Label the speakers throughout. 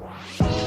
Speaker 1: Wow.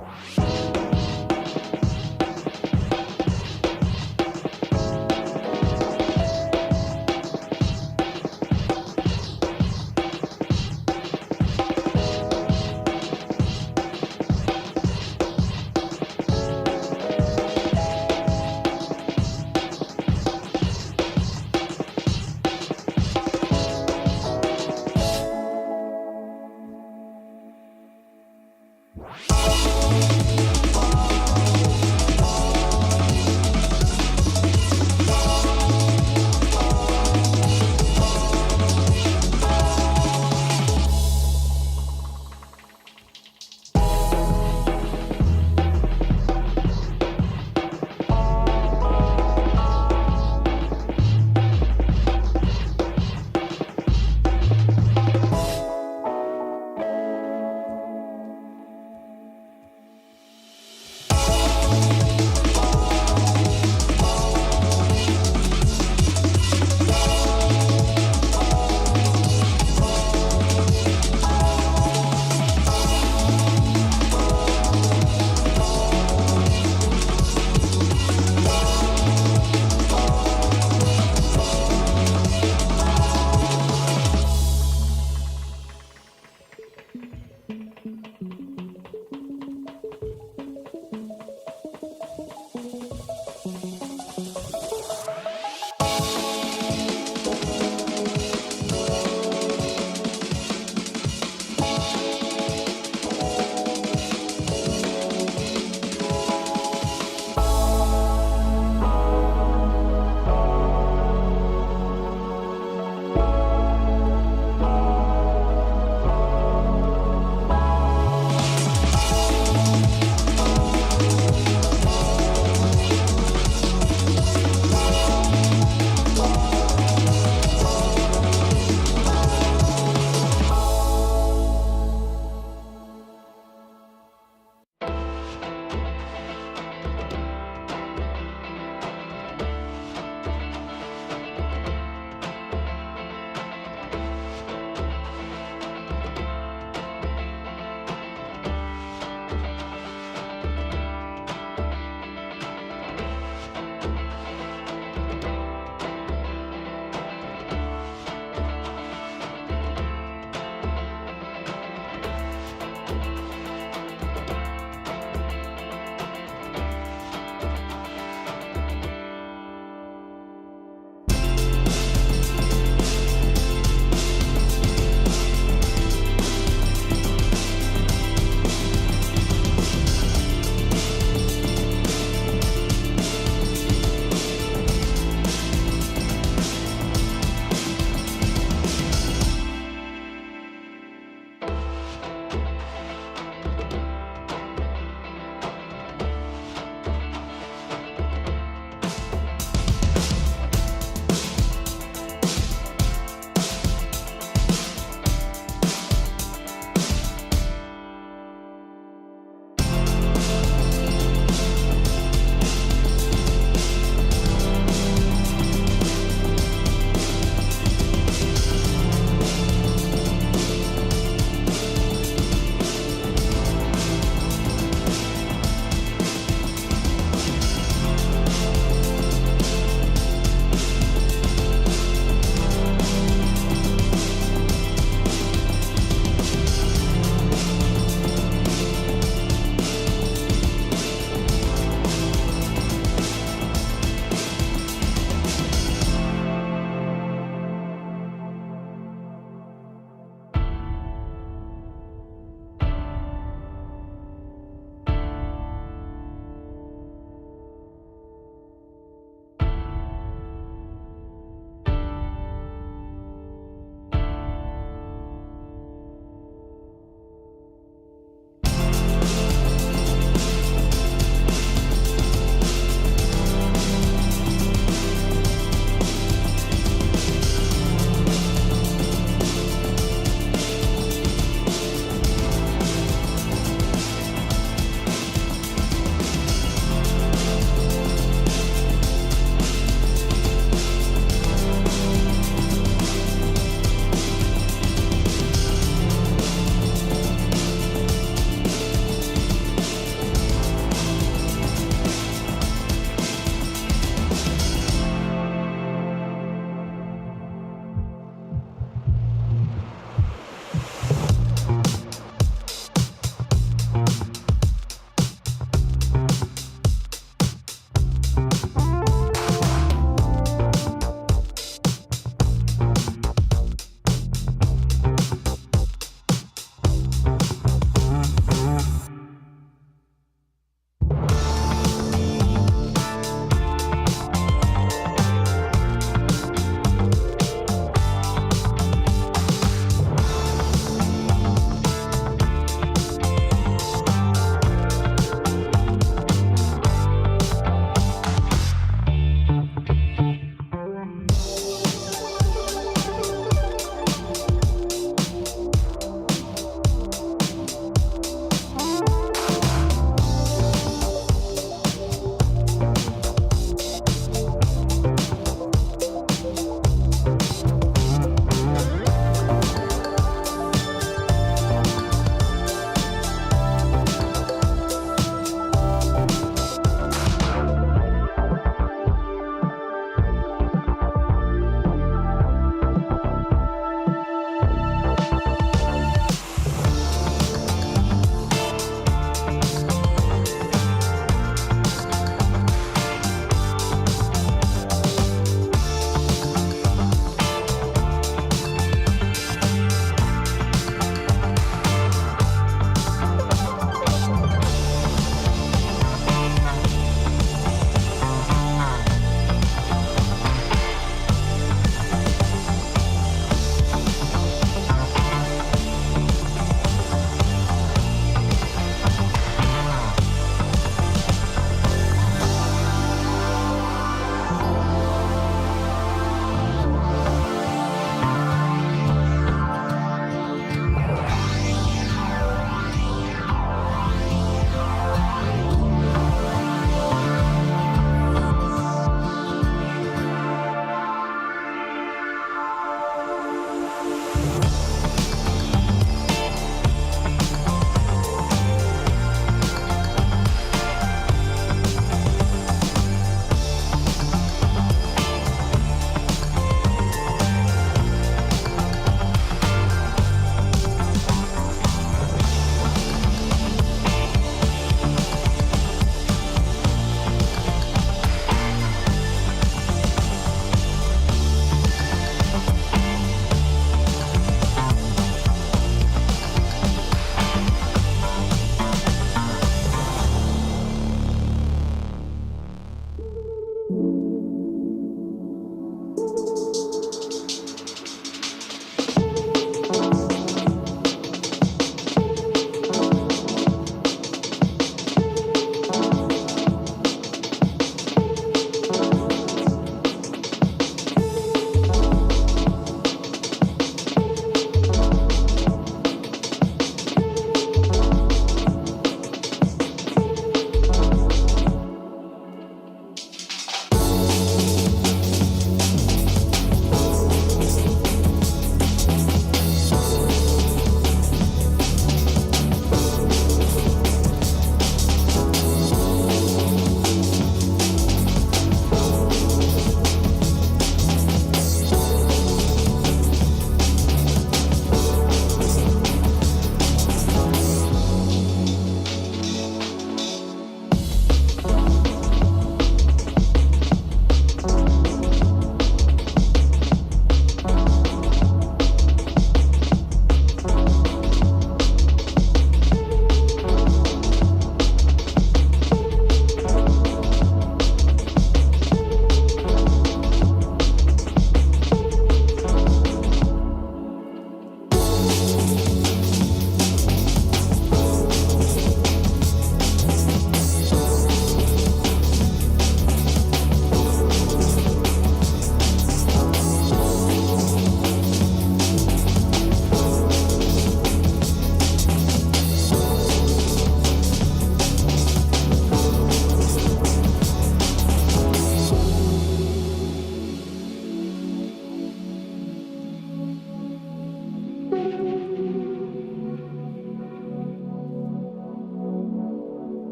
Speaker 1: you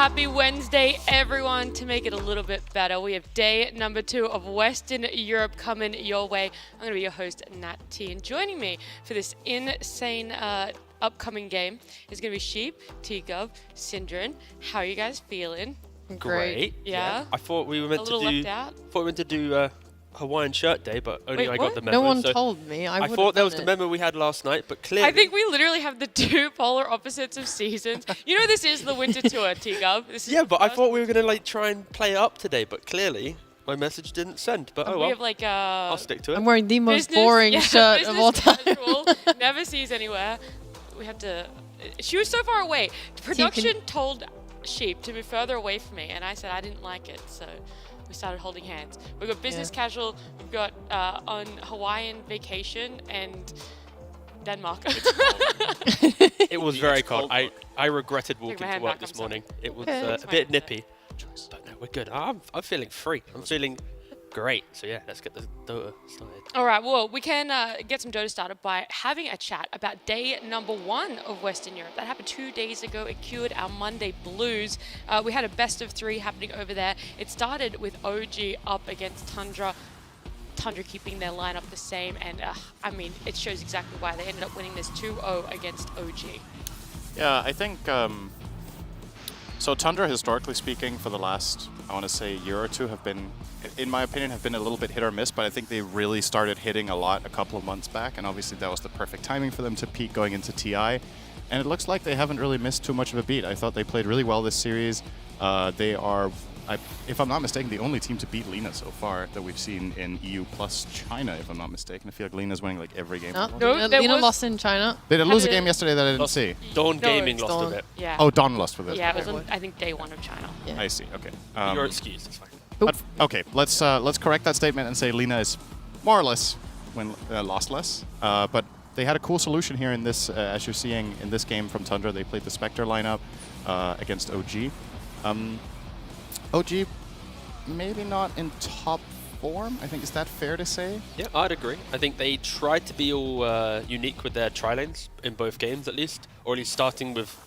Speaker 1: Happy Wednesday, everyone. To make it a little bit better, we have day number 2 of Western Europe coming your way. I'm going to be your host, Nat T, and joining me for this insane upcoming game is going to be Sheep, T-Gov, Syndrin. How are you guys feeling?
Speaker 2: Great.
Speaker 1: Yeah?
Speaker 2: I thought we were meant to do Hawaiian shirt day, but only I got the memo.
Speaker 3: No one told me. I
Speaker 2: thought that was the memo we had last night, but clearly...
Speaker 1: I think we literally have the two polar opposites of seasons. You know this is the winter tour, T-Gov.
Speaker 2: Yeah, but I thought we were going to try and play it up today, but clearly my message didn't send. But oh well,
Speaker 1: we have
Speaker 2: I'll stick to it.
Speaker 3: I'm wearing the most boring shirt of all time.
Speaker 1: Casual, never sees anywhere. We had to... She was so far away. Production told Sheep to move further away from me, and I said I didn't like it, so... We started holding hands. We've got business casual, we've got on Hawaiian vacation, and Denmark.
Speaker 2: It was very cold. I regretted walking to work this morning. It was a bit nippy. But no, we're good. I'm feeling free. I'm feeling great. So yeah, let's get the Dota started. All
Speaker 1: right, well, we can get some Dota started by having a chat about day number 1 of Western Europe. That happened 2 days ago. It cured our Monday blues. We had a best of 3 happening over there. It started with OG up against Tundra. Tundra keeping their lineup the same, and I mean, it shows exactly why they ended up winning this 2-0 against OG.
Speaker 4: Yeah, I think so. Tundra, historically speaking, for the last, I want to say, year or two, have been, in my opinion, have been a little bit hit or miss. But I think they really started hitting a lot a couple of months back, and obviously that was the perfect timing for them to peak going into TI. And it looks like they haven't really missed too much of a beat. I thought they played really well this series. They are, if I'm not mistaken, the only team to beat Lena so far that we've seen in EU plus China, if I'm not mistaken. I feel like Lena's winning like every game.
Speaker 3: No, Lena lost in China.
Speaker 4: They did lose a game yesterday that I didn't see.
Speaker 2: Dawn Gaming lost with it.
Speaker 1: Yeah.
Speaker 4: Oh, Dawn lost with it.
Speaker 1: Yeah, it was on, I think, day 1 of China.
Speaker 3: Yeah.
Speaker 4: I see, okay.
Speaker 2: Your excuse, it's fine.
Speaker 4: But, okay, let's correct that statement and say Lena is more or less lost less. But they had a cool solution here in this, as you're seeing in this game from Tundra. They played the Spectre lineup against OG. OG maybe not in top form. I think, is that fair to say?
Speaker 2: Yeah, I'd agree. I think they tried to be all unique with their tri-lanes in both games at least, or at least starting with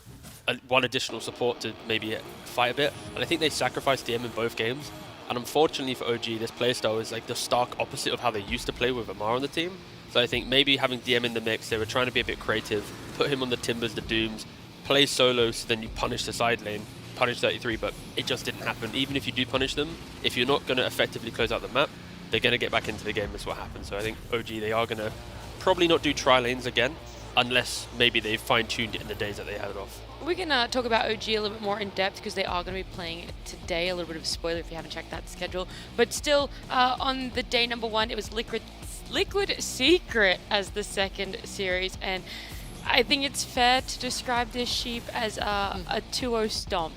Speaker 2: one additional support to maybe fight a bit. And I think they sacrificed DM in both games. And unfortunately for OG, this playstyle is like the stark opposite of how they used to play with Amar on the team. So I think maybe having DM in the mix, they were trying to be a bit creative, put him on the Timbers, the Dooms, play solo, so then you punish the side lane, punish 33, but it just didn't happen. Even if you do punish them, if you're not going to effectively close out the map, they're going to get back into the game. That's what happens. So I think OG, they are going to probably not do tri-lanes again, unless maybe they fine-tuned it in the days that they had it off.
Speaker 1: We can talk about OG a little bit more in depth because they are going to be playing it today. A little bit of a spoiler if you haven't checked that schedule. But still, on the day number 1, it was Liquid Secret as the second series. And I think it's fair to describe this, Sheep, as a 2-0 stomp.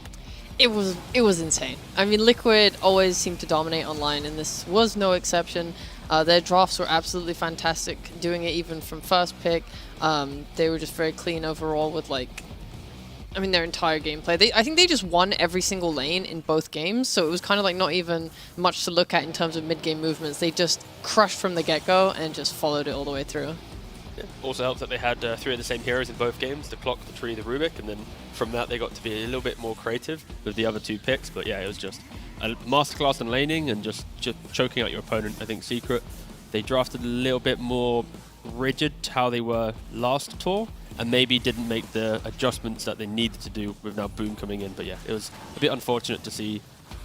Speaker 3: It was insane. I mean, Liquid always seemed to dominate online, and this was no exception. Their drafts were absolutely fantastic, doing it even from first pick. They were just very clean overall with, their entire gameplay. I think they just won every single lane in both games, so it was kind of like not even much to look at in terms of mid-game movements. They just crushed from the get-go and just followed it all the way through.
Speaker 2: Yeah. Also helped that they had 3 of the same heroes in both games, the Clock, the Tree, the Rubik, and then from that they got to be a little bit more creative with the other 2 picks. But yeah, it was just a masterclass in laning and just choking out your opponent. I think Secret, they drafted a little bit more rigid to how they were last tour, and maybe didn't make the adjustments that they needed to do with now Boom coming in. But yeah, it was a bit unfortunate to see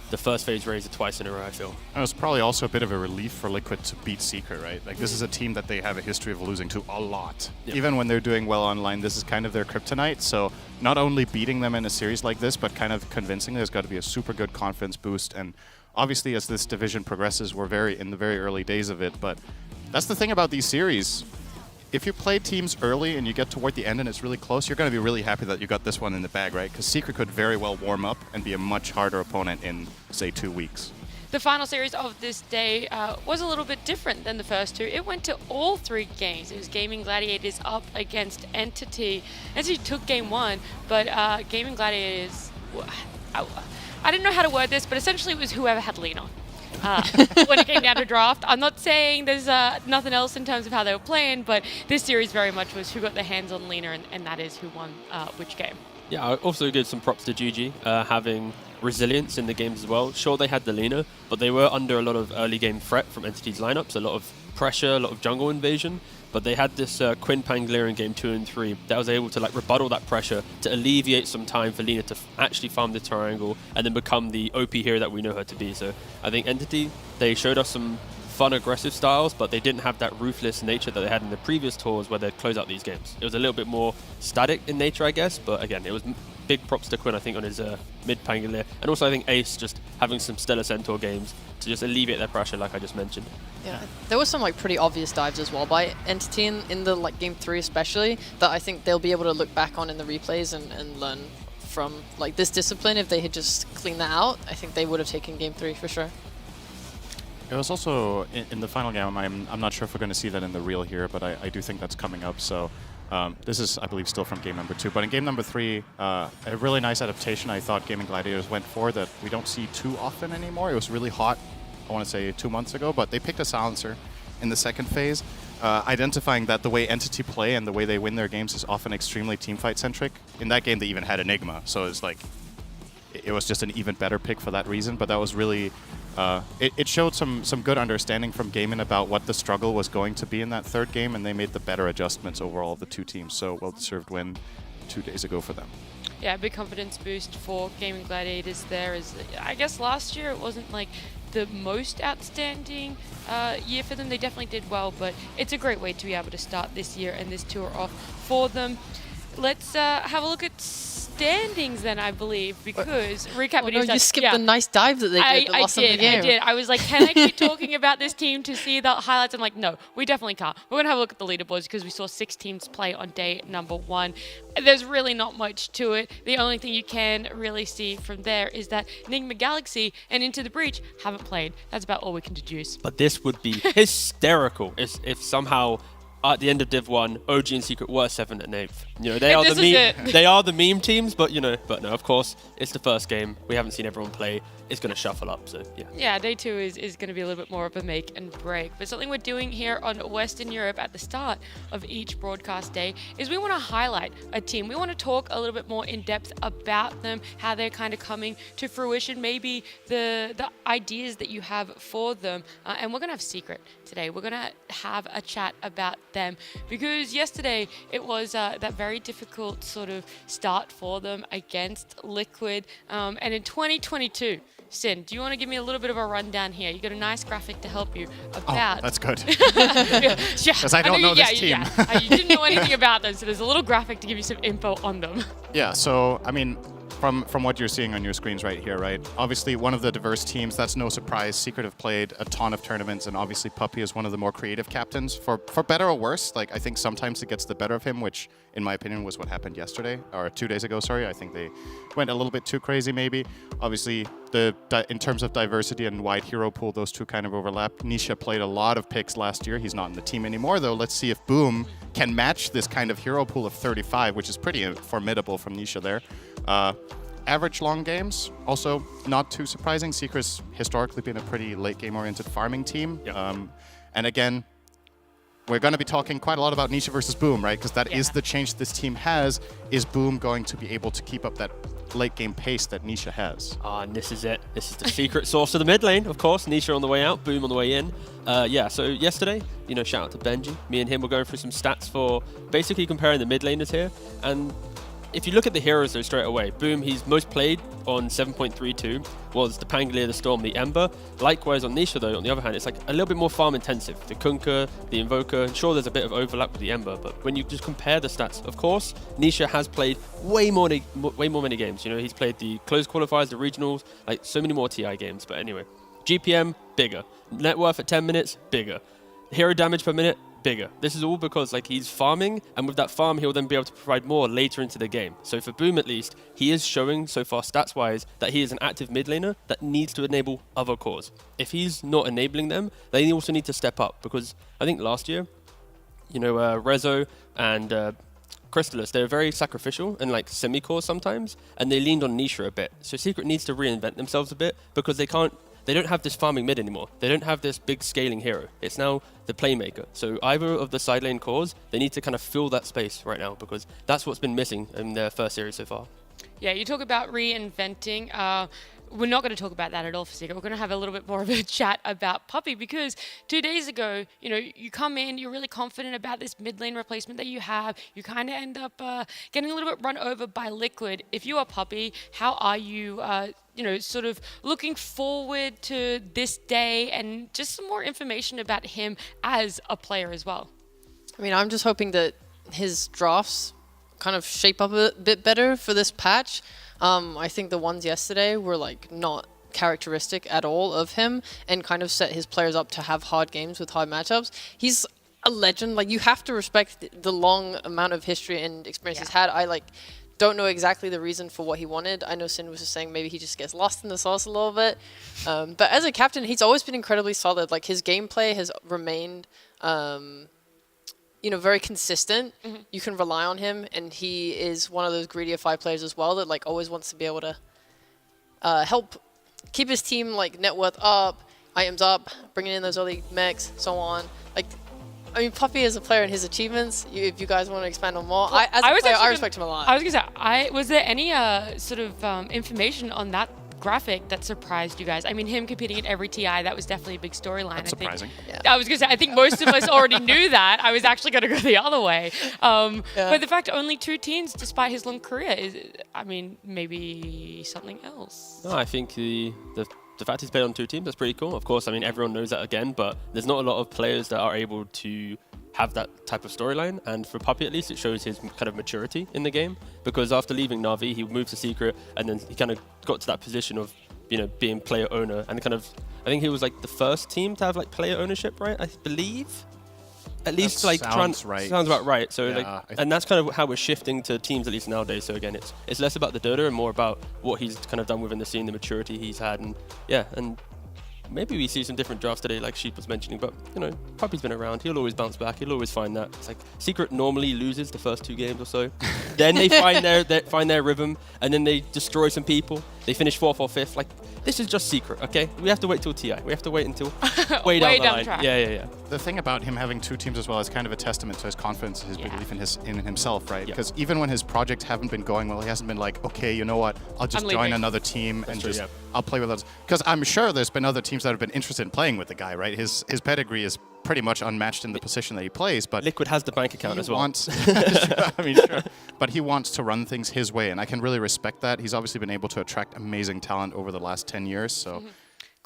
Speaker 2: the first phase Razor twice in a row, I feel.
Speaker 4: It was probably also a bit of a relief for Liquid to beat Secret, right? Like, this is a team that they have a history of losing to a lot. Yep. Even when they're doing well online, this is kind of their kryptonite. So not only beating them in a series like this, but kind of convincing, there's got to be a super good confidence boost. And obviously, as this division progresses, we're in the very early days of it. But that's the thing about these series. If you play teams early and you get toward the end and it's really close, you're going to be really happy that you got this one in the bag, right? Because Secret could very well warm up and be a much harder opponent in, say, 2 weeks.
Speaker 1: The final series of this day was a little bit different than the first 2. It went to all 3 games. It was Gaming Gladiators up against Entity. Entity took game 1, but Gaming Gladiators, I didn't know how to word this, but essentially it was whoever had Lena. When it came down to draft. I'm not saying there's nothing else in terms of how they were playing, but this series very much was who got their hands on Lena, and that is who won which game.
Speaker 2: Yeah, I also give some props to GG, having resilience in the games as well. Sure, they had the Lina, but they were under a lot of early game threat from Entity's lineups, a lot of pressure, a lot of jungle invasion. But they had this Quinn Pangolier in game 2 and 3 that was able to like rebuttal that pressure to alleviate some time for Lina to actually farm the triangle and then become the OP hero that we know her to be. So I think Entity, they showed us some fun, aggressive styles, but they didn't have that ruthless nature that they had in the previous tours where they'd close out these games. It was a little bit more static in nature, I guess, but again, it was big props to Quinn, I think, on his mid Pangolier. And also I think Ace just having some Stellar Centaur games to just alleviate their pressure, like I just mentioned.
Speaker 3: Yeah, there were some like pretty obvious dives as well by Entity in the like game 3 especially, that I think they'll be able to look back on in the replays and learn from like this discipline. If they had just cleaned that out, I think they would have taken game 3 for sure.
Speaker 4: It was also in the final game. I'm not sure if we're going to see that in the reel here, but I do think that's coming up. So this is, I believe, still from game number 2. But in game number 3, a really nice adaptation I thought Gaming Gladiators went for that we don't see too often anymore. It was really hot, I want to say 2 months ago, but they picked a silencer in the second phase, identifying that the way Entity play and the way they win their games is often extremely teamfight centric. In that game, they even had Enigma, so it's like it was just an even better pick for that reason. But that was really it showed some good understanding from Gaimin about what the struggle was going to be in that third game, and they made the better adjustments overall of the two teams. So well-deserved win 2 days ago for them.
Speaker 1: Yeah, big confidence boost for Gaming Gladiators there. Is I guess last year it wasn't like the most outstanding year for them. They definitely did well, but it's a great way to be able to start this year and this tour off for them. Let's have a look at standings then, I believe, because recap
Speaker 3: Oh, no,
Speaker 1: videos.
Speaker 3: you skipped the nice dive that they did that lost them the game.
Speaker 1: I did. I was like, can I keep talking about this team to see the highlights? I'm like, no, we definitely can't. We're going to have a look at the leaderboards because we saw 6 teams play on day number 1. There's really not much to it. The only thing you can really see from there is that Enigma Galaxy and Into the Breach haven't played. That's about all we can deduce.
Speaker 2: But this would be hysterical if somehow at the end of Div 1, OG and Secret were 7th and 8th. You know, they are the meme teams, but no, of course, it's the first game. We haven't seen everyone play. It's going to shuffle up, so yeah.
Speaker 1: Yeah, day 2 is going to be a little bit more of a make and break. But something we're doing here on Western Europe at the start of each broadcast day is we want to highlight a team. We want to talk a little bit more in depth about them, how they're kind of coming to fruition, maybe the ideas that you have for them. And we're going to have Secret today. We're going to have a chat about them because yesterday it was that very difficult sort of start for them against Liquid. And in 2022, Sin, do you want to give me a little bit of a rundown here? You got a nice graphic to help you about.
Speaker 4: Oh, that's good.
Speaker 1: Because
Speaker 4: I don't know this team.
Speaker 1: You didn't know anything about them, so there's a little graphic to give you some info on them.
Speaker 4: Yeah, so, I mean, from what you're seeing on your screens right here, right? Obviously, one of the diverse teams, that's no surprise. Secret have played a ton of tournaments, and obviously Puppy is one of the more creative captains. For better or worse, like, I think sometimes it gets the better of him, which, in my opinion, was what happened yesterday, or 2 days ago, sorry. I think they went a little bit too crazy, maybe. Obviously, in terms of diversity and wide hero pool, those two kind of overlap. Nisha played a lot of picks last year. He's not in the team anymore, though. Let's see if Boom can match this kind of hero pool of 35, which is pretty formidable from Nisha there. Average long games, also not too surprising. Secret's historically been a pretty late game oriented farming team.
Speaker 2: Yep.
Speaker 4: And again, we're going to be talking quite a lot about Nisha versus Boom, right? Because that is the change this team has. Is Boom going to be able to keep up that late game pace that Nisha has?
Speaker 2: And this is it. This is the secret source of the mid lane, of course. Nisha on the way out, Boom on the way in. Yeah, so yesterday, you know, shout out to Benji. Me and him were going through some stats for basically comparing the mid laners here. And if you look at the heroes though straight away, Boom, he's most played on 7.32, was the Pangolier, the Storm, the Ember. Likewise on Nisha though, on the other hand, it's like a little bit more farm intensive. The Kunkka, the Invoker, sure there's a bit of overlap with the Ember, but when you just compare the stats, of course, Nisha has played way more many games. You know, he's played the closed qualifiers, the regionals, like so many more TI games. But anyway, GPM, bigger. Net worth at 10 minutes, bigger. Hero damage per minute, bigger. This is all because like he's farming, and with that farm he'll then be able to provide more later into the game. So for Boom at least, he is showing so far stats wise that he is an active mid laner that needs to enable other cores. If he's not enabling them, they also need to step up, because I think last year, you know, Rezo and Crystallis, they were very sacrificial and like semi-cores sometimes, and they leaned on Nisha a bit. So Secret needs to reinvent themselves a bit, because they don't have this farming mid anymore. They don't have this big scaling hero. It's now the playmaker. So either of the side lane cores, they need to kind of fill that space right now, because that's what's been missing in their first series so far.
Speaker 1: Yeah, you talk about reinventing. We're not going to talk about that at all for Secret. We're going to have a little bit more of a chat about Puppey because 2 days ago, you come in, you're really confident about this mid lane replacement that you have. You kind of end up getting a little bit run over by Liquid. If you are Puppey, how are you, sort of looking forward to this day and just some more information about him as a player as well?
Speaker 3: I mean, I'm just hoping that his drafts kind of shape up a bit better for this patch. I think the ones yesterday were like not characteristic at all of him and kind of set his players up to have hard games with hard matchups. He's a legend. Like, you have to respect the long amount of history and experience he's had. I don't know exactly the reason for what he wanted. I know Sin was just saying maybe he just gets lost in the sauce a little bit. But as a captain, he's always been incredibly solid. Like, his gameplay has remained very consistent.
Speaker 1: Mm-hmm.
Speaker 3: You can rely on him, and he is one of those greedy F5 players as well that always wants to be able to help keep his team net worth up, items up, bringing in those early mechs, so on. Puppey as a player and his achievements, if you guys want to expand on more,
Speaker 1: Well,
Speaker 3: I respect him a lot.
Speaker 1: I was going to say, was there any sort of information on that graphic that surprised you guys? I mean, him competing at every TI, that was definitely a big storyline.
Speaker 4: That's surprising.
Speaker 1: I was going to say, I think most of us already knew that. I was actually going to go the other way. But the fact only 2 teams, despite his long career, is, maybe something else.
Speaker 2: No, I think the fact he's played on 2 teams, that's pretty cool. Of course, everyone knows that again, but there's not a lot of players that are able to have that type of storyline, and for Puppey at least it shows his kind of maturity in the game, because after leaving Na'Vi he moved to Secret and then he kind of got to that position of being player owner, and I think he was the first team to have player ownership, right? I believe at least
Speaker 4: sounds right.
Speaker 2: Sounds about right. So
Speaker 4: Yeah,
Speaker 2: and that's kind of how we're shifting to teams at least nowadays. So again, it's less about the Dota and more about what he's kind of done within the scene, the maturity he's had, and maybe we see some different drafts today, like Sheep was mentioning, but Puppey's been around. He'll always bounce back. He'll always find that. It's Secret normally loses the first 2 games or so. Then they find their rhythm, and then they destroy some people. They finish 4th or 5th. This is just Secret, okay? We have to wait till TI. We have to wait until way down the line.
Speaker 1: track.
Speaker 2: Yeah.
Speaker 4: The thing about him having 2 teams as well is kind of a testament to his confidence, his belief in himself, right?
Speaker 2: Yeah.
Speaker 4: Because even when his projects haven't been going well, he hasn't been okay, you know what? I'll just join another team and
Speaker 2: true,
Speaker 4: I'll play with others. Because I'm sure there's been other teams that have been interested in playing with the guy, right? His pedigree is pretty much unmatched in the position that he plays, but
Speaker 2: Liquid has the bank account as well.
Speaker 4: Sure. But he wants to run things his way, and I can really respect that. He's obviously been able to attract amazing talent over the last 10 years, so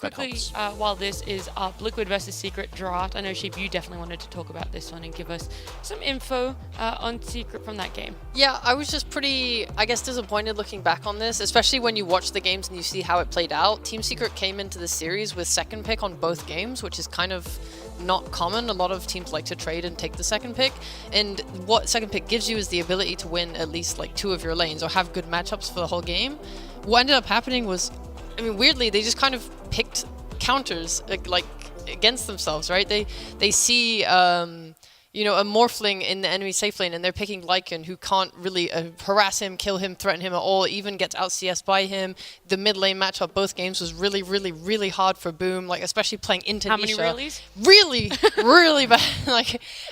Speaker 4: that
Speaker 1: Quickly,
Speaker 4: helps.
Speaker 1: while this is up, Liquid versus Secret draft. I know, Sheep, you definitely wanted to talk about this one and give us some info on Secret from that game.
Speaker 3: Yeah, I was just pretty, disappointed looking back on this, especially when you watch the games and you see how it played out. Team Secret came into the series with 2nd pick on both games, which is kind of not common. A lot of teams like to trade and take the 2nd pick, and what 2nd pick gives you is the ability to win at least 2 of your lanes or have good matchups for the whole game. What ended up happening was, weirdly, they just kind of picked counters against themselves, right? They see a Morphling in the enemy safe lane, and they're picking Lycan, who can't really harass him, kill him, threaten him at all, even gets out CS by him. The mid lane matchup both games was really, really, really hard for Boom, especially playing into
Speaker 1: How
Speaker 3: Nisha.
Speaker 1: many reallys?
Speaker 3: Really, really bad.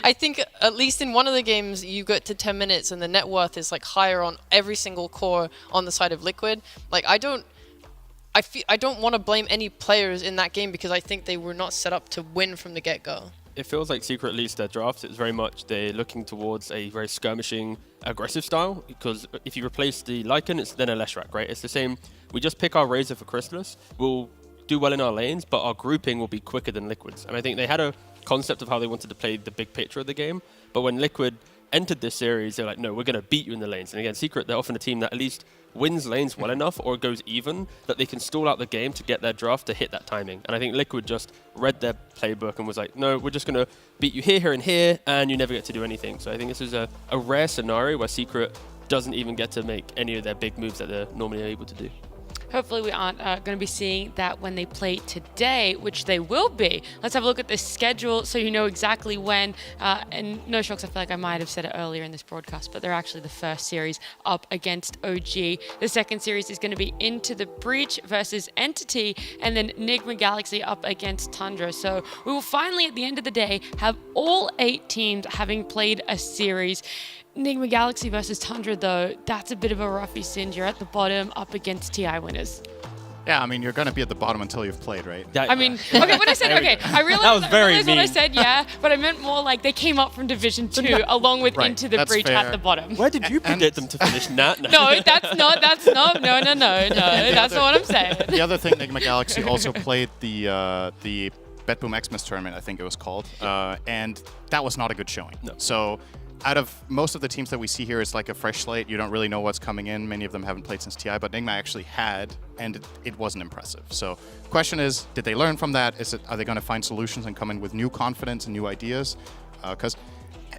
Speaker 3: I think at least in one of the games, you get to 10 minutes, and the net worth is higher on every single core on the side of Liquid. I don't want to blame any players in that game because I think they were not set up to win from the get-go.
Speaker 2: It feels like Secret, at least their drafts, it's very much they're looking towards a very skirmishing, aggressive style, because if you replace the Lycan, it's then a Leshrac, right? It's the same. We just pick our Razor for Chrysalis. We'll do well in our lanes, but our grouping will be quicker than Liquid's. And I think they had a concept of how they wanted to play the big picture of the game, but when Liquid entered this series, they're no, we're going to beat you in the lanes. And again, Secret, they're often a team that at least wins lanes well enough or goes even that they can stall out the game to get their draft to hit that timing. And I think Liquid just read their playbook and was no, we're just going to beat you here, here, and here, and you never get to do anything. So I think this is a rare scenario where Secret doesn't even get to make any of their big moves that they're normally able to do.
Speaker 1: Hopefully we aren't going to be seeing that when they play today, which they will be. Let's have a look at the schedule so you know exactly when. And no shocks, I feel like I might have said it earlier in this broadcast, but they're actually the first series up against OG. The second series is going to be Into the Breach versus Entity, and then Nigma Galaxy up against Tundra. So we will finally, at the end of the day, have all 8 teams having played a series. Enigma Galaxy versus Tundra, though, that's a bit of a roughy cinch. You're at the bottom up against TI winners.
Speaker 4: Yeah, I mean, you're going to be at the bottom until you've played, right?
Speaker 2: That-
Speaker 1: I mean, okay, when I said, okay, I realized,
Speaker 2: That was very
Speaker 1: what I
Speaker 2: mean.
Speaker 1: said, yeah, but I meant more like they came up from Division 2 along with
Speaker 4: Right,
Speaker 1: Into the
Speaker 4: that's
Speaker 1: Breach
Speaker 4: fair.
Speaker 1: at the bottom.
Speaker 2: Where did you predict them to finish? Nat?
Speaker 1: No, that's not, no, that's not what I'm saying.
Speaker 4: The other thing, Enigma Galaxy also played the Bet Boom Xmas tournament, I think it was called, and that was not a good showing.
Speaker 2: No.
Speaker 4: So out of most of the teams that we see here, it's like a fresh slate. You don't really know what's coming in. Many of them haven't played since TI, but Enigma actually had, and it wasn't impressive. So question is, did they learn from that? Are they going to find solutions and come in with new confidence and new ideas? Because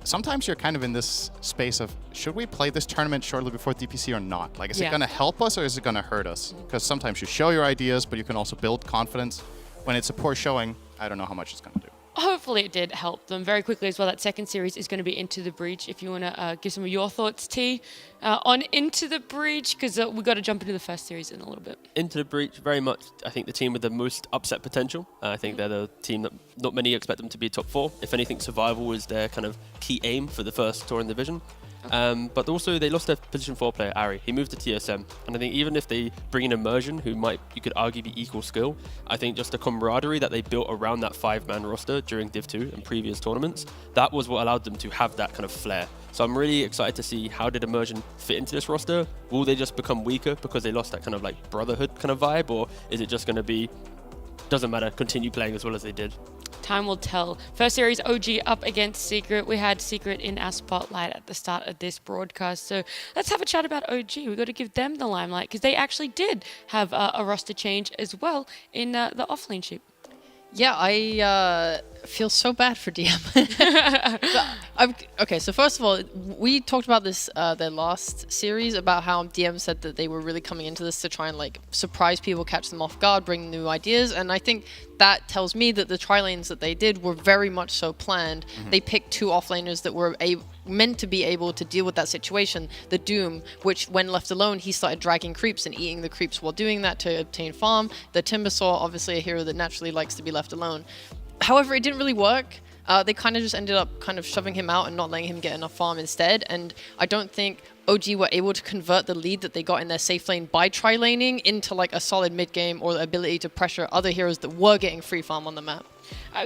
Speaker 4: sometimes you're kind of in this space of, should we play this tournament shortly before DPC or not? Like, is it going to help us or is it going to hurt us? Because sometimes you show your ideas, but you can also build confidence. When it's a poor showing, I don't know how much it's going to do.
Speaker 1: Hopefully it did help them very quickly as well. That second series is going to be Into the Breach. If you want to give some of your thoughts, T, on Into the Breach, because we've got to jump into the first series in a little bit.
Speaker 2: Into the Breach, very much, I think, the team with the most upset potential. I think they're the team that not many expect them to be top 4. If anything, survival is their kind of key aim for the first tour in the division. But also, they lost their position 4 player, Ari. He moved to TSM. And I think even if they bring in Immersion, who you could argue be equal skill, I think just the camaraderie that they built around that 5-man roster during Div 2 and previous tournaments, that was what allowed them to have that kind of flair. So I'm really excited to see how did Immersion fit into this roster. Will they just become weaker because they lost that kind of like brotherhood kind of vibe? Or is it just going to be, doesn't matter, continue playing as well as they did?
Speaker 1: Time will tell. First series, OG up against Secret. We had Secret in our spotlight at the start of this broadcast. So let's have a chat about OG. We've got to give them the limelight because they actually did have a roster change as well in the offlane sheet.
Speaker 3: Yeah, I feel so bad for DM. Okay, so first of all, we talked about this their last series about how DM said that they were really coming into this to try and like surprise people, catch them off guard, bring new ideas, and I think that tells me that the tri-lanes that they did were very much so planned. They picked 2 offlaners that were meant to be able to deal with that situation. The Doom, which when left alone, he started dragging creeps and eating the creeps while doing that to obtain farm. The Timbersaw, obviously a hero that naturally likes to be left alone. However, it didn't really work. They kind of just ended up kind of shoving him out and not letting him get enough farm instead. And I don't think OG were able to convert the lead that they got in their safe lane by tri-laning into like a solid mid-game or the ability to pressure other heroes that were getting free farm on the map.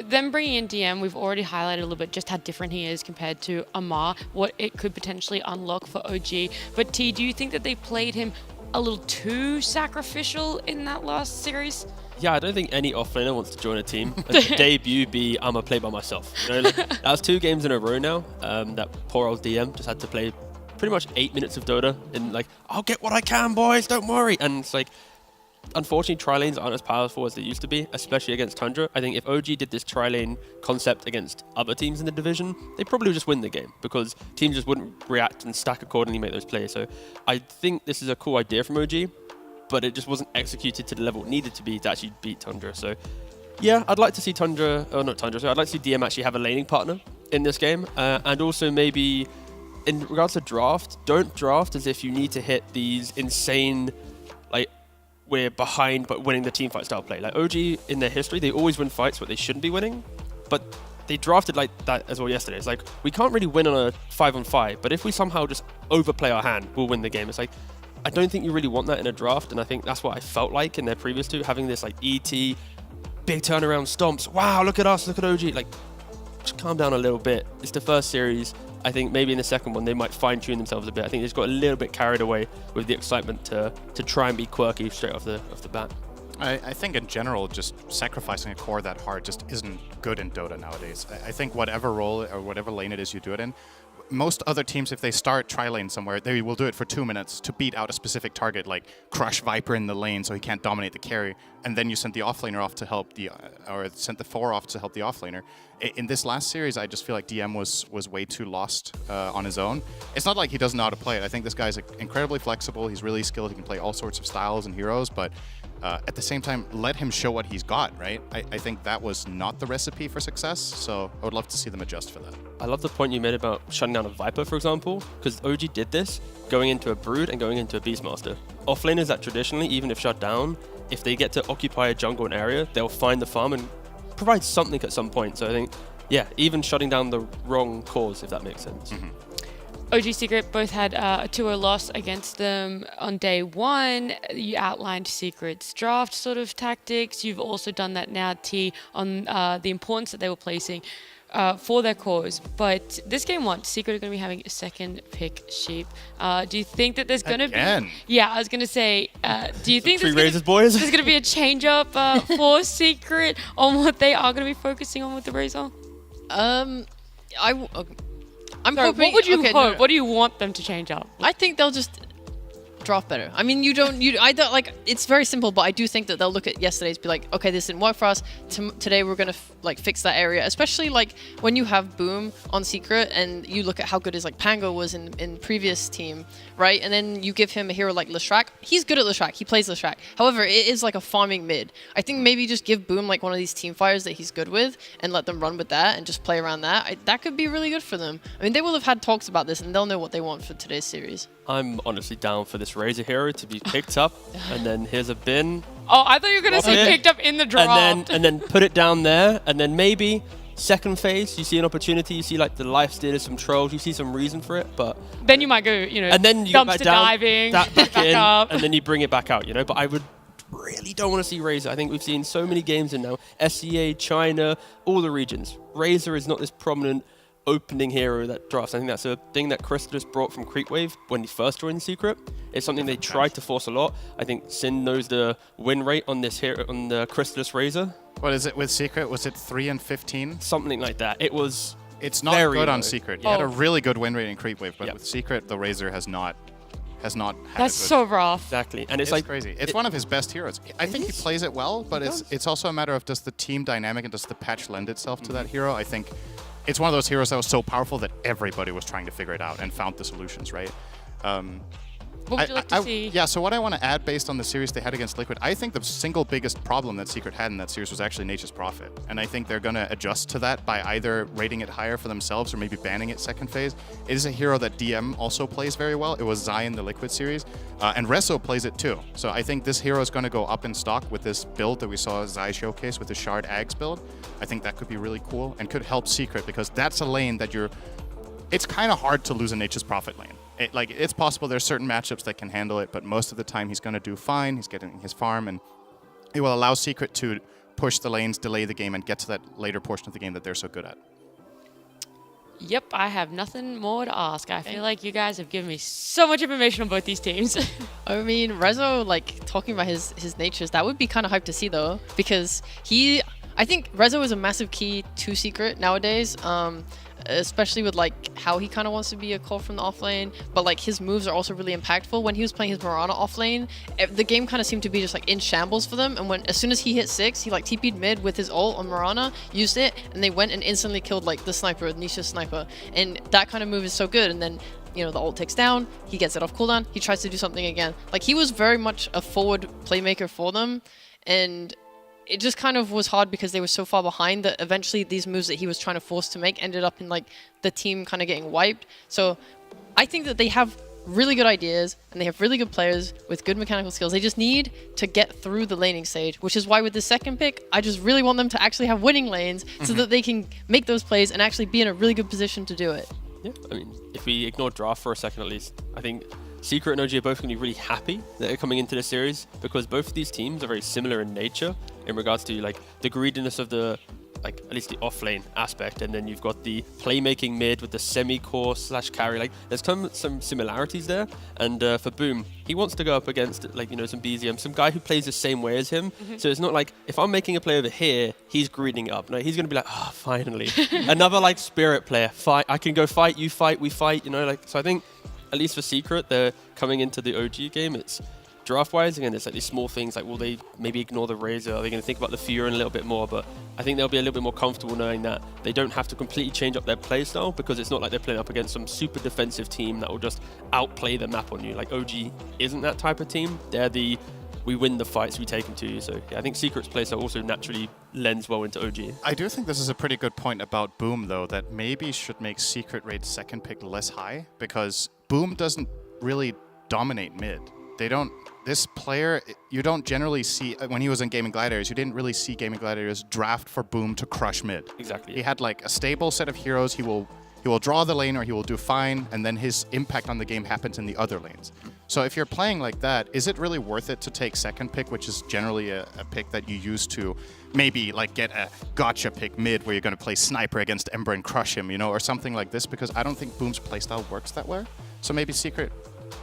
Speaker 1: Them bringing in DM, we've already highlighted a little bit just how different he is compared to Amar, what it could potentially unlock for OG. But T, do you think that they played him a little too sacrificial in that last series?
Speaker 2: Yeah, I don't think any offlaner wants to join a team and debut be I'm a play by myself. You know, like, that was 2 games in a row now. That poor old DM just had to play pretty much 8 minutes of Dota in like, I'll get what I can, boys, don't worry. And it's like, unfortunately, tri-lanes aren't as powerful as they used to be, especially against Tundra. I think if OG did this tri-lane concept against other teams in the division, they probably would just win the game because teams just wouldn't react and stack accordingly, make those plays. So I think this is a cool idea from OG, but it just wasn't executed to the level it needed to be to actually beat Tundra. So yeah, I'd like to see I'd like to see DM actually have a laning partner in this game. And also maybe in regards to draft, don't draft as if you need to hit these insane, like, we're behind but winning the team fight style play. Like OG in their history, they always win fights but they shouldn't be winning. But they drafted like that as well yesterday. It's like, we can't really win on a 5-on-5, but if we somehow just overplay our hand, we'll win the game. It's like, I don't think you really want that in a draft, and I think that's what I felt like in their previous 2, having this like ET, big turnaround stomps. Wow, look at us, look at OG. Like, just calm down a little bit. It's the first series. I think maybe in the second one they might fine-tune themselves a bit. I think they just got a little bit carried away with the excitement to try and be quirky straight off the bat.
Speaker 4: I think in general, just sacrificing a core that hard just isn't good in Dota nowadays. I think whatever role or whatever lane it is you do it in, most other teams, if they start tri-lane somewhere, they will do it for 2 minutes to beat out a specific target, like crush Viper in the lane so he can't dominate the carry, and then you send the offlaner off to help or send the 4 off to help the offlaner. In this last series, I just feel like DM was way too lost on his own. It's not like he doesn't know how to play it. I think this guy's incredibly flexible. He's really skilled. He can play all sorts of styles and heroes, but at the same time, let him show what he's got, right? I think that was not the recipe for success, so I would love to see them adjust for that.
Speaker 2: I love the point you made about shutting down a Viper, for example, because OG did this going into a Brood and going into a Beastmaster. Offlaners that traditionally, even if shut down, if they get to occupy a jungle and area, they'll find the farm and provide something at some point. So I think, yeah, even shutting down the wrong cause, if that makes sense.
Speaker 1: OG Secret both had a 2-0 loss against them on day one. You outlined Secret's draft sort of tactics. You've also done that now, T, on the importance that they were placing for their cause. But this game one, Secret are going to be having a second pick sheep. Do you think that there's going to be... Yeah, I was going to say, do you think
Speaker 2: Three Razors, boys?
Speaker 1: there's going to be a change up for Secret on what they are going to be focusing on with the Razor?
Speaker 3: I'm
Speaker 1: Sorry,
Speaker 3: hoping.
Speaker 1: what would you
Speaker 3: okay,
Speaker 1: hope? What do you want them to change up?
Speaker 3: I think they'll just draft better. I mean, I don't like. It's very simple, but I do think that they'll look at yesterday's, be like, okay, this didn't work for us. Today we're gonna fix that area. Especially like when you have Boom on Secret, and you look at how good his like Pango was in previous team, right? And then you give him a hero like Leshrac. He's good at Leshrac. He plays Leshrac. However, it is like a farming mid. I think maybe just give Boom like one of these team fires that he's good with, and let them run with that and just play around that. That could be really good for them. I mean, they will have had talks about this, and they'll know what they want for today's series.
Speaker 2: I'm honestly down for this Razor hero to be picked up, and then here's a bin.
Speaker 1: Oh, I thought you were going to say picked up in the draft.
Speaker 2: And then put it down there, and then maybe second phase, you see an opportunity, you see like the life stealers, some trolls, you see some reason for it, but...
Speaker 1: Then you might go, you know,
Speaker 2: and then you go back
Speaker 1: dumpster
Speaker 2: down,
Speaker 1: diving,
Speaker 2: back in,
Speaker 1: up.
Speaker 2: and then you bring it back out, you know? But I would really don't want to see Razor. I think we've seen so many games in now, SEA, China, all the regions. Razor is not this prominent opening hero that drafts. I think that's a thing that Crystallis brought from Creepwave when he first joined Secret. It's something they tried to force a lot. I think Sin knows the win rate on this hero, on the Crystallis Razor.
Speaker 4: What is it with Secret? Was it 3 and 15?
Speaker 2: Something like that. It was.
Speaker 4: It's not
Speaker 2: very
Speaker 4: good
Speaker 2: low.
Speaker 4: on Secret. You had a really good win rate in Creepwave, but with Secret, the Razor has not had
Speaker 1: That's so rough.
Speaker 2: Exactly, and
Speaker 4: it's
Speaker 2: like
Speaker 4: crazy. It's one of his best heroes. I think he plays it well, but it's also a matter of does the team dynamic and does the patch lend itself to that hero? I think it's one of those heroes that was so powerful that everybody was trying to figure it out and found the solutions, right?
Speaker 1: What would you like to see?
Speaker 4: Yeah, so what I want to add based on the series they had against Liquid, I think the single biggest problem that Secret had in that series was actually Nature's Prophet. And I think they're going to adjust to that by either rating it higher for themselves or maybe banning it second phase. It is a hero that DM also plays very well. It was Zai in the Liquid series. And Reso plays it too. So I think this hero is going to go up in stock with this build that we saw Zai showcase with the Shard Ags build. I think that could be really cool and could help Secret because that's a lane that it's kind of hard to lose a Nature's Prophet lane. It's possible there's certain matchups that can handle it, but most of the time he's going to do fine. He's getting his farm, and it will allow Secret to push the lanes, delay the game, and get to that later portion of the game that they're so good at.
Speaker 1: Yep, I have nothing more to ask. I feel like you guys have given me so much information on both these teams.
Speaker 3: I mean, Rezo, like, talking about his natures, that would be kind of hype to see, though, because I think Rezo is a massive key to Secret nowadays, especially with, like, how he kind of wants to be a call from the offlane, but, like, his moves are also really impactful. When he was playing his Mirana offlane, the game kind of seemed to be just, like, in shambles for them, and as soon as he hit 6, he, like, TP'd mid with his ult on Mirana, used it, and they went and instantly killed, like, the sniper, Nisha's sniper, and that kind of move is so good, and then you know, the ult takes down, he gets it off cooldown, he tries to do something again. Like, he was very much a forward playmaker for them, and it just kind of was hard because they were so far behind that eventually these moves that he was trying to force to make ended up in, like, the team kind of getting wiped. So I think that they have really good ideas and they have really good players with good mechanical skills. They just need to get through the laning stage, which is why with the second pick, I just really want them to actually have winning lanes so that they can make those plays and actually be in a really good position to do it.
Speaker 2: Yeah, I mean, if we ignore draft for a second at least, I think Secret and OG are both going to be really happy that they're coming into this series because both of these teams are very similar in nature in regards to, like, the greediness of the, like, at least the offlane aspect, and then you've got the playmaking mid with the semi-core / carry. Like, there's some similarities there, and for Boom, he wants to go up against, like, you know, some BZM, some guy who plays the same way as him. So it's not like, if I'm making a play over here, he's greeding it up. No, he's going to be like, oh, finally. Another, like, spirit player. Fight. I can go fight, you fight, we fight, you know, like, so I think, at least for Secret, they're coming into the OG game. It's draft-wise, again, it's like these small things, like, will they maybe ignore the Razor? Are they going to think about the Fury a little bit more? But I think they'll be a little bit more comfortable knowing that they don't have to completely change up their playstyle because it's not like they're playing up against some super defensive team that will just outplay the map on you. Like, OG isn't that type of team. They're the, we win the fights, we take them to you. So yeah, I think Secret's playstyle also naturally lends well into OG.
Speaker 4: I do think this is a pretty good point about Boom, though, that maybe should make Secret rate second pick less high because Boom doesn't really dominate mid. This player, you don't generally see, when he was in Gaming Gladiators, you didn't really see Gaming Gladiators draft for Boom to crush mid.
Speaker 2: Exactly.
Speaker 4: He had, like, a stable set of heroes. He will he will draw the lane or he will do fine, and then his impact on the game happens in the other lanes. So if you're playing like that, is it really worth it to take second pick, which is generally a pick that you use to maybe like get a gotcha pick mid where you're going to play sniper against Ember and crush him, you know, or something like this? Because I don't think Boom's playstyle works that way. So maybe Secret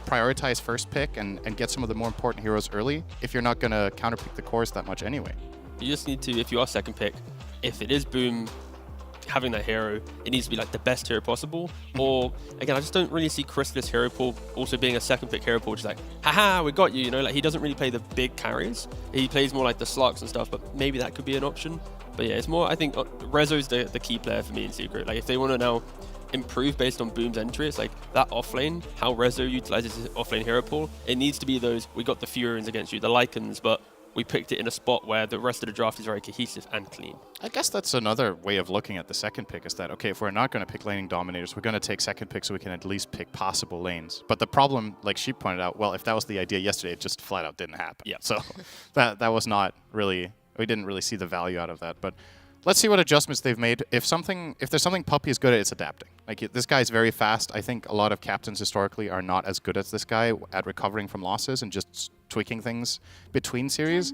Speaker 4: prioritize first pick and get some of the more important heroes early if you're not going to counterpick the cores that much anyway.
Speaker 2: You just need to, if you are second pick, if it is Boom having that hero, it needs to be like the best hero possible. Or again, I just don't really see Crystallis hero pool also being a second pick hero pool, just like, haha, we got you, you know, like he doesn't really play the big carries. He plays more like the Slarks and stuff, but maybe that could be an option. But yeah, it's more, I think Rezo's the key player for me in Secret. Like if they want to now improve based on Boom's entry, it's like that offlane, how Rezo utilizes his offlane hero pool, it needs to be those, we got the Furions against you, the Lycans, but we picked it in a spot where the rest of the draft is very cohesive and clean.
Speaker 4: I guess that's another way of looking at the second pick is that, okay, if we're not going to pick laning dominators, we're going to take second pick so we can at least pick possible lanes. But the problem, like she pointed out, well, if that was the idea yesterday, it just flat out didn't happen.
Speaker 2: Yeah.
Speaker 4: So that was not really, we didn't really see the value out of that. But let's see what adjustments they've made. If there's something Puppy is good at, it's adapting. Like this guy's very fast. I think a lot of captains historically are not as good as this guy at recovering from losses and just tweaking things between series.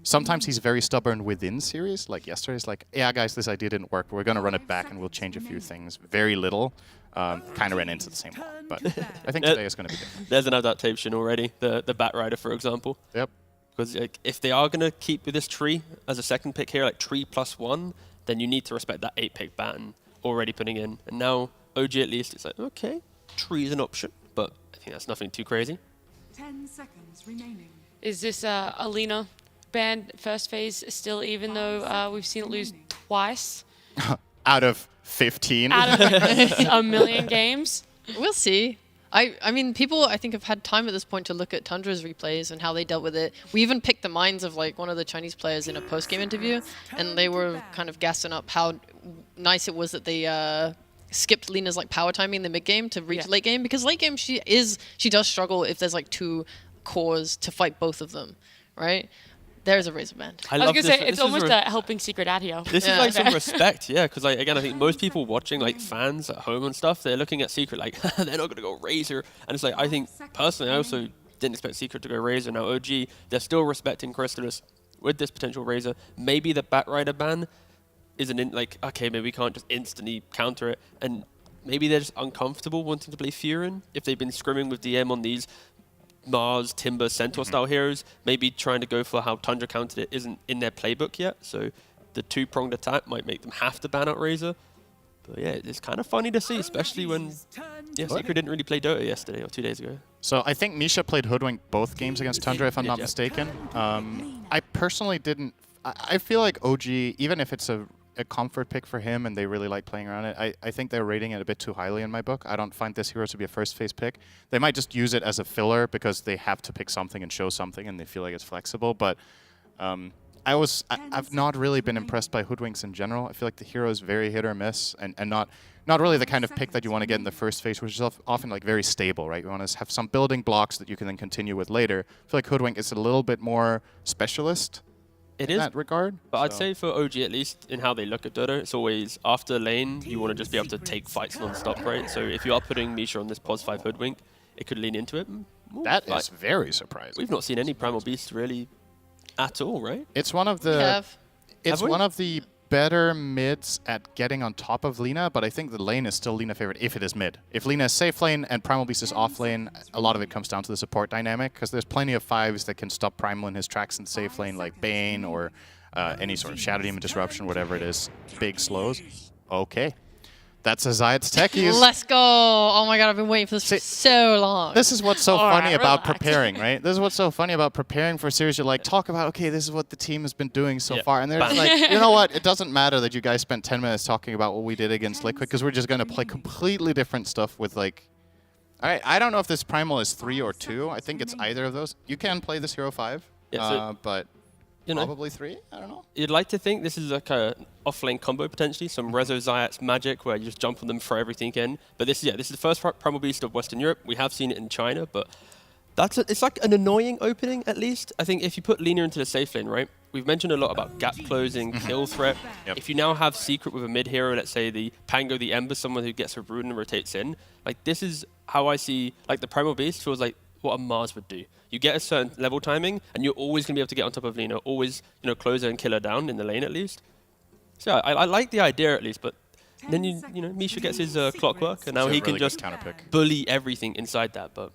Speaker 4: Sometimes he's very stubborn within series. Like yesterday's like, yeah, guys, this idea didn't work, but we're going to run it back and we'll change a few things. Very little. Kind of ran into the same wall. But I think today is going to be different.
Speaker 2: There's an adaptation already, the Bat Rider, for example.
Speaker 4: Yep.
Speaker 2: Because like, if they are going to keep with this tree as a second pick here, like tree +1, then you need to respect that 8-pick Baton already putting in. And now, OG at least, it's like, okay, tree is an option, but I think that's nothing too crazy.
Speaker 5: 10 seconds remaining.
Speaker 1: Is this Alina banned first phase still, even though we've seen it lose twice?
Speaker 4: Out of 15?
Speaker 1: Out of a million games?
Speaker 3: We'll see. I mean, people, I think, have had time at this point to look at Tundra's replays and how they dealt with it. We even picked the minds of, like, one of the Chinese players in a post-game interview, and they were kind of gassing up how nice it was that they skipped Lina's, like, power timing in the mid-game to reach late game, because late game she does struggle if there's, like, two cores to fight both of them, right? There's a Razor Band.
Speaker 1: I was going to say, it's almost a helping Secret out here.
Speaker 2: This is like some respect, yeah, because like, again, I think most people watching, like fans at home and stuff, they're looking at Secret like, they're not going to go Razor. And it's like, I think, personally, I also didn't expect Secret to go Razor. Now, OG, they're still respecting Crystallis with this potential Razor. Maybe the Bat Rider ban isn't like, okay, maybe we can't just instantly counter it. And maybe they're just uncomfortable wanting to play Furion if they've been scrimming with DM on these Mars, Timber, Centaur style heroes, maybe trying to go for how Tundra countered it isn't in their playbook yet, so the two-pronged attack might make them have to ban out Razor. But yeah, it's kind of funny to see, especially when Secret didn't really play Dota yesterday or 2 days ago.
Speaker 4: So I think Misha played Hoodwink both games against Tundra, if I'm not mistaken. I personally didn't. I feel like OG, even if it's a comfort pick for him and they really like playing around it, I think they're rating it a bit too highly in my book. I don't find this hero to be a first phase pick. They might just use it as a filler because they have to pick something and show something and they feel like it's flexible, but I've not really been impressed by Hoodwinks in general. I feel like the hero is very hit or miss and not really the kind of pick that you want to get in the first phase, which is often like very stable, right? You want to have some building blocks that you can then continue with later. I feel like Hoodwink is a little bit more specialist in that regard.
Speaker 2: But I'd say for OG, at least in how they look at Dota, it's always after lane, you want to just be able to take fights non-stop, right? So if you are putting Misha on this pos 5 Hoodwink, it could lean into it.
Speaker 4: That is very surprising.
Speaker 2: We've not seen any Primal Beast really at all, right?
Speaker 4: It's one of the one of the better mids at getting on top of Lina, but I think the lane is still Lina favorite if it is mid. If Lina is safe lane and Primal Beast is off lane, a lot of it comes down to the support dynamic, because there's plenty of 5s that can stop Primal in his tracks in safe lane, like Bane or any sort of Shadow Demon Disruption, whatever it is. Big slows. Okay. That's a Zayat's techies.
Speaker 3: Let's go. Oh my god, I've been waiting for this for so long.
Speaker 4: This is what's so funny about preparing, right? This is what's so funny about preparing for a series. You're like, talk about, okay, this is what the team has been doing so far. And they're just like, you know what? It doesn't matter that you guys spent 10 minutes talking about what we did against Liquid, because we're just going to play completely different stuff with, like... All right, I don't know if this Primal is 3 or 2. I think it's either of those. You can play this hero 5, but... You know, probably 3? I don't know.
Speaker 2: You'd like to think this is like a off-lane combo potentially, some Rezo Zayat's magic where you just jump on them, throw everything in. But this is the first Primal Beast of Western Europe. We have seen it in China, but it's like an annoying opening at least. I think if you put Lina into the safe lane, right, we've mentioned a lot about gap closing, kill threat.
Speaker 4: Yep.
Speaker 2: If you now have Secret with a mid hero, let's say the Pango, the Ember, someone who gets a rune and rotates in, like this is how I see, like the Primal Beast feels like what a Mars would do. You get a certain level timing, and you're always going to be able to get on top of Lina, always, you know, close her and kill her down in the lane at least. So I like the idea at least, but then you know, Misha gets his clockwork, and now
Speaker 4: It's a
Speaker 2: he can
Speaker 4: really good
Speaker 2: just
Speaker 4: counterpick.
Speaker 2: bully everything inside that. But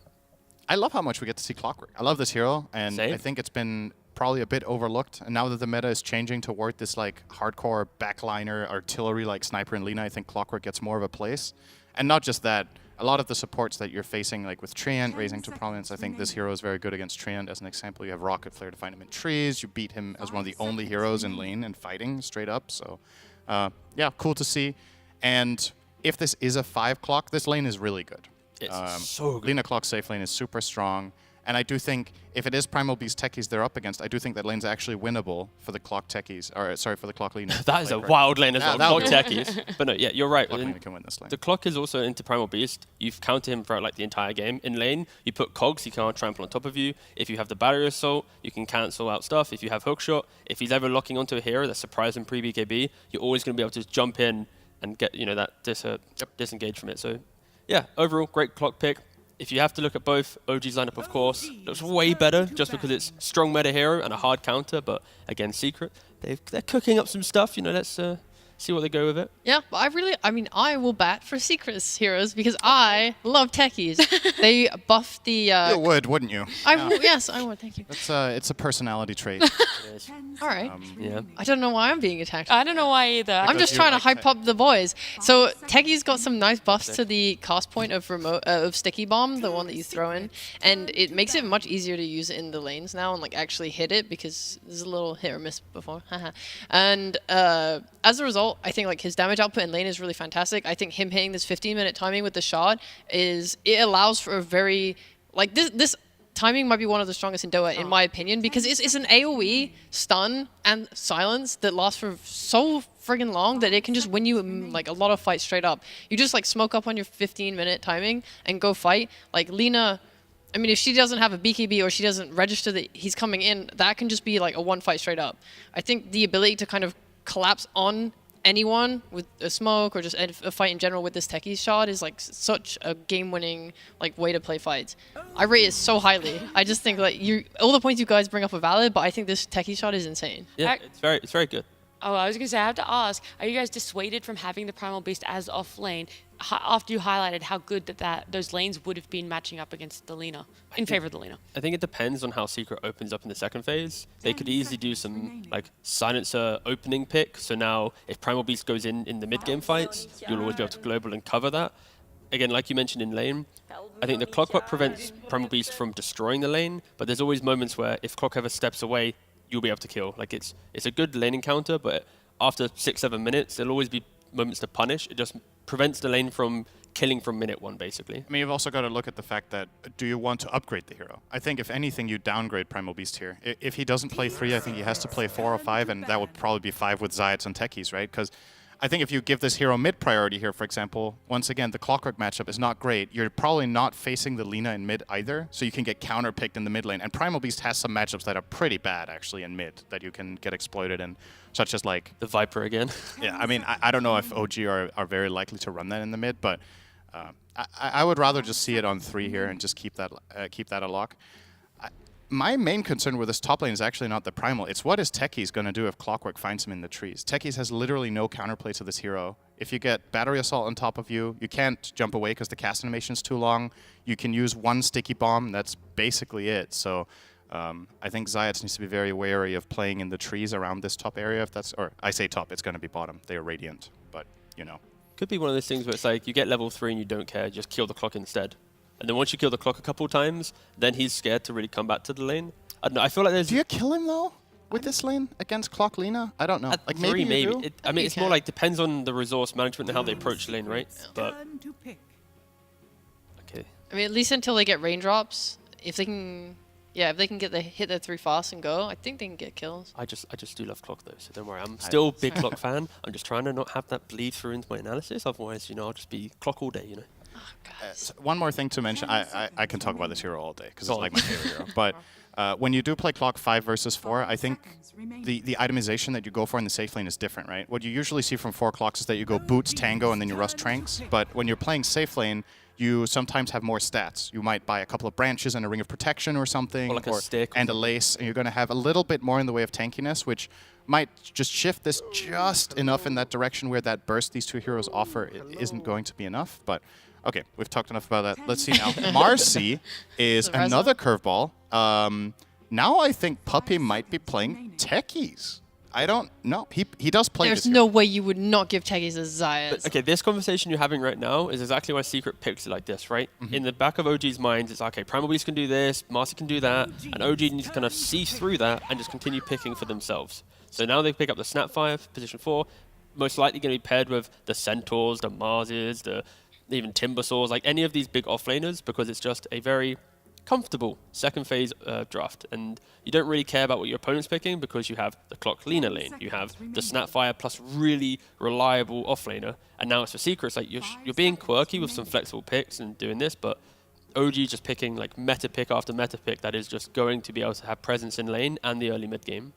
Speaker 4: I love how much we get to see Clockwork. I love this hero, and
Speaker 2: Same.
Speaker 4: I think it's been probably a bit overlooked. And now that the meta is changing toward this like hardcore backliner, artillery like Sniper and Lina, I think Clockwork gets more of a place. And not just that, a lot of the supports that you're facing, like with Treant raising to prominence, I think this hero is very good against Treant. As an example, you have Rocket Flare to find him in trees. You beat him as one of the only heroes in lane and fighting straight up. So, yeah, cool to see. And if this is a 5 clock, this lane is really good.
Speaker 2: it's so good.
Speaker 4: Lina Clock safe lane is super strong. And I do think if it is Primal Beast techies they're up against, I do think that lane's actually winnable for the Clock techies, or sorry, for the Clock Lina.
Speaker 2: That is a
Speaker 4: Like,
Speaker 2: wild lane as
Speaker 4: Yeah,
Speaker 2: well.
Speaker 4: that'll
Speaker 2: Clock
Speaker 4: be-
Speaker 2: techies. But no, yeah, you're right.
Speaker 4: Clock
Speaker 2: And
Speaker 4: Lina can win this lane.
Speaker 2: the Clock is also into Primal Beast. You've countered him throughout like the entire game. In lane, you put Cogs, he can't trample on top of you. If you have the Barrier Assault, you can cancel out stuff. If you have Hookshot, if he's ever locking onto a hero that's surprising pre-BKB, you're always going to be able to jump in and get, you know, that disengage from it. So yeah, overall, great Clock pick. If you have to look at both, OG's lineup, of course, looks way better just because it's strong meta hero and a hard counter. But again, Secret, they're cooking up some stuff. You know, let's see what they go with it.
Speaker 3: Yeah, but I will bat for Secret's heroes because I love techies. They buffed the.
Speaker 4: You would, wouldn't you?
Speaker 3: Yes, I would. Thank you.
Speaker 4: It's a personality trait.
Speaker 3: All right.
Speaker 2: Yeah.
Speaker 3: I don't know why I'm being attacked.
Speaker 1: I don't know why either.
Speaker 3: I'm just
Speaker 4: you
Speaker 3: trying to
Speaker 4: like
Speaker 3: hype up the boys. So Techie's got some nice buffs to the cast point of Sticky Bomb, the one that you throw in, and it makes it much easier to use it in the lanes now and like actually hit it because there's a little hit or miss before. And as a result, I think like his damage output in lane is really fantastic. I think him hitting this 15-minute timing with the shot it allows for a very like this timing might be one of the strongest in Doha, in my opinion, because it's an AoE stun and silence that lasts for so friggin' long that it can just win you like a lot of fights straight up. You just like smoke up on your 15-minute timing and go fight. Like Lina, I mean, if she doesn't have a BKB or she doesn't register that he's coming in, that can just be like a one fight straight up. I think the ability to kind of collapse on anyone with a smoke or just a fight in general with this techie shot is like such a game-winning like way to play fights. I rate it so highly. I just think like all the points you guys bring up are valid, but I think this techie shot is insane.
Speaker 2: Yeah, it's very good.
Speaker 1: Oh, I was going to say, I have to ask, are you guys dissuaded from having the Primal Beast as off lane after you highlighted how good those lanes would have been matching up against the Lina, in favor of the Lina?
Speaker 2: I think it depends on how Secret opens up in the second phase. They could easily do some like silencer opening pick. So now if Primal Beast goes in the mid-game fights, you'll always be able to global and cover that. Again, like you mentioned in lane, I think the Clockwork prevents Primal Beast from destroying the lane, but there's always moments where if Clock ever steps away, you'll be able to kill. Like it's a good lane encounter, but after 6-7 minutes, there'll always be moments to punish. It just prevents the lane from killing from minute 1, basically.
Speaker 4: I mean, you've also got to look at the fact that do you want to upgrade the hero? I think if anything, you downgrade Primal Beast here. If he doesn't play 3, I think he has to play 4 or 5, and that would probably be 5 with Zayats and Techies, right? Because I think if you give this hero mid priority here, for example, once again, the Clockwork matchup is not great. You're probably not facing the Lina in mid either, so you can get counter-picked in the mid lane. And Primal Beast has some matchups that are pretty bad, actually, in mid, that you can get exploited in, such as like...
Speaker 2: The Viper again.
Speaker 4: Yeah, I mean, I don't know if OG are very likely to run that in the mid, but I would rather just see it on 3 here and just keep that a lock. My main concern with this top lane is actually not the Primal. It's what is Techies going to do if Clockwork finds him in the trees. Techies has literally no counterplay to this hero. If you get Battery Assault on top of you, you can't jump away because the cast animation is too long. You can use 1 Sticky Bomb. That's basically it. So I think Zayats needs to be very wary of playing in the trees around this top area. If that's, or I say top, it's going to be bottom. They are Radiant, but you know.
Speaker 2: Could be one of those things where it's like you get level 3 and you don't care, just kill the Clock instead. And then once you kill the Clock a couple times, then he's scared to really come back to the lane. I don't know, I feel like there's...
Speaker 4: Do you kill him, though, with this lane against Clock Lina? I don't know.
Speaker 2: At
Speaker 4: Like,
Speaker 2: 3,
Speaker 4: maybe you do?
Speaker 2: I mean, it's more like depends on the resource management and how they approach the lane, right? But,
Speaker 5: Turn to pick.
Speaker 2: okay.
Speaker 3: I mean, at least until they get raindrops, if they can hit their 3 fast and go, I think they can get kills.
Speaker 2: I just do love Clock, though, so don't worry. I'm still a big Clock fan. I'm just trying to not have that bleed through into my analysis. Otherwise, you know, I'll just be Clock all day, you know.
Speaker 4: One more thing to mention. I can talk about this hero all day because it's like my favorite hero. But when you do play clock 5 versus 4, I think the itemization that you go for in the safe lane is different, right? What you usually see from 4 clocks is that you go boots, tango, and then you rush tranks. But when you're playing safe lane, you sometimes have more stats. You might buy a couple of branches and a ring of protection or something,
Speaker 2: or like a stick
Speaker 4: and a lace, and you're going to have a little bit more in the way of tankiness, which might just shift this just enough in that direction where that burst these two heroes offer isn't going to be enough. But okay, we've talked enough about that. Let's see now. Marcy is another curveball. Now I think Puppy might be playing techies. I don't know. He does play
Speaker 3: There's
Speaker 4: this
Speaker 3: no way you would not give techies a Zayas.
Speaker 2: Okay, this conversation you're having right now is exactly why Secret picks it like this, right? In the back of OG's minds, it's okay, Primal Beast can do this, Marcy can do that, and OG needs to kind of see through that and just continue picking for themselves. So now they pick up the Snapfire, position 4, most likely going to be paired with the Centaurs, the Marses, the even Timbersaws, like any of these big offlaners, because it's just a very comfortable second phase draft, and you don't really care about what your opponent's picking because you have the Clock Lina lane, you have the Snapfire plus really reliable offlaner, and now it's for Secret. It's like you're being quirky with some flexible picks and doing this, but OG just picking like meta pick after meta pick that is just going to be able to have presence in lane and the early mid game.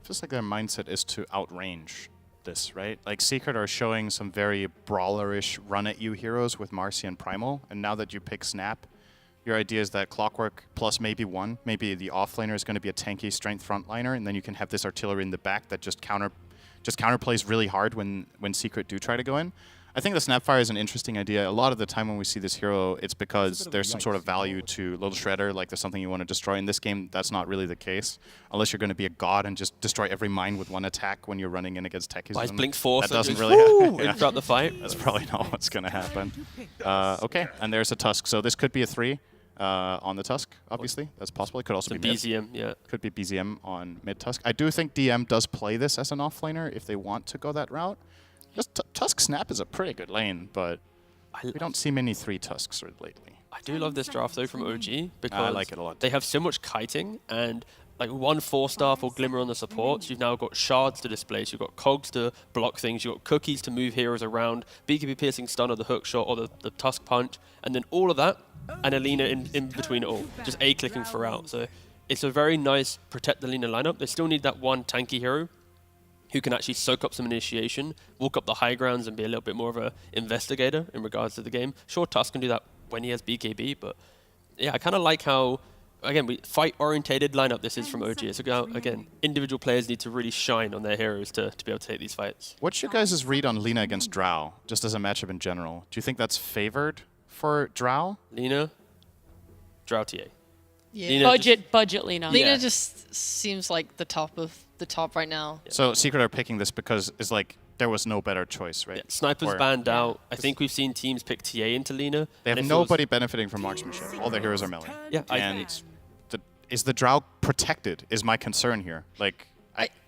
Speaker 4: Feels like their mindset is to outrange this, right? Like Secret are showing some very brawlerish run at you heroes with Marcy and Primal, and now that you pick Snap, your idea is that Clockwork plus maybe one, maybe the offlaner is going to be a tanky strength frontliner, and then you can have this artillery in the back that just counterplays really hard when Secret do try to go in. I think the Snapfire is an interesting idea. A lot of the time when we see this hero, it's because there's some sort of value to Little Shredder, like there's something you want to destroy. In this game, that's not really the case, unless you're going to be a god and just destroy every mine with one attack when you're running in against techies.
Speaker 2: Buys Blink Force.
Speaker 4: That doesn't really happen
Speaker 2: throughout the fight.
Speaker 4: That's probably not what's going to happen. Okay, and there's a Tusk. So this could be a 3 on the Tusk, obviously. That's possible. It could also be
Speaker 2: BZM, yeah.
Speaker 4: Could be BZM on mid Tusk. I do think DM does play this as an offlaner if they want to go that route. Just Tusk Snap is a pretty good lane, but we don't see many 3 Tusks lately.
Speaker 2: I do love this draft though from OG because
Speaker 4: I like it a lot.
Speaker 2: They have so much kiting and like 1 4-star or Glimmer on the supports. You've now got shards to displace. You've got cogs to block things. You've got cookies to move heroes around. BKB piercing stun or the hook shot or the Tusk punch, and then all of that and Alina in between it all, just A clicking throughout. So it's a very nice protect the Alina lineup. They still need that one tanky hero who can actually soak up some initiation, walk up the high grounds and be a little bit more of a investigator in regards to the game. Sure, Tusk can do that when he has BKB, but yeah, I kind of like how, again, fight-orientated lineup this is from OG. It's about, again, individual players need to really shine on their heroes to be able to take these fights.
Speaker 4: What's your guys' read on Lina against Drow, just as a matchup in general? Do you think that's favored for Drow?
Speaker 2: Lina, Drow TA.
Speaker 3: Yeah.
Speaker 2: Lina
Speaker 1: Budget Lina.
Speaker 3: Lina
Speaker 2: Yeah.
Speaker 3: just seems like the top of the top right now.
Speaker 4: So Secret are picking this because it's like there was no better choice, right?
Speaker 2: Yeah, Sniper's
Speaker 4: Or-
Speaker 2: banned out. I think we've seen teams pick TA into Lina.
Speaker 4: They have
Speaker 2: and if it
Speaker 4: nobody benefiting from marksmanship. All their heroes are melee.
Speaker 2: Yeah,
Speaker 4: And is the Drow protected is my concern here. Like,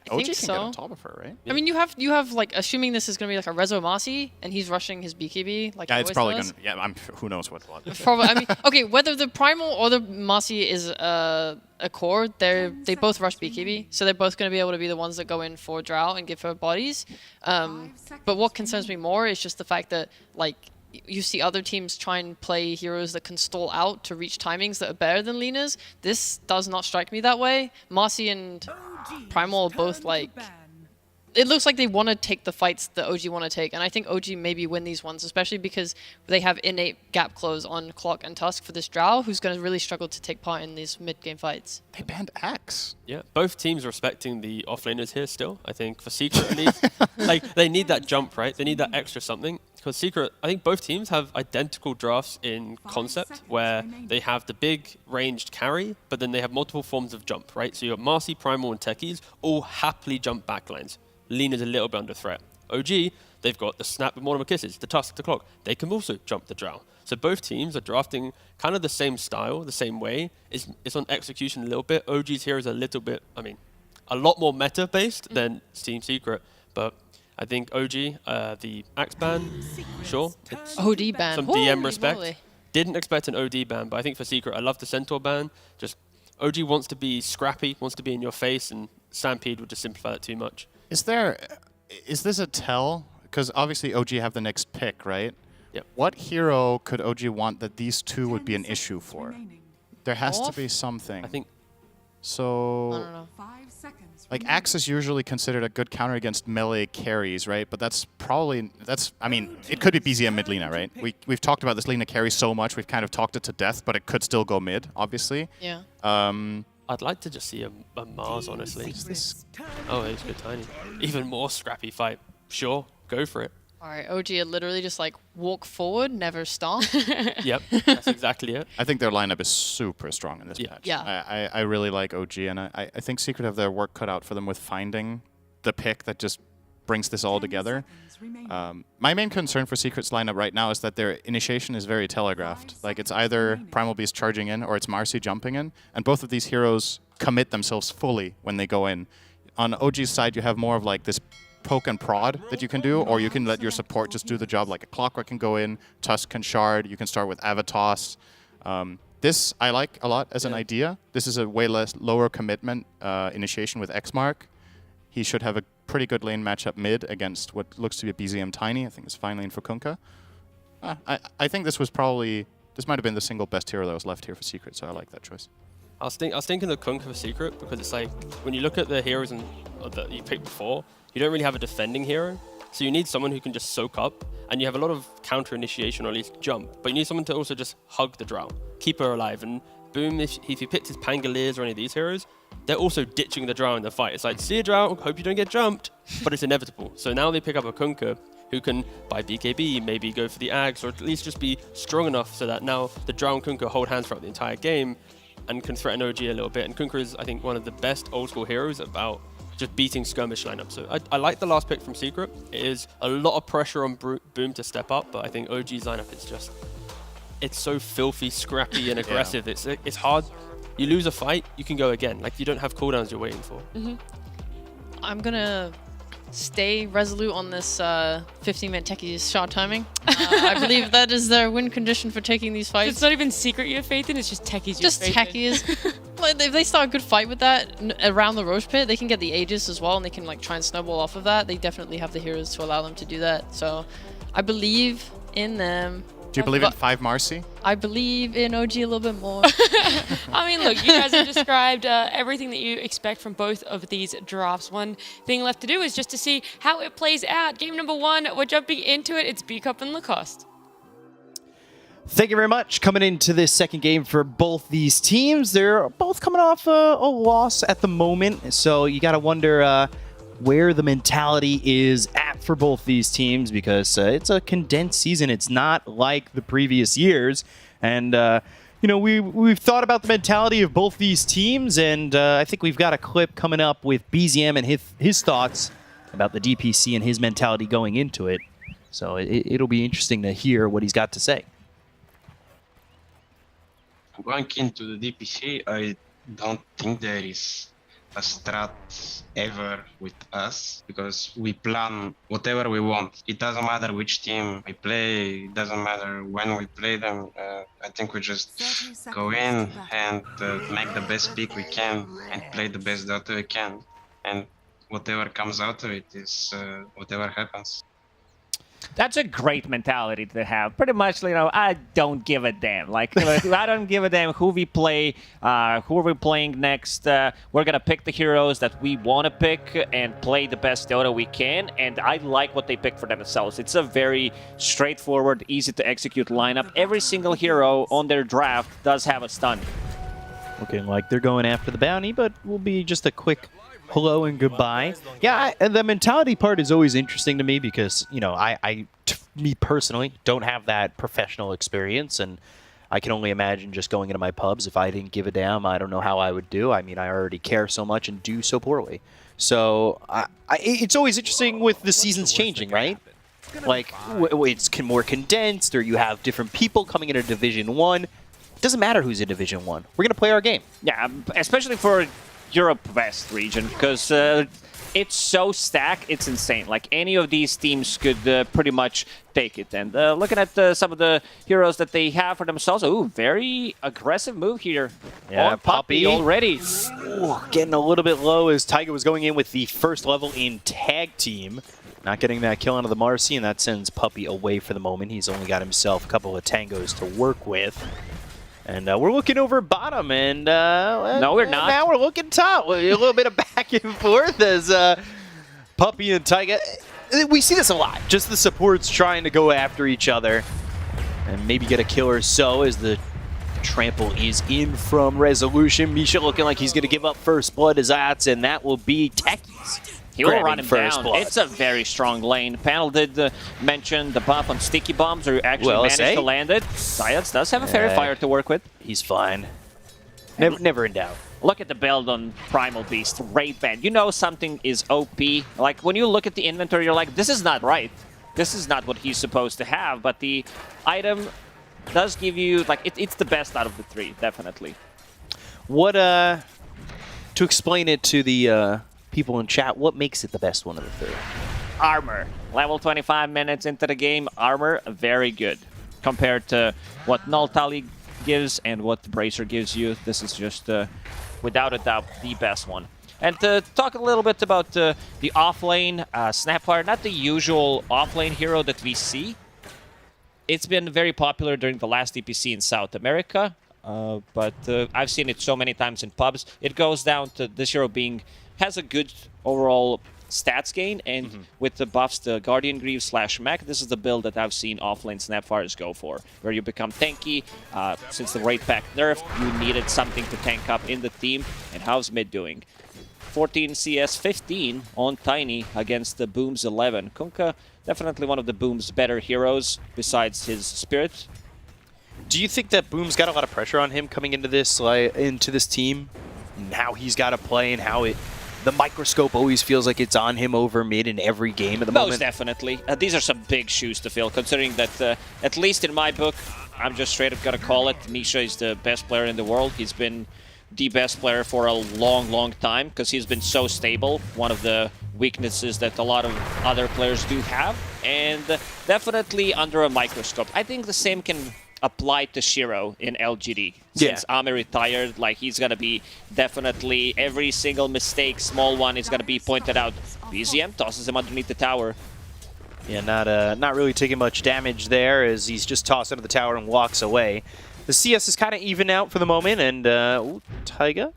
Speaker 4: OG
Speaker 3: think
Speaker 4: can
Speaker 3: so.
Speaker 4: get on top of her, right?
Speaker 3: I mean, you have like, assuming this is going to be like a Rezo Marcy, and he's rushing his BKB. Like
Speaker 4: Yeah,
Speaker 3: he
Speaker 4: it's
Speaker 3: always
Speaker 4: probably
Speaker 3: does.
Speaker 4: going to... Yeah, who knows what.
Speaker 3: Probably. I mean, okay, whether the Primal or the Marcy is a core, they both rush BKB, so they're both going to be able to be the ones that go in for Drow and give her bodies. But what concerns me more is just the fact that, like, you see other teams try and play heroes that can stall out to reach timings that are better than Lina's. This does not strike me that way. Marcy and Primal are both like... It looks like they want to take the fights that OG want to take, and I think OG maybe win these ones, especially because they have innate gap close on Clock and Tusk for this Drow, who's going to really struggle to take part in these mid-game fights.
Speaker 4: They banned Axe.
Speaker 2: Yeah, both teams respecting the offlaners here still. I think for Secret at least, like they need that jump, right? They need that extra something. Because Secret, I think both teams have identical drafts in concept where they have the big ranged carry, but then they have multiple forms of jump, right? So you have Marcy, Primal, and Techies all happily jump backlines. Lena's a little bit under threat. OG, they've got the Snap with Mortimer Kisses, the Tusk, the Clock. They can also jump the Drow. So both teams are drafting kind of the same style, the same way. It's on execution a little bit. OG's here is a little bit, I mean, a lot more meta-based than Team Secret. But I think OG, the Axe ban, sure. It's
Speaker 3: OD ban.
Speaker 2: some
Speaker 3: Holy
Speaker 2: DM respect.
Speaker 3: moly.
Speaker 2: Didn't expect an OD ban, but I think for Secret, I love the Centaur ban. Just OG wants to be scrappy, wants to be in your face, and Stampede would just simplify that too much.
Speaker 4: Is this a tell? Because obviously OG have the next pick, right? What hero could OG want that these two would be an issue for?
Speaker 5: Remaining.
Speaker 4: There has to
Speaker 3: Off?
Speaker 4: be something.
Speaker 2: I think
Speaker 3: I
Speaker 4: So,
Speaker 3: don't know.
Speaker 5: 5 seconds.
Speaker 4: like,
Speaker 5: remaining.
Speaker 4: Axe is usually considered a good counter against melee carries, right? But that's probably, I mean, it could be BZM mid Lina, right? We've talked about this Lina carry so much, we've kind of talked it to death, but it could still go mid, obviously.
Speaker 3: Yeah.
Speaker 2: I'd like to just see a Mars, honestly.
Speaker 4: This
Speaker 2: Oh, he's good, tiny. Even more scrappy fight. Sure, go for it.
Speaker 3: All right, OG are literally just like walk forward, never stop.
Speaker 2: Yep, that's exactly it.
Speaker 4: I think their lineup is super strong in this
Speaker 2: Yeah.
Speaker 4: patch.
Speaker 3: Yeah.
Speaker 4: I really like OG, and I think Secret have their work cut out for them with finding the pick that just brings this all
Speaker 5: 10
Speaker 4: together.
Speaker 5: seconds remaining.
Speaker 4: My main concern for Secret's lineup right now is that their initiation is very telegraphed. Like, it's either Primal Beast charging in or it's Marcy jumping in, and both of these heroes commit themselves fully when they go in. On OG's side, you have more of like this poke and prod that you can do, or you can let your support just do the job. Like a Clockwork can go in, Tusk can shard, you can start with Avatos. This I like a lot as an idea. This is a way lower commitment initiation with Xmark. He should have a pretty good lane matchup mid against what looks to be a BZM Tiny. I think it's fine lane for Kunkka. I think this might have been the single best hero that was left here for Secret, so I like that choice.
Speaker 2: I was thinking of Kunkka for Secret because it's like when you look at the heroes that you picked before, you don't really have a defending hero. So you need someone who can just soak up, and you have a lot of counter initiation or at least jump. But you need someone to also just hug the drow, keep her alive, and boom, if he picked his Pangoliers or any of these heroes, they're also ditching the drow in the fight. It's like, see a drow, hope you don't get jumped, but it's inevitable. So now they pick up a Kunkka who can buy BKB, maybe go for the Ags, or at least just be strong enough so that now the drow and Kunkka hold hands throughout the entire game and can threaten OG a little bit. And Kunkka is, I think, one of the best old school heroes about just beating skirmish lineups. So I like the last pick from Secret. It is a lot of pressure on Boom to step up, but I think OG's lineup is just, it's so filthy, scrappy, and aggressive. It's hard. You lose a fight, you can go again. Like, you don't have cooldowns you're waiting for.
Speaker 3: I'm gonna stay resolute on this 15-minute techies shot timing. I believe that is their win condition for taking these fights.
Speaker 1: It's not even Secret you have faith in, it's just techies you have
Speaker 3: Just
Speaker 1: faith in.
Speaker 3: techies. Like, if they start a good fight with that around the Roche pit, they can get the Aegis as well, and they can like try and snowball off of that. They definitely have the heroes to allow them to do that. So I believe in them.
Speaker 4: Do you believe in 5 Marcy?
Speaker 3: I believe in OG a little bit more.
Speaker 1: I mean, look, you guys have described everything that you expect from both of these drafts. One thing left to do is just to see how it plays out. Game number 1, we're jumping into it. It's B-Cup and Lacoste.
Speaker 6: Thank you very much. Coming into this second game for both these teams. They're both coming off a loss at the moment, so you got to wonder where the mentality is at for both these teams, because it's a condensed season. It's not like the previous years, and you know, we've thought about the mentality of both these teams, and I think we've got a clip coming up with BZM and his thoughts about the DPC and his mentality going into it. So it'll be interesting to hear what he's got to say.
Speaker 7: Going into the DPC, I don't think there is a strat ever with us, because we plan whatever we want. It doesn't matter which team we play, it doesn't matter when we play them. I think we just
Speaker 5: 30
Speaker 7: go
Speaker 5: seconds
Speaker 7: in
Speaker 5: left.
Speaker 7: and make the best pick we can and play the best Dota we can. And whatever comes out of it is whatever happens.
Speaker 8: That's a great mentality to have. Pretty much, you know, I don't give a damn. Like, I don't give a damn who we play, who are we playing next. We're going to pick the heroes that we want to pick and play the best Dota we can. And I like what they picked for themselves. It's a very straightforward, easy to execute lineup. Every single hero on their draft does have a stun.
Speaker 6: Looking like they're going after the bounty, but will be just a quick hello and goodbye. Yeah, the mentality part is always interesting to me because, you know, me personally don't have that professional experience, and I can only imagine just going into my pubs. If I didn't give a damn, I don't know how I would do. I mean, I already care so much and do so poorly. So it's always interesting with the seasons changing, right? Like, it's more condensed, or you have different people coming into Division 1. It doesn't matter who's in Division 1. We're going to play our game.
Speaker 8: Yeah, especially for Europe West region, because it's so stacked, it's insane. Like, any of these teams could pretty much take it. And looking at some of the heroes that they have for themselves, ooh, very aggressive move here.
Speaker 6: Yeah,
Speaker 8: on Puppy already.
Speaker 6: Ooh, getting a little bit low as Tiger was going in with the first level in tag team. Not getting that kill onto the Marcy, and that sends Puppey away for the moment. He's only got himself a couple of tangos to work with. And we're looking over bottom, and
Speaker 8: no, we're not.
Speaker 6: Now we're looking top. A little bit of back and forth as Puppey and Taiga. We see this a lot. Just the supports trying to go after each other and maybe get a kill or so as the trample is in from Resolution. Misha looking like he's going to give up first blood to Zayats, and that will be Techies.
Speaker 8: He will run him
Speaker 6: first
Speaker 8: down.
Speaker 6: blood.
Speaker 8: It's a very strong lane. Panel did mention the buff on sticky bombs, or actually
Speaker 6: Well,
Speaker 8: managed
Speaker 6: say.
Speaker 8: to land it. Zayats does have a fairy fire to work with.
Speaker 6: He's fine. Never in doubt.
Speaker 8: Look at the build on Primal Beast, Raid Band. You know something is OP. Like, when you look at the inventory, you're like, this is not right. This is not what he's supposed to have. But the item does give you, like, it's the best out of the three, definitely.
Speaker 6: What, to explain it to the people in chat, what makes it the best one of the three?
Speaker 8: Armor. Level 25 minutes into the game, armor, very good. Compared to what Null Tally gives and what the Bracer gives you, this is just, without a doubt, the best one. And to talk a little bit about the offlane, Snapfire, not the usual offlane hero that we see. It's been very popular during the last DPC in South America, but I've seen it so many times in pubs. It goes down to this hero has a good overall stats gain, and with the buffs, the Guardian Greaves / Mech, this is the build that I've seen offlane Snapfires go for, where you become tanky. Since the Raid Pack nerfed, you needed something to tank up in the team, and how's mid doing? 14 CS, 15 on Tiny against the Boom's 11. Kunkka, definitely one of the Boom's better heroes, besides his Spirit.
Speaker 6: Do you think that Boom's got a lot of pressure on him coming into this team? And how he's got to play and how the microscope always feels like it's on him over mid in every game at the moment?
Speaker 8: Most definitely. These are some big shoes to fill, considering that, at least in my book, I'm just straight up gonna call it, Misha is the best player in the world. He's been the best player for a long, long time, because he's been so stable. One of the weaknesses that a lot of other players do have, and definitely under a microscope. I think the same can apply to Shiro in LGD. Since Ame retired, like, he's gonna be definitely every single mistake, small one, is gonna be pointed out. BZM tosses him underneath the tower.
Speaker 6: Yeah, not really taking much damage there as he's just tossed into the tower and walks away. The CS is kind of even out for the moment, and Taiga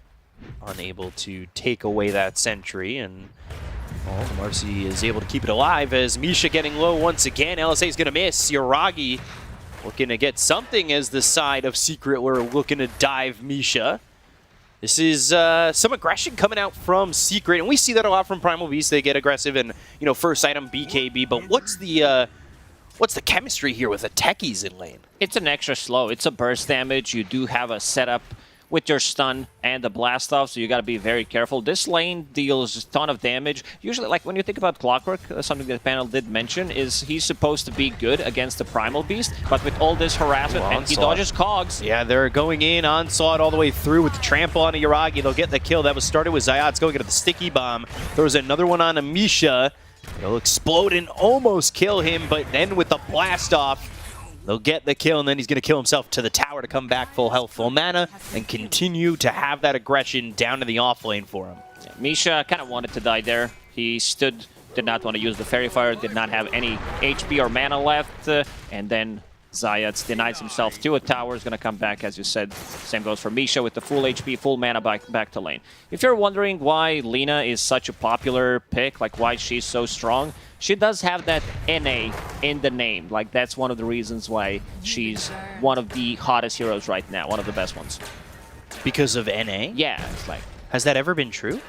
Speaker 6: unable to take away that sentry, and Marcy is able to keep it alive as Misha getting low once again. LSA is going to miss. Yoragi looking to get something as the side of Secret were looking to dive Misha. This is some aggression coming out from Secret, and we see that a lot from Primal Beast. They get aggressive and, first item BKB, but what's the chemistry here with the techies in lane?
Speaker 8: It's an extra slow. It's a burst damage. You do have a setup with your stun and the blast off, so you got to be very careful. This lane deals a ton of damage. Usually, like when you think about Clockwork, something that the panel did mention is he's supposed to be good against the Primal Beast, but with all this harassment, and he dodges cogs.
Speaker 6: Yeah, they're going in, onslaught all the way through with the trample on Yoragi. They'll get the kill. That was started with Zayats going into the sticky bomb. There was another one on Misha. It'll explode and almost kill him, but then with the blast off, they'll get the kill, and then he's going to kill himself to the tower to come back full health, full mana, and continue to have that aggression down to the off lane for him.
Speaker 8: Yeah, Misha kind of wanted to die there. He stood, did not want to use the Fairy Fire, did not have any HP or mana left, and then Zayats denies himself to a tower, is going to come back, as you said. Same goes for Misha with the full HP, full mana back to lane. If you're wondering why Lina is such a popular pick, like why she's so strong, she does have that NA in the name. Like, that's one of the reasons why she's one of the hottest heroes right now, one of the best ones.
Speaker 6: Because of NA?
Speaker 8: Yeah, it's like...
Speaker 6: Has that ever been true?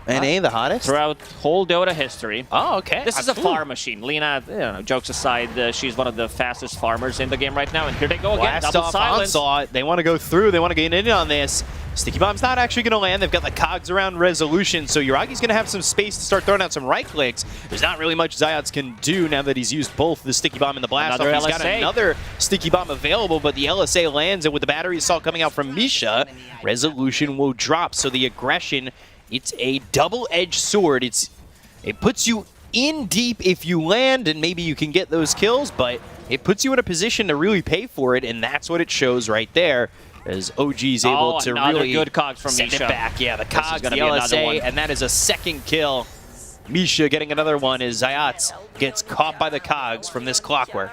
Speaker 6: NA the hottest?
Speaker 8: Throughout whole Dota history.
Speaker 6: Oh, okay.
Speaker 8: This is a farm machine. Lina, jokes aside, she's one of the fastest farmers in the game right now. And here they go again.
Speaker 6: Blast
Speaker 8: Double
Speaker 6: off
Speaker 8: silence.
Speaker 6: onslaught. They want to go through. They want to get in on this. Sticky Bomb's not actually going to land. They've got the cogs around Resolution, so Yuragi's going to have some space to start throwing out some right clicks. There's not really much Zayats can do now that he's used both the Sticky Bomb and the blast off. He's got another Sticky Bomb available, but the LSA lands, and with the battery assault coming out from Misha, Resolution will drop. So the aggression, it's a double-edged sword. It puts you in deep if you land, and maybe you can get those kills, but it puts you in a position to really pay for it, and that's what it shows right there. As OG's able to really
Speaker 8: good cogs from
Speaker 6: send
Speaker 8: Misha.
Speaker 6: it back. Yeah, the cogs, the LSA, and that is a second kill. Misha getting another one as Zayats gets caught by the cogs from this clockwork.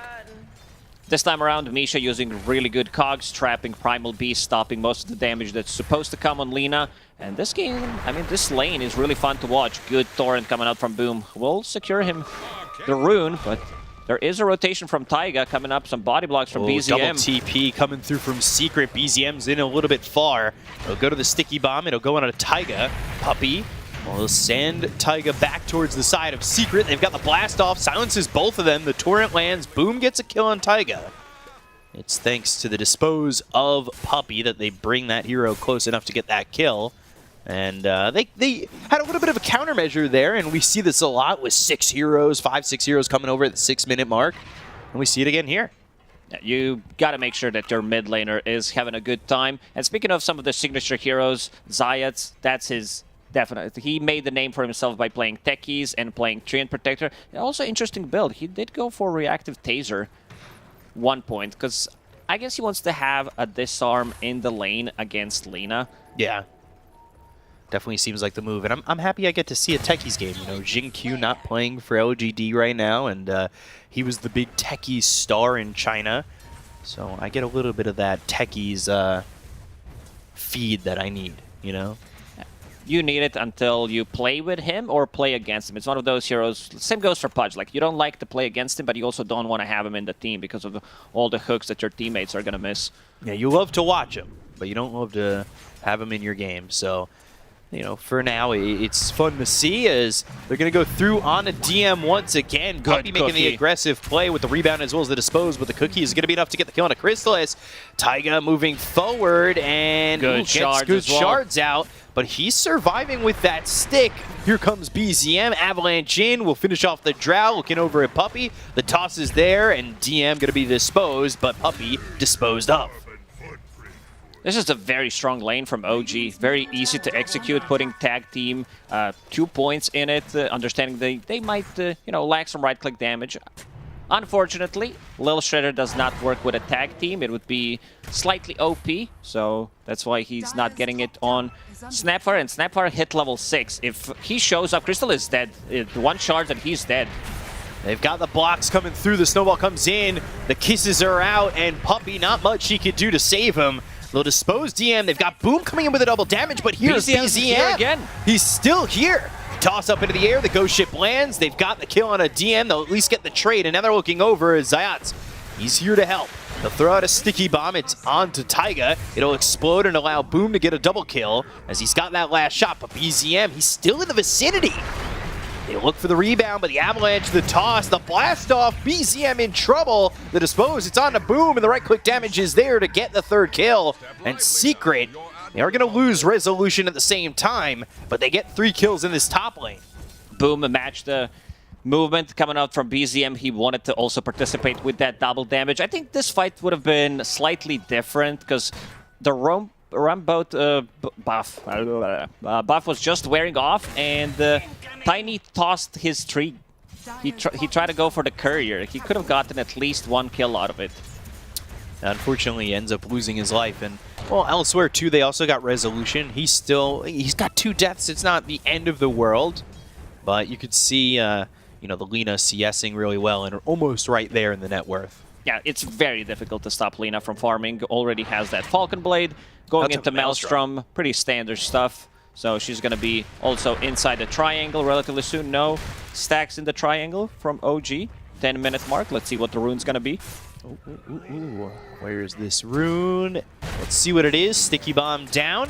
Speaker 8: This time around, Misha using really good cogs, trapping Primal Beast, stopping most of the damage that's supposed to come on Lina. And this game, I mean, this lane is really fun to watch. Good torrent coming out from Boom. Will secure him the rune, but there is a rotation from Taiga coming up, some body blocks from BZM.
Speaker 6: Double TP coming through from Secret. BZM's in a little bit far. It'll go to the sticky bomb. It'll go on a Taiga. Puppey will send Taiga back towards the side of Secret. They've got the blast off, silences both of them. The torrent lands. Boom gets a kill on Taiga. It's thanks to the dispose of Puppey that they bring that hero close enough to get that kill. And they had a little bit of a countermeasure there, and we see this a lot with 6 heroes, 5-6 heroes coming over at the 6-minute mark. And we see it again here.
Speaker 8: Yeah, you got to make sure that your mid laner is having a good time. And speaking of some of the signature heroes, Zayats, that's his definite. He made the name for himself by playing Techies and playing Treant Protector. Also interesting build. He did go for Reactive Taser 1 point, because I guess he wants to have a disarm in the lane against Lina.
Speaker 6: Yeah. Definitely seems like the move, and I'm happy I get to see a Techies game. You know, Jin Q not playing for LGD right now, and he was the big Techies star in China, so I get a little bit of that Techies feed that I need, you know?
Speaker 8: You need it until you play with him or play against him. It's one of those heroes. Same goes for Pudge. Like, you don't like to play against him, but you also don't want to have him in the team because of all the hooks that your teammates are going to miss.
Speaker 6: Yeah, you love to watch him, but you don't love to have him in your game, so... You know, for now, it's fun to see as they're going to go through on a DM once again. Puppey making the aggressive play with the rebound as well as the dispose, but the cookie is going to be enough to get the kill on a Crystallis. Taiga moving forward and gets good shards out, but he's surviving with that stick. Here comes BZM, Avalanche in, will finish off the Drow, looking over at Puppey. The toss is there, and DM going to be disposed, but Puppey disposed of.
Speaker 8: This is a very strong lane from OG. Very easy to execute, putting tag team 2 points in it, understanding they might you know, lack some right-click damage. Unfortunately, Lil Shredder does not work with a tag team. It would be slightly OP, so that's why he's not getting it on Snapfire, and Snapfire hit level 6. If he shows up, Crystal is dead. One charge and he's dead.
Speaker 6: They've got the blocks coming through, the snowball comes in, the kisses are out, and Puppey, not much he could do to save him. They'll dispose DM. They've got Boom coming in with a double damage, but here's BZM.
Speaker 8: Here again.
Speaker 6: He's still here. Toss up into the air. The ghost ship lands. They've got the kill on a DM. They'll at least get the trade. And now they're looking over as Zayats. He's here to help. They'll throw out a sticky bomb. It's onto Taiga. It'll explode and allow Boom to get a double kill as he's got that last shot. But BZM, he's still in the vicinity. They look for the rebound, but the avalanche, the toss, the blast off, BZM in trouble. The dispose, it's on to Boom, and the right-click damage is there to get the third kill. And Secret, they are going to lose resolution at the same time, but they get 3 kills in this top lane.
Speaker 8: Boom matched the movement coming out from BZM. He wanted to also participate with that double damage. I think this fight would have been slightly different because the Rumboat buff was just wearing off, and Tiny tossed his tree. He tried to go for the courier. He could have gotten at least 1 kill out of it.
Speaker 6: Unfortunately, he ends up losing his life. And, well, elsewhere, too, they also got resolution. He's got 2 deaths. It's not the end of the world. But you could see, you know, the Lina CSing really well and almost right there in the net worth.
Speaker 8: Yeah, it's very difficult to stop Lina from farming. Already has that Falcon Blade. Going into Maelstrom, pretty standard stuff. So she's going to be also inside the triangle relatively soon. No stacks in the triangle from OG. 10-minute mark. Let's see what the rune's going to be.
Speaker 6: Where is this rune? Let's see what it is. Sticky bomb down.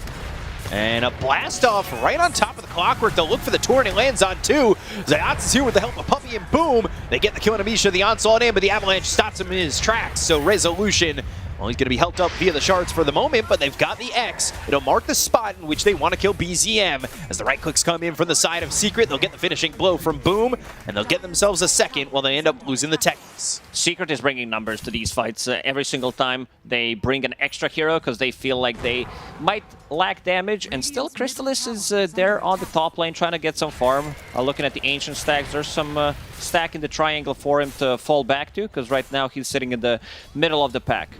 Speaker 6: And a blast off right on top of the clockwork. They'll look for the torrent. It lands on 2. Zayats is here with the help of Puppey and Boom. They get the kill on Amisha. The onslaught in, but the avalanche stops him in his tracks. So resolution, well, he's going to be helped up via the shards for the moment, but they've got the X. It'll mark the spot in which they want to kill BZM. As the right clicks come in from the side of Secret, they'll get the finishing blow from Boom, and they'll get themselves a second while they end up losing the Techies.
Speaker 8: Secret is bringing numbers to these fights. Every single time they bring an extra hero because they feel like they might lack damage, and still Crystallis is there on the top lane trying to get some farm. Looking at the ancient stacks, there's some stack in the triangle for him to fall back to, because right now he's sitting in the middle of the pack.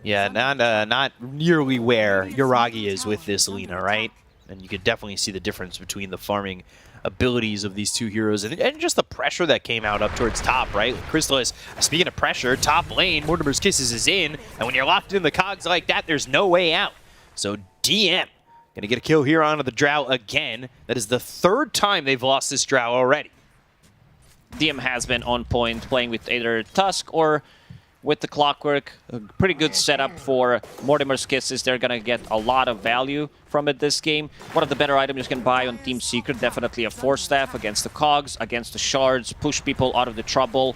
Speaker 6: Yeah, not nearly where Yuragi is with this Lina, right? And you could definitely see the difference between the farming abilities of these two heroes and just the pressure that came out up towards top, right? With Crystallis, speaking of pressure, top lane, Mortimer's Kisses is in, and when you're locked in the cogs like that, there's no way out. So DM gonna get a kill here onto the Drow again. That is the third time they've lost this Drow already.
Speaker 8: DM has been on point, playing with either Tusk or with the Clockwork. A pretty good setup for Mortimer's Kisses. They're going to get a lot of value from it this game. One of the better items you can buy on Team Secret, definitely a Force Staff against the Cogs, against the Shards, push people out of the trouble.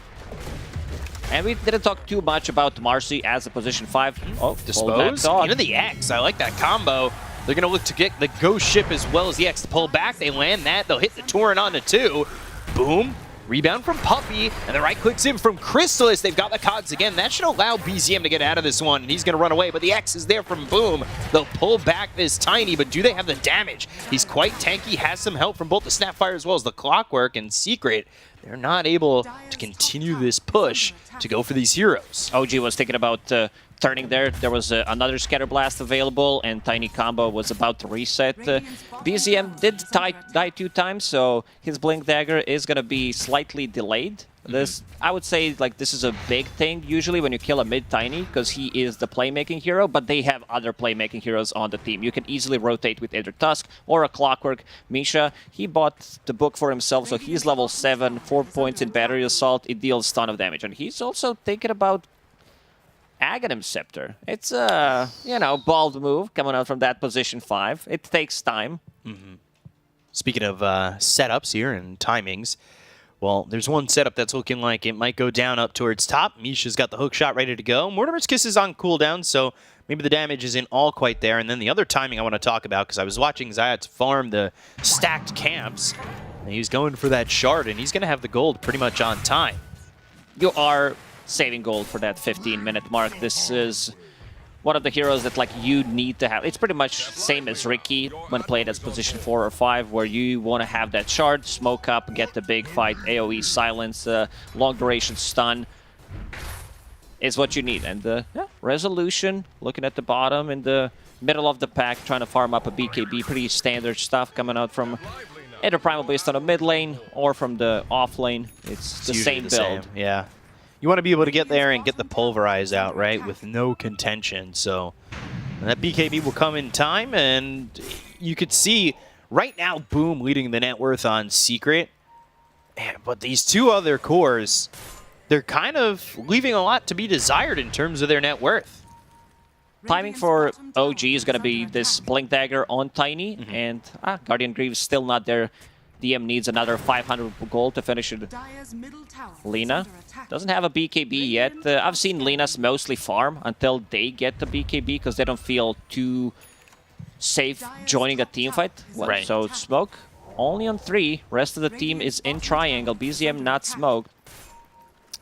Speaker 8: And we didn't talk too much about Marcy as a position 5. Oh,
Speaker 6: Dispose into the X. I like that combo. They're going to look to get the Ghost Ship as well as the X to pull back. They land that. They'll hit the Torrent onto 2. Boom. Rebound from Puppey, and the right clicks in from Crystallis. They've got the cogs again. That should allow BZM to get out of this one, and he's going to run away, but the X is there from Boom. They'll pull back this Tiny, but do they have the damage? He's quite tanky, has some help from both the Snapfire as well as the Clockwork, and Secret, they're not able to continue this push to go for these heroes.
Speaker 8: OG was thinking about turning there. There was another Scatter Blast available, and Tiny Combo was about to reset. BZM did die 2 times, so his Blink Dagger is going to be slightly delayed. This, I would say, like, this is a big thing usually when you kill a mid-Tiny, because he is the playmaking hero, but they have other playmaking heroes on the team. You can easily rotate with either Tusk or a Clockwork. Misha, he bought the book for himself, so he's level 7, 4 points in Battery Assault. It deals a ton of damage, and he's also thinking about Aghanim Scepter. It's a, bold move coming out from that position 5. It takes time.
Speaker 6: Speaking of setups here and timings, well, there's one setup that's looking like it might go down up towards top. Misha's got the hook shot ready to go. Mortimer's Kiss is on cooldown, so maybe the damage isn't all quite there. And then the other timing I want to talk about, because I was watching Zayat farm the stacked camps, and he's going for that shard, and he's going to have the gold pretty much on time.
Speaker 8: You are saving gold for that 15-minute mark. This is one of the heroes that you need to have. It's pretty much same as Ricky when played as position 4 or 5, where you want to have that shard, smoke up, get the big fight, AoE silence, long duration stun is what you need. And Resolution, looking at the bottom in the middle of the pack, trying to farm up a BKB, pretty standard stuff coming out from either Primal based on a mid lane or from the off lane. It's the same build.
Speaker 6: Yeah. You want to be able to get there and get the Pulverize out, right, with no contention. So that BKB will come in time, and you could see right now Boom leading the net worth on Secret. But these two other cores, they're kind of leaving a lot to be desired in terms of their net worth.
Speaker 8: Timing for OG is going to be this Blink Dagger on Tiny, and Guardian Greaves still not there. DM needs another 500 gold to finish it. Lina doesn't have a BKB yet. I've seen Lina's mostly farm until they get the BKB because they don't feel too safe joining a team fight.
Speaker 6: Right.
Speaker 8: So Smoke only on 3. Rest of the team is in triangle. BZM not smoked.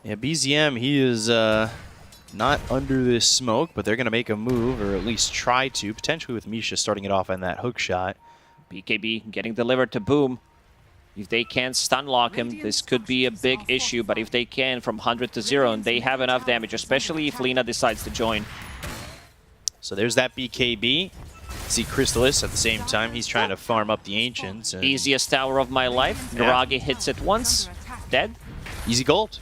Speaker 6: Yeah, BZM, he is not under this smoke, but they're going to make a move, or at least try to, potentially with Misha starting it off on that hook shot.
Speaker 8: BKB getting delivered to Boom. If they can't stun lock him, this could be a big issue, but if they can, from 100 to 0, and they have enough damage, especially if Lina decides to join.
Speaker 6: So there's that BKB. See Crystallis at the same time. He's trying to farm up the Ancients. And
Speaker 8: Easiest tower of my life. Naragi hits it once. Dead.
Speaker 6: easy gold.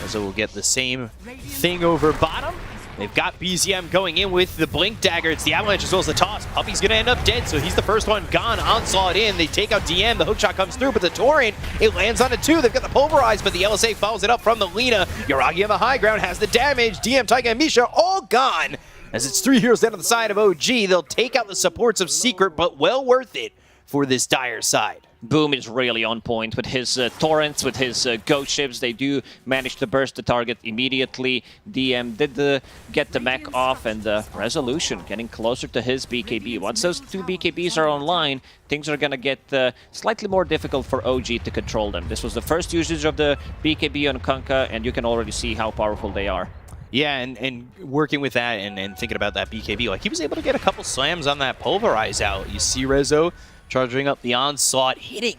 Speaker 6: So we'll get the same thing over bottom. They've got BZM going in with the Blink Dagger. It's the Avalanche as well as the toss. Puppey's going to end up dead, so he's the first one gone. Onslaught in. They take out DM. The hookshot comes through, but the Torrent, it lands on it too. They've got the Pulverize, but the LSA follows it up from the Lina. Yuragi on the high ground has the damage. DM, Taiga, and Misha all gone. As it's 3 heroes down on the side of OG. They'll take out the supports of Secret, but well worth it for this dire side.
Speaker 8: Boom is really on point with his torrents, with his ghost ships. They do manage to burst the target immediately. DM did get the mech off, and Resolution getting closer to his BKB. Once those two BKBs are online, things are going to get slightly more difficult for OG to control them. This was the first usage of the BKB on Kunkka, and you can already see how powerful they are.
Speaker 6: Yeah, and working with that and thinking about that BKB, like he was able to get a couple slams on that Pulverize out. You see Rezo charging up the onslaught, hitting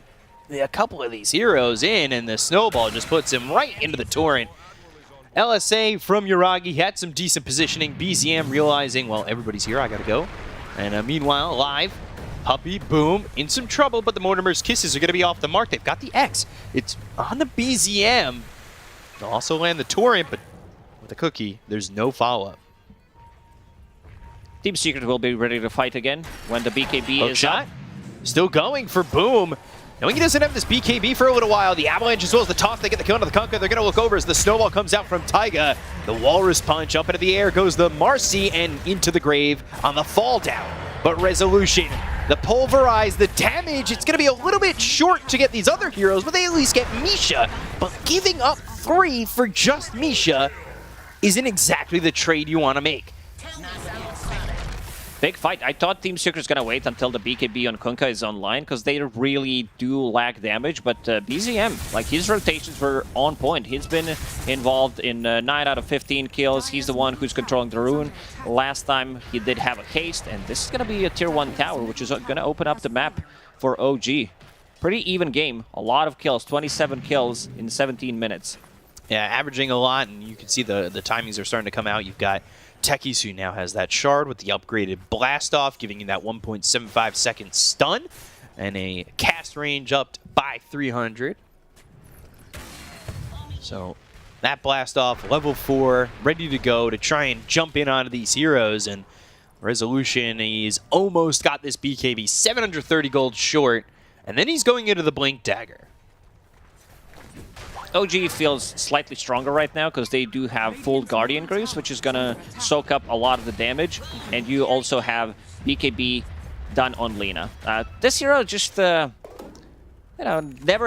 Speaker 6: a couple of these heroes in, and the snowball just puts him right into the Torrent. LSA from Yuragi had some decent positioning. BZM realizing, well, everybody's here, I gotta go. And meanwhile, live, Puppy, Boom, in some trouble, but the Mortimer's Kisses are going to be off the mark. They've got the X. It's on the BZM. They'll also land the Torrent, but with the Cookie, there's no follow-up.
Speaker 8: Team Secret will be ready to fight again when the BKB is
Speaker 6: shot.
Speaker 8: up.
Speaker 6: Still going for Boom. Knowing he doesn't have this BKB for a little while, the Avalanche as well as the toss, they get the kill onto the Kunkka. They're going to look over as the Snowball comes out from Taiga. The Walrus Punch up into the air goes the Marcy and into the grave on the fall down. But Resolution, the Pulverize, the damage, it's going to be a little bit short to get these other heroes, but they at least get Misha. But giving up 3 for just Misha isn't exactly the trade you want to make.
Speaker 8: Big fight. I thought Team Secret's gonna wait until the BKB on Kunkka is online because they really do lack damage, but BZM, like his rotations were on point. He's been involved in 9 out of 15 kills. He's the one who's controlling the rune. Last time he did have a haste, and this is gonna be a tier 1 tower, which is gonna open up the map for OG. Pretty even game. A lot of kills, 27 kills in 17 minutes.
Speaker 6: Yeah, averaging a lot, and you can see the timings are starting to come out. You've got Techies, who now has that shard with the upgraded blast off, giving you that 1.75 second stun and a cast range up by 300. So that blast off, level 4, ready to go to try and jump in onto these heroes. And Resolution, he's almost got this BKB, 730 gold short, and then he's going into the Blink Dagger.
Speaker 8: OG feels slightly stronger right now because they do have full Guardian Greaves, which is going to soak up a lot of the damage. And you also have BKB done on Lina. This hero just, never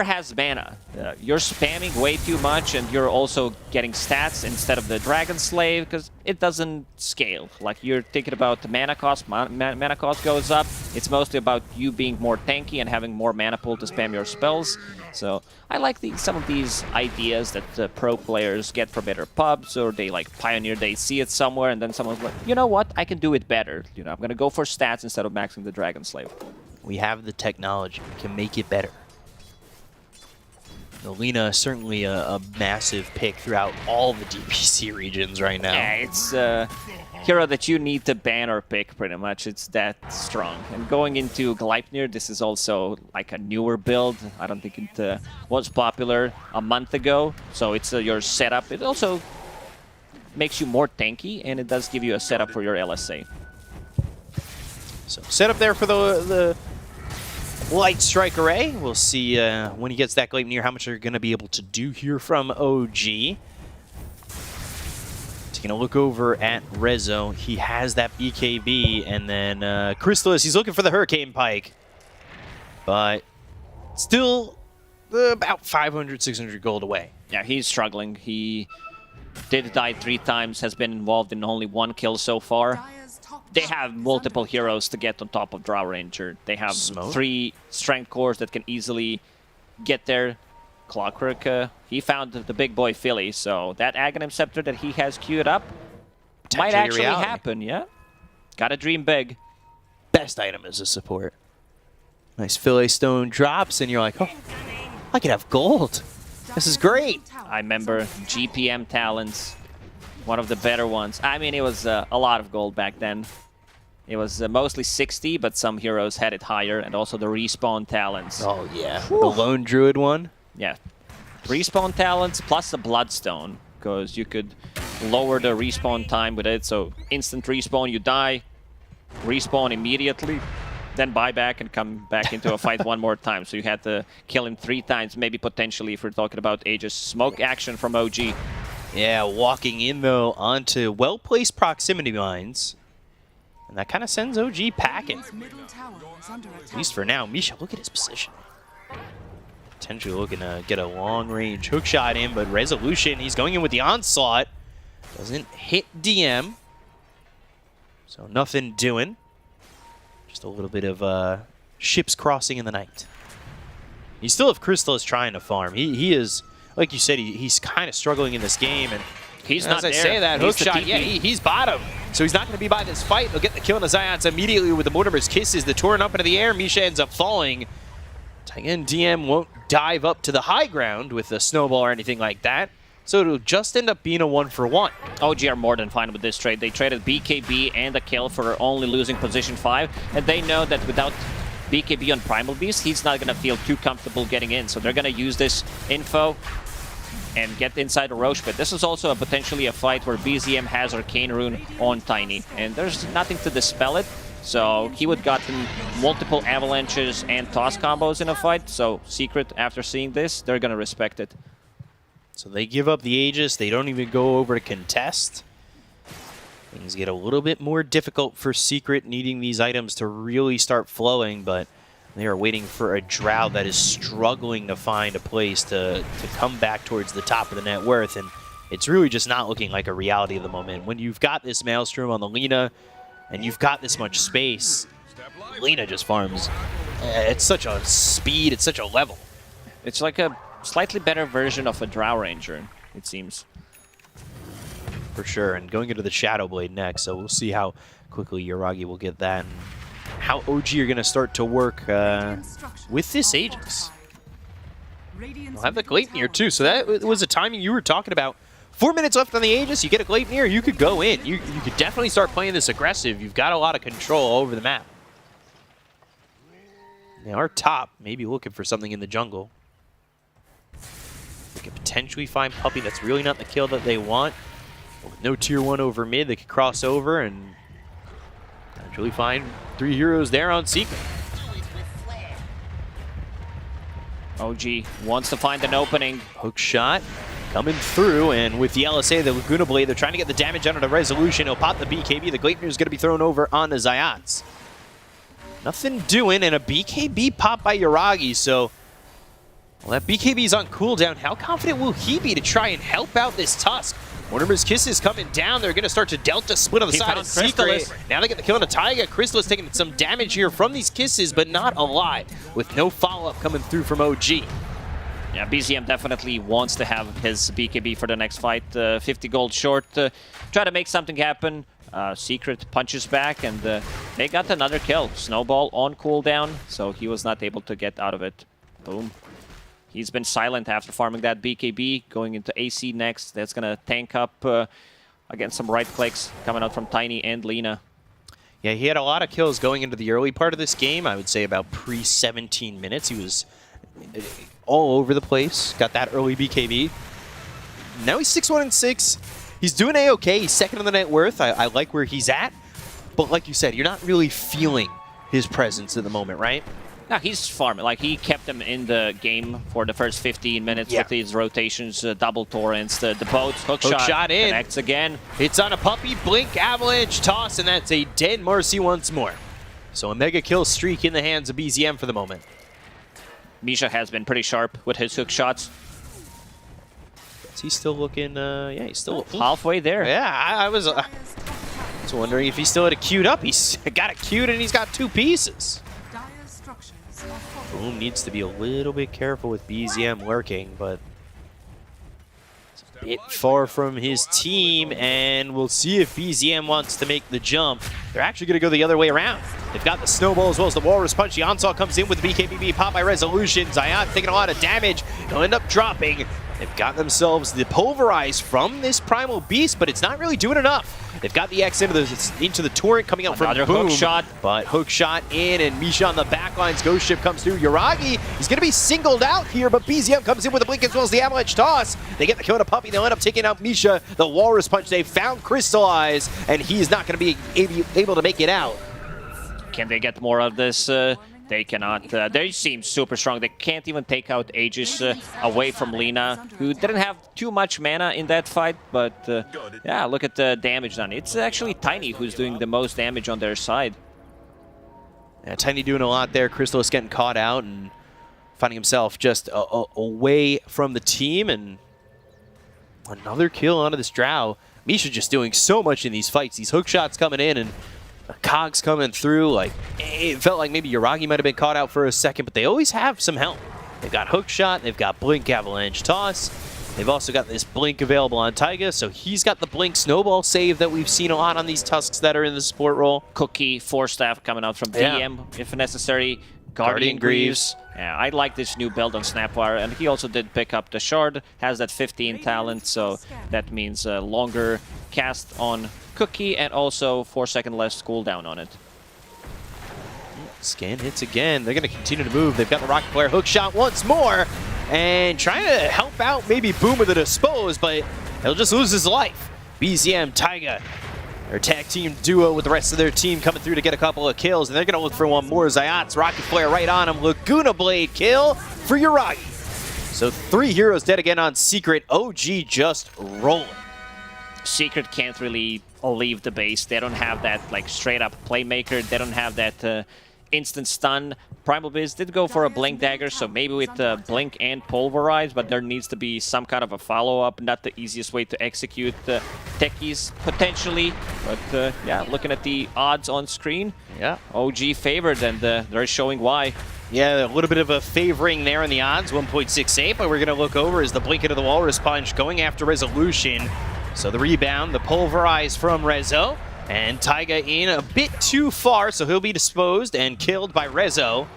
Speaker 8: has mana. You're spamming way too much, and you're also getting stats instead of the Dragon Slave because it doesn't scale. Like, you're thinking about the mana cost. Mana cost goes up. It's mostly about you being more tanky and having more mana pool to spam your spells. So I like some of these ideas that pro players get from either pubs or they like pioneer. They see it somewhere, and then someone's like, you know what? I can do it better. You know, I'm gonna go for stats instead of maxing the Dragon Slave.
Speaker 6: We have the technology. We can make it better. Lina is certainly a massive pick throughout all the DPC regions right now.
Speaker 8: Yeah, it's a hero that you need to ban or pick, pretty much. It's that strong. And going into Gleipnir, this is also like a newer build. I don't think it was popular a month ago, so it's your setup. It also makes you more tanky, and it does give you a setup for your LSA.
Speaker 6: So setup there for the Light Strike Array. We'll see when he gets that Gleipnir how much they're going to be able to do here from OG. Taking a look over at Rezo. He has that BKB, and then Crystallis, he's looking for the Hurricane Pike. But still about 500, 600 gold away.
Speaker 8: Yeah, he's struggling. He did die 3 times, has been involved in only 1 kill so far. They have multiple heroes to get on top of Drow Ranger. They have
Speaker 6: Smoke.
Speaker 8: 3 strength cores that can easily get there. Clockwork, he found the big boy Philly, so that Aghanim Scepter that he has queued up might actually
Speaker 6: reality.
Speaker 8: happen, yeah? Gotta dream big.
Speaker 6: Best item as a support. Nice Fillet Stone drops, and you're like, oh, I could have gold. This is great.
Speaker 8: I remember GPM talents, one of the better ones. I mean, it was a lot of gold back then. It was mostly 60, but some heroes had it higher, and also the respawn talents.
Speaker 6: Oh, yeah. Whew. The Lone Druid one.
Speaker 8: Yeah. Respawn talents plus a Bloodstone, because you could lower the respawn time with it, so instant respawn, you die, respawn immediately, then buy back and come back into a fight one more time. So you had to kill him 3 times, maybe potentially if we're talking about Aegis. Smoke action from OG.
Speaker 6: Yeah, walking in, though, onto well-placed proximity mines. And that kind of sends OG packing. At least for now. Misha, look at his position. Potentially looking to get a long-range hook shot in, but Resolution, he's going in with the Onslaught. Doesn't hit DM. So nothing doing. Just a little bit of ships crossing in the night. You still have Crystallis trying to farm. He is, like you said, he's kind of struggling in this game. And
Speaker 8: he's not
Speaker 6: as I
Speaker 8: there.
Speaker 6: say that,
Speaker 8: He's
Speaker 6: hook shot, yeah, he's bottom. So he's not going to be by this fight. He'll get the kill on the Zions immediately with the Mortimer's Kisses. The Torrent up into the air. Misha ends up falling. Again, DM won't dive up to the high ground with a snowball or anything like that. So it'll just end up being a 1-for-1.
Speaker 8: OG are more than fine with this trade. They traded BKB and a kill for only losing position 5, and they know that without BKB on Primal Beast, he's not going to feel too comfortable getting in. So they're going to use this info and get inside the Roche Pit. This is also potentially a fight where BZM has Arcane Rune on Tiny, and there's nothing to dispel it. So he would gotten multiple avalanches and toss combos in a fight. So Secret, after seeing this, they're going to respect it.
Speaker 6: So they give up the Aegis. They don't even go over to contest. Things get a little bit more difficult for Secret, needing these items to really start flowing, but they are waiting for a Drow that is struggling to find a place to come back towards the top of the net worth, and it's really just not looking like a reality of the moment. When you've got this Maelstrom on the Lina, and you've got this much space, Lina just farms. It's such a speed, it's such a level.
Speaker 8: It's like a slightly better version of a Drow Ranger, it seems.
Speaker 6: For sure, and going into the Shadow Blade next, so we'll see how quickly Yuragi will get that, and how OG are going to start to work with this Aegis. We'll have the Gleipnir too, so that was a timing you were talking about. 4 minutes left on the Aegis, you get a Gleipnir, you could go in. You could definitely start playing this aggressive. You've got a lot of control over the map. Now our top, maybe looking for something in the jungle. They could potentially find Puppey. That's really not the kill that they want. With no tier 1 over mid, they could cross over and actually find 3 heroes there on Secret.
Speaker 8: OG wants to find an opening.
Speaker 6: Hook shot coming through, and with the LSA, the Laguna Blade, they're trying to get the damage out of the Resolution. He'll pop the BKB. The Gleipnir is going to be thrown over on the Zayats. Nothing doing, and a BKB pop by Yuragi, so well, that BKB is on cooldown. How confident will he be to try and help out this Tusk? Mortimer's Kisses coming down. They're going to start to Delta split on the side of Secret. Now they get the kill on a Taiga. Crystallis taking some damage here from these Kisses, but not a lot, with no follow-up coming through from OG.
Speaker 8: Yeah, BZM definitely wants to have his BKB for the next fight. 50 gold short. Try to make something happen. Secret punches back, and they got another kill. Snowball on cooldown, so he was not able to get out of it. Boom. He's been silent after farming that BKB, going into AC next. That's going to tank up against some right clicks coming out from Tiny and Lina.
Speaker 6: Yeah, he had a lot of kills going into the early part of this game. I would say about pre-17 minutes. He was all over the place. Got that early BKB. Now he's 6-1-6. He's doing A-okay. He's second on the net worth. I like where he's at. But like you said, you're not really feeling his presence at the moment, right?
Speaker 8: No, he's farming. Like, he kept him in the game for the first 15 minutes with his rotations, double torrents, the boats, hook shot in. Connects again.
Speaker 6: It's on a Puppey, blink, avalanche, toss, and that's a dead Marcy once more. So a mega kill streak in the hands of BZM for the moment.
Speaker 8: Misha has been pretty sharp with his hook shots.
Speaker 6: Is he still looking, yeah, he's still
Speaker 8: halfway there.
Speaker 6: Yeah, I was wondering if he still had it queued up. He's got it queued and he's got 2 pieces. Boom needs to be a little bit careful with BZM lurking, but it's a bit far from his team, and we'll see if BZM wants to make the jump. They're actually going to go the other way around. They've got the Snowball as well as the Walrus Punch. The Onslaught comes in with the BKB pop by Resolution. Zayat taking a lot of damage. He'll end up dropping. They've got themselves the Pulverize from this Primal Beast, but it's not really doing enough. They've got the X into the Torrent coming out from Boom.
Speaker 8: Hook shot.
Speaker 6: But hook shot in, and Misha on the backlines. Ghost Ship comes through. Yuragi, he's going to be singled out here, but BZM comes in with a blink as well as the Avalanche Toss. They get the kill on a Puppey. They'll end up taking out Misha. The Walrus Punch. They found Crystallize, and he's not going to be able to make it out.
Speaker 8: Can they get more of this? They cannot. They seem super strong. They can't even take out Aegis away from Lina, who didn't have too much mana in that fight. But yeah, look at the damage done. It's actually Tiny who's doing the most damage on their side.
Speaker 6: Yeah, Tiny doing a lot there. Crystallis getting caught out and finding himself just away from the team. And another kill onto this Drow. Misha just doing so much in these fights. These hook shots coming in and Cogs coming through. Like, it felt like maybe Yuragi might have been caught out for a second, but they always have some help. They've got hook shot, they've got blink, avalanche, toss. They've also got this blink available on Taiga, so he's got the blink snowball save that we've seen a lot on these Tusks that are in the support role.
Speaker 8: Cookie, 4-staff coming out from DM if necessary. Guardian Greaves. Yeah, I like this new build on Snapwire, and he also did pick up the Shard, has that 15 talent, so that means a longer cast on Cookie and also 4 second less cooldown on it.
Speaker 6: Scan hits again. They're going to continue to move. They've got the rocket flare hook shot once more. And trying to help out maybe Boom with the dispose, but he'll just lose his life. BZM, Taiga, their tag team duo with the rest of their team coming through to get a couple of kills. And they're going to look for one more. Zayat's rocket flare right on him. Laguna Blade kill for Yuragi. So 3 heroes dead again on Secret. OG just rolling.
Speaker 8: Secret can't really leave the base. They don't have that like straight up playmaker. They don't have that instant stun. Primal Biz did go for a Blink Dagger, so maybe with Blink and Pulverize, but there needs to be some kind of a follow-up. Not the easiest way to execute techies, potentially. But yeah, looking at the odds on screen,
Speaker 6: Yeah.
Speaker 8: OG favored, and they're showing why.
Speaker 6: Yeah, a little bit of a favoring there in the odds, 1.68, but we're going to look over as the blink into the walrus punch going after Resolution. So the rebound, the pulverize from Rezo, and Taiga in a bit too far, so he'll be disposed and killed by Rezo.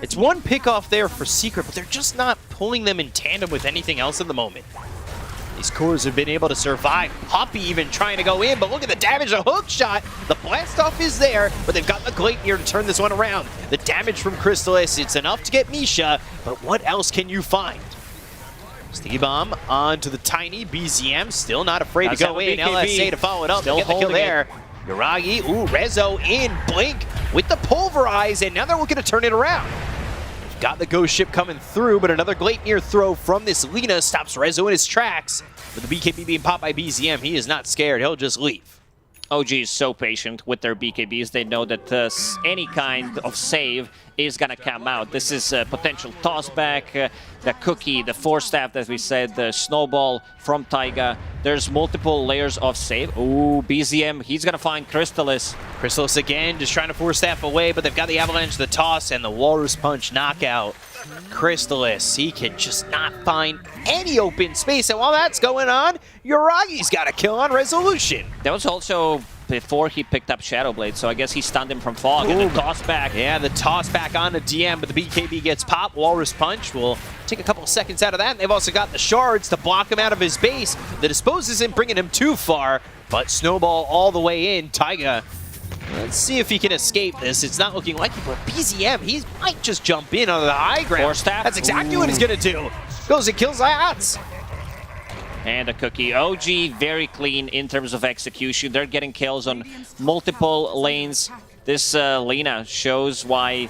Speaker 6: It's one pick off there for Secret, but they're just not pulling them in tandem with anything else at the moment. These cores have been able to survive. Poppy even trying to go in, but look at the damage, a hook shot. The blast off is there, but they've got the Gleipnir to turn this one around. The damage from Crystallis, it's enough to get Misha, but what else can you find? Sticky Bomb onto the Tiny. BZM still not afraid to go in. LSA to follow it up.
Speaker 8: Still
Speaker 6: Get the kill
Speaker 8: holding
Speaker 6: there. Yuragi, ooh, Rezo in. Blink with the Pulverize, and now they're looking to turn it around. They've got the Ghost Ship coming through, but another Gleipnir throw from this Lina stops Rezo in his tracks. With the BKB being popped by BZM, he is not scared. He'll just leave.
Speaker 8: OG is so patient with their BKBs. They know that any kind of save is going to come out. This is a potential tossback, the cookie, the force staff that we said, the snowball from Taiga. There's multiple layers of save. Ooh, BZM, he's going to find Crystallis.
Speaker 6: Crystallis again, just trying to force staff away, but they've got the Avalanche, the toss, and the Walrus Punch knockout. Crystallis, he can just not find any open space, and while that's going on, Yuragi's got a kill on Resolution.
Speaker 8: That was also before he picked up Shadow Blade, so I guess he stunned him from Fog. And the toss back.
Speaker 6: Yeah, the toss back on the DM, but the BKB gets popped. Walrus Punch will take a couple of seconds out of that. And they've also got the shards to block him out of his base. The dispose isn't bringing him too far, but Snowball all the way in. Taiga, let's see if he can escape this. It's not looking like it, but BZM, he might just jump in on the high ground.
Speaker 8: Force staff.
Speaker 6: That's exactly what he's going to do. Goes and kills Ayats.
Speaker 8: And a cookie. OG very clean in terms of execution. They're getting kills on multiple lanes. This Lina shows why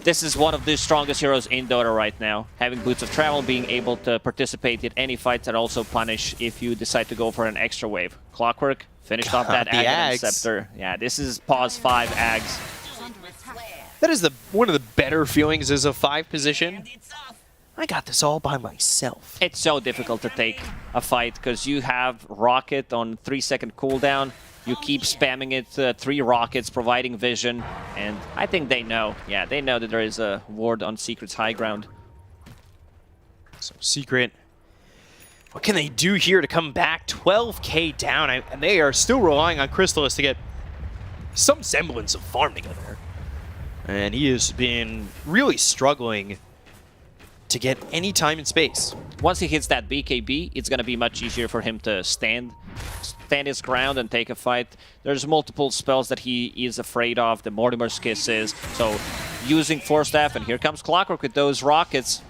Speaker 8: this is one of the strongest heroes in Dota right now. Having Boots of Travel, being able to participate in any fights and also punish if you decide to go for an extra wave. Clockwork finished off that Aghanim Scepter. Yeah, this is pause 5 Ags.
Speaker 6: That is one of the better feelings as a 5 position. I got this all by myself.
Speaker 8: It's so difficult to take a fight because you have Rocket on 3-second cooldown. You keep spamming it, 3 rockets, providing vision, and I think they know. Yeah, they know that there is a ward on Secret's high ground.
Speaker 6: So Secret, what can they do here to come back? 12k down, and they are still relying on Crystallis to get some semblance of farm together. And he has been really struggling to get any time and space.
Speaker 8: Once he hits that BKB, it's going to be much easier for him to stand his ground and take a fight. There's multiple spells that he is afraid of. The Mortimer's Kiss is. So using Force Staff, and here comes Clockwork with those rockets,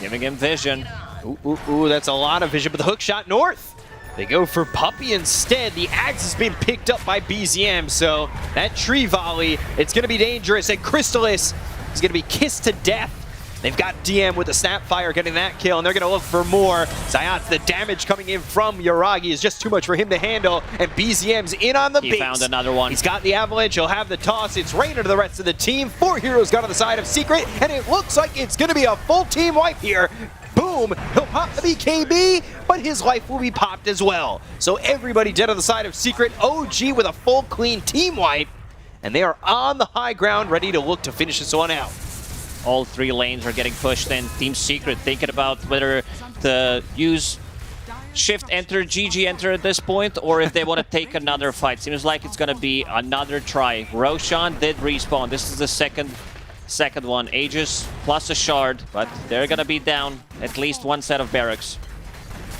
Speaker 8: giving him vision.
Speaker 6: Ooh, that's a lot of vision, but the hook shot north. They go for Puppy instead. The axe has been picked up by BZM, so that tree volley, it's going to be dangerous, and Crystallis is going to be kissed to death. They've got DM with the Snapfire getting that kill, and they're going to look for more. Zayat's, the damage coming in from Yuragi is just too much for him to handle, and BZM's in on the base.
Speaker 8: He found another one.
Speaker 6: He's got the Avalanche, he'll have the toss. It's Rainer to the rest of the team. 4 heroes got on the side of Secret, and it looks like it's going to be a full team wipe here. Boom, he'll pop the BKB, but his life will be popped as well. So everybody dead on the side of Secret. OG with a full clean team wipe, and they are on the high ground, ready to look to finish this one out.
Speaker 8: All 3 lanes are getting pushed in. Team Secret thinking about whether to use Shift Enter, GG Enter at this point, or if they want to take another fight. Seems like it's going to be another try. Roshan did respawn. This is the second one. Aegis plus a shard, but they're going to be down at least 1 set of barracks.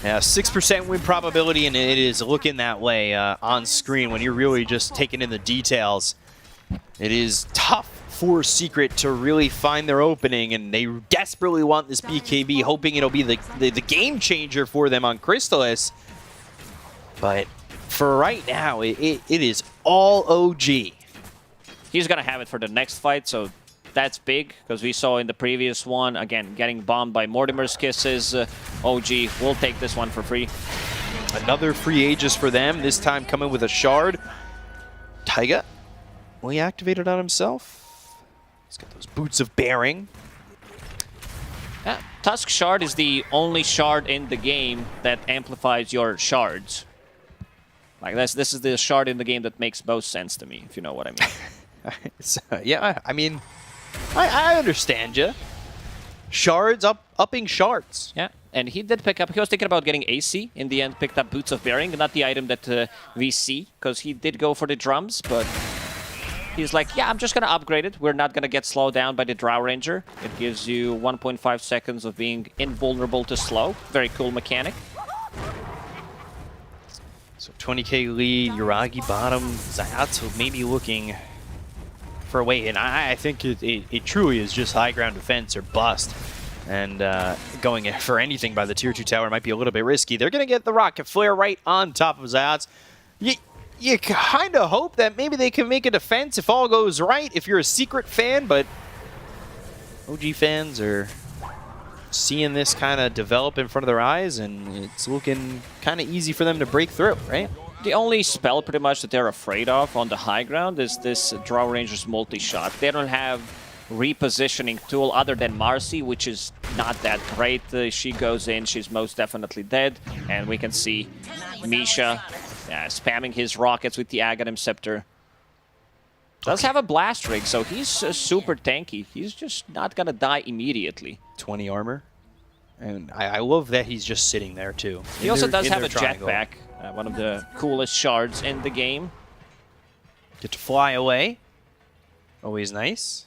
Speaker 6: Yeah, 6% win probability, and it is looking that way on screen when you're really just taking in the details. It is tough for Secret to really find their opening, and they desperately want this BKB, hoping it'll be the game changer for them on Crystallis. But for right now, it is all OG.
Speaker 8: He's going to have it for the next fight, so that's big, because we saw in the previous one, again, getting bombed by Mortimer's Kisses. OG will take this one for free.
Speaker 6: Another free Aegis for them, this time coming with a Shard. Taiga, will he activate it on himself? He's got those Boots of Bearing.
Speaker 8: Yeah, Tusk Shard is the only shard in the game that amplifies your shards. Like this is the shard in the game that makes most sense to me, if you know what I mean.
Speaker 6: Yeah, I mean, I understand you. Shards, upping shards.
Speaker 8: Yeah, and he did pick up, he was thinking about getting AC, in the end picked up Boots of Bearing, not the item that we see, because he did go for the drums, but he's like, yeah, I'm just going to upgrade it. We're not going to get slowed down by the Drow Ranger. It gives you 1.5 seconds of being invulnerable to slow. Very cool mechanic.
Speaker 6: So 20k lead, Yuragi bottom, Zayatsu maybe looking for a way in. I think it truly is just high ground defense or bust. And going for anything by the tier 2 tower might be a little bit risky. They're going to get the Rocket Flare right on top of Zayatsu. You kind of hope that maybe they can make a defense if all goes right, if you're a Secret fan, but OG fans are seeing this kind of develop in front of their eyes, and it's looking kind of easy for them to break through, right?
Speaker 8: The only spell pretty much that they're afraid of on the high ground is this Drow Ranger's multi-shot. They don't have repositioning tool other than Marcy, which is not that great. She goes in, she's most definitely dead, and we can see Misha spamming his rockets with the Aghanim Scepter. Does have a blast rig, so he's super tanky. He's just not gonna die immediately.
Speaker 6: 20 armor. And I love that he's just sitting there, too.
Speaker 8: He also does have a jetpack, one of the coolest shards in the game.
Speaker 6: Get to fly away. Always nice.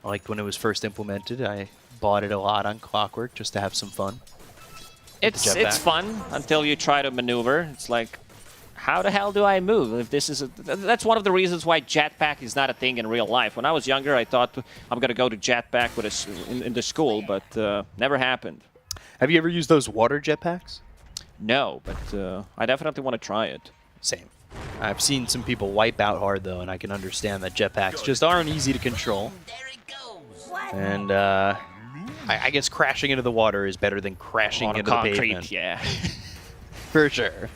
Speaker 6: I liked when it was first implemented. I bought it a lot on Clockwork just to have some fun.
Speaker 8: It's fun until you try to maneuver. It's like, how the hell do I move? If this is that's one of the reasons why jetpack is not a thing in real life. When I was younger, I thought I'm gonna go to jetpack with in the school, but never happened.
Speaker 6: Have you ever used those water jetpacks?
Speaker 8: No, but I definitely want to try it.
Speaker 6: Same. I've seen some people wipe out hard though, and I can understand that jetpacks just aren't easy to control. And I guess crashing into the water is better than crashing into the pavement.
Speaker 8: Yeah.
Speaker 6: For sure.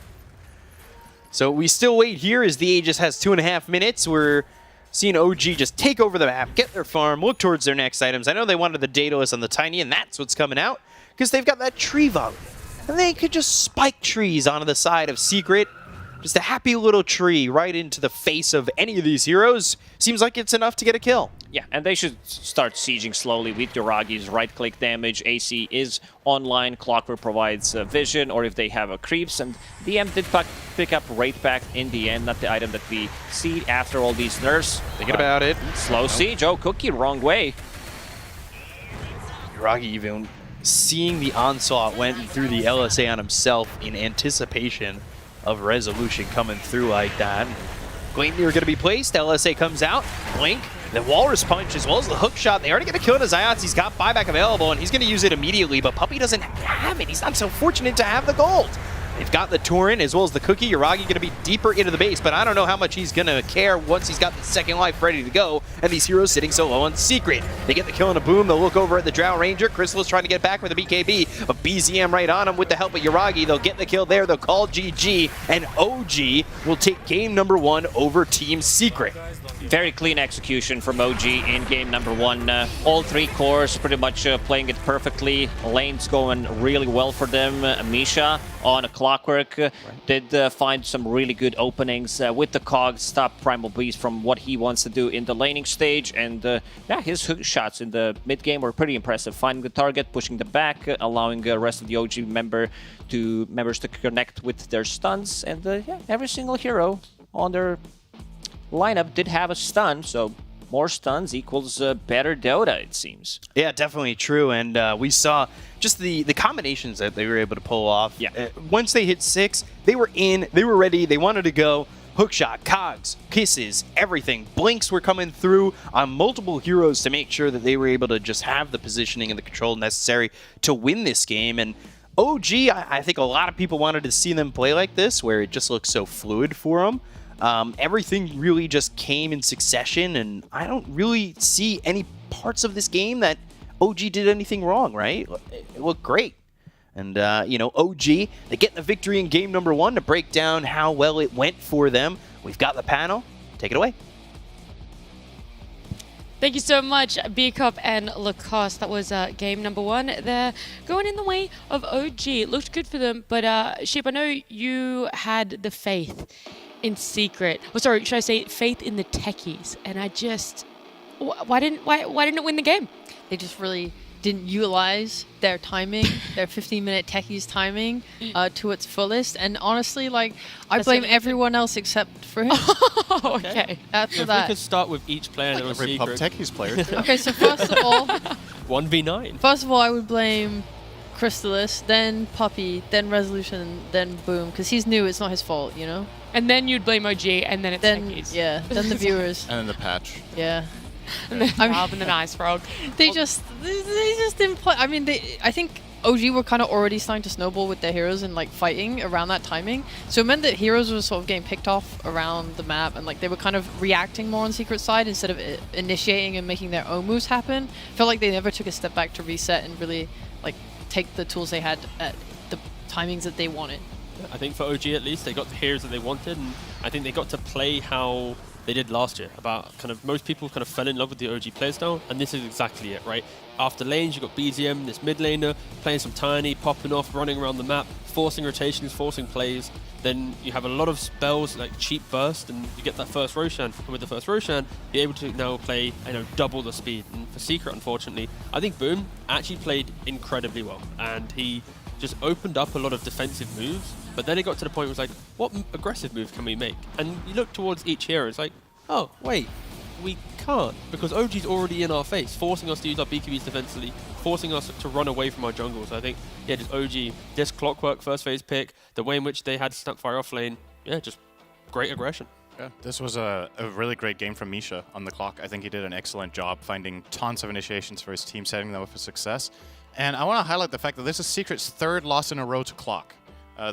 Speaker 6: So we still wait here as the Aegis has 2.5 minutes. We're seeing OG just take over the map, get their farm, look towards their next items. I know they wanted the Daedalus on the Tiny, and that's what's coming out, because they've got that tree volley. And they could just spike trees onto the side of Secret. Just a happy little tree right into the face of any of these heroes. Seems like it's enough to get a kill.
Speaker 8: Yeah, and they should start sieging slowly with Yuragi's right-click damage. AC is online, Clockwork provides vision, or if they have a creeps, and DM did pick up Wraith Pact in the end, not the item that we see after all these nerfs.
Speaker 6: Thinking about it.
Speaker 8: Slow siege, oh, Cookie, wrong way.
Speaker 6: Yuragi even seeing the onslaught went through the LSA on himself in anticipation of resolution coming through like that. Gleipnir going to be placed. LSA comes out. Blink. The Walrus Punch as well as the hook shot. They already get a kill into Zayatsu. He's got buyback available, and he's going to use it immediately, but Puppey doesn't have it. He's not so fortunate to have the gold. They've got the Torrent as well as the Cookie. Yuragi going to be deeper into the base, but I don't know how much he's going to care once he's got the second life ready to go, and these heroes sitting so low on Secret. They get the kill in a boom. They'll look over at the Drow Ranger. Crystal is trying to get back with a BKB, but BZM right on him with the help of Yuragi. They'll get the kill there. They'll call GG, and OG will take game number 1 over Team Secret.
Speaker 8: Very clean execution from OG in game number 1. All 3 cores pretty much playing it perfectly. Lane's going really well for them. Misha on a Clockwork did find some really good openings with the Cog, stop Primal Beast from what he wants to do in the laning stage, and yeah, his hook shots in the mid game were pretty impressive. Finding the target, pushing the back, allowing the rest of the OG members to connect with their stuns, and yeah, every single hero on their lineup did have a stun, so more stuns equals better Dota, it seems.
Speaker 6: Yeah, definitely true, and we saw just the combinations that they were able to pull off.
Speaker 8: Yeah.
Speaker 6: Once they hit 6, they were in, they were ready, they wanted to go. Hookshot, cogs, kisses, everything. Blinks were coming through on multiple heroes to make sure that they were able to just have the positioning and the control necessary to win this game. And OG, I think a lot of people wanted to see them play like this, where it just looks so fluid for them. Everything really just came in succession, and I don't really see any parts of this game that OG did anything wrong, right? It looked great. And, OG, they get the victory in game number 1 to break down how well it went for them. We've got the panel. Take it away.
Speaker 1: Thank you so much, B-Cup and Lacoste. That was game number 1. They're going in the way of OG. It looked good for them, but Sheep, I know you had the faith in Secret. Oh, sorry, should I say faith in the techies? And I just, why didn't it win the game?
Speaker 3: They just really didn't utilize their timing, their 15-minute techies timing to its fullest. And honestly, I blame everyone else except for him.
Speaker 1: Okay.
Speaker 3: After
Speaker 2: If
Speaker 3: that.
Speaker 2: we could start with each player that was
Speaker 4: Every pub
Speaker 2: secret.
Speaker 4: techies player.
Speaker 3: Okay, so first of all,
Speaker 2: 1v9.
Speaker 3: I would blame Crystalis, then Puppy, then Resolution, then Boom, because he's new. It's not his fault, you know.
Speaker 1: And then you'd blame OG, and then it's
Speaker 3: Then
Speaker 1: techies.
Speaker 3: then the viewers,
Speaker 4: And then the patch.
Speaker 3: yeah.
Speaker 1: And then Rob and the Nice Frog.
Speaker 3: They just didn't play. I mean, I think OG were kind of already starting to snowball with their heroes and fighting around that timing. So it meant that heroes were sort of getting picked off around the map, and they were kind of reacting more on Secret side instead of initiating and making their own moves happen. Felt like they never took a step back to reset and really take the tools they had at the timings that they wanted.
Speaker 2: I think for OG at least, they got the heroes that they wanted, and I think they got to play how they did last year. Most people kind of fell in love with the OG playstyle, and this is exactly it, right? After lanes, you got BZM, this mid laner, playing some tiny, popping off, running around the map, forcing rotations, forcing plays. Then you have a lot of spells like cheap burst, and you get that first Roshan. And with the first Roshan, you're able to now play, double the speed. And for Secret, unfortunately, I think Boom actually played incredibly well, and he just opened up a lot of defensive moves. But then it got to the point where it was like, what aggressive move can we make? And you look towards each hero, it's like, oh, wait, we can't, because OG's already in our face, forcing us to use our BKBs defensively, forcing us to run away from our jungle. So I think, just OG, this Clockwork first phase pick, the way in which they had Snapfire off lane, just great aggression.
Speaker 4: Yeah, this was a really great game from Misha on the clock. I think he did an excellent job finding tons of initiations for his team, setting them up for success. And I want to highlight the fact that this is Secret's 3rd loss in a row to clock.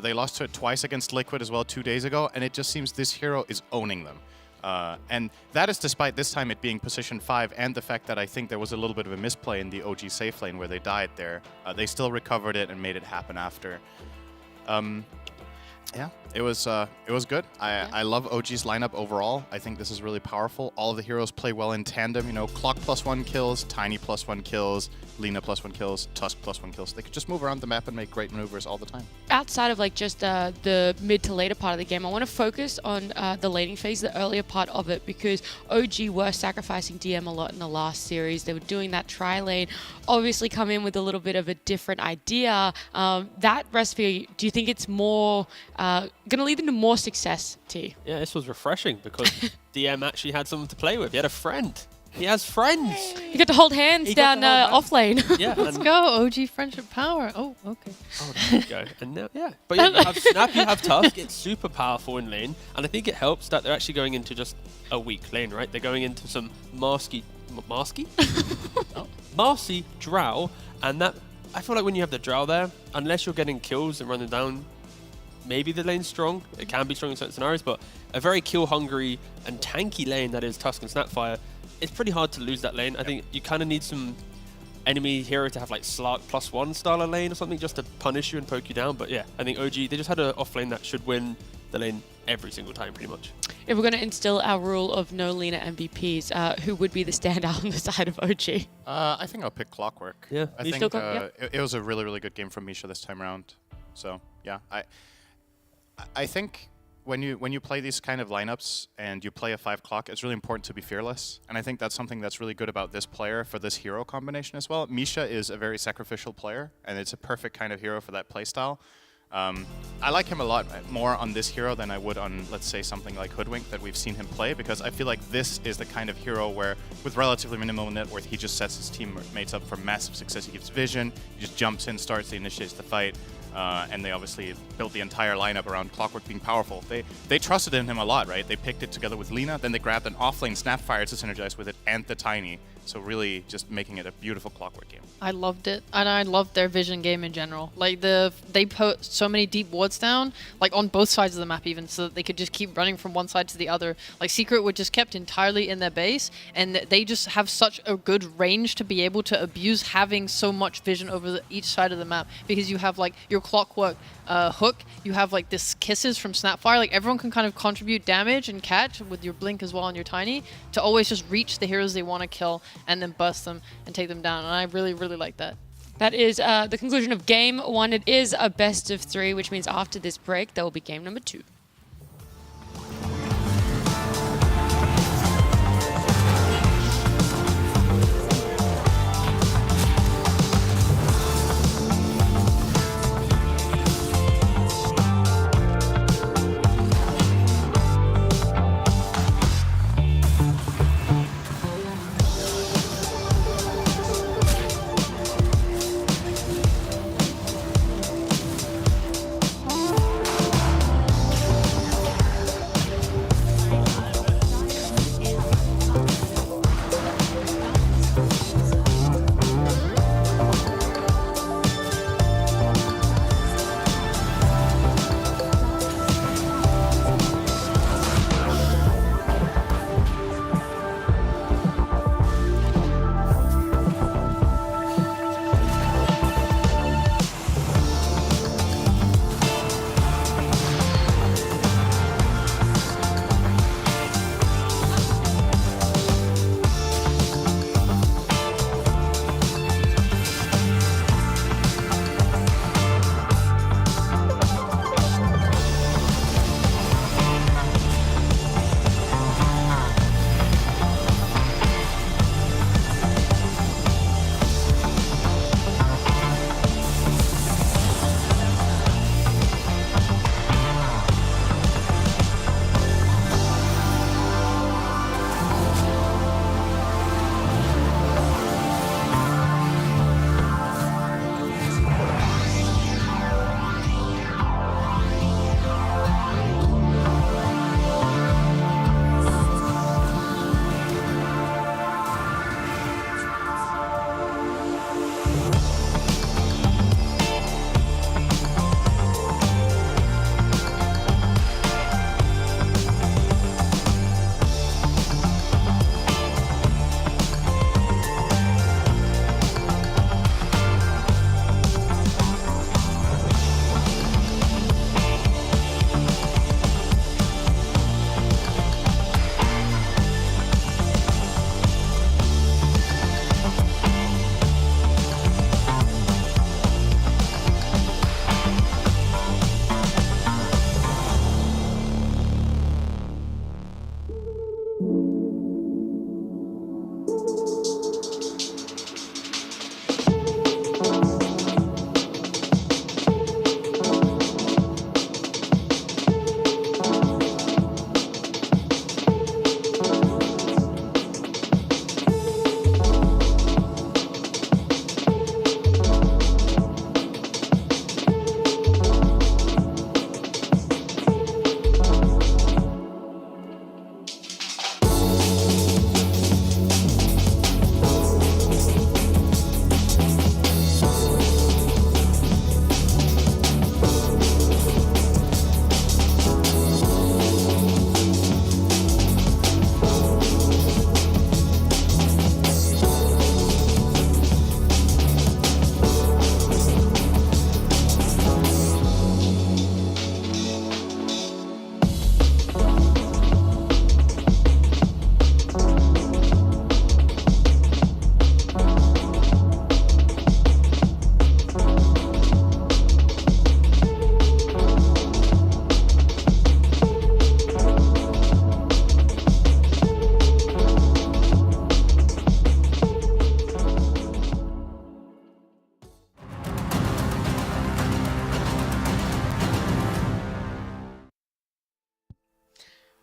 Speaker 4: They lost to it twice against Liquid as well 2 days ago, and it just seems this hero is owning them. And that is despite this time it being position 5 and the fact that I think there was a little bit of a misplay in the OG safe lane where they died there. They still recovered it and made it happen after. Yeah, it was good. I love OG's lineup overall. I think this is really powerful. All of the heroes play well in tandem. Clock +1 kills, Tiny +1 kills, Lina +1 kills, Tusk +1 kills. They could just move around the map and make great maneuvers all the time.
Speaker 1: Outside of just the mid to later part of the game, I want to focus on the laning phase, the earlier part of it, because OG were sacrificing DM a lot in the last series. They were doing that tri-lane, obviously come in with a little bit of a different idea. That recipe, do you think it's more going to lead them to more success, T?
Speaker 2: Yeah, this was refreshing because DM actually had someone to play with. He had a friend. He has friends.
Speaker 1: You got to hold hands down off lane.
Speaker 2: Yeah,
Speaker 3: Let's go, OG friendship power. Oh, okay.
Speaker 2: Oh, there you go. And now, but you have Snap, you have Tusk. It's super powerful in lane, and I think it helps that they're actually going into just a weak lane, right? They're going into some Marcy Drow, and that I feel like when you have the Drow there, unless you're getting kills and running down, maybe the lane's strong. It can be strong in certain scenarios, but a very kill-hungry and tanky lane that is Tusk and Snapfire, it's pretty hard to lose that lane. I think you kind of need some enemy hero to have Slark +1 style of lane or something just to punish you and poke you down. But yeah, I think OG, they just had an off lane that should win the lane every single time pretty much.
Speaker 1: If we're going to instill our rule of no Lina MVPs, who would be the standout on the side of OG?
Speaker 4: I think I'll pick Clockwork.
Speaker 2: Yeah.
Speaker 4: I
Speaker 1: You
Speaker 4: think
Speaker 1: still go-
Speaker 4: it was a really, really good game from Misha this time around. So yeah, I think when you play these kind of lineups and you play a 5 clock, it's really important to be fearless. And I think that's something that's really good about this player for this hero combination as well. Misha is a very sacrificial player, and it's a perfect kind of hero for that playstyle. I like him a lot more on this hero than I would on, let's say, something like Hoodwink that we've seen him play, because I feel like this is the kind of hero where, with relatively minimal net worth, he just sets his teammates up for massive success. He gives vision, he just jumps in, starts, he initiates the fight, and they obviously built the entire lineup around Clockwork being powerful. They trusted in him a lot, right? They picked it together with Lina, then they grabbed an offlane Snapfire to synergize with it and the Tiny. So really just making it a beautiful Clockwork game.
Speaker 3: I loved it, and I loved their vision game in general. Like they put so many deep wards down, like on both sides of the map even, so that they could just keep running from one side to the other. Like Secret were just kept entirely in their base, and they just have such a good range to be able to abuse having so much vision over each side of the map, because you have like your Clockwork hook, you have like this kisses from Snapfire, like everyone can kind of contribute damage and catch with your blink as well and your Tiny to always just reach the heroes they want to kill and then bust them and take them down, and I really, really like that.
Speaker 1: That is the conclusion of game 1. It is a best of 3, which means after this break, there will be game number 2.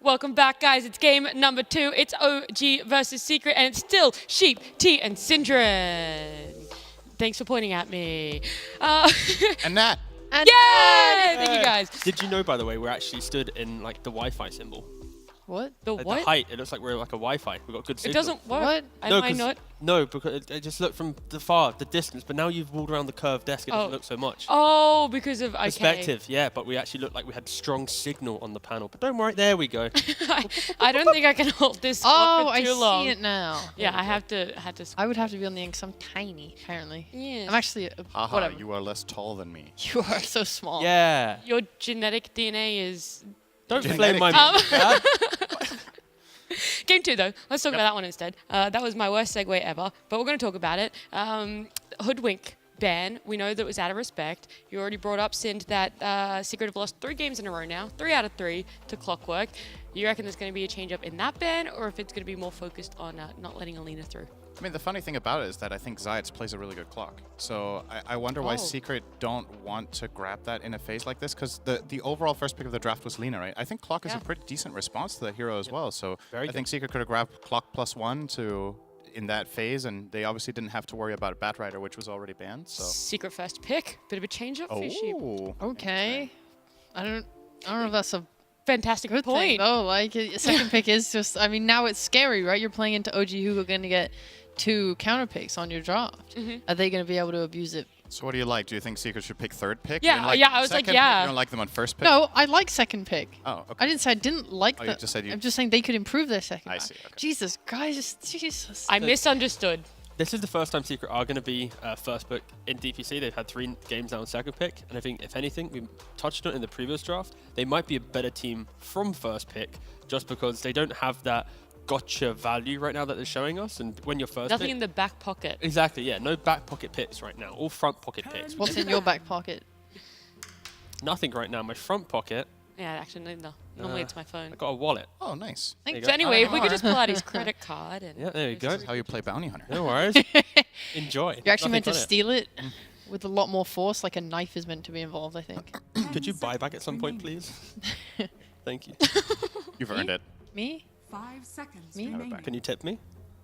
Speaker 1: Welcome back, guys. It's game number 2. It's OG versus Secret, and it's still Sheep, T, and Syndren. Thanks for pointing at me.
Speaker 4: And Nat.
Speaker 3: And
Speaker 1: Yay! Thank you guys.
Speaker 2: Did you know, by the way, we're actually stood in like the Wi-Fi symbol?
Speaker 3: What?
Speaker 1: The
Speaker 2: At
Speaker 1: what?
Speaker 2: the height, it looks like we're like a Wi-Fi. We've got good
Speaker 1: It
Speaker 2: signal.
Speaker 1: doesn't work.
Speaker 3: What?
Speaker 1: Am I
Speaker 2: 'cause-
Speaker 1: not?
Speaker 2: No, because it just looked from the distance, but now you've walked around the curved desk, it doesn't look so much.
Speaker 1: Oh, because of okay.
Speaker 2: Perspective, yeah, but we actually looked like we had strong signal on the panel. But don't worry, there we go.
Speaker 1: I don't think I can hold this spot
Speaker 3: Oh,
Speaker 1: for
Speaker 3: I
Speaker 1: too long.
Speaker 3: see it now.
Speaker 1: Yeah, I had to.
Speaker 3: I would have to be on the end because I'm tiny, apparently.
Speaker 1: Yeah.
Speaker 3: I'm actually,
Speaker 4: Haha,
Speaker 3: whatever.
Speaker 4: you are less tall than me.
Speaker 3: You are so small.
Speaker 2: Yeah.
Speaker 1: Your genetic DNA is.
Speaker 2: Don't
Speaker 4: Genetic
Speaker 2: flame my
Speaker 1: Um,
Speaker 2: yeah?
Speaker 1: Game 2, though. Let's talk about that one instead. That was my worst segue ever, but we're going to talk about it. Hoodwink ban. We know that was out of respect. You already brought up, Sind, that Secret have lost 3 games in a row now, 3 out of 3 to Clockwork. You reckon there's going to be a change up in that ban, or if it's going to be more focused on not letting Alina through?
Speaker 4: I mean, the funny thing about it is that I think Zayats plays a really good clock. So I wonder why
Speaker 1: Oh.
Speaker 4: Secret don't want to grab that in a phase like this, because the overall first pick of the draft was Lina, right? I think clock is a
Speaker 1: Yeah.
Speaker 4: pretty decent response to that hero as well. So
Speaker 2: Very
Speaker 4: I think Secret could have grabbed clock +1 to in that phase, and they obviously didn't have to worry about Batrider, which was already banned. So
Speaker 1: Secret first pick. Bit of a change up for Sheep.
Speaker 4: oh,
Speaker 3: Okay. I don't know if that's a
Speaker 1: Fantastic
Speaker 3: good
Speaker 1: point.
Speaker 3: thing. Oh, like second pick is just. I mean, now it's scary, right? You're playing into OG who are going to get 2 counter picks on your draft. Are they going to be able to abuse it?
Speaker 4: So what do you like? Do you think Secret should pick third pick?
Speaker 1: Yeah,
Speaker 4: You didn't like
Speaker 1: yeah, I was like,
Speaker 4: second pick?
Speaker 1: yeah.
Speaker 4: You don't like them on first pick?
Speaker 3: No, I like second pick.
Speaker 4: Oh, okay.
Speaker 3: I didn't say I didn't like
Speaker 4: Oh,
Speaker 3: the.
Speaker 4: you just said you-
Speaker 3: I'm just saying they could improve their second.
Speaker 4: I
Speaker 3: round.
Speaker 4: see, okay.
Speaker 3: Jesus, guys, Jesus.
Speaker 1: I misunderstood.
Speaker 2: This is the first time Secret are going to be first pick in DPC. They've had 3 games now in second pick, and I think if anything, we touched on it in the previous draft, they might be a better team from first pick just because they don't have that gotcha value right now that they're showing us. And when you're first
Speaker 1: Nothing
Speaker 2: pick,
Speaker 1: in the back pocket.
Speaker 2: exactly, yeah, no back pocket picks right now, all front pocket picks.
Speaker 3: What's in your back pocket?
Speaker 2: Nothing right now. My front pocket,
Speaker 1: Yeah, actually, no. Normally it's my phone.
Speaker 2: I got a wallet.
Speaker 4: Oh, nice.
Speaker 2: There you
Speaker 1: So
Speaker 2: go.
Speaker 1: anyway, if we could just pull out his credit card and
Speaker 2: Yeah, there you go.
Speaker 4: That's how you play Bounty Hunter.
Speaker 2: No worries. Enjoy.
Speaker 3: You're actually meant to
Speaker 2: Nothing on
Speaker 3: steal it with a lot more force. Like a knife is meant to be involved, I think.
Speaker 2: it. Could you buy back at some point, please? Thank you.
Speaker 4: You've earned it.
Speaker 3: Me?
Speaker 5: 5 seconds
Speaker 3: Me?
Speaker 5: remaining.
Speaker 2: Can you tip me?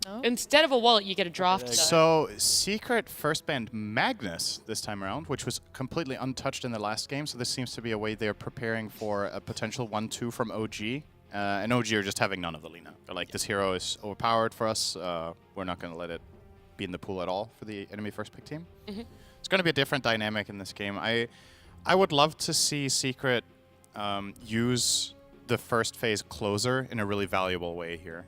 Speaker 3: No.
Speaker 1: instead of a wallet, you get a draft.
Speaker 2: there you go.
Speaker 4: So Secret first banned Magnus this time around, which was completely untouched in the last game. So this seems to be a way they're preparing for a potential 1-2 from OG. And OG are just having none of the Lina. They're like, this hero is overpowered for us. We're not going to let it be in the pool at all for the enemy first pick team. It's going to be a different dynamic in this game. I would love to see Secret use the first phase closer in a really valuable way here.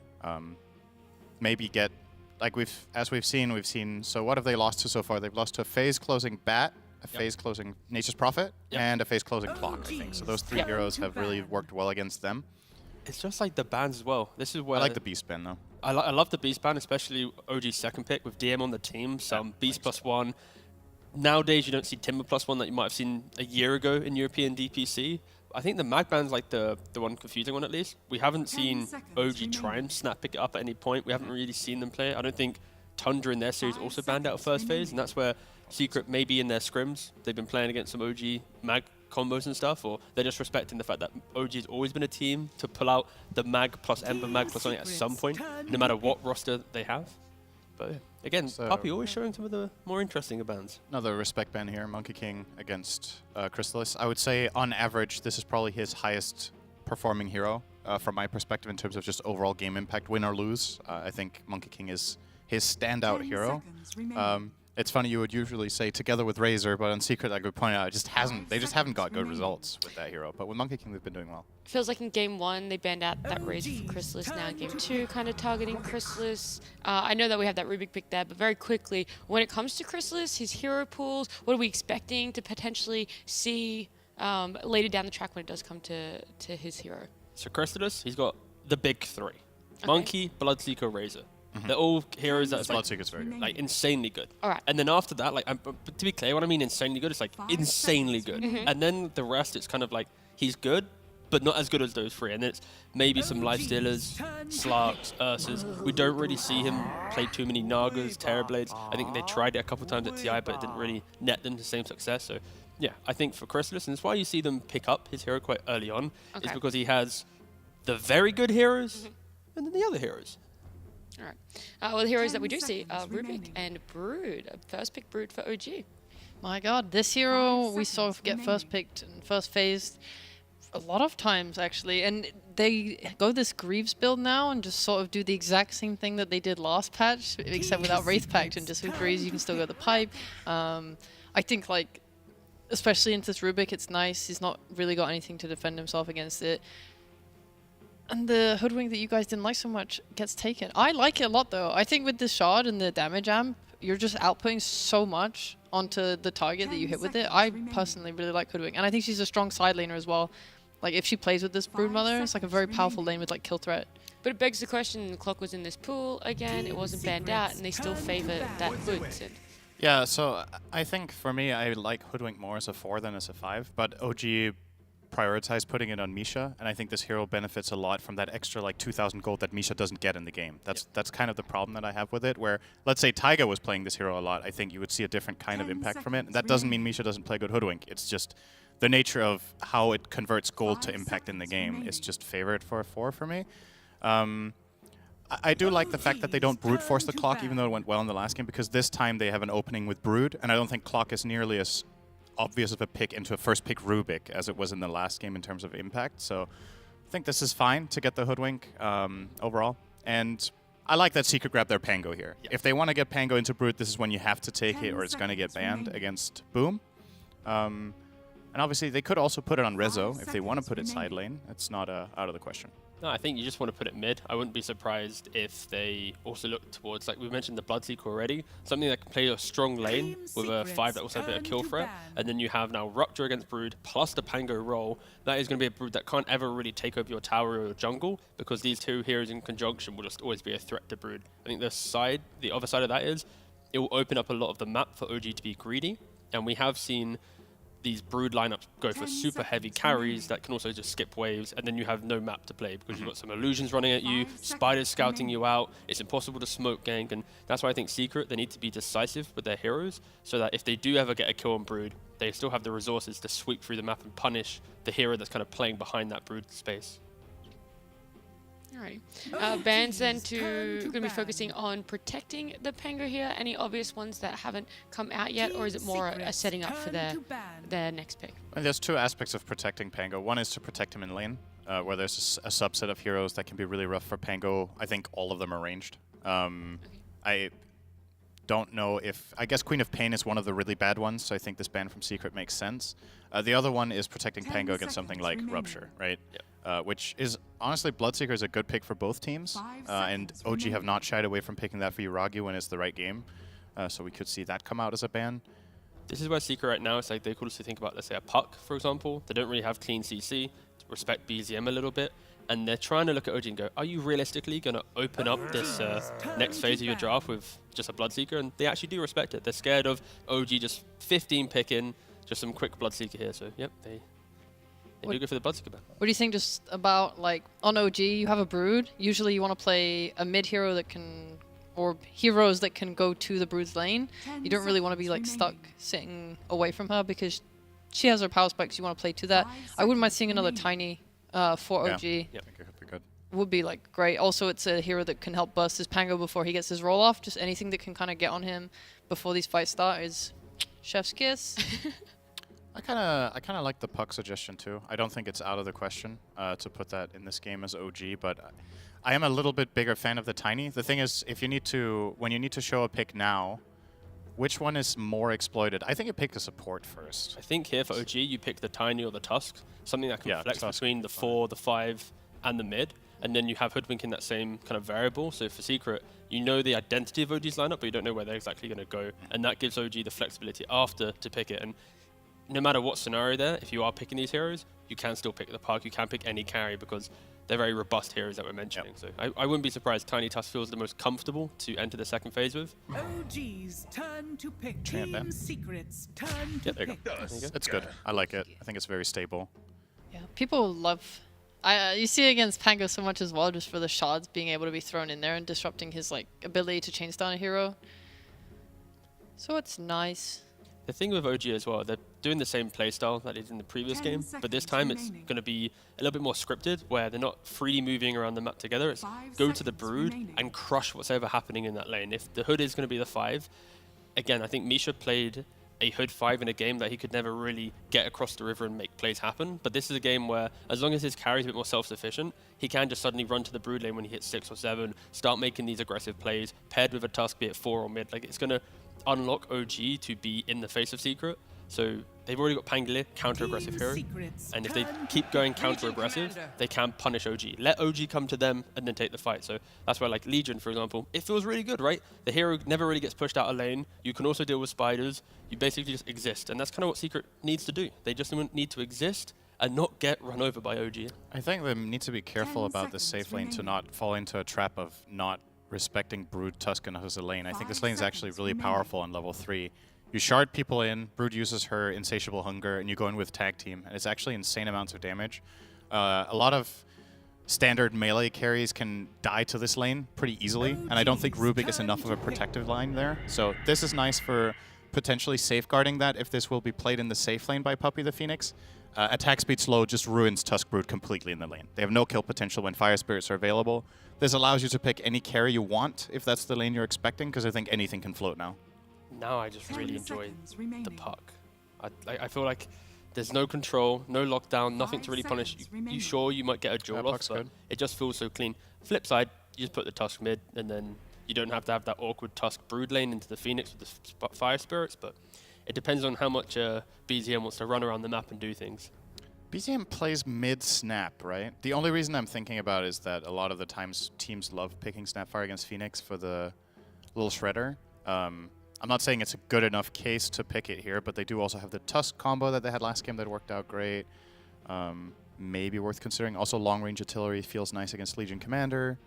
Speaker 4: Maybe get, like as we've seen, so what have they lost to so far? They've lost to a phase closing Bat, a phase closing Nature's Prophet, and a phase closing Clock, I think. So those 3 heroes have really worked well against them.
Speaker 2: It's just like the bans as well. This is where
Speaker 4: I like the Beast ban, though.
Speaker 2: I love the Beast ban, especially OG's second pick with DM on the team. Some Beast +1. Nowadays, you don't see Timber +1 that you might have seen a year ago in European DPC. I think the Mag ban's like the one confusing one at least. We haven't
Speaker 5: 10
Speaker 2: seen
Speaker 5: seconds
Speaker 2: OG try and snap pick it up at any point. We haven't really seen them play it. I don't think Tundra in their series
Speaker 5: 5
Speaker 2: also banned out of first phase, and that's where Secret may be in their scrims. They've been playing against some OG Mag combos and stuff, or they're just respecting the fact that OG's always been a team to pull out the Mag plus Ember Mag plus something at some point, no matter what roster they have. But yeah, again,
Speaker 4: So-
Speaker 2: Puppy always showing some of the more interesting bans.
Speaker 4: Another respect ban here, Monkey King against Chrysalis. I would say, on average, this is probably his highest performing hero from my perspective in terms of just overall game impact, win or lose. I think Monkey King is his standout
Speaker 5: 10
Speaker 4: hero.
Speaker 5: seconds remaining.
Speaker 4: It's funny, you would usually say together with Razor, but on Secret, I could point out, it just hasn't. They just haven't got good
Speaker 5: remaining.
Speaker 4: results with that hero. But with Monkey King, they've been doing well.
Speaker 1: Feels like in game 1 they banned out that Razor for Chrysalis. Now in game 2, kind of targeting Chrysalis. I know that we have that Rubik pick there, but very quickly, when it comes to Chrysalis, his hero pools, what are we expecting to potentially see later down the track when it does come to his hero?
Speaker 2: So Chrysalis, he's got the big 3. Monkey, Bloodseeker, Razor. They're all heroes that are like,
Speaker 4: Bloodseeker's very good.
Speaker 2: like insanely good.
Speaker 1: All right.
Speaker 2: And then after that, like, but to be clear, what I mean insanely good, it's like
Speaker 5: 5
Speaker 2: insanely
Speaker 5: seconds
Speaker 2: good.
Speaker 5: remaining.
Speaker 2: And then the rest, it's kind of like he's good, but not as good as those 3. And then it's maybe some Life Stealers, Slarks, Ursas. We don't really see him play too many Nagas, Terrorblades. I think they tried it a couple times at TI, but it didn't really net them the same success. So yeah, I think for Chrysalis, and it's why you see them pick up his hero quite early on, is
Speaker 1: Okay.
Speaker 2: because he has the very good heroes and then the other heroes.
Speaker 1: All right. Well, the heroes that we
Speaker 5: 10
Speaker 1: do see are
Speaker 5: seconds
Speaker 1: Rubik
Speaker 5: remaining.
Speaker 1: and Brood. First pick Brood for OG.
Speaker 3: My god, this hero we saw get first picked and first phased a lot of times actually, and they go this Greaves build now and just sort of do the exact same thing that they did last patch, except without Wraith Pact, and just with Greaves you can still go the pipe. I think like, especially into this Rubik, it's nice. He's not really got anything to defend himself against it. And the Hoodwink that you guys didn't like so much gets taken. I like it a lot though. I think with the shard and the damage amp, you're just outputting so much onto the target that you hit with it. I personally really like Hoodwink, and I think she's a strong side laner as well. Like if she plays with this Broodmother, it's like a very powerful lane with like kill threat.
Speaker 1: But it begs the question, the clock was in this pool again, it wasn't banned out, and they still favor that Hood. So
Speaker 4: Yeah, so I think for me, I like Hoodwink more as a 4 than as a 5, but OG prioritized putting it on Misha, and I think this hero benefits a lot from that extra like 2,000 gold that Misha doesn't get in the game. That's kind of the problem that I have with it, where let's say Taiga was playing this hero a lot, I think you would see a different kind of impact from it. And that doesn't mean Misha doesn't play good Hoodwink, it's just the nature of how it converts gold to impact in the game is just favored for a 4 for me. I do like the fact that they don't brute force the clock, even though it went well in the last game, because this time they have an opening with Brood, and I don't think clock is nearly as obvious of a pick into a first pick Rubik as it was in the last game in terms of impact. So I think this is fine to get the Hoodwink overall. And I like that Secret grabbed their Pango here. Yep. If they want to get Pango into Brood, this is when you have to take it or it's going to get banned against Boom. And obviously they could also put it on Rezo if they want to put it side lane. It's not out of the question.
Speaker 2: No, I think you just want to put it mid. I wouldn't be surprised if they also look towards, like we mentioned, the Bloodseeker already. Something that can play a strong lane with a 5 that also has a bit of kill threat. And then you have now Rupture against Brood plus the Pango roll. That is going to be a Brood that can't ever really take over your tower or your jungle, because these two heroes in conjunction will just always be a threat to Brood. I think the other side of that is it will open up a lot of the map for OG to be greedy. And we have seen these Brood lineups go for super heavy carries that can also just skip waves, and then you have no map to play because you've got some illusions running at you, spiders scouting you out, it's impossible to smoke gank, and that's why I think Secret, they need to be decisive with their heroes, so that if they do ever get a kill on Brood, they still have the resources to sweep through the map and punish the hero that's kind of playing behind that Brood space.
Speaker 1: Alright. Bans then going to be focusing on protecting the Pango here. Any obvious ones that haven't come out yet, or is it more a setting up for their next pick?
Speaker 4: And there's two aspects of protecting Pango. One is to protect him in lane, where there's a subset of heroes that can be really rough for Pango. I think all of them are ranged. I don't know if... I guess Queen of Pain is one of the really bad ones, so I think this ban from Secret makes sense. The other one is protecting Pango against something like Rupture, right? Yep. Which is, honestly, Bloodseeker is a good pick for both teams, and OG have not shied away from picking that for Yuragi when it's the right game, so we could see that come out as a ban.
Speaker 2: This is where Secret right now, it's like they could also think about, let's say, a Puck, for example. They don't really have clean CC, respect BZM a little bit, and they're trying to look at OG and go, are you realistically going to open up this next phase of your draft with just a Bloodseeker? And they actually do respect it. They're scared of OG just 15 picking, just some quick Bloodseeker here, so yep, they do go for the Bloodseeker ban.
Speaker 3: What do you think just about, like, on OG, you have a Brood. Usually you want to play a mid hero that can, or heroes that can go to the Brood's lane. You don't really want to be, like, stuck sitting away from her because she has her power spikes. You want to play to that. I wouldn't mind seeing another Tiny for OG.
Speaker 4: Yeah, I think it could be good.
Speaker 3: Would be, like, great. Also, it's a hero that can help burst his Pango before he gets his roll off. Just anything that can kind of get on him before these fights start is chef's kiss.
Speaker 4: I kind of like the Puck suggestion too. I don't think it's out of the question to put that in this game as OG, but I am a little bit bigger fan of the Tiny. The thing is, when you need to show a pick now, which one is more exploited? I think you pick the support first.
Speaker 2: I think here for OG, you pick the Tiny or the Tusk, something that can flex
Speaker 4: Tusk
Speaker 2: between the 4, the 5, and the mid, and then you have Hoodwink in that same kind of variable. So for Secret, you know the identity of OG's lineup, but you don't know where they're exactly going to go, and that gives OG the flexibility after to pick it. And no matter what scenario there, if you are picking these heroes, you can still pick the Puck, you can pick any carry because they're very robust heroes that we're mentioning. Yep. So I wouldn't be surprised Tiny Tusk feels the most comfortable to enter the second phase with.
Speaker 9: OG's turn to pick. Team Secret's turn to
Speaker 4: there you
Speaker 9: pick.
Speaker 4: go. It's good. I like it. I think it's very stable.
Speaker 3: Yeah, people love... you see it against Pango so much as well, just for the shards being able to be thrown in there and disrupting his like ability to chain stun a hero. So it's nice.
Speaker 2: The thing with OG as well, they're doing the same playstyle that they did in the previous game, but this time it's going to be a little bit more scripted, where they're not freely moving around the map together. It's go to the Brood and crush what's ever happening in that lane. If the Hood is going to be the 5, again, I think Misha played a Hood 5 in a game that he could never really get across the river and make plays happen. But this is a game where, as long as his carry is a bit more self-sufficient, he can just suddenly run to the Brood lane when he hits 6 or 7, start making these aggressive plays, paired with a Tusk, be it 4 or mid. Like, it's going to unlock OG to be in the face of Secret. So they've already got Pangolier, counter-aggressive hero, and if they keep going counter-aggressive, they can punish OG. Let OG come to them and then take the fight. So that's why, like Legion, for example, it feels really good, right? The hero never really gets pushed out of lane. You can also deal with spiders. You basically just exist, and that's kind of what Secret needs to do. They just need to exist and not get run over by OG.
Speaker 4: I think they need to be careful about this safe lane to not fall into a trap of not respecting Brood Tusk enough as a lane. I think this lane is actually really powerful on level 3. You shard people in, Brood uses her insatiable hunger, and you go in with tag team, and it's actually insane amounts of damage. A lot of standard melee carries can die to this lane pretty easily, and I don't think Rubik is enough of a protective line there. So this is nice for potentially safeguarding that if this will be played in the safe lane by Puppey the Phoenix. Attack speed slow just ruins Tusk Brood completely in the lane. They have no kill potential when Fire Spirits are available. This allows you to pick any carry you want if that's the lane you're expecting, because I think anything can float now.
Speaker 2: Now I just really enjoy the puck. I feel like there's no control, no lockdown, nothing to really punish. You sure you might get a duel off, but it just feels so clean. Flip side, you just put the Tusk mid, and then you don't have to have that awkward Tusk Brood lane into the Phoenix with the Fire Spirits, but it depends on how much BZM wants to run around the map and do things.
Speaker 4: BZM plays mid-snap, right? The only reason I'm thinking about is that a lot of the times teams love picking Snapfire against Phoenix for the little shredder. I'm not saying it's a good enough case to pick it here, but they do also have the Tusk combo that they had last game that worked out great. Maybe worth considering. Also, long-range artillery feels nice against Legion Commander.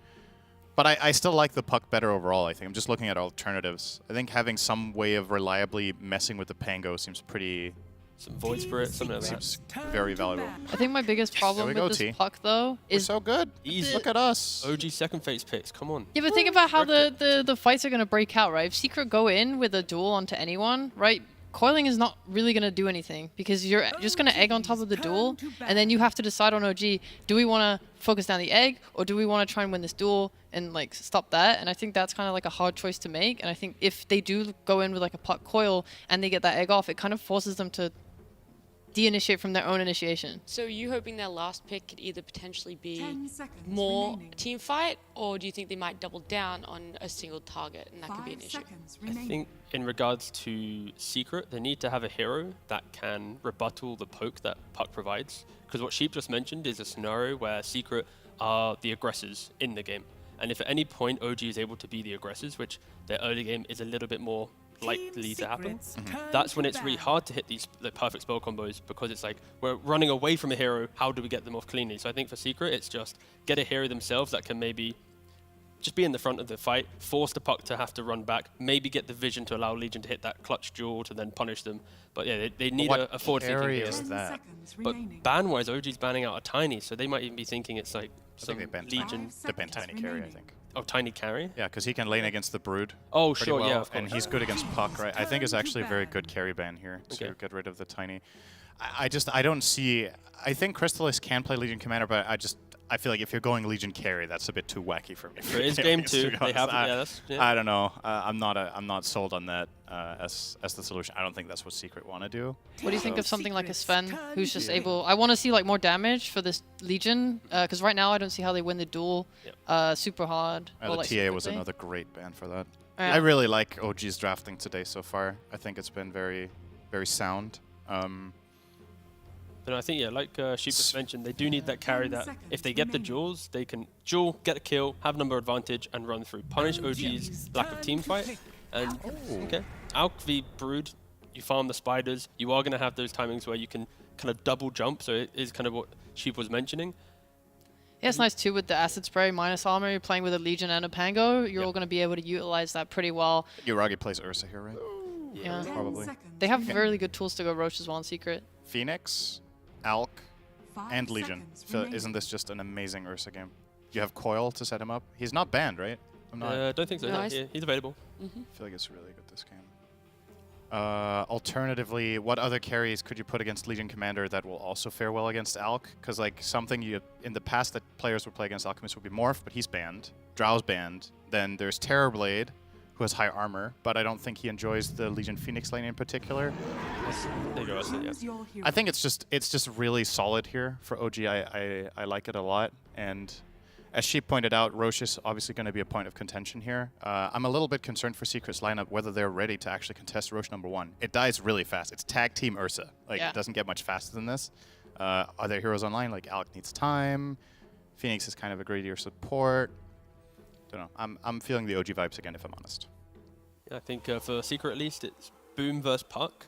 Speaker 4: But I still like the puck better overall, I think. I'm just looking at alternatives. I think having some way of reliably messing with the Pango seems pretty...
Speaker 2: Some Void Spirit, something like that.
Speaker 4: Seems very valuable.
Speaker 3: I think my biggest problem with this puck, though, is...
Speaker 4: We're so good.
Speaker 2: Easy.
Speaker 4: Look at us.
Speaker 2: OG second phase picks, come on.
Speaker 3: Yeah, but think about how the fights are going to break out, right? If Secret go in with a duel onto anyone, right? Coiling is not really going to do anything because you're just going to egg on top of the duel, and then you have to decide on OG, do we want to focus down the egg, or do we want to try and win this duel and like stop that? And I think that's kind of like a hard choice to make, and I think if they do go in with like a puck coil and they get that egg off, it kind of forces them to de-initiate from their own initiation.
Speaker 1: So are you hoping their last pick could either potentially be more team fight, or do you think they might double down on a single target and that could be an issue?
Speaker 2: I think in regards to Secret, they need to have a hero that can rebuttal the poke that Puck provides. Because what Sheep just mentioned is a scenario where Secret are the aggressors in the game. And if at any point OG is able to be the aggressors, which their early game is a little bit more likely to happen, that's when it's really hard to hit these perfect spell combos, because it's like we're running away from a hero, how do we get them off cleanly? So I think for Secret it's just get a hero themselves that can maybe just be in the front of the fight, force the Puck to have to run back, maybe get the vision to allow Legion to hit that clutch duel to then punish them. But yeah, they need a forward-thinking hero.
Speaker 4: Is that?
Speaker 2: But ban-wise, OG's banning out a Tiny, so they might even be thinking it's like some Legion...
Speaker 4: They ban Tiny carry, I think.
Speaker 2: Oh, Tiny carry?
Speaker 4: Yeah, because he can lane against the Brood.
Speaker 2: Oh,
Speaker 4: pretty
Speaker 2: sure,
Speaker 4: well,
Speaker 2: yeah, of course.
Speaker 4: and he's good against Puck, right? I think it's actually a very good carry ban here to get rid of the Tiny. I don't see... I think Crystallis can play Legion Commander, but I feel like if you're going Legion carry, that's a bit too wacky for me.
Speaker 2: For his game too, they have.
Speaker 4: I don't know. I'm not sold on that as the solution. I don't think that's what Secret want to do.
Speaker 3: What do you think of something like a Sven, who's just able? I want to see like more damage for this Legion, because right now I don't see how they win the duel super hard.
Speaker 4: The
Speaker 3: like
Speaker 4: TA was another great ban for that. I really like OG's drafting today so far. I think it's been very, very sound.
Speaker 2: But I think, yeah, like Sheep just mentioned, they do need that carry that if they get the duels, they can duel, get a kill, have number advantage, and run through. Punish OG's lack of team fight. And, okay, Alk v Brood, you farm the spiders. You are going to have those timings where you can kind of double jump, so it is kind of what Sheep was mentioning.
Speaker 3: Yeah, it's nice too with the acid spray minus armor. You're playing with a Legion and a Pango. You're all going to be able to utilize that pretty well.
Speaker 4: Uragi plays Ursa here, right?
Speaker 3: Yeah,
Speaker 4: probably.
Speaker 3: They have really good tools to go Roche as well in Secret.
Speaker 4: Phoenix, Alk, and Legion. Isn't this just an amazing Ursa game? You have Coil to set him up. He's not banned, right? I'm not.
Speaker 2: Don't think so.
Speaker 1: Nice.
Speaker 2: Yeah, he's available.
Speaker 4: I feel like it's really good this game. Alternatively, what other carries could you put against Legion Commander that will also fare well against Alk? Because like something in the past that players would play against Alchemist would be Morph, but he's banned. Drow's banned. Then there's Terrorblade, who has high armor, but I don't think he enjoys the Legion Phoenix lane in particular.
Speaker 2: There you go, Wesley, yeah.
Speaker 5: Choose your hero.
Speaker 4: I think it's just really solid here for OG. I like it a lot, and as she pointed out, Roche is obviously going to be a point of contention here. I'm a little bit concerned for Secret's lineup whether they're ready to actually contest Roche #1. It dies really fast. It's tag team Ursa. Like
Speaker 3: Yeah.
Speaker 4: it doesn't get much faster than this. Are there heroes online? Like Alec needs time. Phoenix is kind of a greedier support. Don't know. I'm feeling the OG vibes again, if I'm honest.
Speaker 2: Yeah, I think for Secret at least, it's Boom versus Puck.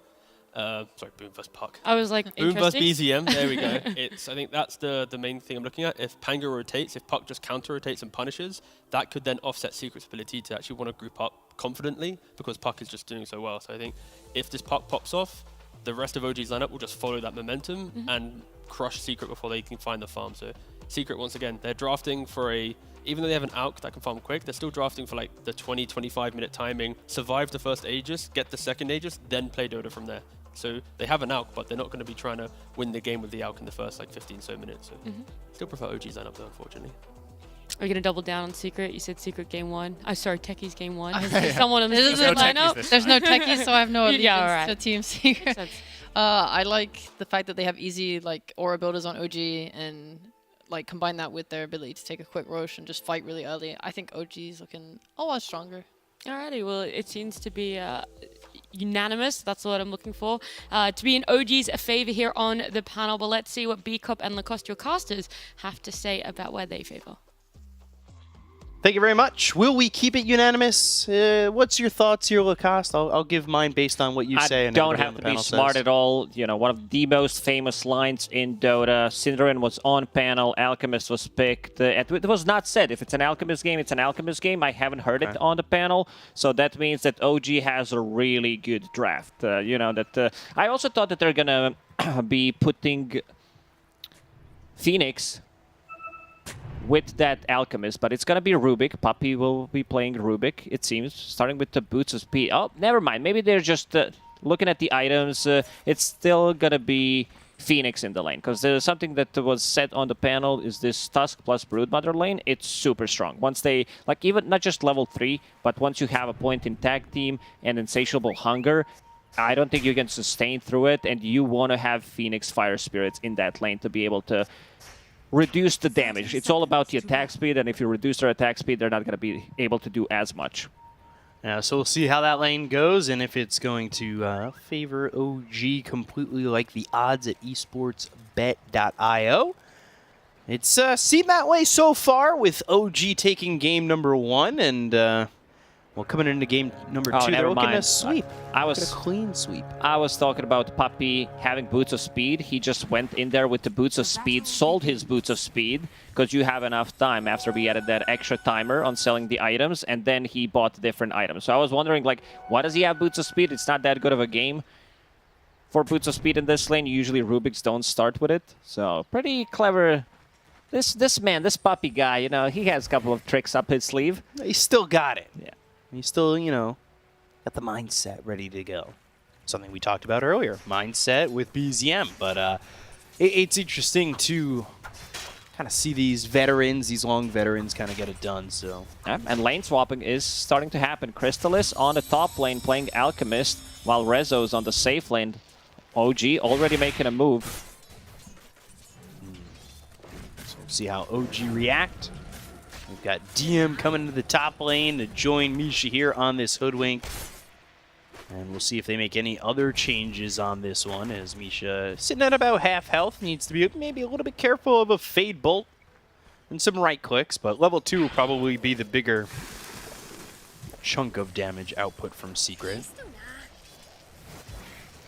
Speaker 2: Sorry, Boom versus Puck.
Speaker 1: I was like,
Speaker 2: Boom versus
Speaker 1: interesting.
Speaker 2: BZM, there we go. I think that's the main thing I'm looking at. If Panga rotates, if Puck just counter-rotates and punishes, that could then offset Secret's ability to actually want to group up confidently because Puck is just doing so well. So I think if this Puck pops off, the rest of OG's lineup will just follow that momentum and crush Secret before they can find the farm. So Secret, once again, they're drafting for even though they have an ALK that can farm quick, they're still drafting for like the 20-25 minute timing, survive the first Aegis, get the second Aegis, then play Dota from there. So they have an ALK, but they're not going to be trying to win the game with the ALK in the first like 15 so minutes. So still prefer OG's lineup though, unfortunately.
Speaker 1: Are you going to double down on Secret? You said Secret game 1. Sorry, Techies game 1. Is someone in the
Speaker 3: There's
Speaker 1: Secret
Speaker 3: no
Speaker 1: lineup?
Speaker 3: There's no techies, so I have no allegiance
Speaker 1: Yeah, alright.
Speaker 3: to Team Secret.
Speaker 1: Makes sense.
Speaker 3: I like the fact that they have easy like aura builders on OG and like combine that with their ability to take a quick Roche and just fight really early. I think OG is looking a lot stronger.
Speaker 1: Alrighty, well, it seems to be unanimous. That's what I'm looking for. To be in OG's favor here on the panel, but let's see what B Cup and Lacoste, your casters, have to say about where they favor.
Speaker 6: Thank you very much. Will we keep it unanimous? What's your thoughts here, Lacoste? I'll give mine based on what you say.
Speaker 8: I
Speaker 6: and
Speaker 8: don't
Speaker 6: everybody on
Speaker 8: have
Speaker 6: the
Speaker 8: to be
Speaker 6: panel
Speaker 8: smart
Speaker 6: says.
Speaker 8: at all. You know, one of the most famous lines in Dota. Synderen was on panel. Alchemist was picked. It was not said. If it's an Alchemist game, it's an Alchemist game. I haven't heard it on the panel. So that means that OG has a really good draft. You know, that I also thought that they're going to be putting Phoenix with that Alchemist, but it's gonna be Rubik. Puppy will be playing Rubik, it seems, starting with the Boots of Speed. Oh, never mind. Maybe they're just looking at the items. It's still gonna be Phoenix in the lane, because there's something that was said on the panel is this Tusk plus Broodmother lane. It's super strong. Once they, like, even not just level 3, but once you have a point in tag team and insatiable hunger, I don't think you can sustain through it, and you want to have Phoenix Fire Spirits in that lane to be able to reduce the damage. It's all about the attack speed, and if you reduce their attack speed, they're not going to be able to do as much.
Speaker 6: Yeah, so we'll see how that lane goes, and if it's going to favor OG completely like the odds at esportsbet.io. It's seemed that way so far, with OG taking game #1, and well, coming into game number 2, they're
Speaker 8: never
Speaker 6: looking
Speaker 8: mind.
Speaker 6: to sweep.
Speaker 8: I
Speaker 6: Look at a clean sweep.
Speaker 8: I was talking about Puppy having Boots of Speed. He just went in there with the Boots of Speed, sold his Boots of Speed, because you have enough time after we added that extra timer on selling the items, and then he bought different items. So I was wondering, like, why does he have Boots of Speed? It's not that good of a game for Boots of Speed in this lane. Usually Rubiks don't start with it. So pretty clever. This man, this Puppy guy, you know, he has a couple of tricks up his sleeve.
Speaker 6: He's still got it.
Speaker 8: Yeah.
Speaker 6: He's still, you know, got the mindset ready to go. Something we talked about earlier, mindset with BZM. But it's interesting to kind of see these veterans, these long veterans, kind of get it done. So
Speaker 8: Yeah, and lane swapping is starting to happen. Crystallis on the top lane playing Alchemist, while Rezo's on the safe lane. OG already making a move.
Speaker 6: we'll see how OG react. We've got DM coming into the top lane to join Misha here on this Hoodwink. And we'll see if they make any other changes on this one, as Misha, sitting at about half health, needs to be maybe a little bit careful of a Fade Bolt and some right clicks, but level 2 will probably be the bigger chunk of damage output from Secret.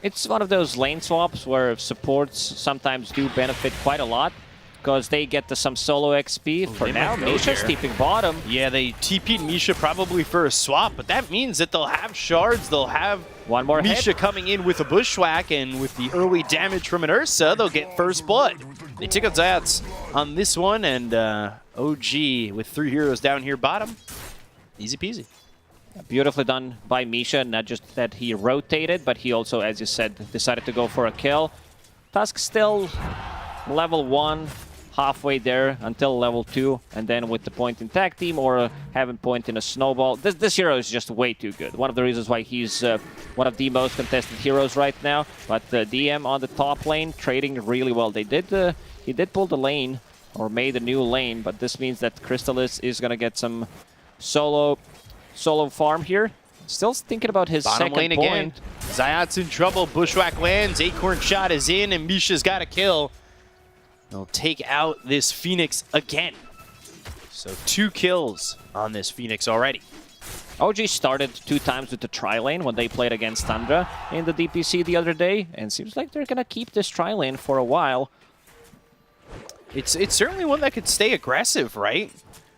Speaker 8: It's one of those lane swaps where supports sometimes do benefit quite a lot, because they get to some solo XP. For now, Misha's TPing bottom.
Speaker 6: Yeah, they TP'd Misha probably for a swap, but that means that they'll have shards, they'll have
Speaker 8: one more
Speaker 6: Misha
Speaker 8: hit.
Speaker 6: coming in with a bushwhack, and with the early damage from an Ursa, they'll get first blood. They took a Zats on this one, and OG with 3 heroes down here bottom. Easy peasy.
Speaker 8: Beautifully done by Misha, not just that he rotated, but he also, as you said, decided to go for a kill. Tusk still level 1, halfway there until level 2, and then with the point in tag team or having point in a snowball. This hero is just way too good. One of the reasons why he's one of the most contested heroes right now. But DM on the top lane, trading really well. He did pull the lane, or made a new lane, but this means that Crystallis is going to get some solo farm here. Still thinking about his
Speaker 6: Bottom
Speaker 8: second
Speaker 6: lane
Speaker 8: point.
Speaker 6: again. Zayat's in trouble. Bushwhack lands. Acorn shot is in, and Misha's got a kill. They'll take out this Phoenix again. So 2 kills on this Phoenix already.
Speaker 8: OG started 2 times with the tri-lane when they played against Tundra in the DPC the other day, and seems like they're going to keep this tri-lane for a while.
Speaker 6: It's certainly one that could stay aggressive, right?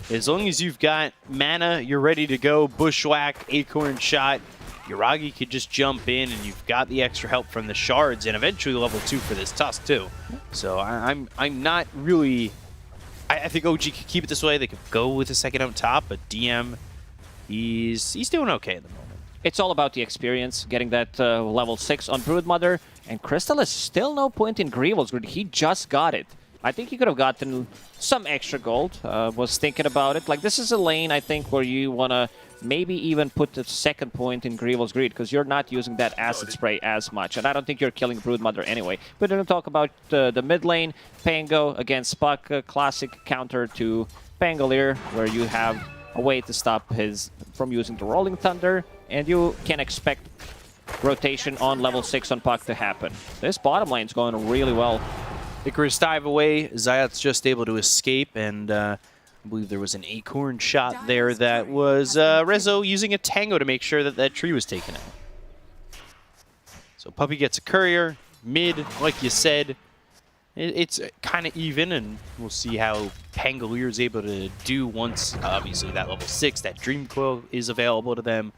Speaker 6: As long as you've got mana, you're ready to go. Bushwhack, Acorn shot. Yuragi could just jump in, and you've got the extra help from the shards, and eventually level 2 for this Tusk too. So I'm not really. I think OG could keep it this way. They could go with a second up top, but DM, he's doing okay at the moment.
Speaker 8: It's all about the experience, getting that level 6 on Broodmother, and Crystal is still no point in Grieval's Grid. He just got it. I think he could have gotten some extra gold. Was thinking about it. Like, this is a lane, I think, where you want to maybe even put the second point in Grieval's Greed, because you're not using that acid spray as much. And I don't think you're killing Broodmother anyway. But we're going to talk about the mid lane. Pango against Puck, classic counter to Pangolier, where you have a way to stop his from using the Rolling Thunder, and you can expect rotation on level 6 on Puck to happen. This bottom lane's going really well.
Speaker 6: Icarus dive away. Zayat's just able to escape, and I believe there was an Acorn shot there that was Rezo using a Tango to make sure that that tree was taken out. So Puppy gets a courier. Mid, like you said, it's kind of even, and we'll see how Pangolier is able to do once, obviously, that level 6, that Dream Coil is available to them.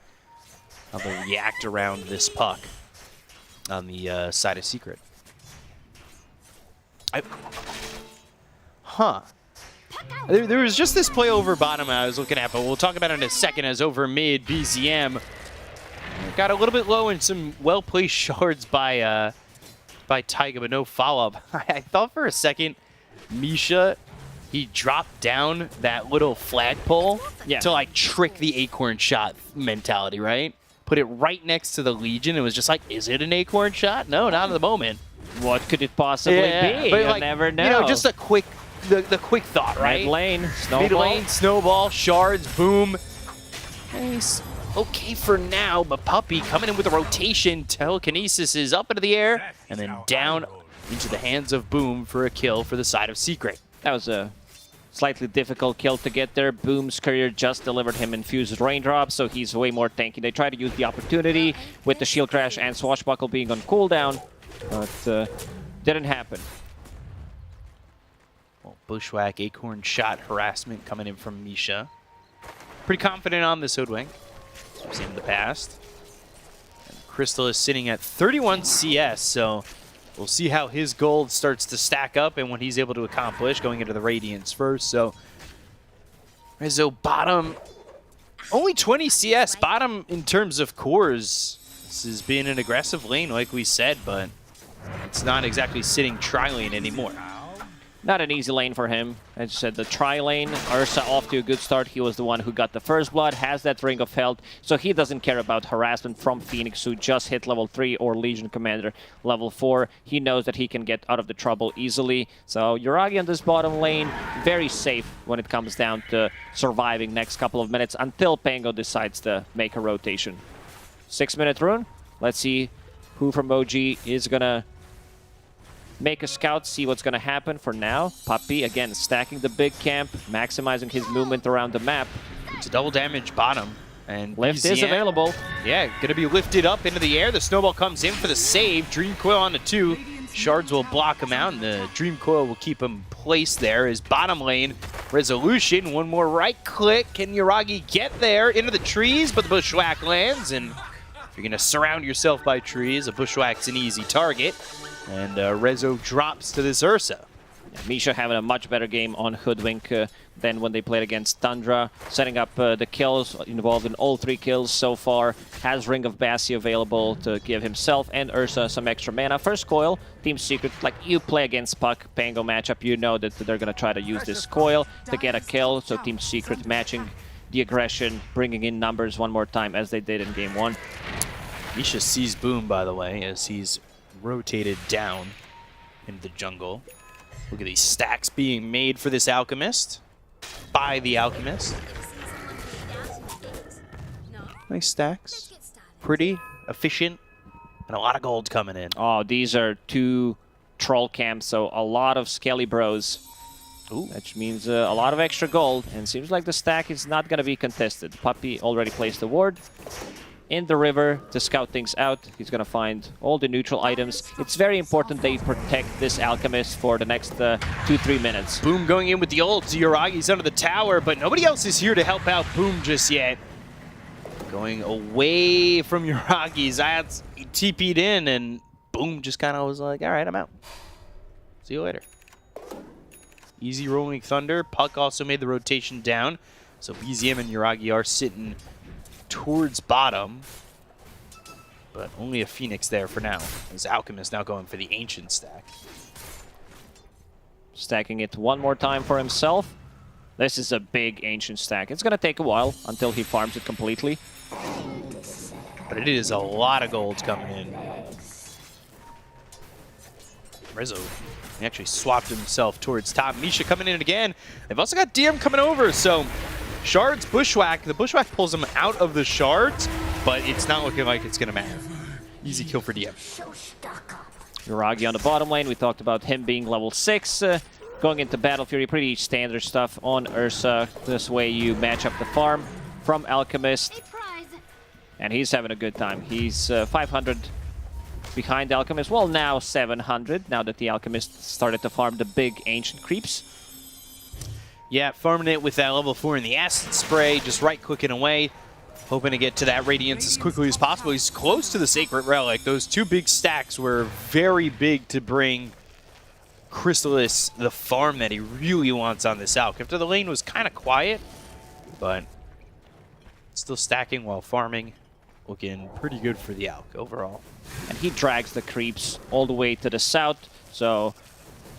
Speaker 6: How they'll react around this Puck on the side of Secret. There was just this play over bottom I was looking at, but we'll talk about it in a second, as over mid, BZM got a little bit low in some well-placed shards by Taiga, but no follow-up. I thought for a second Misha, he dropped down that little flagpole to like trick the Acorn shot mentality, right? Put it right next to the Legion. It was just like, is it an Acorn shot? No, not at the moment.
Speaker 8: What could it possibly be?
Speaker 6: But
Speaker 8: You never know.
Speaker 6: You know, just a quick, the quick thought, right?
Speaker 8: Mid lane, snowball.
Speaker 6: Mid lane, snowball, shards, boom. Nice. Okay for now, but Puppy coming in with a rotation. Telekinesis is up into the air and then down into the hands of Boom for a kill for the side of Secret.
Speaker 8: That was a slightly difficult kill to get there. Boom's courier just delivered him infused raindrops, so he's way more tanky. They tried to use the opportunity with the shield crash and swashbuckle being on cooldown, but didn't happen.
Speaker 6: Well, Bushwhack, Acorn shot, harassment coming in from Misha. Pretty confident on this Hoodwink. We've seen in the past. And Crystal is sitting at 31 CS, so we'll see how his gold starts to stack up and what he's able to accomplish going into the Radiance first. So Rizzo bottom, only 20 CS. Bottom in terms of cores. This has been an aggressive lane like we said, but it's not exactly sitting tri-lane anymore.
Speaker 8: Not an easy lane for him. As you said, the tri-lane, Ursa off to a good start. He was the one who got the first blood, has that Ring of Health, so he doesn't care about harassment from Phoenix, who just hit level 3, or Legion Commander level 4. He knows that he can get out of the trouble easily. So Yuragi on this bottom lane, very safe when it comes down to surviving next couple of minutes until Pango decides to make a rotation. 6-minute rune. Let's see who from OG is gonna make a scout, see what's going to happen. For now, Puppy, again, stacking the big camp, maximizing his movement around the map.
Speaker 6: It's a double damage bottom. And
Speaker 8: Lift
Speaker 6: BZM,
Speaker 8: is available.
Speaker 6: Yeah, going to be lifted up into the air. The snowball comes in for the save. Dream Coil on the 2. Shards will block him out, and the Dream Coil will keep him placed there. His bottom lane resolution. One more right click. Can Yuragi get there into the trees? But the Bushwhack lands, and if you're going to surround yourself by trees, a Bushwhack's an easy target. And Rezo drops to this Ursa.
Speaker 8: Yeah, Misha having a much better game on Hoodwink than when they played against Tundra. Setting up the kills, involved in all 3 kills so far. Has Ring of Bassi available to give himself and Ursa some extra mana. First coil, Team Secret, like you play against Puck Pango matchup, you know that they're going to try to use this coil to get a kill. So Team Secret matching the aggression, bringing in numbers one more time as they did in game 1.
Speaker 6: Misha sees Boom, by the way, as he's rotated down into the jungle. Look at these stacks being made for this Alchemist by the Alchemist. Nice stacks. Pretty, efficient, and a lot of gold coming in.
Speaker 8: Oh, these are 2 troll camps, so a lot of Skelly Bros.
Speaker 6: Ooh.
Speaker 8: Which means a lot of extra gold, and seems like the stack is not going to be contested. Puppy already placed the ward in the river to scout things out. He's going to find all the neutral items. It's very important they protect this Alchemist for the next 2-3 minutes.
Speaker 6: Boom going in with the ult. Yuragi's under the tower, but nobody else is here to help out Boom just yet. Going away from Yuragi. Zayat's TP'd in, and Boom just kind of was like, all right, I'm out. See you later. Easy rolling Thunder. Puck also made the rotation down. So BZM and Yuragi are sitting towards bottom. But only a Phoenix there for now. As Alchemist now going for the Ancient stack.
Speaker 8: Stacking it one more time for himself. This is a big Ancient stack. It's going to take a while until he farms it completely.
Speaker 6: But it is a lot of gold coming in. Rizzo, he actually swapped himself towards top. Misha coming in again. They've also got DM coming over, so Shards, Bushwhack. The Bushwhack pulls him out of the Shards, but it's not looking like it's going to matter. Easy kill for DM.
Speaker 8: Yuragi on the bottom lane. We talked about him being level 6. Going into Battle Fury, pretty standard stuff on Ursa. This way you match up the farm from Alchemist. And he's having a good time. He's 500 behind Alchemist. Well, now 700, now that the Alchemist started to farm the big Ancient creeps.
Speaker 6: Yeah, farming it with that level 4 in the Acid Spray, just right-clicking away. Hoping to get to that Radiance as quickly as possible. He's close to the Sacred Relic. Those 2 big stacks were very big to bring Chrysalis the farm that he really wants on this Alch. After the lane was kind of quiet, but still stacking while farming. Looking pretty good for the Alch overall.
Speaker 8: And he drags the creeps all the way to the south, so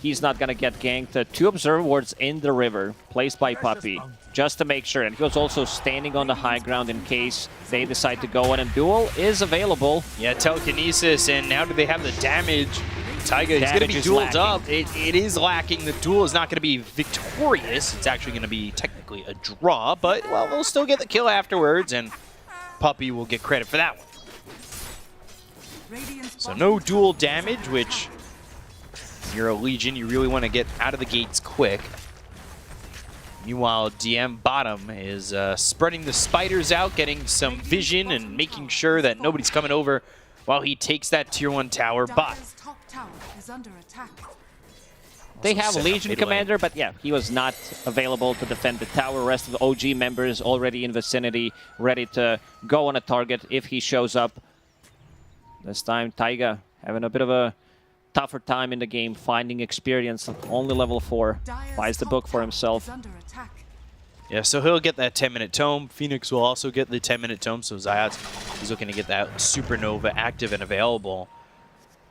Speaker 8: he's not going to get ganked. 2 observer wards in the river, placed by Puppy, just to make sure. And he was also standing on the high ground in case they decide to go in, and Duel is available.
Speaker 6: Yeah, Telekinesis, and now do they have the damage? Taiga, he's going to be dueled up. It is lacking. The duel is not going to be victorious. It's actually going to be technically a draw, but, well, they'll still get the kill afterwards, and Puppy will get credit for that one. So no dual damage, which you're a Legion, you really want to get out of the gates quick. Meanwhile, DM bottom is spreading the spiders out, getting some vision and making sure that nobody's coming over while he takes that tier 1 tower bot.
Speaker 8: They have Legion Commander, but yeah, he was not available to defend the tower. Rest of the OG members already in vicinity, ready to go on a target if he shows up. This time, Taiga having a bit of a tougher time in the game, finding experience, only level 4. Buys the book for himself.
Speaker 6: Yeah, so he'll get that 10-minute tome. Phoenix will also get the 10-minute tome, so Zayat is looking to get that Supernova active and available.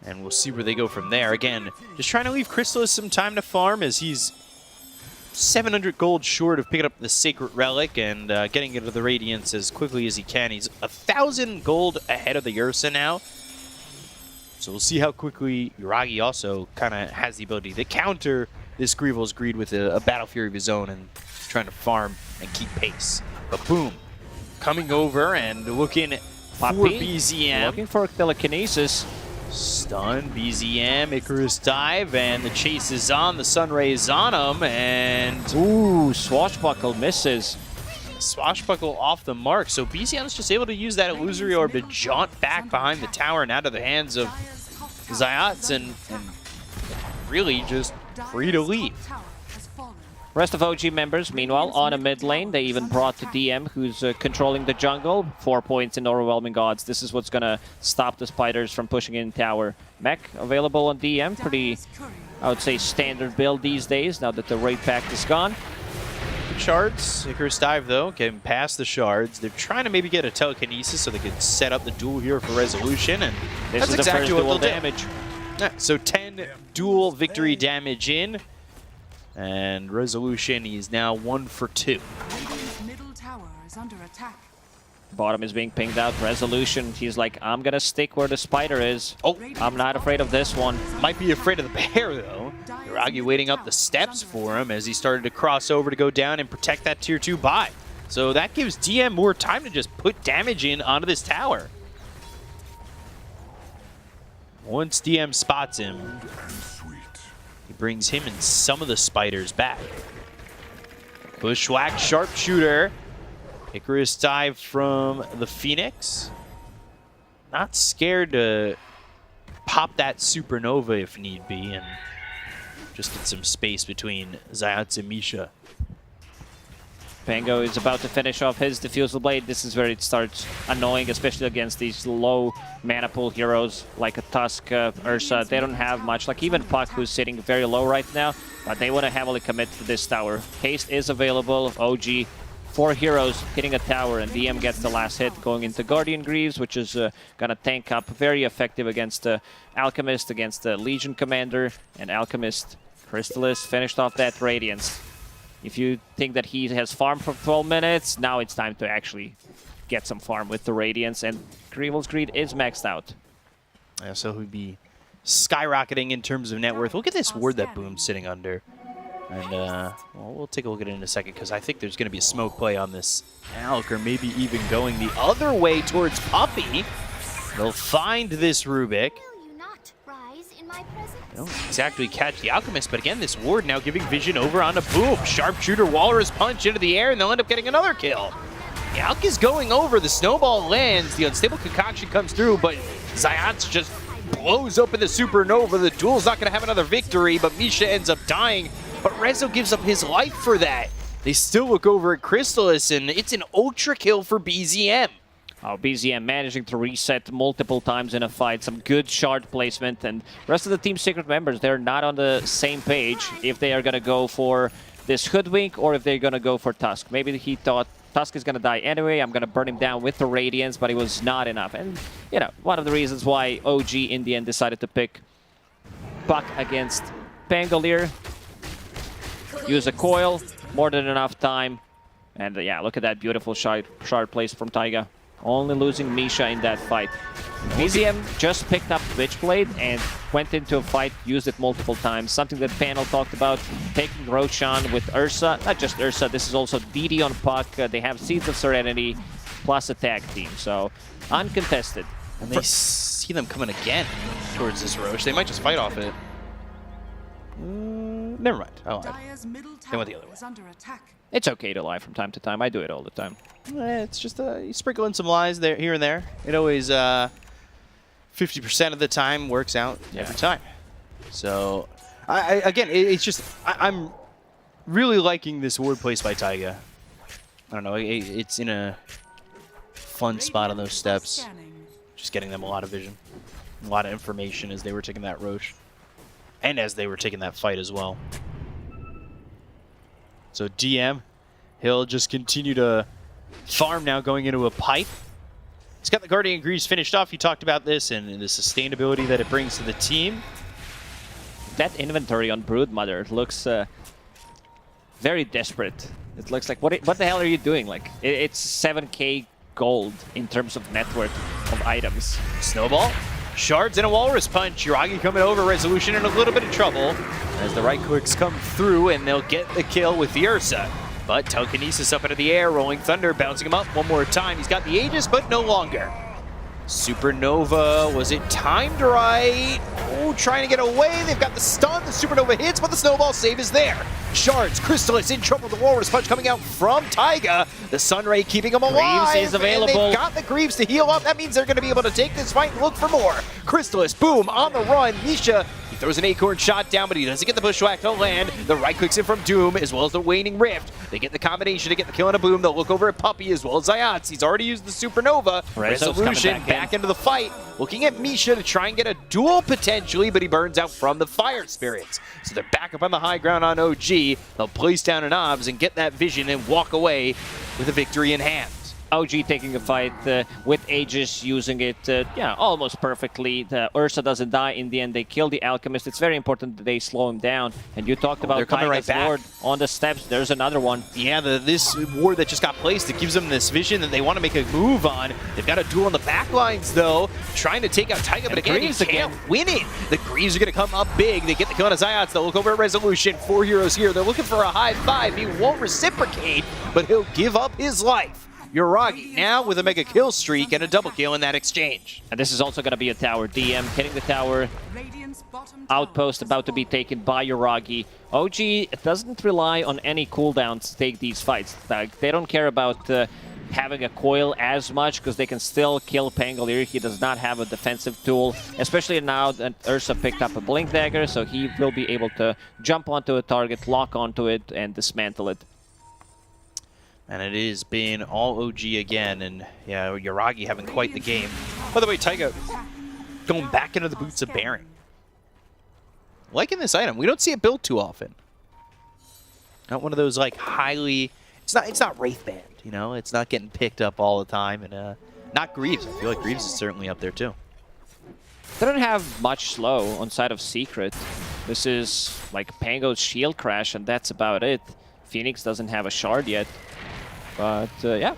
Speaker 6: And we'll see where they go from there. Again, just trying to leave Chrysalis some time to farm as he's 700 gold short of picking up the Sacred Relic and getting into the Radiance as quickly as he can. He's 1,000 gold ahead of the Ursa now. So we'll see how quickly Yuragi also kind of has the ability to counter this Grievel's Greed with a Battle Fury of his own and trying to farm and keep pace. But Boom, coming over and looking for BZM.
Speaker 8: Looking for Telekinesis.
Speaker 6: Stun, BZM, Icarus Dive, and the chase is on. The Sunray is on him, and...
Speaker 8: Ooh, Swashbuckle misses.
Speaker 6: Swashbuckle off the mark, so BZM's just able to use that Illusory Orb to jaunt back behind the tower and out of the hands of Zayats, and really just free to leave.
Speaker 8: Rest of OG members, meanwhile, on a mid lane. They even brought the DM, who's controlling the jungle. 4 points in Overwhelming Odds. This is what's going to stop the spiders from pushing in tower. Mech available on DM. Pretty, I would say, standard build these days, now that the raid pact is gone.
Speaker 6: shards. Icarus Dive, though, getting past the shards. They're trying to maybe get a telekinesis so they can set up the duel here for resolution, and
Speaker 8: This
Speaker 6: that's
Speaker 8: is the
Speaker 6: exactly
Speaker 8: first
Speaker 6: what
Speaker 8: dual
Speaker 6: they'll do.
Speaker 8: damage.
Speaker 6: Yeah, so 10 dual victory damage in, and resolution, he's now 1 for 2.
Speaker 5: Radiant's middle tower is under attack.
Speaker 8: Bottom is being pinged out. Resolution, he's like, I'm gonna stick where the spider is.
Speaker 6: Oh,
Speaker 8: I'm not afraid of this one.
Speaker 6: might be afraid of the bear, though. Iragi waiting up the steps for him as he started to cross over to go down and protect that tier 2 buy. So that gives DM more time to just put damage in onto this tower. Once DM spots him, he brings him and some of the spiders back. Bushwhack sharpshooter. Icarus Dive from the Phoenix. Not scared to pop that supernova if need be, and just get some space between Zayats and Misha.
Speaker 8: Pango is about to finish off his Diffusal Blade. This is where it starts annoying, especially against these low mana pool heroes like a Tusk, Ursa. They don't have much, like even Puck, who's sitting very low right now, but they want to heavily commit to this tower. Haste is available. OG, 4 heroes hitting a tower, and DM gets the last hit going into Guardian Greaves, which is going to tank up. Very effective against Alchemist, against the Legion Commander, and Alchemist Crystallis finished off that Radiance. If you think that he has farm for 12 minutes, now it's time to actually get some farm with the Radiance, and Grievel's Greed is maxed out.
Speaker 6: Yeah, so he'd be skyrocketing in terms of net worth. Look at this ward that Boom's sitting under. And well, we'll take a look at it in a second, because I think there's going to be a smoke play on this Alk, or maybe even going the other way towards Puppey. They'll find this Rubik. They don't exactly catch the Alchemist, but again, this ward now giving vision over onto Boom. Sharpshooter, Walrus Punch into the air, and they'll end up getting another kill. The Alk is going over, the snowball lands, the unstable concoction comes through, but Zayats just blows open the supernova. The duel's not going to have another victory, but Misha ends up dying. But Rezo gives up his life for that. They still look over at Crystallis, and it's an ultra kill for BZM.
Speaker 8: Oh, BZM managing to reset multiple times in a fight. Some good shard placement, and rest of the team's secret members, they're not on the same page if they are going to go for this Hoodwink or if they're going to go for Tusk. Maybe he thought Tusk is going to die anyway, I'm going to burn him down with the Radiance, but it was not enough. And, you know, one of the reasons why OG in the end decided to pick Puck against Pangolier. Use a coil, more than enough time. And yeah, look at that beautiful shard place from Taiga. Only losing Misha in that fight. BZM just picked up Witchblade and went into a fight, used it multiple times. Something that Panel talked about, taking Roshan with Ursa. Not just Ursa, this is also DD on Puck. They have Seeds of Serenity plus a tag team, so uncontested.
Speaker 6: And they see them coming again towards this Roche. They might just fight off it. Never mind. I lied. They went the other way.
Speaker 5: Under attack.
Speaker 8: It's okay to lie from time to time. I do it all the time.
Speaker 6: It's just you sprinkle in some lies there, here and there. It always 50% of the time works out every time. So, again, it's just I'm really liking this ward place by Taiga. I don't know. It's in a fun spot on those steps. Just getting them a lot of vision, a lot of information as they were taking that Roche, and as they were taking that fight as well. So DM, he'll just continue to farm now going into a pipe. He's got the Guardian Greaves finished off. You talked about this and the sustainability that it brings to the team.
Speaker 8: That inventory on Broodmother looks very desperate. It looks like, what the hell are you doing? Like, it's 7k gold in terms of net worth of items.
Speaker 6: Snowball, shards, and a Walrus Punch. Yuragi coming over, Resolution in a little bit of trouble as the right clicks come through, and they'll get the kill with the Ursa. But telekinesis up into the air, Rolling Thunder bouncing him up one more time. He's got the Aegis, but no longer. Supernova, was it timed right? Oh, trying to get away. They've got the stun. The Supernova hits, but the Snowball save is there. Shards, Crystallis in trouble. The Walrus Punch coming out from Taiga. The Sunray keeping him alive.
Speaker 8: Greaves is available.
Speaker 6: And they've got the Greaves to heal up. That means they're going to be able to take this fight and look for more. Crystallis, boom, on the run. Misha, he throws an Acorn shot down, but he doesn't get the Bushwhack to land. The right clicks in from Doom, as well as the Waning Rift. They get the combination to get the kill on a Boom. They'll look over at Puppey, as well as Zayats. He's already used the Supernova.
Speaker 8: Rezo's
Speaker 6: Resolution
Speaker 8: coming
Speaker 6: back into the fight, looking at Misha to try and get a duel potentially, but he burns out from the Fire Spirits. So they're back up on the high ground on OG. They'll place down an obs and get that vision and walk away with a victory in hand.
Speaker 8: OG taking a fight with Aegis, using it yeah, almost perfectly. Ursa doesn't die. In the end, they kill the Alchemist. It's very important that they slow him down. And you talked about
Speaker 6: Taiga's
Speaker 8: ward on the steps. There's another one.
Speaker 6: Yeah, this ward that just got placed, it gives them this vision that they want to make a move on. They've got a duel on the backlines, though, trying to take out Taiga, but again, he can't win it. The Greaves are going to come up big. They get the kill on Zayats. They'll look over at Resolution. 4 heroes here. They're looking for a high five. He won't reciprocate, but he'll give up his life. Yuragi now with a mega kill streak and a double kill in that exchange.
Speaker 8: And this is also going to be a tower. DM hitting the tower. Outpost about to be taken by Yuragi. OG doesn't rely on any cooldowns to take these fights. They don't care about having a coil as much because they can still kill Pangolier. He does not have a defensive tool, especially now that Ursa picked up a Blink Dagger, so he will be able to jump onto a target, lock onto it, and dismantle it.
Speaker 6: And it is been all OG again, and yeah, Yuragi having quite the game. By the way, Taiga going back into the boots of Baron. Liking this item. We don't see it built too often. Not one of those like highly. It's not Wraithband, you know. It's not getting picked up all the time, and not Greaves. I feel like Greaves is certainly up there too.
Speaker 8: They don't have much slow on side of Secret. This is like Pango's Shield Crash, and that's about it. Phoenix doesn't have a shard yet. But yeah,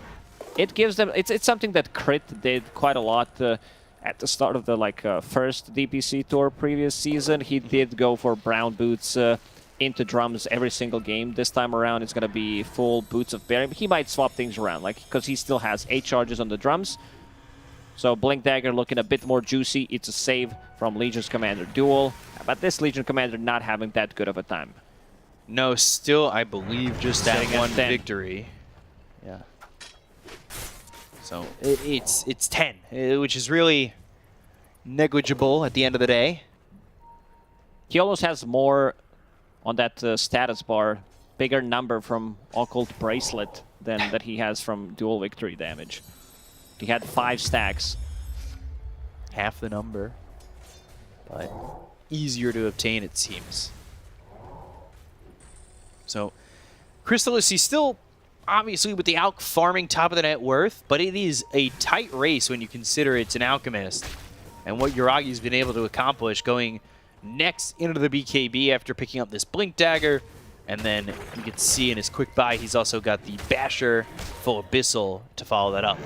Speaker 8: it gives them. It's something that Crit did quite a lot at the start of the first DPC tour previous season. He did go for brown boots into drums every single game. This time around, it's gonna be full boots of Baron. He might swap things around, because he still has 8 charges on the drums. So Blink Dagger looking a bit more juicy. It's a save from Legion's Commander duel, but this Legion Commander not having that good of a time.
Speaker 6: No, still I believe just that one victory. Yeah. So it's 10, which is really negligible at the end of the day.
Speaker 8: He almost has more on that status bar, bigger number from Occult Bracelet than that he has from dual victory damage. He had 5 stacks.
Speaker 6: Half the number, but easier to obtain, it seems. So, Crystallis, he's still obviously with the Alch farming top of the net worth, but it is a tight race when you consider it's an Alchemist. And what Yuragi's been able to accomplish going next into the BKB after picking up this Blink Dagger. And then you can see in his quick buy, he's also got the Basher full Abyssal to follow that up.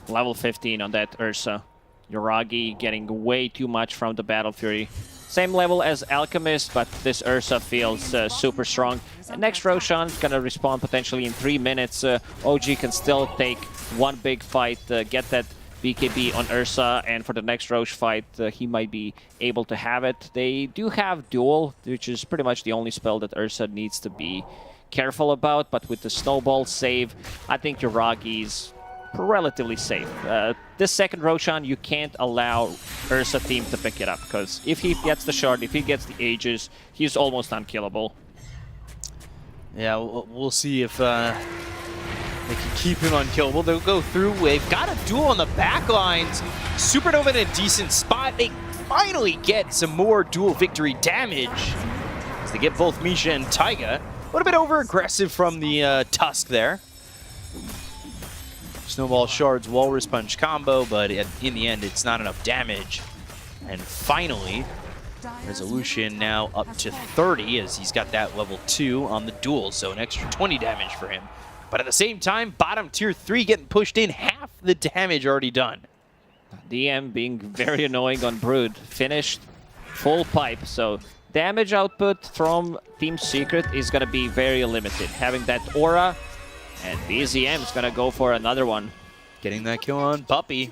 Speaker 8: Level 15 on that Ursa. Yuragi getting way too much from the Battle Fury. Same level as Alchemist, but this Ursa feels super strong. And next Roshan is going to respawn potentially in 3 minutes. OG can still take one big fight, get that BKB on Ursa, and for the next Roche fight, he might be able to have it. They do have Duel, which is pretty much the only spell that Ursa needs to be careful about, but with the Snowball save, I think Yuragi's relatively safe. This second Roshan, you can't allow Ursa team to pick it up, because if he gets the shard, if he gets the Aegis, he's almost unkillable.
Speaker 6: Yeah, we'll see if they can keep him unkillable. They'll go through. They've got a duel on the back lines. Supernova in a decent spot. They finally get some more dual victory damage as they get both Misha and Taiga. A little bit over-aggressive from the Tusk there. Snowball Shards, Walrus Punch combo, but in the end, it's not enough damage. And finally, Resolution now up to 30 as he's got that level 2 on the duel, so an extra 20 damage for him. But at the same time, bottom tier 3 getting pushed in, half the damage already done.
Speaker 8: DM being very annoying on Brood. Finished full pipe, so damage output from Team Secret is going to be very limited. Having that aura, and BZM is going to go for another one.
Speaker 6: Getting that kill on Puppy.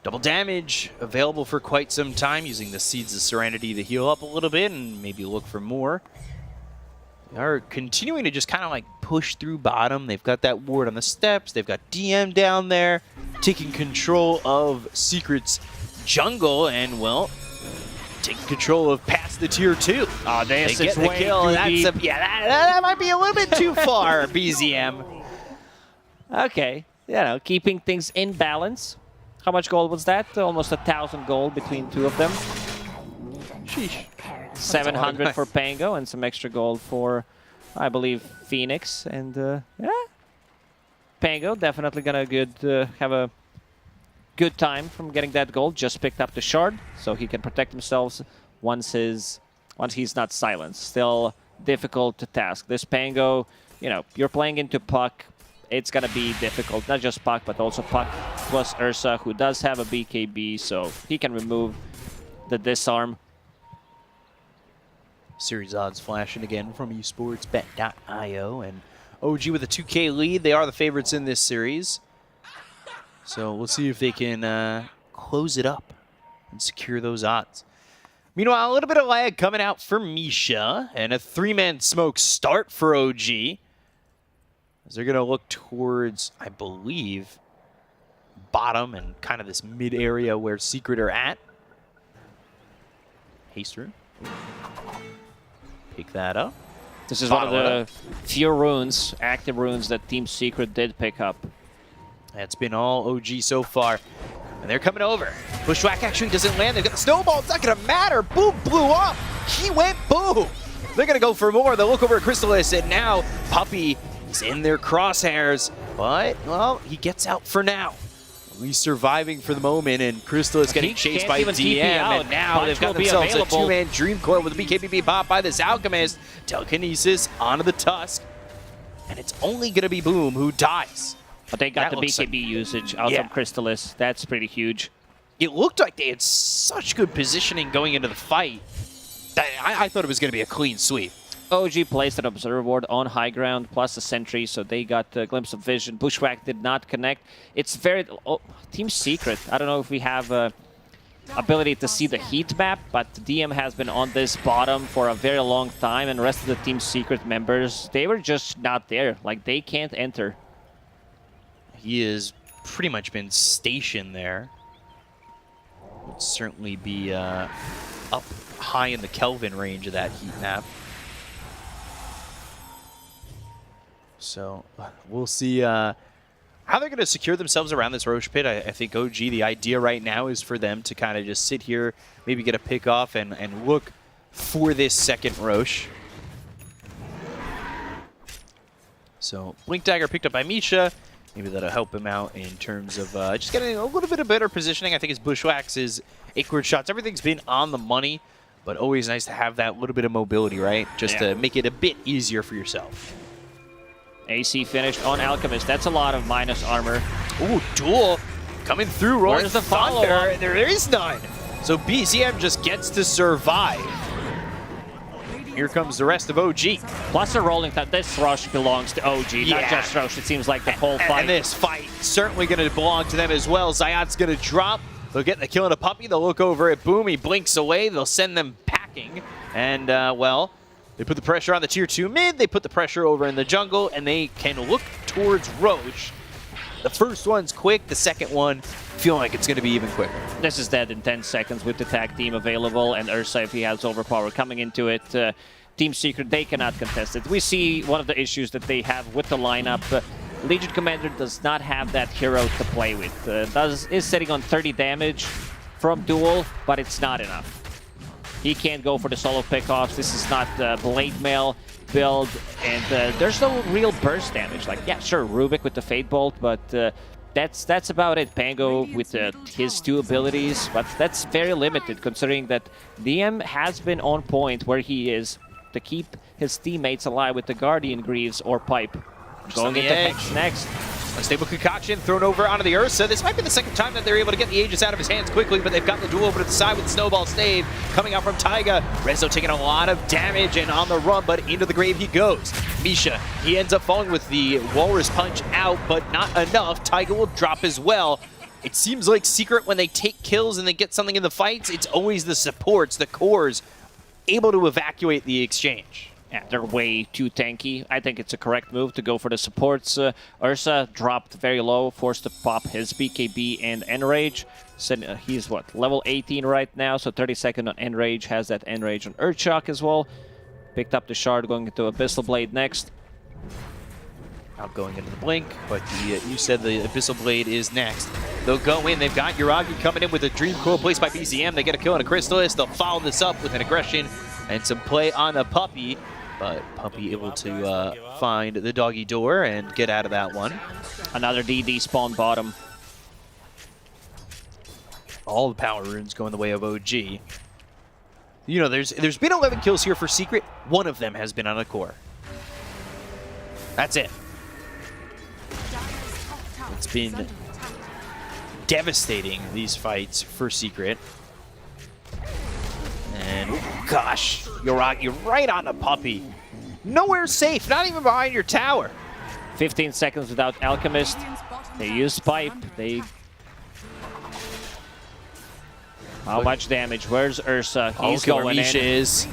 Speaker 6: Double damage available for quite some time, using the Seeds of Serenity to heal up a little bit and maybe look for more. They are continuing to just kind of like push through bottom. They've got that ward on the steps. They've got DM down there taking control of Secret's jungle and, well, taking control of past the tier 2.
Speaker 8: Oh, they
Speaker 6: get the kill. Yeah, that might be a little bit too far, BZM.
Speaker 8: Okay. keeping things in balance. How much gold was that? Almost 1,000 gold between two of them.
Speaker 6: Sheesh.
Speaker 8: 700 for Pango and some extra gold for, I believe, Phoenix. And yeah, Pango definitely gonna have a good time from getting that gold. Just picked up the shard, so he can protect himself once he's not silenced. Still difficult to task. This Pango, you're playing into Puck. It's gonna be difficult. Not just Puck, but also Puck plus Ursa, who does have a BKB, so he can remove the disarm.
Speaker 6: Series odds flashing again from esportsbet.io, and OG with a 2K lead. They are the favorites in this series. So we'll see if they can close it up and secure those odds. Meanwhile, a little bit of lag coming out for Misha, and a 3-man smoke start for OG. As they're going to look towards, I believe, bottom and kind of this mid area where Secret are at. Haste through. Pick that up.
Speaker 8: This is one of the few runes, active runes, that Team Secret did pick up.
Speaker 6: That's been all OG so far. And they're coming over. Bushwhack actually doesn't land. They've got the snowball. It's not going to matter. Boom, blew up. He went boom. They're going to go for more. They'll look over at Crystallis, and now Puppey is in their crosshairs. But, well, he gets out for now. He's surviving for the moment, and Crystallis getting chased by DM. And now they've got themselves a 2-man Dream Core with a BKB pop by this Alchemist. Telekinesis onto the Tusk. And it's only going to be Boom who dies.
Speaker 8: But they got the BKB usage out of Crystallis. That's pretty huge.
Speaker 6: It looked like they had such good positioning going into the fight that I thought it was going to be a clean sweep.
Speaker 8: OG placed an Observer Ward on high ground, plus a Sentry, so they got a glimpse of vision. Bushwhack did not connect. It's very... Team Secret, I don't know if we have ability to see the heat map, but the DM has been on this bottom for a very long time, and the rest of the Team Secret members, they were just not there. Like, they can't enter.
Speaker 6: He has pretty much been stationed there. Would certainly be up high in the Kelvin range of that heat map. So we'll see how they're going to secure themselves around this Roche pit. I think OG, the idea right now is for them to kind of just sit here, maybe get a pick off and look for this second Roche. So Blink Dagger picked up by Misha. Maybe that'll help him out in terms of just getting a little bit of better positioning. I think his Bushwhacks, his Acrid shots, everything's been on the money, but always nice to have that little bit of mobility, right? Just to make it a bit easier for yourself.
Speaker 8: AC finished on Alchemist. That's a lot of minus armor.
Speaker 6: Ooh, duel coming through. Rolling
Speaker 8: Where's the
Speaker 6: thunder.
Speaker 8: follow-up?
Speaker 6: There is none. So BZM just gets to survive. Here comes the rest of OG.
Speaker 8: Plus a rolling thunder. This rush belongs to OG, not just Roche. It seems like the whole fight.
Speaker 6: And this fight certainly going to belong to them as well. Zayat's going to drop. They'll get the kill on a Puppey. They'll look over at Boom. He blinks away. They'll send them packing. And, well, they put the pressure on the tier 2 mid. They put the pressure over in the jungle. And they can look towards Roche. The first one's quick. The second one, feeling like it's going to be even quicker.
Speaker 8: This is dead in 10 seconds with the tag team available. And Ursa, if he has overpower coming into it. Team Secret, they cannot contest it. We see one of the issues that they have with the lineup. Legion Commander does not have that hero to play with. Is sitting on 30 damage from duel, but it's not enough. He can't go for the solo pickoffs. This is not the Blade Mail build, and there's no real burst damage. Like, yeah, sure, Rubik with the Fate Bolt, but that's about it. Pango with his 2 abilities, but that's very limited considering that DM has been on point where he is to keep his teammates alive with the Guardian Greaves or Pipe. Going into Hex next.
Speaker 6: Unstable Concoction thrown over onto the Ursa. This might be the second time that they're able to get the Aegis out of his hands quickly, but they've got the duel over to the side with Snowball Stave coming out from Taiga. Rezo taking a lot of damage and on the run, but into the grave he goes. Misha, he ends up falling with the Walrus Punch out, but not enough. Taiga will drop as well. It seems like Secret, when they take kills and they get something in the fights, it's always the supports, the cores, able to evacuate the exchange.
Speaker 8: Yeah, they're way too tanky. I think it's a correct move to go for the supports. Ursa dropped very low, forced to pop his BKB and Enrage. So, he's what, level 18 right now, so 30-second on Enrage, has that Enrage on Earthshock as well. Picked up the shard, going into Abyssal Blade next.
Speaker 6: Out going into the blink, but you said the Abyssal Blade is next. They'll go in. They've got Yuragi coming in with a Dream Coil placed by BZM. They get a kill on a Crystallis. They'll follow this up with an aggression and some play on a Puppey, but Puppey able to find the doggy door and get out of that one.
Speaker 8: Another DD spawn bottom.
Speaker 6: All the power runes going the way of OG. You know, there's been 11 kills here for Secret. One of them has been on a core. That's it. It's been devastating, these fights for Secret. And, gosh, Yuragi right on the Puppey. Nowhere safe, not even behind your tower.
Speaker 8: 15 seconds without Alchemist. They use Pipe. How much damage? Where's Ursa? He's going
Speaker 6: Misha
Speaker 8: in.
Speaker 6: is.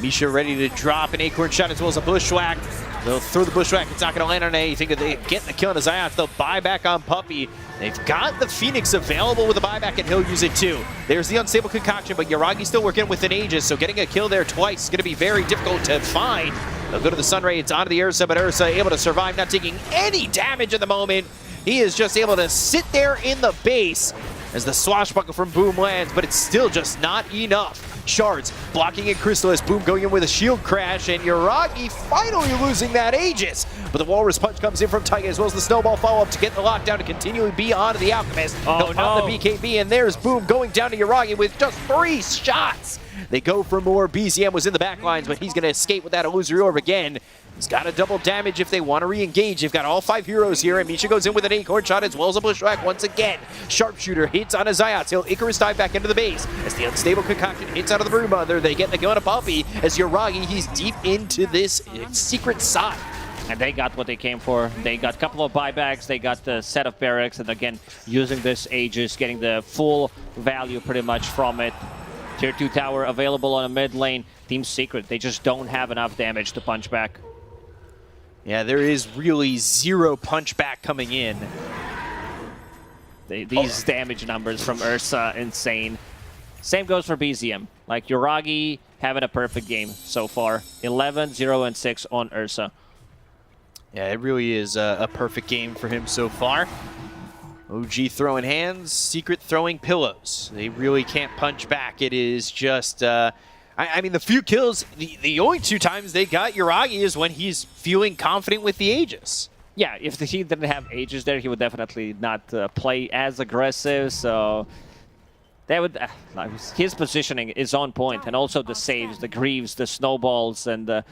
Speaker 6: Misha ready to drop an Acorn shot as well as a Bushwhack. They'll throw the Bushwhack. It's not going to land on anything. If they get the kill on the Ziots, they'll buy back on Puppey. They've got the Phoenix available with a buyback, and he'll use it too. There's the Unstable Concoction, but Yuragi's still working with an Aegis, so getting a kill there twice is going to be very difficult to find. They'll go to the Sunray. It's onto the Ursa, but Ursa able to survive, not taking any damage at the moment. He is just able to sit there in the base as the swashbuckle from Boom lands, but it's still just not enough. Shards blocking in Crystallis, Boom going in with a shield crash, and Yuragi finally losing that Aegis. But the Walrus Punch comes in from Taiga as well as the Snowball follow-up to get the lockdown to continually be onto the Alchemist. They'll pop the BKB, and there's Boom going down to Yuragi with just 3 shots. They go for more. BZM was in the back lines, but he's going to escape with that illusory orb again. He's got to double damage if they want to re-engage. They've got all 5 heroes here, and Misha goes in with an Acorn shot as well as a Bushwhack once again. Sharpshooter hits on a Ziots. He'll Icarus dive back into the base. As the Unstable Concoction hits out of the Brood Mother, they get the kill on a Puppey. As Yuragi, he's deep into this secret side.
Speaker 8: And they got what they came for. They got a couple of buybacks, they got the set of barracks, and again, using this Aegis, getting the full value pretty much from it. Tier 2 tower available on a mid lane. Team Secret, they just don't have enough damage to punch back.
Speaker 6: Yeah, there is really 0 punchback coming in.
Speaker 8: These damage numbers from Ursa, insane. Same goes for BZM. Like, Yuragi having a perfect game so far. 11, 0, and 6 on Ursa.
Speaker 6: Yeah, it really is a perfect game for him so far. OG throwing hands, Secret throwing pillows. They really can't punch back. It is just... I mean, the few kills, the only 2 times they got Yuragi is when he's feeling confident with the Aegis.
Speaker 8: Yeah, if he didn't have Aegis there, he would definitely not play as aggressive, so... That would, his positioning is on point, and also the saves, the Greaves, the Snowballs, and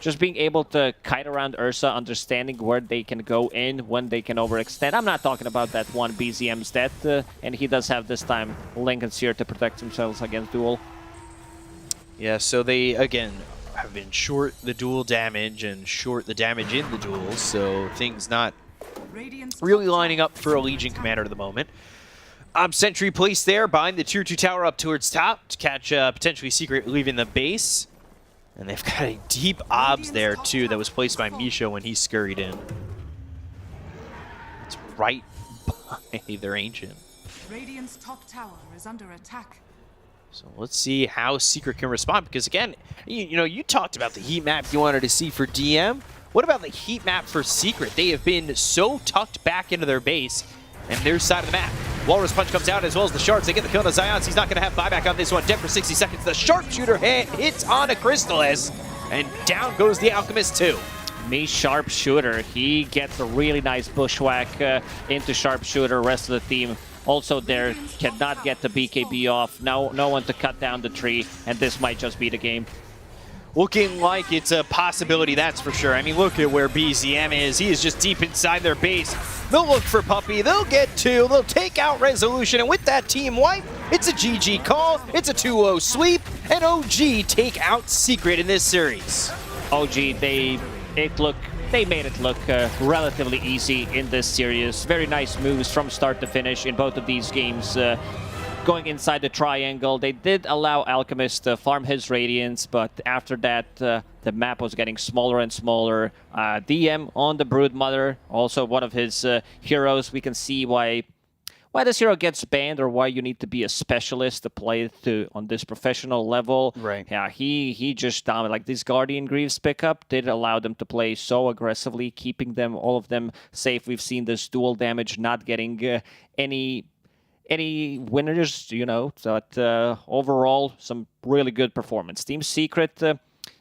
Speaker 8: just being able to kite around Ursa, understanding where they can go in, when they can overextend. I'm not talking about that one BZM's dead, and he does have this time Lincoln's here to protect themselves against Duel.
Speaker 6: Yeah, so they, again, have been short the duel damage and short the damage in the duels, so things not really lining up for a Legion Commander at the moment. Sentry placed there behind the Tier 2 tower up towards top to catch potentially Secret leaving the base. And they've got a deep obs there, too, that was placed by Misha when he scurried in. It's right by their Ancient.
Speaker 5: Radiant's top tower is under attack.
Speaker 6: So let's see how Secret can respond, because again, you know, you talked about the heat map you wanted to see for DM. What about the heat map for Secret? They have been so tucked back into their base and their side of the map. Walrus Punch comes out as well as the Shards. They get the kill on the Zions. He's not going to have buyback on this one. Dead for 60 seconds. The Sharpshooter hits on a Crystallis, and down goes the Alchemist too.
Speaker 8: Me Sharpshooter, he gets a really nice Bushwhack into Sharpshooter. Rest of the team also there cannot get the BKB off. No one to cut down the tree, and this might just be the game.
Speaker 6: Looking like it's a possibility, that's for sure. I mean, look at where BZM is. He is just deep inside their base. They'll look for Puppey. They'll get 2. They'll take out Resolution. And with that team wipe, it's a GG call. It's a 2-0 sweep. And OG take out Secret in this series.
Speaker 8: OG, they made it look relatively easy in this series. Very nice moves from start to finish in both of these games. Going inside the triangle, they did allow Alchemist to farm his Radiance, but after that, the map was getting smaller and smaller. DM on the Brood Mother, also one of his heroes. We can see why why this hero gets banned or why you need to be a specialist to play on this professional level.
Speaker 6: Right.
Speaker 8: Yeah, he just dominated. Like this Guardian Greaves pickup did allow them to play so aggressively, keeping all of them safe. We've seen this dual damage not getting any winners, but overall, some really good performance. Team Secret,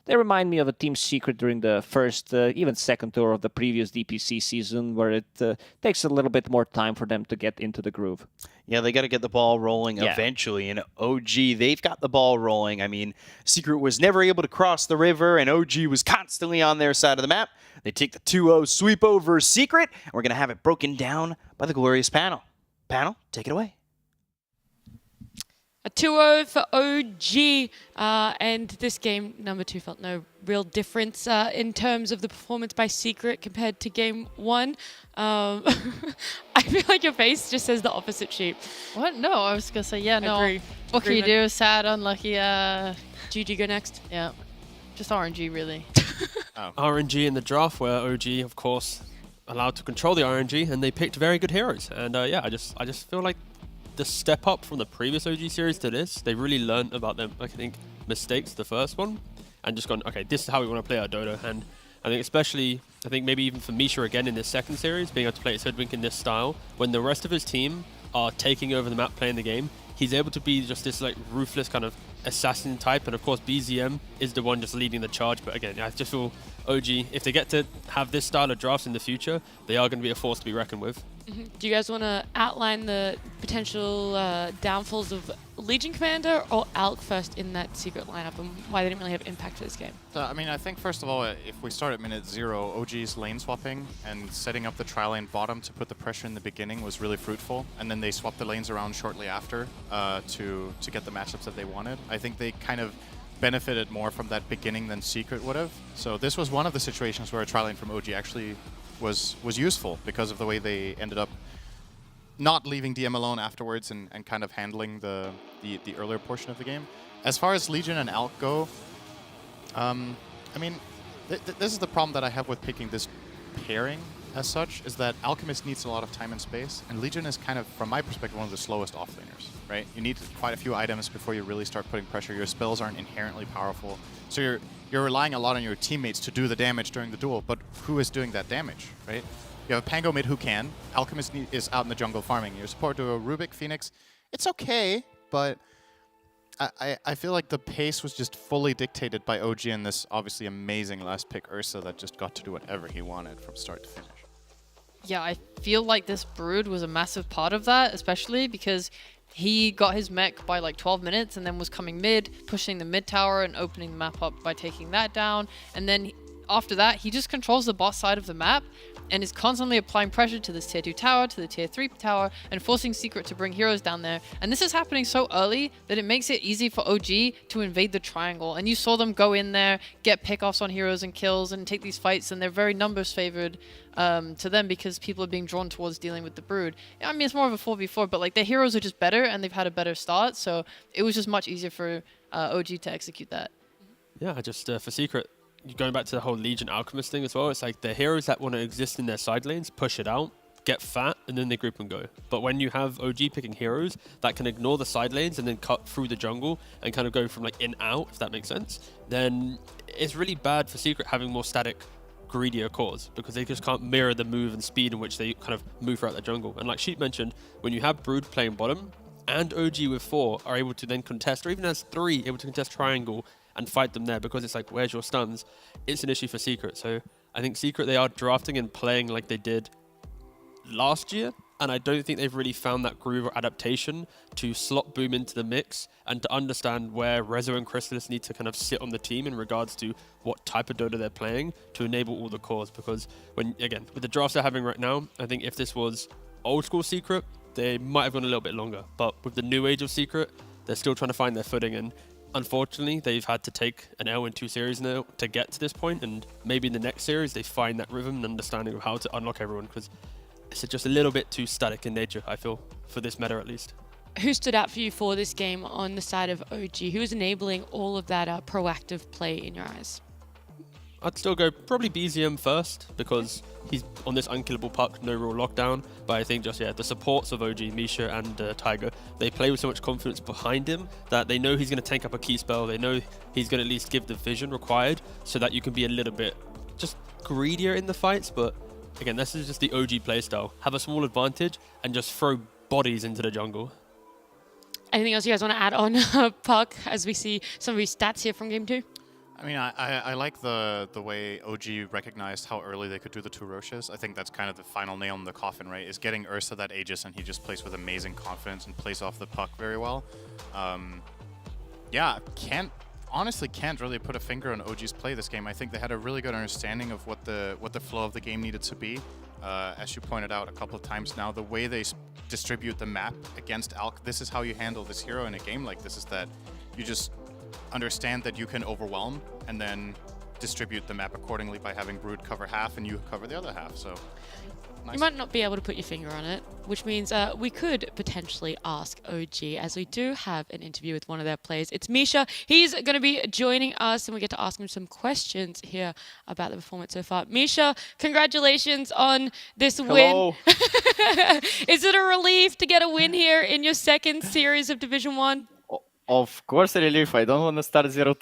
Speaker 8: they remind me of a Team Secret during the first, even second tour of the previous DPC season, where it takes a little bit more time for them to get into the groove.
Speaker 6: Yeah, they got to get the ball rolling eventually. And OG, they've got the ball rolling. I mean, Secret was never able to cross the river, and OG was constantly on their side of the map. They take the 2-0 sweep over Secret, and we're going to have it broken down by the glorious panel. Panel, take it away.
Speaker 1: A 2-0 for OG, and this game, number 2, felt no real difference in terms of the performance by Secret compared to game 1. I feel like your face just says the opposite, Sheep.
Speaker 3: What? No, I was going to say, yeah, no.
Speaker 1: Agree.
Speaker 3: What can you do? Sad, unlucky.
Speaker 1: GG, go next.
Speaker 3: Yeah, just RNG, really.
Speaker 2: RNG in the draft, where OG, of course, allowed to control the RNG, and they picked very good heroes. And yeah, I just feel like the step up from the previous OG series to this, they really learned about them, I think, mistakes, the first one, and just gone, okay, this is how we want to play our Dota. And I think especially, maybe even for Misha again in this second series, being able to play his Hoodwink in this style, when the rest of his team are taking over the map, playing the game, he's able to be just this like ruthless kind of assassin type. And of course, BZM is the one just leading the charge. But again, I just feel OG, if they get to have this style of drafts in the future, they are going to be a force to be reckoned with.
Speaker 1: Do you guys want to outline the potential downfalls of Legion Commander or Alk first in that Secret lineup, and why they didn't really have impact for this game?
Speaker 4: So, I mean, I think first of all, if we start at minute 0, OG's lane swapping and setting up the tri-lane bottom to put the pressure in the beginning was really fruitful, and then they swapped the lanes around shortly after to get the matchups that they wanted. I think they kind of benefited more from that beginning than Secret would have. So this was one of the situations where a tri-lane from OG actually was useful because of the way they ended up not leaving DM alone afterwards and kind of handling the earlier portion of the game. As far as Legion and Alk go, I mean, this is the problem that I have with picking this pairing as such, is that Alchemist needs a lot of time and space, and Legion is kind of, from my perspective, one of the slowest offlaners, right? You need quite a few items before you really start putting pressure. Your spells aren't inherently powerful, so you're relying a lot on your teammates to do the damage during the duel, but who is doing that damage, right? You have a Pango mid who can. Alchemist is out in the jungle farming. Your support to a Rubik, Phoenix, it's okay, but I feel like the pace was just fully dictated by OG and this obviously amazing last pick Ursa that just got to do whatever he wanted from start to finish.
Speaker 3: Yeah, I feel like this Brood was a massive part of that, especially because he got his mech by like 12 minutes and then was coming mid, pushing the mid tower and opening the map up by taking that down. And then after that, he just controls the bot side of the map and is constantly applying pressure to this tier 2 tower, to the tier 3 tower, and forcing Secret to bring heroes down there. And this is happening so early that it makes it easy for OG to invade the triangle. And you saw them go in there, get pickoffs on heroes and kills, and take these fights, and they're very numbers favored to them because people are being drawn towards dealing with the Brood. I mean, it's more of a 4v4, but like their heroes are just better, and they've had a better start, so it was just much easier for OG to execute that.
Speaker 2: Yeah, just for Secret, going back to the whole Legion Alchemist thing as well, it's like the heroes that want to exist in their side lanes, push it out, get fat, and then they group and go. But when you have OG picking heroes that can ignore the side lanes and then cut through the jungle and kind of go from like in out, if that makes sense, then it's really bad for Secret having more static, greedier cores because they just can't mirror the move and speed in which they kind of move throughout the jungle. And like Sheep mentioned, when you have Brood playing bottom and OG with 4 are able to then contest, or even as 3 able to contest triangle and fight them there because it's like, where's your stuns? It's an issue for Secret. So I think Secret, they are drafting and playing like they did last year, and I don't think they've really found that groove or adaptation to slot Boom into the mix and to understand where Rezo and Chrysalis need to kind of sit on the team in regards to what type of Dota they're playing to enable all the cores. Because when, again, with the drafts they're having right now, I think if this was old school Secret, they might have gone a little bit longer. But with the new age of Secret, they're still trying to find their footing, and unfortunately, they've had to take an L in 2 series now to get to this point, and maybe in the next series they find that rhythm and understanding of how to unlock everyone, because it's just a little bit too static in nature, I feel, for this meta at least.
Speaker 1: Who stood out for you for this game on the side of OG? Who was enabling all of that proactive play in your eyes?
Speaker 2: I'd still go probably BZM first because he's on this unkillable puck, no real lockdown. But I think just, the supports of OG, Misha and Tiger, they play with so much confidence behind him that they know he's going to tank up a key spell. They know he's going to at least give the vision required so that you can be a little bit just greedier in the fights. But again, this is just the OG playstyle. Have a small advantage and just throw bodies into the jungle.
Speaker 1: Anything else you guys want to add on Puck as we see some of his stats here from Game 2?
Speaker 4: I mean, I like the way OG recognized how early they could do the 2 Roches. I think that's kind of the final nail in the coffin, right? Is getting Ursa that Aegis, and he just plays with amazing confidence and plays off the puck very well. Yeah, honestly can't really put a finger on OG's play this game. I think they had a really good understanding of what the flow of the game needed to be. As you pointed out a couple of times now, the way they distribute the map against Alk, this is how you handle this hero in a game like this, is that you just understand that you can overwhelm and then distribute the map accordingly by having Brood cover half and you cover the other half. So nice.
Speaker 1: You might not be able to put your finger on it, which means we could potentially ask OG, as we do have an interview with one of their players. It's Misha. He's going to be joining us, and we get to ask him some questions here about the performance so far. Misha, congratulations on this win. Is it a relief to get a win here in your second series of Division 1?
Speaker 10: Of course, a relief. I don't want to start 0-2.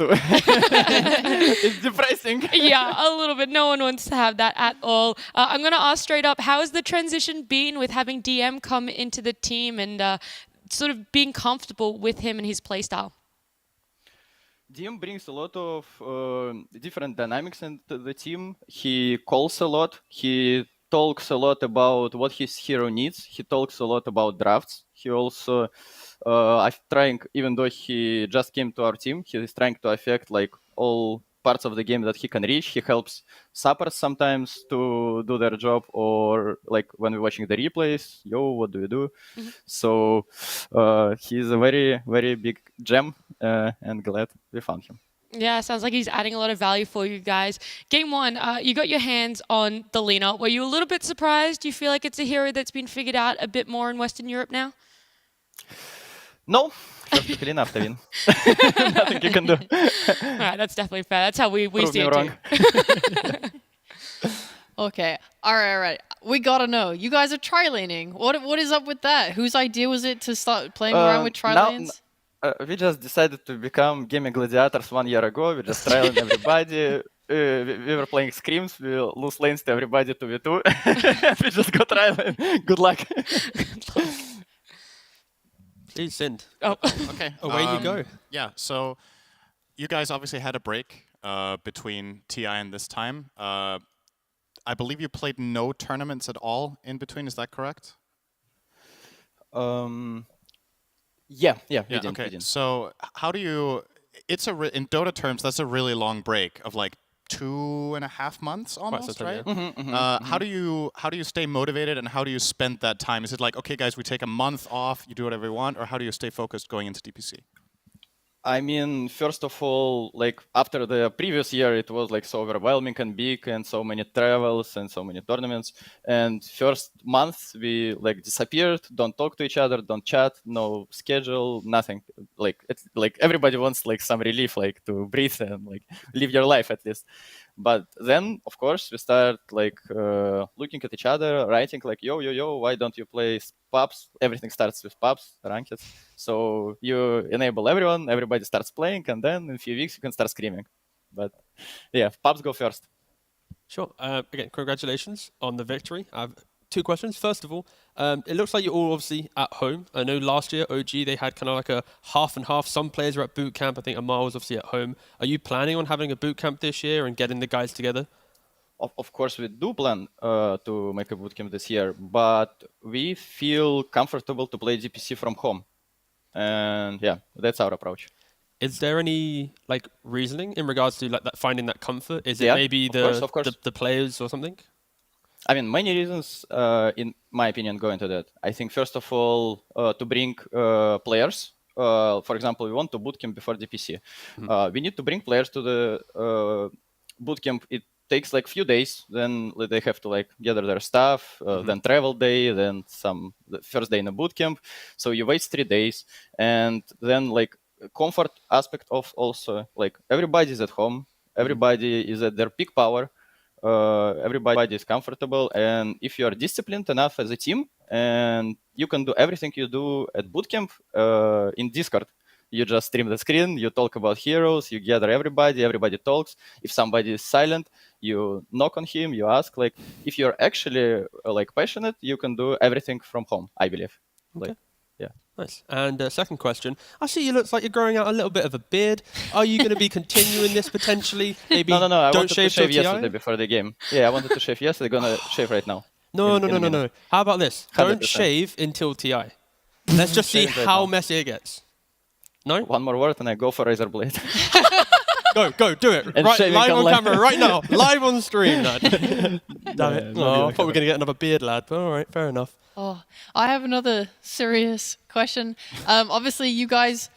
Speaker 10: It's depressing.
Speaker 1: Yeah, a little bit. No one wants to have that at all. I'm going to ask straight up, how has the transition been with having DM come into the team and sort of being comfortable with him and his playstyle?
Speaker 10: DM brings a lot of different dynamics into the team. He calls a lot. He talks a lot about what his hero needs. He talks a lot about drafts. He also... I'm trying, even though he just came to our team, he is trying to affect like all parts of the game that he can reach. He helps sappers sometimes to do their job, or like when we're watching the replays, what do you do? Mm-hmm. So he's a very, very big gem, and glad we found him.
Speaker 1: Yeah, sounds like he's adding a lot of value for you guys. Game 1, you got your hands on the Lina. Were you a little bit surprised? Do you feel like it's a hero that's been figured out a bit more in Western Europe now?
Speaker 10: No, just pick Lina after win. Nothing you can do.
Speaker 1: All right, that's definitely fair. That's how we see it too.
Speaker 3: Okay, all right. We gotta know. You guys are tri-laning. What is up with that? Whose idea was it to start playing around with tri-lanes?
Speaker 10: We just decided to become gaming gladiators 1 year ago. We just trialing everybody. We were playing scrims. We lose lanes to everybody 2v2. We just got tri-lane. Good luck.
Speaker 2: Please send.
Speaker 1: Oh,
Speaker 4: okay.
Speaker 2: Away you go.
Speaker 4: Yeah. So you guys obviously had a break between TI and this time. I believe you played no tournaments at all in between. Is that correct?
Speaker 10: Yeah. We didn't.
Speaker 4: Okay. So how do you? In Dota terms, that's a really long break of like 2.5 months almost, right? How do you stay motivated, and how do you spend that time? Is it like, okay, guys, we take a month off, you do whatever you want, or how do you stay focused going into DPC?
Speaker 10: I mean, first of all, like after the previous year, it was like so overwhelming and big, and so many travels and so many tournaments. And first month we like disappeared, don't talk to each other, don't chat, no schedule, nothing. Like it's like everybody wants like some relief, like to breathe and like live your life at least. But then, of course, we start like looking at each other, writing like, yo, why don't you play pubs? Everything starts with pubs, ranked. So you enable everyone, everybody starts playing, and then in a few weeks you can start screaming. But yeah, pubs go first.
Speaker 2: Sure. Again, congratulations on the victory. I have 2 questions. First of all, it looks like you're all obviously at home. I know last year, OG, they had kind of like a half and half. Some players were at boot camp. I think Amar was obviously at home. Are you planning on having a boot camp this year and getting the guys together?
Speaker 10: Of course, we do plan to make a boot camp this year, but we feel comfortable to play DPC from home. And yeah, that's our approach.
Speaker 2: Is there any like reasoning in regards to like that, finding that comfort? Is it maybe the players or something?
Speaker 10: I mean, many reasons, in my opinion, go into that. I think, first of all, to bring players. For example, we want to bootcamp before DPC. We need to bring players to the bootcamp. It takes like few days. Then they have to like gather their stuff. Then travel day. Then the first day in a bootcamp. So you wait 3 days, and then like comfort aspect of also like everybody's at home. Everybody is at their peak power. Everybody is comfortable, and if you are disciplined enough as a team, and you can do everything you do at bootcamp in Discord. You just stream the screen, you talk about heroes, you gather everybody talks. If somebody is silent, you knock on him, you ask. Like, if you're actually like passionate, you can do everything from home, I believe.
Speaker 2: Okay.
Speaker 10: Like, yeah.
Speaker 2: Nice. And second question. I see you looks like you're growing out a little bit of a beard. Are you going to be continuing this potentially? Maybe
Speaker 10: No. I
Speaker 2: don't
Speaker 10: wanted to
Speaker 2: shave
Speaker 10: shave
Speaker 2: till
Speaker 10: yesterday
Speaker 2: TI?
Speaker 10: before the game. Yeah, I wanted to shave yesterday. Gonna shave right now.
Speaker 2: No.
Speaker 10: In a minute.
Speaker 2: How about this? Don't
Speaker 10: 100%.
Speaker 2: shave until TI. Let's just see
Speaker 10: Shaving right
Speaker 2: how
Speaker 10: now.
Speaker 2: messy it gets. No?
Speaker 10: One more word and I go for razor blade.
Speaker 2: Go, do it.
Speaker 10: And
Speaker 2: Right,
Speaker 10: shaving
Speaker 2: live on
Speaker 10: online.
Speaker 2: camera, right now. Live on stream, lad. Damn it.
Speaker 10: maybe
Speaker 2: Oh, I
Speaker 10: like
Speaker 2: thought we were going to get another beard, lad. But all right, fair enough.
Speaker 3: Oh, I have another serious question. Obviously, you guys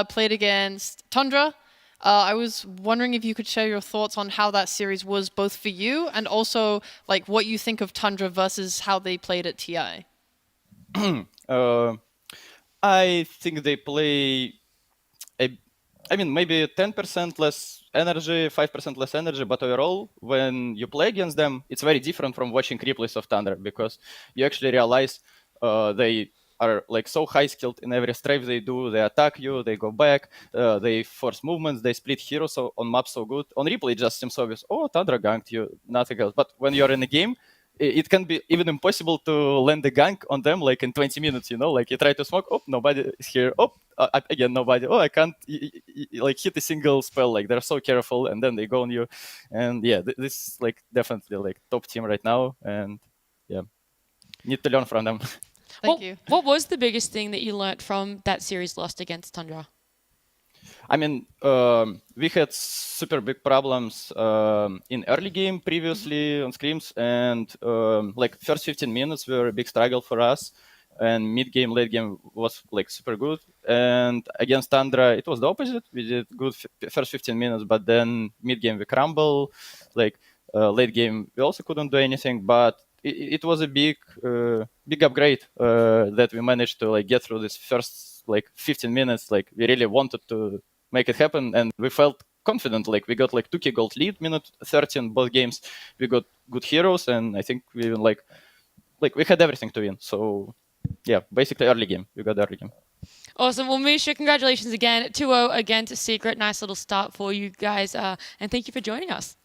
Speaker 3: played against Tundra. I was wondering if you could share your thoughts on how that series was, both for you and also like what you think of Tundra versus how they played at TI.
Speaker 10: I think they play, maybe 10% less energy, 5% less energy, but overall, when you play against them, it's very different from watching replays of Thunder because you actually realize they are like so high skilled in every strafe they do. They attack you, they go back, they force movements, they split heroes on map so good. On replay, it just seems obvious. Oh, Thunder ganked you, nothing else. But when you're in a game, it can be even impossible to land the gank on them like in 20 minutes, you know? Like you try to smoke, oh, nobody is here. Oh, again, nobody. Oh, I can't like hit a single spell. Like they're so careful, and then they go on you. And yeah, this is like definitely like top team right now. And yeah, need to learn from them.
Speaker 3: Thank you.
Speaker 1: What was the biggest thing that you learnt from that series lost against Tundra?
Speaker 10: I mean, we had super big problems in early game previously on scrims, and like first 15 minutes were a big struggle for us, and mid game, late game was like super good. And against Tundra, it was the opposite. We did good first 15 minutes, but then mid game we crumble. Like late game, we also couldn't do anything, but it was a big upgrade that we managed to like get through this first like 15 minutes. Like we really wanted to make it happen, and we felt confident. Like we got like 2k gold lead minute 13 both games. We got good heroes, and I think we even like we had everything to win. So yeah, basically early game. We got the early game.
Speaker 1: Awesome. Well, Misha, congratulations again. 2-0 against Secret. Nice little start for you guys. And thank you for joining us.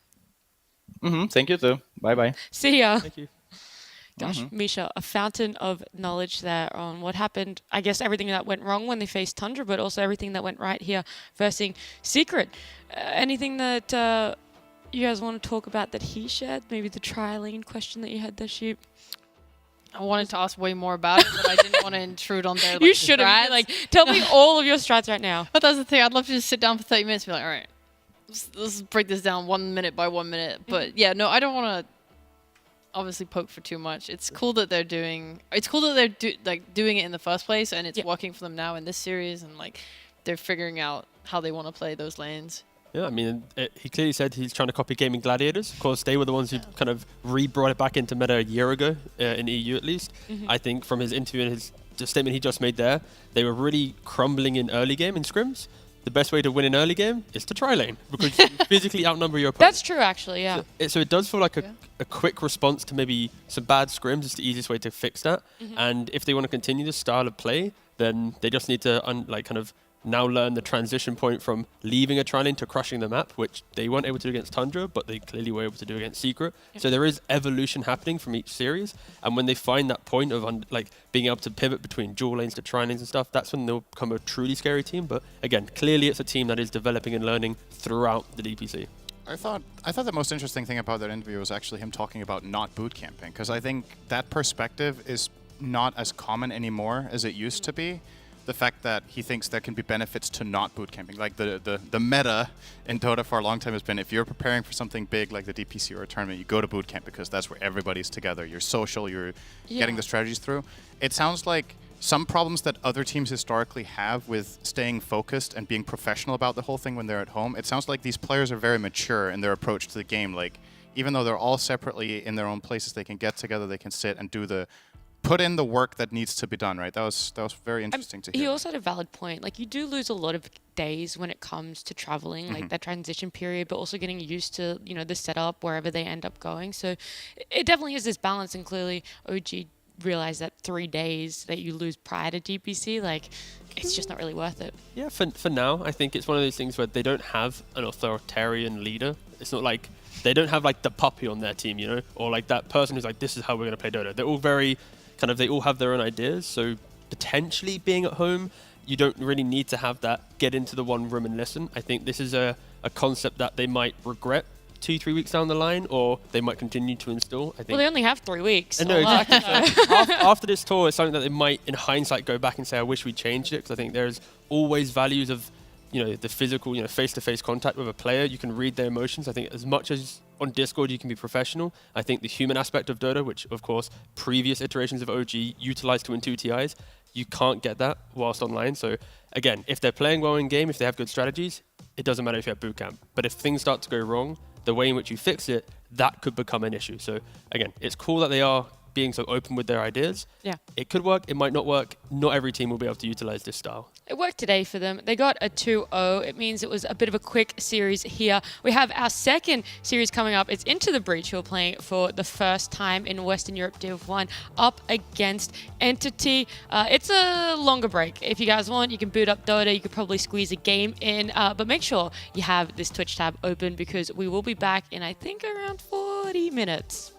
Speaker 10: Thank you too. Bye.
Speaker 1: See ya.
Speaker 2: Thank you.
Speaker 1: Gosh, Misha, a fountain of knowledge there on what happened. I guess everything that went wrong when they faced Tundra, but also everything that went right here versus Secret. Anything that you guys want to talk about that he shared? Maybe the trialing question that you had there, Sheep?
Speaker 3: I wanted to ask way more about it, but I didn't want to intrude on their. Like,
Speaker 1: You should have.
Speaker 3: strats.
Speaker 1: Like, tell me all of your strats right now.
Speaker 3: But that's the thing. I'd love to just sit down for 30 minutes and be like, all right, let's break this down 1 minute by 1 minute. But yeah, no, I don't want to obviously poke for too much. It's cool that they're doing. It's cool that they're doing it in the first place, and it's working for them now in this series, and like they're figuring out how they want to play those lanes.
Speaker 2: Yeah, I mean, he clearly said he's trying to copy Gaming Gladiators. Of course, they were the ones who kind of re-brought it back into meta a year ago, in EU at least. I think from his interview and the statement he just made there, they were really crumbling in early game in scrims. The best way to win in early game is to try lane, because you physically outnumber your opponent.
Speaker 1: That's true, actually, yeah.
Speaker 2: So it does feel like a quick response to maybe some bad scrims. It's the easiest way to fix that. And if they want to continue this style of play, then they just need to kind of now learn the transition point from leaving a tri lane to crushing the map, which they weren't able to do against Tundra, but they clearly were able to do against Secret. So there is evolution happening from each series, and when they find that point of being able to pivot between dual lanes to tri lanes and stuff, that's when they'll become a truly scary team. But again, clearly it's a team that is developing and learning throughout the DPC.
Speaker 4: I thought the most interesting thing about that interview was actually him talking about not boot camping, because I think that perspective is not as common anymore as it used to be. The fact that he thinks there can be benefits to not boot camping. Like the meta in Dota for a long time has been, if you're preparing for something big like the DPC or a tournament, you go to boot camp because that's where everybody's together. You're social, you're getting the strategies through. It sounds like some problems that other teams historically have with staying focused and being professional about the whole thing when they're at home, it sounds like these players are very mature in their approach to the game. Like, even though they're all separately in their own places, they can get together, they can sit and do the put in the work that needs to be done, right? That was very interesting to hear.
Speaker 1: He also had a valid point. Like, you do lose a lot of days when it comes to traveling, like that transition period, but also getting used to, the setup wherever they end up going. So it definitely is this balance, and clearly OG realized that 3 days that you lose prior to DPC, like, it's just not really worth it.
Speaker 2: Yeah, for now, I think it's one of those things where they don't have an authoritarian leader. It's not like they don't have like the puppy on their team, or like that person who's like, this is how we're going to play Dota. They're all very they all have their own ideas. So potentially being at home, you don't really need to have that get into the one room and listen. I think this is a concept that they might regret 2-3 weeks down the line, or they might continue to install. I think.
Speaker 1: Well, they only have 3 weeks.
Speaker 2: No, exactly. So after this tour, it's something that they might, in hindsight, go back and say, I wish we changed it, because I think there's always values of, the physical, face-to-face contact with a player. You can read their emotions. I think as much as on Discord you can be professional, I think the human aspect of Dota, which of course previous iterations of OG utilized to win 2 TIs, you can't get that whilst online. So again, if they're playing well in game, if they have good strategies, it doesn't matter if you have boot camp. But if things start to go wrong, the way in which you fix it, that could become an issue. So again, it's cool that they are being so open with their ideas.
Speaker 1: Yeah.
Speaker 2: It could work, it might not work. Not every team will be able to utilize this style.
Speaker 1: It worked today for them. They got a 2-0. It means it was a bit of a quick series here. We have our second series coming up. It's Into the Breach, who are playing for the first time in Western Europe Div 1 up against Entity. It's a longer break. If you guys want, you can boot up Dota. You could probably squeeze a game in, but make sure you have this Twitch tab open, because we will be back in, I think, around 40 minutes.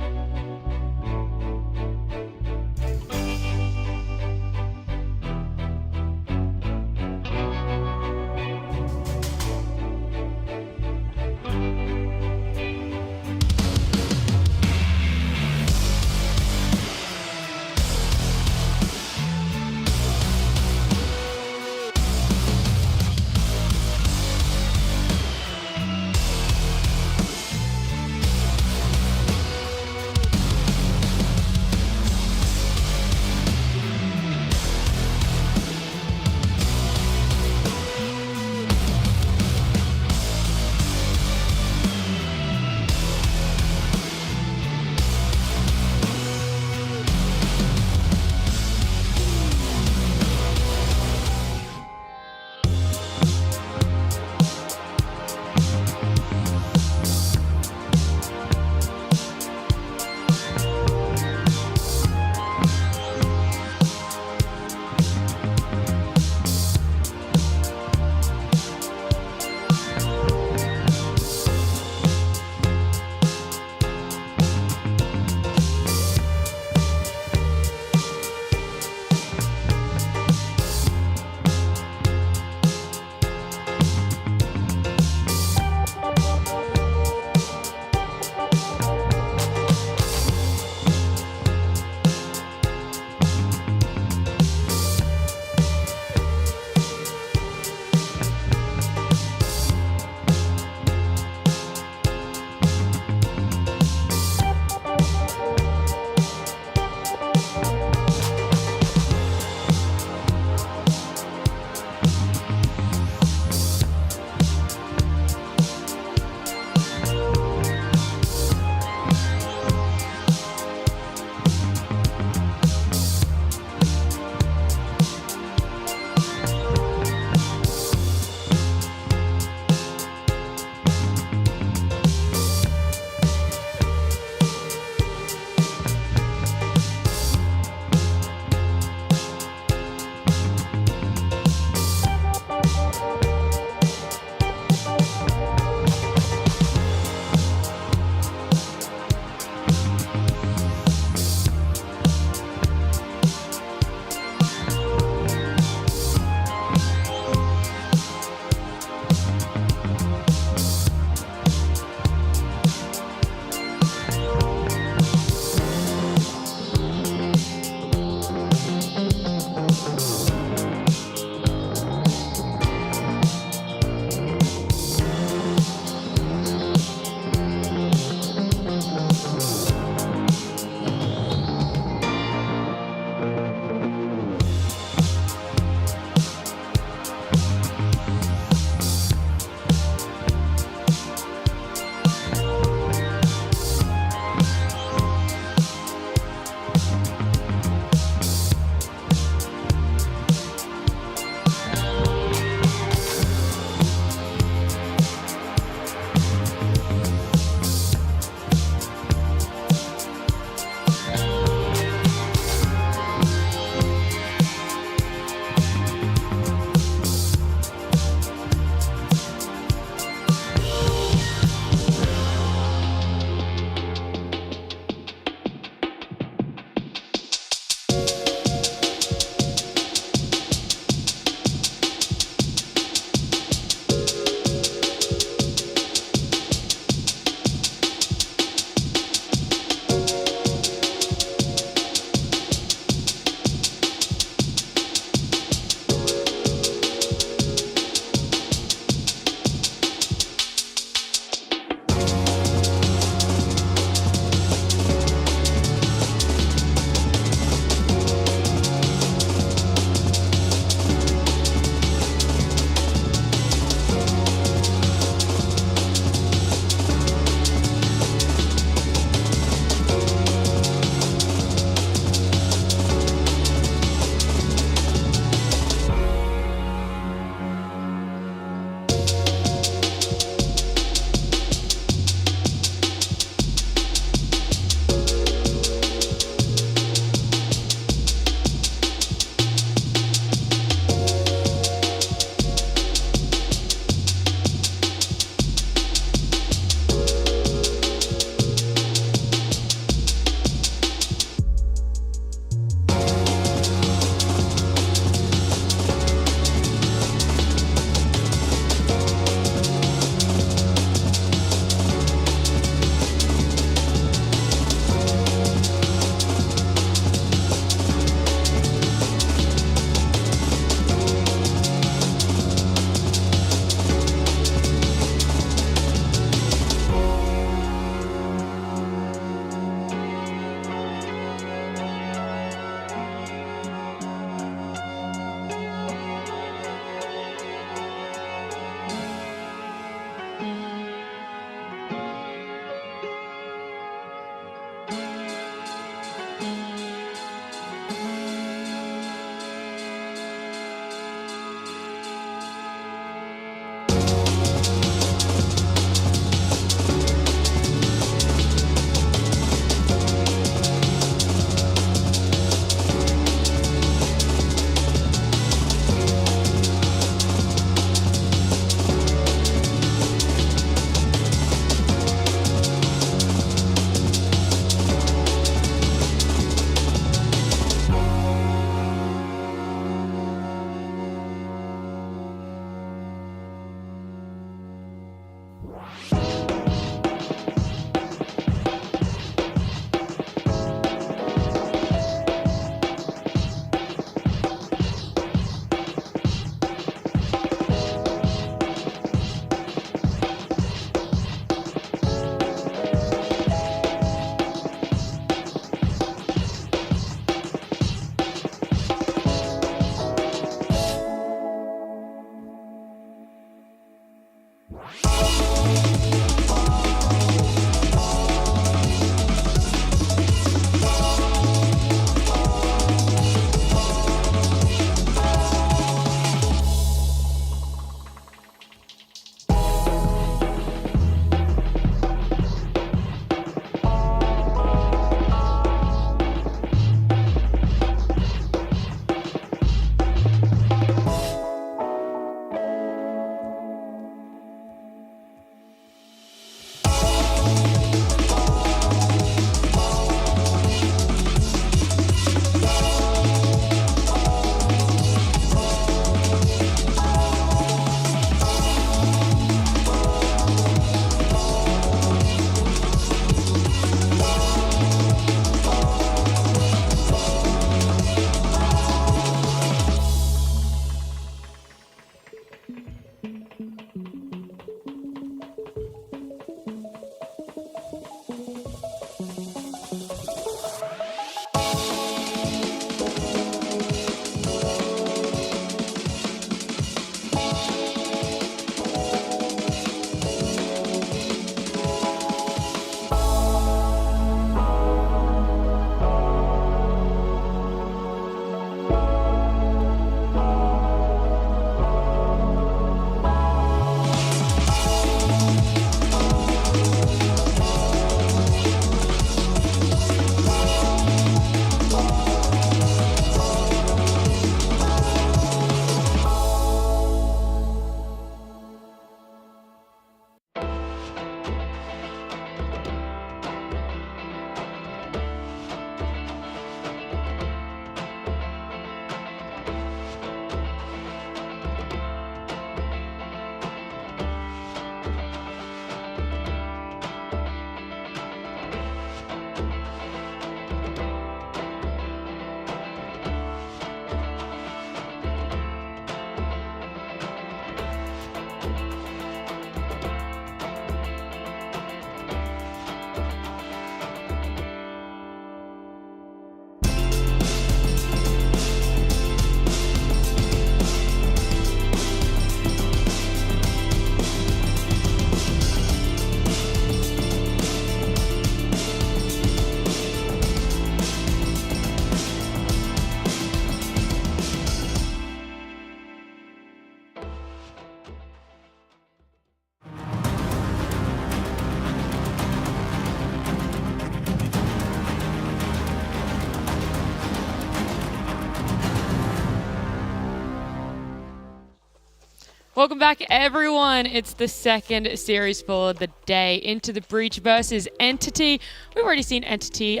Speaker 1: Welcome back, everyone. It's the second series for the day. Into the Breach versus Entity. We've already seen Entity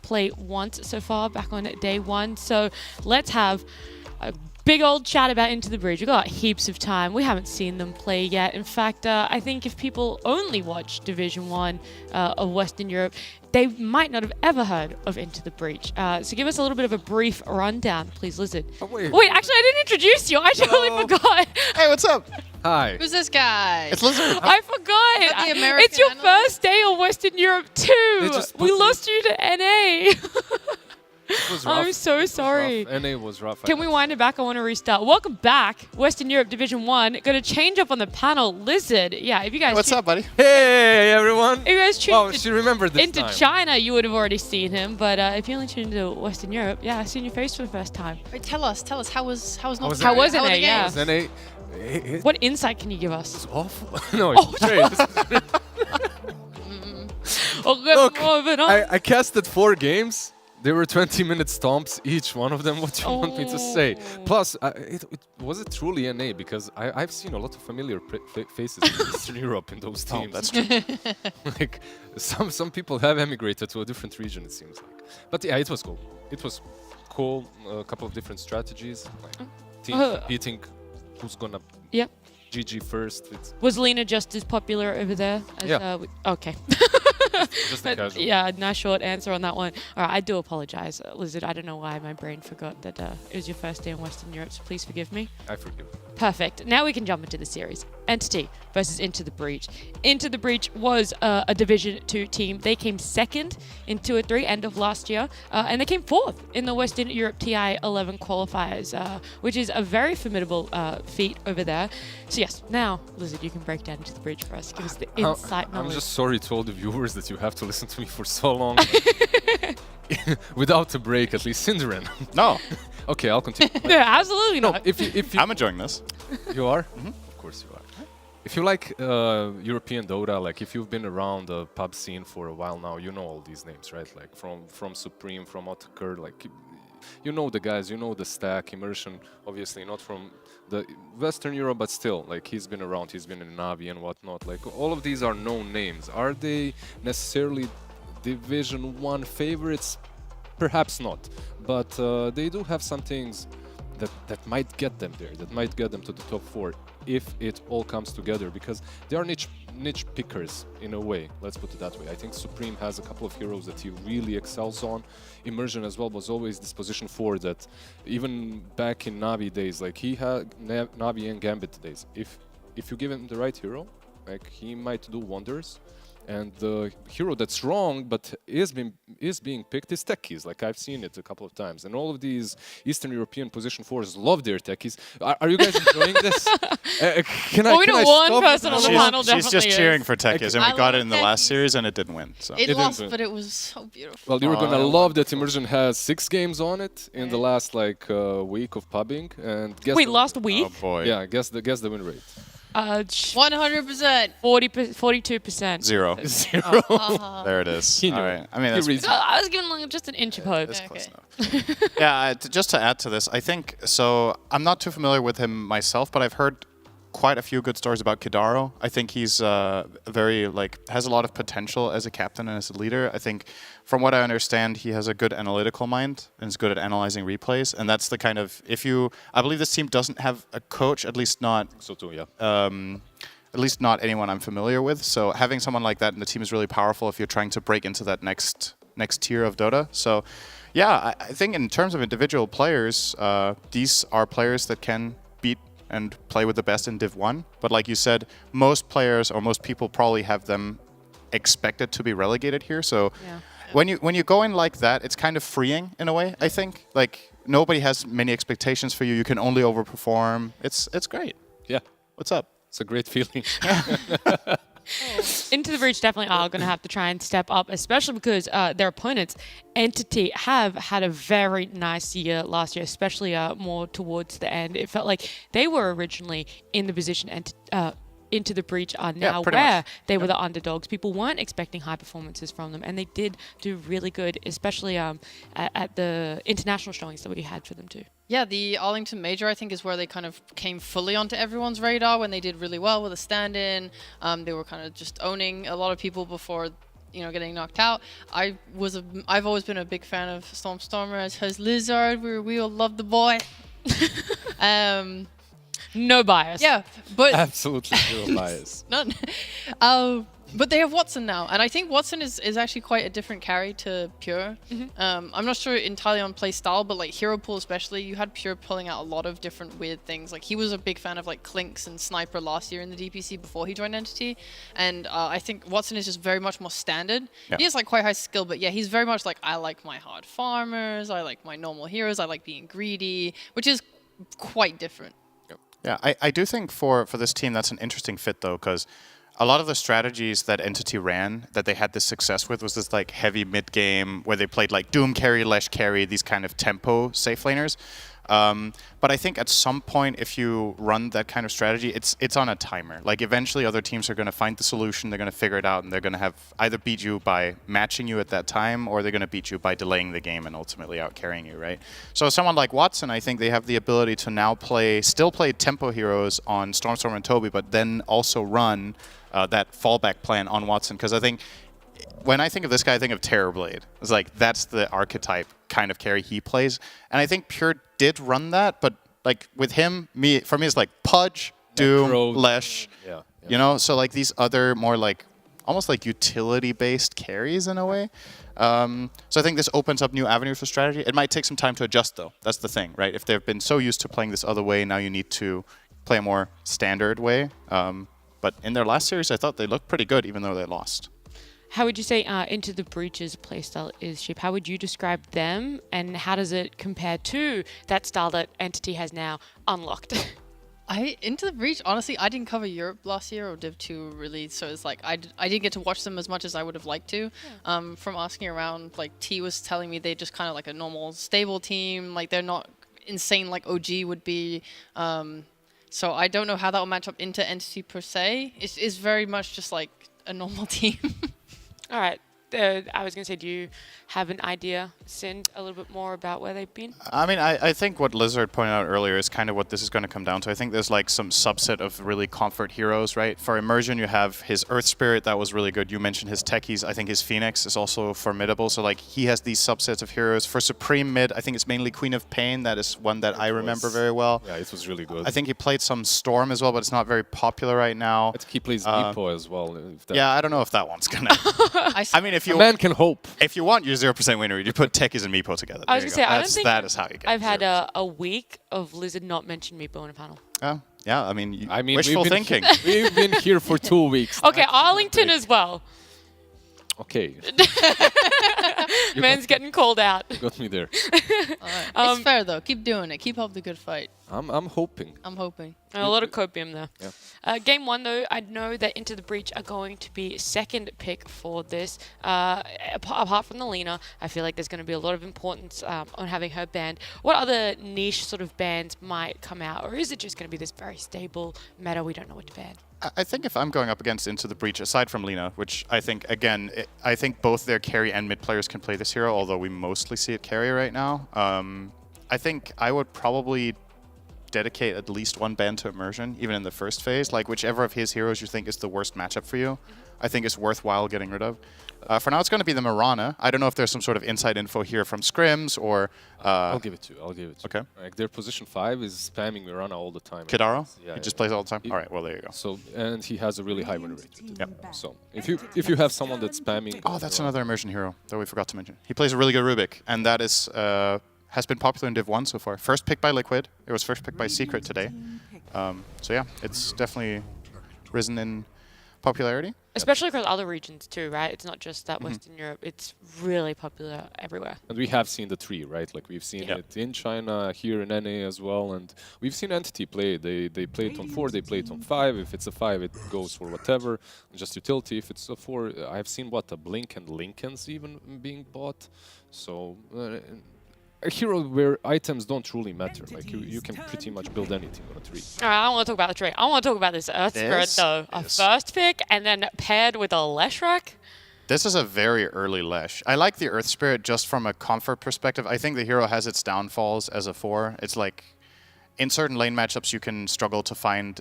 Speaker 1: play once so far, back on day one. So let's have a big old chat about Into the Breach. We've got heaps of time. We haven't seen them play yet. In fact, I think if people only watch Division 1 of Western Europe, they might not have ever heard of Into the Breach. So give us a little bit of a brief rundown, please, Lizard.
Speaker 11: Oh, wait.
Speaker 1: Wait, actually, I didn't introduce you. I totally forgot.
Speaker 4: Hey, what's up?
Speaker 11: Hi.
Speaker 3: Who's this guy?
Speaker 4: It's Lizard.
Speaker 1: I forgot.
Speaker 3: the American
Speaker 1: It's your
Speaker 3: analyst?
Speaker 1: first day on Western Europe too.
Speaker 11: just
Speaker 1: We
Speaker 11: put me-
Speaker 1: lost you to NA.
Speaker 11: It was rough.
Speaker 1: I'm so
Speaker 11: It was
Speaker 1: sorry.
Speaker 11: rough. NA was rough.
Speaker 1: Can we wind it back? I want to restart. Welcome back, Western Europe Division 1. Going to change up on the panel. Lizard. Yeah, if you guys
Speaker 4: What's up, buddy?
Speaker 11: Hey, everyone.
Speaker 1: If you guys tuned
Speaker 11: Oh, she remembered this
Speaker 1: into
Speaker 11: time.
Speaker 1: China, you would have already seen him. But if you only tuned into Western Europe, yeah, I've seen your face for the first time.
Speaker 3: Wait, tell us, how was
Speaker 1: How was
Speaker 3: North
Speaker 1: NA?
Speaker 3: How were the
Speaker 1: Yeah.
Speaker 3: games?
Speaker 11: Was NA. It
Speaker 1: What insight can you give us?
Speaker 11: was awful. No, it's great. Look, I casted 4 games. They were 20-minute stomps each one of them. What do you want me to say? Plus, was it truly NA? Because I've seen a lot of familiar faces in Eastern Europe in those teams.
Speaker 4: That's true.
Speaker 11: Like some people have emigrated to a different region, it seems like. But yeah, it was cool. It was cool. A couple of different strategies, like team competing, who's gonna
Speaker 1: Yep.
Speaker 11: GG first. It's
Speaker 1: Was Lena just as popular over there? As,
Speaker 11: Yeah.
Speaker 1: Okay.
Speaker 11: just a casual.
Speaker 1: Yeah, nice short answer on that one. All right, I do apologize, Lizard. I don't know why my brain forgot that it was your first day in Western Europe, so please forgive me.
Speaker 11: I forgive.
Speaker 1: Perfect. Now we can jump into the series. Entity versus Into the Breach. Into the Breach was a Division 2 team. They came second in 2 or 3 end of last year, and they came fourth in the Western Europe TI 11 qualifiers, which is a very formidable feat over there. So yes, now, Lizard, you can break down Into the Breach for us. Give us the insight
Speaker 11: I'm
Speaker 1: knowledge.
Speaker 11: just sorry to all the viewers that you have to listen to me for so long. Without a break, at least Cinderin.
Speaker 4: No,
Speaker 11: Okay, I'll continue.
Speaker 1: No, absolutely
Speaker 11: No,
Speaker 1: not.
Speaker 11: if you
Speaker 4: I'm enjoying this.
Speaker 11: You are? Of course you are. If you like European Dota, like if you've been around the pub scene for a while now, you know all these names, right? Like from Supreme, from Otakar, like you know the guys, you know the stack, Immersion, obviously not from the Western Europe, but still, like he's been around, he's been in Navi and whatnot. Like all of these are known names. Are they necessarily Division 1 favorites? Perhaps not, but they do have some things that might get them there, that might get them to the top 4 if it all comes together, because they are niche pickers in a way, let's put it that way. I think Supreme has a couple of heroes that he really excels on. Immersion as well was always this position 4 that even back in Navi days, like he had Navi and Gambit days. If you give him the right hero, like he might do wonders. And the hero that's wrong but is being picked is techies. Like I've seen it a couple of times, and all of these Eastern European position 4s love their techies. Are you guys enjoying this?
Speaker 1: Well, we know one person on the panel
Speaker 4: She's
Speaker 1: definitely
Speaker 4: just
Speaker 1: is.
Speaker 4: cheering for Techies, and we
Speaker 3: I
Speaker 4: got it
Speaker 3: love
Speaker 4: in the last
Speaker 3: Techies.
Speaker 4: series, and it didn't win. So
Speaker 3: It
Speaker 11: didn't
Speaker 3: lost,
Speaker 11: win.
Speaker 3: but it was so beautiful.
Speaker 11: Well, you're gonna
Speaker 4: I
Speaker 11: love that Immersion has 6 games on it in the last week of pubbing, and guess
Speaker 1: Wait,
Speaker 11: the,
Speaker 1: last week?
Speaker 4: oh boy,
Speaker 11: Yeah, guess the win rate.
Speaker 3: 100%.
Speaker 1: 42%.
Speaker 4: zero. There it is.
Speaker 11: He knew
Speaker 4: All
Speaker 11: it.
Speaker 4: right. I mean, that's
Speaker 11: reads
Speaker 1: So I was given like just an inch of hope.
Speaker 4: It's close enough. Yeah, just to add to this, I think so. I'm not too familiar with him myself, but I've heard quite a few good stories about Kidaro. I think he's very has a lot of potential as a captain and as a leader. I think, from what I understand, he has a good analytical mind and is good at analyzing replays. And that's the kind of I believe this team doesn't have a coach, at least not.
Speaker 11: So too, yeah.
Speaker 4: At least not anyone I'm familiar with. So having someone like that in the team is really powerful if you're trying to break into that next tier of Dota. So, yeah, I think in terms of individual players, these are players that can beat and play with the best in Div 1. But like you said, most players or most people probably have them expected to be relegated here. So when you go in like that, it's kind of freeing in a way, I think. Like nobody has many expectations for you. You can only overperform. It's great.
Speaker 11: Yeah,
Speaker 4: What's up?
Speaker 11: it's a great feeling.
Speaker 1: Into the Breach definitely are going to have to try and step up, especially because their opponents, Entity, have had a very nice year last year, especially more towards the end. It felt like they were originally in the position Into the Breach are now
Speaker 4: pretty
Speaker 1: where
Speaker 4: much.
Speaker 1: they were the underdogs. People weren't expecting high performances from them, and they did do really good, especially at the international showings that we had for them too.
Speaker 3: Yeah, the Arlington Major, I think, is where they kind of came fully onto everyone's radar when they did really well with a stand-in. They were kind of just owning a lot of people before, getting knocked out. I've always been a big fan of Stormstormer as his Lizard. We all love the boy.
Speaker 1: No bias.
Speaker 3: Yeah, but
Speaker 11: Absolutely zero bias.
Speaker 3: none. But they have Watson now, and I think Watson is actually quite a different carry to Pure. I'm not sure entirely on play style, but like Hero Pool especially, you had Pure pulling out a lot of different weird things. Like he was a big fan of like Clinks and Sniper last year in the DPC before he joined Entity, and I think Watson is just very much more standard.
Speaker 4: Yeah.
Speaker 3: He has like quite high skill, but yeah, he's very much like, I like my hard farmers, I like my normal heroes, I like being greedy, which is quite different.
Speaker 4: Yeah, I do think for this team that's an interesting fit though, because a lot of the strategies that Entity ran that they had this success with was this like heavy mid game where they played like Doom carry, Lesh carry, these kind of tempo safe laners. But I think at some point, if you run that kind of strategy, it's on a timer. Like eventually, other teams are going to find the solution. They're going to figure it out, and they're going to have either beat you by matching you at that time, or they're going to beat you by delaying the game and ultimately out carrying you, right? So someone like Watson, I think they have the ability to now still play tempo heroes on Stormstorm and Toby, but then also run that fallback plan on Watson, because I think when I think of this guy, I think of Terrorblade. It's like that's the archetype kind of carry he plays, and I think Pure did run that, but like with him, for me, it's like Pudge, Doom, Lesh, so like these other more like almost like utility-based carries in a way. So I think this opens up new avenues for strategy. It might take some time to adjust, though. That's the thing, right? If they've been so used to playing this other way, now you need to play a more standard way. But in their last series, I thought they looked pretty good, even though they lost.
Speaker 1: How would you say Into the Breach's playstyle is, Ship? How would you describe them, and how does it compare to that style that Entity has now unlocked?
Speaker 3: Into the Breach, honestly, I didn't cover Europe last year or Div 2 really, so it's like I didn't get to watch them as much as I would have liked to. From asking around, like T was telling me they're just kind of like a normal, stable team. Like they're not insane like OG would be. So I don't know how that will match up into Entity per se. It's very much just like a normal team.
Speaker 1: All right. I was going to say, do you have an idea, Sind, a little bit more about where they've been?
Speaker 4: I mean, I think what Lizard pointed out earlier is kind of what this is going to come down to. I think there's like some subset of really comfort heroes, right? For Immersion, you have his Earth Spirit. That was really good. You mentioned his Techies. I think his Phoenix is also formidable. So like he has these subsets of heroes. For Supreme mid, I think it's mainly Queen of Pain. That is one that I remember very well.
Speaker 11: Yeah, it was really good.
Speaker 4: I think he played some Storm as well, but it's not very popular right now.
Speaker 11: I think he plays Epo as well.
Speaker 4: Yeah, I don't know if that one's going to... I mean, if you...
Speaker 11: A man can hope.
Speaker 4: If you want your 0% winner, you put Techies and Meepo together.
Speaker 1: I was going to say, I don't think
Speaker 4: that is how you get
Speaker 1: I've had a week of Lizard not mention Meepo in a panel.
Speaker 4: Oh, yeah, I mean wishful thinking.
Speaker 11: We've been here for 2 weeks.
Speaker 1: Okay, Arlington as well.
Speaker 11: Okay.
Speaker 1: Man's getting called out.
Speaker 11: You got me there.
Speaker 3: It's fair though. Keep doing it. Keep up the good fight.
Speaker 11: I'm hoping.
Speaker 3: I'm hoping.
Speaker 1: A lot of copium there.
Speaker 11: Yeah.
Speaker 1: Game 1, though, I know that Into the Breach are going to be second pick for this. Apart from the Lena, I feel like there's going to be a lot of importance on having her banned. What other niche sort of bans might come out? Or is it just going to be this very stable meta we don't know what to ban?
Speaker 4: I think if I'm going up against Into the Breach, aside from Lena, which I think, again, I think both their carry and mid players can play this hero, although we mostly see it carry right now. I think I would probably dedicate at least one ban to Immersion, even in the first phase. Like, whichever of his heroes you think is the worst matchup for you, I think is worthwhile getting rid of. For now, it's going to be the Mirana. I don't know if there's some sort of inside info here from Scrims or...
Speaker 11: I'll give it to you.
Speaker 4: Okay.
Speaker 11: Like their position 5 is spamming Mirana all the time.
Speaker 4: Kidaro?
Speaker 11: Yeah,
Speaker 4: he just plays all the time? All right, well, there you go.
Speaker 11: So, and he has a really high win rate with it.
Speaker 4: Yep.
Speaker 11: So, if you have someone that's spamming...
Speaker 4: Oh, that's another Immersion hero that we forgot to mention. He plays a really good Rubik, and that is... has been popular in Div 1 so far. First pick by Liquid. It was first picked by Secret today. So yeah, it's definitely risen in popularity.
Speaker 1: Especially across other regions too, right? It's not just that Western Europe. It's really popular everywhere.
Speaker 11: And we have seen the 3, right? Like we've seen it in China, here in NA as well, and we've seen Entity play. They play it on 4, they play it on 5. If it's a 5, it goes for whatever, just utility. If it's a 4, I've seen a Blink and Lincolns even being bought. So a hero where items don't truly matter. Like you can pretty much build anything on a 3.
Speaker 1: All right, I don't want to talk about the tree. I want to talk about this Earth Spirit though. A first pick and then paired with a Leshrac.
Speaker 4: This is a very early Lesh. I like the Earth Spirit just from a comfort perspective. I think the hero has its downfalls as a 4. It's like in certain lane matchups you can struggle to find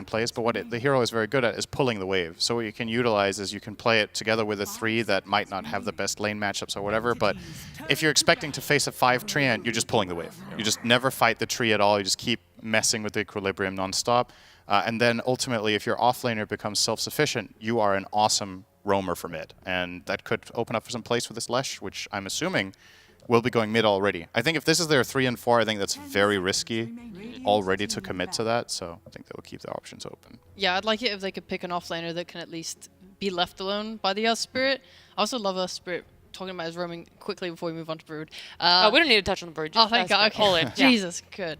Speaker 4: plays, but what the hero is very good at is pulling the wave. So what you can utilize is you can play it together with a 3 that might not have the best lane matchups or whatever, but if you're expecting to face a 5 treant, you're just pulling the wave. You just never fight the tree at all. You just keep messing with the equilibrium nonstop. And then ultimately, if your offlaner becomes self-sufficient, you are an awesome roamer for mid. And that could open up for some place with this Lesh, which I'm assuming will be going mid already. I think if this is their 3 and 4, I think that's very risky already to commit to that. So I think they will keep the options open.
Speaker 3: Yeah, I'd like it if they could pick an offlaner that can at least be left alone by the Earth Spirit. I also love Earth Spirit. Talking about his roaming quickly before we move on to Brood.
Speaker 1: We don't need to touch on the Brood.
Speaker 3: Oh, thank God. Okay.
Speaker 1: Yeah.
Speaker 3: Jesus, good.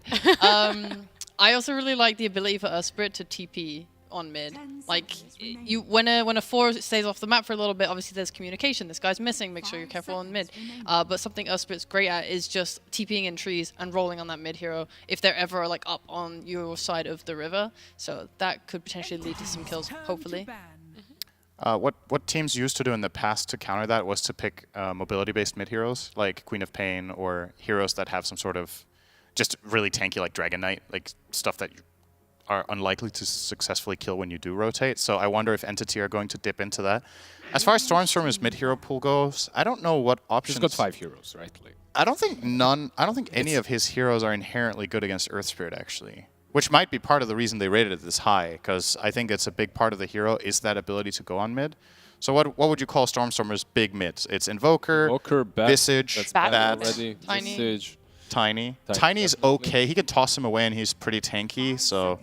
Speaker 3: I also really like the ability for Earth Spirit to TP on mid. Like, when a 4 stays off the map for a little bit, obviously there's communication. This guy's missing. Make sure you're careful on mid. But something Earth Spirit's great at is just TPing in trees and rolling on that mid hero if they're ever like up on your side of the river. So that could potentially lead to some kills, hopefully.
Speaker 4: What teams used to do in the past to counter that was to pick mobility-based mid heroes like Queen of Pain or heroes that have some sort of just really tanky like Dragon Knight, like stuff that you are unlikely to successfully kill when you do rotate. So I wonder if Entity are going to dip into that. As far as Stormstormer's mid hero pool goes, I don't know what options.
Speaker 11: He's got 5 heroes, right? Like,
Speaker 4: I don't think any of his heroes are inherently good against Earth Spirit actually. Which might be part of the reason they rated it this high, because I think it's a big part of the hero is that ability to go on mid. So what would you call Stormstormer's big mids? It's Invoker,
Speaker 11: Bat,
Speaker 4: Visage, Bat,
Speaker 3: Tiny.
Speaker 11: Visage.
Speaker 4: Tiny. Tiny's okay. He could toss him away and he's pretty tanky, so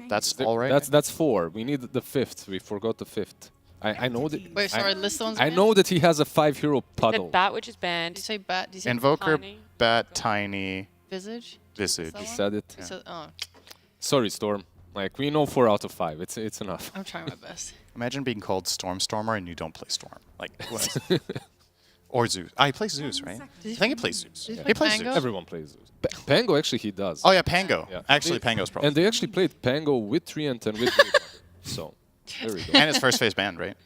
Speaker 4: that's all right.
Speaker 11: That's 4. We need the 5th. We forgot the 5th. I know that.
Speaker 3: Wait, sorry, list the ones
Speaker 11: I
Speaker 3: again?
Speaker 11: know that he has a 5 hero
Speaker 1: The
Speaker 11: puddle.
Speaker 1: Bat, which is banned.
Speaker 3: Did you say Bat? Did you say
Speaker 4: Invoker,
Speaker 1: Tiny?
Speaker 4: Bat, Tiny,
Speaker 3: Visage?
Speaker 4: Visage.
Speaker 3: That
Speaker 11: He
Speaker 3: one?
Speaker 11: said it.
Speaker 3: He said- oh,
Speaker 11: Sorry, Storm. Like, we know 4 out of 5. It's enough.
Speaker 3: I'm trying my best.
Speaker 4: Imagine being called Stormstormer and you don't play Storm. Like, what? Or Zeus. He plays Zeus, right? I think he plays Zeus.
Speaker 3: Did he
Speaker 4: He
Speaker 3: play
Speaker 4: plays
Speaker 3: Pango?
Speaker 4: Zeus.
Speaker 11: Everyone plays Zeus. Pango, actually, he does.
Speaker 4: Oh yeah, Pango.
Speaker 11: Yeah.
Speaker 4: Actually, Pango's probably.
Speaker 11: And they actually played Pango with Treant and with Blade Runner. So, there we go.
Speaker 4: And his first phase banned, right?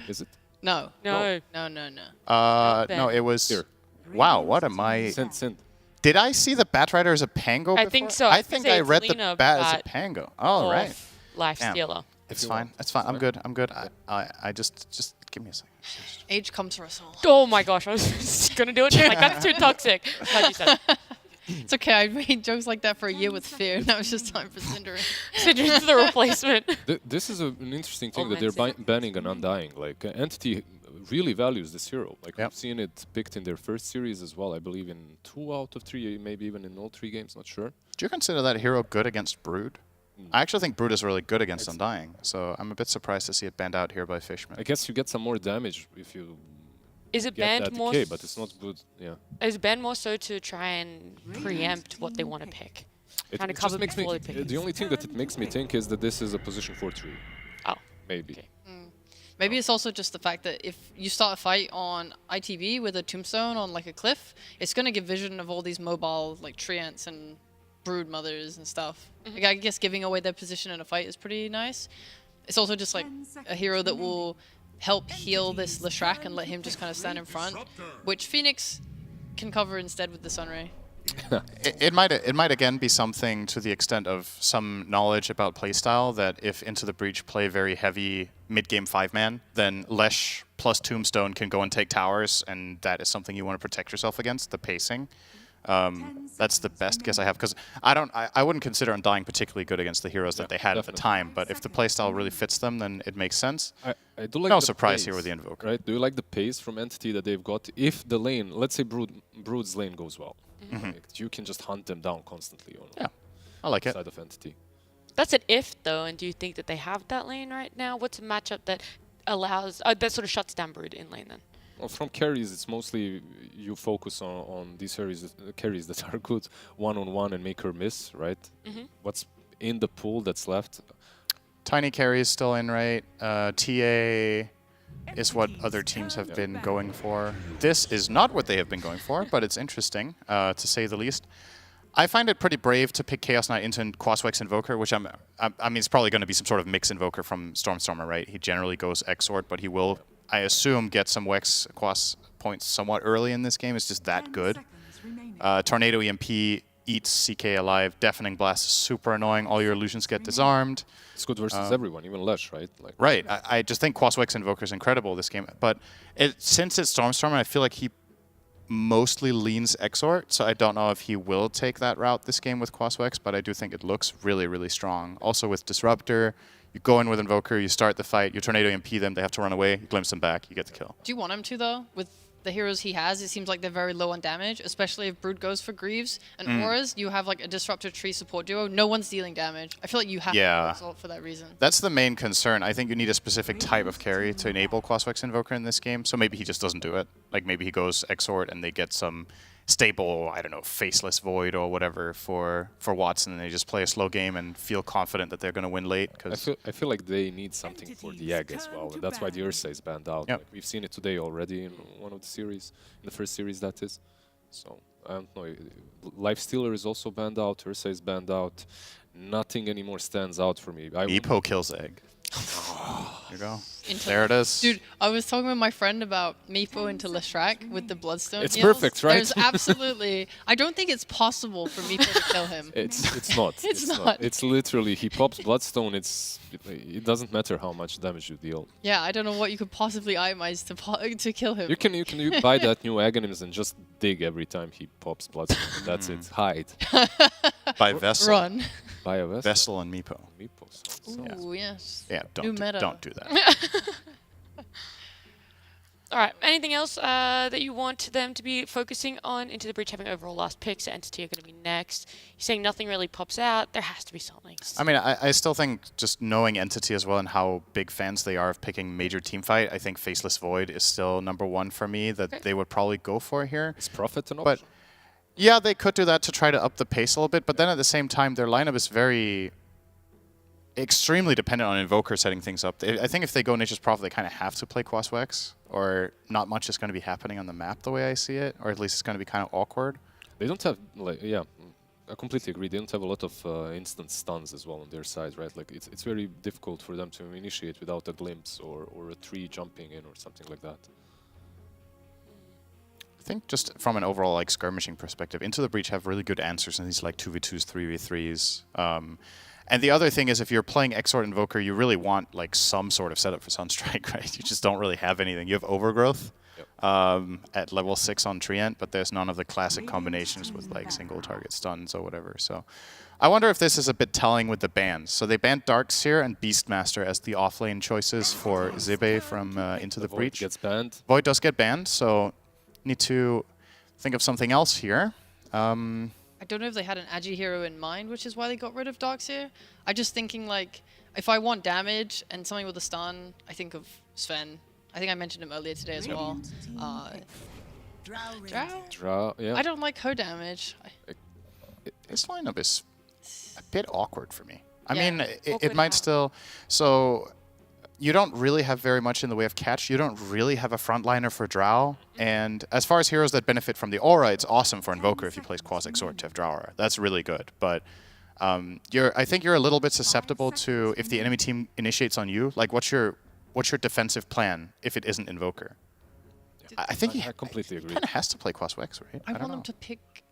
Speaker 11: Is it?
Speaker 3: No.
Speaker 1: No.
Speaker 3: No.
Speaker 4: No, it was.
Speaker 11: Here.
Speaker 4: Wow, what am I?
Speaker 11: Send.
Speaker 4: Did I see the Bat Rider as a Pango?
Speaker 1: I
Speaker 4: before?
Speaker 1: think so.
Speaker 4: I think I
Speaker 1: It's
Speaker 4: read the
Speaker 1: Lena
Speaker 4: Bat as a
Speaker 1: Bat
Speaker 4: Pango. Oh, right.
Speaker 1: Off Life
Speaker 4: Damn.
Speaker 1: Stealer.
Speaker 4: It's fine. It's fine. I'm good. I'm good. I just give me a second.
Speaker 3: Age comes for us all.
Speaker 1: Oh my gosh, I was just gonna do it. Like, that's too toxic. Like you said.
Speaker 3: It's okay, I made jokes like that for a year with Fear. Now it's just time for Syndrome.
Speaker 1: Syndrome's the replacement.
Speaker 11: This is an interesting thing
Speaker 1: Old
Speaker 11: that they're
Speaker 1: man
Speaker 11: banning an Undying. Like, Entity really values this hero. Like,
Speaker 4: Yep.
Speaker 11: we've seen it picked in their first series as well. I believe in 2 out of 3, maybe even in all 3 games. Not sure.
Speaker 4: Do you consider that hero good against Brood? I actually think Brood is really good against Undying, so I'm a bit surprised to see it banned out here by Fishman.
Speaker 11: I guess you get some more damage if you
Speaker 1: Is it
Speaker 11: get
Speaker 1: banned
Speaker 11: that
Speaker 1: more?
Speaker 11: decay, but it's not good. Yeah.
Speaker 1: Is it banned more so to try and preempt what they want to pick? Trying to
Speaker 11: It
Speaker 1: cover
Speaker 11: just makes me.
Speaker 1: before they pick.
Speaker 11: The only thing that it makes me think is that this is a position 4-3.
Speaker 1: Oh.
Speaker 11: Maybe.
Speaker 1: Okay.
Speaker 3: Maybe it's also just the fact that if you start a fight on ITV with a tombstone on like a cliff, it's going to give vision of all these mobile like treants and brood mothers and stuff. Like, I guess giving away their position in a fight is pretty nice. It's also just like a hero that will help heal this Leshrac and let him just kind of stand in front, which Phoenix can cover instead with the Sunray.
Speaker 4: It might again be something to the extent of some knowledge about playstyle that if Into the Breach play very heavy mid-game 5-man, then Lesh plus Tombstone can go and take towers, and that is something you want to protect yourself against, the pacing. That's the best guess I have, because I wouldn't consider Undying particularly good against the heroes that they had at the time, but if the playstyle really fits them, then it makes sense.
Speaker 11: I do like
Speaker 4: No
Speaker 11: the
Speaker 4: surprise
Speaker 11: pace,
Speaker 4: here with the Invoker.
Speaker 11: Right? Do you like the pace from Entity that they've got? If the lane, let's say Brood's lane goes well, like, you can just hunt them down constantly on
Speaker 4: Yeah, I like it.
Speaker 11: side of Entity.
Speaker 1: That's an if, though, and do you think that they have that lane right now? What's a matchup that allows, that sort of shuts down Brood in lane then?
Speaker 11: Well, from carries, it's mostly you focus on these carries that are good one-on-one and make her miss, right? What's in the pool that's left?
Speaker 4: Tiny carry is still in, right? TA is what other teams have been going for. This is not what they have been going for, but it's interesting, to say the least. I find it pretty brave to pick Chaos Knight into Quaswex Invoker, which I mean, it's probably going to be some sort of mix Invoker from Stormstormer, right? He generally goes Exort, but he will I assume, get some Wex Quas points somewhat early in this game. It's just that good. Tornado EMP eats CK alive. Deafening Blast is super annoying. All your illusions get disarmed.
Speaker 11: It's good versus everyone, even Lesh, right? Like,
Speaker 4: right. I just think Quas Wex Invoker is incredible this game. But since it's Stormstormer, I feel like he mostly leans Exort, so I don't know if he will take that route this game with Quas Wex, but I do think it looks really, really strong. Also with Disruptor, you go in with Invoker, you start the fight, you Tornado EMP them, they have to run away, you glimpse them back, you get the kill.
Speaker 3: Do you want him to, though? With the heroes he has, it seems like they're very low on damage, especially if Brood goes for Greaves. And Auras, you have like a Disruptor Tree support duo. No one's dealing damage. I feel like you have to result for that reason.
Speaker 4: That's the main concern. I think you need a specific type of carry to enable Quas Wex Invoker in this game, so maybe he just doesn't do it. Like maybe he goes Exort and they get some stable, I don't know, Faceless Void or whatever for Watson, and they just play a slow game and feel confident that they're going to win late.
Speaker 11: I feel like they need something for the egg as well, and that's why the Ursa is banned out.
Speaker 4: Yep.
Speaker 11: Like, we've seen it today already in one of the series, in the first series that is. So, I don't know, Lifestealer is also banned out, Ursa is banned out. Nothing anymore stands out for me.
Speaker 4: Meepo kills egg. There you go. There it is.
Speaker 3: Dude, I was talking with my friend about Meepo into Leshrac with the Bloodstone
Speaker 11: It's
Speaker 3: heals.
Speaker 11: perfect, right?
Speaker 3: There's absolutely... I don't think it's possible for Meepo to kill him.
Speaker 11: It's not.
Speaker 3: It's not.
Speaker 11: It's literally, he pops Bloodstone, it doesn't matter how much damage you deal.
Speaker 3: Yeah, I don't know what you could possibly itemize to kill him.
Speaker 11: You can buy that new Aghanims and just dig every time he pops Bloodstone. That's it. Hide.
Speaker 4: By Vessel.
Speaker 3: Run.
Speaker 11: Buy a Vessel.
Speaker 4: Vessel and Meepo.
Speaker 3: Ooh, yes.
Speaker 4: Yeah,
Speaker 3: New meta.
Speaker 4: don't do that.
Speaker 1: All right. Anything else that you want them to be focusing on? Into the Breach having overall last picks. Entity are going to be next. You're saying nothing really pops out. There has to be something.
Speaker 4: I mean, I still think just knowing Entity as well and how big fans they are of picking major team fight, I think Faceless Void is still #1 for me that they would probably go for here.
Speaker 11: Is Prophet an
Speaker 4: option? But yeah, they could do that to try to up the pace a little bit, but then at the same time, their lineup is extremely dependent on Invoker setting things up. I think if they go Nature's Prophet, they kind of have to play Quas Wex, or not much is going to be happening on the map the way I see it, or at least it's going to be kind of awkward.
Speaker 11: They don't have, like, yeah, I completely agree. They don't have a lot of instant stuns as well on their side, right? Like, it's very difficult for them to initiate without a glimpse or a tree jumping in or something like that.
Speaker 4: I think just from an overall like skirmishing perspective, Into the Breach have really good answers in these like 2v2s, 3v3s. And the other thing is, if you're playing Exort Invoker, you really want like some sort of setup for Sunstrike, right? You just don't really have anything. You have Overgrowth at level 6 on Treant, but there's none of the classic combinations with like single target stuns or whatever. So I wonder if this is a bit telling with the bans. So they banned Darkseer and Beastmaster as the offlane choices for Zibe from Into the Breach.
Speaker 11: Void gets banned.
Speaker 4: Void does get banned, so need to think of something else here.
Speaker 3: I don't know if they had an Agi hero in mind, which is why they got rid of Darkseer. I'm just thinking, like, if I want damage and something with a stun, I think of Sven. I think I mentioned him earlier today as well.
Speaker 11: Drow, yeah.
Speaker 3: I don't like her damage.
Speaker 4: This lineup is a bit awkward for me. I
Speaker 3: Yeah,
Speaker 4: mean, it might still... So you don't really have very much in the way of catch. You don't really have a frontliner for Drow. And as far as heroes that benefit from the aura, it's awesome for Invoker if you play Quas Exort to have Drow aura. That's really good. But I think you're a little bit susceptible to if the enemy team initiates on you. Like, what's your defensive plan if it isn't Invoker? I think
Speaker 11: I completely agree.
Speaker 4: He kind of has to play Quas Wex, right?
Speaker 3: I want them to pick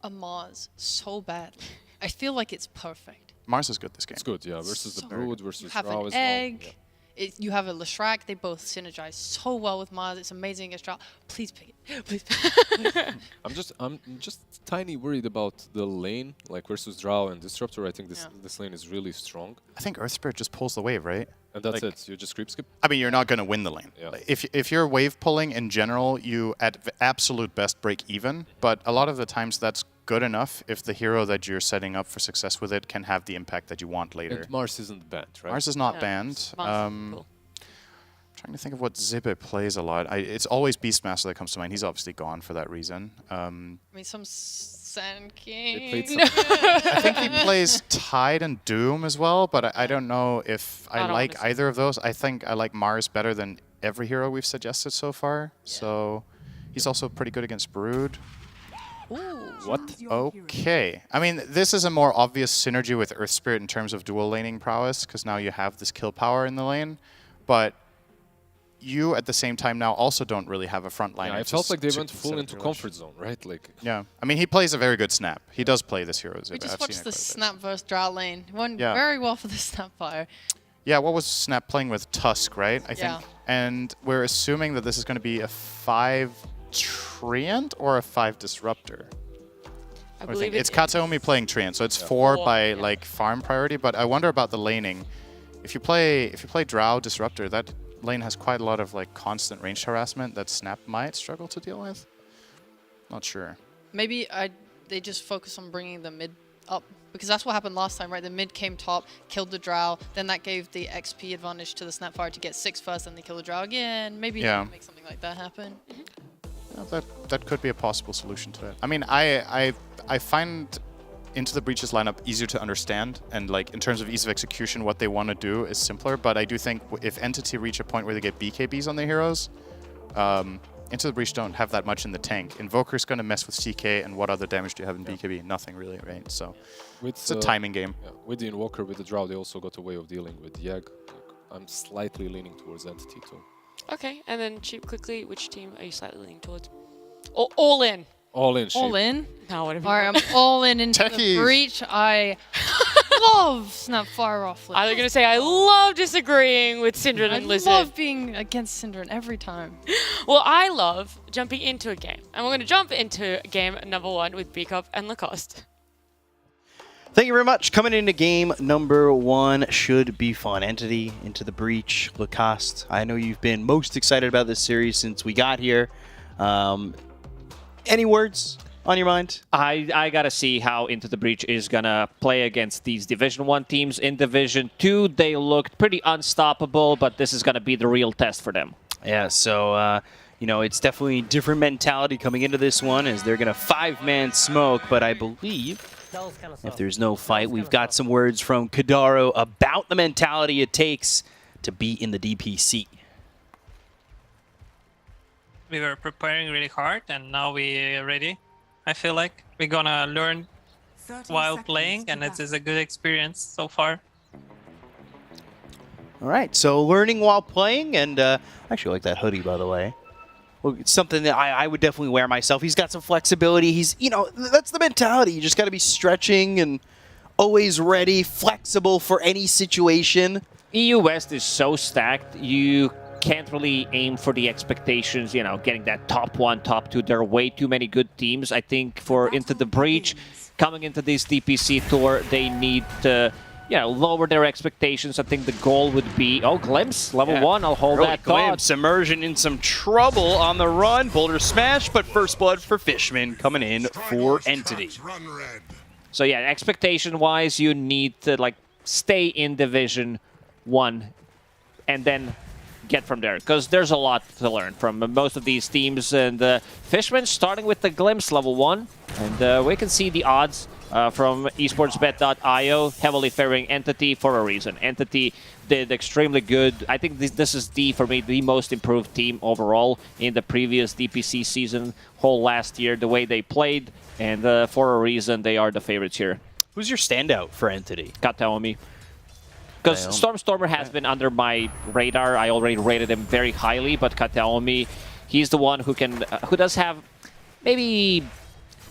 Speaker 3: a Mars so badly. I feel like it's perfect.
Speaker 4: Mars is good this game.
Speaker 11: It's good, yeah. Versus the Brood, versus
Speaker 3: You have
Speaker 11: Drow
Speaker 3: an
Speaker 11: as
Speaker 3: egg.
Speaker 11: well.
Speaker 3: You have a Leshrac. They both synergize so well with Mars. It's amazing against Drow. Please pick it. Please pick it.
Speaker 11: I'm just tiny worried about the lane, like versus Drow and Disruptor. I think this lane is really strong.
Speaker 4: I think Earth Spirit just pulls the wave, right?
Speaker 11: And that's
Speaker 4: Like-
Speaker 11: it. You just creep skip.
Speaker 4: I mean, you're not going to win the lane.
Speaker 11: Yeah.
Speaker 4: If you're wave pulling in general, you at absolute best break even. But a lot of the times that's good enough if the hero that you're setting up for success with it can have the impact that you want later.
Speaker 11: And Mars isn't banned, right?
Speaker 4: Mars is not
Speaker 1: No,
Speaker 4: banned.
Speaker 1: Mars is cool.
Speaker 4: Trying to think of what Zibe plays a lot. It's always Beastmaster that comes to mind. He's obviously gone for that reason.
Speaker 3: I mean, some Sand King.
Speaker 11: played some-
Speaker 4: I think he plays Tide and Doom as well, but I don't know if
Speaker 1: I
Speaker 4: I
Speaker 1: don't
Speaker 4: like
Speaker 1: wanna see
Speaker 4: either of those. I think I like Mars better than every hero we've suggested so far. So he's also pretty good against Brood.
Speaker 11: What?
Speaker 4: Okay. I mean, this is a more obvious synergy with Earth Spirit in terms of dual laning prowess, because now you have this kill power in the lane. But you at the same time now also don't really have a front line.
Speaker 11: Yeah, it felt like they went full into comfort zone, right? Like.
Speaker 4: Yeah, I mean, he plays a very good snap. He does play this Heroes.
Speaker 3: We just
Speaker 4: I've
Speaker 3: watched
Speaker 4: seen it
Speaker 3: the
Speaker 4: quite a bit.
Speaker 3: Snap versus Drow lane. Went very well for the Snapfire.
Speaker 4: Yeah, what was Snap playing with? Tusk, right? I think. And we're assuming that this is going to be a 5 Treant or a 5 Disruptor.
Speaker 1: I believe
Speaker 4: it's Kataomi playing Treant, so it's 4 by like farm priority. But I wonder about the laning. If you play Drow Disruptor, that lane has quite a lot of like constant range harassment that Snap might struggle to deal with. Not sure.
Speaker 3: Maybe they just focus on bringing the mid up, because that's what happened last time, right? The mid came top, killed the Drow, then that gave the XP advantage to the Snapfire to get 6 first, and they kill the Drow again. Maybe they can make something like that happen.
Speaker 4: Yeah, that could be a possible solution to it. I mean, I find Into the Breach's lineup easier to understand, and like in terms of ease of execution, what they want to do is simpler. But I do think if Entity reach a point where they get BKBs on their heroes, Into the Breach don't have that much in the tank. Invoker's going to mess with CK, and what other damage do you have in BKB? Nothing really, right? So it's a timing game.
Speaker 11: Yeah, with the Invoker, with the Drow, they also got a way of dealing with Yag. Like, I'm slightly leaning towards Entity too.
Speaker 1: Okay, and then Cheap, quickly, which team are you slightly leaning towards? All in.
Speaker 11: All in, Sheep.
Speaker 3: All in?
Speaker 1: No, whatever.
Speaker 3: All right, I'm all in into the Breach. I love Snapfire off.
Speaker 1: I was going to say, I love disagreeing with Syndra and Lizard.
Speaker 3: I love being against Syndra every time.
Speaker 1: Well, I love jumping into a game. And we're going to jump into game number 1 with Beakup and Lacoste.
Speaker 6: Thank you very much. Coming into game number 1 should be fun. Entity, Into the Breach, Lacoste. I know you've been most excited about this series since we got here. Any words on your mind?
Speaker 8: I gotta see how Into the Breach is gonna play against these Division 1 teams. In Division 2, they looked pretty unstoppable, but this is gonna be the real test for them.
Speaker 6: Yeah, so, you know, it's definitely a different mentality coming into this one as they're gonna 5-man smoke, but I believe if there's no fight, we've got some words from Kadaro about the mentality it takes to be in the DPC.
Speaker 12: We were preparing really hard, and now we're ready. I feel like we're gonna learn while playing, and it is a good experience so far.
Speaker 6: All right, so learning while playing, and I actually like that hoodie, by the way. Well, it's something that I would definitely wear myself. He's got some flexibility. He's, you know, that's the mentality. You just got to be stretching and always ready, flexible for any situation.
Speaker 8: EU West is so stacked, you can't really aim for the expectations, you know, getting that top 1, top 2. There are way too many good teams. I think for Into the Breach, coming into this DPC tour, they need to, you know, lower their expectations. I think the goal would be, oh, Glimpse, level 1, I'll hold that thought.
Speaker 6: Glimpse, Immersion in some trouble on the run. Boulder Smash, but first blood for Fishman coming in for Entity.
Speaker 8: So yeah, expectation-wise, you need to, like, stay in Division 1 and then get from there, because there's a lot to learn from most of these teams. And Fishman starting with the Glimpse level 1, and we can see the odds from esportsbet.io heavily favoring Entity for a reason. Entity did extremely good. I think this is for me, the most improved team overall in the previous DPC season, whole last year, the way they played, and for a reason they are the favorites here.
Speaker 6: Who's your standout for Entity?
Speaker 8: Kataomi. Because Stormstormer has been under my radar. I already rated him very highly, but Kataomi, he's the one who can, who does have maybe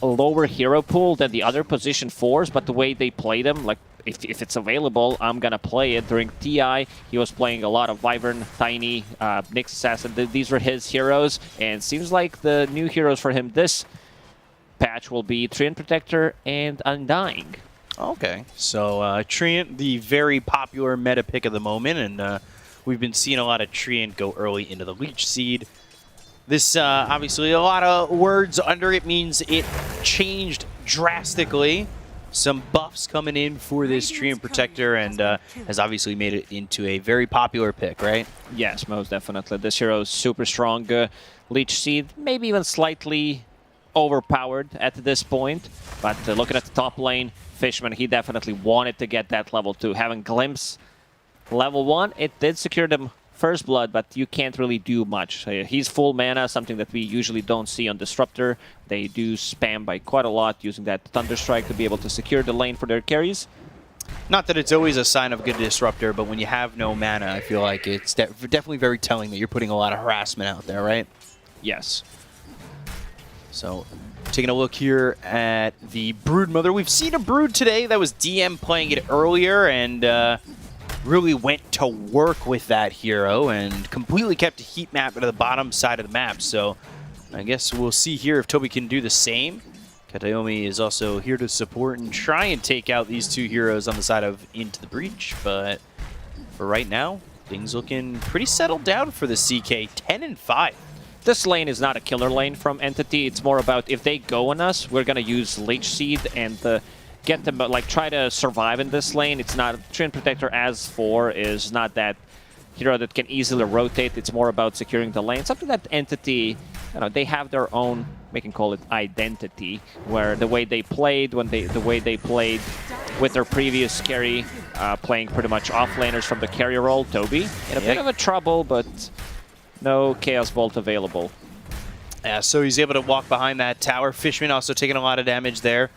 Speaker 8: a lower hero pool than the other position 4s, but the way they play them, like if it's available, I'm gonna play it. During TI, he was playing a lot of Wyvern, Tiny, Nyx Assassin. These were his heroes, and seems like the new heroes for him this patch will be Treant Protector and Undying.
Speaker 6: Okay, so Treant, the very popular meta pick of the moment, and we've been seeing a lot of Treant go early into the Leech Seed. This, obviously, a lot of words under it means it changed drastically. Some buffs coming in for this Treant Protector, and has obviously made it into a very popular pick, right?
Speaker 8: Yes, most definitely. This hero is super strong. Leech Seed, maybe even slightly overpowered at this point, but looking at the top lane, Fishman, he definitely wanted to get that level 2. Having Glimpse level 1, it did secure them first blood, but you can't really do much. He's full mana, something that we usually don't see on Disruptor. They do spam by quite a lot, using that Thunderstrike to be able to secure the lane for their carries.
Speaker 6: Not that it's always a sign of good disruptor, but when you have no mana, I feel like it's definitely very telling that you're putting a lot of harassment out there, right?
Speaker 8: Yes.
Speaker 6: So, taking a look here at the Broodmother. We've seen a Brood today. That was DM playing it earlier and really went to work with that hero and completely kept a heat map to the bottom side of the map. So, I guess we'll see here if Toby can do the same. Katayomi is also here to support and try and take out these two heroes on the side of Into the Breach, but for right now, things looking pretty settled down for the CK, 10-5.
Speaker 8: This lane is not a killer lane from Entity. It's more about if they go on us, we're gonna use Leech Seed and get them, like, try to survive in this lane. It's not Treant Protector as 4 is not that hero that can easily rotate. It's more about securing the lane. Something that Entity, you know, they have their own, we can call it identity, where the way they played, the way they played with their previous carry, playing pretty much off-laners from the carry role, Toby, in a bit of a trouble, but no Chaos Bolt available.
Speaker 6: Yeah, so he's able to walk behind that tower. Fishman also taking a lot of damage there.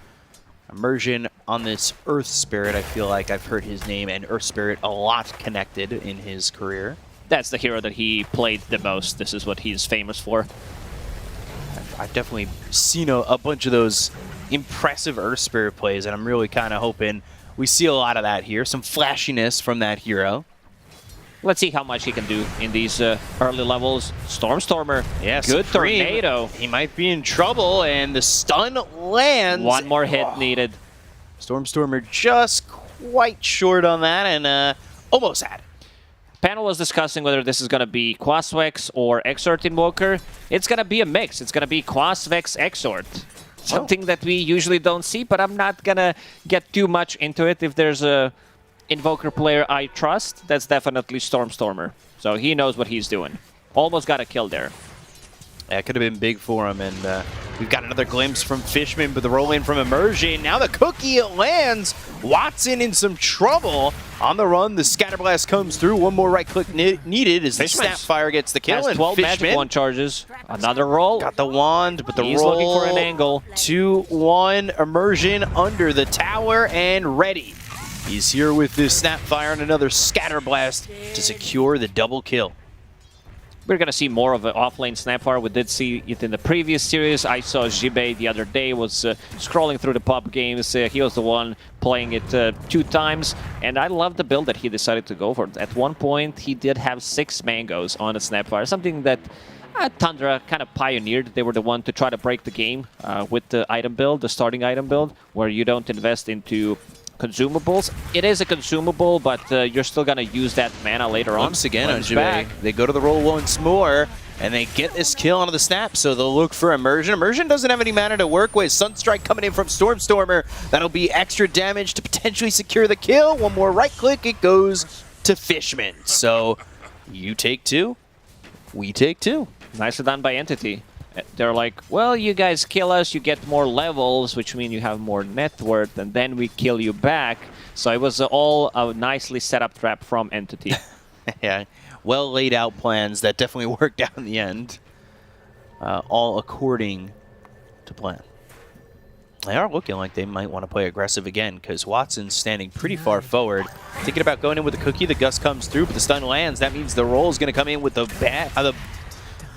Speaker 6: Immersion on this Earth Spirit, I feel like I've heard his name and Earth Spirit a lot connected in his career.
Speaker 8: That's the hero that he played the most. This is what he's famous for.
Speaker 6: I've definitely seen a bunch of those impressive Earth Spirit plays, and I'm really kind of hoping we see a lot of that here. Some flashiness from that hero.
Speaker 8: Let's see how much he can do in these early levels. Stormstormer,
Speaker 6: yeah,
Speaker 8: good
Speaker 6: Supreme.
Speaker 8: tornado.
Speaker 6: He might be in trouble, and the stun lands.
Speaker 8: One more hit needed.
Speaker 6: Stormstormer just quite short on that, and almost had it.
Speaker 8: Panel was discussing whether this is going to be Quasvex or Exort Invoker. It's going to be a mix. It's going to be Quasvex Exort. Something that we usually don't see, but I'm not going to get too much into it. If there's a Invoker player I trust, that's definitely Stormstormer. So he knows what he's doing. Almost got a kill there.
Speaker 6: That could have been big for him, and we've got another glimpse from Fishman, but the roll in from Immersion. Now the cookie lands. Watson in some trouble. On the run, the Scatterblast comes through. One more right click needed as the Snapfire gets the kill.
Speaker 8: Has
Speaker 6: and
Speaker 8: 12
Speaker 6: Fishman
Speaker 8: magic wand charges. Another roll.
Speaker 6: Got the wand, but the
Speaker 8: He's
Speaker 6: roll.
Speaker 8: looking for an angle.
Speaker 6: 2-1 Immersion under the tower and ready. He's here with this Snapfire and another Scatterblast to secure the double kill.
Speaker 8: We're going to see more of an off-lane Snapfire. We did see it in the previous series. I saw Jibei the other day, was scrolling through the pub games. He was the one playing it 2 times, and I love the build that he decided to go for. At one point, he did have 6 mangoes on a Snapfire, something that Tundra kind of pioneered. They were the one to try to break the game with the item build, the starting item build, where you don't invest into consumables. It is a consumable, but you're still going to use that mana later on.
Speaker 6: Once again on Jibei, they go to the roll once more, and they get this kill onto the snap, so they'll look for Immersion. Immersion doesn't have any mana to work with. Sunstrike coming in from Stormstormer. That'll be extra damage to potentially secure the kill. One more right click, it goes to Fishman. So you take 2, we take 2.
Speaker 8: Nicely done by Entity. They're like, well, you guys kill us, you get more levels, which means you have more net worth, and then we kill you back. So it was all a nicely set up trap from Entity.
Speaker 6: Yeah, well laid out plans that definitely worked out in the end. All according to plan. They are looking like they might want to play aggressive again because Watson's standing pretty far forward. Thinking about going in with the cookie, the gust comes through, but the stun lands. That means the roll is going to come in with the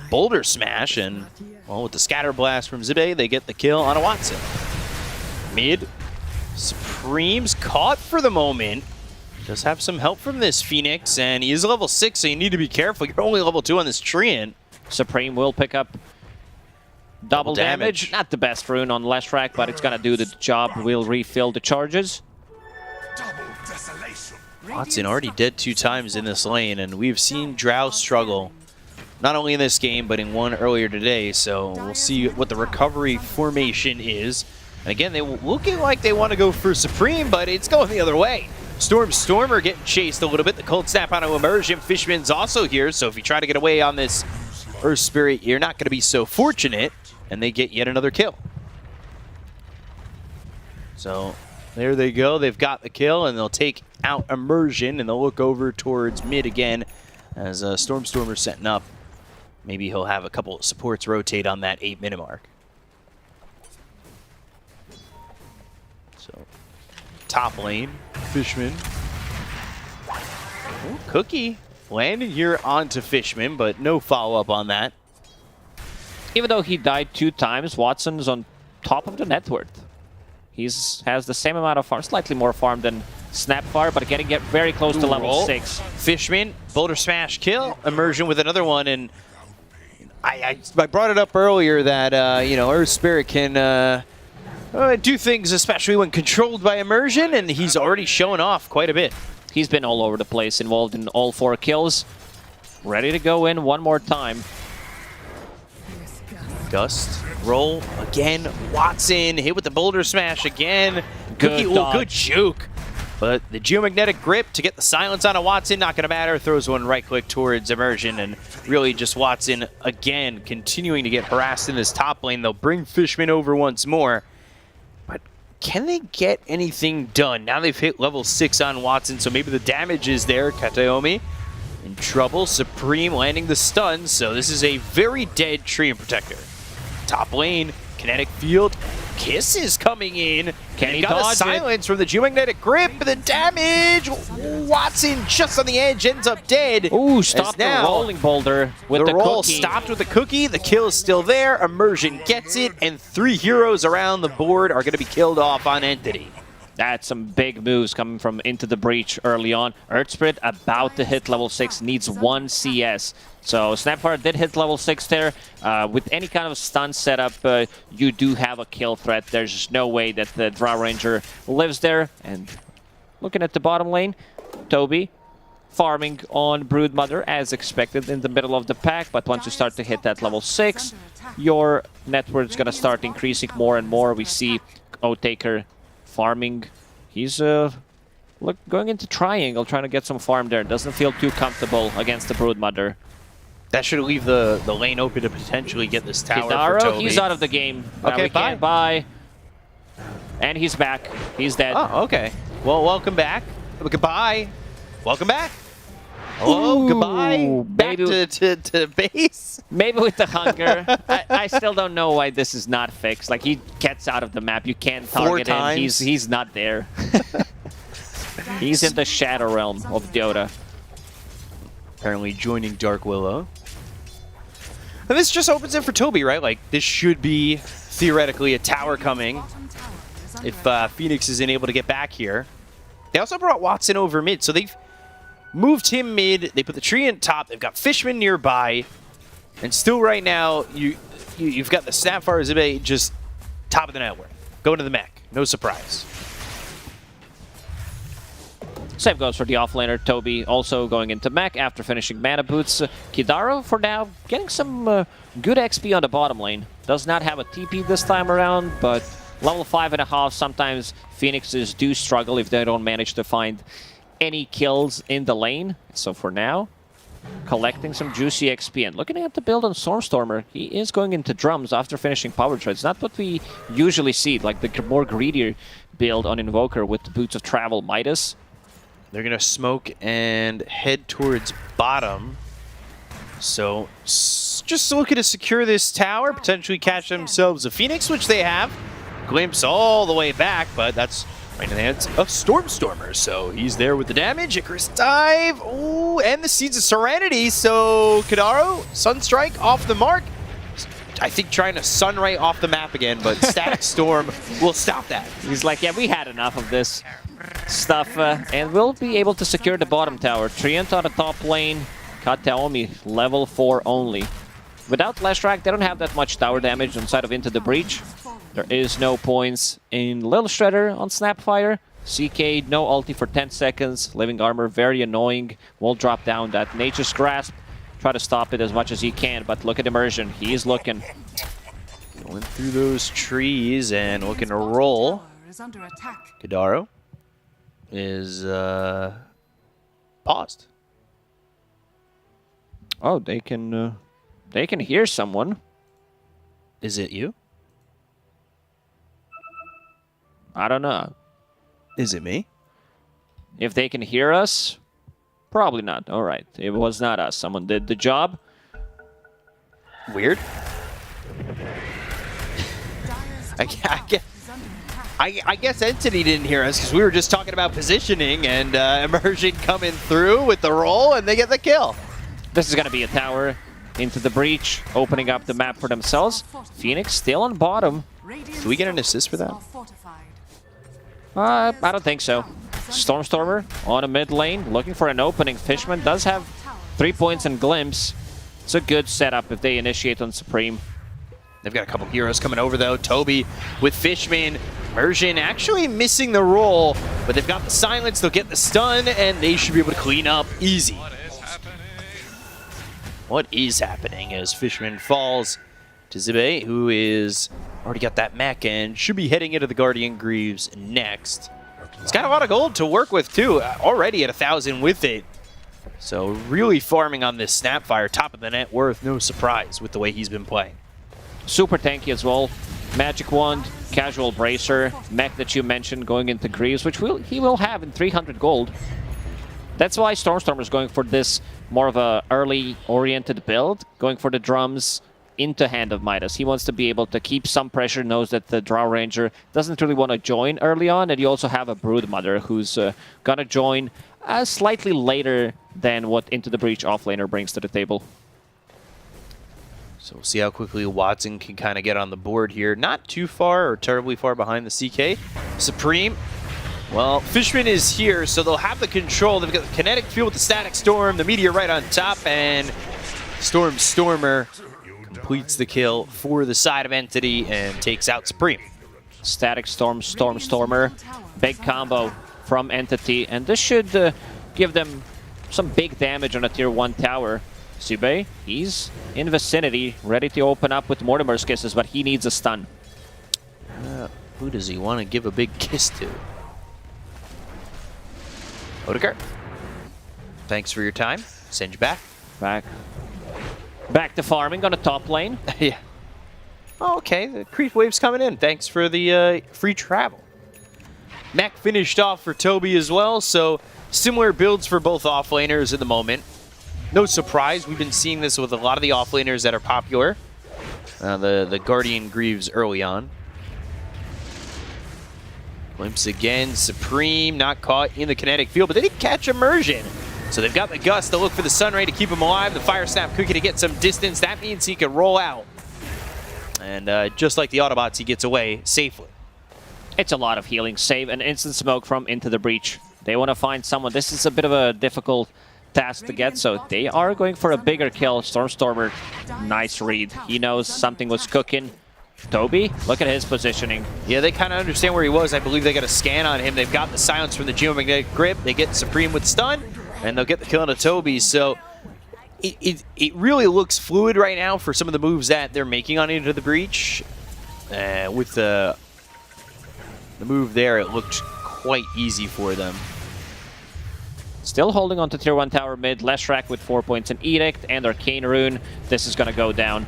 Speaker 6: Boulder Smash, and well, with the Scatter Blast from Jibei, they get the kill on a Watson. Mid, Supreme's caught for the moment. Does have some help from this Phoenix, and he is level 6, so you need to be careful. You're only level 2 on this Treant.
Speaker 8: Supreme will pick up double damage. Not the best rune on Leshrac, but it's gonna do the job. We'll refill the charges.
Speaker 6: Watson already dead 2 times in this lane, and we've seen Drow struggle. Not only in this game, but in one earlier today, so we'll see what the recovery formation is. And again, they looking like they want to go for Supreme, but it's going the other way. Stormer getting chased a little bit. The Cold Snap onto Immersion. Fishman's also here, so if you try to get away on this Earth Spirit, you're not going to be so fortunate, and they get yet another kill. So there they go. They've got the kill, and they'll take out Immersion, and they'll look over towards mid again as Stormstormer's setting up. Maybe he'll have a couple of supports rotate on that 8-minute mark. So top lane. Fishman. Ooh, Cookie landing here onto Fishman, but no follow-up on that.
Speaker 8: Even though he died 2 times, Watson's on top of the net worth. He has the same amount of farm, slightly more farm than Snapfire, but getting very close to level 6.
Speaker 6: Fishman, Boulder Smash kill, Immersion with another one, and I brought it up earlier that, you know, Earth Spirit can do things, especially when controlled by Immersion, and he's already shown off quite a bit.
Speaker 8: He's been all over the place, involved in all 4 kills. Ready to go in one more time.
Speaker 6: Gust, roll again. Watson hit with the Boulder Smash again.
Speaker 8: Good
Speaker 6: Cookie,
Speaker 8: dodge.
Speaker 6: good juke. But the geomagnetic grip to get the silence on a Watson, not going to matter. Throws one right click towards Immersion, and really just Watson again continuing to get harassed in this top lane. They'll bring Fishman over once more. But can they get anything done? Now they've hit level 6 on Watson, so maybe the damage is there. Kataomi in trouble. Supreme landing the stun, so this is a very dead Treant Protector. Top lane, kinetic field. Kiss is coming in.
Speaker 8: Can he
Speaker 6: got
Speaker 8: dodge
Speaker 6: a silence from the geomagnetic grip, but the damage. Watson just on the edge ends up dead.
Speaker 8: Ooh, stop the
Speaker 6: now
Speaker 8: rolling boulder with the
Speaker 6: roll
Speaker 8: cookie.
Speaker 6: stopped with the cookie. The kill is still there. Immersion gets it, and 3 heroes around the board are going to be killed off on Entity.
Speaker 8: That's some big moves coming from Into the Breach early on. Earth Spirit about to hit level 6, needs 1 CS. So Snapfire did hit level 6 there. With any kind of stun setup, you do have a kill threat. There's just no way that the Drow Ranger lives there. And looking at the bottom lane, Toby farming on Broodmother as expected in the middle of the pack. But once you start to hit that level 6, your net worth is going to start increasing more and more. We see Otaker farming. He's going into triangle, trying to get some farm there. Doesn't feel too comfortable against the Broodmother.
Speaker 6: That should leave the lane open to potentially get this tower for
Speaker 8: Kidaro,
Speaker 6: Toby.
Speaker 8: he's out of the game.
Speaker 6: Okay,
Speaker 8: we can't buy. And he's back. He's dead.
Speaker 6: Oh, okay. Well, welcome back. Goodbye. Welcome back. Hello,
Speaker 8: Ooh,
Speaker 6: goodbye. Back to base.
Speaker 8: Maybe with the hunger. I still don't know why this is not fixed. Like, he gets out of the map. You can't target him. He's not there. He's in the Shadow Realm of Dota.
Speaker 6: Apparently joining Dark Willow. And this just opens it for Toby, right? Like, this should be, theoretically, a tower coming if Phoenix isn't able to get back here. They also brought Watson over mid, so they've moved him mid. They put the tree in top. They've got Fishman nearby. And still right now, you've got the Snapfire Zibe just top of the network. Going to the mech. No surprise.
Speaker 8: Same goes for the offlaner, Toby, also going into mech after finishing mana boots. Kidaro, for now, getting some good XP on the bottom lane. Does not have a TP this time around, but level 5.5, sometimes Phoenixes do struggle if they don't manage to find any kills in the lane. So for now, collecting some juicy XP. And looking at the build on Stormstormer, he is going into drums after finishing power treads. Not what we usually see, like the more greedier build on Invoker with the Boots of Travel Midas.
Speaker 6: They're going to smoke and head towards bottom. So, just looking to secure this tower, potentially catch themselves a Phoenix, which they have. Glimpse all the way back, but that's right in the hands of Stormstormer. So, he's there with the damage. Icarus dive. Ooh, and the Seeds of Serenity. So, Kidaro, Sunstrike off the mark. I think trying to Sunray off the map again, but Static Storm will stop that.
Speaker 8: He's like, yeah, we had enough of this stuff, and we'll be able to secure the bottom tower. Treant on the top lane, Kataomi level 4 only. Without Leshrac, they don't have that much tower damage inside of Into the Breach. There is no points in Lil Shredder on Snapfire. CK, no ulti for 10 seconds. Living Armor, very annoying. Will drop down that Nature's Grasp. Try to stop it as much as he can, but look at Immersion. He is looking.
Speaker 6: Going through those trees and looking to roll. Kidaro is paused.
Speaker 8: Oh, they can hear someone.
Speaker 6: Is it you?
Speaker 8: I don't know.
Speaker 6: Is it me?
Speaker 8: If they can hear us, probably not. All right, it was not us. Someone did the job.
Speaker 6: Weird. I guess Entity didn't hear us because we were just talking about positioning and Immersion coming through with the roll and they get the kill.
Speaker 8: This is going to be a tower into the breach, opening up the map for themselves. Phoenix still on bottom.
Speaker 6: Do we get an assist for that?
Speaker 8: I don't think so. Stormstormer on a mid lane, looking for an opening. Fishman does have 3 points and Glimpse. It's a good setup if they initiate on Supreme.
Speaker 6: They've got a couple heroes coming over though. Toby with Fishman. Immersion actually missing the roll, but they've got the silence, they'll get the stun, and they should be able to clean up easy. What is happening as Fishman falls to Zibe, who is already got that mech and should be heading into the Guardian Greaves next. He's got a lot of gold to work with too, already at 1,000 with it. So really farming on this Snapfire, top of the net worth, no surprise with the way he's been playing.
Speaker 8: Super tanky as well. Magic Wand, Casual Bracer, mech that you mentioned going into Greaves, which he will have in 300 gold. That's why Stormstormer is going for this more of a early-oriented build, going for the drums into Hand of Midas. He wants to be able to keep some pressure, knows that the Drow Ranger doesn't really want to join early on, and you also have a Broodmother who's going to join slightly later than what Into the Breach offlaner brings to the table.
Speaker 6: So we'll see how quickly Watson can kind of get on the board here. Not too far or terribly far behind the CK. Supreme, well, Fishman is here, so they'll have the control. They've got the kinetic field with the static storm, the meteor right on top, and Stormer completes the kill for the side of Entity and takes out Supreme.
Speaker 8: Static Storm, Stormer, big combo from Entity, and this should give them some big damage on a tier 1 tower. Sube, he's in vicinity, ready to open up with Mortimer's Kisses, but he needs a stun.
Speaker 6: Who does he want to give a big kiss to? Odegaard, thanks for your time. Send you back.
Speaker 8: Back to farming on the top lane.
Speaker 6: Yeah. Oh, okay, the creep wave's coming in. Thanks for the free travel. Mech finished off for Toby as well, so similar builds for both offlaners at the moment. No surprise, we've been seeing this with a lot of the offlaners that are popular. The Guardian Greaves early on. Glimpse again, Supreme not caught in the kinetic field, but they did catch Immersion. So they've got the Gust to look for the Sun Ray to keep him alive. The Fire Snap cookie to get some distance. That means he can roll out. And just like the Autobots, he gets away safely.
Speaker 8: It's a lot of healing. Save an instant smoke from Into the Breach. They want to find someone. This is a bit of a difficult task to get, so they are going for a bigger kill. Stormstormer, nice read. He knows something was cooking. Toby, look at his positioning.
Speaker 6: Yeah, they kind of understand where he was. I believe they got a scan on him. They've got the silence from the Geomagnetic Grip. They get Supreme with stun, and they'll get the kill on Toby. So it really looks fluid right now for some of the moves that they're making on Into the Breach. With the move there, it looked quite easy for them.
Speaker 8: Still holding on to tier 1 tower mid. Leshrac with 4 points in Edict and Arcane Rune. This is going to go down.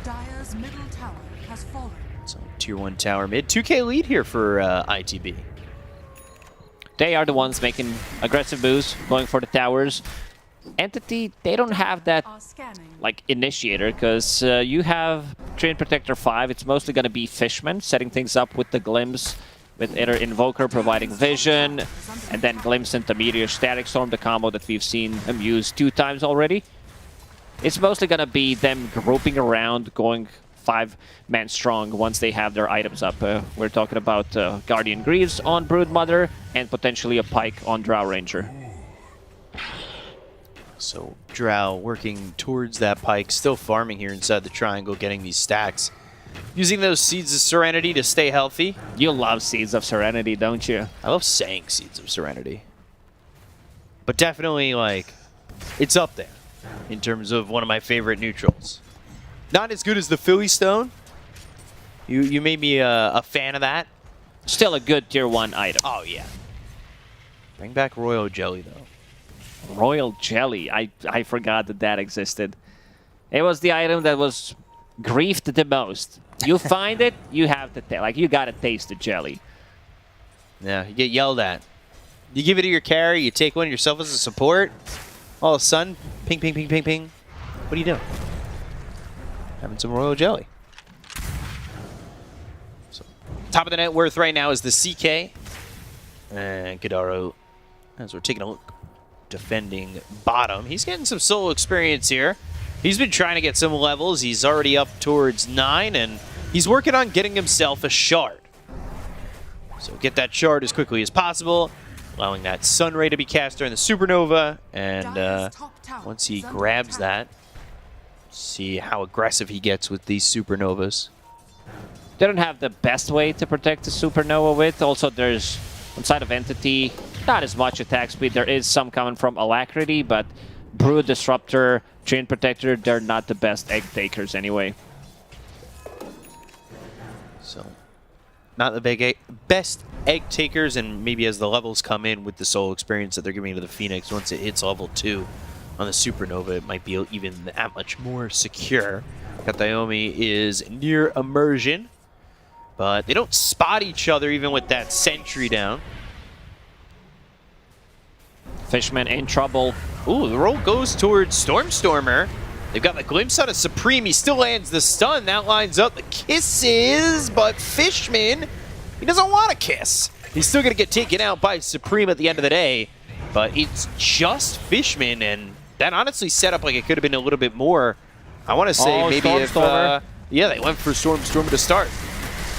Speaker 5: Dire's middle tower has fallen.
Speaker 6: So tier 1 tower mid. 2K lead here for ITB.
Speaker 8: They are the ones making aggressive moves, going for the towers. Entity, they don't have that like initiator, because you have Train Protector 5. It's mostly going to be Fishman setting things up with the Glimpse, with either Invoker providing vision, and then Glimpse into Meteor Static Storm, the combo that we've seen him use 2 times already. It's mostly going to be them grouping around, going 5-man strong once they have their items up. We're talking about Guardian Greaves on Broodmother, and potentially a Pike on Drow Ranger.
Speaker 6: So Drow working towards that Pike, still farming here inside the triangle, getting these stacks. Using those Seeds of Serenity to stay healthy.
Speaker 8: You love Seeds of Serenity, don't you?
Speaker 6: I love saying Seeds of Serenity. But definitely, like, it's up there in terms of one of my favorite neutrals. Not as good as the Philly Stone. You made me a fan of that.
Speaker 8: Still a good tier 1 item.
Speaker 6: Oh, yeah. Bring back Royal Jelly, though.
Speaker 8: Royal Jelly. I forgot that existed. It was the item that was griefed the most. You find it, you have to like you gotta taste the jelly.
Speaker 6: Yeah, you get yelled at. You give it to your carry, you take one yourself as a support. All of a sudden, ping, ping, ping, ping, ping. What are you doing? Having some Royal Jelly. So, Top of the net worth right now is the CK. And Gadaro, as we're taking a look, defending bottom. He's getting some solo experience here. He's been trying to get some levels. He's already up towards 9, and he's working on getting himself a shard. So get that shard as quickly as possible, allowing that Sun Ray to be cast during the Supernova. And once he grabs that, see how aggressive he gets with these Supernovas.
Speaker 8: They don't have the best way to protect the Supernova with. Also, there's, on side of Entity, not as much attack speed. There is some coming from Alacrity, but Brood, Disruptor, Chain Protector, they're not the best egg takers anyway.
Speaker 6: So, not the best egg takers, and maybe as the levels come in with the solo experience that they're giving to the Phoenix, once it hits level 2 on the Supernova, it might be even that much more secure. Katayomi is near immersion, but they don't spot each other even with that sentry down.
Speaker 8: Fishman in trouble.
Speaker 6: Ooh, the roll goes towards Stormstormer. They've got the glimpse out of Supreme. He still lands the stun. That lines up the kisses, but Fishman, he doesn't want to kiss. He's still going to get taken out by Supreme at the end of the day, but it's just Fishman, and that honestly set up like it could have been a little bit more. I want to say maybe if, yeah, they went for Stormstormer to start.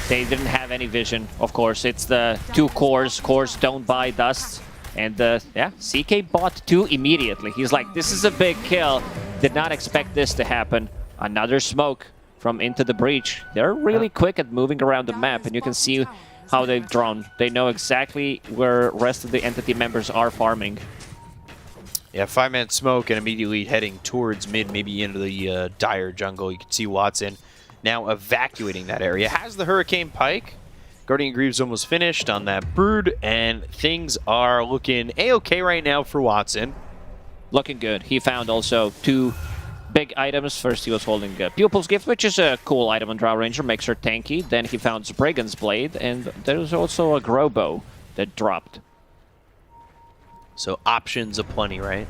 Speaker 8: They didn't have any vision, of course. It's the 2 cores. Cores don't buy dust. And yeah, CK bought 2 immediately. He's like, this is a big kill. Did not expect this to happen. Another smoke from Into the Breach. They're really quick at moving around the map, and you can see how they've drawn. They know exactly where rest of the Entity members are farming.
Speaker 6: Yeah, 5-man smoke and immediately heading towards mid, maybe into the dire jungle. You can see Watson now evacuating that area. Has the Hurricane Pike. Guardian Greaves almost finished on that Brood, and things are looking A-okay right now for Watson.
Speaker 8: Looking good. He found also 2 big items. First, he was holding a Pupil's Gift, which is a cool item on Drow Ranger, makes her tanky. Then he found Brigand's Blade, and there was also a Growbow that dropped.
Speaker 6: So options aplenty, right?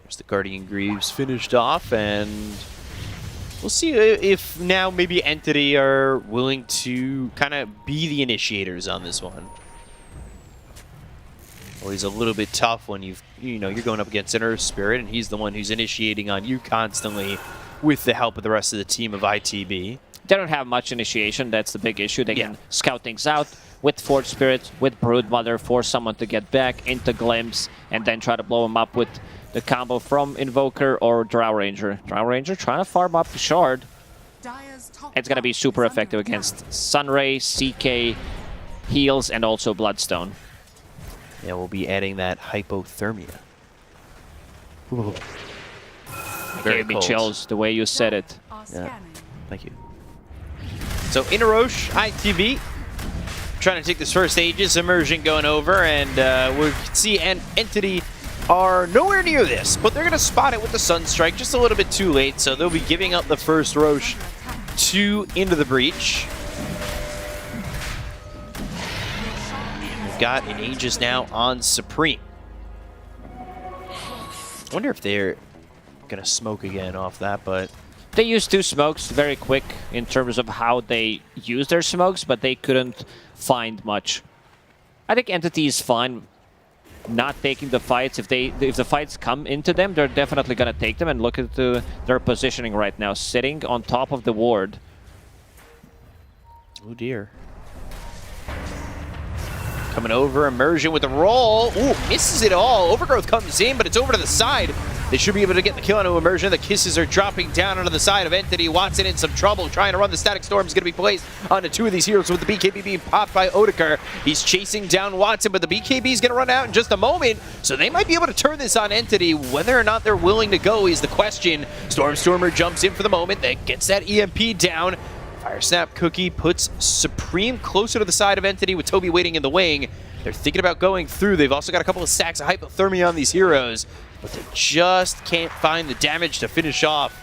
Speaker 6: There's the Guardian Greaves finished off, and we'll see if now maybe Entity are willing to kind of be the initiators on this one. Always a little bit tough when you're going up against an Earth Spirit, and he's the one who's initiating on you constantly with the help of the rest of the team of ITB.
Speaker 8: They don't have much initiation. That's the big issue. They can scout things out with Forge Spirit, with Broodmother, force someone to get back into Glimpse, and then try to blow him up with the combo from Invoker or Drow Ranger. Drow Ranger trying to farm up the Shard. It's going to be super effective against Sunray, CK, Heals, and also Bloodstone.
Speaker 6: Yeah, we'll be adding that hypothermia. Ooh.
Speaker 8: Gave me chills the way you said it.
Speaker 6: Yeah, thank you. So Inarosh, ITV, trying to take this first Aegis immersion going over, and we can see an Entity are nowhere near this, but they're going to spot it with the Sunstrike just a little bit too late, so they'll be giving up the first Rosh to Into the Breach. We've got an Aegis now on Supreme. I wonder if they're going to smoke again off that, but
Speaker 8: they used 2 smokes very quick in terms of how they use their smokes, but they couldn't find much. I think Entity is fine not taking the fights. If the fights come into them, they're definitely going to take them, and look at their positioning right now, sitting on top of the ward.
Speaker 6: Oh dear. Coming over, Immersion with the roll. Ooh, misses it all. Overgrowth comes in, but it's over to the side. They should be able to get the kill onto Immersion. The kisses are dropping down onto the side of Entity. Watson in some trouble, trying to run the Static Storm is going to be placed onto 2 of these heroes with the BKB being popped by Odeker. He's chasing down Watson, but the BKB is going to run out in just a moment, so they might be able to turn this on Entity. Whether or not they're willing to go is the question. Stormstormer jumps in for the moment, that gets that EMP down. Fire Snap Cookie puts Supreme closer to the side of Entity with Toby waiting in the wing. They're thinking about going through. They've also got a couple of stacks of hypothermia on these heroes, but they just can't find the damage to finish off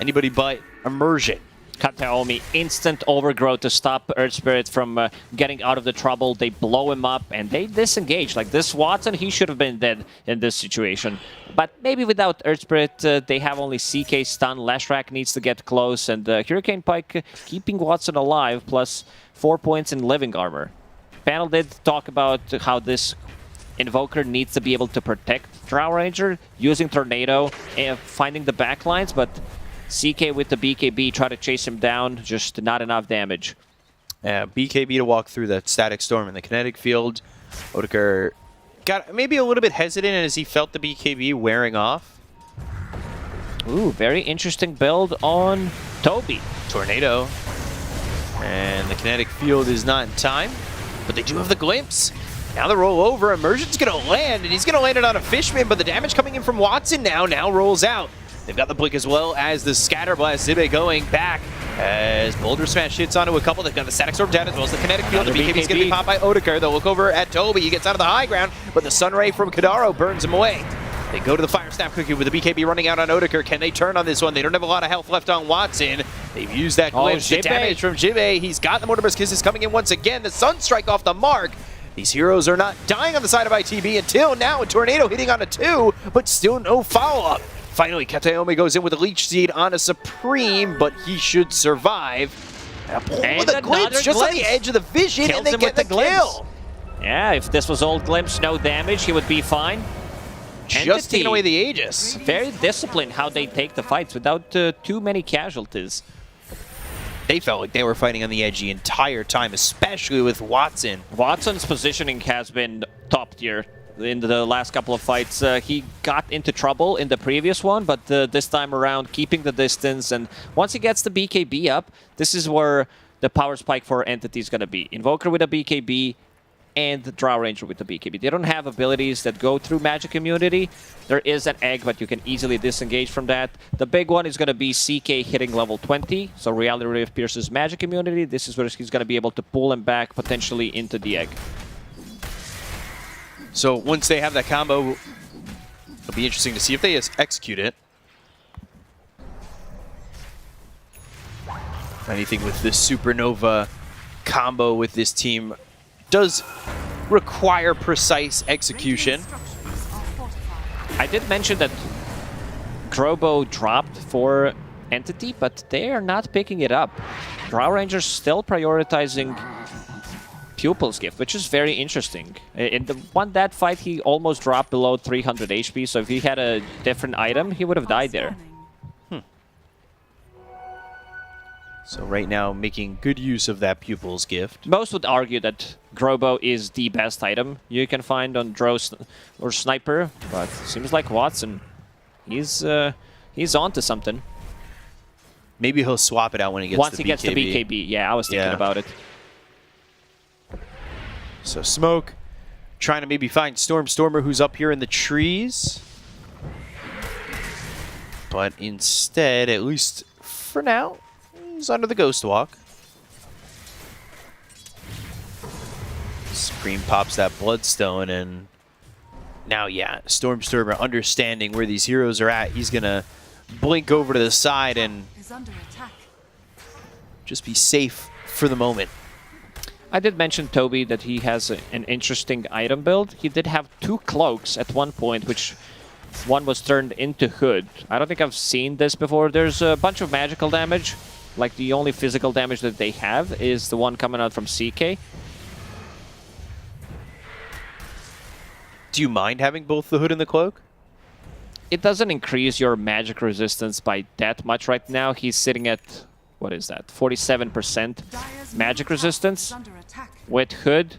Speaker 6: anybody but Immersion.
Speaker 8: Kataomi, instant overgrowth to stop Earth Spirit from getting out of the trouble. They blow him up and they disengage. Like this Watson, he should have been dead in this situation. But maybe without Earth Spirit, they have only CK stun. Lashrak needs to get close, and Hurricane Pike keeping Watson alive, plus 4 points in living armor. Panel did talk about how this Invoker needs to be able to protect Drow Ranger using Tornado and finding the backlines, but CK with the BKB try to chase him down, just not enough damage.
Speaker 6: BKB to walk through the Static Storm in the kinetic field. Odeker got maybe a little bit hesitant as he felt the BKB wearing off.
Speaker 8: Ooh, very interesting build on Toby.
Speaker 6: Tornado. And the kinetic field is not in time, but they do have the glimpse. Now the roll over. Immersion's going to land, and he's going to land it on a Fishman, but the damage coming in from Watson now rolls out. They've got the Blink as well as the Scatterblast. Zibe going back as Boulder Smash hits onto a couple. They've got the Static Storm down as well as the Kinetic Field. The BKB's going to be popped by Odeker. They'll look over at Toby. He gets out of the high ground, but the Sunray from Kadaro burns him away. They go to the Fire Snap Cookie with the BKB running out on Odeker. Can they turn on this one? They don't have a lot of health left on Watson. They've used that glitch. The damage from Jibe. He's got the Mortimer's Kisses coming in once again. The Sunstrike off the mark. These heroes are not dying on the side of ITB until now. A Tornado hitting on a 2, but still no follow-up. Finally, Kataomi goes in with a Leech Seed on a Supreme, but he should survive. And with a glimpse just on the edge of the vision, and they get the kill.
Speaker 8: Yeah, if this was old glimpse, no damage, he would be fine.
Speaker 6: Just taking away the Aegis.
Speaker 8: Very disciplined how they take the fights without too many casualties.
Speaker 6: They felt like they were fighting on the edge the entire time, especially with Watson.
Speaker 8: Watson's positioning has been top tier in the last couple of fights. He got into trouble in the previous one, but this time around, keeping the distance. And once he gets the BKB up, this is where the power spike for Entity is going to be. Invoker with a BKB and the Drow Ranger with the BKB. They don't have abilities that go through magic immunity. There is an egg, but you can easily disengage from that. The big one is going to be CK hitting level 20. So Reality Ray of Pierce's magic immunity. This is where he's going to be able to pull him back potentially into the egg.
Speaker 6: So once they have that combo, it'll be interesting to see if they execute it. Anything with this Supernova combo with this team does require precise execution.
Speaker 8: I did mention that Grobo dropped for Entity, but they are not picking it up. Drow Rangers still prioritizing Pupil's Gift, which is very interesting. In the that fight, he almost dropped below 300 HP, so if he had a different item, he would have died there.
Speaker 6: So right now, making good use of that Pupil's Gift.
Speaker 8: Most would argue that Grobo is the best item you can find on Drow or Sniper, but seems like Watson, he's onto something.
Speaker 6: Maybe he'll swap it out when he gets
Speaker 8: Once he gets the BKB. Yeah, I was thinking about it.
Speaker 6: So Smoke trying to maybe find Stormer, who's up here in the trees. But instead, at least for now, he's under the Ghost Walk. Supreme pops that Bloodstone, and now, yeah, Stormer understanding where these heroes are at. He's going to blink over to the side and just be safe for the moment.
Speaker 8: I did mention Toby that he has an interesting item build. He did have 2 cloaks at one point, which one was turned into Hood. I don't think I've seen this before. There's a bunch of magical damage. Like, the only physical damage that they have is the one coming out from CK.
Speaker 6: Do you mind having both the Hood and the Cloak?
Speaker 8: It doesn't increase your magic resistance by that much right now. He's sitting at, what is that, 47% magic resistance. With Hood,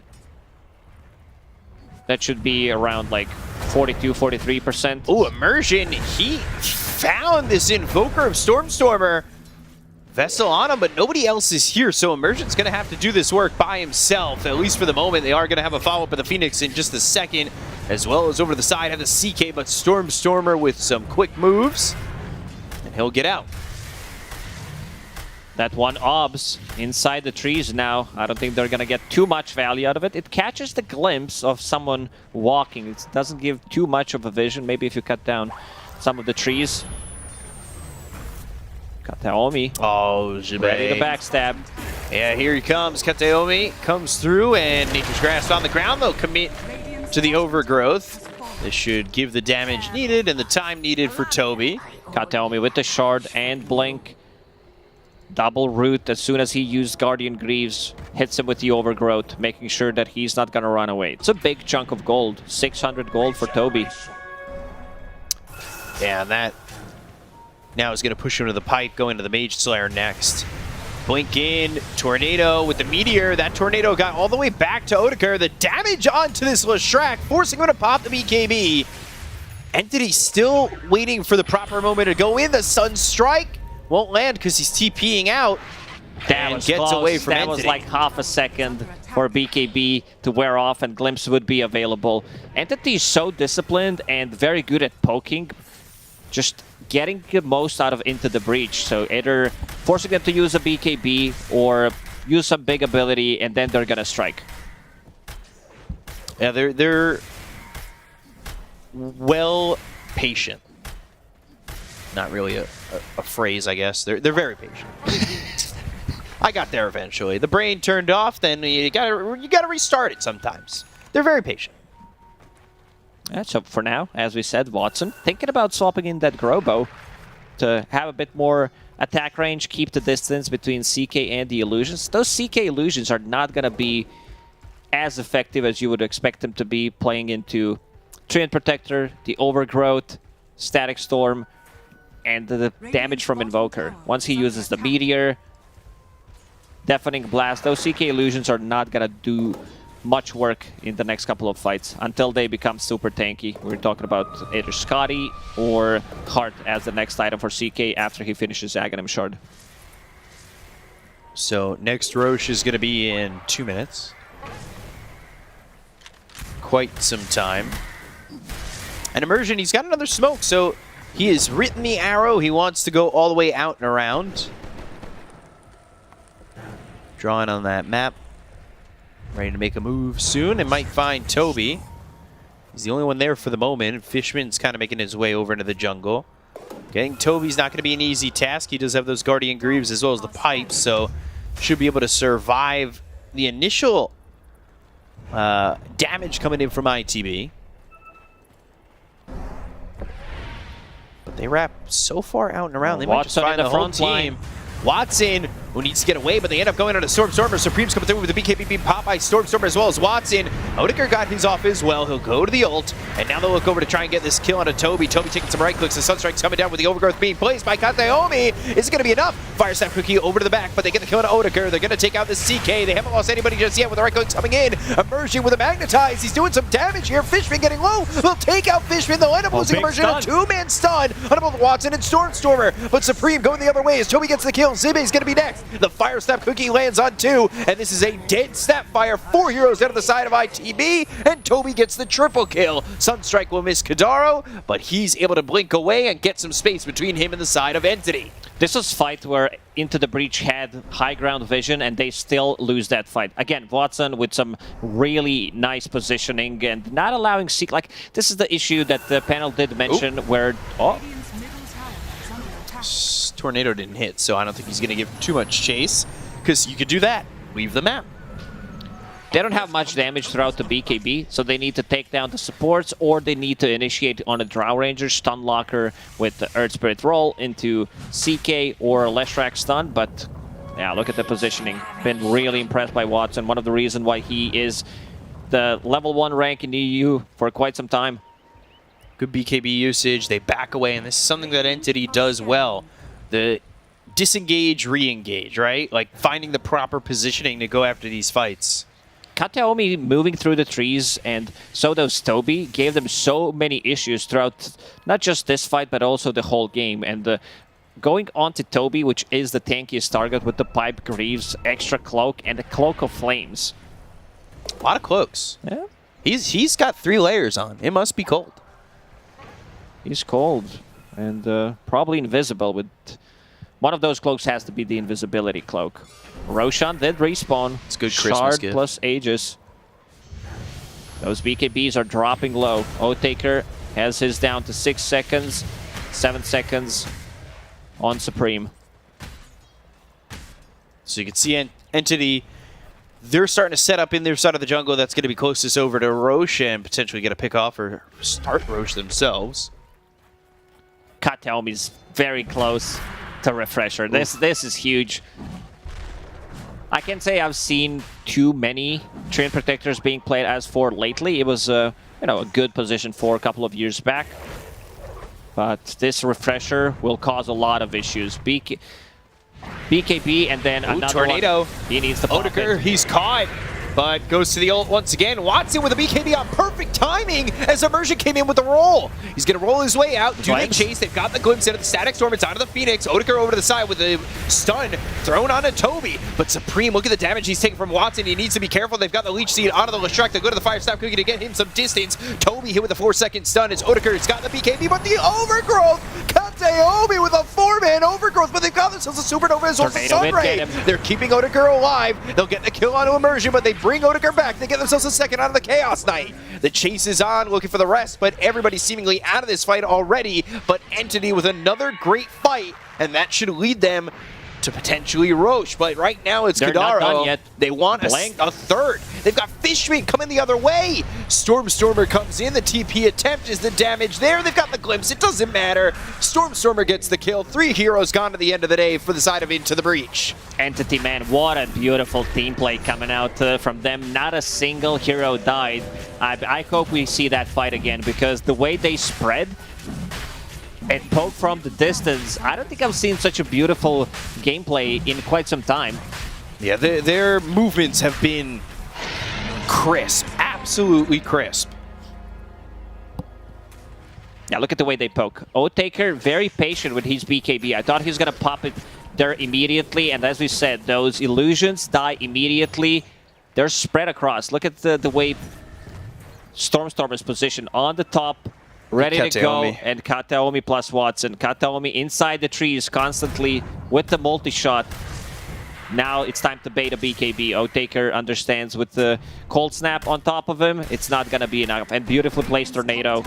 Speaker 8: that should be around like 42, 43%.
Speaker 6: Oh, Immersion, he found this Invoker of Stormer. Vessel on him, but nobody else is here, so Immersion's going to have to do this work by himself, at least for the moment. They are going to have a follow-up of the Phoenix in just a second, as well as over to the side have the CK, but Stormer with some quick moves, and he'll get out.
Speaker 8: That one obs inside the trees now. I don't think they're going to get too much value out of it. It catches the glimpse of someone walking. It doesn't give too much of a vision. Maybe if you cut down some of the trees. Kateomi.
Speaker 6: Oh, Jibe.
Speaker 8: Ready to backstab.
Speaker 6: Yeah, here he comes. Kateomi comes through, and Nature's Grasp on the ground. They'll commit to the overgrowth. This should give the damage needed and the time needed for Toby.
Speaker 8: Kateomi with the shard and blink. Double root as soon as he used Guardian Greaves. Hits him with the overgrowth, making sure that he's not going to run away. It's a big chunk of gold. 600 gold for Toby.
Speaker 6: Yeah, and that now is going to push him to the pipe, going to the Mage Slayer next. Blink in, Tornado with the Meteor. That Tornado got all the way back to Otakar. The damage onto this Leshrac, forcing him to pop the BKB. Entity still waiting for the proper moment to go in. The Sunstrike won't land because he's TPing out.
Speaker 8: That was
Speaker 6: gets
Speaker 8: close.
Speaker 6: away from
Speaker 8: That
Speaker 6: Entity.
Speaker 8: was like half a second for BKB to wear off and Glimpse would be available. Entity is so disciplined and very good at poking. Just getting the most out of Into the Breach. So either forcing them to use a BKB or use some big ability and then they're gonna strike.
Speaker 6: Yeah, they're well patient. Not really a phrase, I guess. They're very patient. I got there eventually. The brain turned off, then you gotta restart it sometimes. They're very patient.
Speaker 8: Yeah, so for now, as we said, Watson thinking about swapping in that Grobo to have a bit more attack range, keep the distance between CK and the illusions. Those CK illusions are not going to be as effective as you would expect them to be playing into Treant Protector, the Overgrowth, Static Storm, and the damage from Invoker. Once he uses the Meteor, Deafening Blast, those CK illusions are not going to do much work in the next couple of fights until they become super tanky. We're talking about either Scotty or Hart as the next item for CK after he finishes Aghanim Shard.
Speaker 6: So next Roche is going to be in 2 minutes. Quite some time. And Immersion, he's got another smoke, so he has written the arrow. He wants to go all the way out and around. Drawing on that map. Ready to make a move soon and might find Toby. He's the only one there for the moment. Fishman's kind of making his way over into the jungle. Getting Toby's not going to be an easy task. He does have those Guardian Greaves as well as the pipes, so should be able to survive the initial damage coming in from ITB. But they wrap so far out and around. They might just find the whole team. Watson, who needs to get away, but they end up going on a Stormstormer. Supreme's coming through with the BKB being popped by Stormstormer as well as Watson. Otakar got his off as well. He'll go to the ult, and now they'll look over to try and get this kill on a Toby. Toby taking some right clicks. The Sunstrike's coming down with the Overgrowth being placed by Kateomi. Is it going to be enough? Fire Snap Cookie over to the back, but they get the kill on Otakar. They're going to take out the CK. They haven't lost anybody just yet with the right clicks coming in. Immersion with a Magnetize. He's doing some damage here. Fishman getting low. They'll take out Fishman. They'll end up losing Immersion. A two-man stun on both Watson and Stormstormer. But Supreme going the other way as Toby gets the kill. Zibe's going to be next. The Fire Snap Cookie lands on 2, and this is a dead Snapfire. 4 heroes out of the side of ITB, and Toby gets the triple kill. Sunstrike will miss Kadaro, but he's able to blink away and get some space between him and the side of Entity.
Speaker 8: This was a fight where Into the Breach had high ground vision and they still lose that fight. Again, Watson with some really nice positioning and not allowing Seek. Like, this is the issue that the panel did mention where... Oh.
Speaker 6: Tornado didn't hit, so I don't think he's going to give too much chase, because you could do that. Leave the map.
Speaker 8: They don't have much damage throughout the BKB, so they need to take down the supports, or they need to initiate on a Drow Ranger Stun Locker with the Earth Spirit roll into CK or Leshrac Stun, but yeah, look at the positioning. Been really impressed by Watson, one of the reasons why he is the level 1 rank in the EU for quite some time.
Speaker 6: Good BKB usage, they back away, and this is something that Entity does well. The disengage, re-engage, right? Like finding the proper positioning to go after these fights.
Speaker 8: Kateomi moving through the trees and so does Toby gave them so many issues throughout not just this fight but also the whole game. And going on to Toby, which is the tankiest target with the Pipe Greaves, extra cloak, and the Cloak of Flames.
Speaker 6: A lot of cloaks.
Speaker 8: Yeah.
Speaker 6: He's got 3 layers on. It must be cold.
Speaker 8: He's cold. And probably invisible. With one of those cloaks has to be the invisibility cloak. Roshan did respawn.
Speaker 6: It's good Christmas
Speaker 8: Shard
Speaker 6: gift.
Speaker 8: plus Aegis. Those BKBs are dropping low. Otaker has his down to 6 seconds. 7 seconds on Supreme.
Speaker 6: So you can see Entity, they're starting to set up in their side of the jungle. That's going to be closest over to Roche and potentially get a pick off or start Roche themselves.
Speaker 8: Kataomi's very close to Refresher. This is huge. I can say I've seen too many Treant Protectors being played as 4 lately. It was a good position for a couple of years back. But this Refresher will cause a lot of issues. BKB and then another
Speaker 6: Tornado.
Speaker 8: one. He needs to pop
Speaker 6: Odeker,
Speaker 8: it.
Speaker 6: he's caught, but goes to the ult once again. Watson with a BKB on perfect timing as Immersion came in with the roll. He's going to roll his way out. Do they chase? They've got the glimpse into the Static Storm. It's onto the Phoenix. Odeker over to the side with a stun thrown onto Toby. But Supreme, look at the damage he's taking from Watson. He needs to be careful. They've got the Leech Seed onto the Leshrac. They go to the Fire Snap Cookie to get him some distance. Toby hit with a 4-second stun as Odeker's got the BKB, but the Overgrowth! Kateomi with a 4-man Overgrowth, but they've got themselves a Supernova as well as a Sunray. They're keeping Odeker alive. They'll get the kill onto Immersion, but they bring Odeker back. They get themselves a second out of the Chaos Knight. The chase is on, looking for the rest, but everybody's seemingly out of this fight already. But Entity with another great fight, and that should lead them to potentially Roche. But right now it's
Speaker 8: They're
Speaker 6: Kadaro.
Speaker 8: not done yet.
Speaker 6: They want a third. They've got Fishman coming the other way. Stormer comes in. The TP attempt is the damage there. They've got the glimpse. It doesn't matter. Stormer gets the kill. 3 heroes gone to the end of the day for the side of Into the Breach.
Speaker 8: Entity, man, what a beautiful team play coming out from them. Not a single hero died. I hope we see that fight again, because the way they spread and poke from the distance, I don't think I've seen such a beautiful gameplay in quite some time.
Speaker 6: Yeah, their movements have been crisp, absolutely crisp.
Speaker 8: Yeah, look at the way they poke. Otaker, very patient with his BKB. I thought he was going to pop it there immediately, and as we said, those illusions die immediately. They're spread across. Look at the way Storm is positioned on the top, ready to go, and Kataomi plus Watson. Kataomi inside the trees constantly with the multi-shot. Now it's time to bait a BKB. Otaker understands with the Cold Snap on top of him, it's not going to be enough. And beautifully placed Tornado.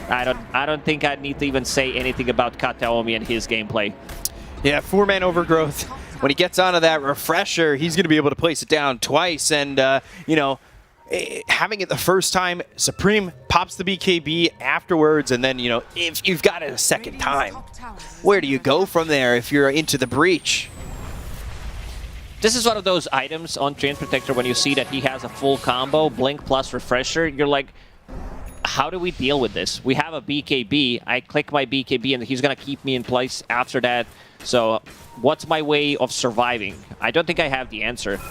Speaker 8: I don't think I need to even say anything about Kataomi and his gameplay.
Speaker 6: Yeah, 4-man Overgrowth. When he gets onto that Refresher, he's going to be able to place it down twice. And, having it the first time, Supreme pops the BKB afterwards. And then, if you've got it a second time, where do you go from there if you're Into the Breach?
Speaker 8: This is one of those items on Treant Protector when you see that he has a full combo, Blink plus Refresher, you're like, how do we deal with this? We have a BKB, I click my BKB and he's going to keep me in place after that. So what's my way of surviving? I don't think I have the answer.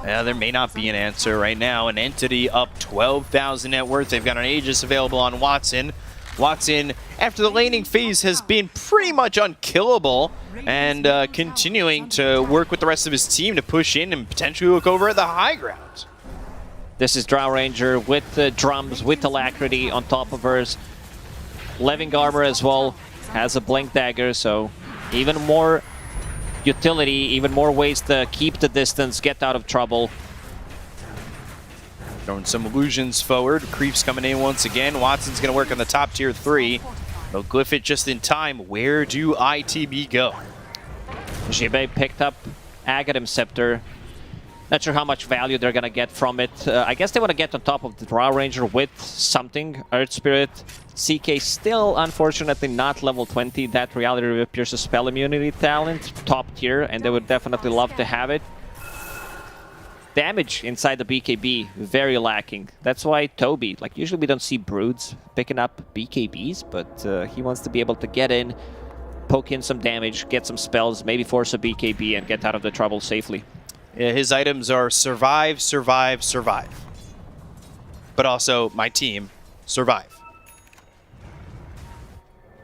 Speaker 6: Yeah, there may not be an answer right now. An Entity up 12,000 net worth. They've got an Aegis available on Watson. Watson, after the laning phase, has been pretty much unkillable and continuing to work with the rest of his team to push in and potentially look over at the high ground.
Speaker 8: This is Drow Ranger with the drums, with Alacrity on top of hers. Leving Armor as well has a Blink Dagger, so even more utility, even more ways to keep the distance, get out of trouble.
Speaker 6: Throwing some illusions forward. Creeps coming in once again. Watson's going to work on the top tier 3. They'll glyph it just in time. Where do ITB go?
Speaker 8: Jibe picked up Aghanim Scepter. Not sure how much value they're going to get from it. I guess they want to get on top of the Drow Ranger with something. Earth Spirit. CK still, unfortunately, not level 20. That Reality Reveal Pierce's spell immunity talent, top tier, and they would definitely love to have it. Damage inside the BKB, very lacking. That's why Toby, like usually we don't see Broods picking up BKBs, but he wants to be able to get in, poke in some damage, get some spells, maybe force a BKB and get out of the trouble safely.
Speaker 6: Yeah, his items are survive, survive, survive. But also, my team, survive.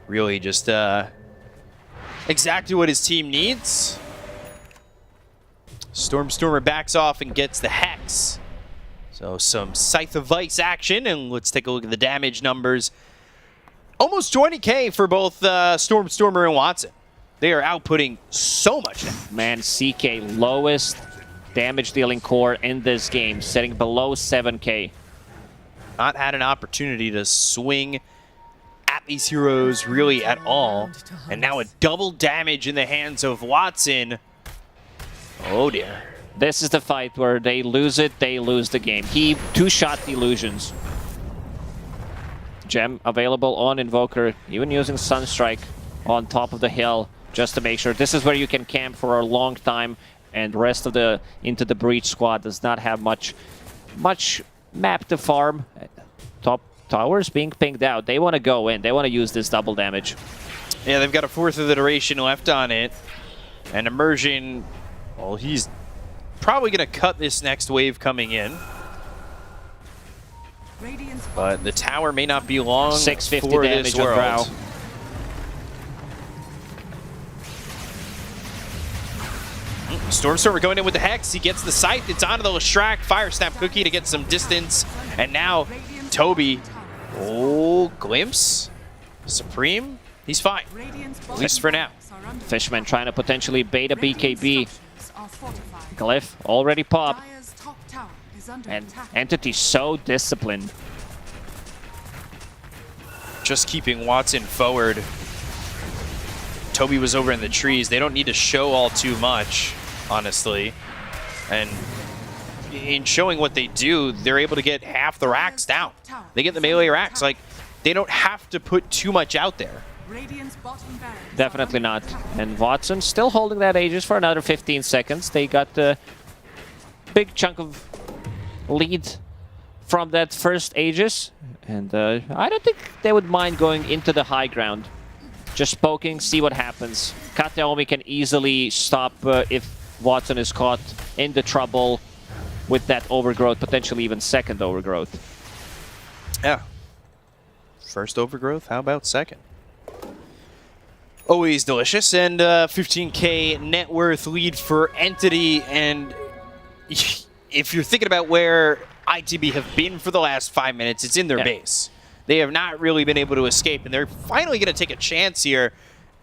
Speaker 6: Really just exactly what his team needs. Stormer backs off and gets the Hex. So some Scythe of Vice action, and let's take a look at the damage numbers. Almost 20k for both Stormer and Watson. They are outputting so much damage.
Speaker 8: Man, CK, lowest damage dealing core in this game, setting below 7k.
Speaker 6: Not had an opportunity to swing at these heroes really at all. And now a double damage in the hands of Watson. Oh dear.
Speaker 8: This is the fight where they lose it, they lose the game. He two-shot illusions. Gem available on Invoker, even using Sunstrike on top of the hill just to make sure. This is where you can camp for a long time, and the rest of the Into the Breach squad does not have much map to farm. Top towers being pinged out. They want to go in. They want to use this double damage.
Speaker 6: Yeah, they've got a fourth of the duration left on it. And Immersion, well, he's probably going to cut this next wave coming in. But the tower may not be long
Speaker 8: 650
Speaker 6: for
Speaker 8: damage
Speaker 6: this
Speaker 8: on
Speaker 6: world.
Speaker 8: Drow.
Speaker 6: Stormstormer going in with the Hex. He gets the Scythe. It's onto the Leshrac. Fire Snap Cookie to get some distance. And now Toby. Oh, Glimpse. Supreme. He's fine. At least for now.
Speaker 8: Fishman trying to potentially bait a BKB. Glyph already popped. And Entity so disciplined.
Speaker 6: Just keeping Watson forward. Toby was over in the trees. They don't need to show all too much, honestly. And in showing what they do, they're able to get half the racks down. They get the melee racks. Like, they don't have to put too much out there.
Speaker 8: Definitely not. And Watson still holding that Aegis for another 15 seconds. They got a big chunk of lead from that first Aegis. And I don't think they would mind going into the high ground. Just poking, see what happens. Kateomi can easily stop if Watson is caught in the trouble with that overgrowth, potentially even second overgrowth.
Speaker 6: Yeah. First overgrowth, how about second? Always delicious, and 15k net worth lead for Entity, and if you're thinking about where ITB have been for the last 5 minutes, it's in their base. They have not really been able to escape, and they're finally going to take a chance here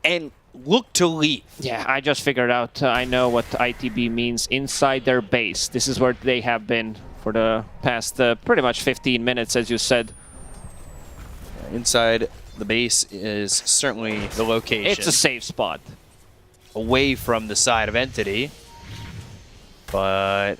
Speaker 6: and look to leave.
Speaker 8: Yeah, I just figured out, I know what ITB means inside their base. This is where they have been for the past pretty much 15 minutes, as you said.
Speaker 6: Inside the base is certainly the location.
Speaker 8: It's a safe spot.
Speaker 6: Away from the side of Entity. But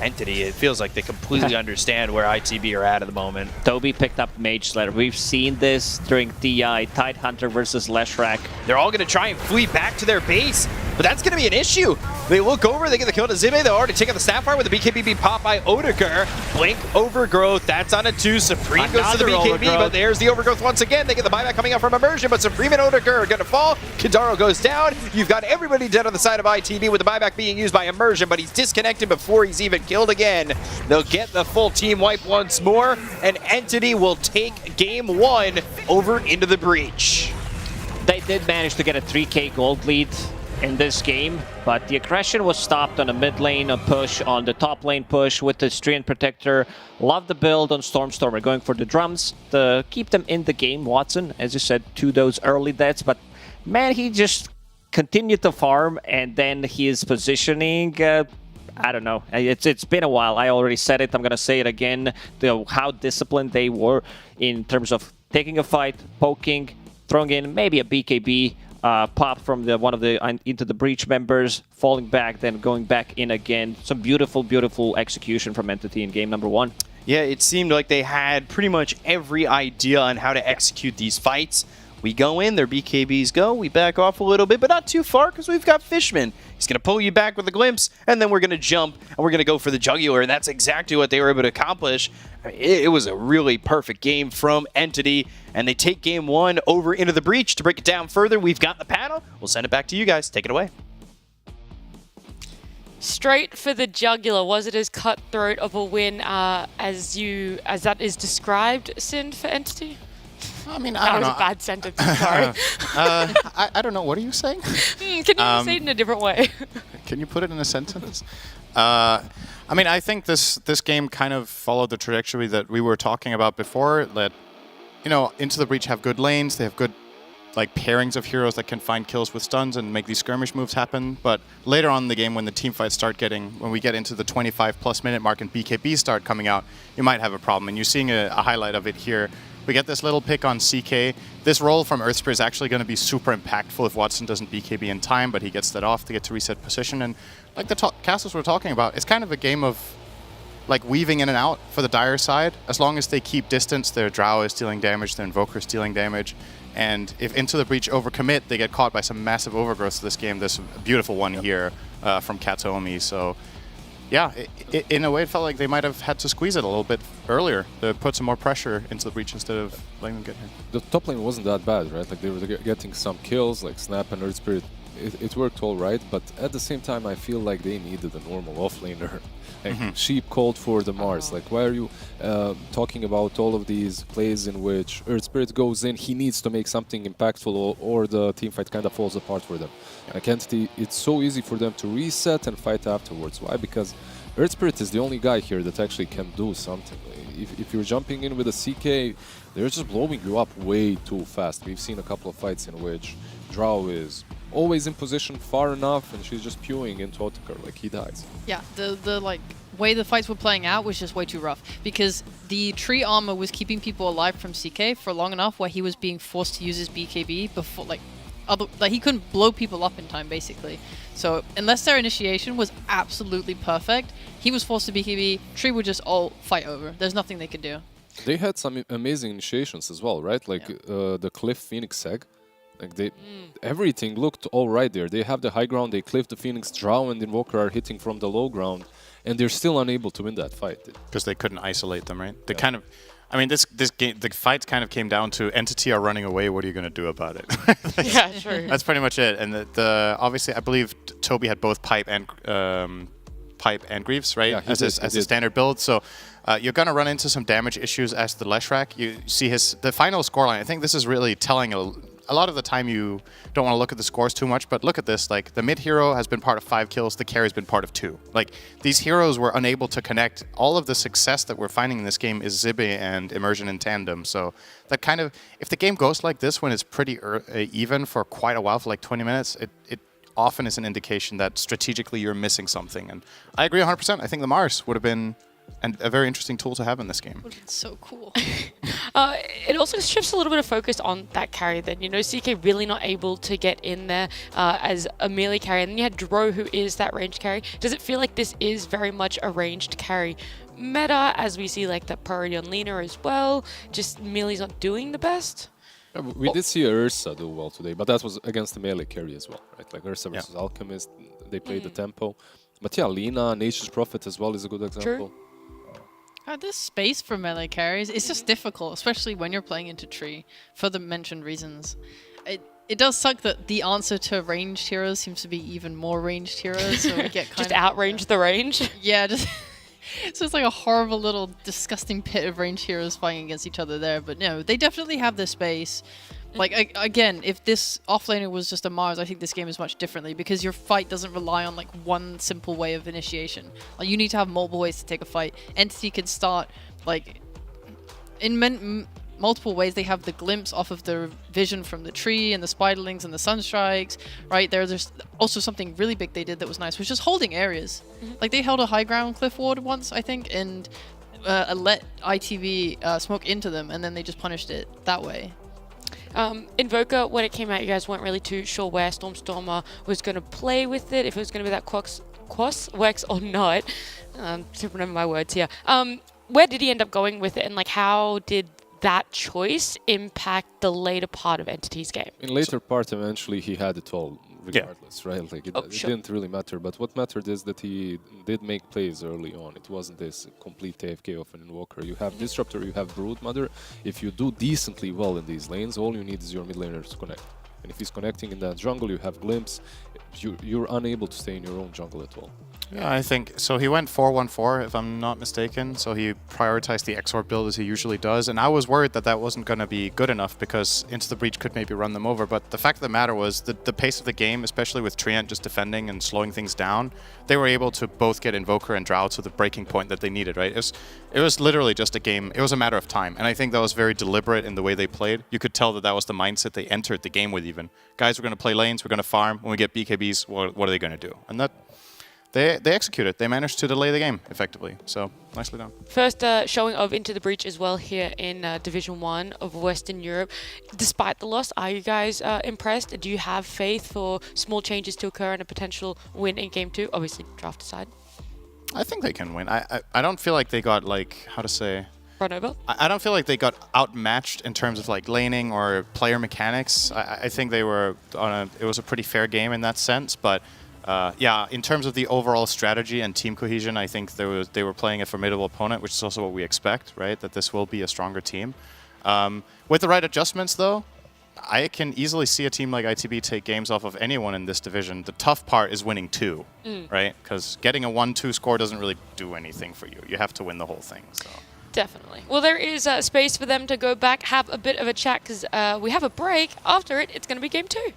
Speaker 6: Entity, it feels like they completely understand where ITB are at the moment.
Speaker 8: Toby picked up Mage Slayer. We've seen this during DI, Tidehunter versus Leshrac.
Speaker 6: They're all going to try and flee back to their base, but that's going to be an issue. They look over, they get the kill to Zime. They're already taking the Sapphire with the BKB pop by Odeker. Blink Overgrowth, that's on a 2. Supreme goes to the BKB, but there's the Overgrowth once again. They get the buyback coming out from Immersion, but Supreme and Odeker are going to fall. Kidaro goes down. You've got everybody dead on the side of ITB with the buyback being used by Immersion, but he's disconnected before he's even killed again. They'll get the full team wipe once more, and Entity will take game 1 over into the breach.
Speaker 8: They did manage to get a 3k gold lead in this game, but the aggression was stopped on the mid lane push, on the top lane push with the Strian Protector. Love the build on Stormstormer, going for the drums to keep them in the game. Watson, as you said, to those early deaths, but man, he just continued to farm, and then his positioning, I don't know. It's been a while. I already said it. I'm going to say it again. How disciplined they were in terms of taking a fight, poking, throwing in maybe a BKB pop from one of the Into the Breach members, falling back, then going back in again. Some beautiful, beautiful execution from Entity in game number 1.
Speaker 6: Yeah, it seemed like they had pretty much every idea on how to execute these fights. We go in, their BKBs go, we back off a little bit, but not too far because we've got Fishman. He's going to pull you back with a glimpse, and then we're going to jump, and we're going to go for the jugular, and that's exactly what they were able to accomplish. It was a really perfect game from Entity, and they take game 1 over into the breach. To break it down further, we've got the panel. We'll send it back to you guys. Take it away.
Speaker 1: Straight for the jugular. Was it as cutthroat of a win as that is described, Sin, for Entity?
Speaker 4: I mean, I don't know.
Speaker 1: That was a bad sentence. Sorry.
Speaker 4: I don't know. What are you saying?
Speaker 1: Can you say it in a different way?
Speaker 4: Can you put it in a sentence? I mean, I think this game kind of followed the trajectory that we were talking about before. That, you know, Into the Breach have good lanes. They have good, like, pairings of heroes that can find kills with stuns and make these skirmish moves happen. But later on in the game, when the team fights start when we get into the 25+ minute mark and BKB start coming out, you might have a problem. And you're seeing a highlight of it here, We get this little pick on CK. This roll from Earthspirit is actually going to be super impactful if Watson doesn't BKB in time, but he gets that off to get to reset position. And like the castles we're talking about, it's kind of a game of like weaving in and out for the Dire side. As long as they keep distance, their Drow is dealing damage, their Invoker is dealing damage. And if Into the Breach overcommit, they get caught by some massive overgrowth this game. There's a beautiful one here from Katomi. So yeah, in a way, it felt like they might have had to squeeze it a little bit earlier to put some more pressure into the breach instead of letting them get here.
Speaker 11: The top lane wasn't that bad, right? Like they were getting some kills, like Snap and Earth Spirit. It worked all right, but at the same time, I feel like they needed a normal offlaner. Like Sheep called for the Mars. Like, why are you talking about all of these plays in which Earth Spirit goes in? He needs to make something impactful, or the teamfight kind of falls apart for them. Like Entity, it's so easy for them to reset and fight afterwards. Why? Because Earth Spirit is the only guy here that actually can do something. If you're jumping in with a CK, they're just blowing you up way too fast. We've seen a couple of fights in which Drow is always in position far enough, and she's just pewing into Otakar, like he dies.
Speaker 3: Yeah, the like way the fights were playing out was just way too rough because the tree armor was keeping people alive from CK for long enough where he was being forced to use his BKB before like he couldn't blow people up in time basically. So unless their initiation was absolutely perfect, he was forced to BKB. Tree would just all fight over. There's nothing they could do.
Speaker 11: They had some amazing initiations as well, right? Like the Cliff Phoenix egg. Like everything looked all right there. They have the high ground, they cliff the Phoenix, Drow and Invoker are hitting from the low ground, and they're still unable to win that fight.
Speaker 4: Because they couldn't isolate them, right? They kind of, I mean, this game, the fight kind of came down to Entity are running away. What are you going to do about it?
Speaker 1: Yeah, sure.
Speaker 4: That's pretty much it. And obviously, I believe Toby had both Pipe and Greaves, right?
Speaker 11: Yeah,
Speaker 4: as a standard build. So you're going to run into some damage issues as the Leshrac. You see the final scoreline. I think this is really telling a lot of the time you don't want to look at the scores too much, but look at this. Like, the mid hero has been part of 5 kills, the carry's been part of 2. Like, these heroes were unable to connect. All of the success that we're finding in this game is Zibi and Immersion in tandem. So that kind of, if the game goes like this when it's pretty even for quite a while, for like 20 minutes, it often is an indication that strategically you're missing something. And I agree 100%. I think the Mars would have been a very interesting tool to have in this game.
Speaker 3: Would have been so cool.
Speaker 1: It also shifts a little bit of focus on that carry then. You know, CK really not able to get in there as a melee carry. And then you had Dro, who is that ranged carry. Does it feel like this is very much a ranged carry meta, as we see like that priority on Lina as well? Just melee's not doing the best?
Speaker 11: We did see Ursa do well today, but that was against the melee carry as well, right? Like Ursa versus Alchemist, they played the tempo. But yeah, Lina, Nature's Prophet as well is a good example.
Speaker 1: True.
Speaker 3: There's space for melee carries. It's just difficult, especially when you're playing into tree, for the mentioned reasons. It does suck that the answer to ranged heroes seems to be even more ranged heroes, so we get kind
Speaker 1: just
Speaker 3: of
Speaker 1: outrange the range.
Speaker 3: Yeah, just so it's like a horrible little disgusting pit of ranged heroes fighting against each other there. But no, they definitely have the space. Like, again, if this offlaner was just a Mars, I think this game is much differently because your fight doesn't rely on like one simple way of initiation. Like, you need to have multiple ways to take a fight. Entity can start like in multiple ways. They have the glimpse off of the vision from the tree and the spiderlings and the sunstrikes, right? There's also something really big they did that was nice, which is holding areas. Like, they held a high ground cliff ward once, I think, and let ITV smoke into them, and then they just punished it that way.
Speaker 1: Invoker, when it came out, you guys weren't really too sure where Stormstormer was going to play with it, if it was going to be that Wex or not. To remember my words here. Where did he end up going with it, and like how did that choice impact the later part of Entity's game?
Speaker 11: In later part, eventually he had it all, regardless, right? Like it didn't really matter. But what mattered is that he did make plays early on. It wasn't this complete AFK of an Invoker. You have Disruptor, you have Broodmother. If you do decently well in these lanes, all you need is your mid laner to connect. And if he's connecting in that jungle, you have Glimpse. You're unable to stay in your own jungle at all.
Speaker 4: Yeah, I think so. He went 4-1-4, if I'm not mistaken. So he prioritized the Exort build as he usually does. And I was worried that that wasn't going to be good enough because Into the Breach could maybe run them over. But the fact of the matter was that the pace of the game, especially with Treant just defending and slowing things down, they were able to both get Invoker and Drow to the breaking point that they needed, right? It was literally just a game. It was a matter of time. And I think that was very deliberate in the way they played. You could tell that that was the mindset they entered the game with even. Guys, we're going to play lanes, we're going to farm. When we get BKBs, what are they going to do? And they executed. They managed to delay the game effectively. So nicely done.
Speaker 1: First showing of Into the Breach as well here in Division 1 of Western Europe. Despite the loss, are you guys impressed? Do you have faith for small changes to occur and a potential win in Game 2? Obviously, draft aside.
Speaker 4: I think they can win. I don't feel like they got, like, how to say...
Speaker 1: Run over?
Speaker 4: I don't feel like they got outmatched in terms of like laning or player mechanics. I think they were it was a pretty fair game in that sense. But yeah, in terms of the overall strategy and team cohesion, I think they were playing a formidable opponent, which is also what we expect, right? That this will be a stronger team. With the right adjustments, though, I can easily see a team like ITB take games off of anyone in this division. The tough part is winning 2, right? Because getting a 1-2 score doesn't really do anything for you. You have to win the whole thing. So.
Speaker 1: Definitely. Well, there is space for them to go back, have a bit of a chat, because we have a break. After it, it's going to be Game 2.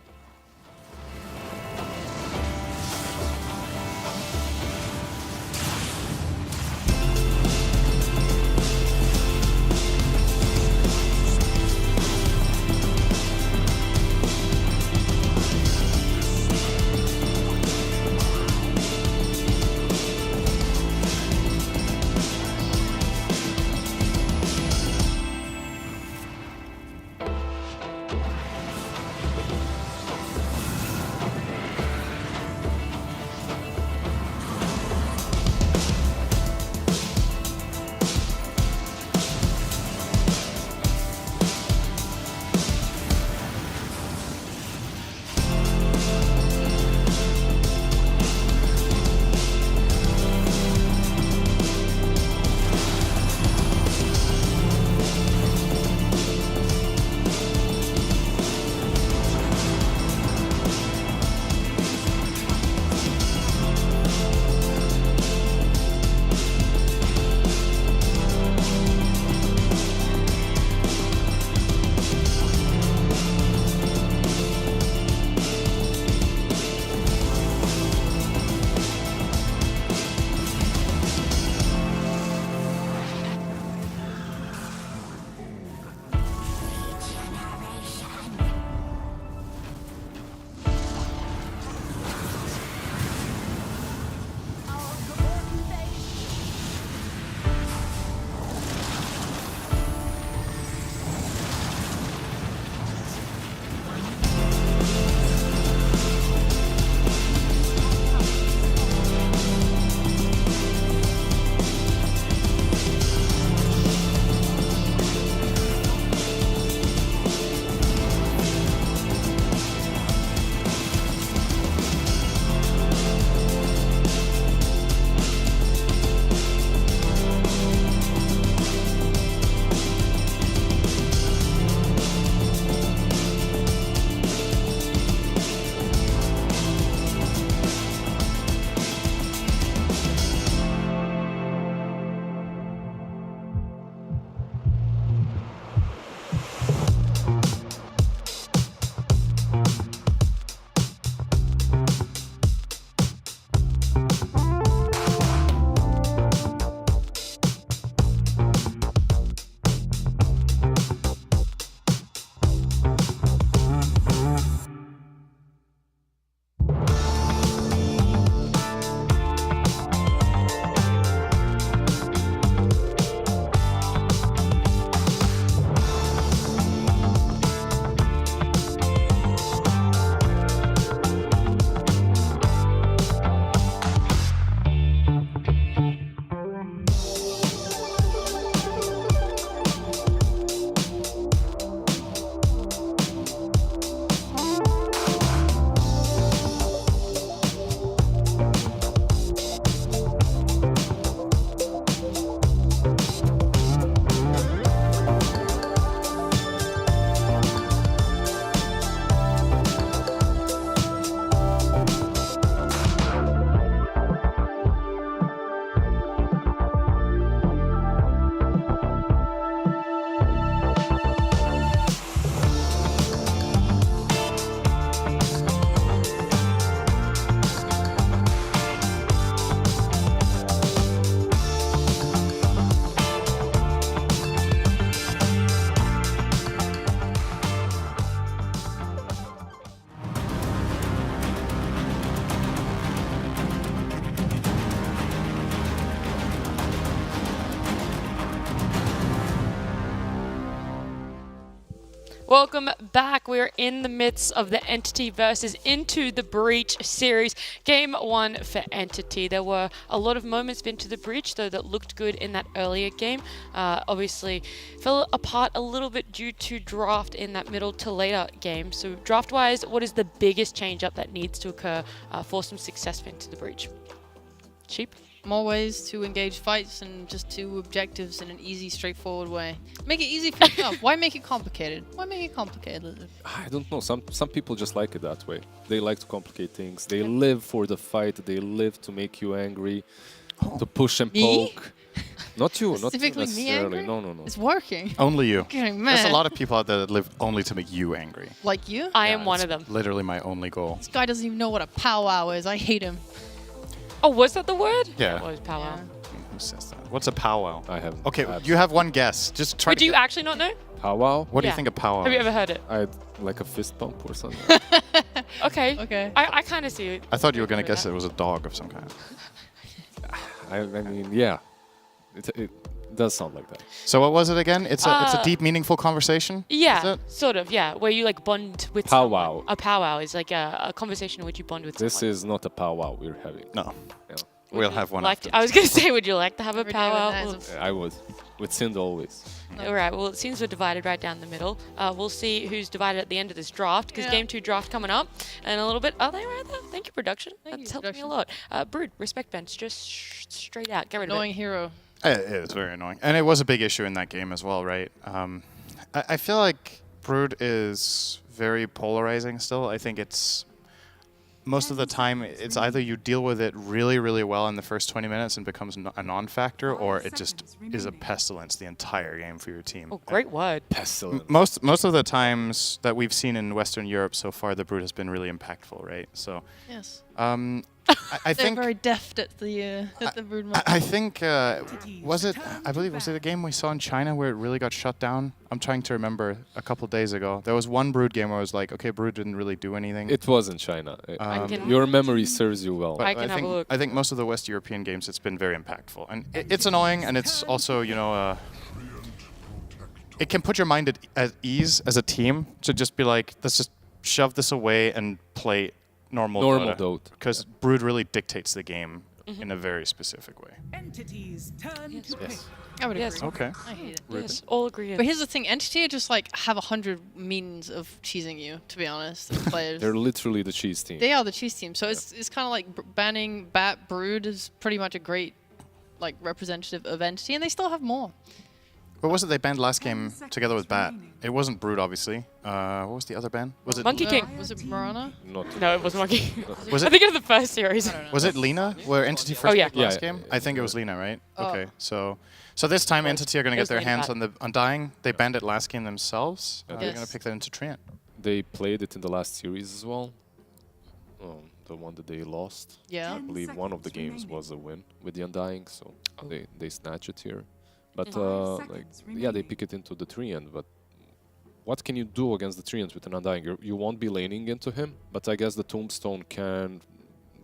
Speaker 1: Welcome back. We're in the midst of the Entity versus Into the Breach series. Game 1 for Entity. There were a lot of moments into the Breach, though, that looked good in that earlier game. Obviously, fell apart a little bit due to draft in that middle to later game. So draft-wise, what is the biggest change-up that needs to occur for some success for Into the Breach? Sheep?
Speaker 3: More ways to engage fights and just two objectives in an easy, straightforward way. Make it easy for yourself. Why make it complicated? Why make it complicated?
Speaker 11: I don't know. Some people just like it that way. They like to complicate things. They live for the fight. They live to make you angry, to push and poke. Not you, not
Speaker 3: Specifically
Speaker 11: necessarily.
Speaker 3: me angry?
Speaker 11: No.
Speaker 3: It's working.
Speaker 4: Only you.
Speaker 3: Getting
Speaker 4: There's a
Speaker 3: mad.
Speaker 4: lot of people out there that live only to make you angry.
Speaker 3: Like you?
Speaker 1: I am one
Speaker 4: It's
Speaker 1: of them.
Speaker 4: Literally my only goal.
Speaker 3: This guy doesn't even know what a powwow is. I hate him.
Speaker 1: Oh, was that the word?
Speaker 4: Yeah.
Speaker 1: It was powwow.
Speaker 4: Who says that? What's a powwow?
Speaker 11: I haven't.
Speaker 4: Okay, you have one guess. Just try
Speaker 1: Wait,
Speaker 4: to
Speaker 1: do you
Speaker 4: get-
Speaker 1: actually not know?
Speaker 11: Powwow?
Speaker 4: What do you
Speaker 1: Yeah.
Speaker 4: think of powwow?
Speaker 1: Have you ever heard it?
Speaker 11: I like a fist bump or something.
Speaker 1: Okay.
Speaker 3: Okay.
Speaker 1: I kind of see it.
Speaker 4: I thought you were going to guess it was a dog of some kind.
Speaker 11: I mean, yeah. It does sound like that.
Speaker 4: So what was it again? It's a deep, meaningful conversation?
Speaker 1: Yeah,
Speaker 4: Is it?
Speaker 1: sort of, yeah. Where you like bond with
Speaker 11: Powwow.
Speaker 1: someone. A powwow is like a conversation in which you bond with
Speaker 11: This
Speaker 1: someone.
Speaker 11: is not a powwow we're having.
Speaker 4: No.
Speaker 11: Yeah.
Speaker 4: We'll have one
Speaker 1: Like
Speaker 4: after.
Speaker 1: I was going to say, would you like to have a
Speaker 3: Every day with
Speaker 1: powwow?
Speaker 3: knives.
Speaker 11: I would. With Sind always.
Speaker 1: All right, well, it seems we're divided right down the middle. We'll see who's divided at the end of this draft, because
Speaker 3: Yeah.
Speaker 1: Game 2 draft coming up in a little bit. Are they right there? Thank you, production.
Speaker 3: Thank
Speaker 1: That's
Speaker 3: you,
Speaker 1: helped me a
Speaker 3: production.
Speaker 1: lot. Brood, respect bench, just straight out. Get rid
Speaker 3: Annoying
Speaker 1: of
Speaker 3: hero.
Speaker 4: It is very annoying. And it was a big issue in that game as well, right? I feel like Brood is very polarizing still. I think it's... Most of the time, it's either you deal with it really, really well in the first 20 minutes and becomes a non-factor, or it just is a pestilence the entire game for your team.
Speaker 1: it. Oh, great word.
Speaker 11: Pestilent.
Speaker 4: Most of the times that we've seen in Western Europe so far, the Brood has been really impactful, right? So,
Speaker 3: Yes.
Speaker 4: I
Speaker 3: They're
Speaker 4: think...
Speaker 3: very deft at the brood
Speaker 4: I think, was it, I believe, was it a game we saw in China where it really got shut down? I'm trying to remember a couple days ago. There was one Brood game where I was like, okay, Brood didn't really do anything.
Speaker 11: It was in China.
Speaker 1: can-
Speaker 11: Your memory serves you well.
Speaker 1: I can have a look.
Speaker 4: I think most of the West European games, it's been very impactful. And it's annoying, and it's also, you know, it can put your mind at ease as a team to just be like, let's just shove this away and play normal
Speaker 11: Dota.
Speaker 4: Because Brood really dictates the game in a very specific way.
Speaker 9: Entities turn to pick.
Speaker 3: I would
Speaker 1: Yes.
Speaker 3: agree.
Speaker 4: Okay.
Speaker 3: I hate it.
Speaker 1: Yes, all agree.
Speaker 3: But here's the thing, Entity just like have 100 means of cheesing you, to be honest, as players.
Speaker 11: They're literally the cheese team.
Speaker 3: They are the cheese team, so it's kind of like banning Bat Brood is pretty much a great like representative of Entity, and they still have more.
Speaker 4: What was it they banned last game together with Bat? It wasn't Brood, obviously. What was the other ban? Was it
Speaker 1: Monkey King.
Speaker 3: Was it Marana?
Speaker 11: Not
Speaker 1: No, it was Monkey.
Speaker 4: Was
Speaker 1: I
Speaker 4: it
Speaker 1: think of the first series.
Speaker 4: was it Lena where Entity first
Speaker 1: yeah.
Speaker 4: picked last
Speaker 11: Yeah,
Speaker 4: game?
Speaker 11: yeah,
Speaker 4: I think it was Lena, right?
Speaker 3: Oh.
Speaker 4: Okay, so this time Entity are going to
Speaker 1: it
Speaker 4: get
Speaker 1: was
Speaker 4: their
Speaker 1: Lena
Speaker 4: hands
Speaker 1: Bat.
Speaker 4: on the Undying. They banned it last game themselves. They're going to
Speaker 3: Yes.
Speaker 4: pick that into Treant.
Speaker 11: They played it in the last series as well. The one that they lost.
Speaker 3: Yeah.
Speaker 11: I believe one of the games was a win with the Undying, so
Speaker 1: Oh.
Speaker 11: they snatch it here. But
Speaker 5: Five
Speaker 11: like,
Speaker 5: seconds
Speaker 11: yeah, they
Speaker 5: remaining.
Speaker 11: pick it into the Treant. But what can you do against the Treant with an Undying? You won't be laning into him, but I guess the Tombstone can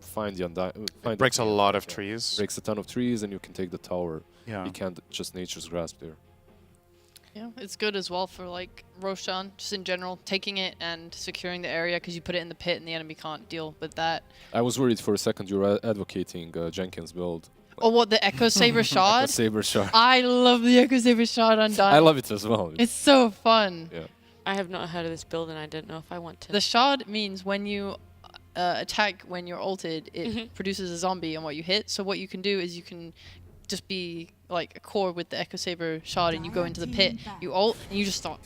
Speaker 11: find the Undying.
Speaker 4: It breaks a lot of trees.
Speaker 11: Breaks a ton of trees, and you can take the tower.
Speaker 4: Yeah.
Speaker 11: You can't just Nature's Grasp there.
Speaker 3: Yeah, it's good as well for like Roshan, just in general, taking it and securing the area because you put it in the pit and the enemy can't deal with that.
Speaker 11: I was worried for a second you were advocating Jenkins build.
Speaker 3: Or what, the Echo Saber shard?
Speaker 11: Saber shard.
Speaker 3: I love the Echo Saber shard Undying.
Speaker 11: I love it as well.
Speaker 3: It's so fun.
Speaker 11: Yeah.
Speaker 1: I have not heard of this build, and I don't know if I want to.
Speaker 3: The shard means when you attack when you're ulted, it produces a zombie on what you hit. So what you can do is you can just be like a core with the Echo Saber shard, and you go into the pit, you ult, and you just start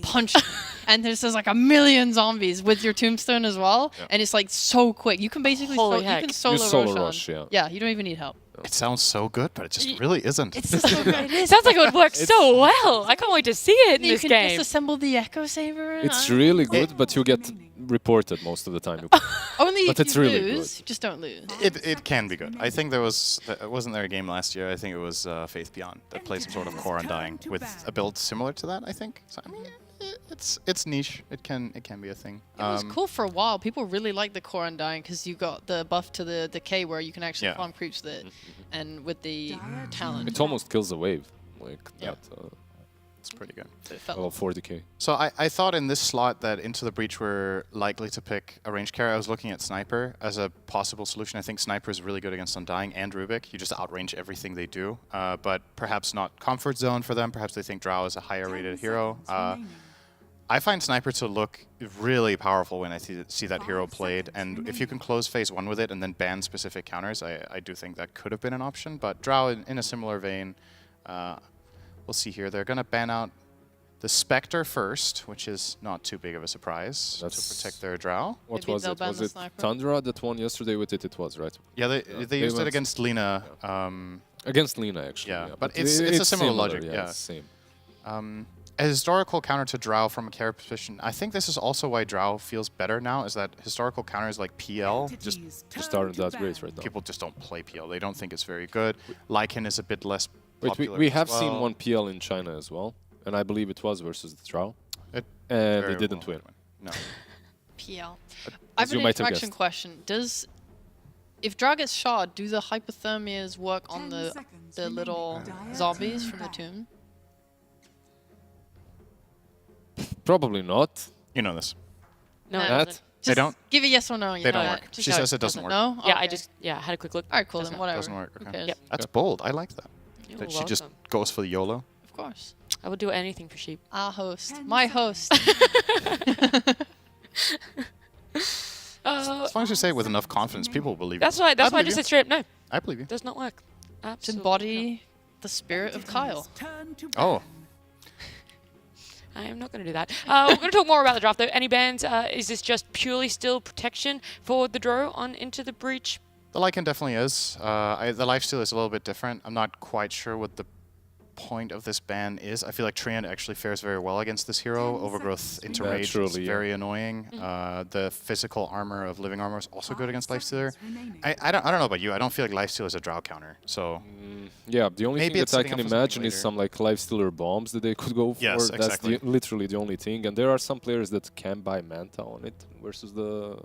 Speaker 3: punching. And there's like a million zombies with your tombstone as well, and it's like so quick. You can basically
Speaker 1: Holy
Speaker 3: you
Speaker 1: heck.
Speaker 3: can solo,
Speaker 11: You solo
Speaker 3: Roshan.
Speaker 11: rush, yeah.
Speaker 3: Yeah, you don't even need help.
Speaker 4: It sounds so good, but it just really isn't.
Speaker 3: It's just so good.
Speaker 1: It sounds like it would work so well. I can't wait to see it in
Speaker 3: You
Speaker 1: this
Speaker 3: can
Speaker 1: game.
Speaker 3: disassemble the Echo Saber.
Speaker 11: It's really good, but you get reported most of the time.
Speaker 3: Only
Speaker 11: But
Speaker 3: if
Speaker 11: it's
Speaker 3: you
Speaker 11: really
Speaker 3: lose, just don't lose.
Speaker 4: It can be good. I think wasn't there a game last year? I think it was Faith Beyond that played some sort of core Undying with a build similar to that. I think. So I mean, it's niche. It can be a thing.
Speaker 3: It was cool for a while. People really liked the core Undying because you got the buff to the decay where you can actually
Speaker 4: Yeah.
Speaker 3: farm creeps with it, and with the talent.
Speaker 11: It almost kills the wave, like
Speaker 3: Yeah.
Speaker 11: that.
Speaker 4: It's pretty good.
Speaker 11: Oh, 40k.
Speaker 4: So I thought in this slot that Into the Breach were likely to pick a range carry. I was looking at Sniper as a possible solution. I think Sniper is really good against Undying and Rubik. You just outrange everything they do, but perhaps not comfort zone for them. Perhaps they think Drow is a higher rated hero. I find Sniper to look really powerful when I see that hero played, and if you can close phase 1 with it and then ban specific counters, I do think that could have been an option. But Drow, in a similar vein, we'll see here. They're going to ban out the Spectre first, which is not too big of a surprise to protect their Drow.
Speaker 11: What was it? Was it Tundra that won yesterday with it? It was, right?
Speaker 4: Yeah, they used it against Lina.
Speaker 11: Against Lina, actually.
Speaker 4: Yeah, but it's a similar logic. Yeah,
Speaker 11: same.
Speaker 4: A historical counter to Drow from a carry position. I think this is also why Drow feels better now, is that historical counters like PL
Speaker 11: just aren't that great right now.
Speaker 4: People just don't play PL. They don't think it's very good. Lycan is a bit less popular.
Speaker 11: We have seen one PL in China as well, and I believe it was versus the Drow. And they didn't win.
Speaker 4: No.
Speaker 3: PL. I have an interaction question. If Drow gets shot, do the hypothermias work on the little zombies from the tomb?
Speaker 11: Probably not.
Speaker 4: You know this.
Speaker 1: No,
Speaker 3: Just
Speaker 4: they don't?
Speaker 3: Give a yes or no.
Speaker 4: They don't work. She says it doesn't work.
Speaker 3: No?
Speaker 1: Yeah,
Speaker 3: Okay.
Speaker 1: I had a quick look.
Speaker 3: All right, cool, then whatever.
Speaker 4: Doesn't work.
Speaker 3: Who
Speaker 4: Okay.
Speaker 3: cares?
Speaker 1: Yep.
Speaker 4: That's bold. I like that.
Speaker 1: You're
Speaker 4: That she just
Speaker 1: welcome.
Speaker 4: goes for the YOLO.
Speaker 3: Of course.
Speaker 1: I would do anything for sheep.
Speaker 3: Our host. My host.
Speaker 4: As long as you say it with enough confidence, people will believe
Speaker 1: That's
Speaker 4: you.
Speaker 1: why I just said straight up no.
Speaker 4: I believe you.
Speaker 1: Does not work.
Speaker 3: To
Speaker 1: Absolutely.
Speaker 3: embody the spirit of Kyle.
Speaker 4: Oh.
Speaker 1: I am not going to do that. We're going to talk more about the draft, though. Any bans? Is this just purely still protection for the draw on Into the Breach?
Speaker 4: The Lycan definitely is. The lifesteal is a little bit different. I'm not quite sure what the point of this ban is. I feel like Treant actually fares very well against this hero. Overgrowth into Rage is very annoying. The physical armor of Living Armor is also good against Lifestealer. I don't know about you. I don't feel like Lifesteal is a Drow counter. So
Speaker 11: yeah, the only
Speaker 4: maybe
Speaker 11: thing
Speaker 4: it's
Speaker 11: that I
Speaker 4: setting
Speaker 11: can
Speaker 4: up for something
Speaker 11: imagine is
Speaker 4: later.
Speaker 11: some like Lifestealer bombs that they could go for.
Speaker 4: Yes,
Speaker 11: That's
Speaker 4: exactly.
Speaker 11: literally the only thing. And there are some players that can buy Manta on it versus the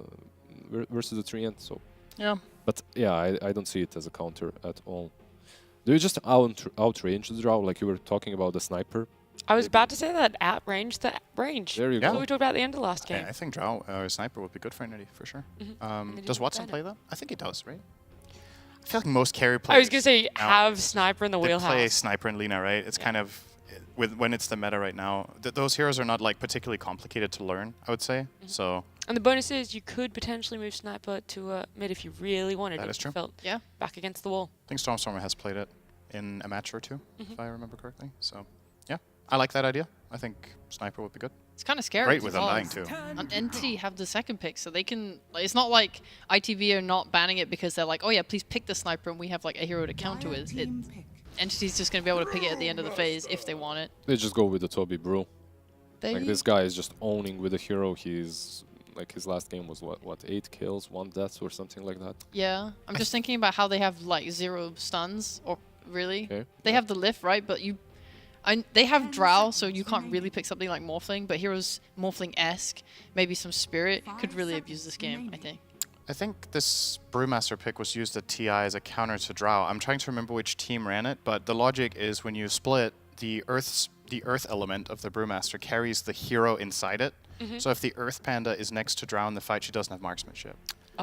Speaker 11: Treant. So
Speaker 4: yeah.
Speaker 11: But yeah, I don't see it as a counter at all. Do you just outrange the Drow, like you were talking about the Sniper?
Speaker 1: I was about to say that. Outrange the range.
Speaker 11: There you
Speaker 1: That's
Speaker 11: go.
Speaker 1: what we talked about at the end of last game.
Speaker 4: Yeah, I think Drow Sniper would be good for Entity, for sure. Does Watson play that? I think he does, right? I feel like most carry players...
Speaker 1: I was going to say, have Sniper in the
Speaker 4: they
Speaker 1: wheelhouse.
Speaker 4: play Sniper and Lina, right? It's kind of... when it's the meta right now, those heroes are not like particularly complicated to learn, I would say. So...
Speaker 1: And the bonus is you could potentially move Sniper to mid if you really wanted.
Speaker 4: That is true.
Speaker 1: Felt back against the wall.
Speaker 4: I think Stormstormer has played it in a match or two, if I remember correctly. So, yeah, I like that idea. I think Sniper would be good.
Speaker 3: It's kind of scary.
Speaker 4: Great with Undying, too.
Speaker 3: And Entity have the second pick, so they can... Like, it's not like ITV are not banning it because they're like, oh yeah, please pick the Sniper and we have like a hero to counter with. Entity's just going to be able to pick it at the end of the phase if they want it.
Speaker 11: They just go with the Toby Brew. Like this guy is just owning with the hero. He's... Like his last game was what 8 kills, 1 death or something like that.
Speaker 3: Yeah, I'm just thinking about how they have like 0 stuns, or really,
Speaker 11: okay.
Speaker 3: They have the lift, right? But they have Drow, so you can't really pick something like Morphling. But heroes Morphling-esque, maybe some Spirit could really abuse this game. I think.
Speaker 4: I think this Brewmaster pick was used at TI as a counter to Drow. I'm trying to remember which team ran it, but the logic is when you split, the earth element of the Brewmaster carries the hero inside it. So if the Earth Panda is next to Drow in the fight, she doesn't have marksmanship.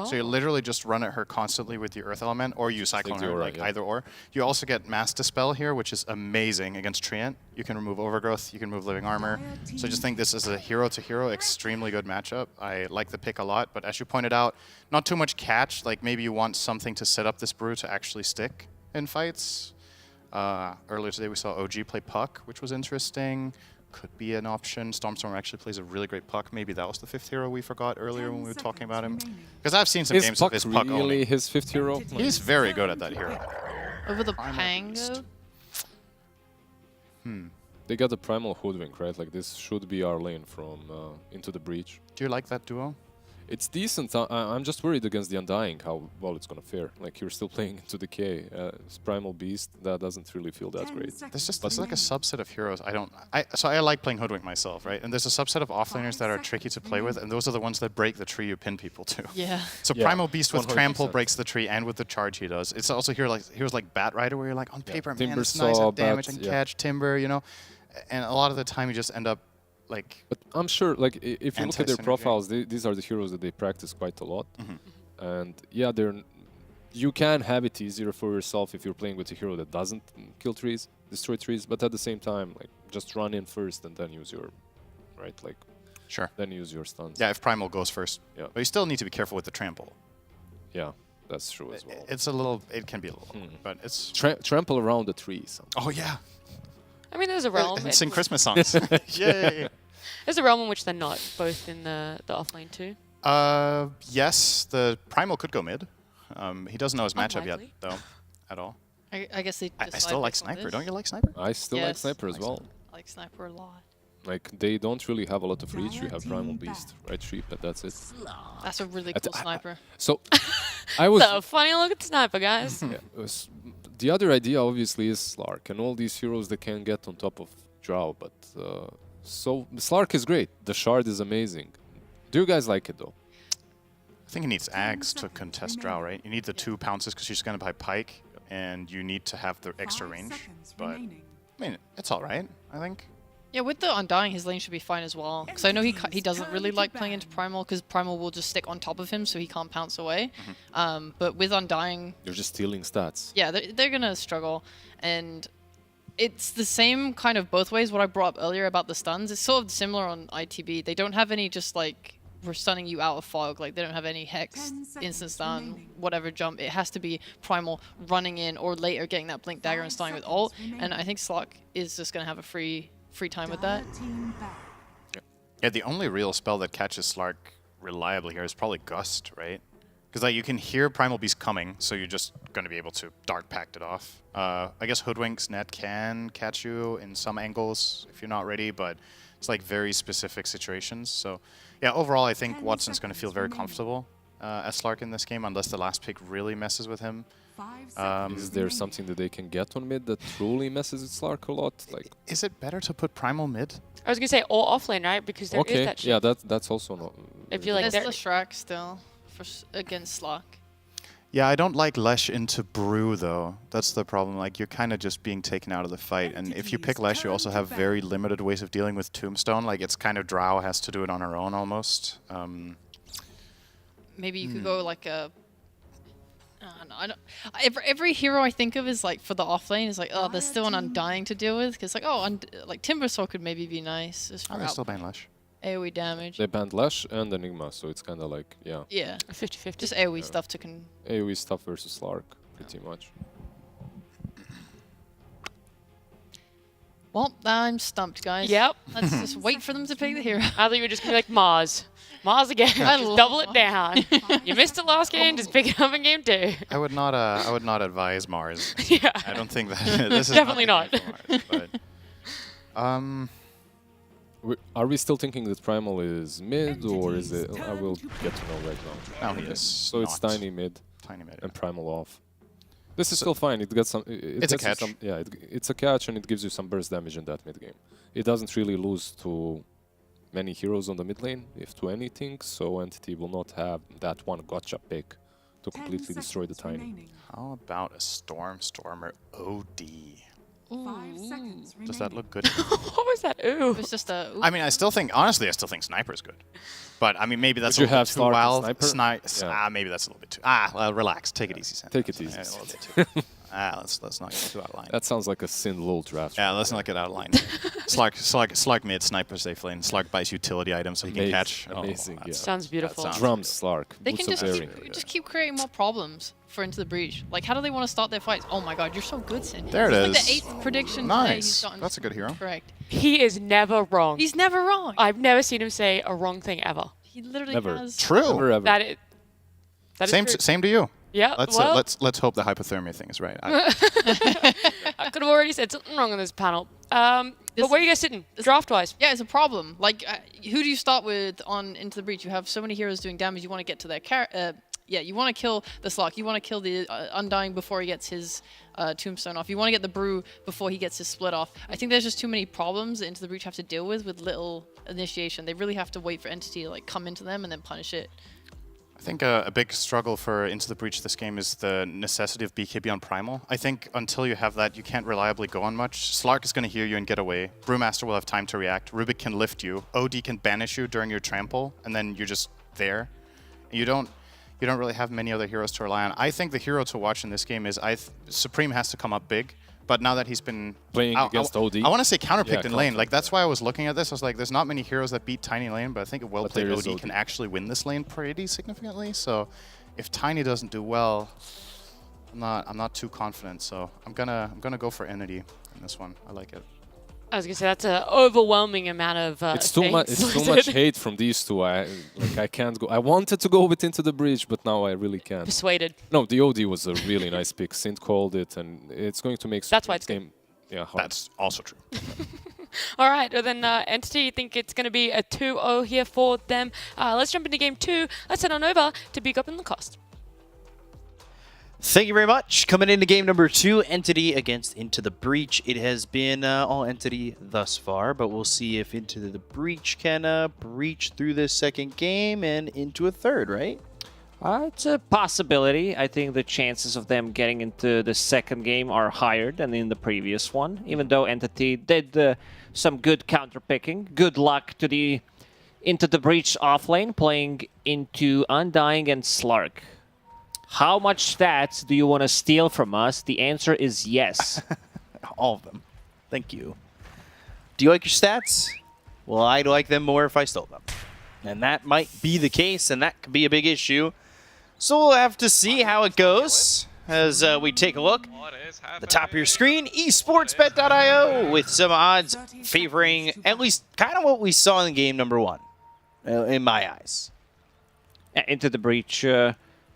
Speaker 4: So you literally just run at her constantly with the Earth element, or you Cyclone her, like either or. You also get Mass Dispel here, which is amazing against Treant. You can remove Overgrowth, you can remove Living Armor. So I just think this is a hero-to-hero, extremely good matchup. I like the pick a lot, but as you pointed out, not too much catch. Like maybe you want something to set up this Brew to actually stick in fights. Earlier today we saw OG play Puck, which was interesting. Could be an option. Stormstormer actually plays a really great Puck. Maybe that was the 5th hero we forgot earlier when we were talking about him. Because I've seen some games of this Puck
Speaker 11: really
Speaker 4: only.
Speaker 11: his 5th hero?
Speaker 4: He's very good at that hero.
Speaker 3: Over the Pango?
Speaker 11: They got the Primal Hoodwink, right? Like this should be our lane from Into the Breach.
Speaker 4: Do you like that duo?
Speaker 11: It's decent. I'm just worried against the Undying how well it's gonna fare. Like you're still playing into Decay. Primal Beast, that doesn't really feel that great.
Speaker 4: There's like a subset of heroes so I like playing Hoodwink myself, right? And there's a subset of offlaners that are tricky to play with, and those are the ones that break the tree you pin people to.
Speaker 3: Yeah.
Speaker 4: So Primal Beast with Trample breaks the tree, and with the charge he does. It's also heroes like Bat Rider where you're like, on paper, man, it's nice, have damage and catch, Timber, you know? And a lot of the time you just end up like...
Speaker 11: But I'm sure, like, if you look at their
Speaker 4: anti-synergy.
Speaker 11: profiles, these are the heroes that they practice quite a lot. And yeah, you can have it easier for yourself if you're playing with a hero that doesn't kill trees, destroy trees, but at the same time, like, just run in first and then use your, right, like,
Speaker 4: Sure.
Speaker 11: then use your stuns.
Speaker 4: Yeah, if Primal goes first.
Speaker 11: Yeah.
Speaker 4: But you still need to be careful with the trample.
Speaker 11: Yeah, that's true as well.
Speaker 4: It's a little... It can be a little... But it's...
Speaker 11: Trample around the trees.
Speaker 4: Oh, yeah.
Speaker 1: I mean, there's a realm.
Speaker 4: Sing Christmas songs. yeah.
Speaker 1: There's a realm in which they're not both in the offlane too.
Speaker 4: Yes, the Primal could go mid. He doesn't know his matchup yet,
Speaker 1: Unlikely.
Speaker 4: though, at all.
Speaker 3: I guess they.
Speaker 4: I still like
Speaker 3: decide based on
Speaker 4: Sniper.
Speaker 3: this.
Speaker 4: Don't you like Sniper?
Speaker 11: I still like
Speaker 3: Yes.
Speaker 11: Sniper as well.
Speaker 3: I like Sniper a lot.
Speaker 11: Like, they don't really have a lot of reach. You have
Speaker 5: Dire
Speaker 11: Primal
Speaker 5: team
Speaker 11: Beast, right, Sheep, and that's it.
Speaker 3: That's a really
Speaker 11: At-
Speaker 3: cool sniper.
Speaker 11: So, I was...
Speaker 1: So funny look at Sniper, guys.
Speaker 11: Yeah, the other idea, obviously, is Slark and all these heroes that can get on top of Drow, but so Slark is great. The Shard is amazing. Do you guys like it though?
Speaker 4: I think he needs Ags to contest Drow, right? You need the 2 pounces because she's going to buy Pike, and you need to have the extra range. But, I mean, it's all right, I think.
Speaker 3: Yeah, with the Undying, his lane should be fine as well. Because I know he doesn't really like playing into Primal, because Primal will just stick on top of him, so he can't pounce away. But with Undying,
Speaker 11: You're just stealing stats.
Speaker 3: yeah, they're gonna struggle, and it's the same kind of both ways. What I brought up earlier about the stuns, it's sort of similar on ITB. They don't have any just like we're stunning you out of fog. Like they don't have any hex, instant stun, whatever jump. It has to be Primal running in or later getting that blink dagger and stunning with ult. And I think Slark is just gonna have a free time with that.
Speaker 4: Yeah, the only real spell that catches Slark reliably here is probably Gust, right? Because like you can hear Primal Beast coming, so you're just going to be able to Dark Pact it off. I guess Hoodwink's net can catch you in some angles if you're not ready, but it's like very specific situations. So yeah, overall I think Watson's going to feel very comfortable as Slark in this game, unless the last pick really messes with him.
Speaker 11: Is there something that they can get on mid that truly messes with Slark a lot? Like,
Speaker 4: is it better to put Primal mid?
Speaker 1: I was gonna say or offlane, right? Because there is that shit.
Speaker 11: yeah, that's also not.
Speaker 1: I feel like
Speaker 3: There's the Shrek still for against Slark.
Speaker 4: Yeah, I don't like Lesh into Brew, though. That's the problem. Like, you're kind of just being taken out of the fight. And if you pick Lesh, you also have very limited ways of dealing with Tombstone. Like, it's kind of Drow has to do it on her own, almost.
Speaker 3: Maybe you could go like a... I don't, every hero I think of is like, for the offlane, is like, oh, there's still an Undying to deal with. Because like, oh, like Timbersaw could maybe be nice. Just for
Speaker 4: they still ban Lesh.
Speaker 3: AoE damage.
Speaker 11: They banned Lash and Enigma, so it's kind of like, yeah.
Speaker 3: Yeah.
Speaker 1: 50-50.
Speaker 3: Just AoE stuff to
Speaker 11: AoE stuff versus Slark, pretty much.
Speaker 3: Well, I'm stumped, guys.
Speaker 1: Yep.
Speaker 3: Let's just wait for them to pick the hero.
Speaker 1: I thought you were just gonna be like Mars. Mars again. Just double it down. You missed it last game, just pick it up in game 2.
Speaker 4: I would not advise Mars.
Speaker 1: Yeah.
Speaker 4: I don't think that this is
Speaker 1: Definitely not.
Speaker 4: the game for Mars, but,
Speaker 11: Are we still thinking that Primal is mid, or is it... I will get to know right now.
Speaker 4: No, he is
Speaker 11: So it's
Speaker 4: not.
Speaker 11: Tiny mid.
Speaker 4: Tiny mid.
Speaker 11: And Primal off. This is still fine. It gets some...
Speaker 4: It's a
Speaker 11: gets you
Speaker 4: catch.
Speaker 11: some, yeah, it's a catch, and it gives you some burst damage in that mid game. It doesn't really lose to many heroes on the mid lane, if to anything, so Entity will not have that one gotcha pick to completely destroy the Tiny.
Speaker 4: How about a Stormer OD?
Speaker 5: 5 seconds
Speaker 4: Does that look good?
Speaker 1: What was that? Ooh.
Speaker 3: It's just a...
Speaker 4: I mean, honestly, I still think Sniper is good. But, I mean, maybe that's
Speaker 11: Would
Speaker 4: a
Speaker 11: you
Speaker 4: little
Speaker 11: have
Speaker 4: bit too
Speaker 11: Slark and
Speaker 4: wild.
Speaker 11: Sniper? Yeah.
Speaker 4: Maybe that's a little bit too... relax. Take it easy, Sam.
Speaker 11: Take it easy.
Speaker 4: A little bit too. Let's not get too out of line.
Speaker 11: That sounds like a Sin Lul draft.
Speaker 4: Yeah, let's not get out of line. Slark mid, Sniper safe lane. Slark buys utility items so he can catch.
Speaker 11: Amazing, yeah.
Speaker 1: Sounds beautiful.
Speaker 11: Drums, Slark.
Speaker 3: They
Speaker 11: Boots
Speaker 3: can
Speaker 11: of
Speaker 3: just
Speaker 11: Daring.
Speaker 3: keep creating more problems for Into the Breach. Like, how do they want to start their fights? Oh my god, you're so good, Sin.
Speaker 4: There it
Speaker 3: Like
Speaker 4: is.
Speaker 3: the 8th prediction today, he's
Speaker 4: Nice.
Speaker 3: gotten
Speaker 4: That's a good hero.
Speaker 3: correct.
Speaker 1: He is never wrong.
Speaker 3: He's never wrong.
Speaker 1: I've never seen him say a wrong thing ever.
Speaker 3: He literally
Speaker 11: Never.
Speaker 3: has...
Speaker 4: True.
Speaker 11: Never ever.
Speaker 1: That is
Speaker 4: Same
Speaker 1: true.
Speaker 4: to you.
Speaker 1: Yeah.
Speaker 4: Let's
Speaker 1: well,
Speaker 4: let's hope the hypothermia thing is right.
Speaker 1: I could have already said something wrong on this panel. But where are you guys sitting, draft-wise?
Speaker 3: Yeah, it's a problem. Like, who do you start with on Into the Breach? You have so many heroes doing damage. You want to get to their you want to kill the Slark. You want to kill the Undying before he gets his Tombstone off. You want to get the Brew before he gets his split off. I think there's just too many problems that Into the Breach have to deal with little initiation. They really have to wait for Entity to like come into them and then punish it.
Speaker 4: I I think a big struggle for Into the Breach this game is the necessity of BKB on Primal. I think until you have that, you can't reliably go on much. Slark is going to hear you and get away. Brewmaster will have time to react. Rubik can lift you. OD can banish you during your trample, and then you're just there. You don't really have many other heroes to rely on. I think the hero to watch in this game is Supreme has to come up big. But now that he's been
Speaker 11: playing against OD,
Speaker 4: I want to say counterpicked in lane. Like that's why I was looking at this. I was like, there's not many heroes that beat Tiny lane, but I think a well-played OD can actually win this lane pretty significantly. So if Tiny doesn't do well, I'm not too confident. So I'm gonna go for Entity in this one. I like it.
Speaker 1: I was gonna say that's an overwhelming amount of.
Speaker 11: It's too much hate from these two. I can't go. I wanted to go with Into the Breach, but now I really can't.
Speaker 1: Persuaded.
Speaker 11: No, the OD was a really nice pick. Sint called it, and it's going to make.
Speaker 1: That's why it's
Speaker 11: game. Yeah, hard.
Speaker 4: That's also true.
Speaker 1: All right, well then Entity, you think it's going to be a 2-0 here for them. Let's jump into game 2. Let's head on over to Big Up in Lacoste.
Speaker 6: Thank you very much. Coming into game number 2, Entity against Into the Breach. It has been all Entity thus far, but we'll see if Into the Breach can breach through this second game and into a third, right?
Speaker 8: It's a possibility. I think the chances of them getting into the second game are higher than in the previous one, even though Entity did some good counterpicking. Good luck to the Into the Breach offlane, playing into Undying and Slark. How much stats do you want to steal from us? The answer is yes.
Speaker 6: All of them. Thank you. Do you like your stats? Well, I'd like them more if I stole them. And that might be the case, and that could be a big issue. So we'll have to see how it goes as we take a look. At the top of your screen, esportsbet.io with some odds favoring at least kind of what we saw in game number 1, in my eyes.
Speaker 8: Into the Breach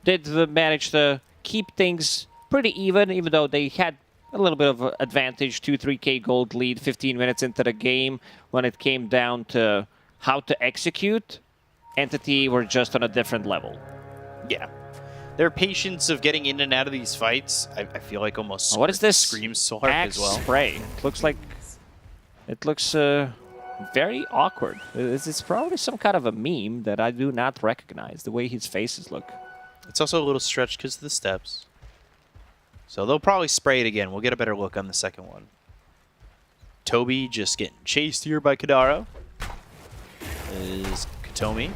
Speaker 8: did manage to keep things pretty even though they had a little bit of advantage, 2-3k gold lead 15 minutes into the game. When it came down to how to execute, Entity were just on a different level.
Speaker 6: Yeah. Their patience of getting in and out of these fights, I feel like almost
Speaker 8: what is this?
Speaker 6: Screams so hard as well.
Speaker 8: Spray. It looks very awkward. It's probably some kind of a meme that I do not recognize, the way his faces look.
Speaker 6: It's also a little stretched because of the steps. So they'll probably spray it again. We'll get a better look on the second one. Toby just getting chased here by Kadaro. Is Katomi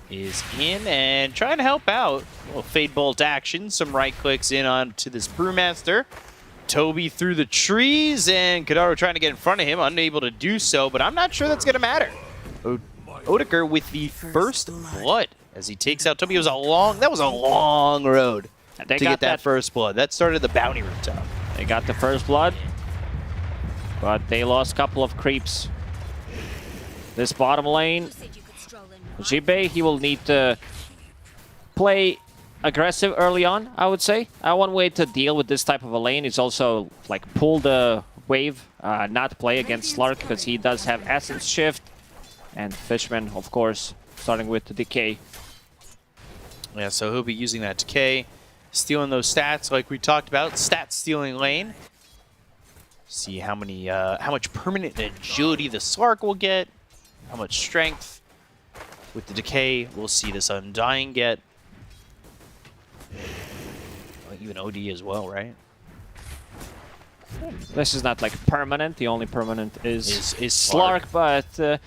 Speaker 6: is in and trying to help out. A little Fade Bolt action. Some right clicks in onto this Brewmaster. Toby through the trees and Kadaro trying to get in front of him. Unable to do so, but I'm not sure that's going to matter. Odeker with the first blood as he takes out Toby. That was a long road to get that first blood. That started the bounty rooftop.
Speaker 8: They got the first blood, but they lost a couple of creeps. This bottom lane, Jibe, he will need to play aggressive early on, I would say. One way to deal with this type of a lane is also like pull the wave, not play against Slark because he does have Essence Shift. And Fishman, of course, starting with the Decay.
Speaker 6: Yeah, so he'll be using that Decay, stealing those stats like we talked about. Stat stealing lane. See how much permanent agility the Slark will get, how much strength. With the Decay, we'll see this Undying get. Even OD as well, right?
Speaker 8: This is not like permanent. The only permanent is Slark, but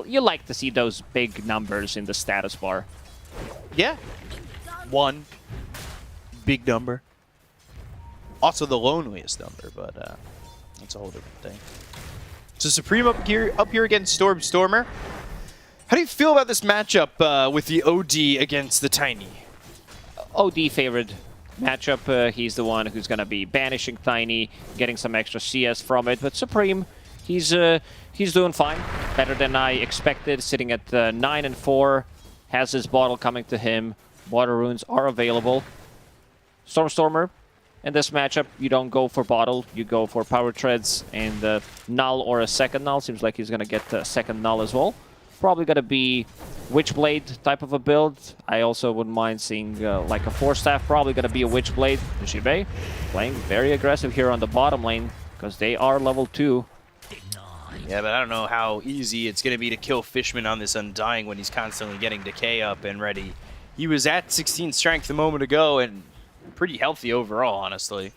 Speaker 8: you like to see those big numbers in the status bar.
Speaker 6: Yeah, 1 big number. Also the loneliest number, but that's a whole different thing. So Supreme up here against Stormer. How do you feel about this matchup with the OD against the Tiny?
Speaker 8: OD favored matchup. He's the one who's going to be banishing Tiny, getting some extra CS from it. But Supreme, he's doing fine. Better than I expected, sitting at 9-4. Has his bottle coming to him. Water runes are available. Stormer, in this matchup, you don't go for bottle. You go for power treads and null or a second null. Seems like he's going to get a second null as well. Probably going to be Witchblade type of a build. I also wouldn't mind seeing like a 4-staff. Probably going to be a Witchblade. Jibe playing very aggressive here on the bottom lane because they are level 2.
Speaker 6: Yeah, but I don't know how easy it's going to be to kill Fishman on this Undying when he's constantly getting Decay up and ready He was at 16 strength a moment ago and pretty healthy overall, honestly.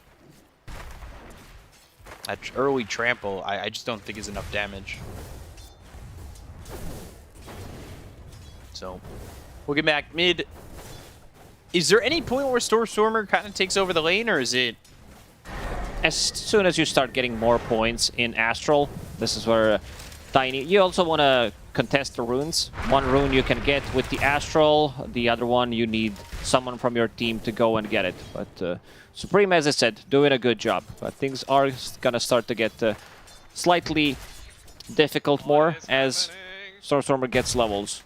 Speaker 6: That early trample, I just don't think is enough damage. So, we'll get back mid. Is there any point where Stormer kind of takes over the lane, or is it...
Speaker 8: As soon as you start getting more points in Astral, this is where Tiny... You also want to contest the runes. One rune you can get with the Astral, the other one you need someone from your team to go and get it. But Supreme, as I said, doing a good job. But things are gonna start to get slightly difficult more as Stormer gets levels.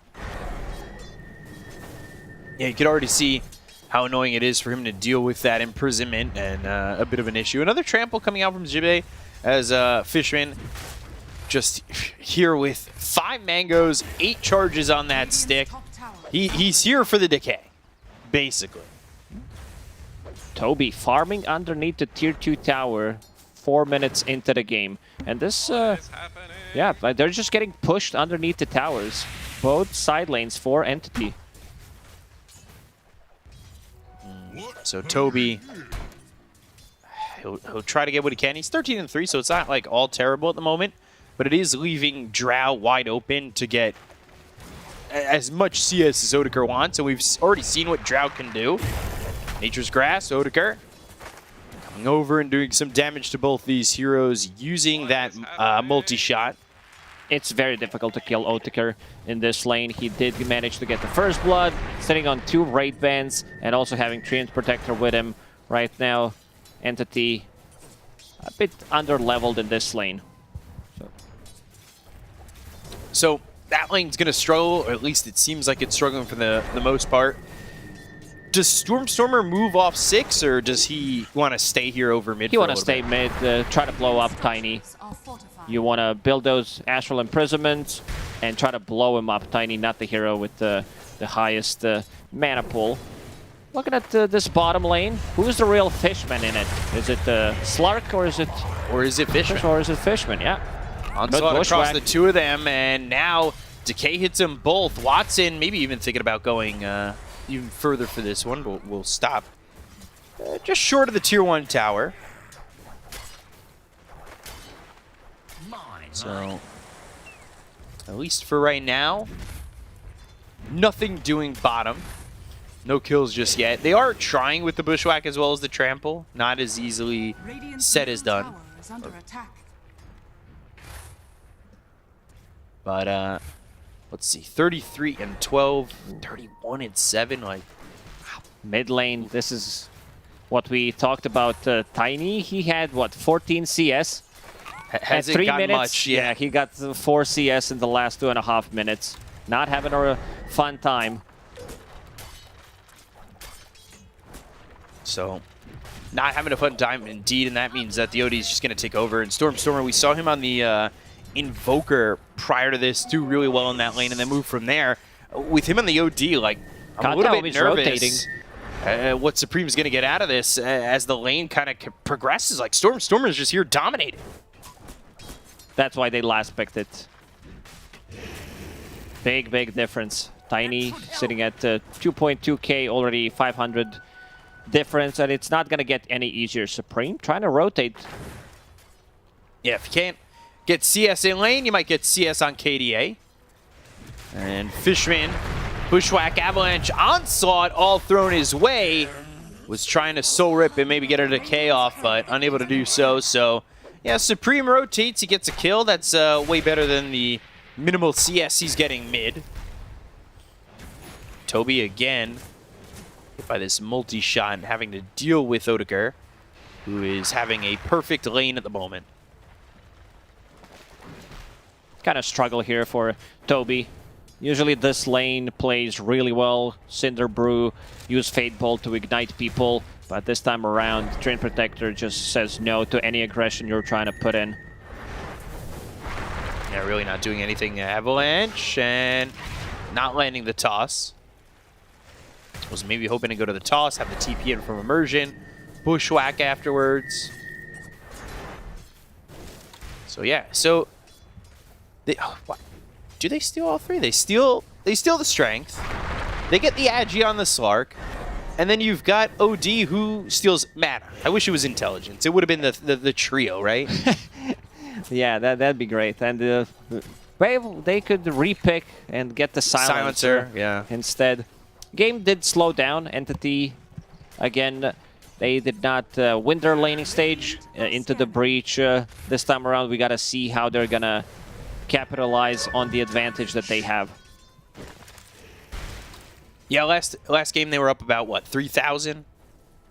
Speaker 6: Yeah, you could already see how annoying it is for him to deal with that imprisonment and a bit of an issue. Another trample coming out from Jibe as Fishman just here with 5 mangoes, 8 charges on that stick. He's here for the decay, basically.
Speaker 8: Toby farming underneath the tier 2 tower 4 minutes into the game. And this, yeah, they're just getting pushed underneath the towers. Both side lanes for Entity.
Speaker 6: So Toby, he'll try to get what he can. He's 13-3, so it's not like all terrible at the moment, but it is leaving Drow wide open to get as much CS as Odeker wants, and we've already seen what Drow can do. Nature's Grass, Odeker coming over and doing some damage to both these heroes using that multi-shot.
Speaker 8: It's very difficult to kill Odeker in this lane. He did manage to get the first blood, sitting on 2 raid bands, and also having Treant Protector with him right now. Entity a bit under-leveled in this lane.
Speaker 6: So that lane's going to struggle, or at least it seems like it's struggling for the most part. Does Stormer move off 6, or does he want to stay here over mid?
Speaker 8: He want to stay mid, try to blow up Tiny. You want to build those Astral Imprisonments and try to blow him up. Tiny, not the hero with the highest mana pool. Looking at this bottom lane, who's the real Fishman in it? Is it Slark or is it...
Speaker 6: Or is it Fishman?
Speaker 8: Or is it Fishman, yeah.
Speaker 6: Onslaught across the 2 of them, and now Decay hits them both. Watson maybe even thinking about going even further for this one, but we'll stop. Just short of the tier 1 tower. So, at least for right now, nothing doing bottom. No kills just yet. They are trying with the Bushwhack as well as the Trample. Not as easily said as done. But, let's see, 33-12, 31-7, like...
Speaker 8: Mid lane, this is what we talked about. Tiny, he had, what, 14 CS?
Speaker 6: Hasn't
Speaker 8: 3
Speaker 6: got
Speaker 8: minutes,
Speaker 6: much,
Speaker 8: yeah, he got 4 CS in the last 2.5 minutes. Not having a fun time.
Speaker 6: So, not having a fun time indeed, and that means that the OD is just going to take over. And Stormer, we saw him on the Invoker prior to this, do really well in that lane, and then move from there. With him on the OD, like, I'm a little bit nervous what Supreme's going to get out of this as the lane kind of progresses. Like, Stormer's just here dominating.
Speaker 8: That's why they last picked it. Big, big difference. Tiny sitting at 2.2k, already 500 difference, and it's not going to get any easier. Supreme trying to rotate.
Speaker 6: Yeah, if you can't get CS in lane, you might get CS on KDA. And Fishman, Bushwhack, Avalanche, Onslaught all thrown his way. Was trying to soul rip and maybe get a decay off, but unable to do so. So, yeah, Supreme rotates, he gets a kill. That's way better than the minimal CS he's getting mid. Toby again hit by this multi-shot and having to deal with Odeker, who is having a perfect lane at the moment.
Speaker 8: Kind of struggle here for Toby. Usually this lane plays really well. Cinder Brew, use Fate Bolt to ignite people, but this time around, Treant Protector just says no to any aggression you're trying to put in.
Speaker 6: Yeah, really not doing anything. Avalanche, and not landing the toss. Was maybe hoping to go to the toss, have the TP in from Immersion, Bushwhack afterwards. So yeah, so they, what? Do they steal all 3? They steal the strength. They get the Agi on the Slark. And then you've got OD who steals mana. I wish it was intelligence. It would have been the trio, right?
Speaker 8: Yeah, that'd be great. And well, they could repick and get the silencer
Speaker 6: yeah.
Speaker 8: instead. Game did slow down. Entity, again, they did not win their laning stage into the breach. This time around, we got to see how they're going to capitalize on the advantage that they have.
Speaker 6: Yeah, last game they were up about, what, 3,000?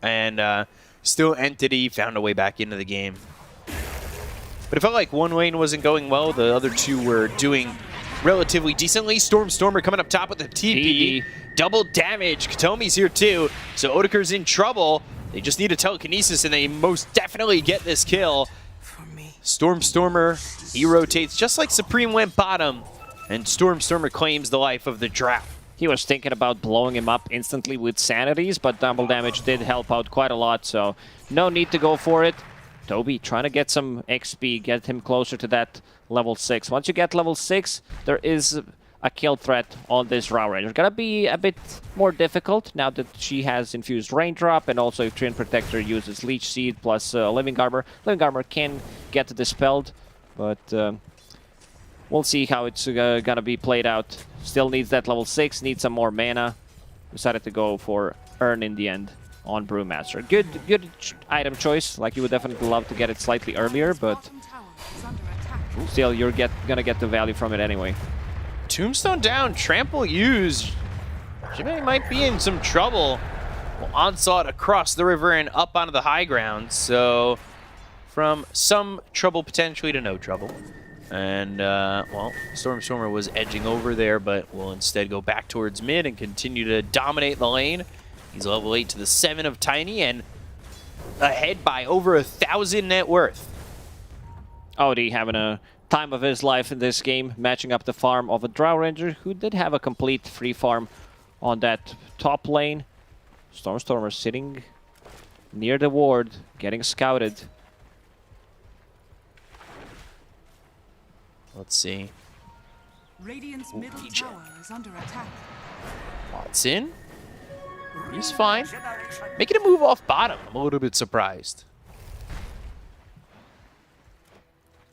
Speaker 6: And still Entity found a way back into the game. But it felt like one lane wasn't going well. The other two were doing relatively decently. Stormer coming up top with the TP. Double damage. Katomi's here too. So Odeker's in trouble. They just need a telekinesis, and they most definitely get this kill. Stormer, he rotates just like Supreme went bottom. And Stormer claims the life of the Drow.
Speaker 8: He was thinking about blowing him up instantly with Sanities, but double damage did help out quite a lot, so no need to go for it. Toby trying to get some XP, get him closer to that level 6. Once you get level 6, there is a kill threat on this Drow Ranger. Gonna be a bit more difficult now that she has infused Raindrop, and also if Treant Protector uses Leech Seed plus Living Armor. Living Armor can get dispelled, but we'll see how it's gonna be played out. Still needs that level 6, needs some more mana. Decided to go for Urn in the end on Brewmaster. Good item choice. Like, you would definitely love to get it slightly earlier, but still, you're gonna get the value from it anyway.
Speaker 6: Tombstone down, Trample used. Jimmy might be in some trouble. Well, onslaught across the river and up onto the high ground. So, from some trouble potentially to no trouble. And, well, Stormer was edging over there, but will instead go back towards mid and continue to dominate the lane. He's level 8 to the 7 of Tiny and ahead by over 1,000 net worth.
Speaker 8: Odie having a time of his life in this game, matching up the farm of a Drow Ranger who did have a complete free farm on that top lane. Stormer sitting near the ward, getting scouted.
Speaker 6: Let's see.
Speaker 5: Radiant's middle tower is under attack.
Speaker 6: Watson. He's fine. Making a move off bottom. I'm a little bit surprised.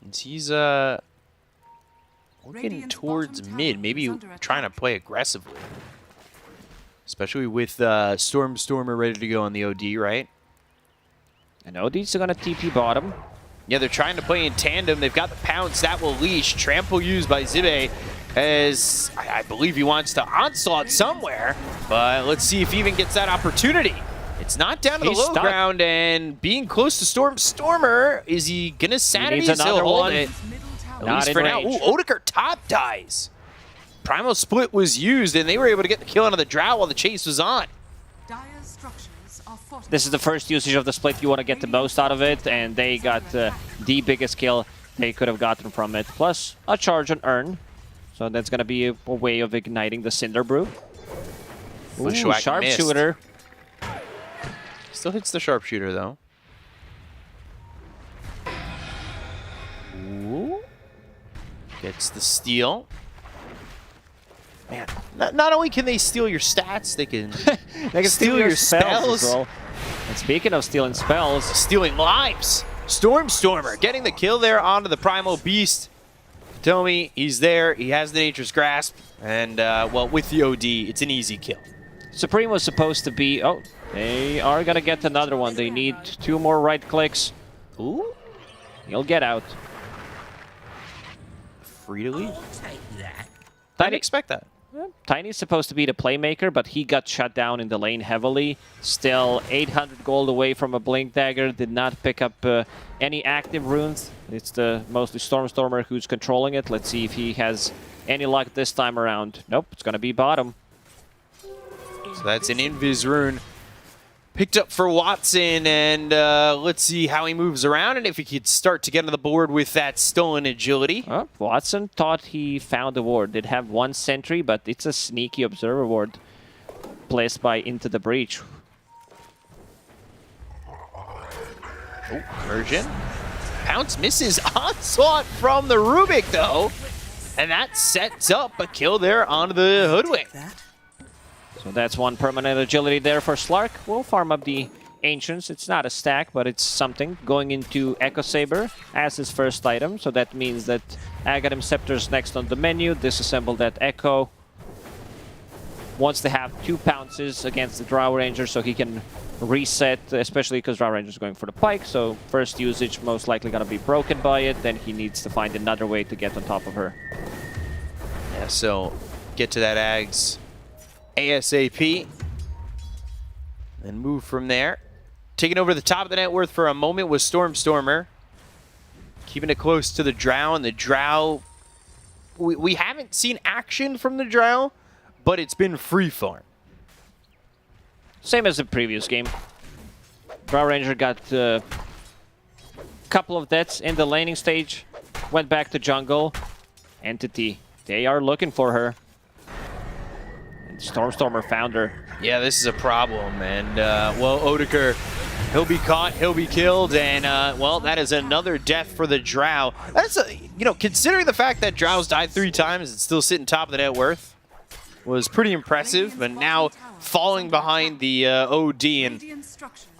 Speaker 6: And he's looking towards mid, maybe trying to play aggressively. Especially with Stormer ready to go on the OD, right?
Speaker 8: And OD's gonna TP bottom.
Speaker 6: Yeah, they're trying to play in tandem. They've got the pounce. That will leash. Trample used by Zibe, as I believe he wants to onslaught somewhere. But let's see if he even gets that opportunity. It's not down to the low ground, and being close to Stormer, is he going to sanity? He'll hold it. At least for now. Ooh, Odeker top dies. Primal Split was used, and they were able to get the kill onto the Drow while the chase was on.
Speaker 8: This is the first usage of the split. You want to get the most out of it, and they got the biggest kill they could have gotten from it. Plus a charge on Urn. So that's going to be a way of igniting the Cinder Brew. Ooh, sharpshooter.
Speaker 6: Still hits the sharpshooter, though. Ooh. Gets the steal. Man, not only can they steal your stats, they can, steal your spells.
Speaker 8: As well. And speaking of stealing spells,
Speaker 6: stealing lives. Stormer getting the kill there onto the Primal Beast. Tomi, he's there. He has the Nature's Grasp. And, well, with the OD, it's an easy kill.
Speaker 8: Supreme was supposed to be... Oh, they are going to get another one. They need 2 more right clicks.
Speaker 6: Ooh.
Speaker 8: He'll get out.
Speaker 6: Free to leave.
Speaker 8: I
Speaker 6: didn't expect that.
Speaker 8: Tiny's supposed to be the playmaker, but he got shut down in the lane heavily. Still 800 gold away from a Blink Dagger. Did not pick up any active runes. It's the mostly Stormer who's controlling it. Let's see if he has any luck this time around. Nope, it's going to be bottom.
Speaker 6: So that's an Invis rune. Picked up for Watson, and let's see how he moves around and if he could start to get on the board with that stolen agility.
Speaker 8: Watson thought he found a ward. Did have 1 sentry, but it's a sneaky observer ward placed by Into the Breach.
Speaker 6: Oh, Mergen. Pounce misses. Onslaught from the Rubik, though. And that sets up a kill there onto the Hoodwink.
Speaker 8: So that's one permanent agility there for Slark. We'll farm up the Ancients. It's not a stack, but it's something. Going into Echo Saber as his first item. So that means that Aghanim Scepter's next on the menu. Disassemble that Echo. Wants to have 2 pounces against the Drow Ranger so he can reset, especially because Drow Ranger is going for the pike. So first usage most likely going to be broken by it. Then he needs to find another way to get on top of her.
Speaker 6: Yeah, so get to that Ags ASAP. And move from there. Taking over the top of the net worth for a moment was Stormer. Keeping it close to the Drow, and the Drow... We haven't seen action from the Drow, but it's been free farm.
Speaker 8: Same as the previous game. Drow Ranger got a couple of deaths in the laning stage. Went back to jungle. Entity, they are looking for her. And Stormer found her.
Speaker 6: Yeah, this is a problem, and well, Odeker, he'll be caught, he'll be killed, and well, that is another death for the Drow. That's considering the fact that Drow's died 3 times and still sitting top of the net worth, was pretty impressive. But now falling behind the OD, and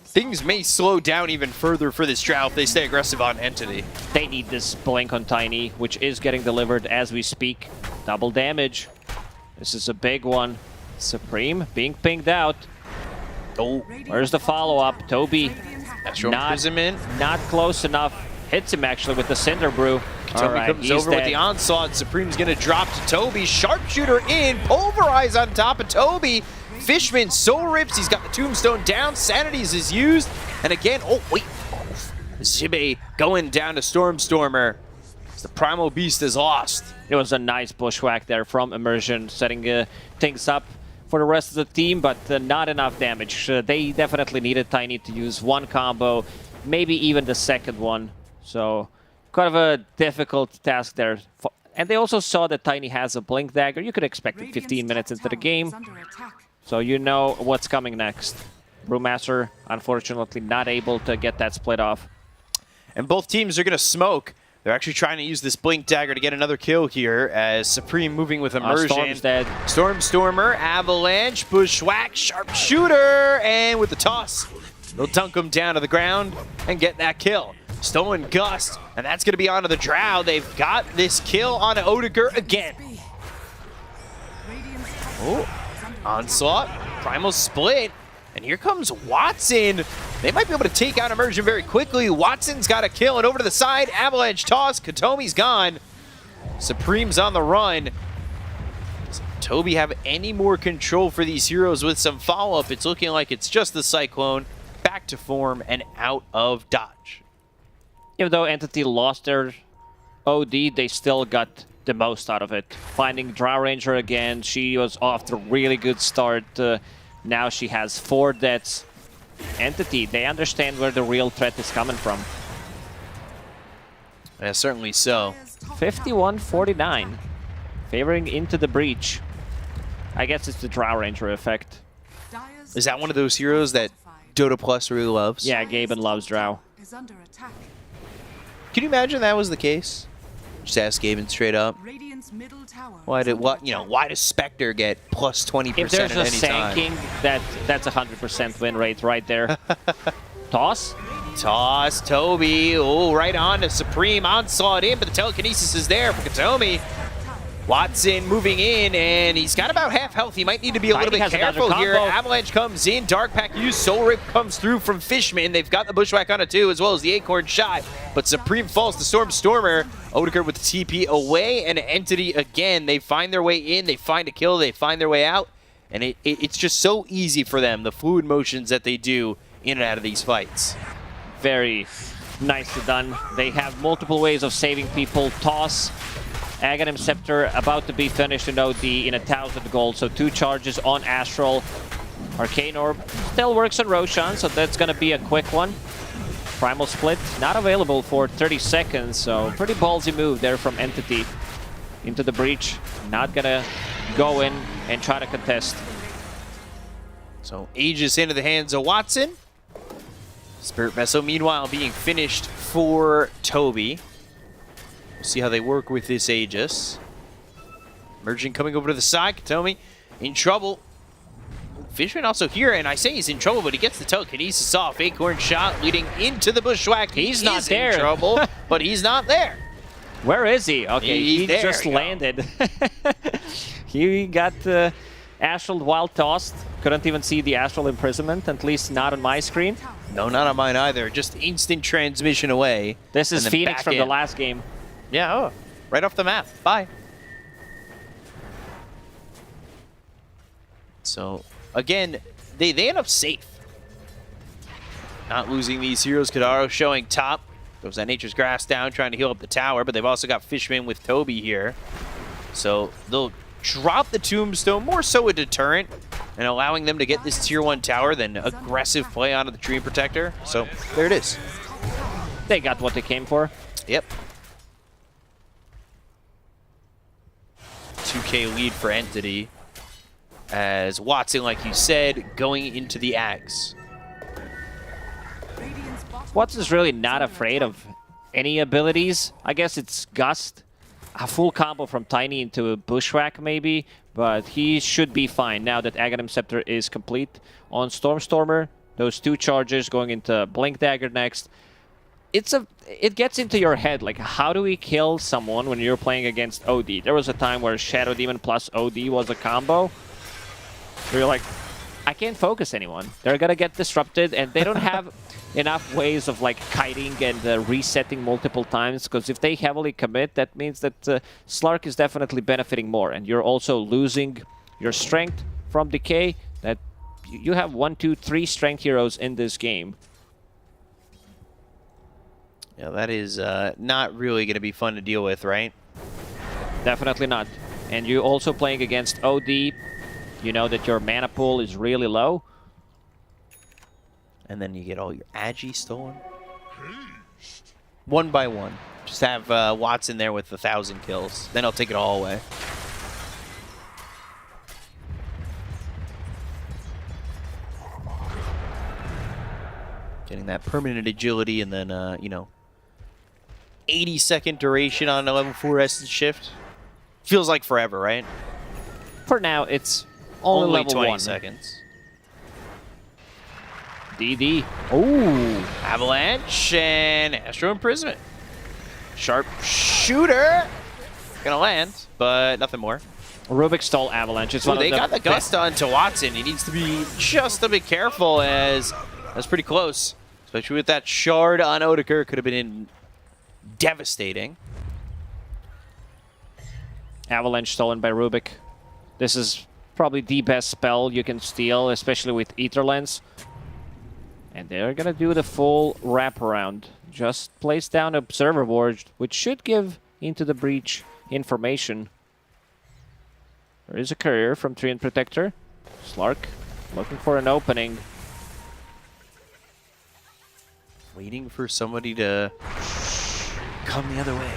Speaker 6: things may slow down even further for this Drow if they stay aggressive on Entity.
Speaker 8: They need this blink on Tiny, which is getting delivered as we speak. Double damage. This is a big one. Supreme being pinged out. Oh, where's the follow-up? Toby, not close enough. Hits him actually with the Cinder Brew.
Speaker 6: Toby comes over with the onslaught. Supreme's going to drop to Toby. Sharpshooter in. Pulverize on top of Toby. Fishman soul rips. He's got the tombstone down. Sanities is used. And again, oh, wait. Zibe going down to Stormer. The Primal Beast is lost.
Speaker 8: It was a nice bushwhack there from Immersion, setting things up for the rest of the team, but not enough damage. They definitely needed Tiny to use 1 combo, maybe even the second one. So, kind of a difficult task there. And they also saw that Tiny has a Blink Dagger. You could expect it 15 minutes into the game. So you know what's coming next. Brewmaster, unfortunately, not able to get that split off.
Speaker 6: And both teams are going to smoke. They're actually trying to use this Blink Dagger to get another kill here as Supreme moving with Immersion.
Speaker 8: Storm's dead.
Speaker 6: Stormer, Avalanche, Bushwhack, Sharpshooter, and with the toss, they'll dunk him down to the ground and get that kill. Stolen Gust, and that's going to be onto the Drow. They've got this kill on Odeker again. Oh, Onslaught, Primal Split, and here comes Watson. They might be able to take out Immersion very quickly. Watson's got a kill, and over to the side, Avalanche toss. Katomi's gone. Supreme's on the run. Does Toby have any more control for these heroes with some follow-up? It's looking like it's just the Cyclone, back to form, and out of dodge.
Speaker 8: Even though Entity lost their OD, they still got the most out of it. Finding Drow Ranger again, she was off to a really good start. Now she has 4 deaths. Entity, they understand where the real threat is coming from.
Speaker 6: Yeah, certainly so.
Speaker 8: 51-49. Favoring into the breach. I guess it's the Drow Ranger effect.
Speaker 6: Is that one of those heroes that Dota Plus really loves?
Speaker 8: Yeah, Gaben loves Drow.
Speaker 6: Can you imagine that was the case? Just ask Gaben straight up. Why does Spectre get plus 20%
Speaker 8: if there's
Speaker 6: at
Speaker 8: a
Speaker 6: any time?
Speaker 8: sanking, that's a 100% win rate right there. Toss?
Speaker 6: Toss, Toby. Oh, right on to Supreme. Onslaught in, but the telekinesis is there for Katomi. Watson moving in, and he's got about half health. He might need to be a little bit careful here. Avalanche comes in. Dark Pack used. Soul Rip comes through from Fishman. They've got the Bushwhack on it too, as well as the Acorn shot. But Supreme falls to Stormer. Odeker with the TP away, and Entity again. They find their way in. They find a kill. They find their way out. And it's just so easy for them, the fluid motions that they do in and out of these fights.
Speaker 8: Very nicely done. They have multiple ways of saving people. Toss. Aghanim Scepter about to be finished in OD in 1,000 gold, so 2 charges on Astral. Arcane Orb still works on Roshan, so that's going to be a quick one. Primal Split not available for 30 seconds, so pretty ballsy move there from Entity. Into the breach, not going to go in and try to contest.
Speaker 6: So Aegis into the hands of Watson. Spirit Vessel meanwhile being finished for Toby. See how they work with this Aegis. Merging coming over to the side. Katomi in trouble. Fishman also here, and I say he's in trouble, but he gets the telekinesis off. Acorn shot leading into the bushwhack.
Speaker 8: He's not
Speaker 6: is
Speaker 8: there.
Speaker 6: in trouble, but he's not there.
Speaker 8: Where is he? Okay, he
Speaker 6: There
Speaker 8: just
Speaker 6: we go.
Speaker 8: landed. He got astral while tossed. Couldn't even see the astral imprisonment, at least not on my screen.
Speaker 6: No, not on mine either. Just instant transmission away.
Speaker 8: This is
Speaker 6: and then
Speaker 8: Phoenix
Speaker 6: back
Speaker 8: from the
Speaker 6: in.
Speaker 8: last game.
Speaker 6: Yeah, oh, right off the map. Bye. So, again, they end up safe. Not losing these heroes. Kadaro showing top. Goes that Nature's Grass down, trying to heal up the tower, but they've also got Fishman with Toby here. So they'll drop the Tombstone, more so a deterrent, and allowing them to get this tier 1 tower than aggressive play onto the Dream Protector. So there it is.
Speaker 8: They got what they came for.
Speaker 6: Yep. 2K lead for Entity. As Watson, like you said, going into the Ags.
Speaker 8: Watson's really not afraid of any abilities. I guess it's Gust. A full combo from Tiny into a Bushwhack maybe, but he should be fine now that Aghanim Scepter is complete. On Stormstormer, those 2 charges going into Blink Dagger next. It gets into your head, like how do we kill someone when you're playing against OD? There was a time where Shadow Demon plus OD was a combo. So you're like, I can't focus anyone. They're gonna get disrupted, and they don't have enough ways of like kiting and resetting multiple times, because if they heavily commit, that means that Slark is definitely benefiting more, and you're also losing your strength from decay. That you have 1, 2, 3 strength heroes in this game.
Speaker 6: Yeah, that is not really going to be fun to deal with, right?
Speaker 8: Definitely not. And you're also playing against OD. You know that your mana pool is really low.
Speaker 6: And then you get all your Agi stolen. 1 by 1. Just have Watson there with 1,000 kills. Then I'll take it all away. Getting that permanent agility and then, you know, 80-second duration on a level 4 Essence Shift. Feels like forever, right?
Speaker 8: For now, it's only level
Speaker 6: 20
Speaker 8: 1.
Speaker 6: seconds.
Speaker 8: DD. Ooh.
Speaker 6: Avalanche and Astro Imprisonment. Sharp shooter. Gonna land, but nothing more.
Speaker 8: Rubik stole Avalanche. It's one
Speaker 6: They
Speaker 8: of the
Speaker 6: got the Gust onto Watson. He needs to be just a bit careful, as that's pretty close. Especially with that shard on Odeker. Could have been devastating.
Speaker 8: Avalanche stolen by Rubik. This is probably the best spell you can steal, especially with Ether Lens. And they're gonna do the full wraparound. Just place down Observer Board, which should give Into the Breach information. There is a courier from Treant Protector. Slark looking for an opening.
Speaker 6: Waiting for somebody to come the other way.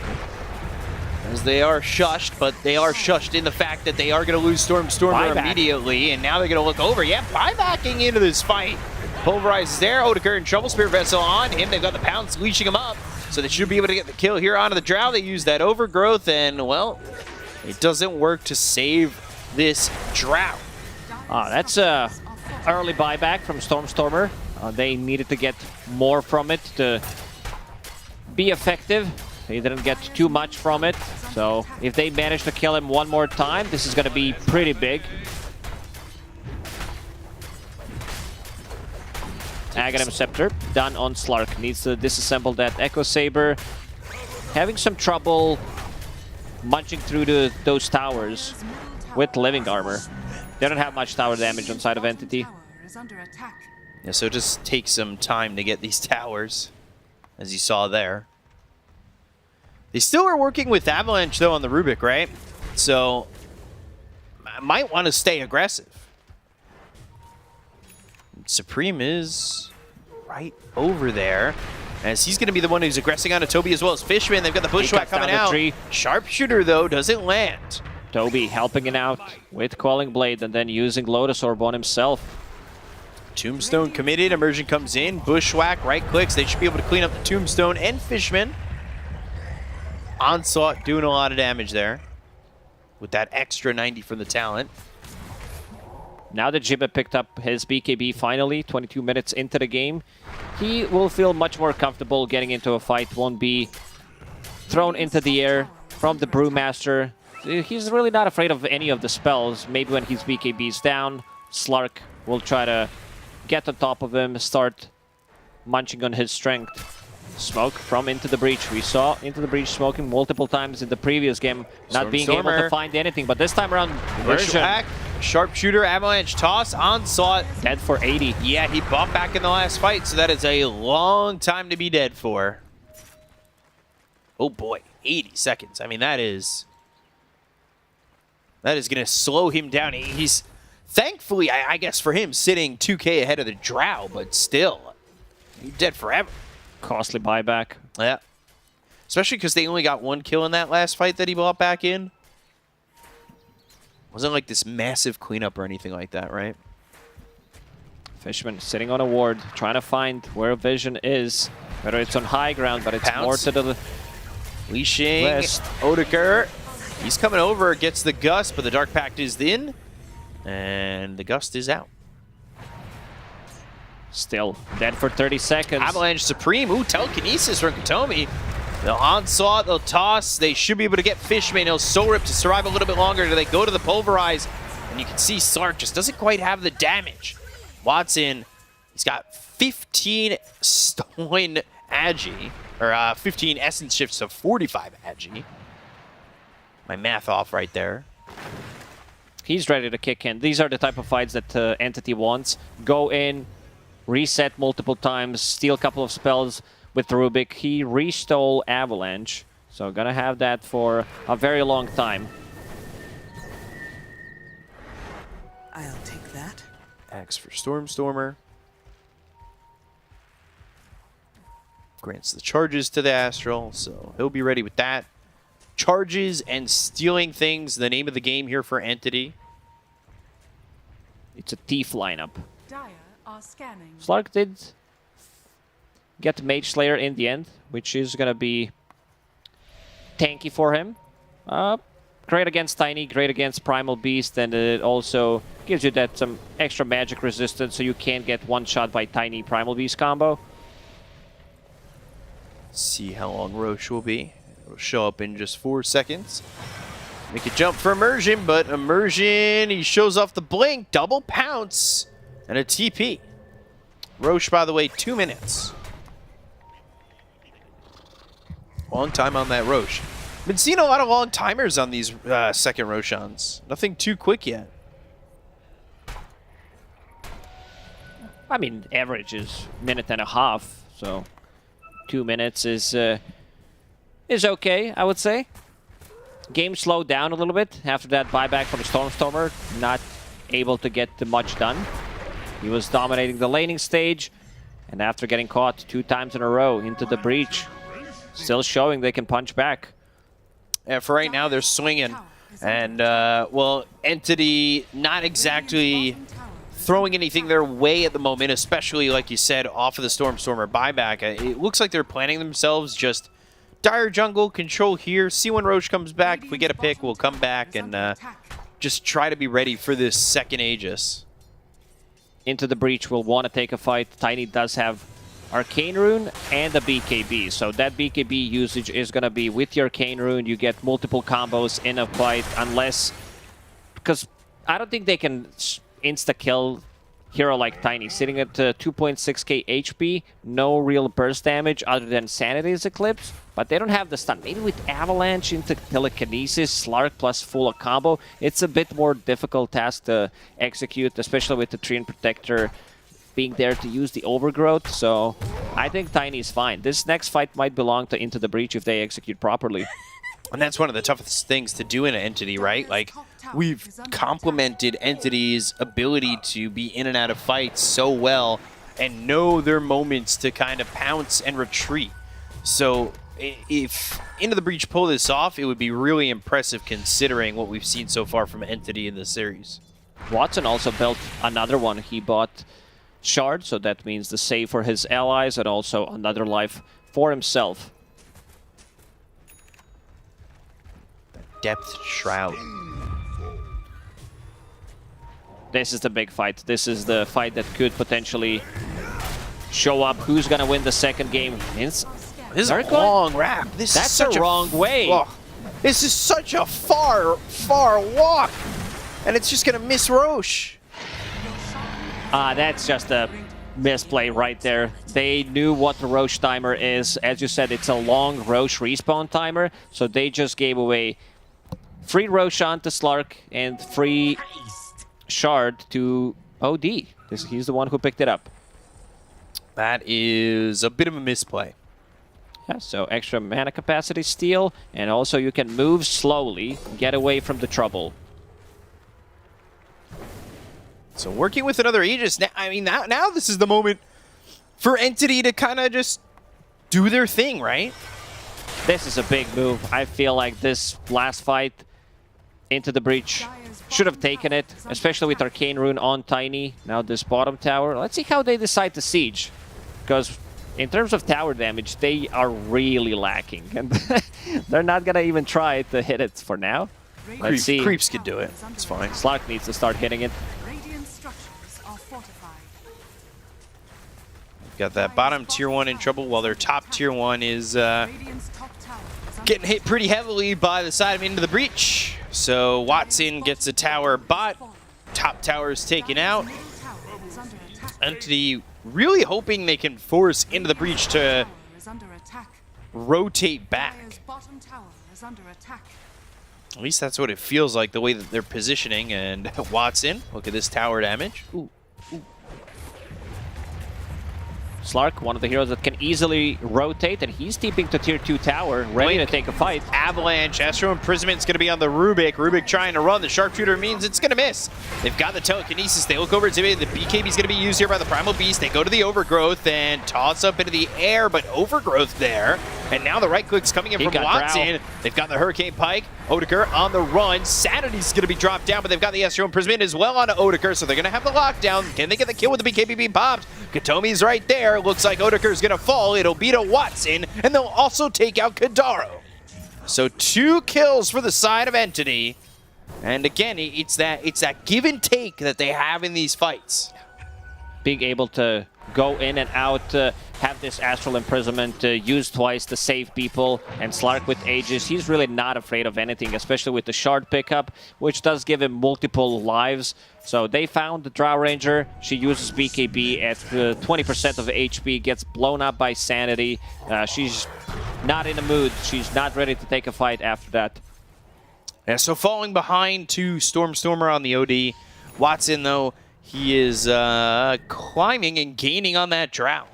Speaker 6: As they are shushed, but they are shushed in the fact that they are going to lose Stormstormer immediately, and now they're going to look over. Yeah, buybacking into this fight. Pulverize is there. Odeker in trouble. Spirit Vessel on him. They've got the Pounce leashing him up, so they should be able to get the kill here onto the Drow. They use that Overgrowth, and, well, it doesn't work to save this Drow.
Speaker 8: That's a early buyback from Stormstormer. They needed to get more from it to be effective. They didn't get too much from it, so if they manage to kill him one more time, this is going to be pretty big. Aghanim Scepter done on Slark. Needs to disassemble that Echo Saber. Having some trouble munching through those towers with Living Armor. They don't have much tower damage on side of Entity.
Speaker 6: Yeah, so it just takes some time to get these towers, as you saw there. They still are working with Avalanche, though, on the Rubik, right? So, I might want to stay aggressive. Supreme is right over there, as he's going to be the one who's aggressing onto Toby as well as Fishman. They've got the Bushwhack coming out. Sharpshooter, though, doesn't land.
Speaker 8: Toby helping it out with Quelling Blade and then using Lotus Orb on himself.
Speaker 6: Tombstone committed. Immersion comes in. Bushwhack, right clicks. They should be able to clean up the Tombstone and Fishman. Onslaught doing a lot of damage there with that extra 90 from the talent.
Speaker 8: Now that Jibba picked up his BKB finally, 22 minutes into the game, he will feel much more comfortable getting into a fight, won't be thrown into the air from the Brewmaster. He's really not afraid of any of the spells. Maybe when his BKB is down, Slark will try to get on top of him, start munching on his strength. Smoke from Into the Breach. We saw Into the Breach smoking multiple times in the previous game, not being able to find anything, but this time around, version.
Speaker 6: Sharpshooter, Avalanche toss, Onslaught.
Speaker 8: Dead for 80.
Speaker 6: Yeah, he bumped back in the last fight, so that is a long time to be dead for. Oh boy, 80 seconds. I mean, that is going to slow him down. He's, thankfully, I guess for him, sitting 2K ahead of the Drow, but still, he's dead forever.
Speaker 8: Costly buyback.
Speaker 6: Yeah. Especially because they only got 1 kill in that last fight that he bought back in. Wasn't like this massive cleanup or anything like that, right?
Speaker 8: Fishman sitting on a ward, trying to find where Vision is. Whether it's on high ground, but it's more to the
Speaker 6: Leashing,
Speaker 8: west.
Speaker 6: Odeker. He's coming over, gets the Gust, but the Dark Pact is in. And the Gust is out.
Speaker 8: Still dead for 30 seconds.
Speaker 6: Avalanche Supreme. Ooh, telekinesis from Katomi. They'll onslaught, they'll toss. They should be able to get Fishman. He'll Soul Rip to survive a little bit longer. Do they go to the Pulverize? And you can see Slark just doesn't quite have the damage. Watson, he's got 15 stolen Agi, or 15 Essence Shifts of 45 Agi. My math off right there.
Speaker 8: He's ready to kick in. These are the type of fights that Entity wants. Go in, reset multiple times, steal a couple of spells with Rubik. He restole Avalanche, so gonna have that for a very long time.
Speaker 9: I'll take that.
Speaker 6: Axe for Stormstormer. Grants the charges to the Astral, so he'll be ready with that. Charges and stealing things, the name of the game here for Entity.
Speaker 8: It's a thief lineup.
Speaker 5: Dire are scanning.
Speaker 8: Slark did get Mage Slayer in the end, which is gonna be tanky for him. Great against Tiny, great against Primal Beast, and it also gives you that some extra magic resistance so you can't get one shot by Tiny Primal Beast combo.
Speaker 6: See how long Roche will be. It'll show up in just 4 seconds. Make a jump for Immersion, but Immersion, he shows off the blink, double pounce, and a TP. Roche, by the way, 2 minutes. Long time on that Roche. Been seeing a lot of long timers on these second Roshans. Nothing too quick yet.
Speaker 8: I mean, average is minute and a half, so 2 minutes is okay, I would say. Game slowed down a little bit after that buyback from Stormstormer. Not able to get much done. He was dominating the laning stage, and after getting caught 2 times in a row into the breach, still showing they can punch back.
Speaker 6: Yeah, for right now, they're swinging. And, well, Entity not exactly throwing anything their way at the moment, especially, like you said, off of the Stormstormer buyback. It looks like they're planning themselves just Dire jungle, control here, see when Roche comes back. If we get a pick, we'll come back and just try to be ready for this second Aegis.
Speaker 8: Into the breach will want to take a fight. Tiny does have Arcane Rune and a BKB, so that BKB usage is going to be with your Arcane Rune. You get multiple combos in a fight, unless... Because I don't think they can insta-kill hero like Tiny. Sitting at 2.6k HP, no real burst damage other than Sanity's Eclipse, but they don't have the stun. Maybe with Avalanche into Telekinesis, Slark plus full combo, it's a bit more difficult task to execute, especially with the Treant Protector being there to use the Overgrowth, so I think Tiny's fine. This next fight might belong to Into the Breach if they execute properly.
Speaker 6: And that's one of the toughest things to do in an Entity, right? Like, we've complemented Entity's ability to be in and out of fights so well and know their moments to kind of pounce and retreat. So if Into the Breach pull this off, it would be really impressive considering what we've seen so far from Entity in this series.
Speaker 8: Watson also built another one. He bought Shard, so that means the save for his allies and also another life for himself.
Speaker 6: Depth Shroud.
Speaker 8: This is the big fight. This is the fight that could potentially show up who's going to win the second game.
Speaker 6: This is a long wrap.
Speaker 8: That's the wrong way.
Speaker 6: Oh, this is such a far, far walk. And it's just going to miss Roche.
Speaker 8: That's just a misplay right there. They knew what the Roche timer is. As you said, it's a long Roche respawn timer. So they just gave away free Roshan to Slark and free Shard to OD. He's the one who picked it up.
Speaker 6: That is a bit of a misplay.
Speaker 8: Yeah, so extra mana capacity steal, and also you can move slowly, get away from the trouble.
Speaker 6: So working with another Aegis, now this is the moment for Entity to kind of just do their thing, right?
Speaker 8: This is a big move. I feel like this last fight into the breach should have taken it, especially with Arcane Rune on Tiny. Now this bottom tower. Let's see how they decide to siege. Because in terms of tower damage, they are really lacking. And they're not going to even try to hit it for now. Let's see.
Speaker 6: Creeps could do it. It's fine.
Speaker 8: Slark needs to start hitting it.
Speaker 6: Got that bottom tier 1 in trouble while their top tier 1 is getting hit pretty heavily by the side of into the breach. So Watson gets a tower bot. Top tower is taken out. Entity really hoping they can force into the breach to rotate back. At least that's what it feels like, the way that they're positioning. And Watson, look at this tower damage. Ooh.
Speaker 8: Slark, one of the heroes that can easily rotate, and he's TPing to tier 2 tower, ready to take a fight.
Speaker 6: Avalanche, Astro Imprisonment's going to be on the Rubik. Rubik trying to run. The Sharpshooter means it's going to miss. They've got the Telekinesis. They look over to it. The BKB is going to be used here by the Primal Beast. They go to the Overgrowth and toss up into the air, but Overgrowth there. And now the right click's coming in from Watson. They've got the Hurricane Pike. Odeker on the run. Sanity's going to be dropped down, but they've got the Astro Imprisonment as well on Odeker, so they're going to have the lockdown. Can they get the kill with the BKB being popped? Katomi's right there. Looks like Odeker's going to fall. It'll be to Watson, and they'll also take out Kadaro. So 2 kills for the side of Entity. And again, it's that give and take that they have in these fights.
Speaker 8: Being able to go in and out, have this Astral Imprisonment used twice to save people, and Slark with Aegis, he's really not afraid of anything, especially with the Shard pickup, which does give him multiple lives. So they found the Drow Ranger. She uses BKB at 20% of HP, gets blown up by Sanity. She's not in the mood. She's not ready to take a fight after that.
Speaker 6: Yeah, so falling behind to Stormer on the OD. Watson, though, he is climbing and gaining on that Drow.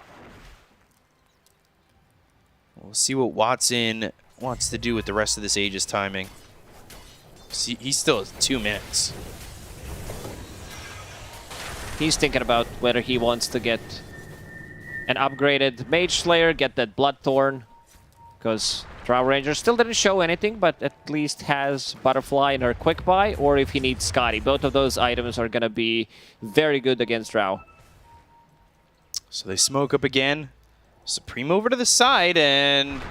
Speaker 6: We'll see what Watson wants to do with the rest of this Aegis timing. See, he still has 2 minutes.
Speaker 8: He's thinking about whether he wants to get an upgraded Mage Slayer, get that Bloodthorn, because Drow Ranger still didn't show anything, but at least has Butterfly in her quick buy, or if he needs Scotty. Both of those items are going to be very good against Drow.
Speaker 6: So they smoke up again. Supreme over to the side, and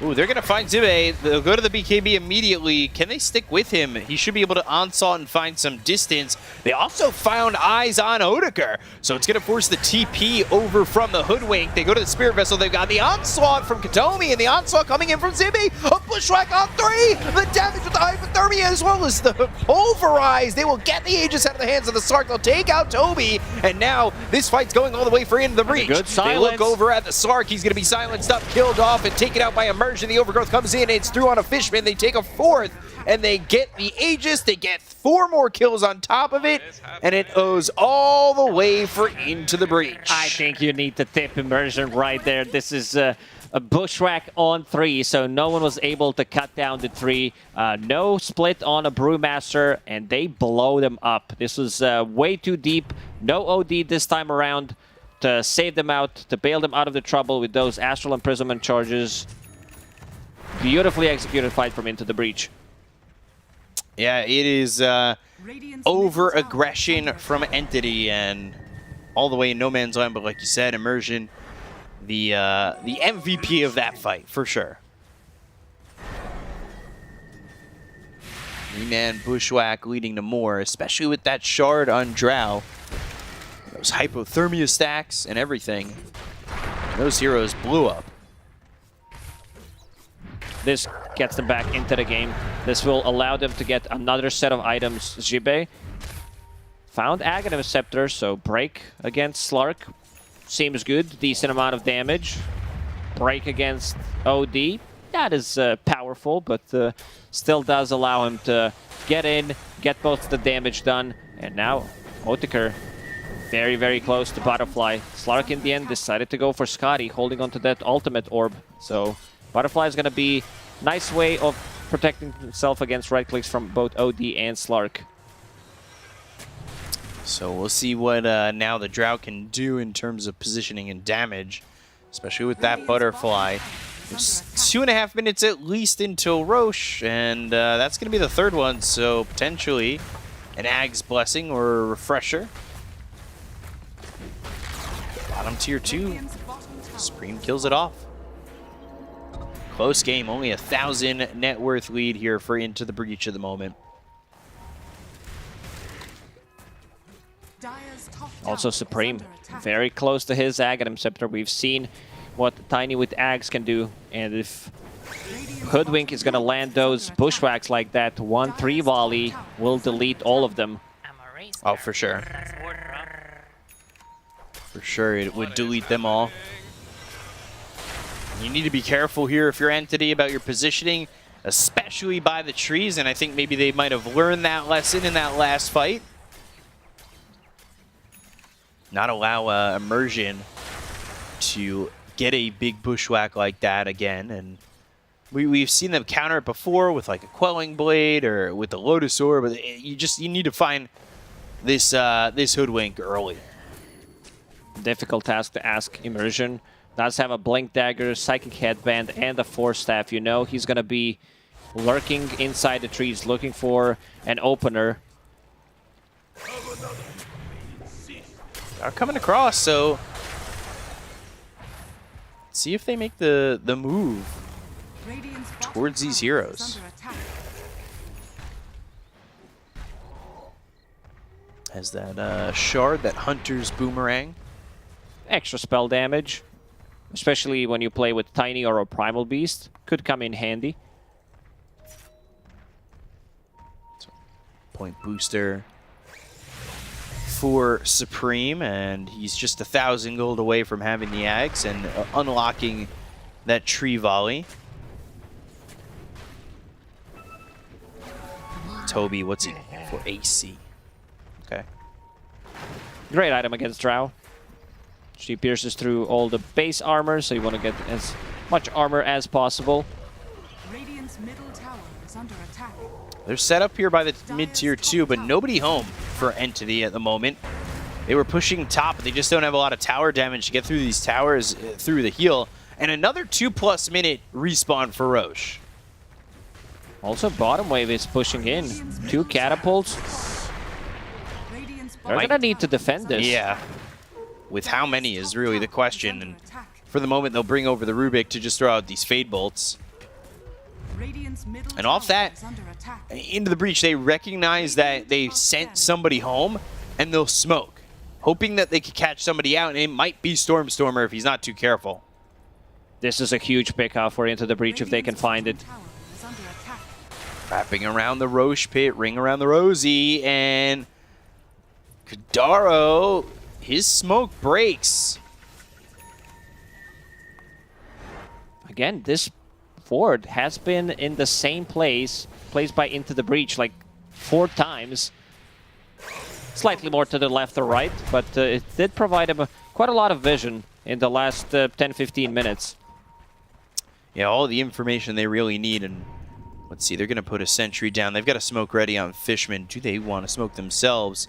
Speaker 6: ooh, they're going to find Zibe. They'll go to the BKB immediately. Can they stick with him? He should be able to onslaught and find some distance. They also found eyes on Odeker, so it's going to force the TP over from the Hoodwink. They go to the Spirit Vessel. They've got the onslaught from Katomi, and the onslaught coming in from Zibe. A Bushwhack on 3. The damage with the hypothermia as well as the Pulverize. They will get the Aegis out of the hands of the Sark. They'll take out Toby, and now this fight's going all the way for into the breach.
Speaker 8: Good silence.
Speaker 6: They look over at the Sark. He's going to be silenced up, killed off, and taken out by Immersion. The Overgrowth comes in, it's through on a Fishman. They take a 4th, and they get the Aegis. They get 4 more kills on top of it, and it owes all the way for into the breach.
Speaker 8: I think you need to tip Immersion right there. This is a Bushwhack on 3, so no one was able to cut down the 3. No split on a Brewmaster, and they blow them up. This was way too deep. No OD this time around to save them out, to bail them out of the trouble with those Astral Imprisonment charges. Beautifully executed fight from Into the Breach.
Speaker 6: Yeah, it is over-aggression from Entity and all the way in no man's land, but like you said, Immersion, the MVP of that fight, for sure. 3-man Bushwhack leading to more, especially with that shard on Drow. Those hypothermia stacks and everything. Those heroes blew up.
Speaker 8: This gets them back into the game. This will allow them to get another set of items. Jibe found Aghanim Scepter, so break against Slark. Seems good. Decent amount of damage. Break against OD. That is powerful, but still does allow him to get in, get both the damage done. And now Otakar very, very close to Butterfly. Slark in the end decided to go for Scotty, holding onto that ultimate orb. So Butterfly is going to be a nice way of protecting himself against right clicks from both OD and Slark.
Speaker 6: So we'll see what now the Drow can do in terms of positioning and damage, especially with that Butterfly. There's 2.5 minutes at least until Roche, and that's going to be the third one, so potentially an Ag's Blessing or a Refresher. Bottom tier 2, Supreme kills it off. Close game, only 1,000 net worth lead here for Into the Breach at the moment.
Speaker 8: Also Supreme, very close to his Aghanim Scepter. We've seen what Tiny with Ags can do, and if Hoodwink is going to land those Bushwhacks like that, 1-3 volley will delete all of them.
Speaker 6: Oh, for sure. For sure, it would delete them all. You need to be careful here if you're Entity about your positioning, especially by the trees, and I think maybe they might have learned that lesson in that last fight. Not allow Immersion to get a big Bushwhack like that again, and we've seen them counter it before with like a Quelling Blade or with the Lotus Orb, but you need to find this this Hoodwink early.
Speaker 8: Difficult task to ask Immersion. Does have a Blink Dagger, Psychic Headband, and a Force Staff. You know he's going to be lurking inside the trees looking for an opener.
Speaker 6: Are coming across, so see if they make the move towards these heroes. Has that shard, that Hunter's Boomerang.
Speaker 8: Extra spell damage, especially when you play with Tiny or a Primal Beast, could come in handy.
Speaker 6: Point booster for Supreme, and he's just 1,000 gold away from having the Ags and unlocking that tree volley. Toby, what's he for? AC. Okay.
Speaker 8: Great item against Drow. She pierces through all the base armor, so you want to get as much armor as possible.
Speaker 5: Radiant's middle tower is under attack.
Speaker 6: They're set up here by the mid-tier 2, but nobody home for Entity at the moment. They were pushing top, but they just don't have a lot of tower damage to get through these towers through the heal. And another 2+ minute respawn for Roche.
Speaker 8: Also, bottom wave is pushing in. 2 catapults. They're going to need to defend this.
Speaker 6: Yeah. With how many is really the question. And for the moment, they'll bring over the Rubik to just throw out these Fade Bolts. And off that, into the breach, they recognize that they sent somebody home, and they'll smoke, hoping that they could catch somebody out, and it might be Stormstormer if he's not too careful.
Speaker 8: This is a huge pickoff for Into the Breach if they can find it.
Speaker 6: Wrapping around the Roche pit, ring around the Rosie, and Kadaro, his smoke breaks.
Speaker 8: Again, this Ford has been in the same place, placed by Into the Breach like 4 times. Slightly more to the left or right, but it did provide him quite a lot of vision in the last 10-15 minutes.
Speaker 6: Yeah, all the information they really need, and let's see, they're going to put a sentry down. They've got a smoke ready on Fishman. Do they want to smoke themselves?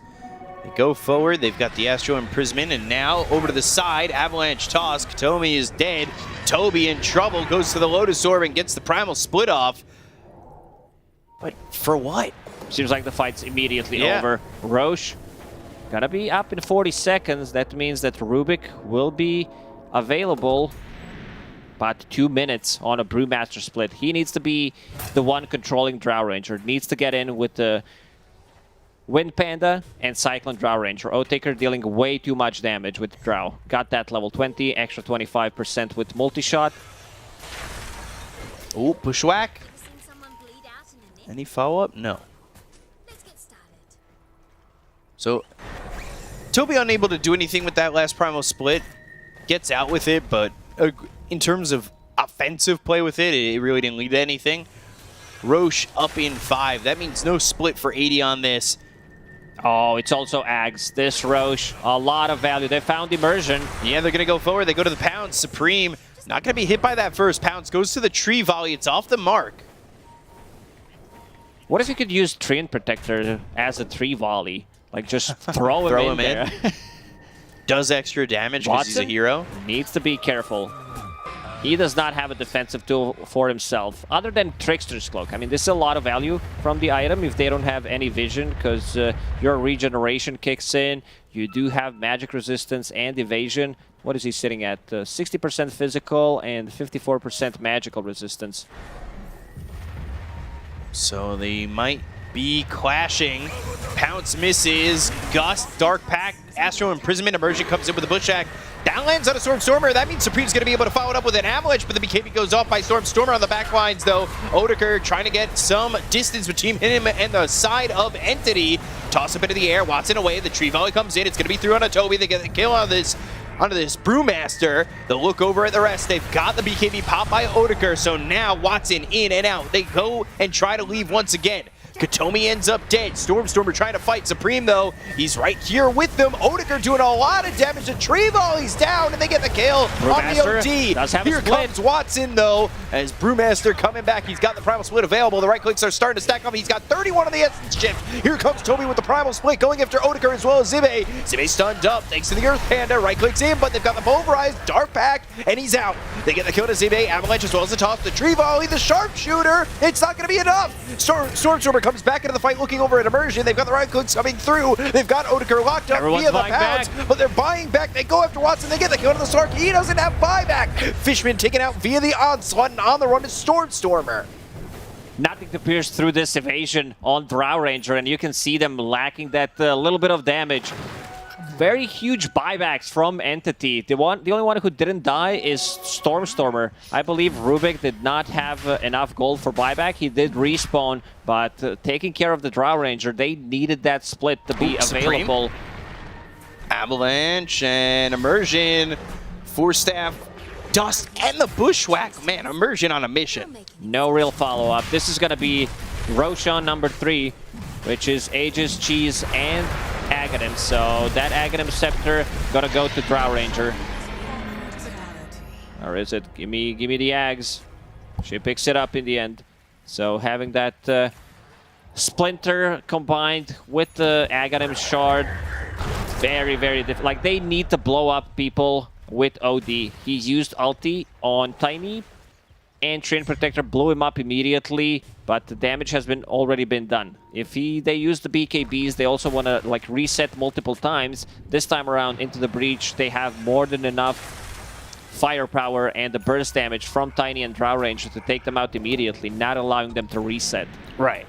Speaker 6: They go forward, they've got the Astro Imprisonment, and now over to the side, Avalanche Toss. Katomi is dead. Toby in trouble, goes to the Lotus Orb and gets the Primal Split off. But for what?
Speaker 8: Seems like the fight's immediately over. Roche gonna be up in 40 seconds. That means that Rubik will be available. But 2 minutes on a Brewmaster split. He needs to be the one controlling Drow Ranger. Needs to get in with the Wind Panda and Cyclone Drow Ranger. Oathtaker dealing way too much damage with Drow. Got that level 20, extra 25% with multi-shot.
Speaker 6: Oh, Bushwhack. Any follow-up? No. So, Toby unable to do anything with that last Primal split. Gets out with it, but in terms of offensive play with it, it really didn't lead to anything. Roche up in 5. That means no split for 80 on this.
Speaker 8: Oh, it's also Ags. This Roche, a lot of value. They found Immersion.
Speaker 6: Yeah, they're going to go forward. They go to the Pounce. Supreme, not going to be hit by that first. Pounce goes to the tree volley. It's off the mark.
Speaker 8: What if you could use Treant Protector as a tree volley? Like, just throw him in there.
Speaker 6: Does extra damage because he's a hero.
Speaker 8: Needs to be careful. He does not have a defensive tool for himself, other than Trickster's Cloak. I mean, this is a lot of value from the item if they don't have any vision, because your regeneration kicks in. You do have magic resistance and evasion. What is he sitting at? 60% physical and 54% magical resistance.
Speaker 6: So they might be clashing. Pounce misses. Gust, Dark Pact, Astral Imprisonment, Immersion comes in with a Bushwhack. Downlands on a Stormstormer. That means Supreme's going to be able to follow it up with an Avalanche, but the BKB goes off by Stormstormer on the back lines, though. Oathtaker trying to get some distance between him and the side of Entity. Toss up into the air. Watson away. The Tree Volley comes in. It's going to be through on a Toby. They get the kill on this. Onto this Brewmaster. They'll look over at the rest. They've got the BKB pop by Oathtaker, so now Watson in and out. They go and try to leave once again. Katomi ends up dead. Stormstormer trying to fight Supreme, though. He's right here with them. Oathtaker doing a lot of damage. The Tree Volley's down, and they get the kill on the OD. Here comes Watson, though, as Brewmaster coming back. He's got the Primal Split available. The right clicks are starting to stack up. He's got 31 on the Essence Shift. Here comes Toby with the Primal Split, going after Oathtaker as well as Zibe. Zibe stunned up, thanks to the Earth Panda. Right clicks in, but they've got the Pulverize, Dark Pact, and he's out. They get the kill to Zibe. Avalanche as well as the toss. The Tree Volley, the Sharpshooter. It's not going to be enough. Stormstormer comes back into the fight looking over at Immersion. They've got the right clicks coming through. They've got Oathtaker locked up via the Pounce, but they're buying back. They go after Watson. They get the kill to the Sark. He doesn't have buyback. Fishman taken out via the Onslaught, and on the run is Stormstormer.
Speaker 8: Nothing to pierce through this evasion on Drow Ranger, and you can see them lacking that little bit of damage. Very huge buybacks from Entity. The only one who didn't die is Stormstormer. I believe Rubik did not have enough gold for buyback. He did respawn, but taking care of the Drow Ranger, they needed that split to be available.
Speaker 6: Supreme. Avalanche and Immersion. Force Staff, Dust, and the Bushwhack. Man, Immersion on a mission.
Speaker 8: No real follow-up. This is going to be Roshan number 3, which is Aegis, Cheese, and Aghanim. So that Aghanim Scepter gonna go to Drow Ranger. Or is it? Give me the Ags. She picks it up in the end. So having that Splinter combined with the Aghanim Shard, very, very difficult. Like, they need to blow up people with OD. He used ulti on Tiny, and Treant Protector blew him up immediately, but the damage has already been done. If they use the BKBs, they also want to like reset multiple times. This time around into the breach, they have more than enough firepower and the burst damage from Tiny and Drow Ranger to take them out immediately, not allowing them to reset.
Speaker 6: Right.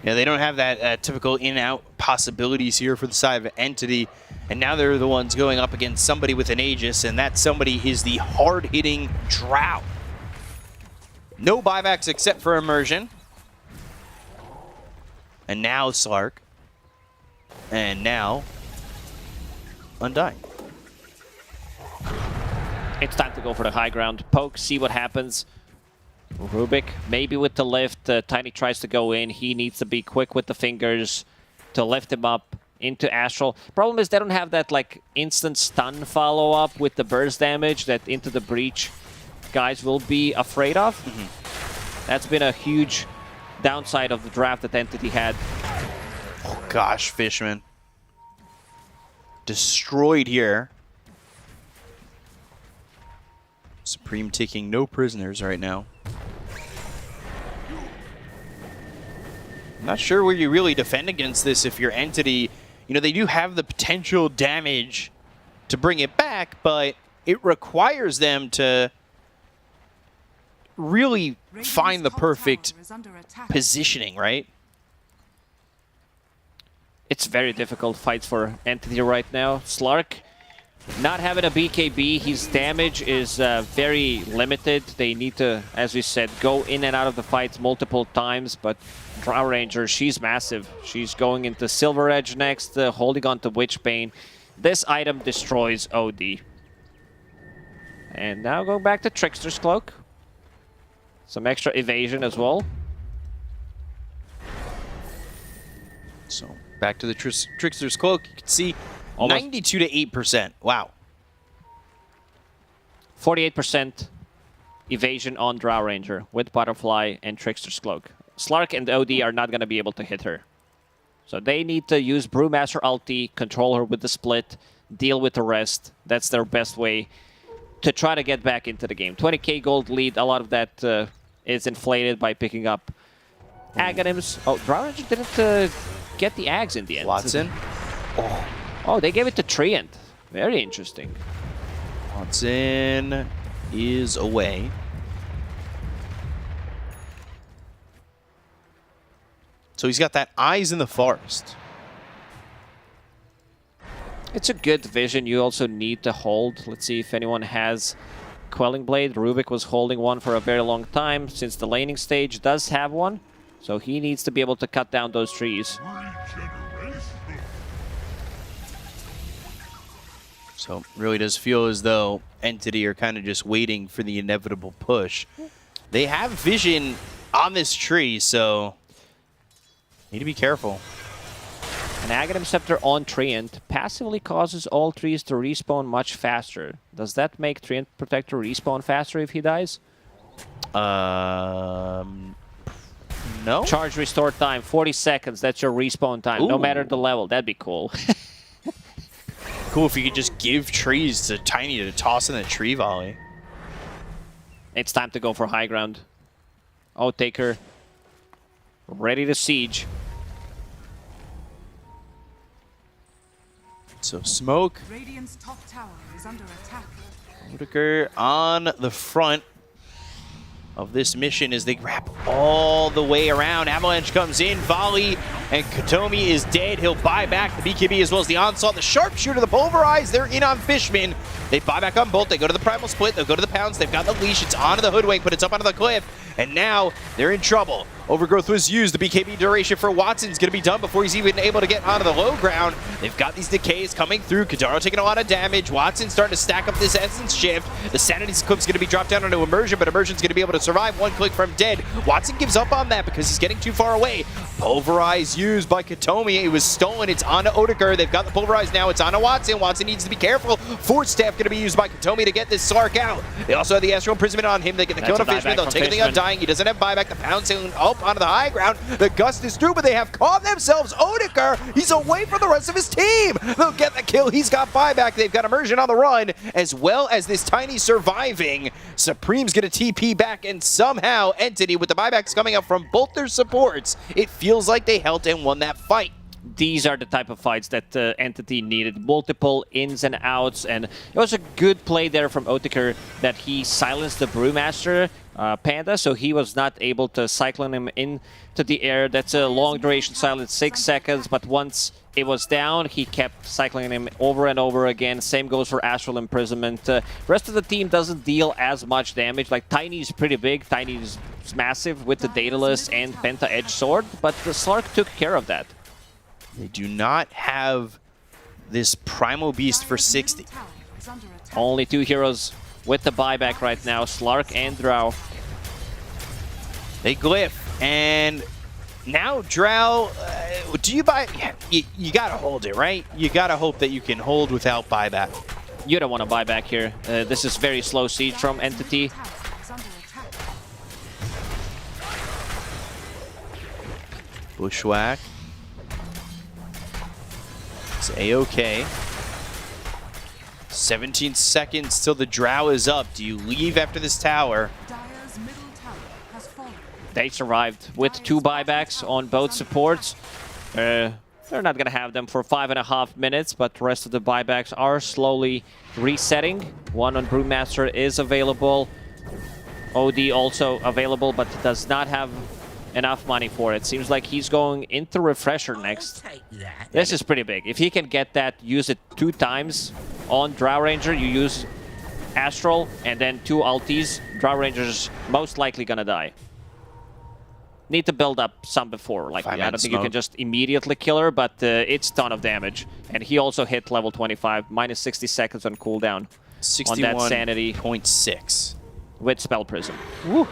Speaker 6: Yeah, they don't have that typical in-out possibilities here for the side of Entity, and now they're the ones going up against somebody with an Aegis, and that somebody is the hard-hitting Drow. No buybacks except for Immersion. And now Slark. And now Undying.
Speaker 8: It's time to go for the high ground. Poke, see what happens. Rubik, maybe with the lift. Tiny tries to go in. He needs to be quick with the fingers to lift him up into Astral. Problem is they don't have that like instant stun follow-up with the burst damage that Into the Breach guys will be afraid of. That's been a huge downside of the draft that Entity had.
Speaker 6: Oh gosh, Fishman. Destroyed here. Supreme taking no prisoners right now. I'm not sure where you really defend against this if you're Entity. You know, they do have the potential damage to bring it back, but it requires them to really find the perfect positioning, right?
Speaker 8: It's very difficult fights for Entity right now. Slark not having a BKB, his damage is very limited. They need to, as we said, go in and out of the fights multiple times, but Drow Ranger, she's massive. She's going into Silver Edge next, holding on to Witchbane. This item destroys OD. And now going back to Trickster's Cloak. Some extra evasion as well.
Speaker 6: So back to the Trickster's Cloak. You can see almost 92 to 8%. Wow.
Speaker 8: 48% evasion on Drow Ranger with Butterfly and Trickster's Cloak. Slark and OD are not going to be able to hit her. So they need to use Brewmaster ulti, control her with the split, deal with the rest. That's their best way to try to get back into the game. 20k gold lead, a lot of that is inflated by picking up Aghanims. Oh, Drow Ranger didn't get the Ags in the end.
Speaker 6: Watson.
Speaker 8: Oh, they gave it to Treant. Very interesting.
Speaker 6: Watson is away. So he's got that Eyes in the Forest.
Speaker 8: It's a good vision. You also need to hold. Let's see if anyone has Quelling Blade. Rubik was holding one for a very long time since the laning stage does have one. So he needs to be able to cut down those trees.
Speaker 6: So really does feel as though Entity are kind of just waiting for the inevitable push. They have vision on this tree, so need to be careful.
Speaker 8: An Aghanim Scepter on Treant passively causes all trees to respawn much faster. Does that make Treant Protector respawn faster if he dies?
Speaker 6: No.
Speaker 8: Charge restore time, 40 seconds. That's your respawn time, no matter the level. That'd be cool.
Speaker 6: Cool if you could just give trees to Tiny to toss in the tree volley.
Speaker 8: It's time to go for high ground. Taker ready to siege.
Speaker 6: So smoke.
Speaker 5: Radiant's top tower is under attack.
Speaker 6: Whitaker on the front of this mission as they wrap all the way around. Avalanche comes in, volley, and Katomi is dead. He'll buy back the BKB as well as the onslaught. The sharpshooter, the pulverize, they're in on Fishman. They buy back on Bolt, they go to the primal split, they'll go to the pounce, they've got the leash, it's onto the hoodwink, but it's up onto the cliff, and now they're in trouble. Overgrowth was used. The BKB duration for Watson's going to be done before he's even able to get onto the low ground. They've got these decays coming through. Kadaro taking a lot of damage. Watson's starting to stack up this Essence shift. The Sanity Clip's going to be dropped down onto Immersion, but Immersion's going to be able to survive one click from dead. Watson gives up on that because he's getting too far away. Pulverize used by Katomi. It was stolen. It's onto Odeker. They've got the Pulverize now. It's onto Watson. Watson needs to be careful. Force Staff going to be used by Katomi to get this Slark out. They also have the Astral Imprisonment on him. They get the kill on Fishman. They'll take the Undying. He doesn't have buyback. The Pouncing up onto the high ground. The gust is through, but they have caught themselves. Odeker, he's away from the rest of his team. They'll get the kill. He's got buyback. They've got Immersion on the run, as well as this Tiny surviving. Supreme's going to TP back, and somehow Entity, with the buybacks coming up from both their supports, it feels like they held and won that fight.
Speaker 8: These are the type of fights that Entity needed. Multiple ins and outs, and it was a good play there from Odeker that he silenced the Brewmaster Panda, so he was not able to cyclone him into the air. That's a long duration silence, 6 seconds, but once it was down, he kept cycling him over and over again. Same goes for Astral Imprisonment. Rest of the team doesn't deal as much damage. Like, Tiny's pretty big, Tiny's massive with the Daedalus and Penta Edge Sword, but the Slark took care of that.
Speaker 6: They do not have this Primal Beast for 60.
Speaker 8: Only 2 heroes with the buyback right now, Slark and Drow.
Speaker 6: They glyph, and now Drow, do you buy? You gotta hold it, right? You gotta hope that you can hold without buyback.
Speaker 8: You don't want to buy back here. This is very slow siege from Entity.
Speaker 6: Bushwhack. It's A-OK. 17 seconds till the Drow is up. Do you leave after this tower?
Speaker 8: They survived with 2 buybacks on both supports. They're not going to have them for 5.5 minutes, but the rest of the buybacks are slowly resetting. One on Brewmaster is available. OD also available, but does not have enough money for it. Seems like he's going into Refresher next. This is pretty big. If he can get that, use it 2 times on Drow Ranger, you use Astral, and then 2 ultis, Drow Ranger's most likely gonna die. Need to build up some before. Like, I don't think you can just immediately kill her, but it's ton of damage. And he also hit level 25, minus 60 seconds on cooldown.
Speaker 6: 61.
Speaker 8: On that sanity.
Speaker 6: 0.6.
Speaker 8: With Spell Prism.
Speaker 6: Woo.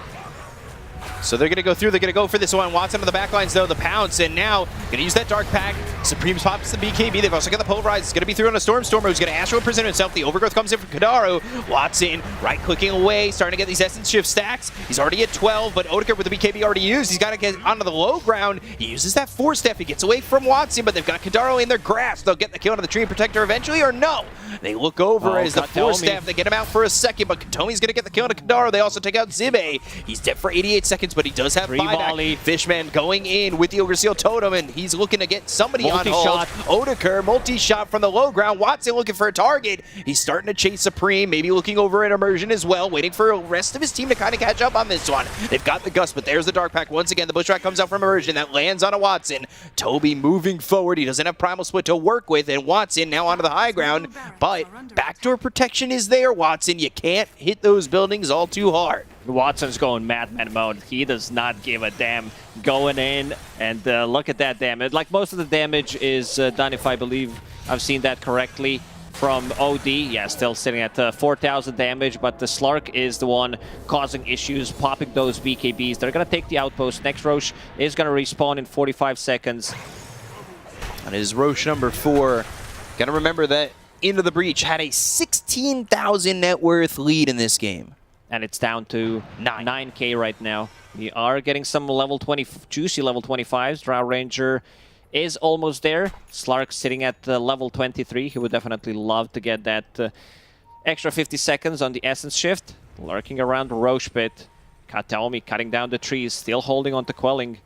Speaker 6: So they're going to go through. They're going to go for this one. Watson on the backlines, though. The pounce. And now going to use that Dark Pack. Supreme's pops the BKB. They've also got the Pulverize. It's going to be through on a Stormstormer who's going to Astral present himself. The Overgrowth comes in from Kadaro. Watson right-clicking away, starting to get these Essence Shift stacks. He's already at 12, but Odegaard with the BKB already used. He's got to get onto the low ground. He uses that Force Step. He gets away from Watson, but they've got Kadaro in their grasp. They'll get the kill onto the Treant Protector eventually, or no? They look over as the Force Staff. They get him out for a second, but Katomi's going to get the kill onto Kadaro. They also take out Zibe. He's dead for 88 seconds, but he does have buyback. Fishman going in with the Ogre Seal Totem, and he's looking to get somebody on hold. Odegaard, multi-shot from the low ground. Watson looking for a target. He's starting to chase Supreme, maybe looking over at Immersion as well, waiting for the rest of his team to kind of catch up on this one. They've got the Gust, but there's the Dark Pack. Once again, the Bushwhack comes out from Immersion. That lands on a Watson. Toby moving forward. He doesn't have Primal Split to work with, and Watson now onto the high ground, but backdoor protection is there, Watson. You can't hit those buildings all too hard.
Speaker 8: Watson's going madman mode. He does not give a damn, going in, and look at that damage. Like, most of the damage is done, if I believe I've seen that correctly, from OD. Yeah, still sitting at 4,000 damage, but the Slark is the one causing issues, popping those BKBs. They're going to take the outpost. Next Roche is going to respawn in 45 seconds.
Speaker 6: And is Roche number 4. Got to remember that Into the Breach had a 16,000 net worth lead in this game.
Speaker 8: And it's down to 9K right now. We are getting some level 20, juicy level 25s. Drow Ranger is almost there. Slark sitting at level 23. He would definitely love to get that extra 50 seconds on the Essence Shift. Lurking around the Roche pit. Kataomi cutting down the trees, still holding on to Quelling.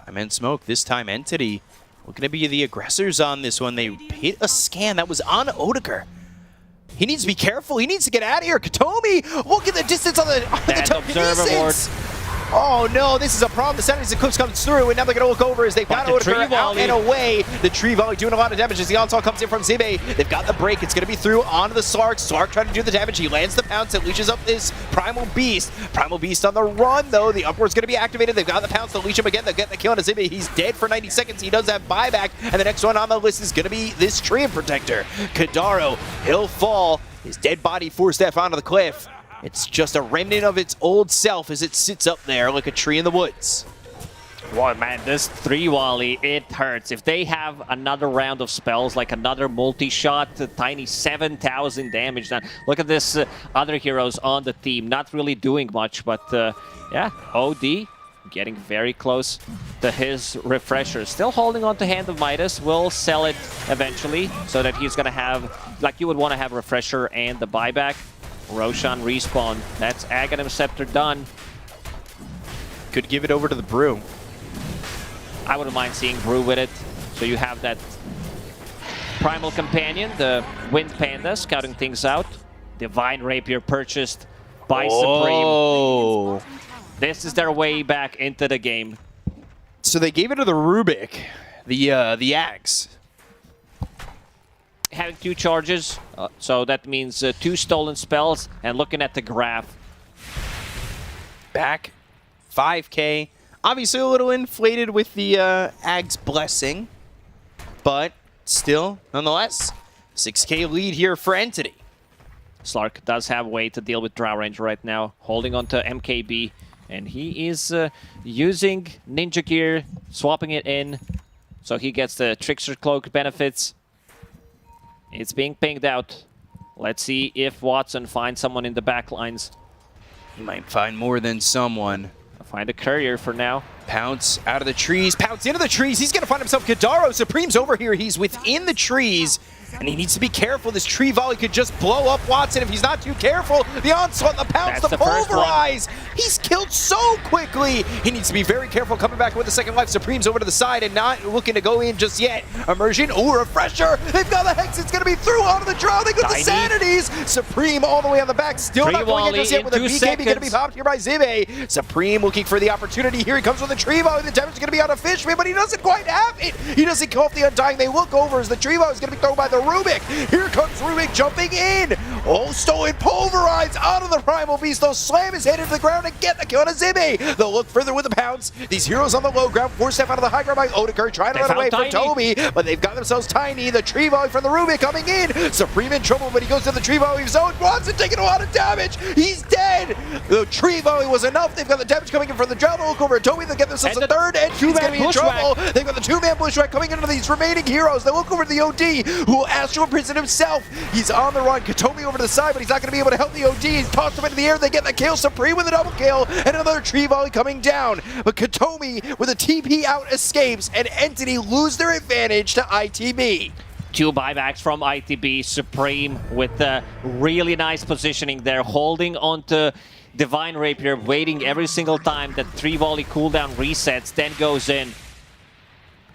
Speaker 6: 5-man smoke. This time Entity looking to be the aggressors on this one. They hit a scan that was on Odegaard. He needs to be careful. He needs to get out of here. Katomi, look at the distance on the telekinesis. Oh no, this is a problem. The Senator's Eclipse comes through, and now they're going to look over as they've got Odegaard out and away. The Tree Volley doing a lot of damage as the onslaught comes in from Zibe. They've got the break. It's going to be through onto the Slark. Slark trying to do the damage. He lands the pounce. It leashes up this Primal Beast. Primal Beast on the run, though. The Upward's going to be activated. They've got the pounce to leash him again. They'll get the kill on Zibe. He's dead for 90 seconds. He does have buyback. And the next one on the list is going to be this Treant Protector. Kadaro, he'll fall. His dead body Force Staff onto the cliff. It's just a remnant of its old self as it sits up there like a tree in the woods.
Speaker 8: Boy, man, this 3-volley, it hurts. If they have another round of spells, like another multi-shot, a tiny 7,000 damage. Now, look at this other heroes on the team. Not really doing much, but yeah, OD getting very close to his Refresher. Still holding on to Hand of Midas. Will sell it eventually so that he's going to have, like you would want to have Refresher and the buyback. Roshan respawn. That's Aghanim Scepter done.
Speaker 6: Could give it over to the Brew.
Speaker 8: I wouldn't mind seeing Brew with it. So you have that Primal Companion, the Wind Panda, scouting things out. Divine Rapier purchased by Supreme. This is their way back into the game.
Speaker 6: So they gave it to the Rubik, the Axe.
Speaker 8: Having 2 charges, so that means 2 stolen spells, and looking at the graph.
Speaker 6: Back 5K. Obviously a little inflated with the Ag's Blessing, but still, nonetheless, 6K lead here for Entity.
Speaker 8: Slark does have a way to deal with Drow Ranger right now, holding on to MKB, and he is using Ninja Gear, swapping it in, so he gets the Trickster Cloak benefits. It's being pinged out. Let's see if Watson finds someone in the back lines.
Speaker 6: He might find more than someone.
Speaker 8: I'll find a courier for now.
Speaker 6: Pounce out of the trees. Pounce into the trees. He's going to find himself Kadaro. Supreme's over here. He's within the trees. And he needs to be careful. This tree volley could just blow up Watson if he's not too careful. The onslaught, the pounce,
Speaker 8: That's
Speaker 6: the
Speaker 8: the first
Speaker 6: pulverize. He's killed so quickly. He needs to be very careful coming back with the second life. Supreme's over to the side and not looking to go in just yet. Immersion, ooh, refresher. They've got the Hex. It's going to be through onto the draw. They go the Sanities. Supreme all the way on the back. Still not going in just yet with a BKB going to be popped here by Zibe. Supreme looking for the opportunity. Here he comes with the tree volley. The damage is going to be on a Fishman, but he doesn't quite have it. He doesn't go off the Undying. They look over as the tree volley is going to be thrown by the Rubik. Here comes Rubik jumping in. Oh, stolen pulverize out of the Primal Beast. They'll slam his head into the ground and get the kill on Zibe. They'll look further with the pounce. These heroes on the low ground, 4-step out of the high ground by Odeker, trying to run away from Toby, but they've got themselves Tiny. The tree volley from the Rubik coming in. Supreme in trouble, but he goes to the tree volley zone. Watson taking a lot of damage. He's dead. The tree volley was enough. They've got the damage coming in from the Drow. They'll look over at Toby. They'll get themselves a third, and he's going to be in trouble. They've got the two-man bushwhack coming into these remaining heroes. They look over to the OD, who will Astral Imprison himself. He's on the run. Katomi over to the side, but he's not going to be able to help the OD. He's tossed him into the air. They get the kill. Supreme with a double kill, and another tree volley coming down. But Katomi with a TP out escapes, and Entity lose their advantage to ITB.
Speaker 8: 2 buybacks from ITB. Supreme with the really nice positioning there, holding onto Divine Rapier, waiting every single time that 3 volley cooldown resets, then goes in.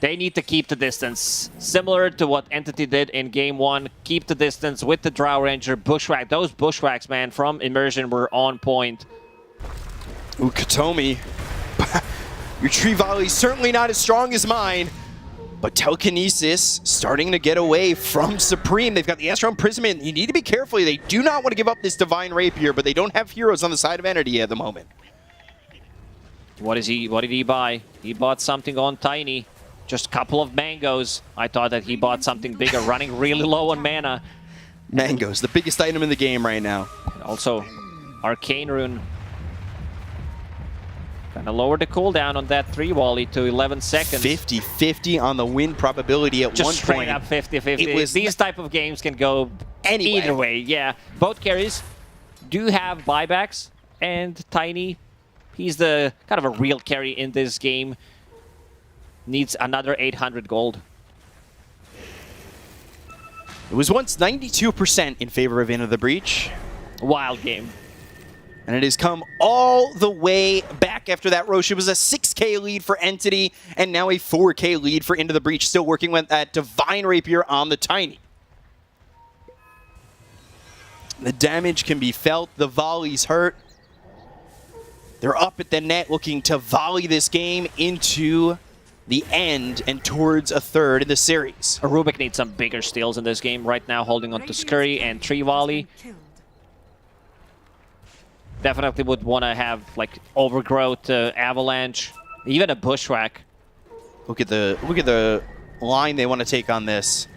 Speaker 8: They need to keep the distance. Similar to what Entity did in game 1. Keep the distance with the Drow Ranger. Bushwhack. Those bushwhacks, man, from Immersion were on point.
Speaker 6: Ooh, Katomi. Your tree volley certainly not as strong as mine. But Telekinesis starting to get away from Supreme. They've got the Astral Imprisonment. You need to be careful. They do not want to give up this Divine Rapier, but they don't have heroes on the side of Entity at the moment.
Speaker 8: What did he buy? He bought something on Tiny. Just a couple of mangoes. I thought that he bought something bigger, running really low on mana.
Speaker 6: Mangoes, the biggest item in the game right now.
Speaker 8: And also, Arcane Rune. Gonna lower the cooldown on that 3 volley to 11 seconds.
Speaker 6: 50-50 on the win probability at
Speaker 8: just
Speaker 6: one
Speaker 8: straight
Speaker 6: point.
Speaker 8: Up 50-50. These type of games can go either way. Yeah, both carries do have buybacks, and Tiny, he's the kind of a real carry in this game. Needs another 800 gold.
Speaker 6: It was once 92% in favor of Into the Breach.
Speaker 8: Wild game.
Speaker 6: And it has come all the way back after that, Roche. It was a 6k lead for Entity, and now a 4k lead for Into the Breach. Still working with that Divine Rapier on the Tiny. The damage can be felt. The volleys hurt. They're up at the net looking to volley this game into the end and towards a third in the series.
Speaker 8: Rubik needs some bigger steals in this game right now, holding on to Scurry and 3 volley. Definitely would want to have like Overgrowth, Avalanche, even a Bushwhack.
Speaker 6: Look at the line they want to take on this.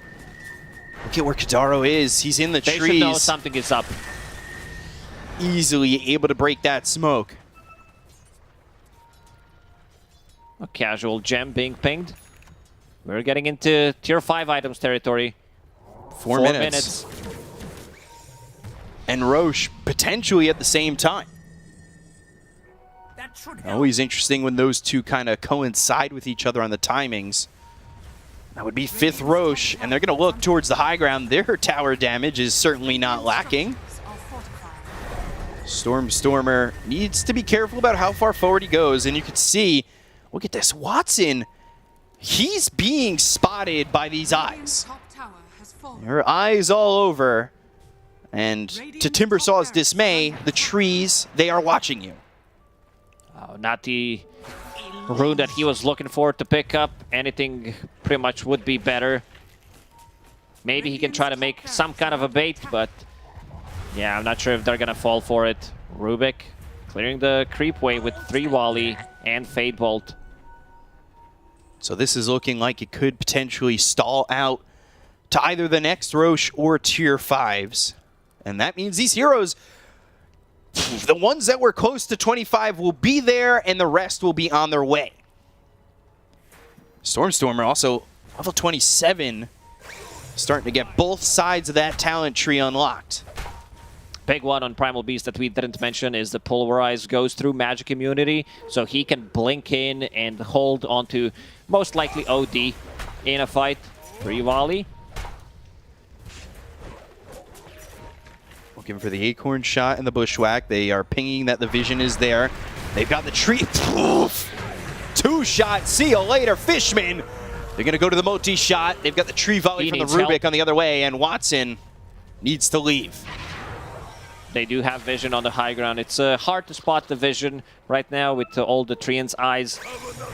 Speaker 6: Look at where Kadaro is. He's in the trees.
Speaker 8: They should know something is up.
Speaker 6: Easily able to break that smoke.
Speaker 8: A casual gem being pinged. We're getting into tier 5 items territory.
Speaker 6: 4 minutes. And Roche potentially at the same time. Always interesting when those two kind of coincide with each other on the timings. That would be 5th Roche, and they're going to look towards the high ground. Their tower damage is certainly not lacking. Stormer needs to be careful about how far forward he goes, and you can see, look at this, Watson, he's being spotted by these eyes. Her eyes all over, and to Timbersaw's dismay, the trees, they are watching you.
Speaker 8: Oh, not the rune that he was looking for to pick up. Anything pretty much would be better. Maybe he can try to make some kind of a bait, but yeah, I'm not sure if they're gonna fall for it. Rubik clearing the creep wave with 3 volley and Fade Bolt.
Speaker 6: So this is looking like it could potentially stall out to either the next Roche or tier 5s. And that means these heroes, the ones that were close to 25 will be there, and the rest will be on their way. Stormer also level 27, starting to get both sides of that talent tree unlocked.
Speaker 8: Big one on Primal Beast that we didn't mention is the Pulverize goes through magic immunity, so he can blink in and hold onto most likely OD in a fight. 3 volley.
Speaker 6: Looking for the acorn shot and the bushwhack. They are pinging that the vision is there. They've got the tree. Oof. 2-shot. See you later, Fishman. They're going to go to the multi-shot. They've got the tree volley from the Rubik on the other way, and Watson needs to leave.
Speaker 8: They do have vision on the high ground. It's hard to spot the vision right now with all the Treant's eyes.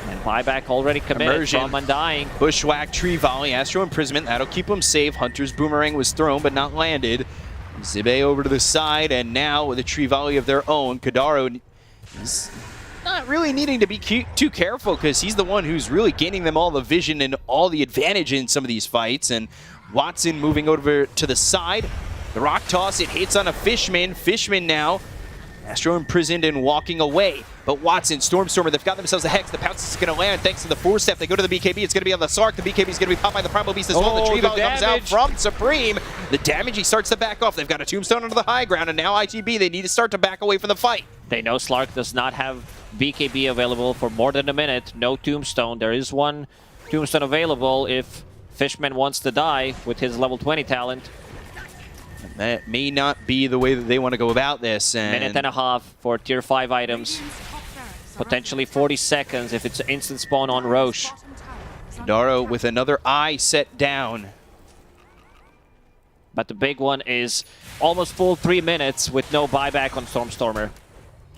Speaker 8: And buyback already committed.
Speaker 6: Immersion.
Speaker 8: From Undying.
Speaker 6: Bushwhack, tree volley, Astro Imprisonment. That'll keep him safe. Hunter's Boomerang was thrown but not landed. Zibe over to the side, and now with a tree volley of their own, Kadaro is not really needing to be too careful because he's the one who's really gaining them all the vision and all the advantage in some of these fights. And Watson moving over to the side. The rock toss, it hits on a Fishman. Fishman now, Astro imprisoned and walking away. But Watson, Stormstormer, they've got themselves a Hex. The Pounce is going to land thanks to the 4-step. They go to the BKB. It's going to be on the Sark. The BKB is going to be popped by the Primal Beast as well. The tree volley comes out from Supreme. The damage, he starts to back off. They've got a Tombstone onto the high ground, and now IGB, they need to start to back away from the fight.
Speaker 8: They know Slark does not have BKB available for more than a minute. No Tombstone. There is one Tombstone available if Fishman wants to die with his level 20 talent.
Speaker 6: And that may not be the way that they want to go about this. And
Speaker 8: minute and a half for tier 5 items. Potentially 40 seconds if it's an instant spawn on Roche.
Speaker 6: Daro with another eye set down.
Speaker 8: But the big one is almost full 3 minutes with no buyback on Stormstormer.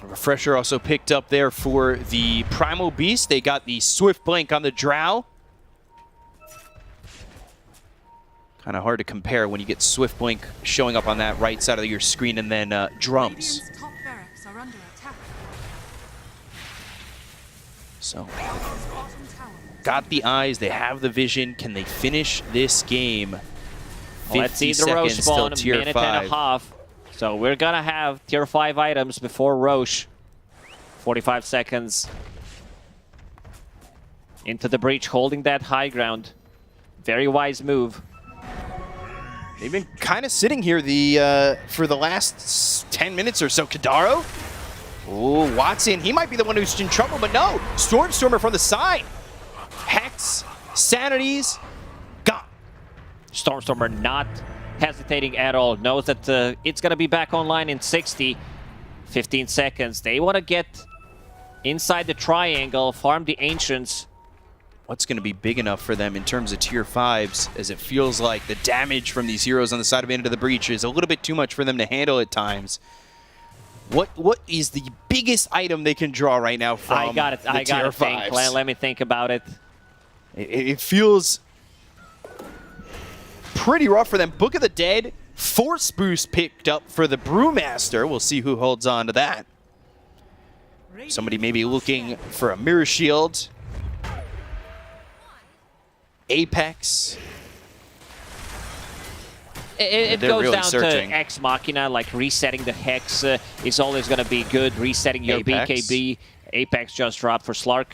Speaker 6: A refresher also picked up there for the Primal Beast. They got the Swift Blink on the Drow. Kind of hard to compare when you get Swift Blink showing up on that right side of your screen and then drums. So, got the eyes, they have the vision. Can they finish this game?
Speaker 8: Let's see the Roche spawn, a minute and a half. So we're gonna have tier 5 items before Roche. 45 seconds. Into the breach, holding that high ground. Very wise move.
Speaker 6: They've been kind of sitting here for the last 10 minutes or so. Kadaro? Oh, Watson, he might be the one who's in trouble, but no. Stormstormer from the side. Hex, Sanities, gone.
Speaker 8: Stormstormer not hesitating at all. Knows that it's going to be back online in 60. 15 seconds. They want to get inside the triangle, farm the Ancients.
Speaker 6: What's going to be big enough for them in terms of tier 5s, as it feels like the damage from these heroes on the side of Into the Breach is a little bit too much for them to handle at times. What is the biggest item they can draw right now from
Speaker 8: I got to think. Let me think about it.
Speaker 6: It feels pretty rough for them. Book of the Dead, Force Boost picked up for the Brewmaster. We'll see who holds on to that. Somebody maybe looking for a Mirror Shield. Apex.
Speaker 8: It goes really down searching to Ex Machina, like resetting the Hex is always going to be good. Resetting your
Speaker 6: Apex.
Speaker 8: BKB. Apex just dropped for Slark.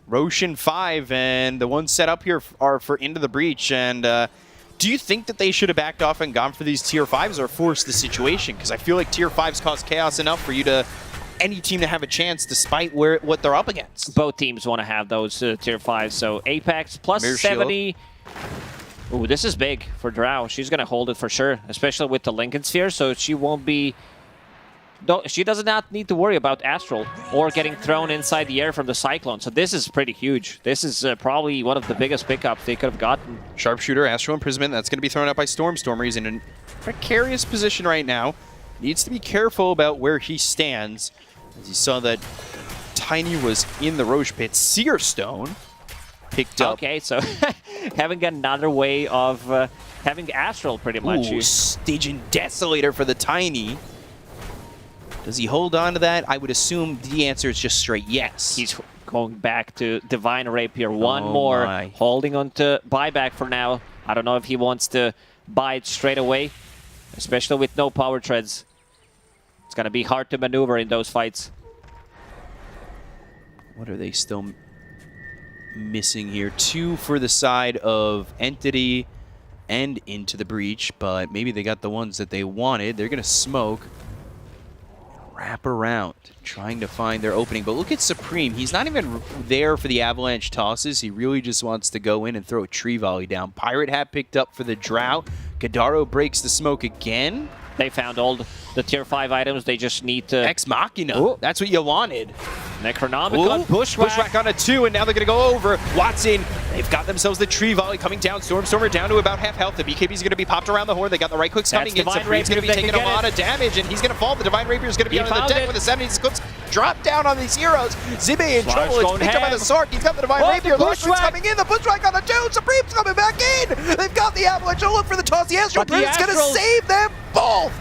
Speaker 6: Roshan 5, and the ones set up here are for Into the Breach. And do you think that they should have backed off and gone for these tier 5s or forced the situation? Because I feel like tier 5s cause chaos enough for you to any team to have a chance despite what they're up against.
Speaker 8: Both teams want to have those tier 5s. So Apex plus
Speaker 6: Mirror
Speaker 8: 70. Ooh, this is big for Drow. She's going to hold it for sure, especially with the Lincoln Sphere, so she won't be... She does not need to worry about Astral or getting thrown inside the air from the Cyclone. So this is pretty huge. This is probably one of the biggest pickups they could have gotten.
Speaker 6: Sharpshooter, Astral Imprisonment, that's going to be thrown out by Stormstormer. He's in a precarious position right now. Needs to be careful about where he stands. As you saw that Tiny was in the Roche pit. Seer Stone picked up.
Speaker 8: Okay, so having another way of having Astral pretty much.
Speaker 6: Ooh, Stygian Desolator for the Tiny. Does he hold on to that? I would assume the answer is just straight yes.
Speaker 8: He's going back to Divine Rapier. One more. Holding on to buyback for now. I don't know if he wants to buy it straight away, especially with no power treads. It's going to be hard to maneuver in those fights.
Speaker 6: What are they still missing here? 2 for the side of Entity and Into the Breach, but maybe they got the ones that they wanted. They're going to smoke. Wrap around, trying to find their opening. But look at Supreme. He's not even there for the avalanche tosses. He really just wants to go in and throw a tree volley down. Pirate Hat picked up for the Drow. Gadaro breaks the smoke again.
Speaker 8: They found all the tier 5 items. They just need to...
Speaker 6: Ex Machina.
Speaker 8: Ooh.
Speaker 6: That's what you wanted.
Speaker 8: Necronomicon, Bushwhack.
Speaker 6: Bushwhack on a 2, and now they're going to go over. Watson, they've got themselves the tree volley coming down. Stormstormer down to about half health. The BKB's going to be popped around the horn. They got the right clicks coming in. Supreme's going to be taking a lot of damage, and he's going to fall. The Divine Rapier is going to be on the deck with the 70s clips. Drop down on these heroes. Zibe in trouble. It's picked up by the Sark. He's got the Divine Rapier. The Bushwhack's coming in. The Bushwhack on the 2. Supreme's coming back in. They've got the Avalanche. They'll look for the toss. The Astral Brute's going to save them both.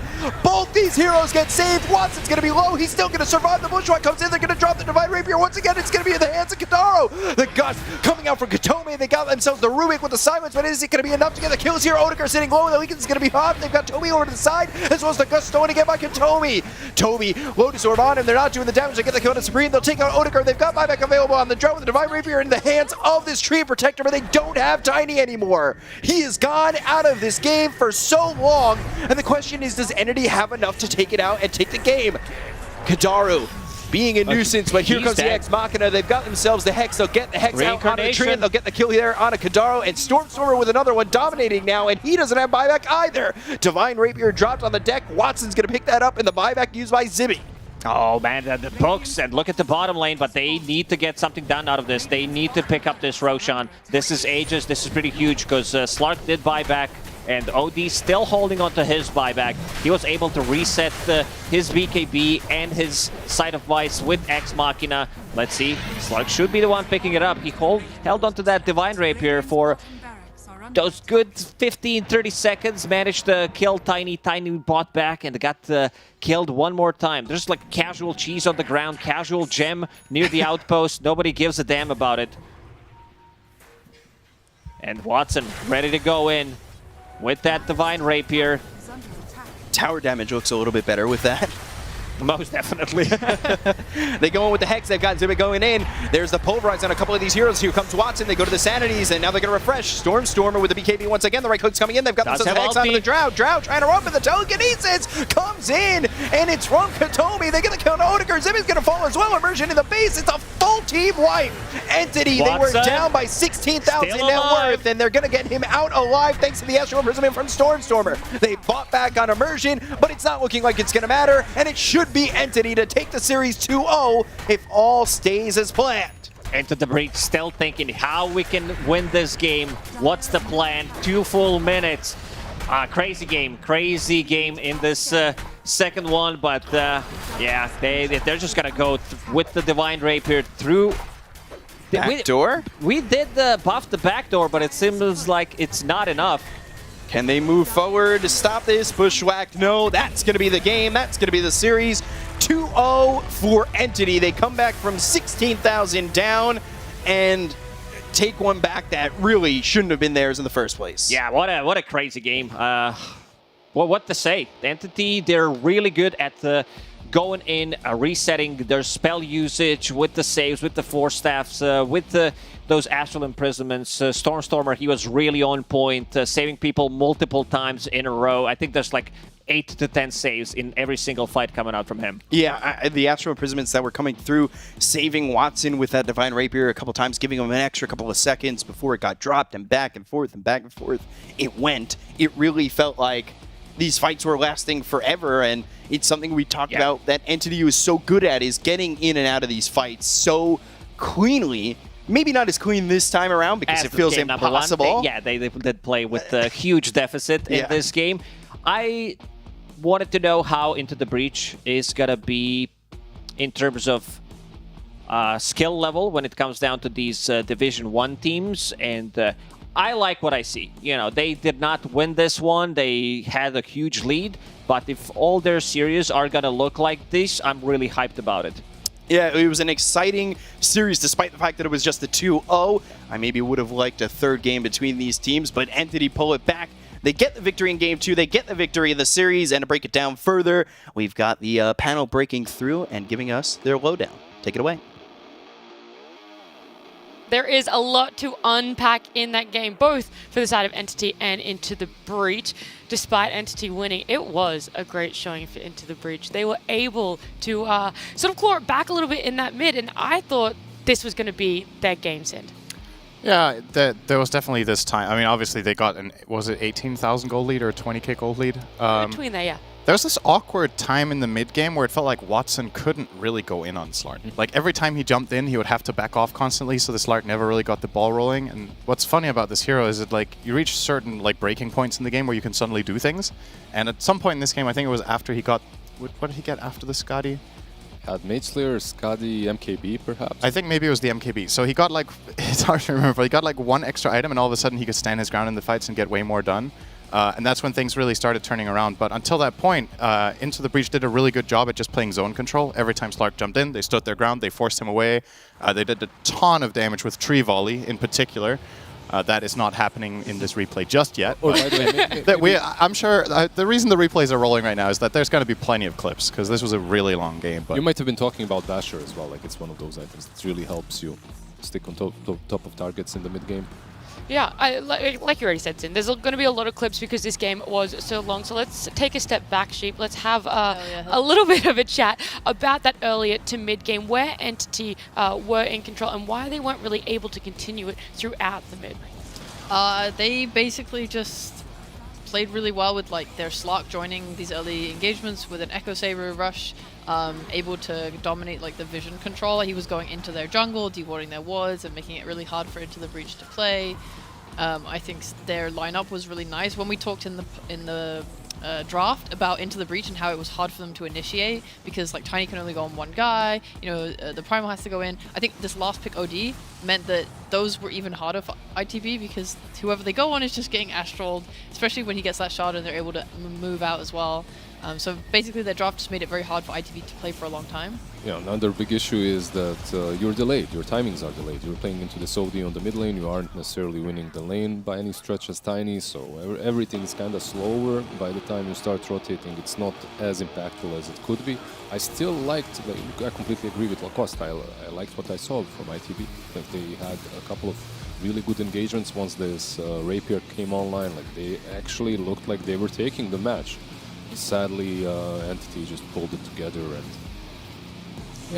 Speaker 6: Both these heroes get saved. Watson's going to be low. He's still going to survive. The Bushwhack comes in. They're going to drop the Divine Rapier. Once again, it's going to be in the hands of Kadaro. The Gust coming out from Katome. They got themselves the Rubik with the silence, but is it going to be enough to get the kills here? Odegaard sitting low. The Legion is going to be hot. They've got Toby over to the side, as well as the Gust stolen again by Katome. Toby, Lotus Orb on him. They're not doing the damage. They get the kill to Supreme. They'll take out Odegaard. They've got buyback available on the drone with the Divine Rapier in the hands of this Tree Protector, but they don't have Tiny anymore. He is gone out of this game for so long, and the question is, does Entity have enough to take it out and take the game? Kadaru being a nuisance, but here comes the Ex Machina. They've got themselves the Hex. They'll get the Hex out on a tree, and they'll get the kill there on a Kadaru, and Stormstormer with another one dominating now, and he doesn't have buyback either. Divine Rapier dropped on the deck. Watson's going to pick that up, and the buyback used by Zibby.
Speaker 8: Oh man, the books, and look at the bottom lane, but they need to get something done out of this. They need to pick up this Roshan. This is Aegis. This is pretty huge because Slark did buyback, and OD still holding on to his buyback. He was able to reset his BKB and his Sight of Vice with Ex Machina. Let's see, Slark should be the one picking it up. He held onto that Divine Rapier for those good 15-30 seconds, managed to kill Tiny bot back, and got killed one more time. There's like casual cheese on the ground, casual gem near the outpost. Nobody gives a damn about it. And Watson ready to go in with that Divine Rapier.
Speaker 6: Tower damage looks a little bit better with that.
Speaker 8: Most definitely.
Speaker 6: They go in with the Hex. They've got Zibit going in. There's the Pulverize on a couple of these heroes. Here comes Watson. They go to the Sanities, and now they're going to refresh. Stormstormer with the BKB once again. The right click's coming in. They've got themselves the Hex onto the Drow. Drow trying to run, but the telekinesis comes in, and it's from Katome. They get the kill on Odegaard. Zibit's going to fall as well. Immersion in the base. It's a full team wipe. Entity, Watson, they were down by 16,000 net worth, and they're going to get him out alive thanks to the Astral Imprisonment from Stormstormer. They bought back on Immersion, but it's not looking like it's going to matter, and it should be Entity to take the series 2-0 if all stays as planned.
Speaker 8: Into the breach, still thinking how we can win this game. What's the plan? 2 full minutes. Crazy game in this second one, but yeah, they're just gonna go with the Divine Rapier through.
Speaker 6: Backdoor?
Speaker 8: We did buff the backdoor, but it seems like it's not enough.
Speaker 6: Can they move forward to stop this? Bushwhack, no. That's going to be the game. That's going to be the series. 2-0 for Entity. They come back from 16,000 down and take one back that really shouldn't have been theirs in the first place.
Speaker 8: Yeah, what a crazy game. Well, what to say? Entity, they're really good at going in, resetting their spell usage with the saves, with the Force Staffs, with those Astral Imprisonments. Stormstormer, he was really on point, saving people multiple times in a row. I think there's like 8 to 10 saves in every single fight coming out from him.
Speaker 6: Yeah, the Astral Imprisonments that were coming through, saving Watson with that Divine Rapier a couple times, giving him an extra couple of seconds before it got dropped, and back and forth and back and forth it went. It really felt like these fights were lasting forever, and it's something we talked about that Entity was so good at, is getting in and out of these fights so cleanly. Maybe not as clean this time around because it feels impossible.
Speaker 8: They did play with a huge deficit in this game. I wanted to know how Into the Breach is going to be in terms of skill level when it comes down to these Division 1 teams, and I like what I see. You know, they did not win this one. They had a huge lead, but if all their series are going to look like this, I'm really hyped about it.
Speaker 6: Yeah, it was an exciting series despite the fact that it was just a 2-0. I maybe would have liked a third game between these teams, but Entity pull it back. They get the victory in Game 2. They get the victory in the series, and to break it down further, we've got the panel breaking through and giving us their lowdown. Take it away.
Speaker 1: There is a lot to unpack in that game, both for the side of Entity and Into the Breach. Despite Entity winning, it was a great showing for Into the Breach. They were able to sort of claw it back a little bit in that mid, and I thought this was going to be their game's end.
Speaker 4: Yeah, there was definitely this time. I mean, obviously they got was it 18,000 gold lead or a 20k gold lead?
Speaker 1: Between there, yeah.
Speaker 4: There was this awkward time in the mid game where it felt like Watson couldn't really go in on Slark. Like every time he jumped in, he would have to back off constantly, so the Slark never really got the ball rolling. And what's funny about this hero is that like you reach certain like breaking points in the game where you can suddenly do things. And at some point in this game, I think it was after he got, what did he get after the Skadi?
Speaker 11: Had Mage Slayer, Skadi, MKB perhaps?
Speaker 4: I think maybe it was the MKB. So he got like, it's hard to remember, but he got like one extra item and all of a sudden he could stand his ground in the fights and get way more done. And that's when things really started turning around. But until that point, Into the Breach did a really good job at just playing zone control. Every time Slark jumped in, they stood their ground, they forced him away. They did a ton of damage with Tree Volley in particular. That is not happening in this replay just yet.
Speaker 11: Or by the way,
Speaker 4: I'm sure the reason the replays are rolling right now is that there's going to be plenty of clips, because this was a really long game. But
Speaker 11: you might have been talking about Basher as well. Like it's one of those items that really helps you stick on top of targets in the mid game.
Speaker 1: Yeah, like you already said, Zin, there's going to be a lot of clips because this game was so long. So let's take a step back, Sheep. Let's have a little bit of a chat about that earlier to mid game where Entity were in control and why they weren't really able to continue it throughout the mid.
Speaker 3: They basically just played really well with like their Slark joining these early engagements with an Echo Saber rush, able to dominate like the vision control. He was going into their jungle, dewarding their wards, and making it really hard for Into the Breach to play. I think their lineup was really nice. When we talked in the draft about Into the Breach and how it was hard for them to initiate because like Tiny can only go on one guy, you know, the Primal has to go in. I think this last pick OD meant that those were even harder for ITB because whoever they go on is just getting astraled, especially when he gets that shot and they're able to move out as well. So basically their draft just made it very hard for ITB to play for a long time.
Speaker 11: Yeah, another big issue is that you're delayed, your timings are delayed. You're playing into this OD on the mid lane, you aren't necessarily winning the lane by any stretch as Tiny, so everything is kind of slower. By the time you start rotating, it's not as impactful as it could be. I still liked, I completely agree with Lacoste, I liked what I saw from ITB. Like they had a couple of really good engagements once this Rapier came online. Like they actually looked like they were taking the match. Sadly, Entity just pulled it together and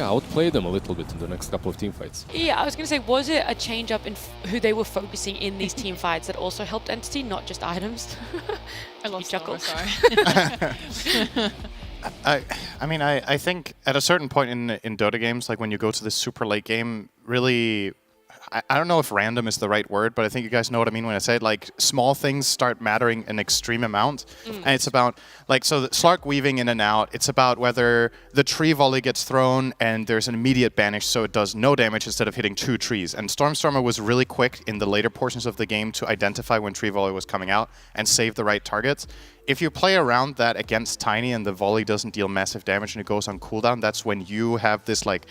Speaker 11: outplayed them a little bit in the next couple of team fights.
Speaker 1: Yeah, I was going to say, was it a change up in who they were focusing in these team fights that also helped Entity, not just items?
Speaker 3: I lost
Speaker 1: chuckle.
Speaker 3: sorry.
Speaker 4: I mean, I think at a certain point in Dota games, like when you go to this super late game, really, I don't know if random is the right word, but I think you guys know what I mean when I say it. Like, small things start mattering an extreme amount. And it's about, like, so the Slark weaving in and out, it's about whether the tree volley gets thrown and there's an immediate banish so it does no damage instead of hitting 2 trees. And Stormstormer was really quick in the later portions of the game to identify when tree volley was coming out and save the right targets. If you play around that against Tiny and the volley doesn't deal massive damage and it goes on cooldown, that's when you have this, like,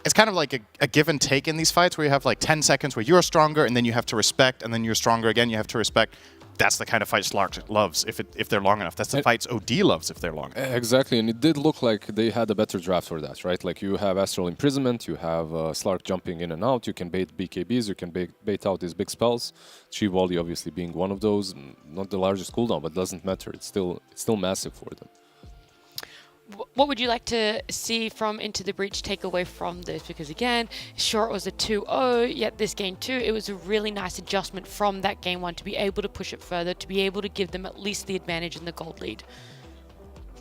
Speaker 4: it's kind of like a give and take in these fights where you have like 10 seconds where you're stronger and then you have to respect, and then you're stronger again, you have to respect. That's the kind of fight Slark loves if they're long enough. That's the fights OD loves if they're long enough.
Speaker 11: Exactly, and it did look like they had a better draft for that, right? Like you have Astral Imprisonment, you have Slark jumping in and out, you can bait BKBs, you can bait out these big spells. Chi Volley obviously being one of those, not the largest cooldown, but doesn't matter. It's still massive for them.
Speaker 1: What would you like to see from Into the Breach take away from this? Because again, sure it was a 2-0, yet this game too, it was a really nice adjustment from that game 1 to be able to push it further, to be able to give them at least the advantage in the gold lead.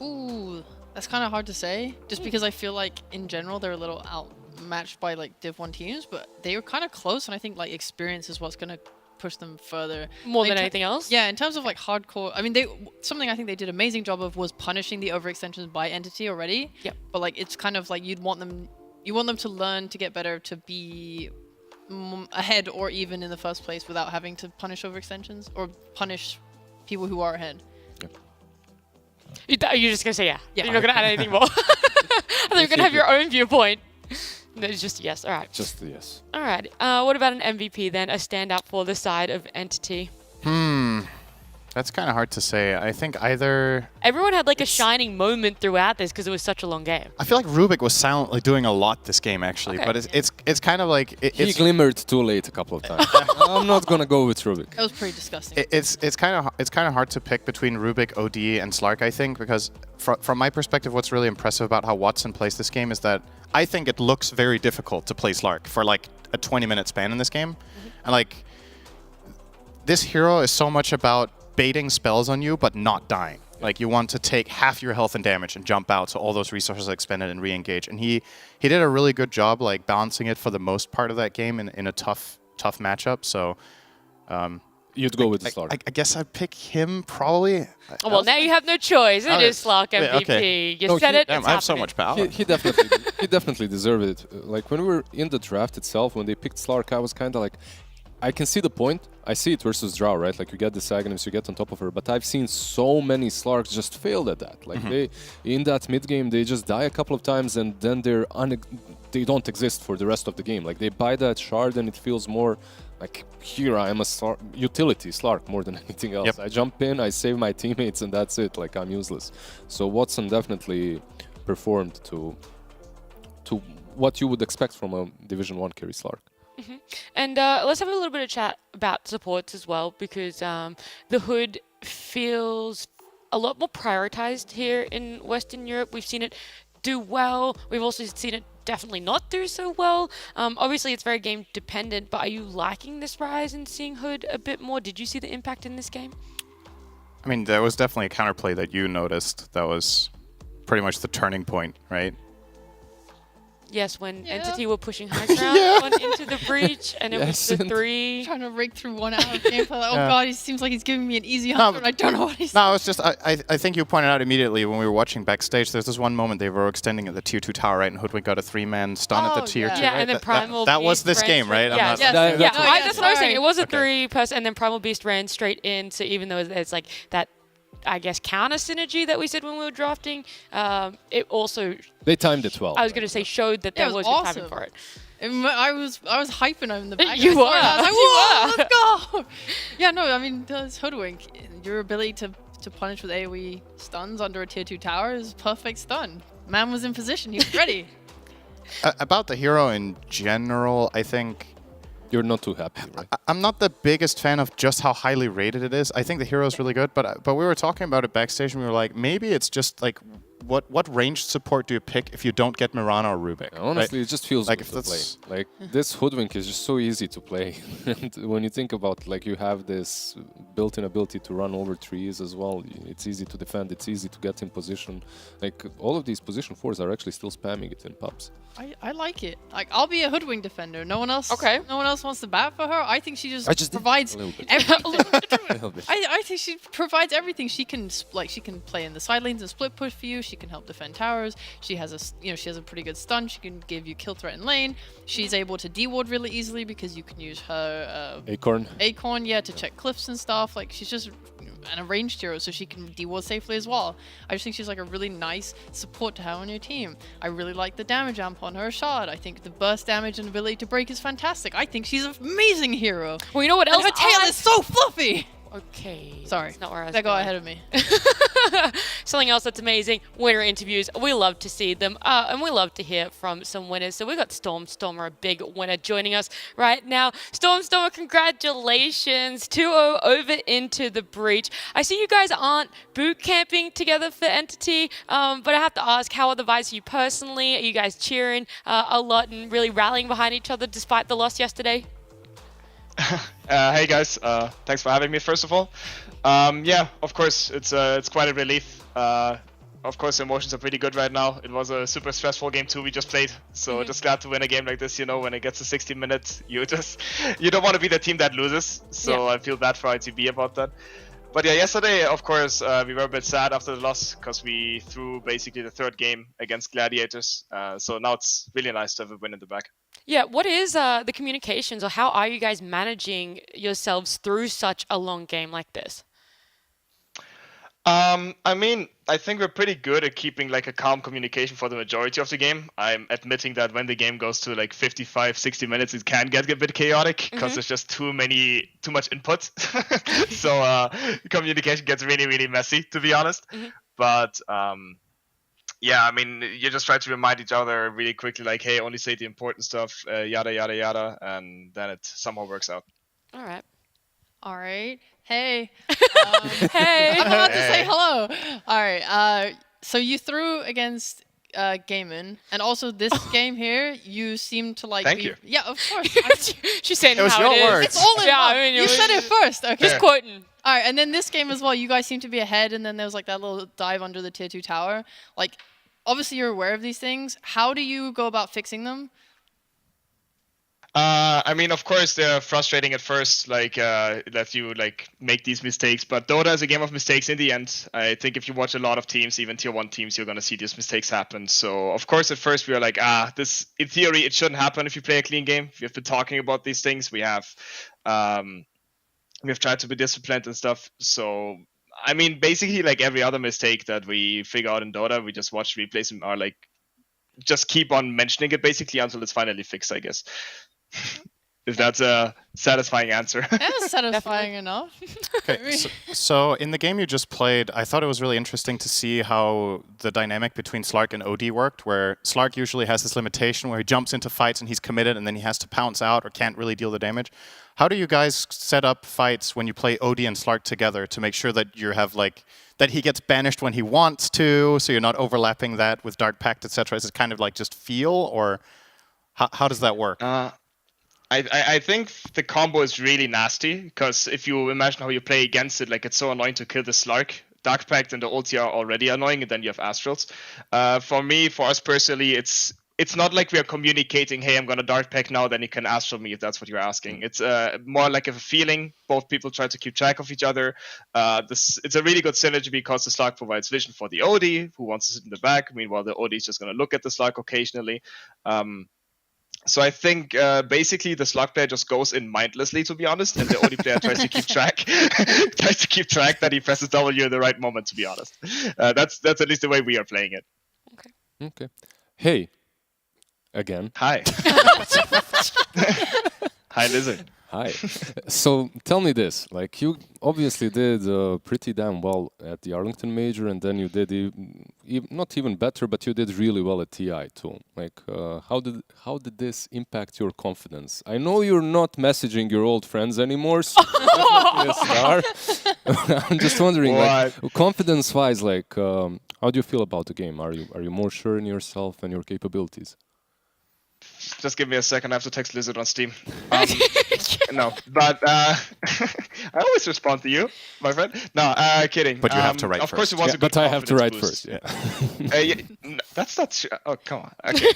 Speaker 3: Ooh, that's kind of hard to say, just because I feel like in general they're a little outmatched by like Div 1 teams, but they were kind of close, and I think like experience is what's going to push them further.
Speaker 1: More
Speaker 3: like,
Speaker 1: than anything else?
Speaker 3: Yeah, in terms of like hardcore, I mean, something I think they did an amazing job of was punishing the overextensions by Entity already.
Speaker 1: Yep.
Speaker 3: But like it's kind of like you want them to learn to get better, to be ahead or even in the first place without having to punish overextensions or punish people who are ahead.
Speaker 1: Yep. You're just going to say yeah.
Speaker 3: Yeah.
Speaker 1: You're not going to add anything more. I thought you were going to have your own viewpoint. No, it's just yes. All right.
Speaker 11: Just the yes.
Speaker 1: All right. What about an MVP then? A standout for the side of Entity?
Speaker 4: That's kind of hard to say. I think either...
Speaker 1: Everyone had like a shining moment throughout this because it was such a long game.
Speaker 4: I feel like Rubik was silently doing a lot this game, actually.
Speaker 1: Okay.
Speaker 4: But it's kind of like...
Speaker 11: He glimmered too late a couple of times. I'm not going to go with Rubik.
Speaker 3: That was pretty disgusting.
Speaker 4: It's kind of hard to pick between Rubik, OD, and Slark, I think, because from my perspective, what's really impressive about how Watson plays this game is that I think it looks very difficult to play Slark for like a 20-minute span in this game. And like, this hero is so much about baiting spells on you but not dying. Like, you want to take half your health and damage and jump out, so all those resources are expended and re-engage. And he did a really good job, like, balancing it for the most part of that game in a tough matchup. So
Speaker 11: you'd go with the Slark.
Speaker 4: I guess I'd pick him probably.
Speaker 1: Oh, well, now you have no choice. It is Slark MVP.
Speaker 4: Yeah, okay.
Speaker 1: You said it.
Speaker 4: Damn,
Speaker 1: It's
Speaker 4: I have so
Speaker 1: happening.
Speaker 4: much power.
Speaker 11: He definitely deserved it. Like when we were in the draft itself, when they picked Slark, I was kind of like, I can see the point. I see it versus Drow, right? Like you get the Saganims, you get on top of her. But I've seen so many Slarks just failed at that. Like they, in that mid game, they just die a couple of times and then they don't exist for the rest of the game. Like they buy that shard and it feels more like, here I am a utility Slark more than anything else.
Speaker 4: Yep.
Speaker 11: I jump in, I save my teammates, and that's it. Like I'm useless. So Watson definitely performed to what you would expect from a Division 1 carry Slark.
Speaker 1: And let's have a little bit of chat about supports as well, because the Hood feels a lot more prioritized here in Western Europe. We've seen it do well. We've also seen it definitely not do so well. Obviously, it's very game dependent, but are you liking this rise and seeing Hood a bit more? Did you see the impact in this game?
Speaker 4: I mean, there was definitely a counterplay that you noticed that was pretty much the turning point, right?
Speaker 1: Yes, when Entity were pushing high ground into the breach, and it was the 3.
Speaker 3: Trying to rake through 1 hour of gameplay. Like, oh god, he seems like he's giving me an easy answer, and I don't know what he's
Speaker 4: No, it's just, I think you pointed out immediately when we were watching backstage, there's this one moment they were extending at the tier 2 tower, right? And Hoodwink got a 3-man stun at the tier 2.
Speaker 1: Yeah,
Speaker 4: right?
Speaker 1: and then Primal
Speaker 4: that was
Speaker 1: Beast
Speaker 4: this
Speaker 1: ran
Speaker 4: game, right?
Speaker 1: straight-
Speaker 4: I'm
Speaker 1: Yeah,
Speaker 4: not-
Speaker 1: that's what I was saying. It was a 3-person, and then Primal Beast ran straight in, so even though there's like that, I guess, counter synergy that we said when we were drafting, it also...
Speaker 11: They timed it well.
Speaker 1: I was going to say showed that there was good timing
Speaker 3: awesome.
Speaker 1: for it.
Speaker 3: I was hyping him in the back.
Speaker 1: You
Speaker 3: I
Speaker 1: were.
Speaker 3: was like,
Speaker 1: You
Speaker 3: whoa,
Speaker 1: were.
Speaker 3: let's go. Yeah, no, I mean, this Hoodwink, your ability to punish with AoE stuns under a tier 2 tower is perfect stun. Man was in position. He was ready.
Speaker 4: About the hero in general, I think...
Speaker 11: You're not too happy, right?
Speaker 4: I'm not the biggest fan of just how highly rated it is. I think the hero is really good, but we were talking about it backstage and we were like, maybe it's just like, what ranged support do you pick if you don't get Mirana or Rubik?
Speaker 11: Honestly,
Speaker 4: right?
Speaker 11: it just feels
Speaker 4: like
Speaker 11: good
Speaker 4: if
Speaker 11: to
Speaker 4: that's
Speaker 11: play. Like this Hoodwink is just so easy to play. And when you think about like you have this built-in ability to run over trees as well, it's easy to defend. It's easy to get in position. Like all of these position 4s are actually still spamming it in pubs.
Speaker 3: I like it. Like, I'll be a Hoodwink defender. No one else.
Speaker 1: Okay.
Speaker 3: No one else wants to bat for her. I think she just,
Speaker 11: did
Speaker 3: provides
Speaker 11: a little bit.
Speaker 3: everything. I think she provides everything. She can she can play in the side lanes and split push for you. She can help defend towers. She has she has a pretty good stun. She can give you kill threat in lane. She's able to deward really easily because you can use her
Speaker 11: Acorn.
Speaker 3: Acorn, yeah, to check cliffs and stuff. Like, she's just an ranged hero, so she can deward safely as well. I just think she's like a really nice support to have on your team. I really like the damage amp on her shard. I think the burst damage and ability to break is fantastic. I think she's an amazing hero.
Speaker 1: Well, you know what
Speaker 3: And
Speaker 1: else?
Speaker 3: her tail is so fluffy!
Speaker 1: Okay.
Speaker 3: Sorry.
Speaker 1: That's not where I was
Speaker 3: That got
Speaker 1: going.
Speaker 3: ahead of me.
Speaker 1: Something else that's amazing, winner interviews. We love to see them, and we love to hear from some winners. So we got Stormer, a big winner, joining us right now. Stormer, congratulations. 2-0 over into the breach. I see you guys aren't boot camping together for Entity, but I have to ask, how are the vibes for you personally? Are you guys cheering a lot and really rallying behind each other despite the loss yesterday?
Speaker 13: Hey guys, thanks for having me first of all. Yeah, of course, it's quite a relief. Of course, emotions are pretty good right now. It was a super stressful game 2 we just played, so just glad to win a game like this. You know, when it gets to 60 minutes, you don't want to be the team that loses. So I feel bad for ITB about that. But yeah, yesterday, of course, we were a bit sad after the loss because we threw basically the 3rd game against Gladiators. So now it's really nice to have a win in the back.
Speaker 1: Yeah, what is the communications, or how are you guys managing yourselves through such a long game like this?
Speaker 13: I mean, I think we're pretty good at keeping like a calm communication for the majority of the game. I'm admitting that when the game goes to like 55, 60 minutes, it can get a bit chaotic because there's just too much input. So communication gets really, really messy, to be honest. But yeah, I mean, you just try to remind each other really quickly, like, hey, only say the important stuff, yada, yada, yada, and then it somehow works out.
Speaker 1: All right.
Speaker 3: All right. Hey.
Speaker 1: Hey.
Speaker 3: I'm about to say hello. All right. So you threw against gaming, and also this game here, you seem to like.
Speaker 13: Thank you.
Speaker 3: Yeah, of course.
Speaker 1: She's saying
Speaker 4: It was
Speaker 1: how
Speaker 4: your
Speaker 1: it is.
Speaker 4: words.
Speaker 3: It's all in
Speaker 1: Yeah,
Speaker 3: love.
Speaker 1: I mean,
Speaker 3: You said it first. Okay.
Speaker 1: Just quoting.
Speaker 3: All right, and then this game as well, you guys seem to be ahead, and then there was like that little dive under the tier 2 tower. Like, obviously you're aware of these things. How do you go about fixing them?
Speaker 13: I mean, of course, they're frustrating at first, like that you like make these mistakes. But Dota is a game of mistakes in the end. I think if you watch a lot of teams, even tier 1 teams, you're gonna see these mistakes happen. So of course, at first we are like, this in theory it shouldn't happen if you play a clean game. We've been talking about these things. We've tried to be disciplined and stuff. So I mean, basically, like every other mistake that we figure out in Dota, we just watch replays and are like, just keep on mentioning it basically until it's finally fixed, I guess. If that's a satisfying answer.
Speaker 3: That's satisfying enough.
Speaker 4: Okay, so in the game you just played, I thought it was really interesting to see how the dynamic between Slark and OD worked, where Slark usually has this limitation where he jumps into fights and he's committed and then he has to pounce out or can't really deal the damage. How do you guys set up fights when you play OD and Slark together to make sure that you have like, that he gets banished when he wants to, so you're not overlapping that with Dark Pact, etc.? Is it kind of like just feel, or how does that work?
Speaker 13: I think the combo is really nasty, because if you imagine how you play against it, like it's so annoying to kill the Slark. Dark Pact and the ulti are already annoying, and then you have Astrals. For us personally, it's not like we are communicating, hey, I'm going to Dark Pact now, then you can Astral me, if that's what you're asking. It's more like a feeling. Both people try to keep track of each other. It's a really good synergy because the Slark provides vision for the OD, who wants to sit in the back. Meanwhile, the OD is just going to look at the Slark occasionally. So I think basically the Slug player just goes in mindlessly, to be honest, and the OD player tries to keep track, that he presses W in the right moment, to be honest. That's at least the way we are playing it.
Speaker 11: Okay. Hey, again.
Speaker 13: Hi. Hi, Lizard.
Speaker 11: Hi. So tell me this, like you obviously did pretty damn well at the Arlington Major, and then you did not even better, but you did really well at TI too. Like how did this impact your confidence? I know you're not messaging your old friends anymore, so definitely a star. I'm just wondering, like, confidence-wise, like how do you feel about the game? Are you more sure in yourself and your capabilities?
Speaker 13: Just give me a second. I have to text Lizard on Steam. No, but I always respond to you, my friend. No, kidding.
Speaker 4: But you have to write
Speaker 13: of
Speaker 4: first.
Speaker 13: Course, it was a good
Speaker 11: but I have to write
Speaker 13: boost.
Speaker 11: first. Yeah.
Speaker 13: Yeah, no, that's not. Oh, come on. Okay.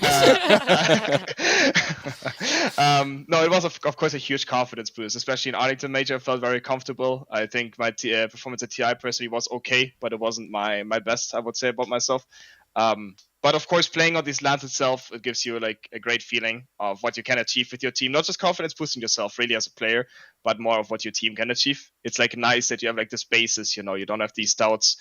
Speaker 13: No, it was of course a huge confidence boost, especially in Arlington Major. I felt very comfortable. I think my performance at TI personally was okay, but it wasn't my best, I would say, about myself. But of course, playing on these lands itself, it gives you like a great feeling of what you can achieve with your team. Not just confidence boosting yourself really as a player, but more of what your team can achieve. It's like nice that you have like this basis, you don't have these doubts.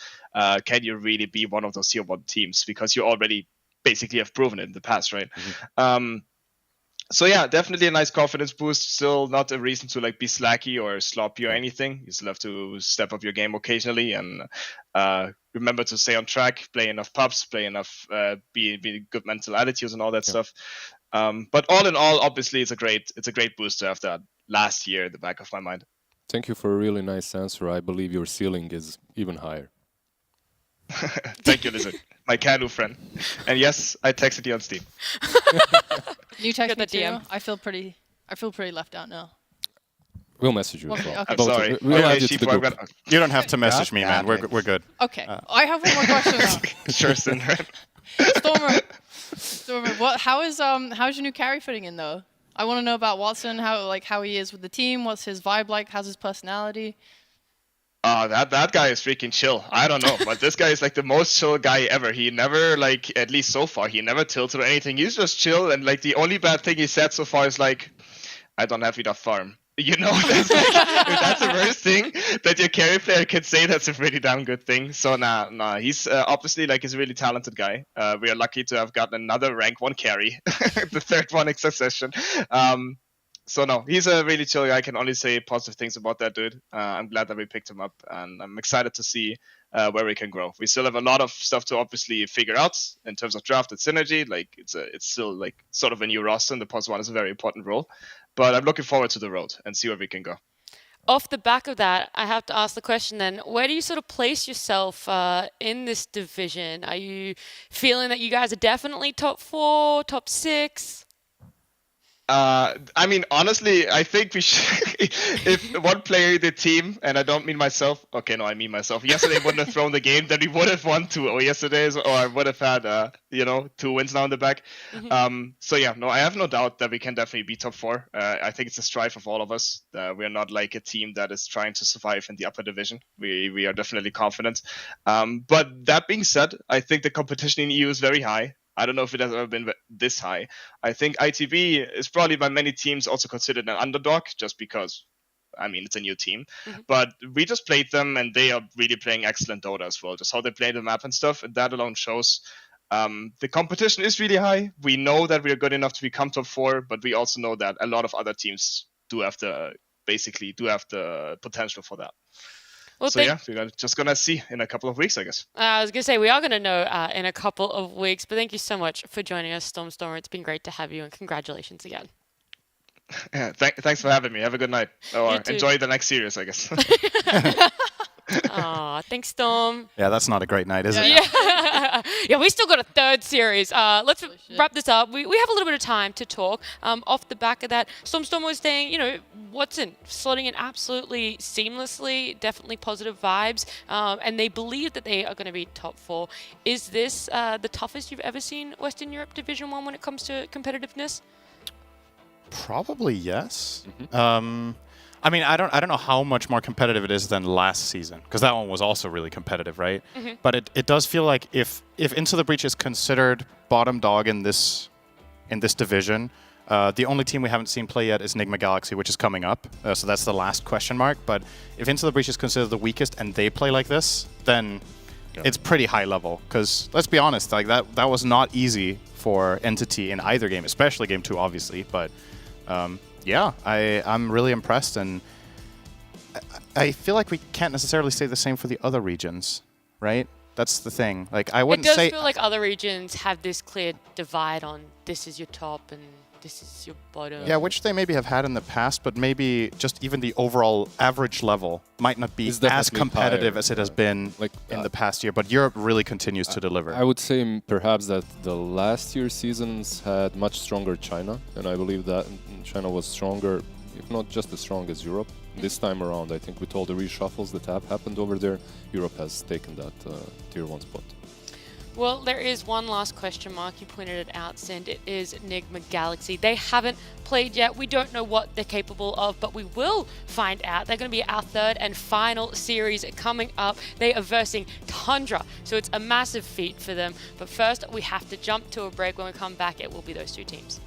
Speaker 13: Can you really be one of those tier 1 teams? Because you already basically have proven it in the past, right? Mm-hmm. So yeah, definitely a nice confidence boost. Still not a reason to like be slacky or sloppy or anything. You still have to step up your game occasionally and remember to stay on track, play enough pubs, play enough, be good mental attitudes and all that stuff. But all in all, obviously, it's a great boost to have that last year in the back of my mind.
Speaker 11: Thank you for a really nice answer. I believe your ceiling is even higher.
Speaker 13: Thank you, Lizard, my Canu friend. And yes, I texted you on Steam.
Speaker 3: You text me too.
Speaker 1: DM.
Speaker 3: I feel pretty left out now.
Speaker 11: We'll message you as well.
Speaker 3: Okay.
Speaker 13: I'm sorry.
Speaker 11: We'll add you to the group.
Speaker 4: You don't have to message me, man. We're good.
Speaker 3: Okay. I have one more question now.
Speaker 13: Sure, Cinder.
Speaker 3: Stormer, how's your new carry fitting in though? I want to know about Watson, how he is with the team. What's his vibe like? How's his personality?
Speaker 13: That guy is freaking chill. I don't know, but this guy is like the most chill guy ever. He never, like, at least so far, he never tilted or anything. He's just chill, and like the only bad thing he said so far is like, I don't have enough farm. That's like, if that's the worst thing that your carry player can say, that's a pretty damn good thing. So nah, he's obviously like he's a really talented guy. We are lucky to have gotten another rank 1 carry, the 3rd one in succession. So no, he's a really chill guy. I can only say positive things about that dude. I'm glad that we picked him up, and I'm excited to see where we can grow. We still have a lot of stuff to obviously figure out in terms of draft and synergy. Like it's still like sort of a new roster, and the POS 1 is a very important role. But I'm looking forward to the road and see where we can go.
Speaker 1: off the back of that, I have to ask the question then, where do you sort of place yourself in this division? Are you feeling that you guys are definitely top 4, top 6?
Speaker 13: I mean, honestly, I think we should. If one player in the team, and I don't mean myself. Okay, no, I mean myself. Yesterday wouldn't have thrown the game, then we would have won 2-0 yesterday's, or I would have had, 2 wins now in the back. So yeah, no, I have no doubt that we can definitely be top 4. I think it's a strive of all of us. We are not like a team that is trying to survive in the upper division. We are definitely confident. But that being said, I think the competition in EU is very high. I don't know if it has ever been this high. I think ITV is probably by many teams also considered an underdog just because, I mean, it's a new team. But we just played them and they are really playing excellent Dota as well. Just how they play the map and stuff. And that alone shows the competition is really high. We know that we are good enough to become top 4, but we also know that a lot of other teams do have the potential for that.
Speaker 1: Well,
Speaker 13: so yeah, we're just going to see in a couple of weeks, I guess.
Speaker 1: I was going to say, we are going to know in a couple of weeks, but thank you so much for joining us, Stormstormer. It's been great to have you, and congratulations again.
Speaker 13: Yeah, thanks for having me. Have a good night. Or enjoy the next series, I guess.
Speaker 1: Aw, thanks, Storm.
Speaker 4: Yeah, that's not a great night, is it?
Speaker 1: Yeah, we still got a 3rd series. Let's wrap this up. We have a little bit of time to talk. Off the back of that, Storm was saying, Watson slotting in absolutely seamlessly, definitely positive vibes, and they believe that they are going to be top 4. Is this the toughest you've ever seen Western Europe Division 1 when it comes to competitiveness?
Speaker 4: Probably yes. I mean, I don't know how much more competitive it is than last season, because that one was also really competitive, right? But it does feel like if Into the Breach is considered bottom dog in this division, the only team we haven't seen play yet is Nigma Galaxy, which is coming up. So that's the last question mark. But if Into the Breach is considered the weakest and they play like this, then it's pretty high level. Because let's be honest, like that was not easy for Entity in either game, especially game 2, obviously. But yeah, I'm really impressed, and I feel like we can't necessarily say the same for the other regions, right? That's the thing. Like, I wouldn't say...
Speaker 1: It does feel like other regions have this clear divide on this is your top and this is your bottom.
Speaker 4: Yeah, which they maybe have had in the past, but maybe just even the overall average level might not be as competitive as it has been in the past year. But Europe really continues to deliver.
Speaker 11: I would say perhaps that the last year's seasons had much stronger China, and I believe that China was stronger, if not just as strong as Europe. This time around, I think with all the reshuffles that have happened over there, Europe has taken that tier 1 spot.
Speaker 1: Well, there is one last question mark. You pointed it out, Sind. It is Nigma Galaxy. They haven't played yet. We don't know what they're capable of, but we will find out. They're going to be our 3rd and final series coming up. They are versing Tundra, so it's a massive feat for them. But first, we have to jump to a break. When we come back, it will be those 2 teams.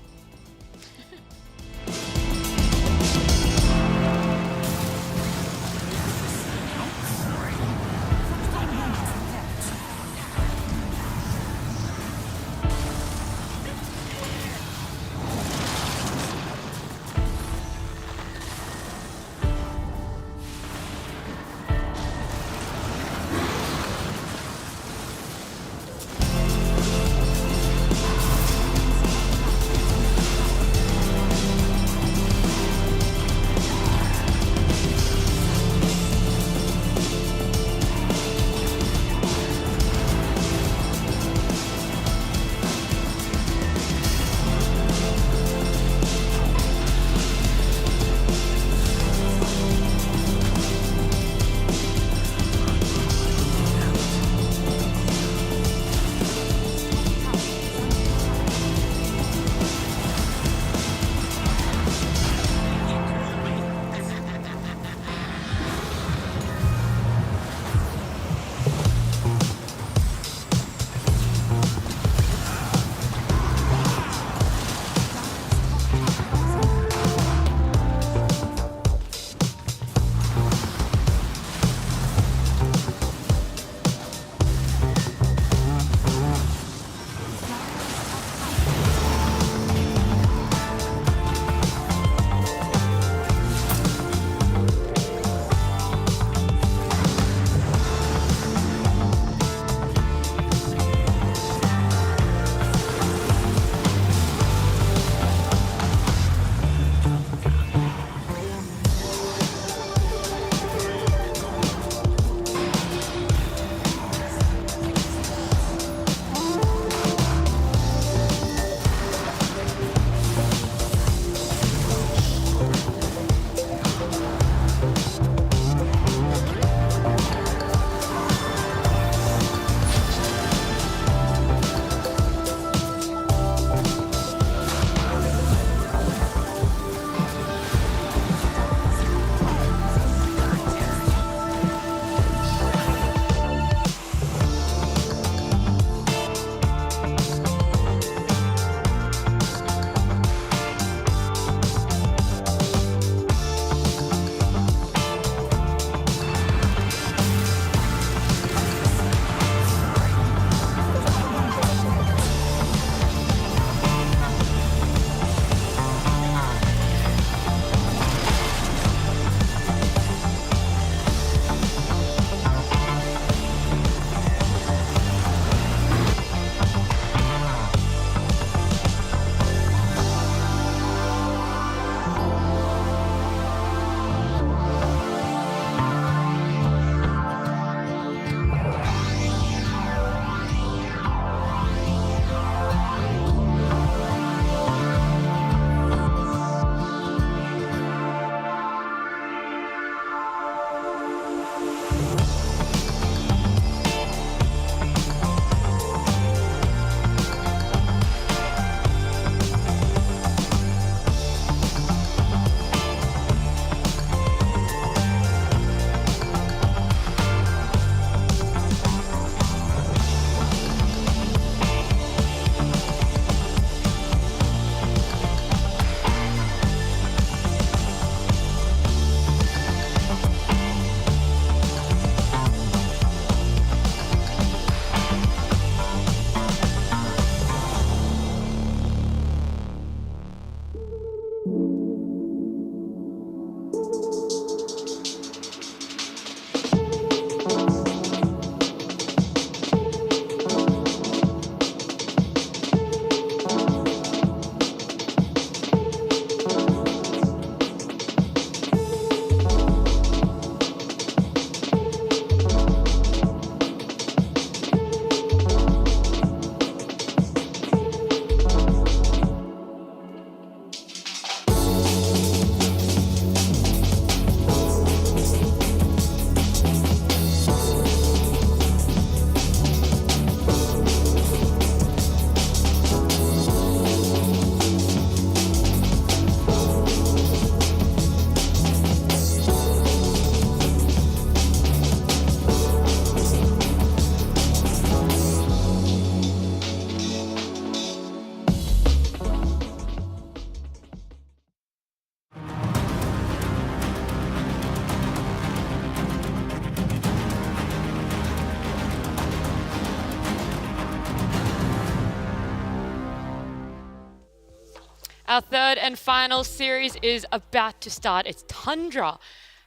Speaker 1: Our third and final series is about to start. It's Tundra.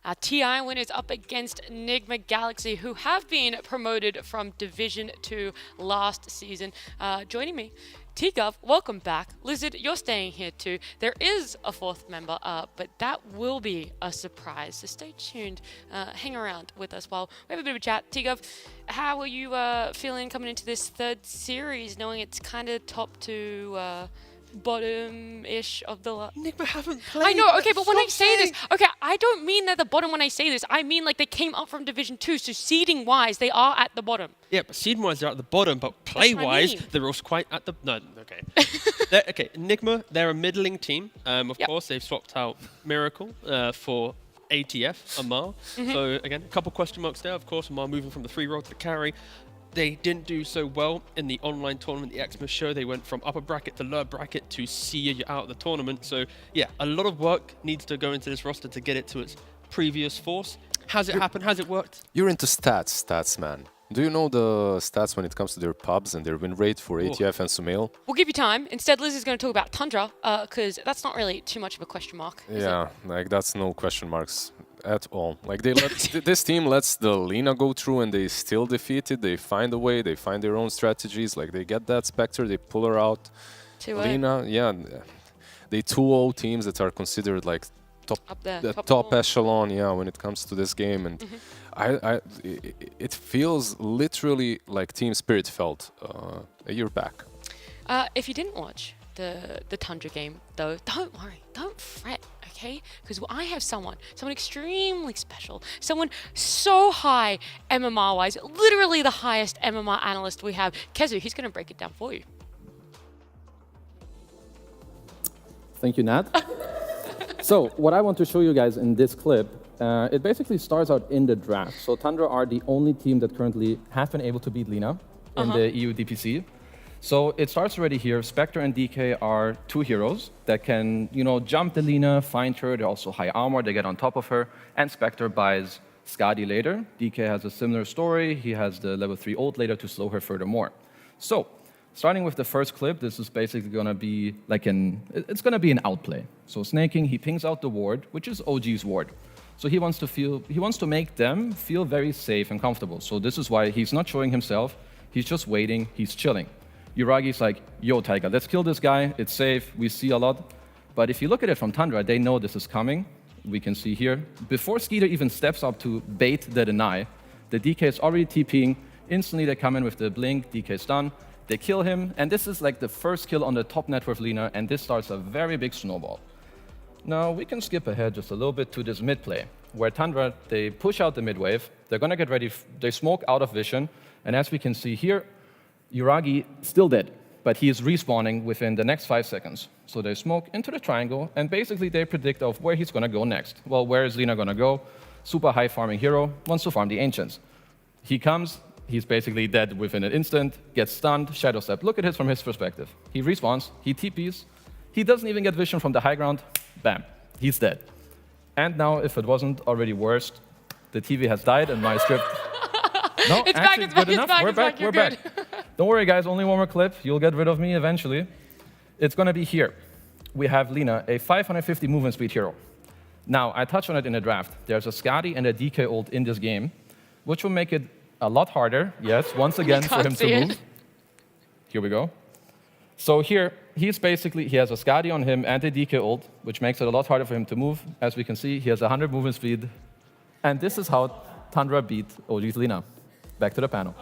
Speaker 1: Our TI winners up against Enigma Galaxy, who have been promoted from Division 2 last season. Joining me, T-Gov, welcome back. Lizard, you're staying here too. There is a fourth member, but that will be a surprise. So stay tuned. Hang around with us while we have a bit of a chat. T-Gov, how are you feeling coming into this third series, knowing it's kind of top to bottom-ish of the...
Speaker 2: Enigma haven't played.
Speaker 1: I know, okay, but when I say this, okay, I don't mean they're the bottom when I say this. I mean like they came up from Division 2, so seeding-wise, they are at the bottom.
Speaker 2: Yeah, but seed-wise, they're at the bottom, but play-wise, they're also quite at the... No, okay. Okay, Enigma, they're a middling team. Of course, they've swapped out Miracle for ATF, Amar. So, again, a couple question marks there. Of course, Amar moving from the free roll to the carry. They didn't do so well in the online tournament, the Xmas show. They went from upper bracket to lower bracket to see you out of the tournament. So, yeah, a lot of work needs to go into this roster to get it to its previous force. Has it happened? Has it worked?
Speaker 11: You're into stats, man. Do you know the stats when it comes to their pubs and their win rate for ATF and Sumail?
Speaker 1: We'll give you time. Instead, Liz is going to talk about Tundra, because that's not really too much of a question mark.
Speaker 11: Yeah, like that's no question marks at all. Like they let this team lets the Lina go through and they still defeat it. They find a way. They find their own strategies. Like they get that Spectre, they pull her out. Lina, yeah, they 2-0 teams that are considered like top echelon. Yeah, when it comes to this game, and it feels literally like Team Spirit felt a year back.
Speaker 1: If you didn't watch the Tundra game, though, don't worry, don't fret, okay? Because I have someone extremely special, someone so high MMR-wise, literally the highest MMR analyst we have. Kezu, he's going to break it down for you.
Speaker 14: Thank you, Nat. So, what I want to show you guys in this clip, it basically starts out in the draft. So, Tundra are the only team that currently have been able to beat Lina in the EU DPC. So it starts already here. Spectre and DK are two heroes that can, jump the Lina, find her. They're also high armor. They get on top of her. And Spectre buys Skadi later. DK has a similar story. He has the level 3 ult later to slow her furthermore. So starting with the first clip, this is basically going to be like it's going to be an outplay. So Snaking, he pings out the ward, which is OG's ward. So he wants to make them feel very safe and comfortable. So this is why he's not showing himself. He's just waiting. He's chilling. Yuragi's like, yo, Tiger, let's kill this guy. It's safe. We see a lot. But if you look at it from Tundra, they know this is coming. We can see here. Before Skeeter even steps up to bait the deny, the DK is already TPing. Instantly, they come in with the blink. DK stun. They kill him. And this is like the first kill on the top net worth Lina. And this starts a very big snowball. Now, we can skip ahead just a little bit to this mid play, where Tundra, they push out the mid wave. They're going to get ready. They smoke out of vision. And as we can see here, Yuragi still dead, but he is respawning within the next 5 seconds. So they smoke into the triangle, and basically they predict of where he's going to go next. Well, where is Lina going to go? Super high farming hero, wants to farm the Ancients. He comes, he's basically dead within an instant, gets stunned, Shadow Step. Look at it from his perspective. He respawns, he TPs, he doesn't even get vision from the high ground, bam, he's dead. And now, if it wasn't already worse, the TV has died and my script... No,
Speaker 1: it's
Speaker 14: actually,
Speaker 1: back,
Speaker 14: good enough.
Speaker 1: We're back.
Speaker 14: We're back. Don't worry, guys. Only one more clip. You'll get rid of me eventually. It's going to be here. We have Lina, a 550 movement speed hero. Now, I touched on it in the draft. There's a Skadi and a DK ult in this game, which will make it a lot harder, yes, once again, for him to move. Here we go. So here, he has a Skadi on him and a DK ult, which makes it a lot harder for him to move. As we can see, he has 100 movement speed. And this is how Tundra beat OG's Lina. Back to the panel.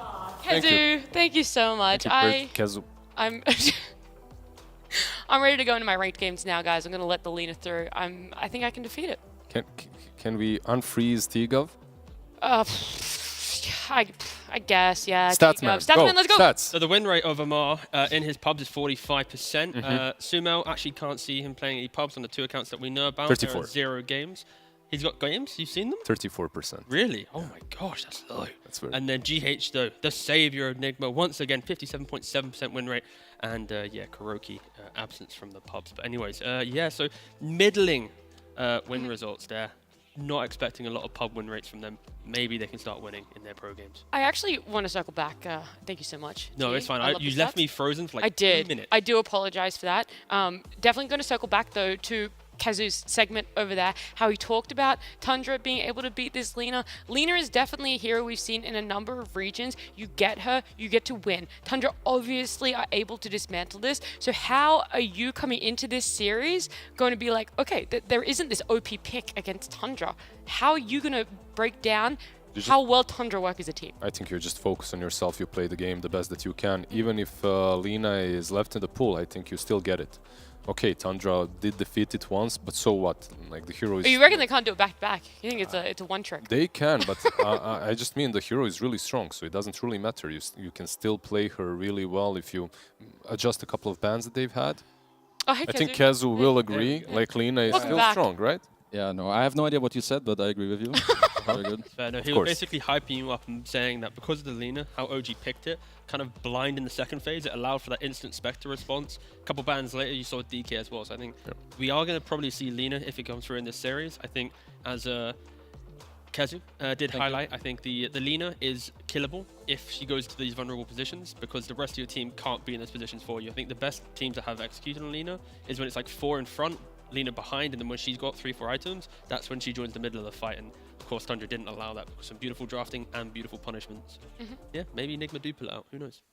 Speaker 1: Kezu, thank you so much. I'm ready to go into my ranked games now, guys. I'm going to let the Lina through. I think I can defeat it.
Speaker 11: Can we unfreeze T-Gov?
Speaker 1: I guess, yeah.
Speaker 11: Statsman,
Speaker 1: let's go.
Speaker 2: Stats. So the win rate of Amar in his pubs is 45%. Sumo actually can't see him playing any pubs on the 2 accounts that we know about.
Speaker 11: 34.
Speaker 2: There are 0 games. He's got games? You've seen them?
Speaker 11: 34%.
Speaker 2: Really? Oh my gosh, that's low.
Speaker 11: That's weird.
Speaker 2: And then GH, though, the savior of Enigma, once again, 57.7% win rate. And yeah, Kuroki, absence from the pubs. But anyways, yeah, so middling win results there. not expecting a lot of pub win rates from them. Maybe they can start winning in their pro games.
Speaker 1: I actually want to circle back. Thank you so much.
Speaker 2: No,
Speaker 1: T.
Speaker 2: it's fine.
Speaker 1: I love
Speaker 2: You
Speaker 1: the
Speaker 2: left
Speaker 1: stats.
Speaker 2: me frozen for like
Speaker 1: I did.
Speaker 2: 2 minutes.
Speaker 1: I do apologize for that. Definitely going to circle back though to Kazu's segment over there, how he talked about Tundra being able to beat this Lina. Lina is definitely a hero we've seen in a number of regions. You get her, you get to win. Tundra obviously are able to dismantle this. So how are you coming into this series going to be like, okay, there isn't this OP pick against Tundra. How are you going to break down how well Tundra work as a team?
Speaker 11: I think you just focus on yourself. You play the game the best that you can. Even if Lina is left in the pool, I think you still get it. Okay, Tundra did defeat it once, but so what? Like the hero is...
Speaker 1: Oh, you reckon they can't do it back to back? You think it's a one trick?
Speaker 11: They can, but I just mean the hero is really strong, so it doesn't really matter. You can still play her really well if you adjust a couple of bans that they've had.
Speaker 1: Oh, hey,
Speaker 11: I think Kazu will agree. Like Lina is
Speaker 1: Welcome
Speaker 11: still
Speaker 1: back.
Speaker 11: strong, right?
Speaker 14: Yeah, no, I have no idea what you said, but I agree with you. Very good.
Speaker 2: No, he was basically hyping you up and saying that because of the Lina, how OG picked it, kind of blind in the second phase, it allowed for that instant Spectre response. A couple bans later, you saw DK as well. So I think we are going to probably see Lina if it comes through in this series. I think as Kazu did highlight, I think the Lina is killable if she goes to these vulnerable positions because the rest of your team can't be in those positions for you. I think the best teams that have executed on Lina is when it's like 4 in front, Lina behind, and then when she's got 3-4 items, that's when she joins the middle of the fight. And of course, Tundra didn't allow that because some beautiful drafting and beautiful punishments. Yeah, maybe Enigma do pull it out. Who knows?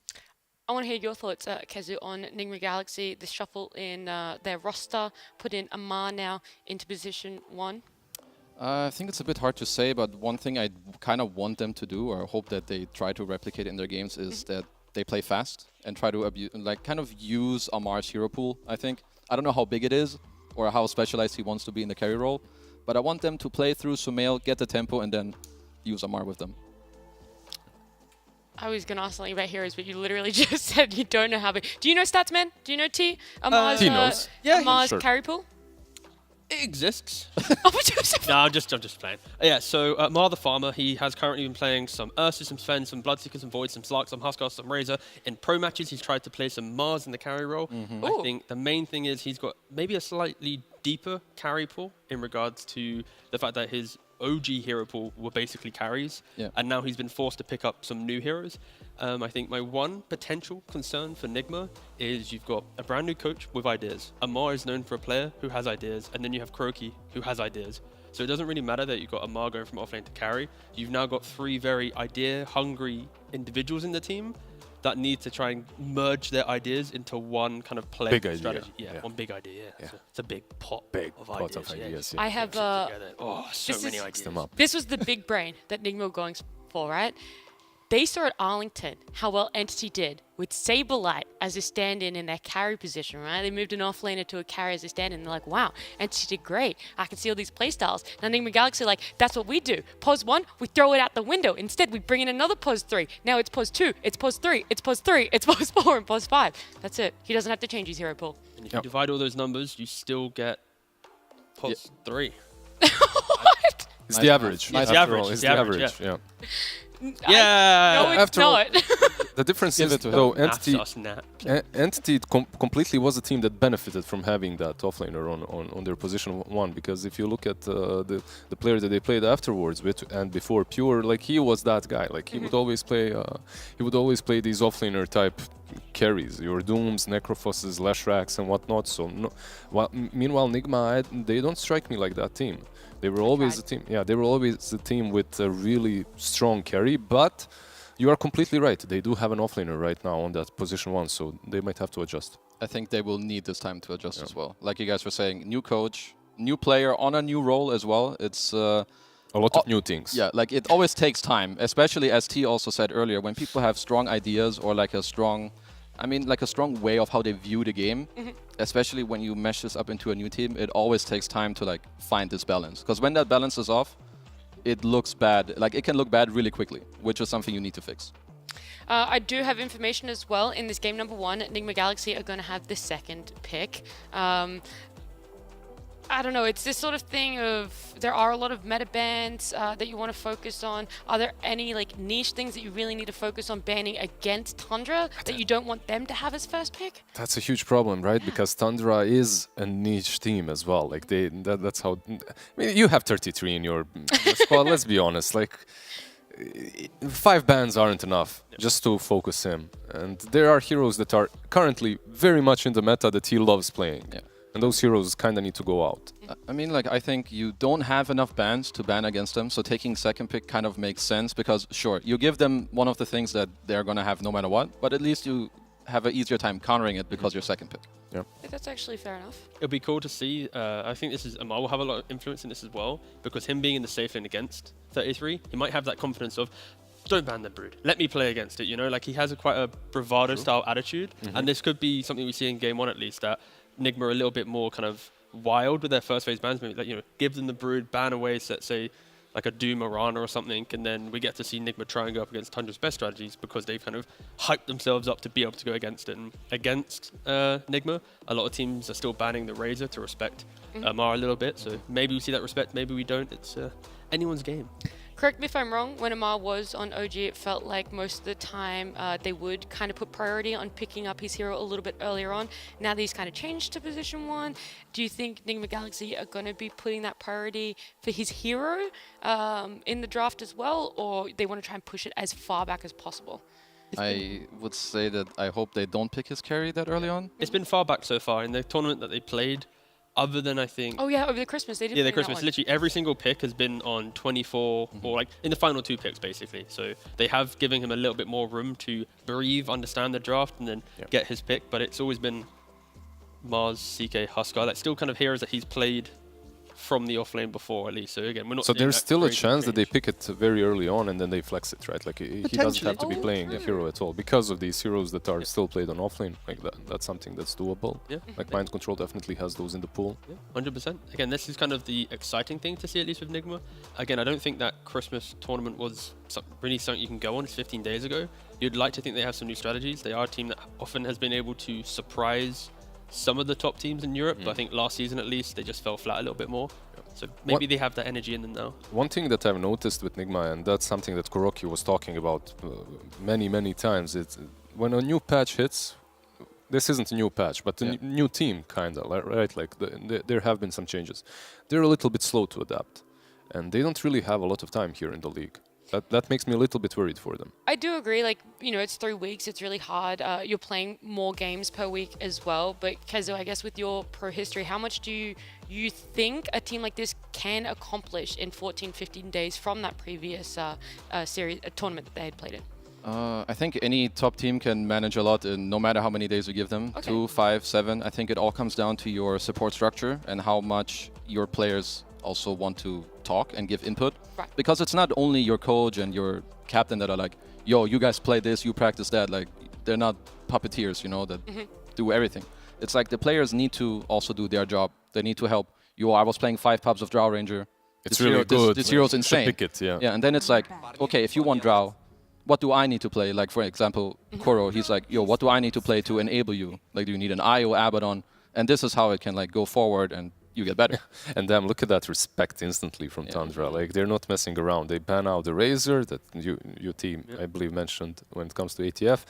Speaker 1: I want to hear your thoughts, Kazu, on Enigma Galaxy, the shuffle in their roster, put in Amar now into position 1.
Speaker 14: I think it's a bit hard to say, but one thing I kind of want them to do, or hope that they try to replicate in their games, is that they play fast and try to kind of use Amar's hero pool, I think. I don't know how big it is, or how specialized he wants to be in the carry role. But I want them to play through Sumail, get the tempo, and then use Amar with them.
Speaker 1: I was going to ask something about heroes, but you literally just said you don't know how big. Do you know stats, man? Do you know T? Amar's,
Speaker 2: He knows. Yeah,
Speaker 1: Amar's
Speaker 2: sure.
Speaker 1: carry pool?
Speaker 2: It exists. No, I'm just playing. Yeah, so Mar the Farmer, he has currently been playing some Ursus, some Sven, some Bloodseeker, some Void, some Slark, some Huskar, some Razor. In pro matches, he's tried to play some Mars in the carry role. I think the main thing is he's got maybe a slightly deeper carry pool in regards to the fact that his OG hero pool were basically carries, and now he's been forced to pick up some new heroes. I think my one potential concern for Nigma is you've got a brand new coach with ideas. Amar is known for a player who has ideas, and then you have Kroki who has ideas. So it doesn't really matter that you've got Amar going from offlane to carry. You've now got 3 very idea-hungry individuals in the team that need to try and merge their ideas into one kind of play strategy. Yeah, one big idea. Yeah. It's a big pot of ideas.
Speaker 1: I have
Speaker 2: so many ideas.
Speaker 1: This was the big brain that Nigma were going for, right? They saw at Arlington how well Entity did with Saberlight as a stand-in in their carry position, right? They moved an offlaner to a carry as a stand-in. And they're like, wow, Entity did great. I can see all these playstyles. Now Enigma Galaxy are like, that's what we do. Pos 1, we throw it out the window. Instead, we bring in another Pos 3. Now it's Pos 2, it's Pos 3, it's Pos 3, it's Pos 4, and Pos 5. That's it. He doesn't have to change his hero pool.
Speaker 2: And if you divide all those numbers, you still get Pos 3.
Speaker 11: It's the average.
Speaker 2: It's the average.
Speaker 11: It's the average, yeah.
Speaker 2: Yeah.
Speaker 1: No, it's not.
Speaker 11: The difference is, though, Entity completely was a team that benefited from having that offlaner on their position 1, because if you look at the player that they played afterwards and before Pure, like he was that guy. Like he would always play these offlaner type carries, your Dooms, Necrophoses, Lashraks, and whatnot. So meanwhile, Nigma, they don't strike me like that team. They were always a team. Yeah, they were always a team with a really strong carry. But you are completely right. They do have an offlaner right now on that position 1, so they might have to adjust.
Speaker 14: I think they will need this time to adjust as well. Like you guys were saying, new coach, new player on a new role as well. It's
Speaker 11: a lot of new things.
Speaker 14: Yeah, like it always takes time, especially as T also said earlier, when people have strong ideas or like a strong way of how they view the game, especially when you mesh this up into a new team, it always takes time to like find this balance. Because when that balance is off, it looks bad. Like it can look bad really quickly, which is something you need to fix.
Speaker 1: I do have information as well. In this game number 1, Enigma Galaxy are going to have the second pick. I don't know, it's this sort of thing of there are a lot of meta bans that you want to focus on. Are there any like niche things that you really need to focus on banning against Tundra that you don't want them to have as first pick?
Speaker 11: That's a huge problem, right? Because Tundra is a niche team as well. Like that's how. I mean, you have 33 in your squad. Let's be honest. Like 5 bans aren't enough just to focus him. And there are heroes that are currently very much in the meta that he loves playing.
Speaker 14: Yeah.
Speaker 11: And those heroes kind of need to go out.
Speaker 14: I mean, like, I think you don't have enough bans to ban against them, so taking second pick kind of makes sense because, sure, you give them one of the things that they're going to have no matter what, but at least you have an easier time countering it because you're second pick.
Speaker 11: Yeah.
Speaker 1: That's actually fair enough.
Speaker 2: It'll be cool to see. I think Amar will have a lot of influence in this as well, because him being in the safe lane against 33, he might have that confidence of, don't ban the Brood. Let me play against it, you know? Like, he has quite a bravado-style attitude, and this could be something we see in Game 1 at least, that Nigma are a little bit more kind of wild with their first phase bans. Maybe, like, you know, give them the Brood, ban away, say, like a Doom Arana or something, and then we get to see Nigma try and go up against Tundra's best strategies because they've kind of hyped themselves up to be able to go against it. And against Nigma, a lot of teams are still banning the Razor to respect Amar a little bit, so maybe we see that respect, maybe we don't. It's anyone's game.
Speaker 1: Correct me if I'm wrong, when Amar was on OG, it felt like most of the time they would kind of put priority on picking up his hero a little bit earlier on. Now that he's kind of changed to position 1, do you think Nigma Galaxy are going to be putting that priority for his hero in the draft as well, or they want to try and push it as far back as possible?
Speaker 14: I would say that I hope they don't pick his carry that early on.
Speaker 2: It's been far back so far in the tournament that they played. Other than, I think...
Speaker 1: Oh, yeah, over the Christmas. They did.
Speaker 2: Yeah, the Christmas. Literally every single pick has been on 24, or like in the final 2 picks, basically. So they have given him a little bit more room to breathe, understand the draft, and then get his pick. But it's always been Mars, CK, Huskar. Like, still kind of heroes that he's played from the offlane before, at least. So again, we're not.
Speaker 11: So
Speaker 2: seeing
Speaker 11: there's
Speaker 2: that
Speaker 11: still a
Speaker 2: crazy
Speaker 11: chance that they
Speaker 2: change.
Speaker 11: pick it very early on and then they flex it, right? Like he doesn't have to be playing a hero at all because of these heroes that are still played on offlane. Like that's something that's doable.
Speaker 2: Yeah.
Speaker 11: Like Mind Control definitely has those in the pool.
Speaker 2: Yeah, 100%. Again, this is kind of the exciting thing to see, at least with Nigma. Again, I don't think that Christmas tournament was really something you can go on. It's 15 days ago. You'd like to think they have some new strategies. They are a team that often has been able to surprise some of the top teams in Europe, but I think last season at least they just fell flat a little bit more. So maybe they have that energy in them now.
Speaker 11: One thing that I've noticed with Nigma, and that's something that Kuroki was talking about many times, is when a new patch hits, this isn't a new patch, but a new team, kind of, right? Like there have been some changes. They're a little bit slow to adapt, and they don't really have a lot of time here in the league. That makes me a little bit worried for them.
Speaker 1: I do agree. Like, you know, it's 3 weeks. It's really hard. You're playing more games per week as well. But Kezo, I guess with your pro history, how much do you think a team like this can accomplish in 14, 15 days from that previous series, tournament that they had played in?
Speaker 14: I think any top team can manage a lot, no matter how many days you give them. 2, 5, 7. I think it all comes down to your support structure and how much your players also want to talk and give input.
Speaker 1: Right.
Speaker 14: Because it's not only your coach and your captain that are like, yo, you guys play this, you practice that. Like, they're not puppeteers, you know, that do everything. It's like the players need to also do their job. They need to help. Yo, I was playing 5 pubs of Drow Ranger.
Speaker 11: It's really good.
Speaker 14: This hero's insane.
Speaker 11: Pick it, yeah.
Speaker 14: Yeah, and then it's like, okay, if you want Drow, what do I need to play? Like, for example, Koro, he's like, yo, what do I need to play to enable you? Like, do you need an IO Abaddon? And this is how it can, like, go forward and you get better.
Speaker 11: And damn, look at that respect instantly from Tundra. Like, they're not messing around. They ban out the Razor that your team, I believe, mentioned when it comes to ATF,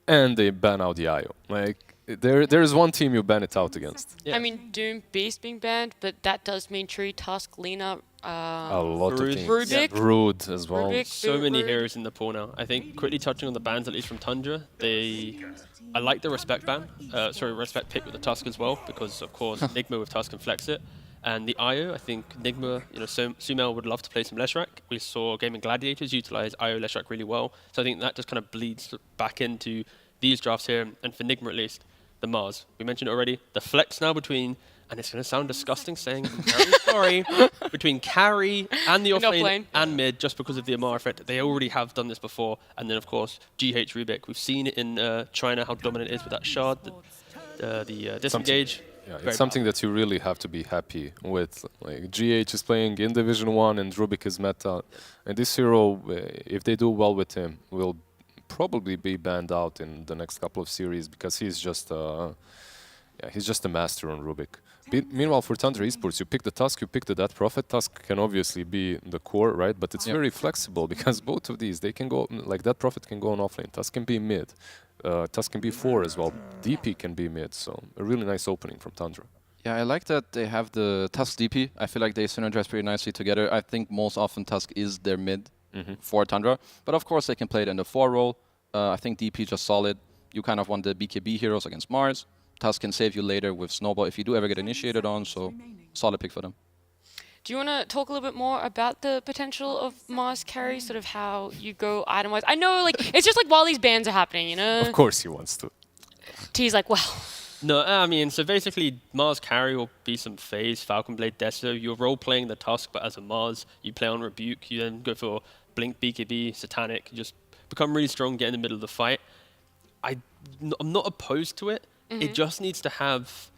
Speaker 11: and they ban out the IO. Like, there is one team you ban it out against.
Speaker 1: I mean, Doom Beast being banned, but that does mean Tree, Tusk, Lina,
Speaker 11: a lot of teams.
Speaker 1: Rubik.
Speaker 11: Brood as well.
Speaker 1: Rubik,
Speaker 2: So many
Speaker 1: Brood.
Speaker 2: heroes in the pool now. I think quickly touching on the bans, at least from Tundra, I like the respect ban. Respect pick with the Tusk as well, because of course Nigma with Tusk can flex it. And the IO, I think Nigma, you know, Sumail would love to play some Leshrac. We saw Gaming Gladiators utilize IO Leshrac really well. So I think that just kind of bleeds back into these drafts here. And for Nigma at least, the Mars. We mentioned it already. The flex now between, and it's going to sound disgusting saying, I'm very sorry, between carry and the offlane and mid, just because of the Amar effect. They already have done this before. And then, of course, GH Rubik. We've seen it in China, how dominant it is with that shard, the disengage.
Speaker 11: Yeah, it's something that you really have to be happy with. Like, GH is playing in Division 1 and Rubik is meta. And this hero, if they do well with him, will probably be banned out in the next couple of series because he's just Yeah, he's just a master on Rubik. Meanwhile, for Tundra Esports, you pick the Tusk, you pick the Death Prophet. Tusk can obviously be the core, right? But it's very flexible because both of these, they can go, like Death Prophet can go on offlane, Tusk can be mid, Tusk can be 4 as well, DP can be mid, so a really nice opening from Tundra.
Speaker 15: Yeah, I like that they have the Tusk DP. I feel like they synergize pretty nicely together. I think most often Tusk is their mid for Tundra. But of course, they can play it in the 4 role. I think DP just solid. You kind of want the BKB heroes against Mars. Tusk can save you later with Snowball if you do ever get initiated on, so solid pick for them.
Speaker 1: Do you want to talk a little bit more about the potential of Mars carry, sort of how you go item-wise? I know, like, it's just like while these bans are happening, you know?
Speaker 11: Of course he wants to.
Speaker 1: T's like, well...
Speaker 2: No, I mean, so basically Mars carry will be some phase, Falcon Blade, Deso. You're role-playing the Tusk, but as a Mars, you play on Rebuke, you then go for Blink, BKB, Satanic, you just become really strong, get in the middle of the fight. I'm not opposed to it. It just needs to have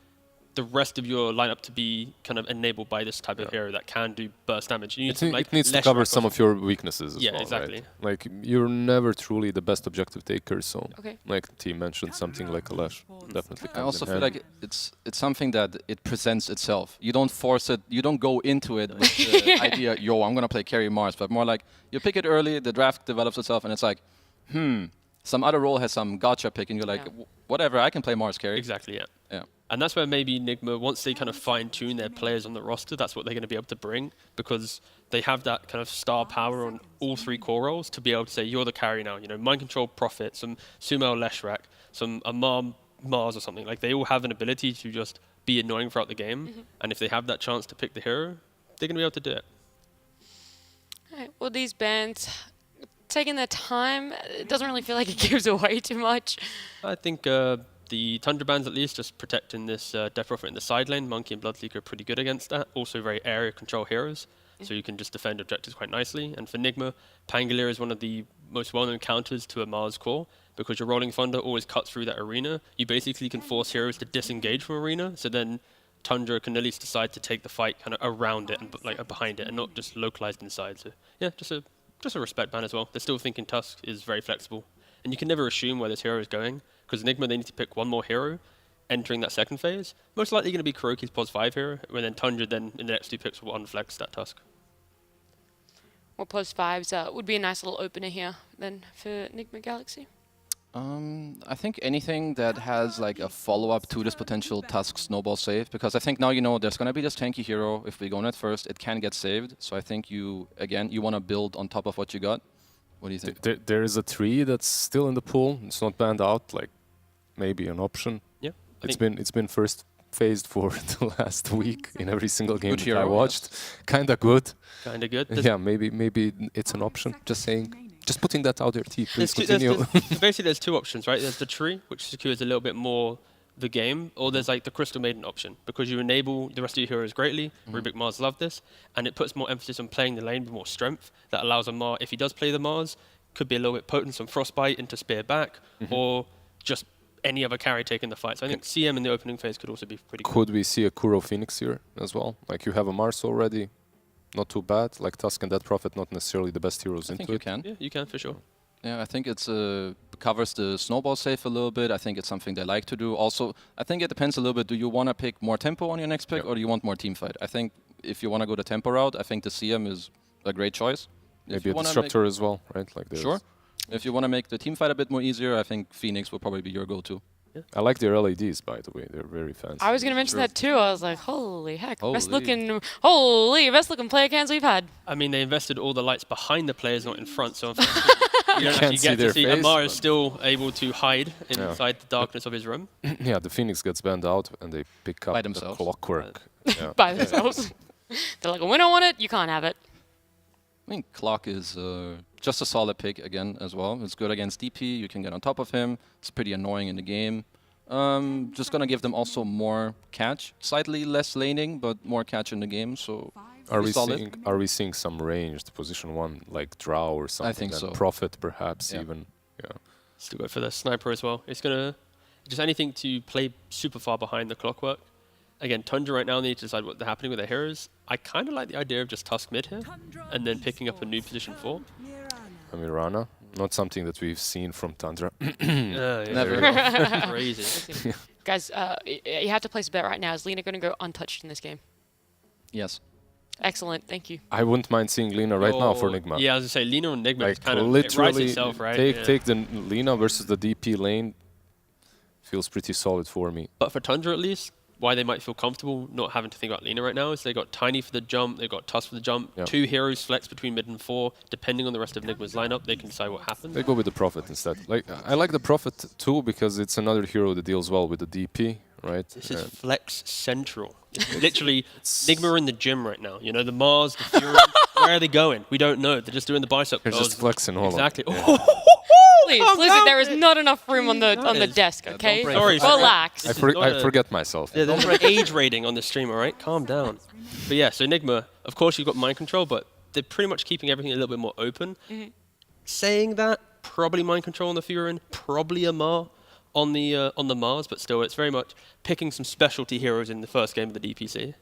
Speaker 2: the rest of your lineup to be kind of enabled by this type of hero that can do burst damage. You need some, like,
Speaker 11: it needs to cover some of your weaknesses as well,
Speaker 2: exactly.
Speaker 11: Right? Like, you're never truly the best objective taker, so
Speaker 1: Okay.
Speaker 11: like T mentioned, something like a Lash definitely comes
Speaker 15: I also
Speaker 11: in
Speaker 15: feel
Speaker 11: handy.
Speaker 15: like it's something that it presents itself. You don't force it. You don't go into it with the idea, yo, I'm going to play carry Mars, but more like you pick it early, the draft develops itself, and it's like, some other role has some gotcha pick, and you're like, whatever, I can play Mars carry.
Speaker 2: Exactly, yeah.
Speaker 15: Yeah.
Speaker 2: And that's where maybe Nigma, once they kind of fine-tune their players on the roster, that's what they're going to be able to bring, because they have that kind of star power on all 3 core roles to be able to say, you're the carry now. You know, Mind Control, Prophet, some Sumo Leshrak, some Amar Mars or something. Like, they all have an ability to just be annoying throughout the game, and if they have that chance to pick the hero, they're going to be able to do it.
Speaker 1: All right, well, these bans... taking their time, it doesn't really feel like it gives away too much.
Speaker 2: I think the Tundra bans at least just protecting this Death Prophet in the side lane. Monkey and Bloodleaker are pretty good against that. Also very area control heroes, so you can just defend objectives quite nicely. And for Nigma, Pangolier is one of the most well-known counters to a Mars core, because your Rolling Thunder always cuts through that arena. You basically can force heroes to disengage from arena, so then Tundra can at least decide to take the fight kind of around it and like behind it, and not just localized inside. So yeah, just a respect ban as well. They're still thinking Tusk is very flexible. And you can never assume where this hero is going, because Enigma, they need to pick one more hero entering that second phase. Most likely going to be Kuroki's POS 5 hero, and then Tundra then in the next 2 picks will unflex that Tusk.
Speaker 1: Well, POS 5s would be a nice little opener here then for Enigma Galaxy.
Speaker 15: I think anything that has like a follow-up to this potential Tusk Snowball save, because I think now you know there's going to be this tanky hero. If we go net first, it can get saved. So I think you want to build on top of what you got. What do you think?
Speaker 11: There is a tree that's still in the pool. It's not banned out, like maybe an option.
Speaker 2: Yeah.
Speaker 11: It's been first phased for the last week in every single game that I watched.
Speaker 15: Yes.
Speaker 11: Kinda good.
Speaker 2: Kinda good.
Speaker 11: Yeah, maybe it's an option. Just saying. Just putting that out there, T. Please continue.
Speaker 2: Basically, there's 2 options, right? There's the tree, which secures a little bit more the game, or there's like the Crystal Maiden option, because you enable the rest of your heroes greatly. Rubik Mars love this, and it puts more emphasis on playing the lane with more strength. That allows a Mars, if he does play the Mars, could be a little bit potent, some Frostbite into Spear back, or just any other carry taking the fight. So I think CM in the opening phase could also be pretty cool.
Speaker 11: Could we see a Kuro Phoenix here as well? Like, you have a Mars already. Not too bad. Like Tusk and Death Prophet, not necessarily the best heroes
Speaker 15: I
Speaker 11: into
Speaker 15: think
Speaker 11: it.
Speaker 15: you can.
Speaker 2: Yeah, you can for sure.
Speaker 15: Yeah, I think it's covers the snowball safe a little bit. I think it's something they like to do. Also, I think it depends a little bit. Do you want to pick more tempo on your next pick, or do you want more team fight? I think if you want to go the tempo route, I think the CM is a great choice.
Speaker 11: Maybe a disruptor as well, right? Like
Speaker 15: sure. If you want to make the team fight a bit more easier, I think Phoenix will probably be your go-to.
Speaker 2: Yeah.
Speaker 11: I like their LEDs, by the way. They're very fancy.
Speaker 1: I was going to mention that too. I was like, holy heck. Best looking player cans we've had.
Speaker 2: I mean, they invested all the lights behind the players, not in front, so you don't
Speaker 11: can't
Speaker 2: actually get
Speaker 11: see
Speaker 2: to see
Speaker 11: their
Speaker 2: Amar
Speaker 11: face,
Speaker 2: is still able to hide inside the darkness of his room.
Speaker 11: Yeah, the Phoenix gets banned out and they pick up
Speaker 15: By
Speaker 11: the
Speaker 15: themselves.
Speaker 11: clockwork. Yeah.
Speaker 1: By themselves. They're like, we don't want it, you can't have it.
Speaker 15: I think Clock is just a solid pick again as well. It's good against DP. You can get on top of him. It's pretty annoying in the game. Just gonna give them also more catch, slightly less laning, but more catch in the game. So
Speaker 11: Are we
Speaker 15: solid.
Speaker 11: seeing some ranged position 1 like Drow or something?
Speaker 15: I think so.
Speaker 11: Prophet perhaps even. Yeah.
Speaker 2: Still go for the sniper as well. It's gonna just anything to play super far behind the clockwork. Again, Tundra right now need to decide what's happening with their heroes. I kind of like the idea of just Tusk mid here, and then picking up a new position 4.
Speaker 11: I mean, Rana, not something that we've seen from Tundra.
Speaker 15: Never.
Speaker 2: Crazy.
Speaker 1: Guys, you have to place a bet right now. Is Lina going to go untouched in this game?
Speaker 15: Yes.
Speaker 1: Excellent, thank you.
Speaker 11: I wouldn't mind seeing Lina right now for Nigma.
Speaker 2: Yeah, I was going to say, Lina and Nigma
Speaker 11: like
Speaker 2: is kind of,
Speaker 11: literally
Speaker 2: it writes itself, right?
Speaker 11: Take the Lina versus the DP lane. Feels pretty solid for me.
Speaker 2: But for Tundra at least, why they might feel comfortable not having to think about Lina right now is they got Tiny for the jump, they got Tusk for the jump,
Speaker 11: Yeah.
Speaker 2: 2 heroes flex between mid and 4. Depending on the rest of Nigma's lineup, they can decide what happens.
Speaker 11: They go with the Prophet instead. Like I like the Prophet too because it's another hero that deals well with the DP, right?
Speaker 2: This is flex central. It's literally, Nigma are in the gym right now. You know, the Mars, the Fury, where are they going? We don't know. They're just doing the bicep
Speaker 11: They're
Speaker 2: curls.
Speaker 11: just flexing all
Speaker 2: Exactly.
Speaker 11: Yeah.
Speaker 1: Please, listen, there is not enough room on the desk, okay?
Speaker 2: Sorry,
Speaker 1: relax.
Speaker 11: I forget myself.
Speaker 2: Yeah, there's an age rating on the stream, all right? Calm down. But yeah, so Nigma, of course you've got mind control, but they're pretty much keeping everything a little bit more open. Saying that, probably mind control on the Furin, probably a Mar on the Mars, but still, it's very much picking some specialty heroes in the first game of the DPC.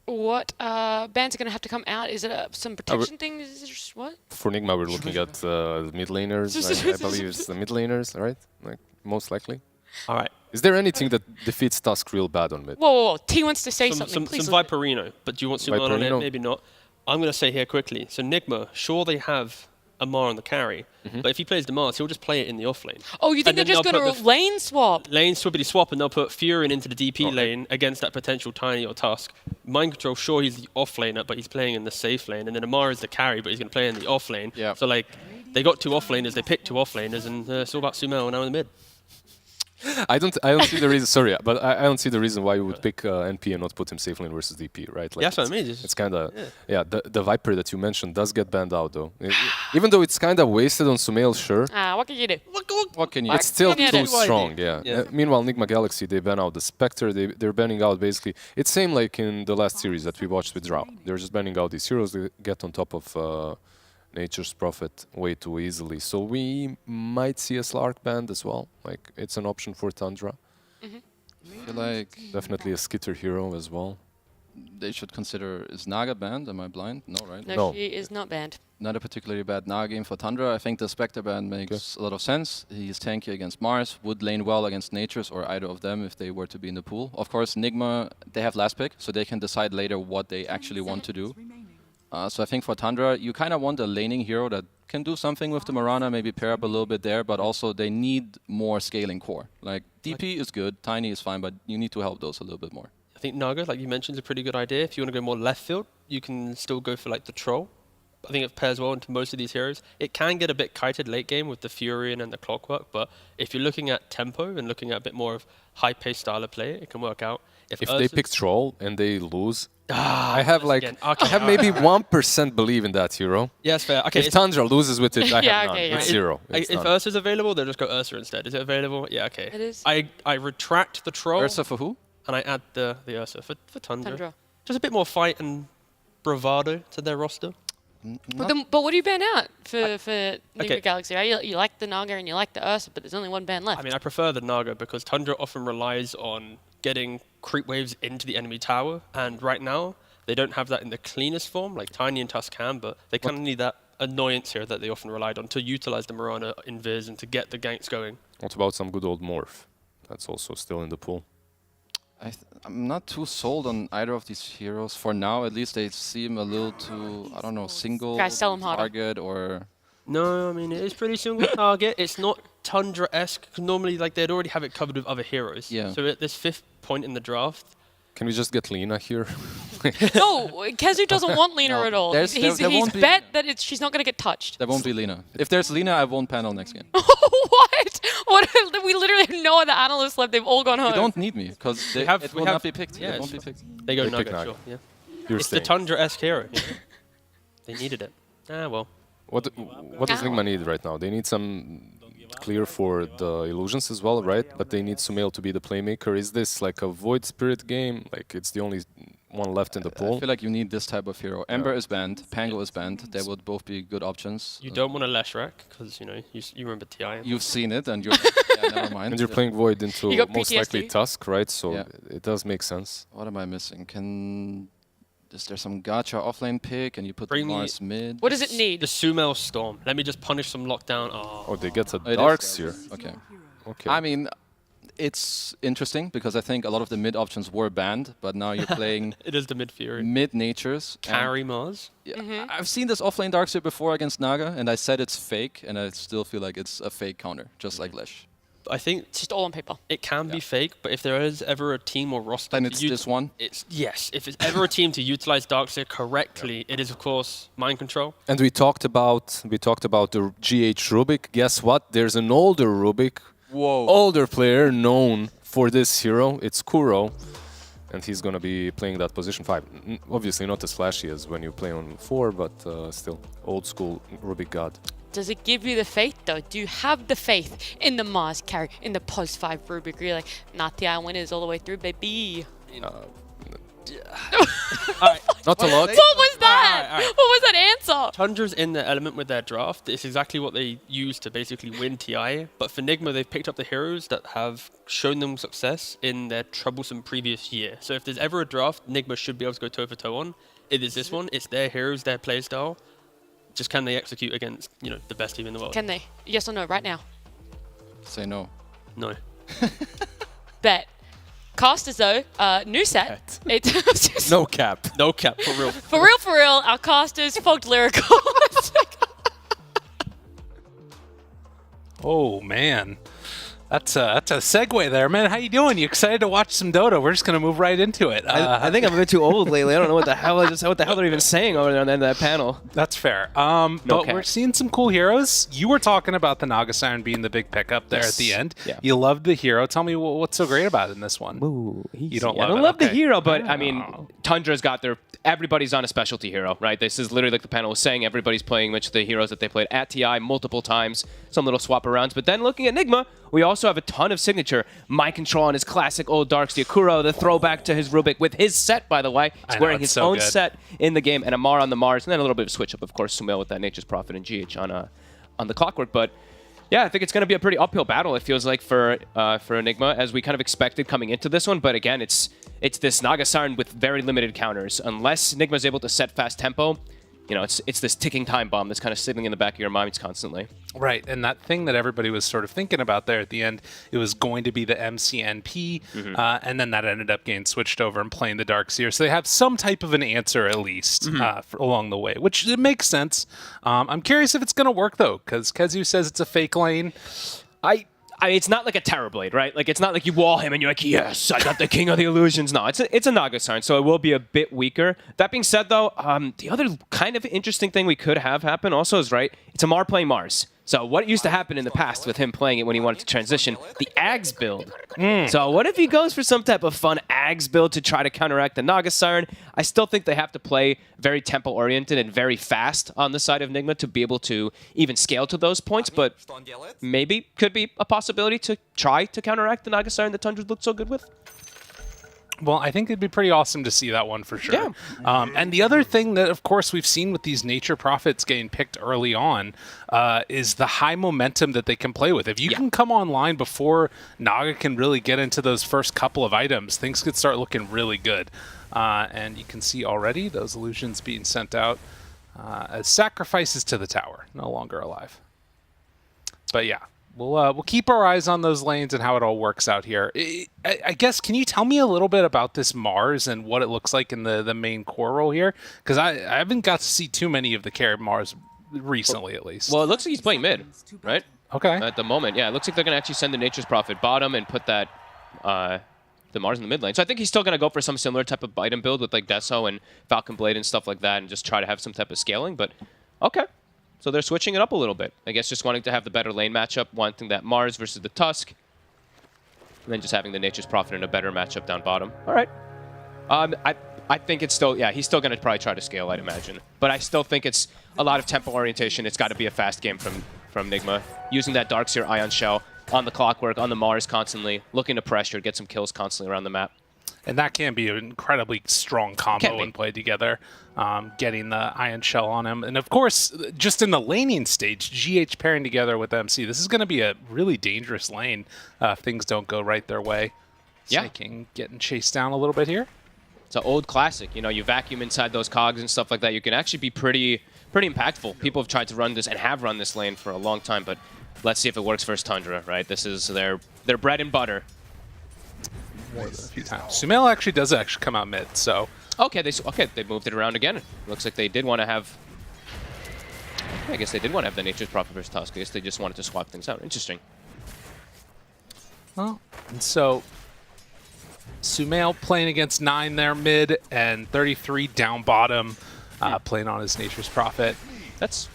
Speaker 1: What bands are going to have to come out? Is it some protection thing? Is it just what?
Speaker 11: For Nigma, we're looking at the mid laners. I believe it's the mid laners, right? Like most likely.
Speaker 2: All right.
Speaker 11: Is there anything that defeats Tusk real bad on mid?
Speaker 1: Whoa. T wants to say something.
Speaker 2: Some Viperino, but do you want Suman on it?
Speaker 11: Viperino?
Speaker 2: Maybe not. I'm going to say here quickly. So Nigma, sure they have Amar on the carry, but if he plays Demars, he'll just play it in the off lane.
Speaker 1: Oh, you think they're just going to lane swap?
Speaker 2: Lane swippity swap, and they'll put Furin into the DP lane against that potential Tiny or Tusk. Mind control, sure he's the off laner, but he's playing in the safe lane, and then Amar is the carry, but he's going to play in the off lane.
Speaker 15: Yeah.
Speaker 2: So like, they got 2 off laners, they picked 2 off laners, and it's all about Sumo now in the mid.
Speaker 11: I don't see the reason. Sorry, but I don't see the reason why you would pick NP and not put him safe lane versus DP, right? Like
Speaker 2: Yeah, that's what I mean.
Speaker 11: It's kind of The Viper that you mentioned does get banned out though. Even though it's kind of wasted on Sumail, sure.
Speaker 1: What can you do?
Speaker 15: What can you?
Speaker 11: It's still
Speaker 1: can you
Speaker 11: too
Speaker 1: do?
Speaker 11: strong, yeah. Meanwhile, Nigma Galaxy, they ban out the Spectre. They're banning out basically. It's same like in the last series that we watched with Drow. They're just banning out these heroes. They get on top of Nature's Prophet way too easily. So we might see a Slark banned as well. Like it's an option for Tundra.
Speaker 15: I feel like
Speaker 11: Definitely a skitter hero as well.
Speaker 15: they should consider, is Naga banned? Am I blind? No, right?
Speaker 1: No, she is not banned.
Speaker 15: Not a particularly bad Naga game for Tundra. I think the Spectre ban makes a lot of sense. He's tanky against Mars, would lane well against Natures or either of them if they were to be in the pool. Of course, Nigma, they have last pick, so they can decide later what they actually want to do. So I think for Tundra, you kind of want a laning hero that can do something with the Mirana, maybe pair up a little bit there, but also they need more scaling core. Like, DP is good, Tiny is fine, but you need to help those a little bit more.
Speaker 2: I think Naga, like you mentioned, is a pretty good idea. If you want to go more left field, you can still go for like the Troll. I think it pairs well into most of these heroes. It can get a bit kited late game with the Furion and the Clockwork, but if you're looking at tempo and looking at a bit more of high-paced style of play, it can work out.
Speaker 11: If they pick Troll and they lose, I have like I have maybe 1% believe in that hero.
Speaker 2: Yeah, it's fair. Okay,
Speaker 11: if Tundra loses with it, I have none.
Speaker 1: yeah.
Speaker 11: It's zero. It's
Speaker 2: if
Speaker 11: none.
Speaker 2: Ursa's available, they'll just go Ursa instead. Is it available? Yeah, okay.
Speaker 1: It is.
Speaker 2: I retract the Troll.
Speaker 15: Ursa for who?
Speaker 2: And I add the Ursa for Tundra. Just a bit more fight and bravado to their roster.
Speaker 1: But what do you ban out for Nigma Galaxy? Right? You like the Naga and you like the Ursa, but there's only one ban left.
Speaker 2: I mean, I prefer the Naga because Tundra often relies on getting creep waves into the enemy tower, and right now they don't have that in the cleanest form, like Tiny and Tusk can, but they kind of need that annoyance here that they often relied on to utilize the Mirana in Viz and to get the ganks going.
Speaker 11: What about some good old Morph? That's also still in the pool.
Speaker 15: I'm not too sold on either of these heroes. For now, at least they seem a little too, I don't know, single
Speaker 1: Guys, sell 'em harder.
Speaker 15: target or...
Speaker 2: No, I mean, it is pretty single target. It's not Tundra-esque, because normally like they'd already have it covered with other heroes.
Speaker 15: Yeah.
Speaker 2: So at this 5th point in the draft...
Speaker 11: Can we just get Lina here?
Speaker 1: No, Kezu doesn't want Lina at all.
Speaker 15: there
Speaker 1: He's
Speaker 15: won't be
Speaker 1: bet that she's not going to get touched.
Speaker 15: There won't be Lina. If there's Lina, I won't panel next game.
Speaker 1: What? We literally have no other analysts left. They've all gone home.
Speaker 15: You don't need me, because it will not be picked.
Speaker 2: Yeah,
Speaker 15: it won't be picked.
Speaker 2: They go
Speaker 11: They pick
Speaker 2: Naga,
Speaker 11: Naga.
Speaker 2: sure. Yeah.
Speaker 11: You're
Speaker 2: It's
Speaker 11: staying.
Speaker 2: the Tundra-esque hero. You know? They needed it. Ah, well.
Speaker 11: What does Nigma need right now? They need some clear for the illusions as well, right? But they need Sumail to be the playmaker. Is this like a Void Spirit game? Like it's the only one left in the pool?
Speaker 15: I feel like you need this type of hero. Ember is banned, Pango is banned. They would both be good options.
Speaker 2: You don't want a Leshrac, because, you know, you remember TI.
Speaker 15: You've seen it, and you're... yeah, never mind.
Speaker 11: And you're playing Void into
Speaker 1: You got
Speaker 11: most likely
Speaker 1: PTSD?
Speaker 11: Tusk, right? So
Speaker 15: Yeah.
Speaker 11: it does make sense.
Speaker 15: What am I missing? Is there some gacha offlane pick, and you put
Speaker 2: Bring me-
Speaker 15: Mars mid?
Speaker 1: What does it need?
Speaker 2: The Sumail Storm. Let me just punish some lockdown. Oh,
Speaker 11: Oh, they get a
Speaker 15: Oh, it is
Speaker 11: Darks here.
Speaker 15: Okay.
Speaker 11: Okay.
Speaker 15: I mean, it's interesting because I think a lot of the mid options were banned, but now you're playing
Speaker 2: It is the mid Fury.
Speaker 15: mid natures.
Speaker 2: Carry Mars.
Speaker 15: Yeah, I've seen this offlane Darkseer before against Naga, and I said it's fake, and I still feel like it's a fake counter, just like Lesh.
Speaker 2: I think
Speaker 1: It's just all on paper.
Speaker 2: it can be fake, but if there is ever a team or roster,
Speaker 15: Then
Speaker 2: to
Speaker 15: it's this one?
Speaker 2: It's yes. If it's ever a team to utilize Darkseer correctly, it is of course mind control.
Speaker 11: And we talked about the GH Rubik. Guess what? There's an older Rubik, older player known for this hero. It's Kuro, and he's gonna be playing that position 5. Obviously not as flashy as when you play on 4, but still old school Rubik god.
Speaker 1: Does it give you the faith, though? Do you have the faith in the Mars carry, in the Pos 5 Rubik? You're like, not the winners all the way through, baby.
Speaker 2: Not a lot.
Speaker 1: What was that?
Speaker 2: All right.
Speaker 1: What was that answer?
Speaker 2: Tundra's in the element with their draft. It's exactly what they use to basically win TI. But for Nigma, they've picked up the heroes that have shown them success in their troublesome previous year. So if there's ever a draft Nigma should be able to go toe for toe on, it is this one. It's their heroes, their playstyle. Just can they execute against, the best team in the world?
Speaker 1: Can they? Yes or no, right now?
Speaker 15: Say no.
Speaker 2: No.
Speaker 1: Bet. Casters, though, new set. It's
Speaker 11: No cap.
Speaker 2: No cap, for real.
Speaker 1: For real, our casters fogged lyrical.
Speaker 16: Oh, man. That's a segue there, man. How you doing? You excited to watch some Dota? We're just gonna move right into it.
Speaker 17: I think I'm a bit too old lately. I don't know what the hell they're even saying over there on the end of that panel.
Speaker 16: That's fair. But we're seeing some cool heroes. You were talking about the Naga Siren being the big pickup there at the end.
Speaker 17: Yeah.
Speaker 16: You loved the hero. Tell me what's so great about it in this one.
Speaker 17: Ooh,
Speaker 16: you don't
Speaker 17: I
Speaker 16: love
Speaker 17: don't
Speaker 16: it.
Speaker 17: love the
Speaker 16: Okay.
Speaker 17: hero, but I mean, Tundra's got everybody's on a specialty hero, right? This is literally like the panel was saying. Everybody's playing much of the heroes that they played at TI multiple times. Some little swap arounds. But then looking at Nigma, we also have a ton of signature. Mind control on his classic old Darkseer Kuro, the throwback to his Rubik with his set, by the way. He's wearing his own set in the game, and Amar on the Mars, and then a little bit of switch up, of course, Sumail with that Nature's Prophet and GH on the Clockwork. But yeah, I think it's going to be a pretty uphill battle, it feels like, for Enigma, as we kind of expected coming into this one. But again, it's this Naga Siren with very limited counters. Unless Enigma's able to set fast tempo, it's this ticking time bomb that's kind of sitting in the back of your minds constantly.
Speaker 16: Right, and that thing that everybody was sort of thinking about there at the end, it was going to be the MCNP, and then that ended up getting switched over and playing the Darkseer. So they have some type of an answer at least along the way, which it makes sense. I'm curious if it's going to work though, because Kezu says it's a fake lane.
Speaker 17: I mean, it's not like a Terrorblade, right? Like, it's not like you wall him and you're like, yes, I got the King of the Illusions. No, it's a Naga Siren, so it will be a bit weaker. That being said, though, the other kind of interesting thing we could have happen also is, right, it's Amar playing Mars. So what used to happen in the past with him playing it when he wanted to transition? The Ags build. So what if he goes for some type of fun Ags build to try to counteract the Naga Siren? I still think they have to play very tempo-oriented and very fast on the side of Nigma to be able to even scale to those points, but maybe could be a possibility to try to counteract the Naga Siren that Tundra looked so good with.
Speaker 16: Well, I think it'd be pretty awesome to see that one for sure. Yeah. And the other thing that, of course, we've seen with these Nature Prophets getting picked early on is the high momentum that they can play with. If you can come online before Naga can really get into those first couple of items, things could start looking really good. And you can see already those illusions being sent out as sacrifices to the tower, no longer alive. But yeah. We'll keep our eyes on those lanes and how it all works out here. I guess, can you tell me a little bit about this Mars and what it looks like in the main core role here? Because I haven't got to see too many of the carry Mars recently, at least.
Speaker 17: Well, it looks like he's playing mid, right?
Speaker 16: Okay.
Speaker 17: At the moment, yeah. It looks like they're going to actually send the Nature's Prophet bottom and put that the Mars in the mid lane. So I think he's still going to go for some similar type of item build with like Deso and Falcon Blade and stuff like that and just try to have some type of scaling. But okay. So they're switching it up a little bit. I guess just wanting to have the better lane matchup, wanting that Mars versus the Tusk, and then just having the Nature's Prophet in a better matchup down bottom. All right. I think it's still, yeah, he's still going to probably try to scale, I'd imagine. But I still think it's a lot of tempo orientation. It's got to be a fast game from Nigma. Using that Darkseer Ion Shell on the Clockwork, on the Mars constantly, looking to pressure, get some kills constantly around the map.
Speaker 16: And that can be an incredibly strong combo when played together, getting the Ion Shell on him. And of course, just in the laning stage, GH pairing together with MC, this is going to be a really dangerous lane if things don't go right their way. Snaking getting chased down a little bit here.
Speaker 17: It's an old classic. You know, you vacuum inside those cogs and stuff like that. You can actually be pretty impactful. People have tried to run this and have run this lane for a long time, but Let's see if it works versus Tundra, right? This is their bread and butter.
Speaker 16: More than a few times. Sumail actually does come out mid, so...
Speaker 17: Okay, they moved it around again. Looks like they did want to have... I guess they did want to have the Nature's Prophet versus Tusk. I guess they just wanted to swap things out. Interesting.
Speaker 16: Well, and so... Sumail playing against 9 there mid, and 33 down bottom, playing on his Nature's Prophet.
Speaker 17: That's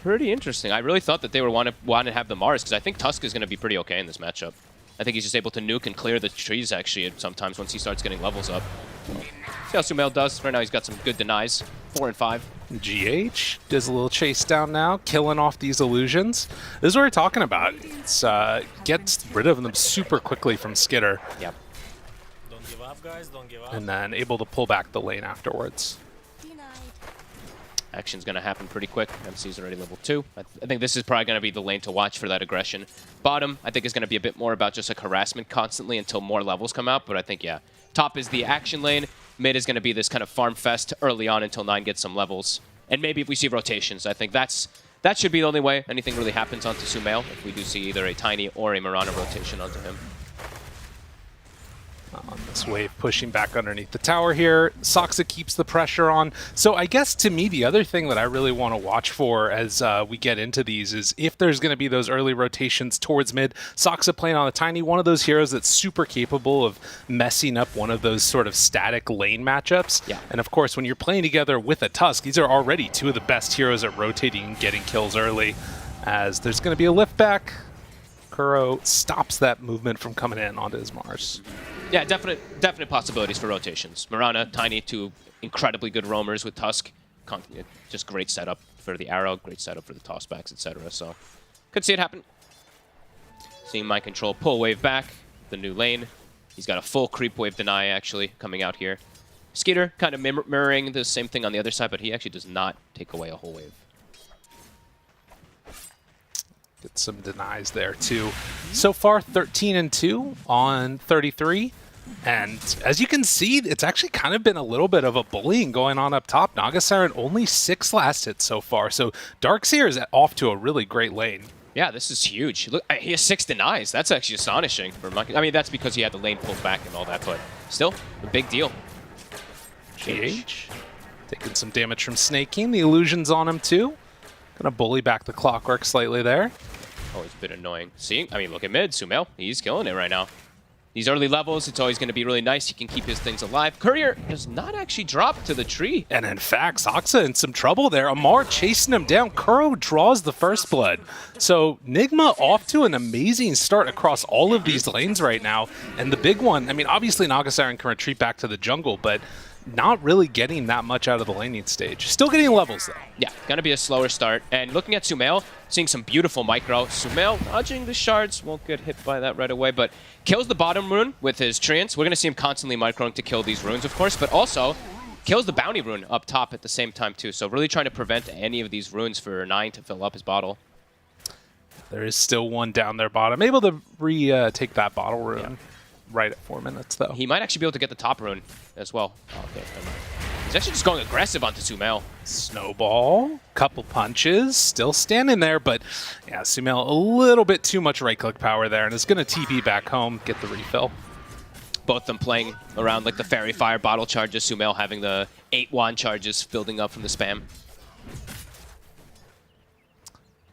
Speaker 17: pretty interesting. I really thought that they would want to have the Mars, because I think Tusk is going to be pretty okay in this matchup. I think he's just able to nuke and clear the trees, actually, sometimes once he starts getting levels up. So, see how Sumail does. Right now, he's got some good denies. 4 and 5.
Speaker 16: GH does a little chase down now, killing off these illusions. This is what we're talking about. It's gets rid of them super quickly from Skitter.
Speaker 17: Yep.
Speaker 18: Don't give up, guys. Don't give up.
Speaker 16: And then able to pull back the lane afterwards.
Speaker 17: Action's going to happen pretty quick. MC's already level 2. I think this is probably going to be the lane to watch for that aggression. Bottom, I think, is going to be a bit more about just like harassment constantly until more levels come out. But I think, yeah, top is the action lane. Mid is going to be this kind of farm fest early on until 9 gets some levels. And maybe if we see rotations, I think that should be the only way anything really happens onto Sumail, if we do see either a Tiny or a Mirana rotation onto him.
Speaker 16: On this wave pushing back underneath the tower here. Soxa keeps the pressure on. So I guess to me, the other thing that I really want to watch for as we get into these is if there's going to be those early rotations towards mid. Soxa playing on a Tiny, one of those heroes that's super capable of messing up one of those sort of static lane matchups.
Speaker 17: Yeah.
Speaker 16: And of course, when you're playing together with a Tusk, these are already 2 of the best heroes at rotating and getting kills early. As there's going to be a lift back. Kuro stops that movement from coming in onto his Mars.
Speaker 17: Yeah, definite possibilities for rotations. Mirana, Tiny, 2 incredibly good roamers with Tusk. Just great setup for the arrow, great setup for the tossbacks, etc. So, could see it happen. Seeing Mind Control pull wave back, the new lane. He's got a full creep wave deny, actually, coming out here. Skeeter kind of mirroring the same thing on the other side, but he actually does not take away a whole wave.
Speaker 16: Get some denies there, too. So far, 13 and 2 on 33. And as you can see, it's actually kind of been a little bit of a bullying going on up top. Naga Siren only 6 last hits so far. So Darkseer is off to a really great lane.
Speaker 17: Yeah, this is huge. Look, he has 6 denies. That's actually astonishing for Monkey. I mean, that's because he had the lane pulled back and all that, but still, a big deal.
Speaker 16: GH taking some damage from Snaking. The illusion's on him, too. Gonna bully back the Clockwork slightly there.
Speaker 17: Always a bit annoying. See, I mean, look at mid. Sumail, he's killing it right now. These early levels, it's always going to be really nice. He can keep his things alive. Courier does not actually drop to the tree.
Speaker 16: And in fact, Soxa in some trouble there. Amar chasing him down. Kuro draws the first blood. So Nigma off to an amazing start across all of these lanes right now. And the big one, I mean, obviously Naga Siren can retreat back to the jungle, but not really getting that much out of the laning stage. Still getting levels, though.
Speaker 17: Yeah, gonna be a slower start. And looking at Sumail, seeing some beautiful micro. Sumail dodging the shards, won't get hit by that right away, but kills the bottom rune with his treants. We're gonna see him constantly microing to kill these runes, of course, but also kills the bounty rune up top at the same time, too. So really trying to prevent any of these runes for 9 to fill up his bottle.
Speaker 16: There is still one down there bottom. Able to retake that bottle rune. Yeah. Right at 4 minutes, though.
Speaker 17: He might actually be able to get the top rune as well. Oh, okay, he's actually just going aggressive onto Sumail.
Speaker 16: Snowball, couple punches, still standing there, but yeah, Sumail a little bit too much right-click power there, and is going to TP back home, get the refill.
Speaker 17: Both of them playing around like the Fairy Fire bottle charges, Sumail having the 8 wand charges building up from the spam.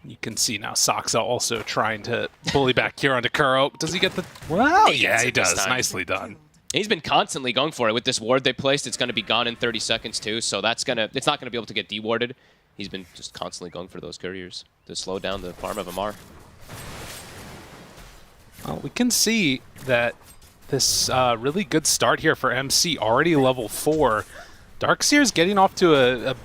Speaker 16: You can see now Soxa also trying to bully back here onto Kuro. Does he get the... Well, yeah, he does. Nicely done.
Speaker 17: He's been constantly going for it. With this ward they placed, it's going to be gone in 30 seconds too, so it's not going to be able to get dewarded. He's been just constantly going for those couriers to slow down the farm of Amar.
Speaker 16: Well, we can see that this really good start here for MC, already level 4. Darkseer's getting off to a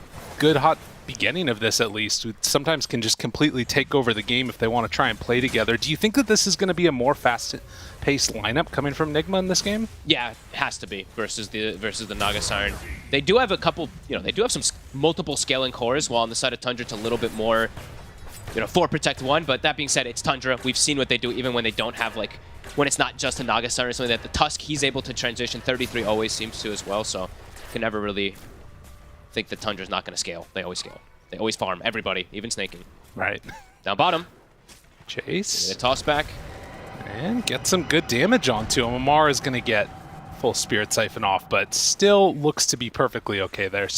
Speaker 16: good hot beginning of this, at least. Sometimes can just completely take over the game if they want to try and play together. Do you think that this is going to be a more fast-paced lineup coming from Nigma in this game?
Speaker 17: Yeah, it has to be versus the Naga Siren. They do have a couple, they do have some multiple scaling cores, while on the side of Tundra it's a little bit more, 4 protect 1. But that being said, it's Tundra. We've seen what they do even when they don't have when it's not just a Naga Siren or something. That the Tusk, he's able to transition. 33 always seems to as well, so can never really think that Tundra's not going to scale. They always scale. They always farm everybody, even Snaking.
Speaker 16: Right.
Speaker 17: Down bottom,
Speaker 16: Chase.
Speaker 17: A toss back.
Speaker 16: And get some good damage onto him. Amar is going to get full Spirit Siphon off, but still looks to be perfectly okay there.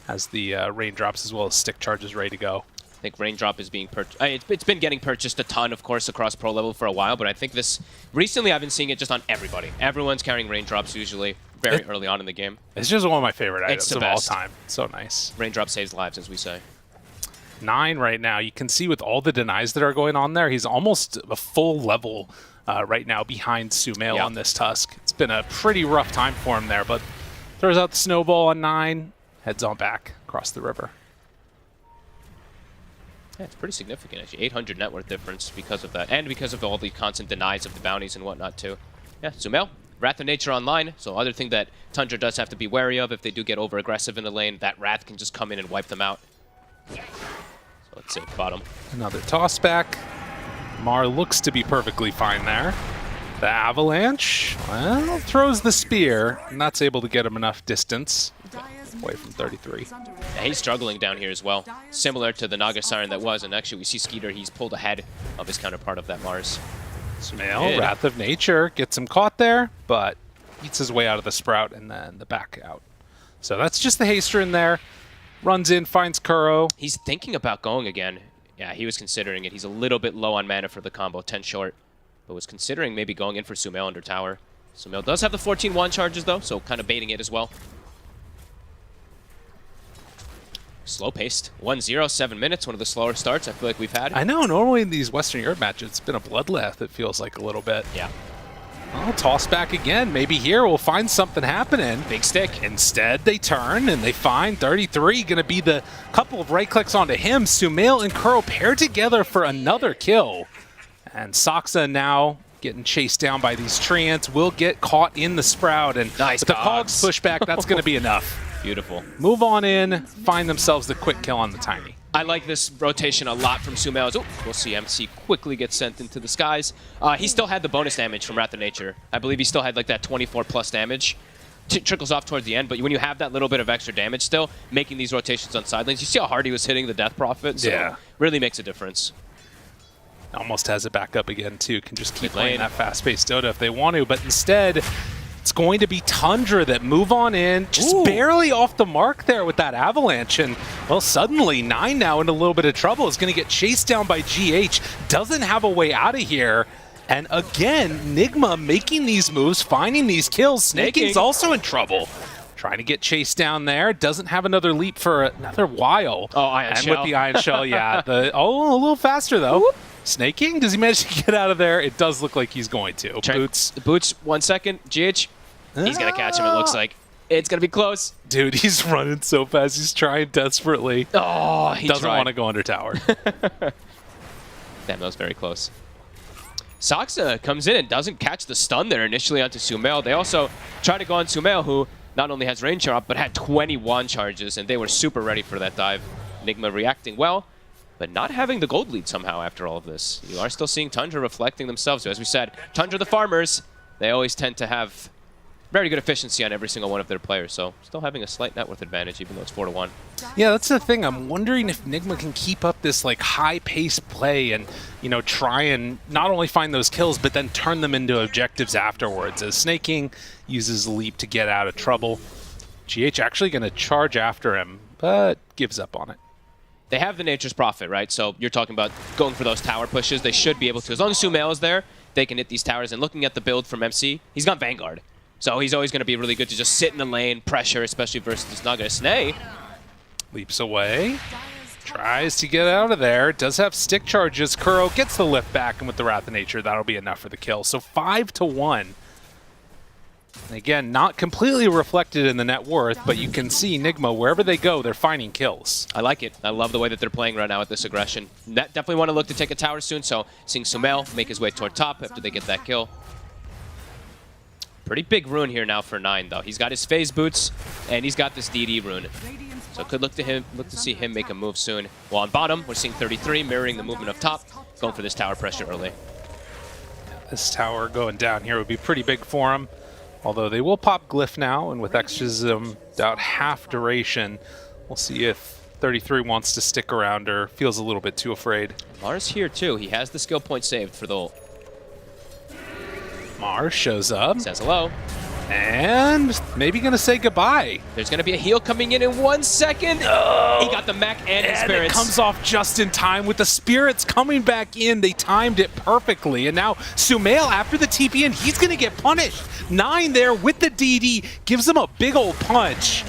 Speaker 16: Has the raindrops as well as stick charges ready to go.
Speaker 17: I think Raindrop is being purchased. It's been getting purchased a ton, of course, across pro level for a while, but I think this... Recently, I've been seeing it just on everybody. Everyone's carrying Raindrops usually very early on in the game.
Speaker 16: It's just one of my favorite items of all
Speaker 17: best.
Speaker 16: time. So nice.
Speaker 17: Raindrop saves lives, as we say.
Speaker 16: 9 right now. You can see with all the denies that are going on there, he's almost a full level right now behind Sumail on this Tusk. It's been a pretty rough time for him there, but throws out the snowball on 9, heads on back across the river.
Speaker 17: Yeah, it's pretty significant, actually. 800 net worth difference because of that, and because of all the constant denies of the bounties and whatnot, too. Yeah, Sumail, Wrath of Nature online, so other thing that Tundra does have to be wary of if they do get over-aggressive in the lane, that Wrath can just come in and wipe them out. So let's save bottom.
Speaker 16: Another toss back. Mar looks to be perfectly fine there. The Avalanche, well, throws the spear, and that's able to get him enough distance away from 33.
Speaker 17: Yeah, he's struggling down here as well. Similar to the Naga Siren that was, and actually we see Skeeter, he's pulled ahead of his counterpart of that Mars.
Speaker 16: Sumail, Wrath of Nature, gets him caught there, but eats his way out of the Sprout and then the back out. So that's just the haster in there. Runs in, finds Kuro.
Speaker 17: He's thinking about going again. Yeah, he was considering it. He's a little bit low on mana for the combo, 10 short, but was considering maybe going in for Sumail under tower. Sumail does have the 14 wand charges though, so kind of baiting it as well. Slow-paced. 1-0, 7 minutes, one of the slower starts I feel like we've had.
Speaker 16: I know, normally in these Western Europe matches, it's been a bloodbath, it feels like a little bit.
Speaker 17: Yeah.
Speaker 16: Well, toss back again. Maybe here we'll find something happening.
Speaker 17: Big stick.
Speaker 16: Instead, they turn and they find 33. Going to be the couple of right clicks onto him. Sumail and Kuro pair together for another kill. And Saksa now getting chased down by these treants. Will get caught in the Sprout. And
Speaker 17: nice
Speaker 16: with the Cogs pushback, that's going to be enough.
Speaker 17: Beautiful.
Speaker 16: Move on in, find themselves the quick kill on the Tiny.
Speaker 17: I like this rotation a lot from Sumail. Oh, we'll see MC quickly get sent into the skies. He still had the bonus damage from Wrath of Nature. I believe he still had like that 24 plus damage. Trickles off towards the end, but when you have that little bit of extra damage still, making these rotations on side lanes, you see how hard he was hitting the Death Prophet? So
Speaker 16: yeah.
Speaker 17: Really makes a difference.
Speaker 16: Almost has it back up again too. Can just keep playing that fast-paced Dota if they want to, but instead, it's going to be Tundra that move on in, just barely off the mark there with that Avalanche. And, well, suddenly 9 now in a little bit of trouble. Is going to get chased down by GH. Doesn't have a way out of here. And again, Nigma making these moves, finding these kills. Snaking's also in trouble. Trying to get chased down there. Doesn't have another leap for another while.
Speaker 17: Oh, Ion
Speaker 16: and
Speaker 17: Shell.
Speaker 16: with the Ion Shell, yeah. A little faster, though. Whoop. Snaking, does he manage to get out of there? It does look like he's going to. Boots.
Speaker 17: Boots, 1 second. GH. He's going to catch him, it looks like. It's going to be close.
Speaker 16: Dude, he's running so fast. He's trying desperately.
Speaker 17: Oh, he
Speaker 16: doesn't want to go under tower.
Speaker 17: Damn, that was very close. Saksa comes in and doesn't catch the stun there initially onto Sumail. They also try to go on Sumail, who not only has range up, but had 20 wand charges, and they were super ready for that dive. Enigma reacting well, but not having the gold lead somehow after all of this. You are still seeing Tundra reflecting themselves. So as we said, Tundra the farmers, they always tend to have very good efficiency on every single one of their players, so still having a slight net worth advantage, even though it's 4-1.
Speaker 16: Yeah, that's the thing. I'm wondering if Nigma can keep up this like high-paced play and, you know, try and not only find those kills, but then turn them into objectives afterwards. As Snaking uses Leap to get out of trouble. GH actually going to charge after him, but gives up on it.
Speaker 17: They have the Nature's Prophet, right? So you're talking about going for those tower pushes. They should be able to. As long as Sumail is there, they can hit these towers. And looking at the build from MC, he's got Vanguard. So he's always going to be really good to just sit in the lane, pressure, especially versus this Naga. Snay
Speaker 16: leaps away, tries to get out of there, does have stick charges. Kuro gets the lift back, and with the Wrath of Nature, that'll be enough for the kill. So 5-1. And again, not completely reflected in the net worth, but you can see Nigma, wherever they go, they're finding kills.
Speaker 17: I like it. I love the way that they're playing right now with this aggression. Definitely want to look to take a tower soon, so seeing Sumail make his way toward top after they get that kill. Pretty big rune here now for 9, though. He's got his phase boots, and he's got this DD rune. So could look to see him make a move soon. Well, on bottom, we're seeing 33 mirroring the movement of top, going for this tower pressure early.
Speaker 16: This tower going down here would be pretty big for him. Although they will pop Glyph now, and with Exorcism about half duration, we'll see if 33 wants to stick around or feels a little bit too afraid.
Speaker 17: Mars here too. He has the skill point saved for the ult.
Speaker 16: Mars shows up.
Speaker 17: Says hello.
Speaker 16: And maybe going to say goodbye.
Speaker 17: There's going to be a heal coming in 1 second. Oh. He got the mech and the spirits.
Speaker 16: It comes off just in time with the spirits coming back in. They timed it perfectly. And now Sumail, after the TP in, he's going to get punished. 9 there with the DD, gives him a big old punch.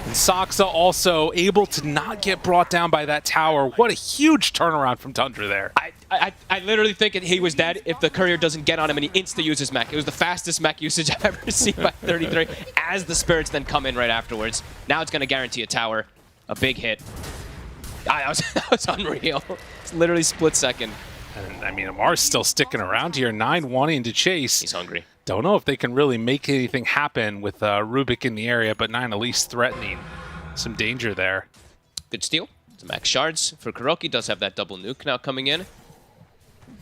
Speaker 16: And Saksa also able to not get brought down by that tower. What a huge turnaround from Tundra there.
Speaker 17: I literally think he was dead if the courier doesn't get on him and he insta-uses mech. It was the fastest mech usage I've ever seen by 33 as the spirits then come in right afterwards. Now it's going to guarantee a tower. A big hit. That was unreal. It's literally split second.
Speaker 16: And I mean, Amar's still sticking around here. 9 wanting to chase.
Speaker 17: He's hungry.
Speaker 16: Don't know if they can really make anything happen with Rubik in the area, but 9 at least threatening some danger there.
Speaker 17: Good steal. Some max shards for Kuroki. Does have that double nuke now coming in.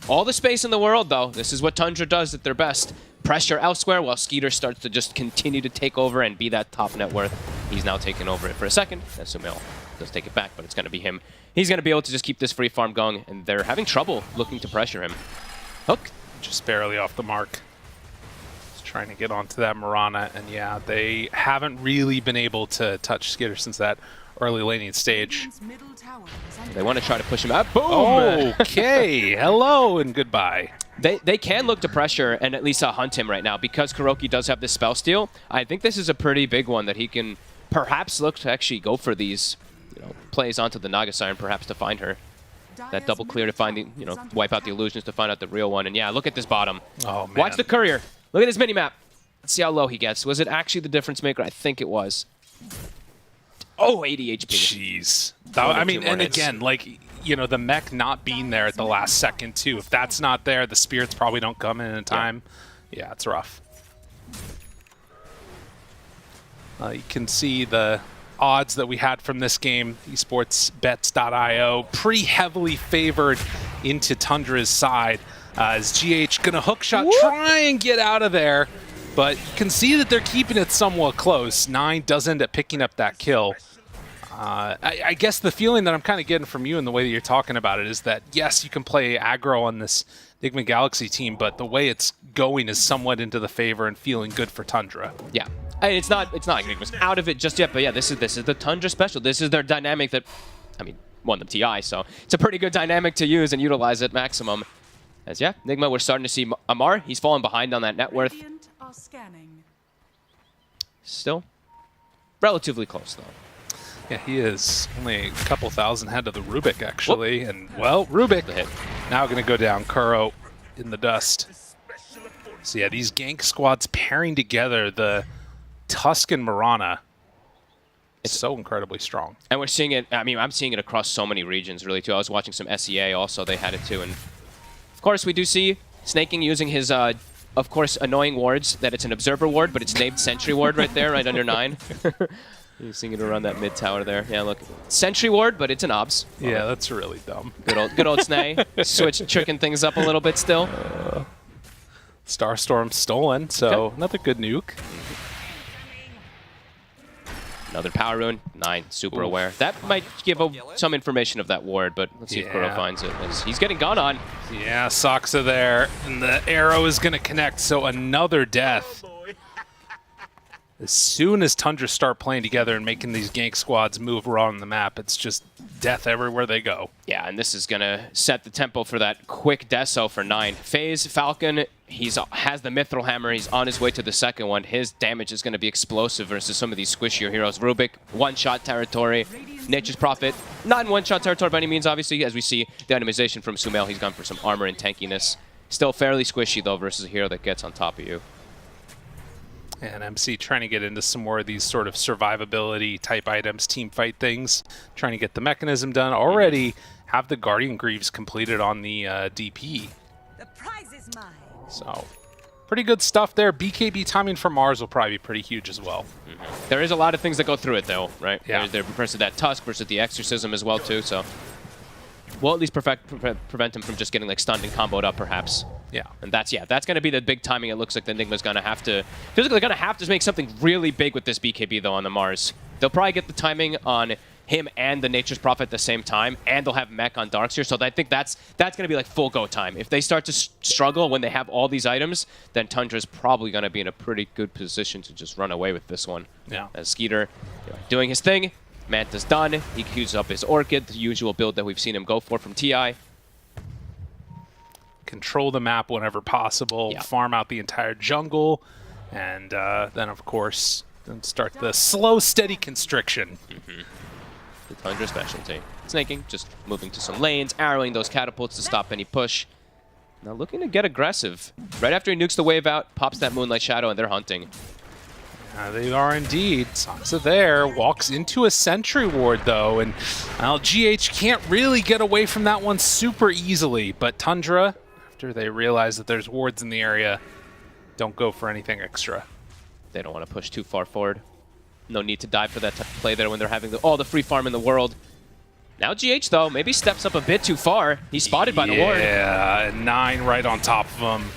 Speaker 17: All the space in the world, though. This is what Tundra does at their best. Pressure elsewhere while Skeeter starts to just continue to take over and be that top net worth. He's now taking over it for a second. And Sumail does take it back, but it's going to be him. He's going to be able to just keep this free farm going, and they're having trouble looking to pressure him. Hook.
Speaker 16: Just barely off the mark. Just trying to get onto that Mirana, and yeah, they haven't really been able to touch Skeeter since that early laning stage.
Speaker 17: They want to try to push him out. Boom!
Speaker 16: Okay, hello and goodbye.
Speaker 17: They can look to pressure and at least hunt him right now because Kuroki does have this spell steal. I think this is a pretty big one that he can perhaps look to actually go for these plays onto the Naga Siren perhaps to find her. That double clear to find the, wipe out the illusions to find out the real one. And yeah, look at this bottom.
Speaker 16: Oh, man.
Speaker 17: Watch the courier. Look at this mini-map. Let's see how low he gets. Was it actually the difference maker? I think it was. Oh, 80 HP.
Speaker 16: Jeez. I mean, and again, like, the mech not being there at the last second, too. If that's not there, the spirits probably don't come in time. Yeah, it's rough. You can see the odds that we had from this game, esportsbets.io, pretty heavily favored into Tundra's side. As GH gonna hookshot, try and get out of there. But you can see that they're keeping it somewhat close. 9 does end up picking up that kill. I guess the feeling that I'm kind of getting from you and the way that you're talking about it is that, yes, you can play aggro on this Enigma Galaxy team, but the way it's going is somewhat into the favor and feeling good for Tundra.
Speaker 17: Yeah. It's not like Enigma's out of it just yet, but yeah, this is the Tundra special. This is their dynamic that, won them TI, so it's a pretty good dynamic to use and utilize at maximum. As yeah, Enigma, we're starting to see Amar. He's falling behind on that net worth. Still relatively close, though.
Speaker 16: Yeah, he is only a couple thousand ahead of the Rubik, actually. And, well, Rubik now going to go down. Kuro in the dust. So, yeah, these gank squads pairing together, the Tuscan Mirana. It's so incredibly strong.
Speaker 17: And we're seeing it, I'm seeing it across so many regions, really, too. I was watching some SEA also. They had it, too. And, of course, we do see Snaking using his, of course, annoying wards, that it's an Observer ward, but it's named Sentry ward right there, right under 9. You're seeing it around that mid tower there. Yeah, look. Sentry ward, but it's an obs.
Speaker 16: Yeah, that's really dumb.
Speaker 17: Good old Snay. Switch tricking things up a little bit still.
Speaker 16: Starstorm stolen, so another good nuke.
Speaker 17: Another power rune. 9, super aware. That might give some information of that ward, but let's see if Kuro finds it. He's getting gone on.
Speaker 16: Yeah, Saksa there, and the arrow is going to connect, so another death. As soon as Tundra start playing together and making these gank squads move around the map, it's just death everywhere they go.
Speaker 17: Yeah, and this is going to set the tempo for that quick deso for 9. FaZe, Falcon, has the Mithril Hammer. He's on his way to the second one. His damage is going to be explosive versus some of these squishier heroes. Rubik, one-shot territory. Nature's Prophet, not in one-shot territory by any means, obviously. As we see the itemization from Sumail, he's gone for some armor and tankiness. Still fairly squishy, though, versus a hero that gets on top of you.
Speaker 16: And MC trying to get into some more of these sort of survivability type items, team fight things, trying to get the mechanism done. Already have the Guardian Greaves completed on the DP.
Speaker 9: The prize is mine.
Speaker 16: So, pretty good stuff there. BKB timing for Mars will probably be pretty huge as well.
Speaker 17: There is a lot of things that go through it, though, right?
Speaker 16: Yeah.
Speaker 17: There versus that Tusk versus the Exorcism as well, too, so... We'll at least prevent him from just getting stunned and comboed up, perhaps.
Speaker 16: Yeah.
Speaker 17: And that's going to be the big timing. It looks like the Enigma's going to have to... Feels like they're going to have to make something really big with this BKB, though, on the Mars. They'll probably get the timing on him and the Nature's Prophet at the same time, and they'll have mech on Darkseer. So I think that's going to be like full go time. If they start to struggle when they have all these items, then Tundra's probably going to be in a pretty good position to just run away with this one.
Speaker 16: Yeah.
Speaker 17: As Skeeter doing his thing, Manta's done. He queues up his Orchid, the usual build that we've seen him go for from TI.
Speaker 16: Control the map whenever possible, farm out the entire jungle, and then, of course, then start the slow, steady constriction.
Speaker 17: The Tundra specialty. Snaking, just moving to some lanes, arrowing those catapults to stop any push. Now looking to get aggressive. Right after he nukes the wave out, pops that Moonlight Shadow, and they're hunting.
Speaker 16: They are indeed. Saksa there, walks into a Sentry Ward, though, and GH can't really get away from that one super easily, but Tundra, after they realize that there's wards in the area, don't go for anything extra.
Speaker 17: They don't want to push too far forward. No need to dive for that type of play there when they're having all the free farm in the world. Now GH, though, maybe steps up a bit too far. He's spotted by the ward.
Speaker 16: Yeah, and 9 right on top of him.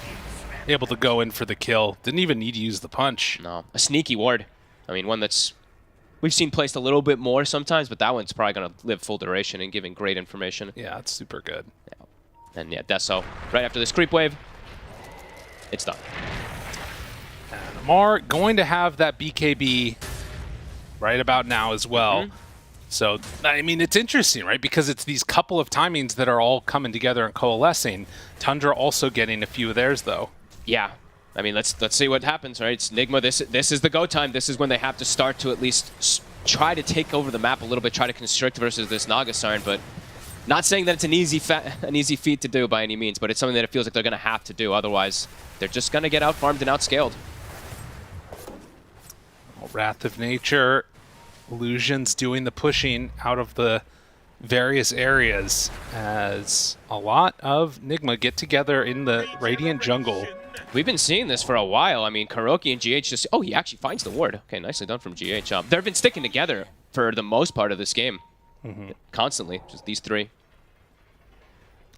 Speaker 16: Able to go in for the kill. Didn't even need to use the punch.
Speaker 17: No, a sneaky ward. I mean, one that's we've seen placed a little bit more sometimes, but that one's probably going to live full duration and giving great information.
Speaker 16: Yeah, it's super good.
Speaker 17: Yeah. And yeah, Deso, right after this creep wave, it's done.
Speaker 16: And Amar going to have that BKB right about now as well. So, I mean, it's interesting, right? Because it's these couple of timings that are all coming together and coalescing. Tundra also getting a few of theirs, though.
Speaker 17: Yeah. I mean, let's see what happens, right? It's Nigma. This is the go time. This is when they have to start to at least try to take over the map a little bit, try to constrict versus this Naga Siren, but not saying that it's an easy feat to do by any means, but it's something that it feels like they're going to have to do. Otherwise, they're just going to get out-farmed and outscaled.
Speaker 16: Wrath of Nature, Illusions doing the pushing out of the various areas as a lot of Nigma get together in the Radiant jungle.
Speaker 17: We've been seeing this for a while. I mean, Kuroki and GH just... Oh, he actually finds the ward. Okay, nicely done from GH. They've been sticking together for the most part of this game. Constantly, just these three.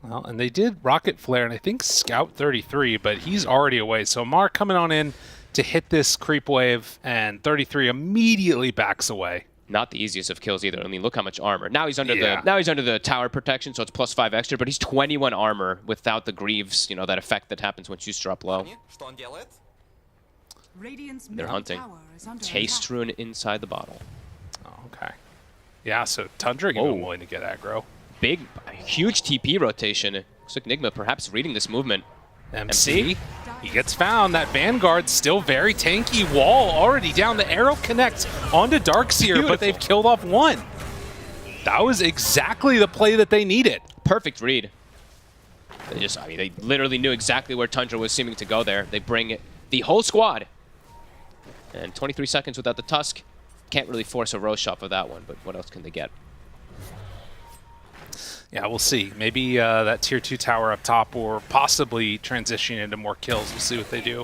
Speaker 16: Well, and they did Rocket Flare, and I think Scout 33, but he's already away. So Mark coming on in to hit this creep wave, and 33 immediately backs away.
Speaker 17: Not the easiest of kills either. I mean, look how much armor. Now he's under the tower protection, so it's +5 extra, but he's 21 armor without the Greaves, you know, that effect that happens once you drop low. They're hunting. Taste Rune inside the bottle.
Speaker 16: Oh, okay. Yeah, so Tundra even willing to get aggro.
Speaker 17: Big, huge TP rotation. Looks like Nigma perhaps reading this movement.
Speaker 16: MC, he gets found. That Vanguard still very tanky. Wall already down. The arrow connects onto Darkseer, but they've killed off one. That was exactly the play that they needed.
Speaker 17: Perfect read. They just, I mean, they literally knew exactly where Tundra was seeming to go there. They bring the whole squad. And 23 seconds without the Tusk. Can't really force a Roche off of that one, but what else can they get?
Speaker 16: Yeah, we'll see. Maybe that tier 2 tower up top, or possibly transitioning into more kills. We'll see what they do.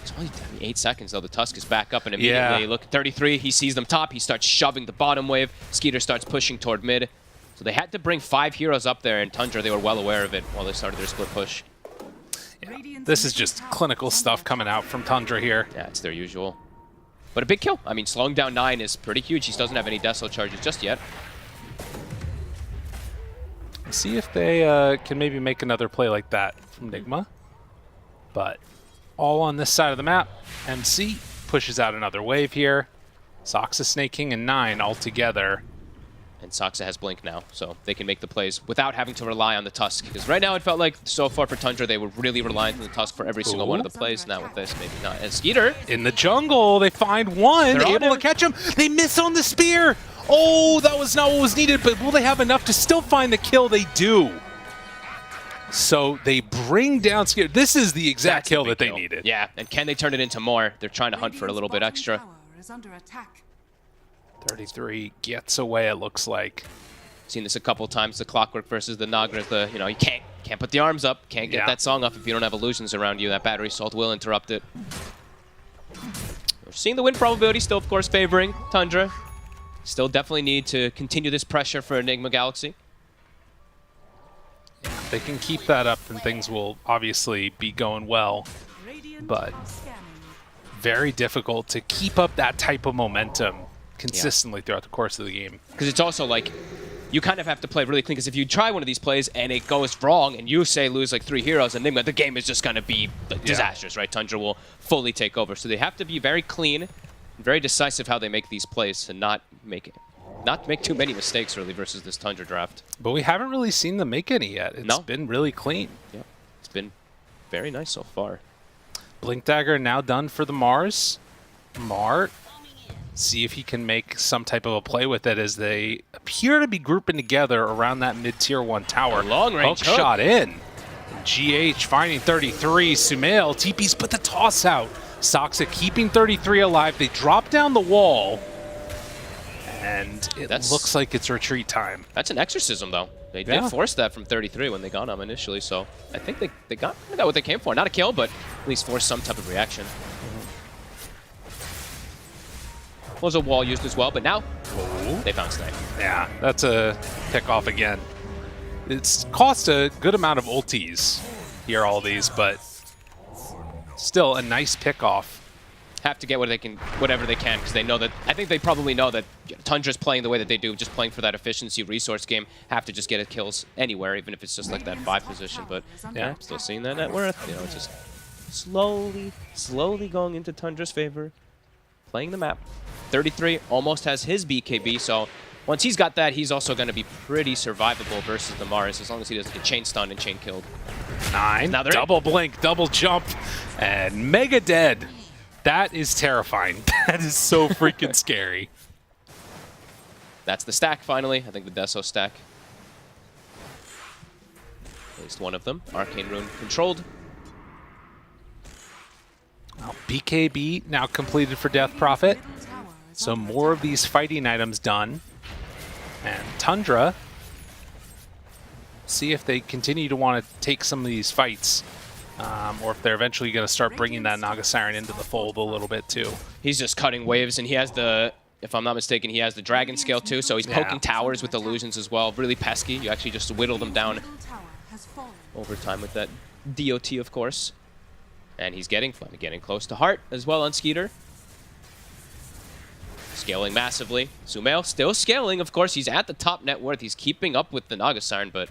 Speaker 17: It's only 8 seconds, though. The Tusk is back up, and immediately, look at 33. He sees them top. He starts shoving the bottom wave. Skeeter starts pushing toward mid. So they had to bring 5 heroes up there, and Tundra, they were well aware of it while they started their split push.
Speaker 16: Yeah. This is just clinical stuff coming out from Tundra here.
Speaker 17: Yeah, it's their usual. But a big kill. I mean, slowing down 9 is pretty huge. He doesn't have any Deso charges just yet.
Speaker 16: See if they can maybe make another play like that from Nigma. But all on this side of the map. MC pushes out another wave here. Saksa snaking and 9 all together.
Speaker 17: And Saksa has Blink now, so they can make the plays without having to rely on the Tusk. Because right now it felt like, so far for Tundra, they were really reliant on the Tusk for every single one of the plays. Now with this, maybe not. And Skeeter.
Speaker 16: In the jungle, they find one. They're able to catch him. They miss on the spear. Oh, that was not what was needed, but will they have enough to still find the kill? They do. So they bring down Skeeter. This is the exact kill that they needed.
Speaker 17: Yeah, and can they turn it into more? They're trying to hunt for a little bit extra.
Speaker 16: 33 gets away, it looks like.
Speaker 17: Seen this a couple times, the Clockwork versus the Naga. You know, you can't put the arms up, can't get that song off if you don't have illusions around you. That battery assault will interrupt it. We're seeing the win probability still, of course, favoring Tundra. Still definitely need to continue this pressure for Enigma Galaxy.
Speaker 16: Yeah, they can keep that up, and things will obviously be going well. But very difficult to keep up that type of momentum, consistently throughout the course of the game.
Speaker 17: Because it's also like, you kind of have to play really clean, because if you try one of these plays and it goes wrong and you say lose like 3 heroes, Enigma, the game is just going to be like, disastrous, right? Tundra will fully take over. So they have to be very clean, very decisive how they make these plays and not make too many mistakes, really, versus this Tundra draft.
Speaker 16: But we haven't really seen them make any yet. It's been really clean.
Speaker 17: Yeah, it's been very nice so far.
Speaker 16: Blink Dagger now done for the Mars. Mar, see if he can make some type of a play with it as they appear to be grouping together around that mid-tier 1 tower.
Speaker 17: Long range
Speaker 16: hook shot in. GH finding 33. Sumail, TP's put the toss out. Soxa keeping 33 alive. They drop down the wall. And it looks like it's retreat time.
Speaker 17: That's an exorcism, though. They did force that from 33 when they got him initially, so I think they got what they came for. Not a kill, but at least force some type of reaction. Was a wall used as well, but now they found Snake.
Speaker 16: Yeah, that's a pick off again. It's cost a good amount of ultis here, all these, but still a nice pick off.
Speaker 17: Have to get whatever they can, because they know that, I think they probably know that Tundra's playing the way that they do, just playing for that efficiency resource game, have to just get kills anywhere, even if it's just like that 5 position. But yeah, still seeing that net worth, you know, just slowly going into Tundra's favor, playing the map. 33 almost has his BKB, so once he's got that, he's also going to be pretty survivable versus the Mars, as long as he doesn't get chain stunned and chain killed.
Speaker 16: 9, double blink, double jump, and mega dead. That is terrifying. That is so freaking scary.
Speaker 17: That's the stack, finally. I think the Deso stack. At least one of them. Arcane Rune controlled.
Speaker 16: Well, BKB now completed for Death Prophet. So more of these fighting items done. And Tundra, see if they continue to want to take some of these fights. Or if they're eventually going to start bringing that Naga Siren into the fold a little bit too.
Speaker 17: He's just cutting waves, and he has the, if I'm not mistaken, he has the Dragon Scale too, so he's poking towers with illusions as well. Really pesky. You actually just whittle them down over time with that DOT, of course. And he's getting close to Heart as well on Skeeter. Scaling massively. Sumail still scaling, of course. He's at the top net worth. He's keeping up with the Naga Siren, but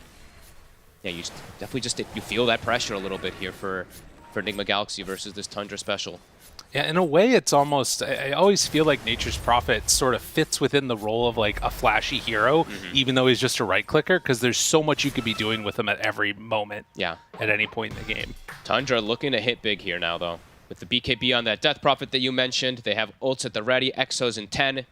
Speaker 17: yeah, you definitely you feel that pressure a little bit here for Enigma Galaxy versus this Tundra special.
Speaker 16: Yeah, in a way, it's almost, I always feel like Nature's Prophet sort of fits within the role of like a flashy hero, even though he's just a right clicker, because there's so much you could be doing with him at every moment.
Speaker 17: Yeah.
Speaker 16: At any point in the game.
Speaker 17: Tundra looking to hit big here now, though. With the BKB on that Death Prophet that you mentioned, they have ults at the ready, Exos in 10.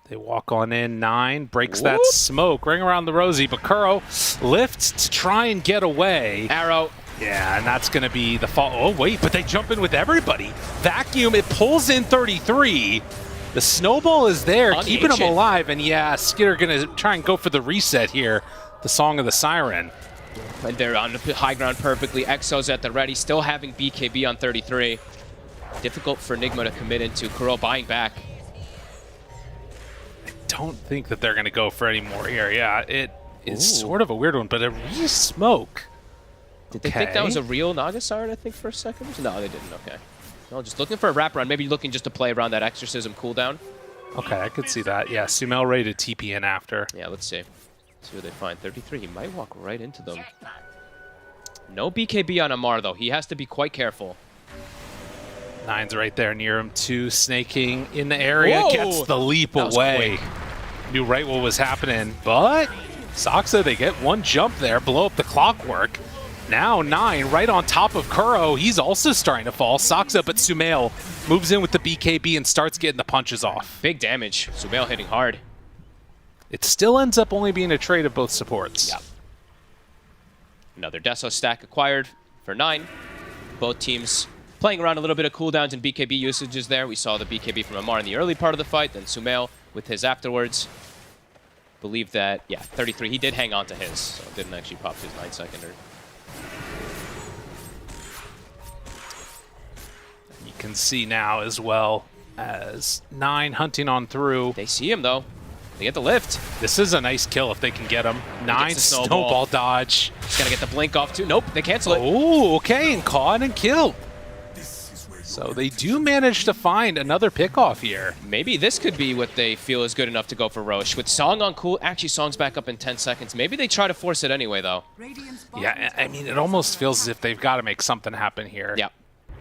Speaker 16: They walk on in, 9, breaks that smoke, ring around the rosy, but Kuro lifts to try and get away.
Speaker 17: Arrow.
Speaker 16: Yeah, and that's going to be the fall. Oh, wait, but they jump in with everybody. Vacuum, it pulls in 33. The snowball is there, keeping him alive, and yeah, Skidder going to try and go for the reset here, the Song of the Siren.
Speaker 17: And they're on the high ground perfectly. Exos at the ready, still having BKB on 33. Difficult for Enigma to commit into. Kuro buying back.
Speaker 16: Don't think that they're going to go for any more here. Yeah, it is sort of a weird one, but a re-smoke.
Speaker 17: Did they think that was a real Naga Siren, I think, for a second? No, they didn't. Okay. No, just looking for a wraparound. Maybe looking just to play around that Exorcism cooldown.
Speaker 16: Okay, I could see that. Yeah, Sumail ready to TP in after.
Speaker 17: Yeah, let's see. See what they find. 33, he might walk right into them. No BKB on Amar, though. He has to be quite careful.
Speaker 16: 9's right there near him, 2 snaking in the area, gets the leap away. Knew right what was happening, but Soxa, they get one jump there, blow up the clockwork. Now 9 right on top of Kuro. He's also starting to fall. Soxa, but Sumail moves in with the BKB and starts getting the punches off.
Speaker 17: Big damage. Sumail hitting hard.
Speaker 16: It still ends up only being a trade of both supports.
Speaker 17: Yep. Another Deso stack acquired for 9. Both teams playing around a little bit of cooldowns and BKB usages there. We saw the BKB from Amar in the early part of the fight, then Sumail with his afterwards. Believe that, yeah, 33, he did hang on to his, so didn't actually pop his 9-seconder.
Speaker 16: You can see now as well as 9 hunting on through.
Speaker 17: They see him, though. They get the lift.
Speaker 16: This is a nice kill if they can get him. 9 snowball dodge.
Speaker 17: Just gotta get the blink off, too. Nope, they cancel it.
Speaker 16: Oh, okay, and caught and killed. So they do manage to find another pickoff here.
Speaker 17: Maybe this could be what they feel is good enough to go for Roche. With Song on cool, actually Song's back up in 10 seconds. Maybe they try to force it anyway, though.
Speaker 16: Yeah, I mean, it almost feels as if they've got to make something happen here.
Speaker 17: Yeah.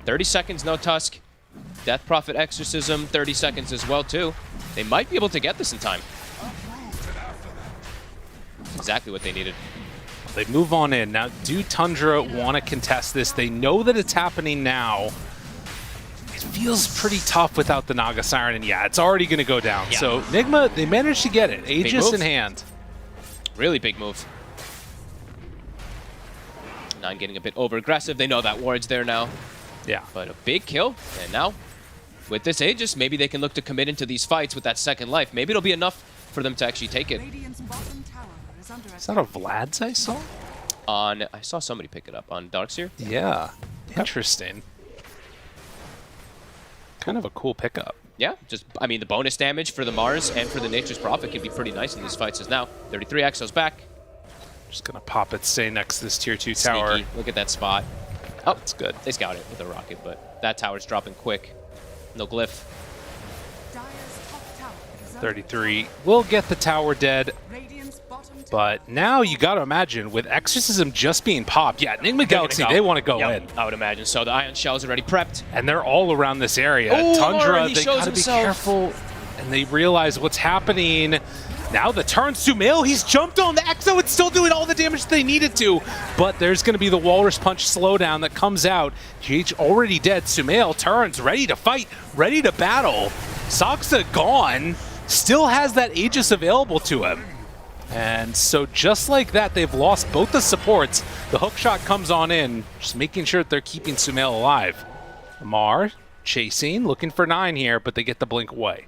Speaker 17: 30 seconds, no Tusk. Death Prophet Exorcism, 30 seconds as well, too. They might be able to get this in time. Exactly what they needed.
Speaker 16: They move on in. Now, do Tundra want to contest this? They know that it's happening now. It feels pretty tough without the Naga Siren, and yeah, it's already going to go down. Yeah. So, Nigma, they managed to get it. Aegis in hand.
Speaker 17: Really big move. Nine getting a bit over-aggressive. They know that ward's there now.
Speaker 16: Yeah.
Speaker 17: But a big kill, and now, with this Aegis, maybe they can look to commit into these fights with that second life. Maybe it'll be enough for them to actually take it.
Speaker 16: Is that a Vlad's I saw?
Speaker 17: I saw somebody pick it up on Darkseer.
Speaker 16: Yeah. Interesting. Kind of a cool pickup.
Speaker 17: Yeah, just, I mean, the bonus damage for the Mars and for the Nature's Prophet can be pretty nice in these fights as now. 33 Exo's back.
Speaker 16: Just going to pop it, stay next to this tier 2 tower.
Speaker 17: Sneaky. Look at that spot. Oh, it's good. They scout it with a rocket, but that tower's dropping quick. No glyph.
Speaker 16: 33 will get the tower dead. But now you got to imagine, with Exorcism just being popped, yeah, Enigma Galaxy, they want to go in.
Speaker 17: I would imagine. So the Ion Shell's already prepped.
Speaker 16: And they're all around this area.
Speaker 17: Ooh,
Speaker 16: Tundra,
Speaker 17: he
Speaker 16: they got to be careful. And they realize what's happening. Now the turn, Sumail, he's jumped on the Exo. It's still doing all the damage they needed to. But there's going to be the Walrus Punch slowdown that comes out. GH already dead. Sumail turns, ready to fight, ready to battle. Saksa gone. Still has that Aegis available to him. And so just like that, they've lost both the supports. The hookshot comes on in, just making sure that they're keeping Sumail alive. Amar chasing, looking for 9 here, but they get the blink away.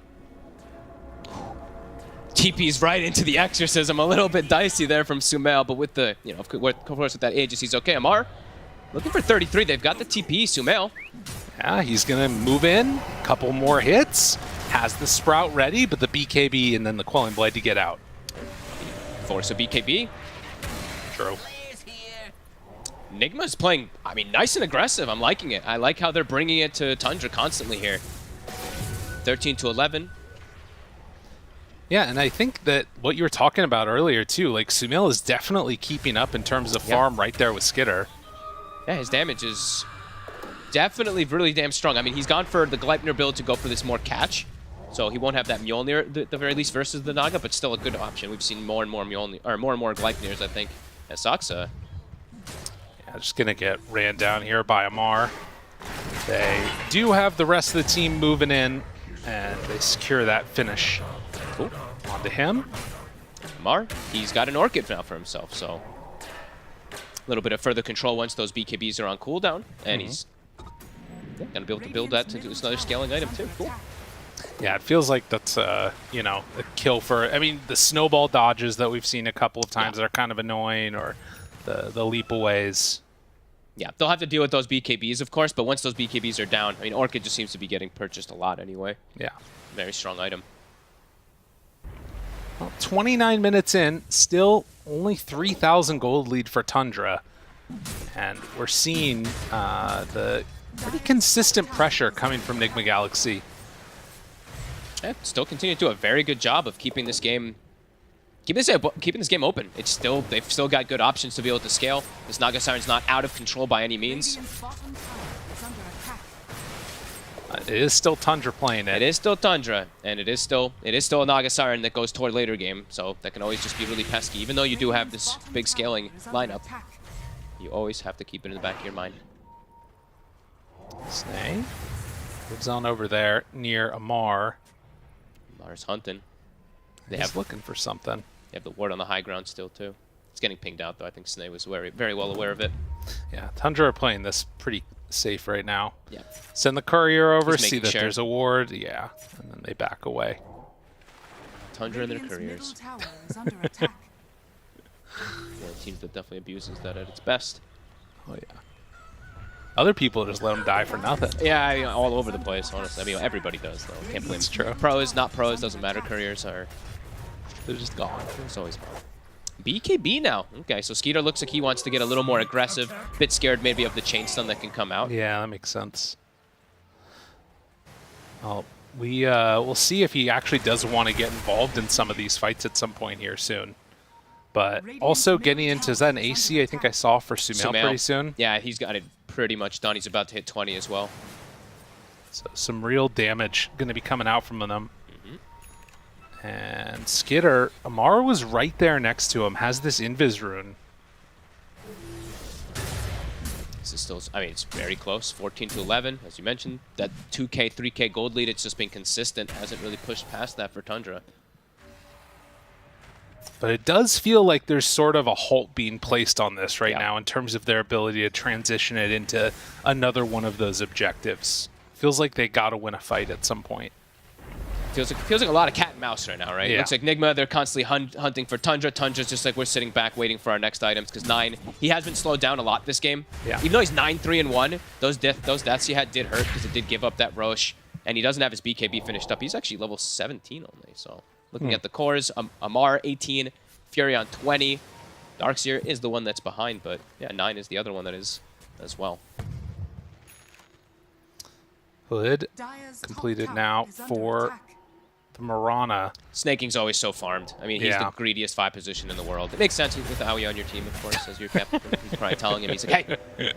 Speaker 17: TP's right into the Exorcism. A little bit dicey there from Sumail, but with the, of course with that Aegis, he's okay. Amar looking for 33. They've got the TP, Sumail.
Speaker 16: Yeah, he's going to move in. Couple more hits. Has the Sprout ready, but the BKB and then the Quelling Blade to get out.
Speaker 17: Force a BKB.
Speaker 16: True.
Speaker 17: Nigma's playing, I mean, nice and aggressive. I'm liking it. I like how they're bringing it to Tundra constantly here. 13 to 11.
Speaker 16: Yeah, and I think that what you were talking about earlier, too, like, Sumail is definitely keeping up in terms of farm right there with Skitter.
Speaker 17: Yeah, his damage is definitely really damn strong. I mean, he's gone for the Gleipnir build to go for this more catch. So he won't have that Mjolnir at the very least versus the Naga, but still a good option. We've seen more and more Mjolnir, or more and more Gleipnirs, I think, as Saksa.
Speaker 16: Yeah, just gonna get ran down here by Amar. They do have the rest of the team moving in, and they secure that finish.
Speaker 17: Cool.
Speaker 16: Onto him.
Speaker 17: Amar, he's got an Orchid now for himself, so a little bit of further control once those BKBs are on cooldown, and he's gonna be able to build that into another scaling item too. Cool.
Speaker 16: Yeah, it feels like that's, a kill for... I mean, the snowball dodges that we've seen a couple of times that are kind of annoying, or the leap aways.
Speaker 17: Yeah, they'll have to deal with those BKBs, of course, but once those BKBs are down, I mean, Orchid just seems to be getting purchased a lot anyway.
Speaker 16: Yeah.
Speaker 17: Very strong item.
Speaker 16: Well, 29 minutes in, still only 3,000 gold lead for Tundra. And we're seeing the pretty consistent pressure coming from Nigma Galaxy.
Speaker 17: Yeah, still continue to do a very good job of keeping this game open. It's still, they've still got good options to be able to scale. This Naga Siren's not out of control by any means.
Speaker 16: It is still Tundra playing it.
Speaker 17: It is still Tundra, and it is still a Naga Siren that goes toward later game, so that can always just be really pesky. Even though you do have this big scaling lineup, you always have to keep it in the back of your mind.
Speaker 16: Snay moves on over there near Amar.
Speaker 17: Amar's hunting.
Speaker 16: He's looking for something.
Speaker 17: They have the ward on the high ground still, too. It's getting pinged out, though. I think Snay was very well aware of it.
Speaker 16: Yeah, Tundra are playing this pretty safe right now.
Speaker 17: Yeah.
Speaker 16: Send the courier over,
Speaker 17: Just
Speaker 16: see that
Speaker 17: making sure.
Speaker 16: there's a ward. Yeah, and then they back away.
Speaker 17: Tundra and their couriers. One team that definitely abuses that at its best.
Speaker 16: Oh, yeah. Other people just let them die for nothing.
Speaker 17: Yeah, I mean, all over the place, honestly. I mean, everybody does, though. Can't blame
Speaker 16: That's true.
Speaker 17: Pros, not pros, doesn't matter. Couriers are...
Speaker 16: They're just gone.
Speaker 17: It's always gone. BKB now. Okay, so Skeeter looks like he wants to get a little more aggressive. Bit scared maybe of the chain stun that can come out.
Speaker 16: Yeah, that makes sense. Well, we'll see if he actually does want to get involved in some of these fights at some point here soon. But also getting into, is that an AC I think I saw for Sumail pretty soon?
Speaker 17: Yeah, he's got it pretty much done. He's about to hit 20 as well.
Speaker 16: So some real damage going to be coming out from them. And Skitter, Amara was right there next to him, has this Invis rune.
Speaker 17: This is still, I mean, it's very close, 14 to 11, as you mentioned. That 2K, 3K gold lead, it's just been consistent, hasn't really pushed past that for Tundra.
Speaker 16: But it does feel like there's sort of a halt being placed on this right now in terms of their ability to transition it into another one of those objectives. Feels like they got to win a fight at some point.
Speaker 17: Feels like a lot of cat and mouse right now, right?
Speaker 16: Yeah.
Speaker 17: It looks like Nigma, they're constantly hunting for Tundra. Tundra's just like we're sitting back waiting for our next items because 9, he has been slowed down a lot this game.
Speaker 16: Yeah.
Speaker 17: Even though he's 9-3-1, those deaths he had did hurt because it did give up that Roche, and he doesn't have his BKB finished up. He's actually level 17 only, so looking at the cores, Amar 18, Fury on 20. Darkseer is the one that's behind, but yeah, 9 is the other one that is as well.
Speaker 16: Hood completed now for the Mirana.
Speaker 17: Snaking's always so farmed. I mean, he's the greediest 5 position in the world. It makes sense with Howie on your team, of course, as your captain. He's probably telling him, he's like, hey,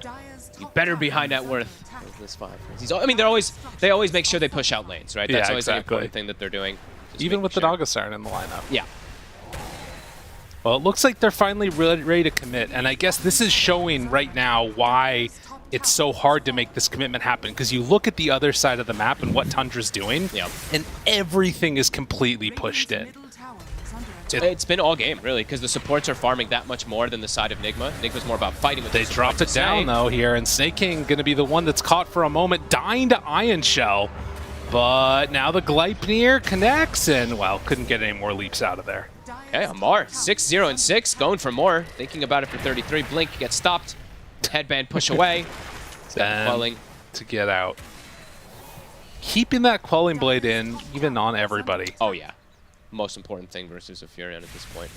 Speaker 17: you better be high net worth with this 5. I mean, they always make sure they push out lanes, right? That's always an important thing that they're doing.
Speaker 16: Even with the Doggo-Siren in the lineup.
Speaker 17: Yeah.
Speaker 16: Well, it looks like they're finally ready to commit, and I guess this is showing right now why it's so hard to make this commitment happen, because you look at the other side of the map and what Tundra's doing, and everything is completely pushed in.
Speaker 17: It's been all game, really, because the supports are farming that much more than the side of Nigma. Nigma's more about fighting with
Speaker 16: They dropped it down, though, here, and Snake King going to be the one that's caught for a moment, dying to Ion Shell. But now the Gleipnir connects, and, well, couldn't get any more leaps out of there.
Speaker 17: Okay, Amar, 6-0-6, going for more. Thinking about it for 33. Blink gets stopped. Headband push away.
Speaker 16: Quelling to get out. Keeping that Quelling Blade in, even on everybody.
Speaker 17: Oh, yeah. Most important thing versus a Furion at this point.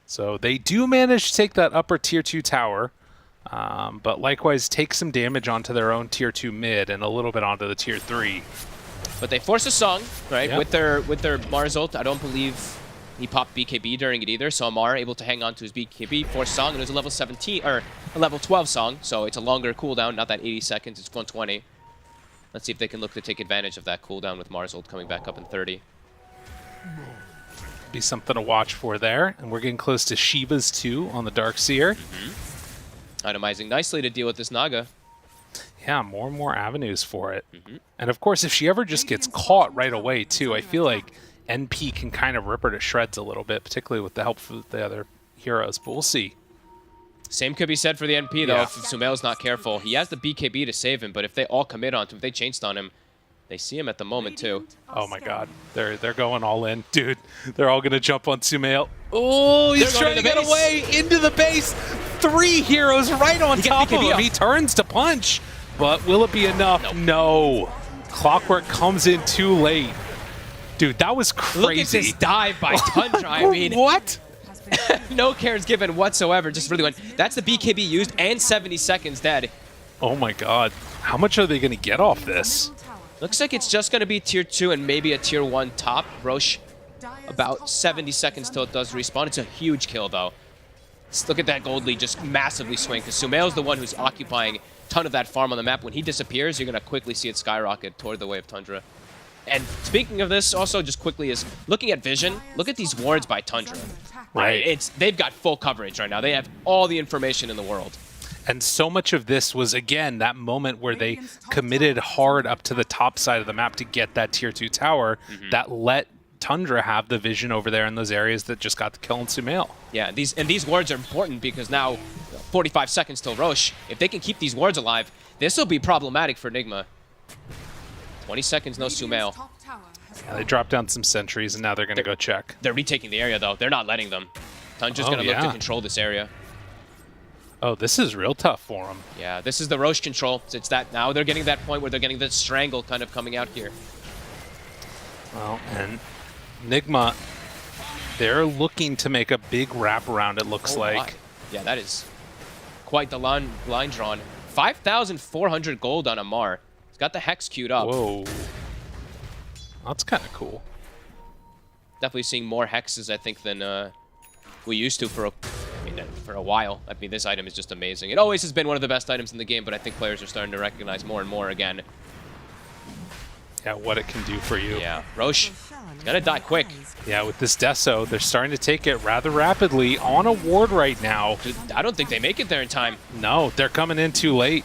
Speaker 16: So they do manage to take that upper tier 2 tower, but likewise take some damage onto their own tier 2 mid and a little bit onto the tier 3.
Speaker 17: But they force a song, right?
Speaker 16: Yep.
Speaker 17: With their Mars ult. I don't believe he popped BKB during it either, so Amar able to hang on to his BKB, force song, and it was a level 17 or a level 12 song, so it's a longer cooldown, not that 80 seconds, it's 120. Let's see if they can look to take advantage of that cooldown with Mars ult coming back up in 30.
Speaker 16: Be something to watch for there, and we're getting close to Shiva's 2 on the Darkseer.
Speaker 17: Itemizing nicely to deal with this Naga.
Speaker 16: Yeah, more and more avenues for it. And of course, if she ever just gets caught right away, too, I feel like NP can kind of rip her to shreds a little bit, particularly with the help of the other heroes, but we'll see.
Speaker 17: Same could be said for the NP, though, if Sumail's not careful. He has the BKB to save him, but if they all commit onto him, if they chain stun him, they see him at the moment, too.
Speaker 16: Oh my god, they're going all in. Dude, they're all going to jump on Sumail. Oh, he's trying to get away into the base. 3 heroes right on top of him. He turns to punch, but will it be enough? No. Clockwork comes in too late. Dude, that was crazy.
Speaker 17: Look at this dive by Tundra. I mean,
Speaker 16: what?
Speaker 17: No cares given whatsoever. Just really went. That's the BKB used and 70 seconds dead.
Speaker 16: Oh my god. How much are they going to get off this?
Speaker 17: Looks like it's just going to be tier 2 and maybe a tier 1 top. Roche, about 70 seconds till it does respawn. It's a huge kill, though. Let's look at that gold lead just massively swing, because Sumail's the one who's occupying a ton of that farm on the map. When he disappears, you're going to quickly see it skyrocket toward the way of Tundra. And speaking of this, also just quickly is looking at vision. Look at these wards by Tundra.
Speaker 16: Right.
Speaker 17: They've got full coverage right now. They have all the information in the world.
Speaker 16: And so much of this was, again, that moment where they committed hard up to the top side of the map to get that tier 2 tower that let Tundra have the vision over there in those areas that just got the kill on Sumail.
Speaker 17: Yeah, these wards are important because now 45 seconds till Roche. If they can keep these wards alive, this will be problematic for Nigma. 20 seconds, no Sumail.
Speaker 16: Yeah, they dropped down some sentries, and now they're going to go check.
Speaker 17: They're retaking the area, though. They're not letting them. Tundra's going to look to control this area.
Speaker 16: Oh, this is real tough for them.
Speaker 17: Yeah, this is the Roche control. It's that now they're getting that point where they're getting that strangle kind of coming out here.
Speaker 16: Well, and Nigma, they're looking to make a big wraparound, it looks like.
Speaker 17: My. Yeah, that is quite the line drawn. 5,400 gold on Amar. Got the Hex queued up.
Speaker 16: Whoa. That's kind of cool.
Speaker 17: Definitely seeing more Hexes, I think, than we used to for a while. I mean, this item is just amazing. It always has been one of the best items in the game, but I think players are starting to recognize more and more again.
Speaker 16: Yeah, what it can do for you.
Speaker 17: Yeah, Roche, it's gotta die quick.
Speaker 16: Yeah, with this Deso, they're starting to take it rather rapidly on a ward right now.
Speaker 17: I don't think they make it there in time.
Speaker 16: No, they're coming in too late.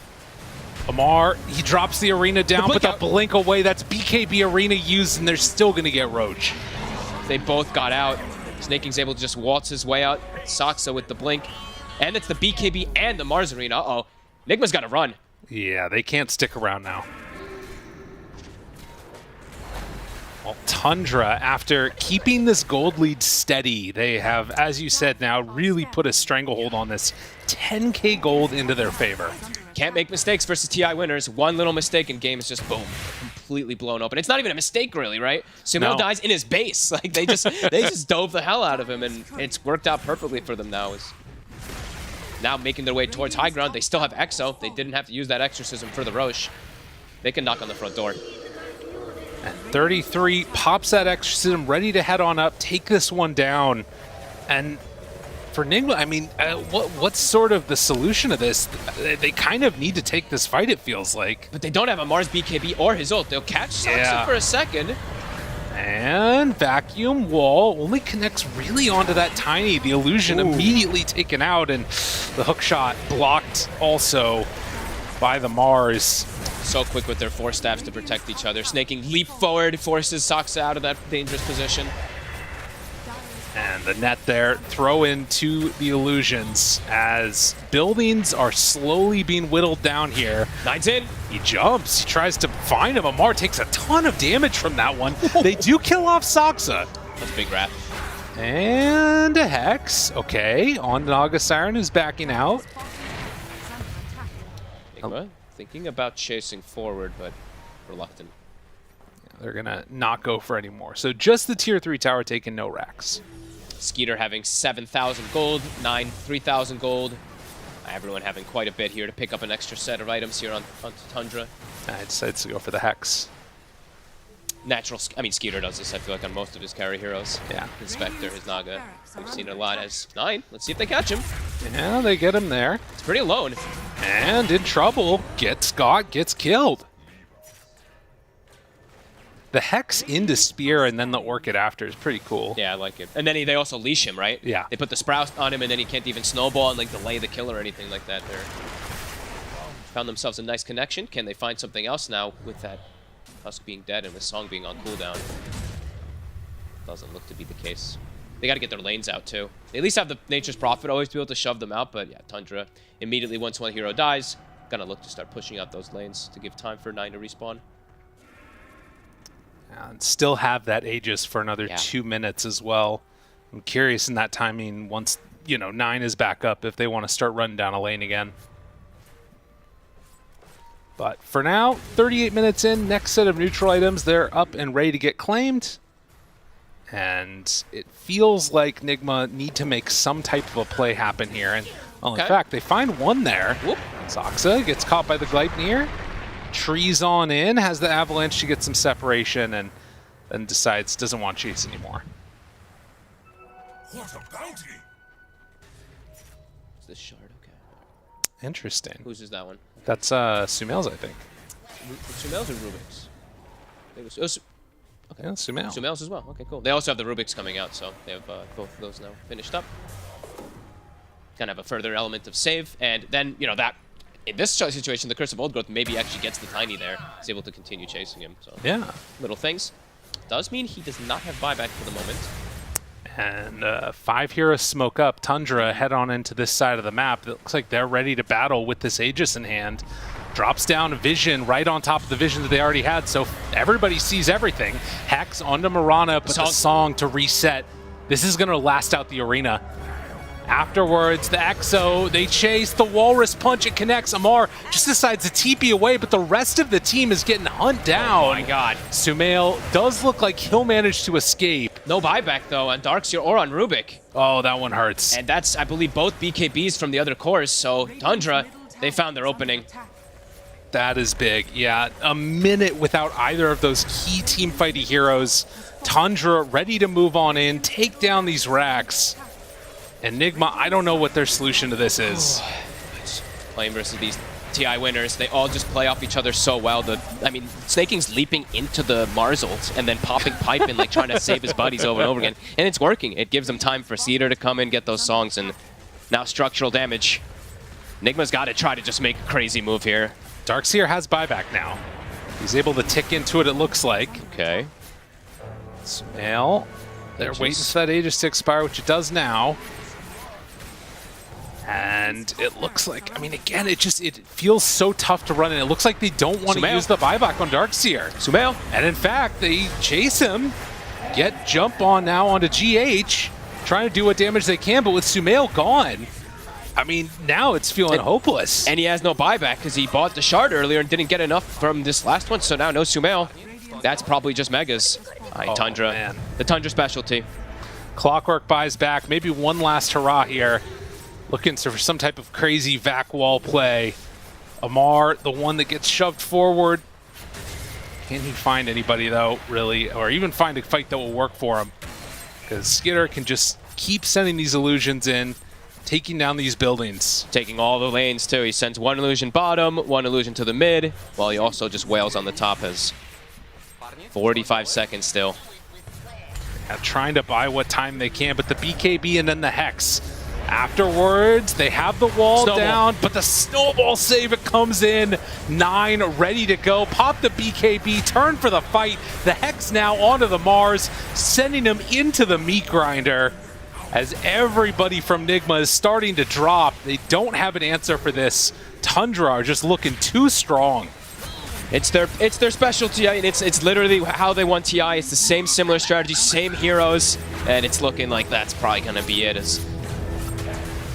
Speaker 16: Amar, he drops the Arena down, but the blink away. That's BKB Arena used, and they're still going to get Roach.
Speaker 17: They both got out. Snaking's able to just waltz his way out. Saksa with the blink. And it's the BKB and the Mars Arena. Uh-oh. Nigma's got to run.
Speaker 16: Yeah, they can't stick around now. Well, Tundra, after keeping this gold lead steady, they have, as you said now, really put a stranglehold on this 10k gold into their favor.
Speaker 17: Can't make mistakes versus TI winners. One little mistake and game is just boom, completely blown open. It's not even a mistake, really, right? Sumo dies in his base. Like they just dove the hell out of him, and it's worked out perfectly for them now. Now making their way towards high ground. They still have Exo. They didn't have to use that exorcism for the Roche. They can knock on the front door.
Speaker 16: And 33 pops that exorcism, ready to head on up, take this one down. And for Nigma, I mean, what's sort of the solution to this? They kind of need to take this fight, it feels like.
Speaker 17: But they don't have a Mars BKB or his ult. They'll catch Saksa for a second.
Speaker 16: And Vacuum Wall only connects really onto that Tiny. The illusion immediately taken out, and the hook shot blocked also by the Mars.
Speaker 17: So quick with their force staffs to protect each other. Snaking leap forward, forces Saksa out of that dangerous position.
Speaker 16: And the net there, throw into the illusions as buildings are slowly being whittled down here.
Speaker 17: Nine's in.
Speaker 16: He jumps, he tries to find him. Amar takes a ton of damage from that one. They do kill off Saksa.
Speaker 17: That's a big wrap.
Speaker 16: And a Hex. Okay, on Naga Siren is backing out.
Speaker 17: Nigma thinking about chasing forward, but reluctant.
Speaker 16: Yeah, they're gonna not go for any more. So just the tier 3 tower taking no racks.
Speaker 17: Skeeter having 7,000 gold, 3,000 gold. Everyone having quite a bit here to pick up an extra set of items here on Tundra.
Speaker 16: I decided to go for the Hex.
Speaker 17: Skeeter does this, I feel like, on most of his carry heroes.
Speaker 16: Yeah.
Speaker 17: His Spectre, his Naga. We've seen it a lot as 9. Let's see if they catch him.
Speaker 16: Yeah, they get him there.
Speaker 17: It's pretty alone.
Speaker 16: And in trouble, gets killed. The Hex into Spear and then the Orchid after is pretty cool.
Speaker 17: Yeah, I like it. And then they also leash him, right?
Speaker 16: Yeah.
Speaker 17: They put the Sprout on him, and then he can't even snowball and like delay the kill or anything like that. They're found themselves a nice connection. Can they find something else now with that Tusk being dead and the Song being on cooldown? Doesn't look to be the case. They got to get their lanes out too. They at least have the Nature's Prophet always to be able to shove them out, but yeah, Tundra immediately once one hero dies, gonna look to start pushing out those lanes to give time for 9 to respawn.
Speaker 16: And still have that Aegis for another 2 minutes as well. I'm curious in that timing, once 9 is back up, if they want to start running down a lane again. But for now, 38 minutes in, next set of neutral items, they're up and ready to get claimed. And it feels like Nigma need to make some type of a play happen here. And well, in fact, they find one there.
Speaker 17: Whoop.
Speaker 16: Saksa gets caught by the Gleipnir. Trees on in, has the Avalanche to get some separation, and then decides doesn't want chase anymore.
Speaker 18: What a bounty!
Speaker 17: Is this shard? Okay.
Speaker 16: Interesting.
Speaker 17: Whose is that one?
Speaker 16: That's Sumail's, I think.
Speaker 17: Sumail's or Rubik's? Okay.
Speaker 16: Yeah, Sumail.
Speaker 17: Sumail's as well. Okay, cool. They also have the Rubik's coming out, so they have both of those now finished up. Kind of have a further element of save, and then, that in this situation, the Curse of Old Growth maybe actually gets the Tiny there. He's able to continue chasing him. So
Speaker 16: yeah.
Speaker 17: Little things. Does mean he does not have buyback for the moment.
Speaker 16: And 5 heroes smoke up. Tundra head on into this side of the map. It looks like they're ready to battle with this Aegis in hand. Drops down a Vision right on top of the Vision that they already had, so everybody sees everything. Hex onto Mirana, but the Song to reset. This is going to last out the arena. Afterwards, the Exo, they chase the Walrus Punch, it connects. Amar just decides to TP away, but the rest of the team is getting hunt down.
Speaker 17: Oh my god.
Speaker 16: Sumail does look like he'll manage to escape.
Speaker 17: No buyback though on Darkseer or on Rubik.
Speaker 16: Oh, that one hurts.
Speaker 17: And that's, I believe, both BKBs from the other cores, so Tundra, they found their opening.
Speaker 16: That is big. Yeah, a minute without either of those key team fighty heroes. Tundra ready to move on in, take down these racks. Enigma, I don't know what their solution to this is.
Speaker 17: Playing versus these TI winners, they all just play off each other so well. I mean, Snaking's leaping into the Mars ult and then popping pipe and like trying to save his buddies over and over again. And it's working. It gives them time for Cedar to come in, get those songs, and now structural damage. Enigma's got to try to just make a crazy move here.
Speaker 16: Darkseer has buyback now. He's able to tick into it looks like.
Speaker 17: Okay.
Speaker 16: Sumail, they're waiting for that Aegis to expire, which it does now. And it looks like, I mean, again, it feels so tough to run, and it looks like they don't want to use the buyback on Darkseer.
Speaker 17: Sumail.
Speaker 16: And in fact, they chase him, get jump on now onto GH, trying to do what damage they can, but with Sumail gone, I mean, now it's feeling hopeless.
Speaker 17: And he has no buyback because he bought the shard earlier and didn't get enough from this last one, so now no Sumail. That's probably just Megas. Tundra.
Speaker 16: Man.
Speaker 17: The Tundra specialty.
Speaker 16: Clockwork buys back. Maybe one last hurrah here. Looking for some type of crazy vac wall play. Amar, the one that gets shoved forward. Can he find anybody, though, really? Or even find a fight that will work for him? Because Skitter can just keep sending these illusions in, taking down these buildings.
Speaker 17: Taking all the lanes, too. He sends one illusion bottom, one illusion to the mid, while he also just wails on the top as 45 seconds still.
Speaker 16: Trying to buy what time they can, but the BKB and then the Hex. Afterwards, they have the wall down, but the snowball save, it comes in. 9 ready to go. Pop the BKB, turn for the fight. The Hex now onto the Mars, sending him into the meat grinder. As everybody from Nigma is starting to drop, they don't have an answer for this. Tundra are just looking too strong.
Speaker 17: It's their specialty. I mean, it's literally how they won TI. It's the same similar strategy, same heroes, and it's looking like that's probably going to be it. As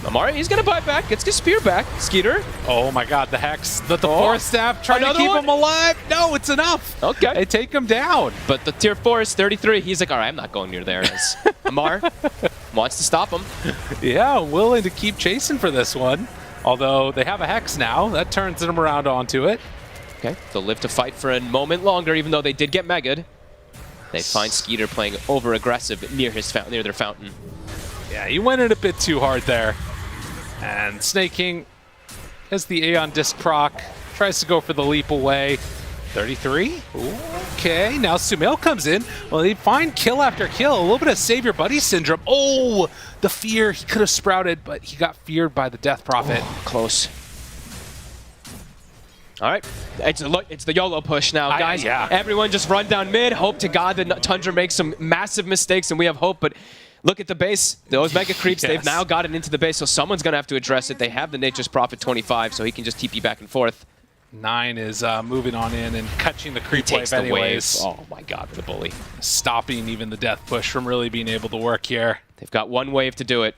Speaker 17: Amari, he's going to buy back, gets his spear back. Skeeter.
Speaker 16: Oh my god, the Hex. The Force Staff trying to keep him alive. No, it's enough.
Speaker 17: Okay.
Speaker 16: They take him down.
Speaker 17: But the tier 4 is 33. He's like, all right, I'm not going near there. As Amar wants to stop him.
Speaker 16: Yeah, willing to keep chasing for this one. Although they have a Hex now. That turns them around onto it.
Speaker 17: Okay, they'll live to fight for a moment longer, even though they did get Mega'd. They find Skeeter playing over-aggressive near their fountain.
Speaker 16: Yeah, he went in a bit too hard there. And Snake King has the Aeon Disc proc, tries to go for the leap away. 33? Okay, now Sumail comes in. Well, they find kill after kill. A little bit of save your buddy syndrome. Oh, the fear. He could have sprouted, but he got feared by the Death Prophet.
Speaker 17: Oh, close. All right, it's the YOLO push now, guys.
Speaker 16: Yeah.
Speaker 17: Everyone just run down mid. Hope to God that Tundra makes some massive mistakes, and we have hope. But look at the base. Those mega creeps, they've now gotten into the base, so someone's going to have to address it. They have the Nature's Prophet 25, so he can just TP back and forth.
Speaker 16: 9 is moving on in and catching the creep wave anyways.
Speaker 17: Oh my god, the bully.
Speaker 16: Stopping even the death push from really being able to work here.
Speaker 17: They've got one wave to do it.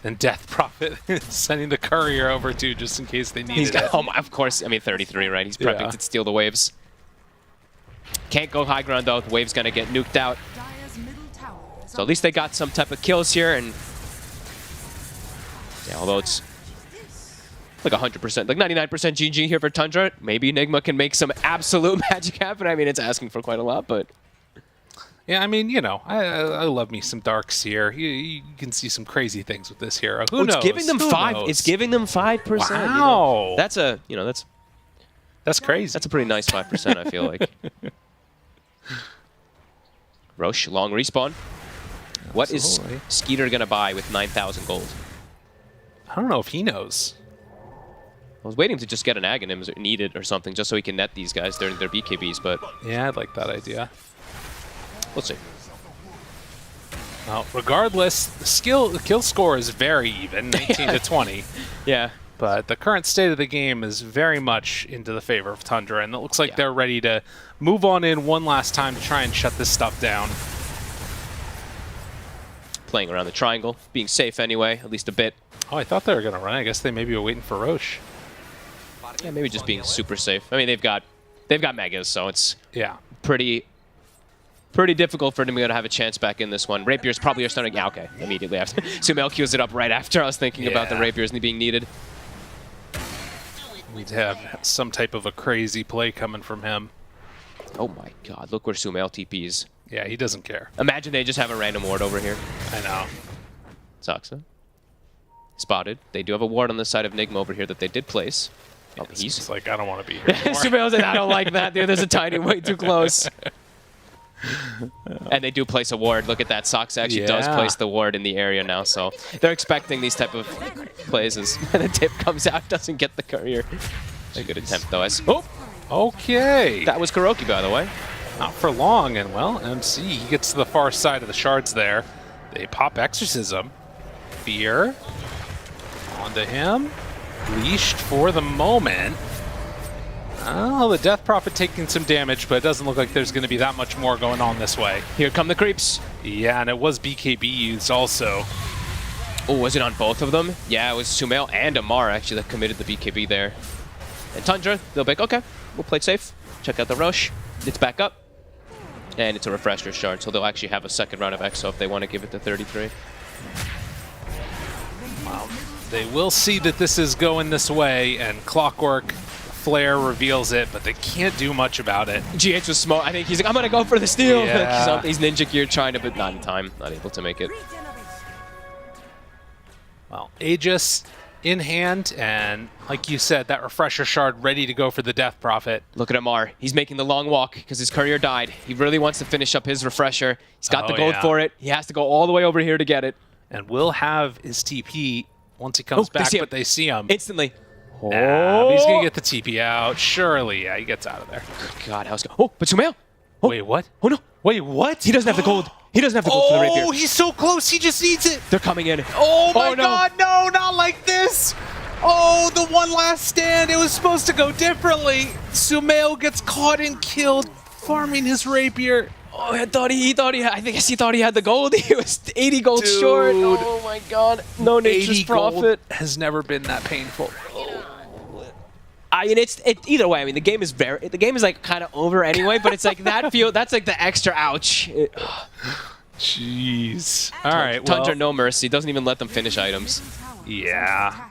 Speaker 16: And Death Prophet is sending the courier over too, just in case they need it.
Speaker 17: Oh, of course, I mean 33, right? He's prepping to steal the waves. Can't go high ground though, the wave's gonna get nuked out. So at least they got some type of kills here, and yeah, although it's like 100%, like 99% GG here for Tundra. Maybe Enigma can make some absolute magic happen. I mean, it's asking for quite a lot, but
Speaker 16: yeah, I mean, you know, I love me some Darkseer. You can see some crazy things with this hero. Who knows?
Speaker 17: It's giving them 5.
Speaker 16: Knows?
Speaker 17: It's giving them 5%.
Speaker 16: Wow,
Speaker 17: you know? That's
Speaker 16: crazy.
Speaker 17: That's a pretty nice 5%. I feel like. Roche, long respawn. What is Skeeter gonna buy with 9,000 gold?
Speaker 16: I don't know if he knows.
Speaker 17: I was waiting to just get an Aghanim needed or something, just so he can net these guys during their BKBs, but
Speaker 16: yeah, I'd like that idea.
Speaker 17: We'll see.
Speaker 16: Well, regardless, the kill score is very even, 19 to 20.
Speaker 17: Yeah.
Speaker 16: But the current state of the game is very much into the favor of Tundra, and it looks like they're ready to move on in one last time to try and shut this stuff down.
Speaker 17: Playing around the triangle, being safe anyway, at least a bit.
Speaker 16: Oh, I thought they were going to run. I guess they maybe were waiting for Roche.
Speaker 17: Yeah, maybe just being super safe. I mean, they've got megas, so it's pretty difficult for them to have a chance back in this one. Rapiers probably are starting. Yeah, okay, immediately after. Sumail queues it up right after I was thinking about the Rapiers being needed.
Speaker 16: We'd have some type of a crazy play coming from him.
Speaker 17: Oh my god, look where Sumail TPs.
Speaker 16: Yeah, he doesn't care.
Speaker 17: Imagine they just have a random ward over here.
Speaker 16: I know.
Speaker 17: Sucks, huh? Spotted. They do have a ward on the side of Nigma over here that they did place. Oh,
Speaker 16: he's like, I don't want to be here anymore.
Speaker 17: Sumail's like, I don't like that, dude. There's a tiny way too close. And they do place a ward. Look at that. Sox actually does place the ward in the area now, so they're expecting these type of plays as the tip comes out, doesn't get the courier. A good attempt, though.
Speaker 16: Okay.
Speaker 17: That was Kuroki, by the way.
Speaker 16: Not for long, and well, MC, he gets to the far side of the shards there. They pop Exorcism. Fear. Onto him. Leashed for the moment. Oh, the Death Prophet taking some damage, but it doesn't look like there's going to be that much more going on this way.
Speaker 17: Here come the creeps.
Speaker 16: Yeah, and it was BKB used also.
Speaker 17: Oh, was it on both of them? Yeah, it was Sumail and Amar actually that committed the BKB there. And Tundra, they'll be like, okay, we'll play it safe. Check out the Roche. It's back up. And it's a refresher shard, so they'll actually have a second round of Exo if they want to give it to 33.
Speaker 16: Wow. They will see that this is going this way, and Clockwork Flare reveals it, but they can't do much about it.
Speaker 17: GH was smart. I think he's like, I'm going to go for the steal.
Speaker 16: Yeah.
Speaker 17: He's Ninja Gear trying to, but not in time. Not able to make it.
Speaker 16: Well, Aegis in hand, and like you said, that refresher shard ready to go for the Death Prophet.
Speaker 17: Look at Amar. He's making the long walk because his courier died. He really wants to finish up his refresher. He's got the gold for it. He has to go all the way over here to get it.
Speaker 16: And will have his TP once he comes back, but they see him.
Speaker 17: Instantly.
Speaker 16: Nah, he's going to get the TP out. Surely, yeah, he gets out of there.
Speaker 17: God, how's it? Oh, but Sumail.
Speaker 16: Oh. Wait, what?
Speaker 17: Oh, no.
Speaker 16: Wait, what?
Speaker 17: He doesn't have the gold. He doesn't have the gold for the rapier.
Speaker 16: Oh, he's so close. He just needs it.
Speaker 17: They're coming in.
Speaker 16: Oh, my God. No, not like this. Oh, the one last stand. It was supposed to go differently. Sumail gets caught and killed, farming his rapier.
Speaker 17: Oh, I guess he thought he had the gold. He was 80 gold short. Oh my god. No nature's profit.
Speaker 16: Has never been that painful.
Speaker 17: I mean, either way. I mean, the game is like kind of over anyway. But it's like that's like the extra ouch.
Speaker 16: Jeez. All right.
Speaker 17: Tundra, no mercy. Doesn't even let them finish items.
Speaker 16: Yeah.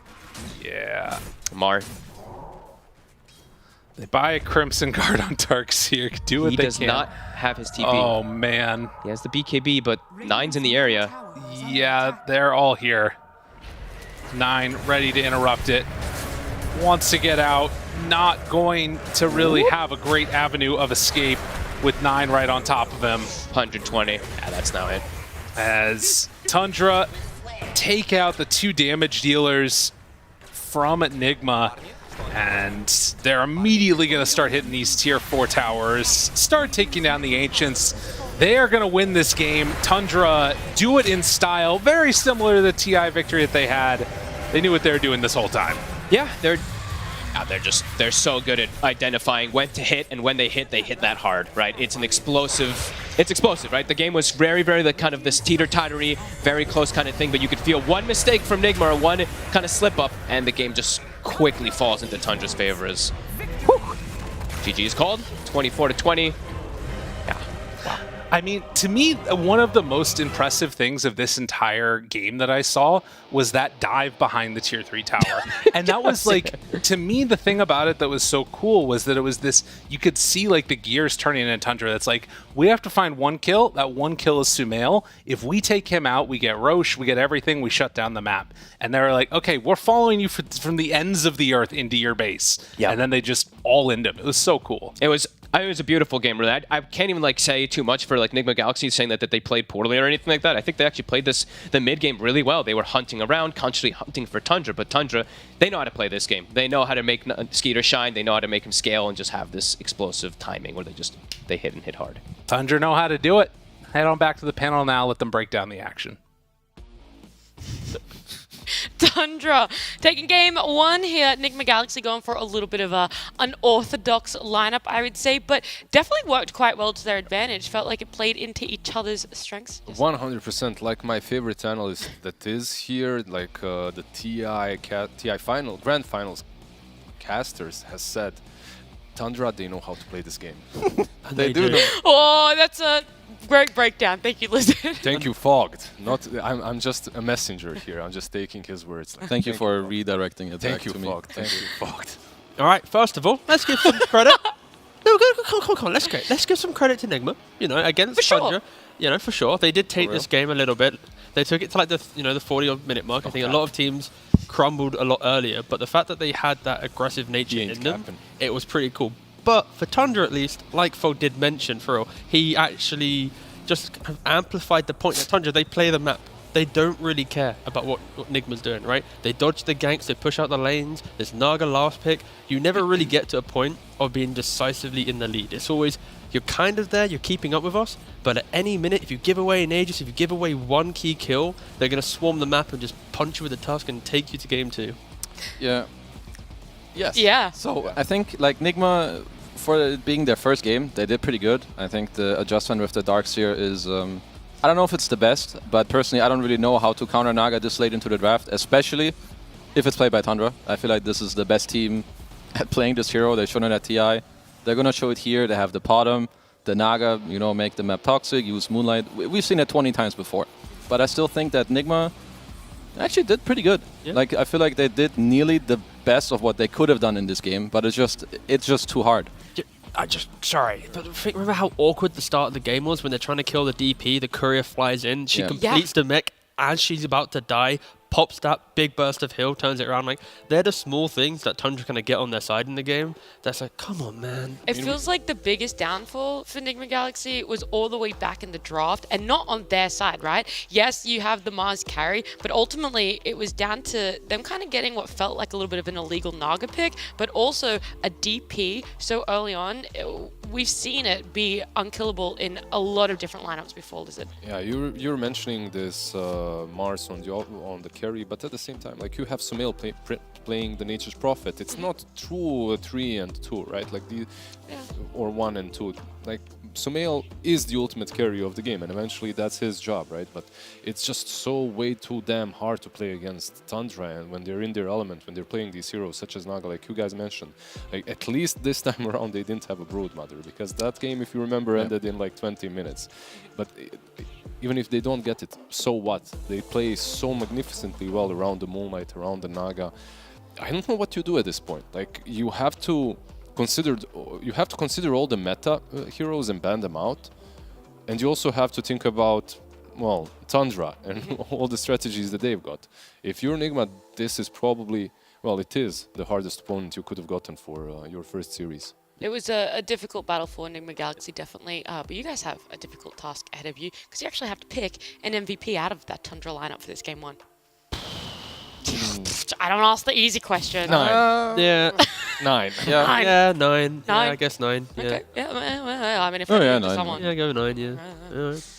Speaker 16: Yeah.
Speaker 17: Mar.
Speaker 16: They buy a Crimson Guard on Darkseer. Do what they can.
Speaker 17: He does not have his TP.
Speaker 16: Oh, man.
Speaker 17: He has the BKB, but 9's in the area.
Speaker 16: Yeah, they're all here. 9 ready to interrupt it. Wants to get out. Not going to really have a great avenue of escape with 9 right on top of him.
Speaker 17: 120. Yeah, that's now it.
Speaker 16: As Tundra take out the 2 damage dealers from Enigma. And they're immediately going to start hitting these tier 4 towers, start taking down the Ancients. They are going to win this game. Tundra do it in style, very similar to the TI victory that they had. They knew what they were doing this whole time.
Speaker 17: Yeah, they're so good at identifying when to hit, and when they hit that hard, right? It's explosive, right? The game was very, very like kind of this teeter-tottery, very close kind of thing, but you could feel one mistake from Nigma or one kind of slip up, and the game just quickly falls into Tundra's favor as GG is called, 24-20. Yeah. Wow.
Speaker 16: I mean, to me, one of the most impressive things of this entire game that I saw was that dive behind the tier 3 tower. And that was like, to me, the thing about it that was so cool was that it was this, you could see like the gears turning in Tundra. That's like, we have to find one kill. That one kill is Sumail. If we take him out, we get Roche, we get everything, we shut down the map. And they were like, okay, we're following you from the ends of the earth into your base. Yeah. And then they just all end him. It was so cool.
Speaker 17: It was a beautiful game, really. I can't even like say too much for like Nigma Galaxy saying that they played poorly or anything like that. I think they actually played the mid game really well. They were hunting around, constantly hunting for Tundra, but Tundra, they know how to play this game. They know how to make Skeeter shine. They know how to make him scale and just have this explosive timing where they hit and hit hard.
Speaker 16: Tundra know how to do it. Head on back to the panel now. Let them break down the action.
Speaker 1: Tundra taking game 1 here. Nigma Galaxy going for a little bit of a unorthodox lineup, I would say, but definitely worked quite well to their advantage. Felt like it played into each other's strengths.
Speaker 11: 100%. Like my favorite analyst that is here, like the TI Grand Finals casters has said, Tundra, they know how to play this game. They do know.
Speaker 1: Oh, that's a great breakdown. Thank you, Lizard.
Speaker 11: Thank you, Fogged. I'm just a messenger here. I'm just taking his words. Like,
Speaker 15: thank you for redirecting it
Speaker 11: thank
Speaker 15: back
Speaker 11: you,
Speaker 15: to me.
Speaker 11: Fogged. Thank you, Fogged.
Speaker 2: All right, first of all, let's give some credit. No, come on, let's give some credit to Nigma. You know, against Tundra. You know, for sure, they did take this game a little bit. They took it to like the 40-odd minute mark. I think a lot of teams crumbled a lot earlier, but the fact that they had that aggressive nature in them, it was pretty cool. But for Tundra, at least, like Fo did mention, for real, he actually just kind of amplified the point that Tundra, they play the map. They don't really care about what Nigma's doing, right? They dodge the ganks, they push out the lanes, there's Naga last pick. You never really get to a point of being decisively in the lead. It's always, you're kind of there, you're keeping up with us, but at any minute, if you give away an Aegis, if you give away one key kill, they're going to swarm the map and just punch you with a tusk and take you to game 2.
Speaker 15: Yeah. Yes.
Speaker 1: Yeah.
Speaker 15: So I think like Nigma, for it being their first game, they did pretty good. I think the adjustment with the Darkseer is... I don't know if it's the best, but personally I don't really know how to counter Naga this late into the draft, especially if it's played by Tundra. I feel like this is the best team at playing this hero. They've shown it at TI. They're going to show it here. They have the Potom, the Naga, you know, make the map toxic, use Moonlight. We've seen it 20 times before. But I still think that Nigma actually did pretty good. Yeah. Like, I feel like they did nearly the best of what they could have done in this game, but it's just too hard.
Speaker 2: Sorry, but remember how awkward the start of the game was when they're trying to kill the DP, the courier flies in, she completes the mech as she's about to die, pops that big burst of heal, turns it around. Like, they're the small things that Tundra kind of get on their side in the game. That's like, come on, man.
Speaker 1: It feels like the biggest downfall for Nigma Galaxy was all the way back in the draft, and not on their side, right? Yes, you have the Mars carry, but ultimately it was down to them kind of getting what felt like a little bit of an illegal Naga pick, but also a DP so early on. We've seen it be unkillable in a lot of different lineups before Lizard.
Speaker 11: Yeah, you're mentioning this Mars on the carry, but at the same time, like, you have Sumail playing the Nature's Prophet. It's not true 3 and 2, right? Like or 1 and 2. Like, Sumail is the ultimate carry of the game, and eventually that's his job, right? But it's just so way too damn hard to play against Tundra, and when they're in their element, when they're playing these heroes such as Naga, like you guys mentioned. Like, at least this time around they didn't have a Broodmother, because that game, if you remember, ended in like 20 minutes. But even if they don't get it, so what? They play so magnificently well around the Moonlight, around the Naga. I don't know what you do at this point. Like, you have to consider all the meta heroes and ban them out, and you also have to think about, well, Tundra and all the strategies that they've got. If you're Enigma, this is probably, well, it is the hardest opponent you could have gotten for your first series.
Speaker 1: It was a difficult battle for Enigma Galaxy, definitely, but you guys have a difficult task ahead of you, because you actually have to pick an MVP out of that Tundra lineup for this game 1. I don't ask the easy question.
Speaker 11: 9.
Speaker 2: Yeah.
Speaker 11: 9.
Speaker 2: Yeah.
Speaker 1: 9.
Speaker 2: Yeah, 9. Yeah,
Speaker 1: 9?
Speaker 2: I guess 9. Yeah.
Speaker 1: Okay. Yeah, well, I mean, if
Speaker 15: Oh,
Speaker 1: I
Speaker 15: yeah,
Speaker 1: give it to
Speaker 15: 9.
Speaker 1: someone.
Speaker 2: Yeah, go 9, yeah.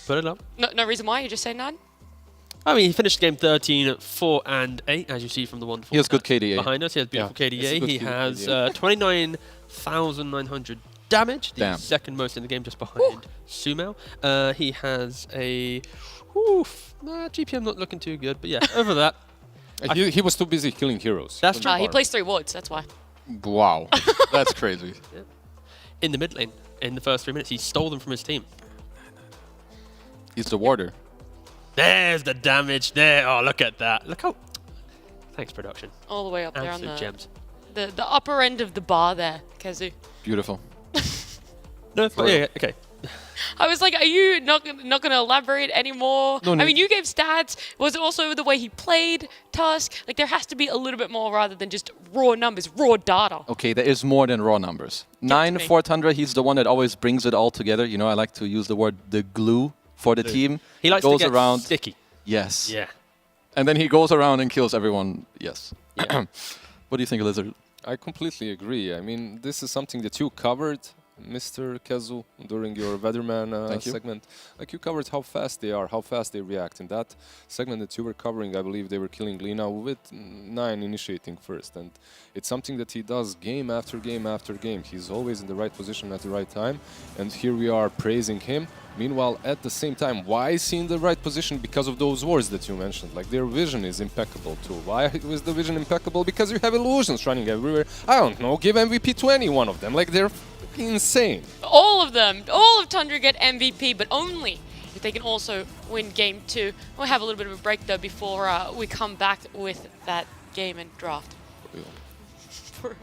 Speaker 2: Put it up.
Speaker 1: No reason why, you just say 9?
Speaker 2: I mean, he finished game 13 at 4 and 8, as you see from the one.
Speaker 15: He has good KDA.
Speaker 2: Behind us, he has beautiful KDA.
Speaker 15: Good
Speaker 2: He has
Speaker 15: KDA.
Speaker 2: 29,900 damage, the second most in the game, just behind Sumail. He has a... GPM not looking too good, but yeah, over that.
Speaker 11: He was too busy killing heroes.
Speaker 2: That's true.
Speaker 1: He plays 3 wards, that's why.
Speaker 15: Wow, that's crazy.
Speaker 2: Yeah. In the mid lane, in the first 3 minutes, he stole them from his team.
Speaker 15: He's the warder.
Speaker 2: There's the damage there. Oh, look at that. Look how... Thanks, production.
Speaker 1: All the way up there on
Speaker 2: Absolute
Speaker 1: the
Speaker 2: gems.
Speaker 1: the upper end of the bar there, Kazu.
Speaker 15: Beautiful.
Speaker 2: No, yeah, okay.
Speaker 1: I was like, are you not going to elaborate anymore?
Speaker 15: No
Speaker 1: I
Speaker 15: need.
Speaker 1: mean, you gave stats. Was it also the way he played Tusk? Like, there has to be a little bit more rather than just raw numbers, raw data.
Speaker 15: Okay, there is more than raw numbers. 9 for Tundra, he's the one that always brings it all together. You know, I like to use the word the glue for the team.
Speaker 2: He likes
Speaker 15: goes
Speaker 2: to get
Speaker 15: around.
Speaker 2: sticky.
Speaker 15: Yes.
Speaker 2: Yeah.
Speaker 15: And then he goes around and kills everyone. Yes. Yeah. What do you think, Lizard?
Speaker 11: I completely agree. I mean, this is something that you covered, Mr. Kazu, during your Weatherman segment. Like, you covered how fast they are, how fast they react. In that segment that you were covering, I believe they were killing Lina with 9 initiating first. And it's something that he does game after game after game. He's always in the right position at the right time. And here we are praising him. Meanwhile, at the same time, why is he in the right position? Because of those wards that you mentioned. Like, their vision is impeccable too. Why was the vision impeccable? Because you have illusions running everywhere. I don't know, give MVP to any one of them. Like, they're insane.
Speaker 1: All of them. All of Tundra get MVP, but only if they can also win game 2. We'll have a little bit of a break, though, before we come back with that game and draft.
Speaker 11: For real.
Speaker 1: For real.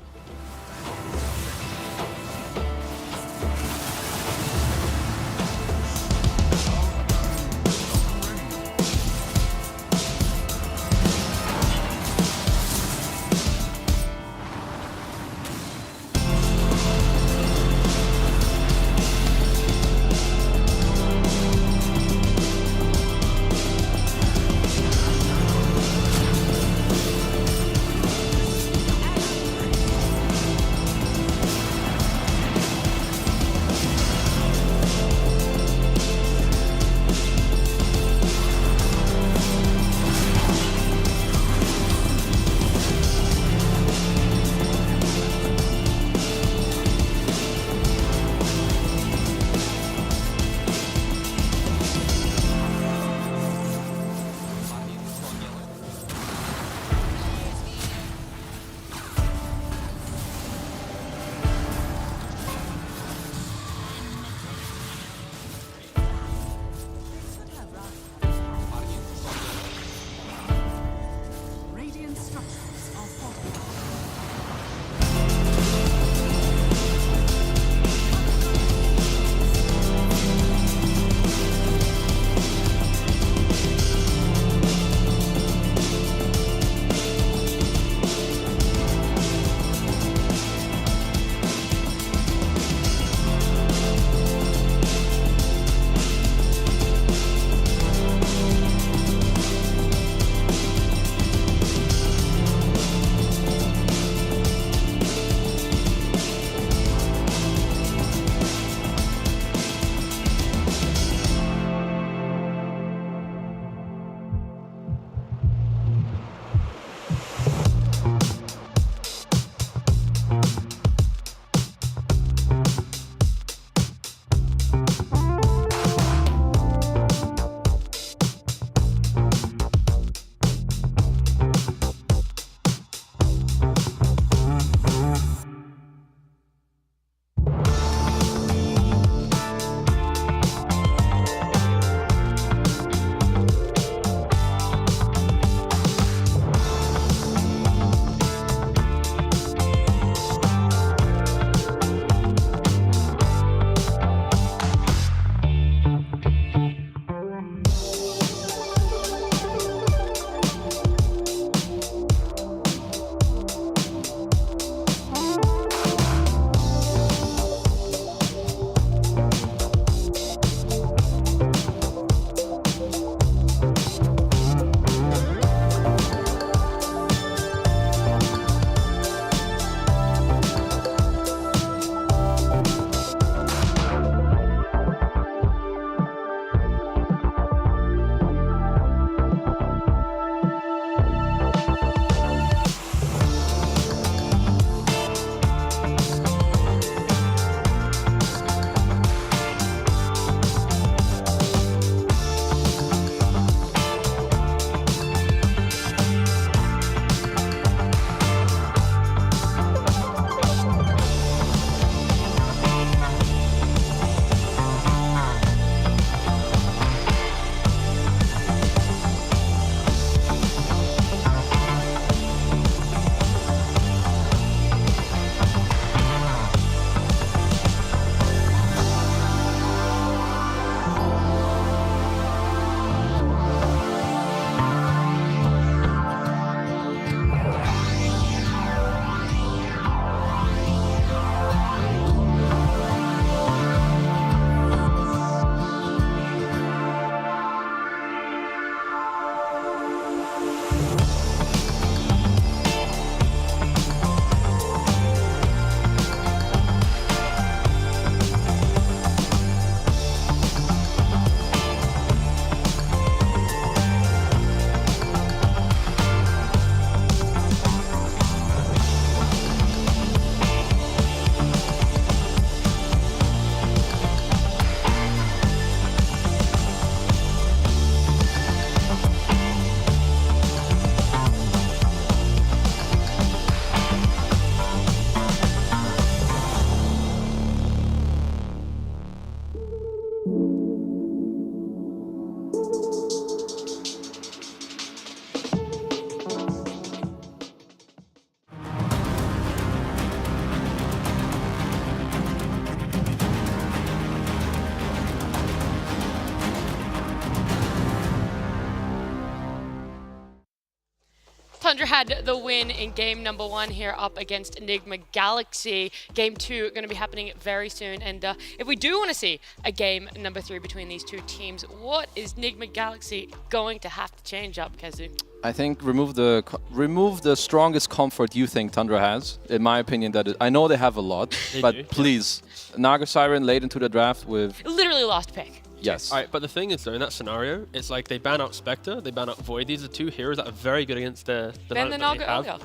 Speaker 1: Tundra had the win in game number 1 here up against Enigma Galaxy. Game 2 going to be happening very soon. And if we do want to see a game number 3 between these two teams, what is Enigma Galaxy going to have to change up, Kezu?
Speaker 15: I think remove the strongest comfort you think Tundra has. In my opinion, I know they have a lot, but please, Naga Siren late into the draft with
Speaker 1: Literally last pick.
Speaker 15: Yes.
Speaker 2: All right, but the thing is, though, in that scenario, it's like they ban out Spectre, they ban out Void. These are two heroes that are very good against the
Speaker 1: Ban the
Speaker 2: lineup that
Speaker 1: Naga
Speaker 2: they have.
Speaker 1: earlier.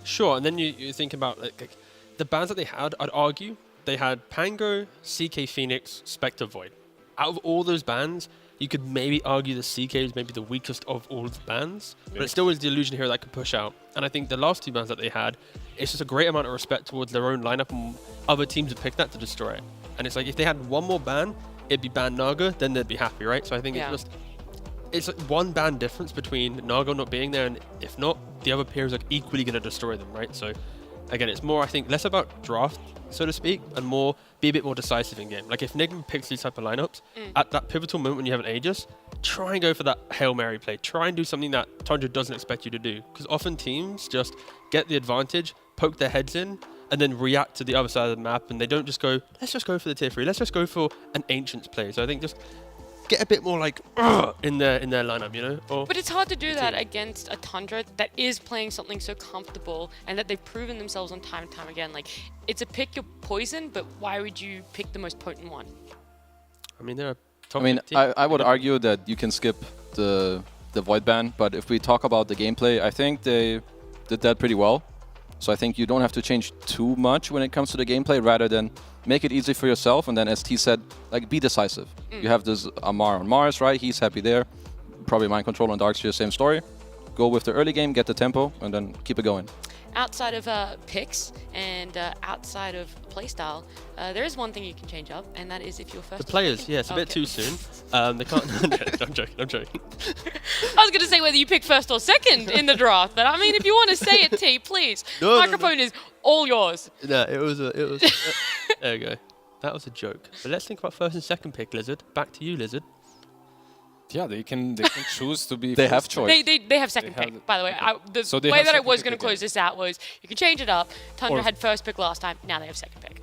Speaker 2: Sure, and then you think about like the bans that they had. I'd argue they had Pango, CK Phoenix, Spectre, Void. Out of all those bans, you could maybe argue the CK is maybe the weakest of all the bans, but it still is the illusion hero that can push out. And I think the last two bans that they had, it's just a great amount of respect towards their own lineup, and other teams have picked that to destroy it. And it's like if they had one more ban, it'd be ban Naga, then they'd be happy, right? So I think it's like one ban difference between Naga not being there, and if not, the other peers are equally going to destroy them, right? So again, it's more, I think, less about draft, so to speak, and more be a bit more decisive in game. Like if Nigma picks these type of lineups, at that pivotal moment when you have an Aegis, try and go for that Hail Mary play. Try and do something that Tundra doesn't expect you to do. Because often teams just get the advantage, poke their heads in, and then react to the other side of the map, and they don't just go, let's just go for the tier 3, let's just go for an Ancients play. So I think just get a bit more like in their lineup, you know?
Speaker 1: But it's hard to do that against a Tundra that is playing something so comfortable and that they've proven themselves on time and time again. Like, it's a pick your poison, but why would you pick the most potent one?
Speaker 2: I mean, they're a top
Speaker 15: I mean,
Speaker 2: 15.
Speaker 15: I would argue that you can skip the Void ban, but if we talk about the gameplay, I think they did that pretty well. So I think you don't have to change too much when it comes to the gameplay, rather than make it easy for yourself. And then, as T said, like, be decisive. You have this Amar on Mars, right? He's happy there. Probably Mind Control on Darkseer, same story. Go with the early game, get the tempo, and then keep it going.
Speaker 1: Outside of picks and outside of playstyle, there is one thing you can change up, and that is if you're first.
Speaker 2: The players, yeah, it's a bit too soon. They can't. I'm joking. I'm joking.
Speaker 1: I was going to say whether you pick first or second in the draft, but I mean, if you want to say it, T, please.
Speaker 2: No,
Speaker 1: Microphone is all yours.
Speaker 2: No, it was. There you go. That was a joke. But let's think about first and second pick, Lizard. Back to you, Lizard.
Speaker 11: Yeah, they can choose to be.
Speaker 15: They have choice.
Speaker 1: They have second pick, by the way.
Speaker 11: Okay.
Speaker 1: The way that I was going to close this out was you can change it up. Tundra had first pick last time. Now they have second pick.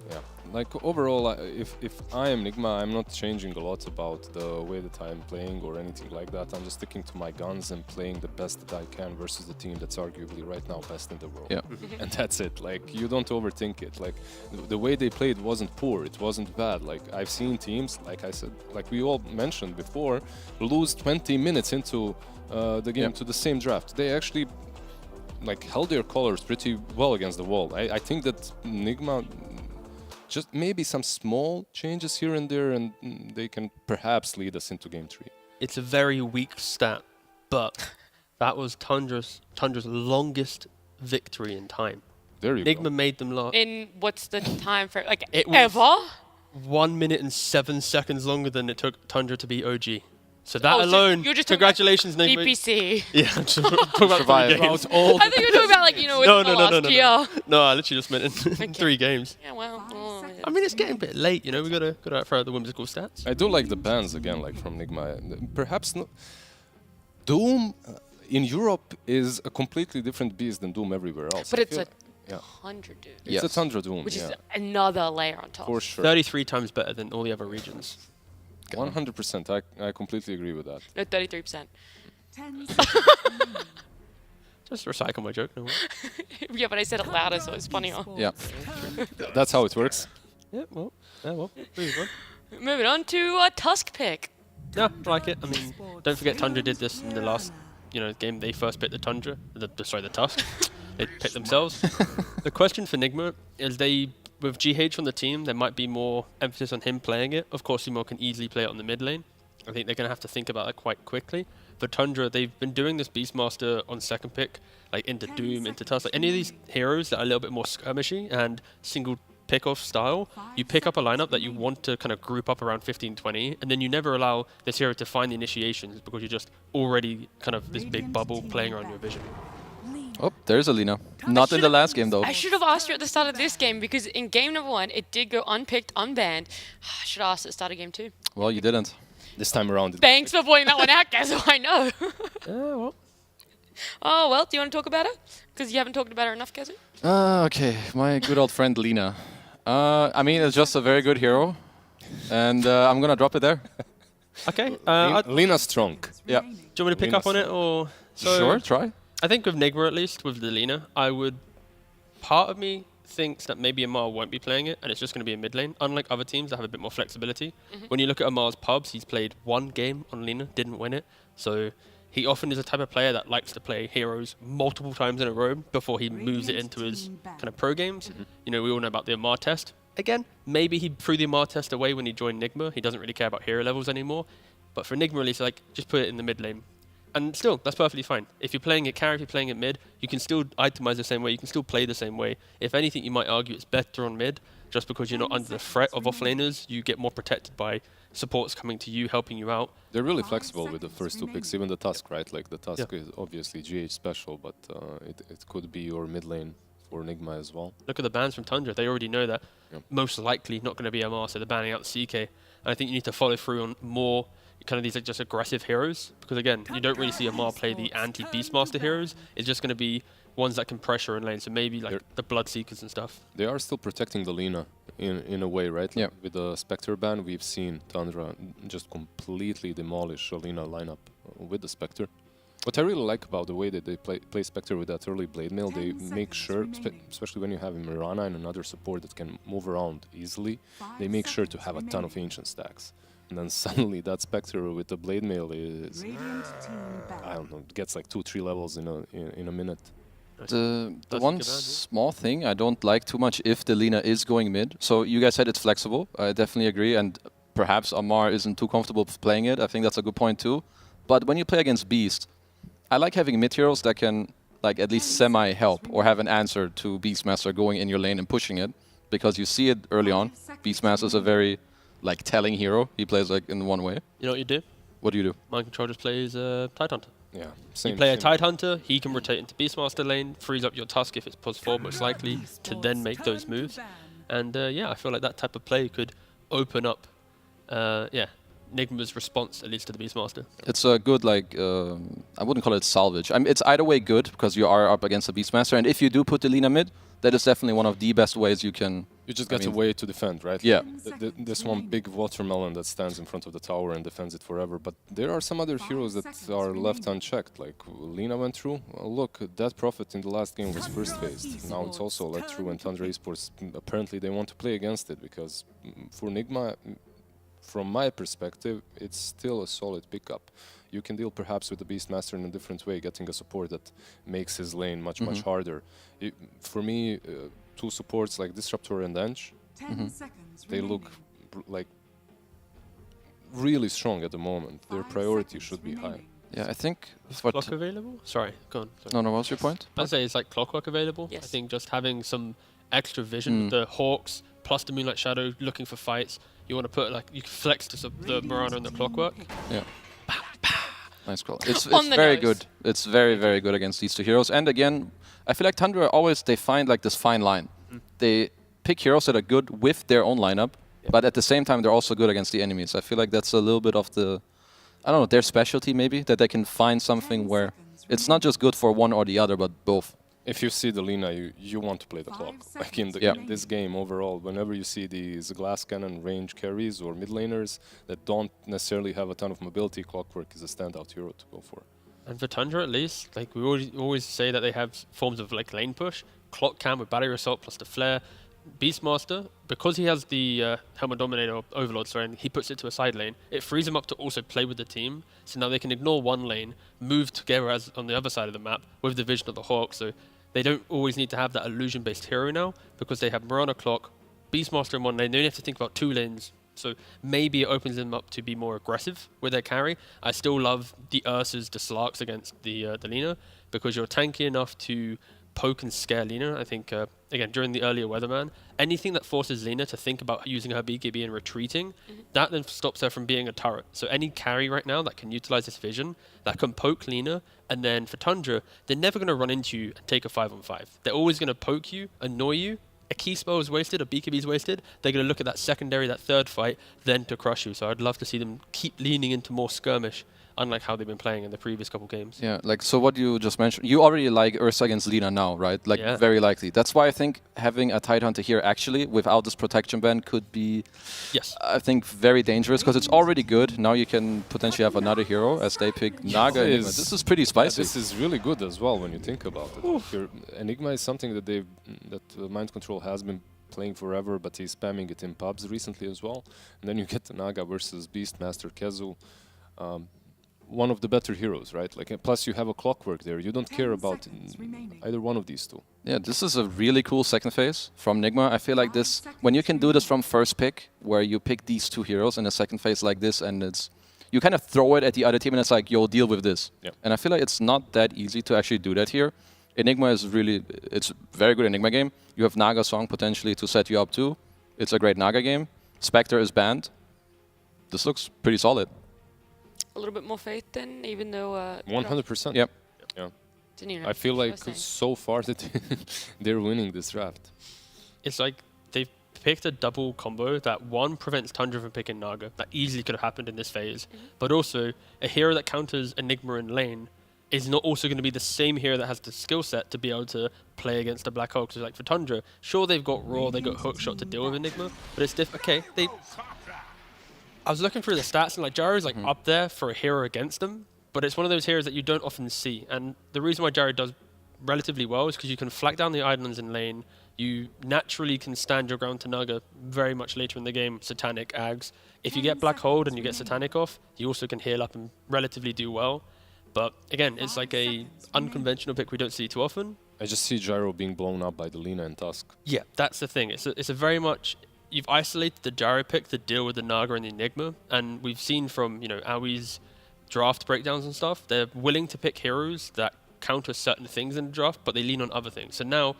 Speaker 11: Yeah, like overall, if I am Nigma, I'm not changing a lot about the way that I'm playing or anything like that. I'm just sticking to my guns and playing the best that I can versus the team that's arguably right now best in the world.
Speaker 15: Yeah.
Speaker 11: And that's it. Like, you don't overthink it. Like, the way they played wasn't poor. It wasn't bad. Like, I've seen teams, like I said, like we all mentioned before, lose 20 minutes into the game to the same draft. They actually like held their colors pretty well against the wall. I think that Nigma, just maybe some small changes here and there, and they can perhaps lead us into game 3.
Speaker 2: It's a very weak stat, but that was Tundra's longest victory in time.
Speaker 11: There you
Speaker 2: Nigma
Speaker 11: go.
Speaker 2: made them last.
Speaker 1: In what's the time for like
Speaker 2: It was
Speaker 1: ever?
Speaker 2: 1 minute and 7 seconds longer than it took Tundra to beat OG. So that
Speaker 1: Oh, so
Speaker 2: alone,
Speaker 1: you're just talking about
Speaker 2: congratulations, Nigma.
Speaker 1: DPC.
Speaker 2: Yeah, I'm just talking about 3 games.
Speaker 1: I think you were talking about like last year.
Speaker 2: No, I literally just meant in 3 games.
Speaker 1: Yeah, well.
Speaker 2: I mean, it's getting a bit late, you know. We gotta throw out the whimsical stats.
Speaker 11: I do like the bans again, like from Nigma. Perhaps not. Doom in Europe is a completely different beast than Doom everywhere else.
Speaker 1: But
Speaker 11: I
Speaker 1: it's
Speaker 11: feel
Speaker 1: a Tundra Doom.
Speaker 11: It's a Tundra Doom,
Speaker 1: Which is another layer on top.
Speaker 11: For sure.
Speaker 2: 33 times better than all the other regions.
Speaker 11: 100%. I completely agree with that.
Speaker 1: No, 33%.
Speaker 2: Just recycle my joke. No more.
Speaker 1: Yeah, but I said it louder, so it's funnier.
Speaker 11: Yeah. That's how it works.
Speaker 2: Yeah, well.
Speaker 1: Moving on to Tusk pick.
Speaker 2: Yeah, I like it. I mean, don't forget Tundra did this in the last, game. They first picked the Tundra, the Tusk. They picked themselves. The question for Nigma is with GH on the team, there might be more emphasis on him playing it. Of course, Seymour can easily play it on the mid lane. I think they're going to have to think about that quite quickly. For Tundra, they've been doing this Beastmaster on second pick, like into Doom, into Tusk. Like any of these heroes that are a little bit more skirmishy and single pick-off style, you pick up a lineup that you want to kind of group up around 15-20, and then you never allow this hero to find the initiations because you're just already kind of this big bubble playing around your vision.
Speaker 15: Oh, there's Alina. Not in the last game, though.
Speaker 1: I should have asked you at the start of this game because in game number 1, it did go unpicked, unbanned. I should have asked at the start of game 2.
Speaker 15: Well, you didn't.
Speaker 11: This time around.
Speaker 1: Thanks for pointing that one out, guys. So I know.
Speaker 2: Well,
Speaker 1: Oh, well, do you want to talk about her? Because you haven't talked about her enough, Kazu.
Speaker 15: Okay, my good old friend Lina. I mean, it's just a very good hero, and I'm gonna drop it there.
Speaker 2: Okay.
Speaker 11: Lina's strong.
Speaker 15: Yeah.
Speaker 2: Do you want me to pick up on it, or
Speaker 15: Sure, try.
Speaker 2: I think with Nigma, at least with the Lina, part of me thinks that maybe Amar won't be playing it, and it's just going to be a mid lane. Unlike other teams that have a bit more flexibility. When you look at Amar's pubs, he's played one game on Lina, didn't win it. So he often is a type of player that likes to play heroes multiple times in a row before he moves it into his kind of pro games. You know, we all know about the Amar test. Again, maybe he threw the Amar test away when he joined Nigma. He doesn't really care about hero levels anymore. But for Nigma, at least, like, just put it in the mid lane. And still, that's perfectly fine. If you're playing it carry, if you're playing it mid, you can still itemize the same way. You can still play the same way. If anything, you might argue it's better on mid, just because you're not under the threat of offlaners. You get more protected by supports coming to you, helping you out.
Speaker 11: They're really flexible with the first two picks, even the Tusk, right? Like the Tusk is obviously GH special, but it could be your mid lane for Nigma as well.
Speaker 2: Look at the bans from Tundra. They already know that most likely not going to be MR, so they're banning out the CK. And I think you need to follow through on more kind of these like just aggressive heroes, because again, you don't really see Amar play the anti-Beastmaster heroes. It's just going to be ones that can pressure in lane, so maybe like the Bloodseekers and stuff.
Speaker 11: They are still protecting the Lina in a way, right?
Speaker 15: Yeah.
Speaker 11: With the Spectre ban, we've seen Tundra just completely demolish a Lina lineup with the Spectre. What I really like about the way that they play Spectre with that early Blade Mail, they make sure, especially when you have Mirana and another support that can move around easily, they make sure to have a ton of Ancient stacks. And then suddenly that Spectre with the Blade Mail is, I don't know, gets like 2-3 levels in a minute.
Speaker 15: The one small thing I don't like too much if the Lina is going mid. So you guys said it's flexible. I definitely agree. And perhaps Amar isn't too comfortable playing it. I think that's a good point too. But when you play against Beast, I like having mid heroes that can like at least semi-help or have an answer to Beastmaster going in your lane and pushing it. Because you see it early on. Beastmaster is a very like telling hero. He plays like in one way.
Speaker 2: You know what you do?
Speaker 15: What do you do?
Speaker 2: Mind Control just plays Tidehunter.
Speaker 11: Yeah.
Speaker 2: You play a Tidehunter, he can rotate into Beastmaster lane, frees up your Tusk if it's +4 most likely, to then make those moves. And yeah, I feel like that type of play could open up, Nigma's response, at least to the Beastmaster.
Speaker 15: It's a good, like, I wouldn't call it salvage. I mean, it's either way good, because you are up against the Beastmaster, and if you do put the Lina mid, that is definitely one of the best ways you can...
Speaker 11: You just get a way to defend, right?
Speaker 15: Yeah.
Speaker 11: This one big watermelon that stands in front of the tower and defends it forever. But there are some other heroes that are left unchecked. Like Lina went through. Look, that Prophet in the last game was first phased. Now it's also let through, and Tundra Esports, apparently they want to play against it, because for Nigma, from my perspective, it's still a solid pickup. You can deal perhaps with the Beastmaster in a different way, getting a support that makes his lane much harder. For me, two supports like Disruptor and Ench, they look like really strong at the moment. Their priority should be high.
Speaker 15: Yeah, I think...
Speaker 2: Is Clock available? Sorry, go on. Sorry.
Speaker 15: No, what's your point?
Speaker 2: I'd say it's like Clockwork available.
Speaker 1: Yes.
Speaker 2: I think just having some extra vision with the Hawks plus the Moonlight Shadow looking for fights. You want to put like, you can flex to the Mirana and the Clockwork.
Speaker 15: Yeah. Nice call. It's very good. It's very, very good against these two heroes. And again, I feel like Tundra always, they find like this fine line. They pick heroes that are good with their own lineup, but at the same time, they're also good against the enemies. I feel like that's a little bit of the, I don't know, their specialty maybe, that they can find something where it's not just good for one or the other, but both.
Speaker 11: If you see the Lina, you want to play the clock. Like in this game overall, whenever you see these glass cannon range carries or mid laners that don't necessarily have a ton of mobility, Clockwork is a standout hero to go for.
Speaker 2: And for Tundra at least, like we always say that they have forms of like lane push. Clock Cam with Barrier Assault plus the Flare. Beastmaster, because he has the Helmet Dominator Overlord, sorry, and he puts it to a side lane, it frees him up to also play with the team. So now they can ignore one lane, move together as on the other side of the map with the vision of the Hawk. So they don't always need to have that illusion-based hero now, because they have Mirana Clock, Beastmaster in one lane. They only have to think about two lanes. So maybe it opens them up to be more aggressive with their carry. I still love the Ursas, the Slarks against the Lina, because you're tanky enough to poke and scare Lina. I think, again, during the earlier Weatherman, anything that forces Lina to think about using her BKB and retreating, that then stops her from being a turret. So any carry right now that can utilize this vision, that can poke Lina, and then for Tundra, they're never going to run into you and take a 5-on-5. They're always going to poke you, annoy you, a key spell is wasted, a BKB is wasted, they're going to look at that secondary, that third fight, then to crush you. So I'd love to see them keep leaning into more skirmish unlike how they've been playing in the previous couple games.
Speaker 15: Yeah, like, so what you just mentioned, you already like Ursa against Lina now, right? Like, very likely. That's why I think having a Tidehunter here actually, without this protection ban, could be, I think, very dangerous, because it's already good. Now you can potentially have another hero, as they pick Naga. Enigma. This is pretty spicy.
Speaker 11: This is really good as well when you think about it. Enigma is something that Mind Control has been playing forever, but he's spamming it in pubs recently as well. And then you get the Naga versus Beastmaster Kezu. One of the better heroes, right? Like, plus you have a Clockwork there. You don't care about either one of these two.
Speaker 15: Yeah, this is a really cool second phase from Nigma. I feel like this, when you can do this from first pick, where you pick these two heroes in a second phase like this, and it's, you kind of throw it at the other team, and it's like, yo, deal with this.
Speaker 11: Yep.
Speaker 15: And I feel like it's not that easy to actually do that here. Enigma is really, it's a very good Enigma game. You have Naga Song potentially to set you up too. It's a great Naga game. Spectre is banned. This looks pretty solid.
Speaker 1: A little bit more faith then, even though...
Speaker 11: 100%.
Speaker 15: Yep.
Speaker 11: Yeah.
Speaker 1: Didn't even
Speaker 11: I feel like
Speaker 1: first
Speaker 11: so far that they're winning this draft.
Speaker 2: It's like they've picked a double combo that, one, prevents Tundra from picking Naga. That easily could have happened in this phase. But also, a hero that counters Enigma in lane is not also going to be the same hero that has the skill set to be able to play against a Black Hole. Because like for Tundra, sure, they've got Raw, they've got Hookshot to deal with Enigma, but it's different. Okay, I was looking through the stats, and like Gyro's like up there for a hero against them, but it's one of those heroes that you don't often see. And the reason why Gyro does relatively well is because you can flag down the Eidolons in lane, you naturally can stand your ground to Naga very much later in the game, Satanic, Ags. If you get Black Hold and you get Satanic off, you also can heal up and relatively do well. But again, it's like a unconventional pick we don't see too often.
Speaker 11: I just see Gyro being blown up by the Lina and Tusk.
Speaker 2: Yeah, that's the thing. It's a very much... You've isolated the Gyro pick to deal with the Naga and the Enigma, and we've seen from, you know, Aoi's draft breakdowns and stuff, they're willing to pick heroes that counter certain things in the draft, but they lean on other things. So now,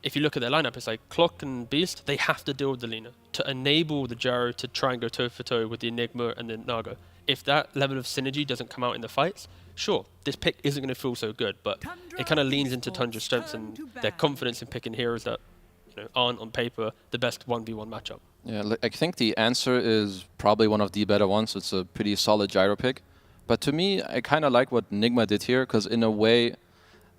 Speaker 2: if you look at their lineup, it's like Clock and Beast, they have to deal with the Lina to enable the Gyro to try and go toe-for-toe with the Enigma and the Naga. If that level of synergy doesn't come out in the fights, sure, this pick isn't going to feel so good, but it kind of leans into Tundra's strengths and their confidence in picking heroes that, you know, aren't on paper the best 1v1 matchup.
Speaker 15: Yeah, I think the answer is probably one of the better ones. It's a pretty solid Gyro pick. But to me, I kind of like what Nigma did here, because in a way,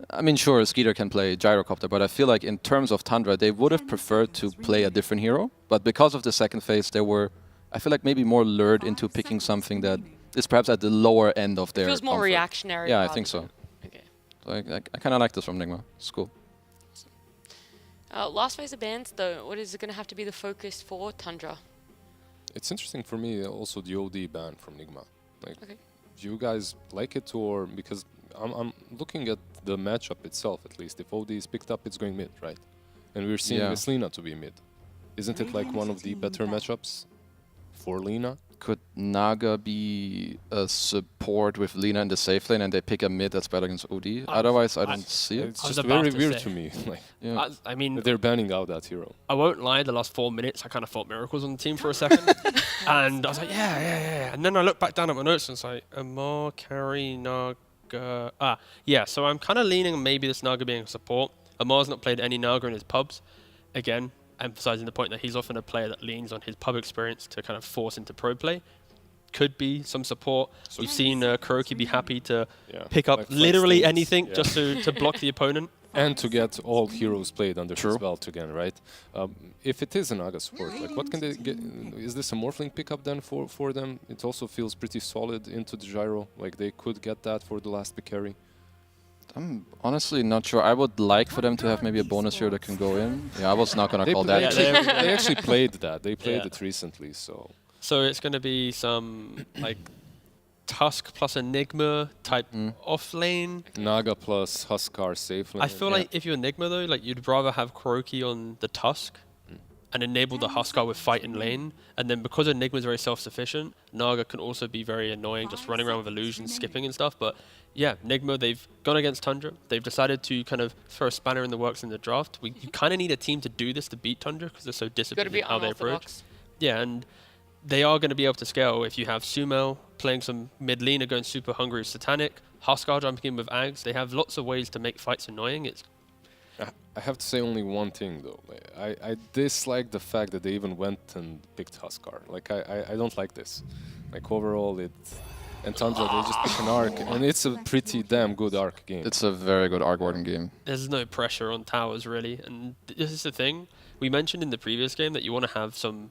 Speaker 15: I mean, sure, Skeeter can play Gyrocopter, but I feel like in terms of Tundra, they would have preferred to play a different hero. But because of the second phase, they were, I feel like, maybe more lured into picking something that is perhaps at the lower end of their
Speaker 1: feels more
Speaker 15: comfort.
Speaker 1: reactionary.
Speaker 15: Yeah, I think so.
Speaker 1: Okay.
Speaker 15: So I kind of like this from Nigma. It's cool.
Speaker 1: Last phase of bans, though, what is it going to have to be the focus for Tundra?
Speaker 11: It's interesting for me also the OD ban from Nigma. Like, do you guys like it, or because I'm looking at the matchup itself at least. If OD is picked up, it's going mid, right? And we're seeing Miss Lina to be mid. Isn't it like one of the better matchups for Lina?
Speaker 15: Could Naga be a support with Lina in the safe lane and they pick a mid that's better against OD? Otherwise, I don't see it.
Speaker 11: It's just very weird to me. Like,
Speaker 2: I mean,
Speaker 11: they're banning out that hero.
Speaker 2: I won't lie, the last 4 minutes, I kind of thought Miracles on the team for a second. And I was like, yeah. And then I looked back down at my notes and it's like, Amar, carry, Naga. Yeah, so I'm kind of leaning on maybe this Naga being a support. Amar's not played any Naga in his pubs. Again, emphasizing the point that he's often a player that leans on his pub experience to kind of force into pro play. Could be some support. We've seen Kuroki be happy to pick up like literally anything just to block the opponent.
Speaker 11: And to get all heroes played under his belt again, right? If it is a Naga support, like what can they get? Is this a Morphling pickup then for them? It also feels pretty solid into the Gyro. Like they could get that for the last pick carry.
Speaker 15: I'm honestly not sure. I would like for them to have maybe a bonus hero that can go in. Yeah, I was not going to call that.
Speaker 11: They actually played that. They played it recently, so...
Speaker 2: So it's going to be some, like, Tusk plus Enigma type off lane.
Speaker 11: Naga plus Huskar safe lane.
Speaker 2: I feel like if you're Enigma, though, like, you'd rather have Kuroki on the Tusk and enable the Huskar with fight in lane. And then because Enigma is very self-sufficient, Naga can also be very annoying, just running around with illusions, skipping and stuff. But yeah, Enigma, they've gone against Tundra. They've decided to kind of throw a spanner in the works in the draft. You kind of need a team to do this to beat Tundra because they're so disciplined in how they approach. Yeah, and they are going to be able to scale if you have Sumo playing some mid laner going super hungry with Satanic, Huskar jumping in with Ags. They have lots of ways to make fights annoying.
Speaker 11: I have to say only one thing though. I dislike the fact that they even went and picked Huskar. Like I don't like this. Like overall and Tundra, they just pick an arc, and it's a pretty damn good arc game.
Speaker 15: It's a very good arc warden game.
Speaker 2: There's no pressure on towers, really. And this is the thing. We mentioned in the previous game that you want to have some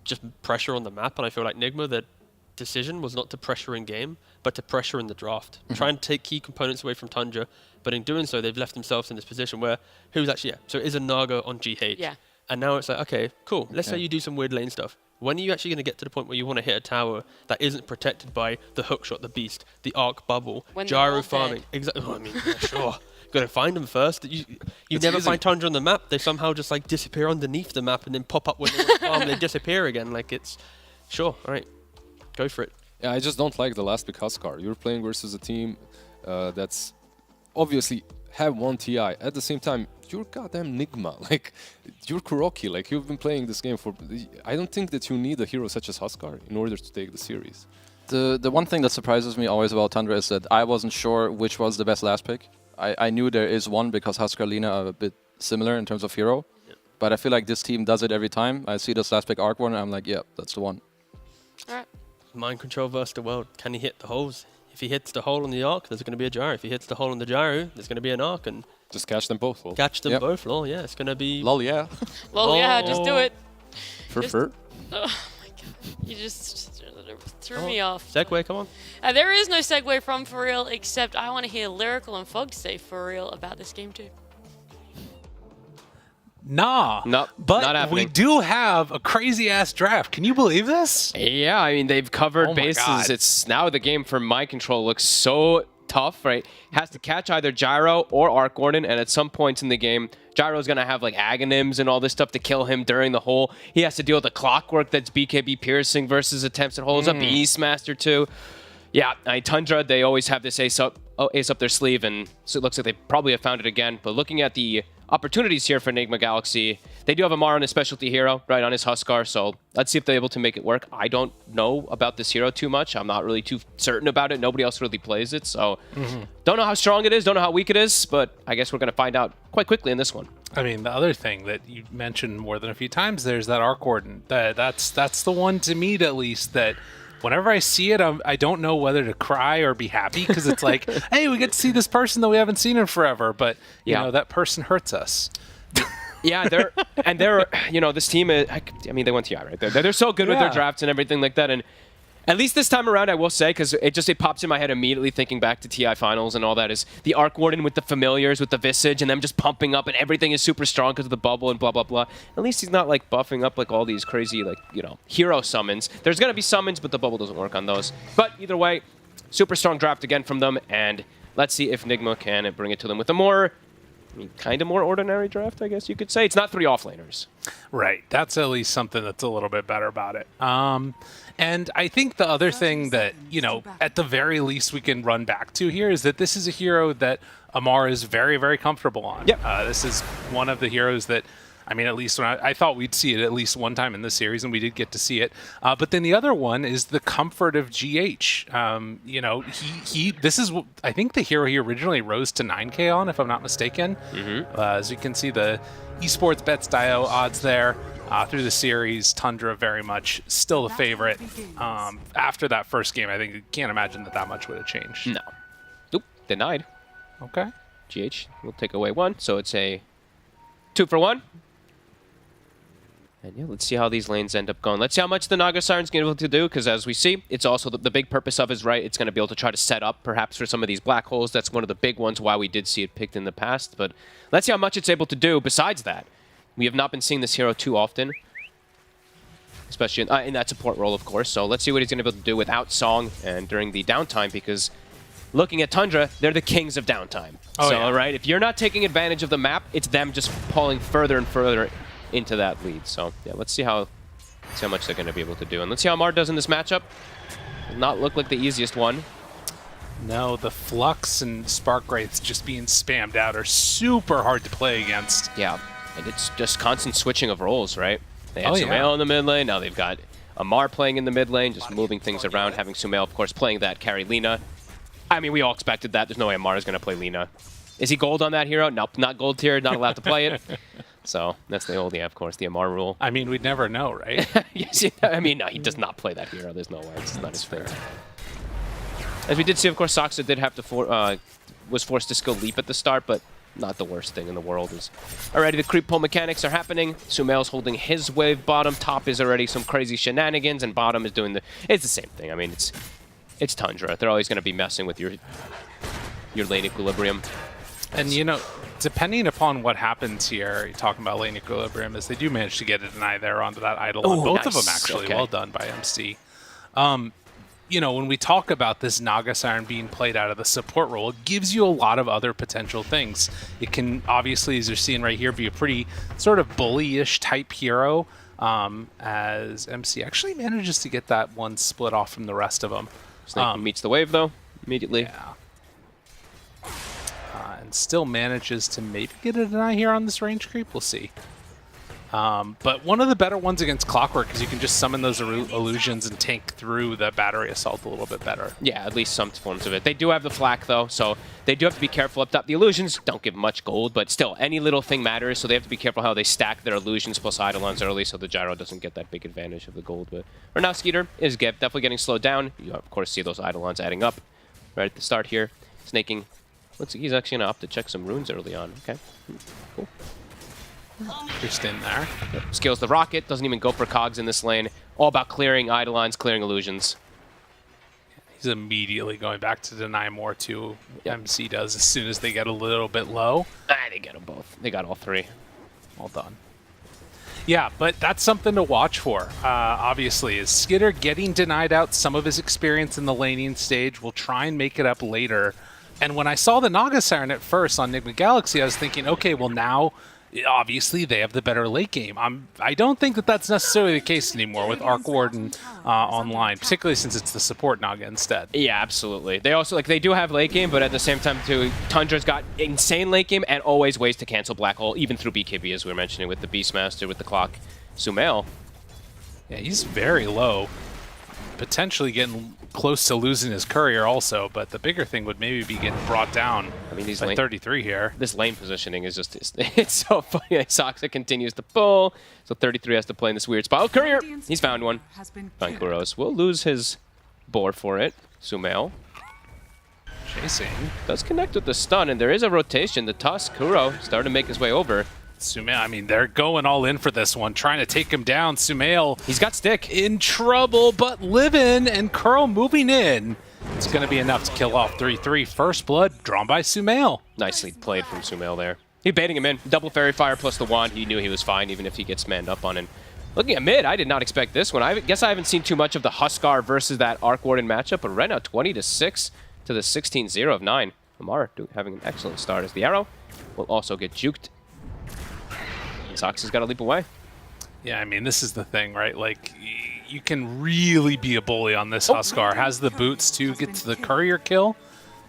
Speaker 2: just pressure on the map, and I feel like Nigma, their decision was not to pressure in game, but to pressure in the draft. Try and take key components away from Tundra, but in doing so, they've left themselves in this position where who's actually, so it is a Naga on GH.
Speaker 1: Yeah.
Speaker 2: And now it's like, okay, cool. Let's say you do some weird lane stuff. When are you actually going to get to the point where you want to hit a tower that isn't protected by the hookshot, the beast, the arc bubble,
Speaker 1: When they're
Speaker 2: gyro
Speaker 1: all
Speaker 2: farming?
Speaker 1: dead.
Speaker 2: Exactly. I mean, yeah, sure. Got to find them first. You never find Tundra on the map. They somehow just like disappear underneath the map and then pop up when they want to farm and they disappear again. Like it's, sure, all right, go for it.
Speaker 11: Yeah, I just don't like the last pick Huskar. You're playing versus a team that's obviously have one TI. At the same time, you're goddamn Nigma. Like, you're Kuroki. Like, you've been playing this game for... I don't think that you need a hero such as Huskar in order to take the series.
Speaker 15: The one thing that surprises me always about Tundra is that I wasn't sure which was the best last pick. I knew there is one because Huskar Lina are a bit similar in terms of hero. Yep. But I feel like this team does it every time. I see this last pick Arc one and I'm like, yeah, that's the one.
Speaker 1: All right.
Speaker 2: Mind control versus the world. Can he hit the holes? If he hits the hole on the arc, there's going to be a gyro. If he hits the hole on the gyro, there's going to be an arc. And
Speaker 11: just catch them both, lol.
Speaker 2: Catch them both, lol. Yeah, it's going to be...
Speaker 15: Lol, yeah.
Speaker 1: Lol, yeah, just do it.
Speaker 15: For.
Speaker 1: Oh my god. You just threw me off.
Speaker 2: Segue, come on.
Speaker 1: There is no segue from For Real, except I want to hear Lyrical and Fog say For Real about this game too.
Speaker 16: Nah.
Speaker 17: Nope,
Speaker 16: but
Speaker 17: not happening.
Speaker 16: we do have a crazy ass draft. Can you believe this?
Speaker 17: Yeah, I mean they've covered bases.
Speaker 16: God.
Speaker 17: It's now the game for Mind Control looks so tough, right? Has to catch either Gyro or Arc Warden, and at some points in the game, Gyro's gonna have like Aghanim's and all this stuff to kill him during the hole. He has to deal with the clockwork that's BKB piercing versus attempts at holes up Beastmaster too. Yeah, Tundra, they always have this ace up their sleeve, and so it looks like they probably have found it again. But looking at the opportunities here for Enigma Galaxy, they do have Amar on his specialty hero, right, on his Huskar, so let's see if they're able to make it work. I don't know about this hero too much. I'm not really too certain about it. Nobody else really plays it, so don't know how strong it is, don't know how weak it is, but I guess we're going to find out quite quickly in this one.
Speaker 16: I mean, the other thing that you mentioned more than a few times, there's that Arc Warden. That's the one to me, at least, that whenever I see it, I don't know whether to cry or be happy, because it's like, hey, we get to see this person that we haven't seen in forever, but you know, that person hurts us.
Speaker 17: Yeah, they're you know, this team is, I mean, they went TI, right? They're so good with their drafts and everything like that, and at least this time around, I will say, because it pops in my head immediately thinking back to TI finals and all that, is the Arc Warden with the familiars, with the Visage, and them just pumping up, and everything is super strong because of the bubble and blah, blah, blah. At least he's not, like, buffing up, like, all these crazy, like, you know, hero summons. There's going to be summons, but the bubble doesn't work on those. But either way, super strong draft again from them, and let's see if Nigma can bring it to them with a more, I mean, kind of more ordinary draft, I guess you could say. It's not 3 offlaners.
Speaker 16: Right. That's at least something that's a little bit better about it. And I think the other thing that, you know, at the very least we can run back to here is that this is a hero that Amar is very, very comfortable on.
Speaker 17: Yep.
Speaker 16: This is one of the heroes that, I mean, at least when I thought we'd see it at least one time in this series, and we did get to see it. But then the other one is the comfort of GH. You know, this is, I think, the hero he originally rose to 9K on, if I'm not mistaken. As you can see, the esports bets Dio odds there. Through the series, Tundra very much still the favorite. After that first game, I think you can't imagine that much would have changed.
Speaker 17: No. Oop, denied.
Speaker 16: Okay.
Speaker 17: GH will take away 1, so it's a 2 for 1. And yeah, let's see how these lanes end up going. Let's see how much the Naga Siren's going to be able to do, because as we see, it's also the big purpose of is, right, it's going to be able to try to set up, perhaps, for some of these black holes. That's one of the big ones why we did see it picked in the past. But let's see how much it's able to do besides that. We have not been seeing this hero too often, especially in that support role, of course. So let's see what he's going to be able to do without Song and during the downtime, because looking at Tundra, they're the kings of downtime. Right, if you're not taking advantage of the map, it's them just pulling further and further into that lead. So yeah, let's see how much they're going to be able to do. And let's see how Amar does in this matchup. Will not look like the easiest one.
Speaker 16: No, the Flux and Spark Wraiths just being spammed out are super hard to play against.
Speaker 17: Yeah. And it's just constant switching of roles, right? They had Sumail in the mid lane, now they've got Amar playing in the mid lane, just moving things around, having Sumail, of course, playing that carry Lina. I mean, we all expected that. There's no way Amar is going to play Lina. Is he gold on that hero? Nope, not gold tier, not allowed to play it. So that's the old, of course, the Amar rule.
Speaker 16: I mean, we'd never know, right?
Speaker 17: Yes, I mean, no, he does not play that hero. There's no way. It's not his thing. As we did see, of course, Saksa did have to was forced to skill leap at the start, but not the worst thing in the world. Already the creep pull mechanics are happening. Sumail's holding his wave bottom. Top is already some crazy shenanigans, and bottom is doing it's the same thing. I mean, it's Tundra. They're always going to be messing with your lane equilibrium.
Speaker 16: And, you know, depending upon what happens here, you're talking about lane equilibrium, is they do manage to get a deny there onto that idle.
Speaker 17: Ooh,
Speaker 16: Both of
Speaker 17: nice.
Speaker 16: them, actually.
Speaker 17: Okay.
Speaker 16: Well done by MC. You know, when we talk about this Naga Siren being played out of the support role, it gives you a lot of other potential things. It can, obviously, as you're seeing right here, be a pretty sort of bully-ish type hero, as MC actually manages to get that one split off from the rest of them.
Speaker 17: Snake meets the wave, though, immediately.
Speaker 16: Yeah. And still manages to maybe get a deny here on this range creep. We'll see. But one of the better ones against Clockwork is you can just summon those illusions and tank through the battery assault a little bit better.
Speaker 17: Yeah, at least some forms of it. They do have the flak, though, so they do have to be careful up top. The illusions don't give much gold, but still, any little thing matters, so they have to be careful how they stack their illusions plus Eidolons early so the gyro doesn't get that big advantage of the gold. But right now, Skeeter is definitely getting slowed down. You, of course, see those Eidolons adding up right at the start here. Snaking. Looks like he's actually going to opt to check some runes early on. Okay, cool.
Speaker 16: Just in there.
Speaker 17: Yep. Scales the rocket, doesn't even go for cogs in this lane. All about clearing Eidolons, clearing illusions.
Speaker 16: He's immediately going back to deny more too. Yep. MC does as soon as they get a little bit low.
Speaker 17: They get them both. They got all three.
Speaker 16: Well done. Yeah, but that's something to watch for. Obviously, is Skitter getting denied out some of his experience in the laning stage. We'll try and make it up later. And when I saw the Naga Siren at first on Enigma Galaxy, I was thinking, okay, well now, obviously they have the better late game. I don't think that that's necessarily the case anymore with Arc Warden online, particularly since it's the support Naga instead.
Speaker 17: Yeah, absolutely. They also they do have late game, but at the same time too, Tundra's got insane late game and always ways to cancel Black Hole, even through BKB as we were mentioning with the Beastmaster, with the clock. Sumail.
Speaker 16: Yeah, he's very low. Potentially getting close to losing his courier also, but the bigger thing would maybe be getting brought down. I mean, he's by 33 here.
Speaker 17: This lane positioning is just, it's so funny. Saksa continues to pull, so 33 has to play in this weird spot. Oh, courier! He's found one. Vankuros will lose his board for it. Sumail.
Speaker 16: Chasing.
Speaker 17: Does connect with the stun, and there is a rotation. The Tusk, Kuro, starting to make his way over.
Speaker 16: Sumail, I mean, they're going all in for this one, trying to take him down. Sumail,
Speaker 17: he's got stick.
Speaker 16: In trouble, but living, and Curl moving in. It's going to be enough to kill off 3-3. First blood drawn by Sumail.
Speaker 17: Nicely played from Sumail there. He baiting him in. Double Fairy Fire plus the wand. He knew he was fine, even if he gets manned up on him. Looking at mid, I did not expect this one. I guess I haven't seen too much of the Huskar versus that Arc Warden matchup, but right now 20-6 to the 16-0 of 9. Amar having an excellent start as the arrow will also get juked. Sox has got to leap away.
Speaker 16: Yeah, I mean, this is the thing, right? Like, you can really be a bully on this Huskar. Has the boots to get to the courier kill,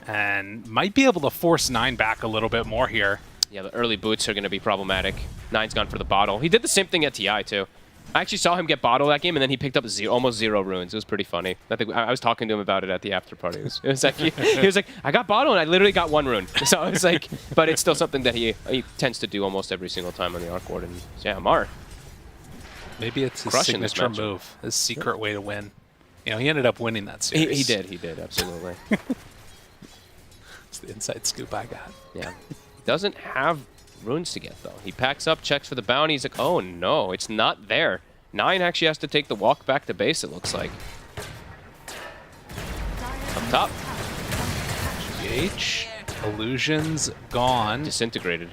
Speaker 16: and might be able to force 9 back a little bit more here.
Speaker 17: Yeah, the early boots are going to be problematic. 9's gone for the bottle. He did the same thing at TI, too. I actually saw him get bottle that game, and then he picked up almost 0 runes. It was pretty funny. I was talking to him about it at the after party. It was like, he was like, I got bottle, and I literally got 1 rune. So I was like, but it's still something that he tends to do almost every single time on the Arc Warden. So yeah, Amar.
Speaker 16: Maybe it's his signature move, his secret way to win. You know, he ended up winning that series.
Speaker 17: He did, absolutely.
Speaker 16: It's the inside scoop I got.
Speaker 17: Yeah. He doesn't have runes to get, though. He packs up, checks for the bounty. He's like, oh, no, it's not there. 9 actually has to take the walk back to base, it looks like. Up top.
Speaker 16: GH. Illusions gone.
Speaker 17: Disintegrated.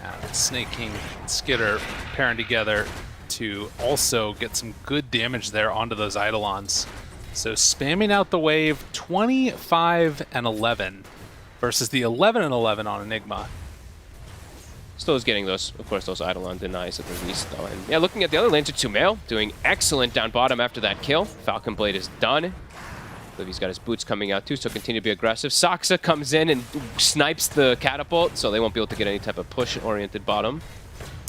Speaker 16: Yeah, Snake King and Skitter pairing together to also get some good damage there onto those Eidolons. So spamming out the wave, 25 and 11 versus the 11 and 11 on Enigma.
Speaker 17: Still is getting those, of course, those Eidolon denies at the least, though. And yeah, looking at the other lanes, it's Sumail doing excellent down bottom after that kill. Falcon Blade is done. I believe he's got his boots coming out too, so continue to be aggressive. Saksa comes in and snipes the catapult, so they won't be able to get any type of push-oriented bottom.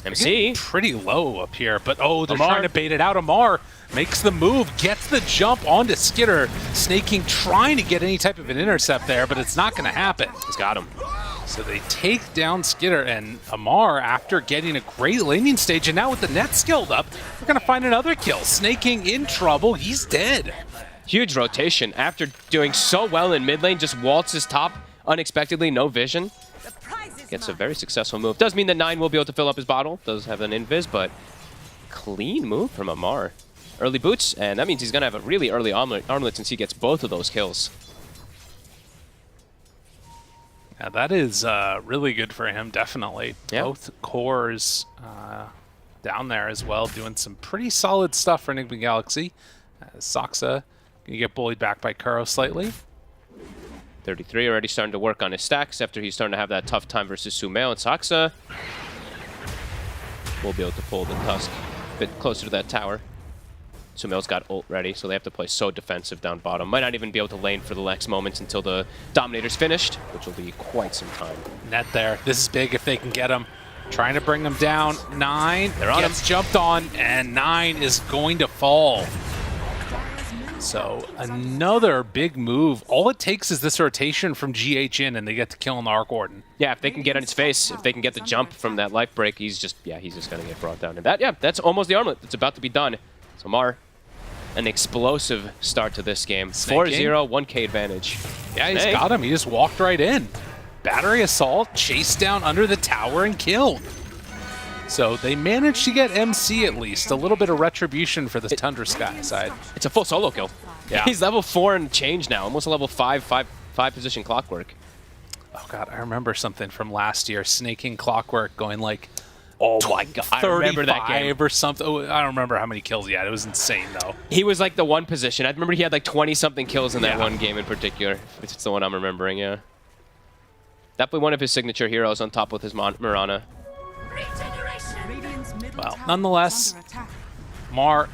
Speaker 17: MC.
Speaker 16: Pretty low up here, but oh, they're trying to bait it out. Amar makes the move, gets the jump onto Skitter. Snake King trying to get any type of an intercept there, but it's not going to happen.
Speaker 17: He's got him.
Speaker 16: So they take down Skitter, and Amar, after getting a great laning stage, and now with the net skilled up, we're going to find another kill. Snake King in trouble. He's dead.
Speaker 17: Huge rotation. After doing so well in mid lane, just waltzes top unexpectedly, no vision. Gets a very successful move. Does mean that 9 will be able to fill up his bottle. Does have an invis, but clean move from Amar. Early boots, and that means he's going to have a really early armlet since he gets both of those kills.
Speaker 16: Yeah, that is really good for him, definitely.
Speaker 17: Yeah.
Speaker 16: Both cores down there as well, doing some pretty solid stuff for Enigma Galaxy. Saksa gonna get bullied back by Kuro slightly.
Speaker 17: 33 already starting to work on his stacks after he's starting to have that tough time versus Sumail, and Saksa will be able to pull the Tusk a bit closer to that tower. Sumail's got ult ready, so they have to play so defensive down bottom. Might not even be able to lane for the next moments until the Dominator's finished, which will be quite some time.
Speaker 16: Net there. This is big if they can get him. Trying to bring him down. 9
Speaker 17: They're on
Speaker 16: gets jumped on, and 9 is going to fall. So another big move. All it takes is this rotation from GH in, and they get to kill on the Arc Warden.
Speaker 17: Yeah, if they can get on his face, if they can get the jump from that life break, he's just going to get brought down. And that, yeah, that's almost the armlet. It's about to be done. So Mar, an explosive start to this game. 4-0, 1K advantage.
Speaker 16: Yeah, he's got him. He just walked right in. Battery assault, chased down under the tower, and killed. So they managed to get MC at least. A little bit of retribution for the Tundra Sky side.
Speaker 17: It's a full solo kill.
Speaker 16: Yeah.
Speaker 17: He's level 4 and change now. Almost a level 5 position clockwork.
Speaker 16: Oh god, I remember something from last year. Snaking Clockwork going like,
Speaker 17: oh my god, I remember that game
Speaker 16: or something. Oh, I don't remember how many kills he had. It was insane though.
Speaker 17: He was like the one position. I remember he had like 20-something kills in that one game in particular. It's the one I'm remembering, yeah. Definitely one of his signature heroes on top with his Mirana.
Speaker 16: Well, nonetheless, Mar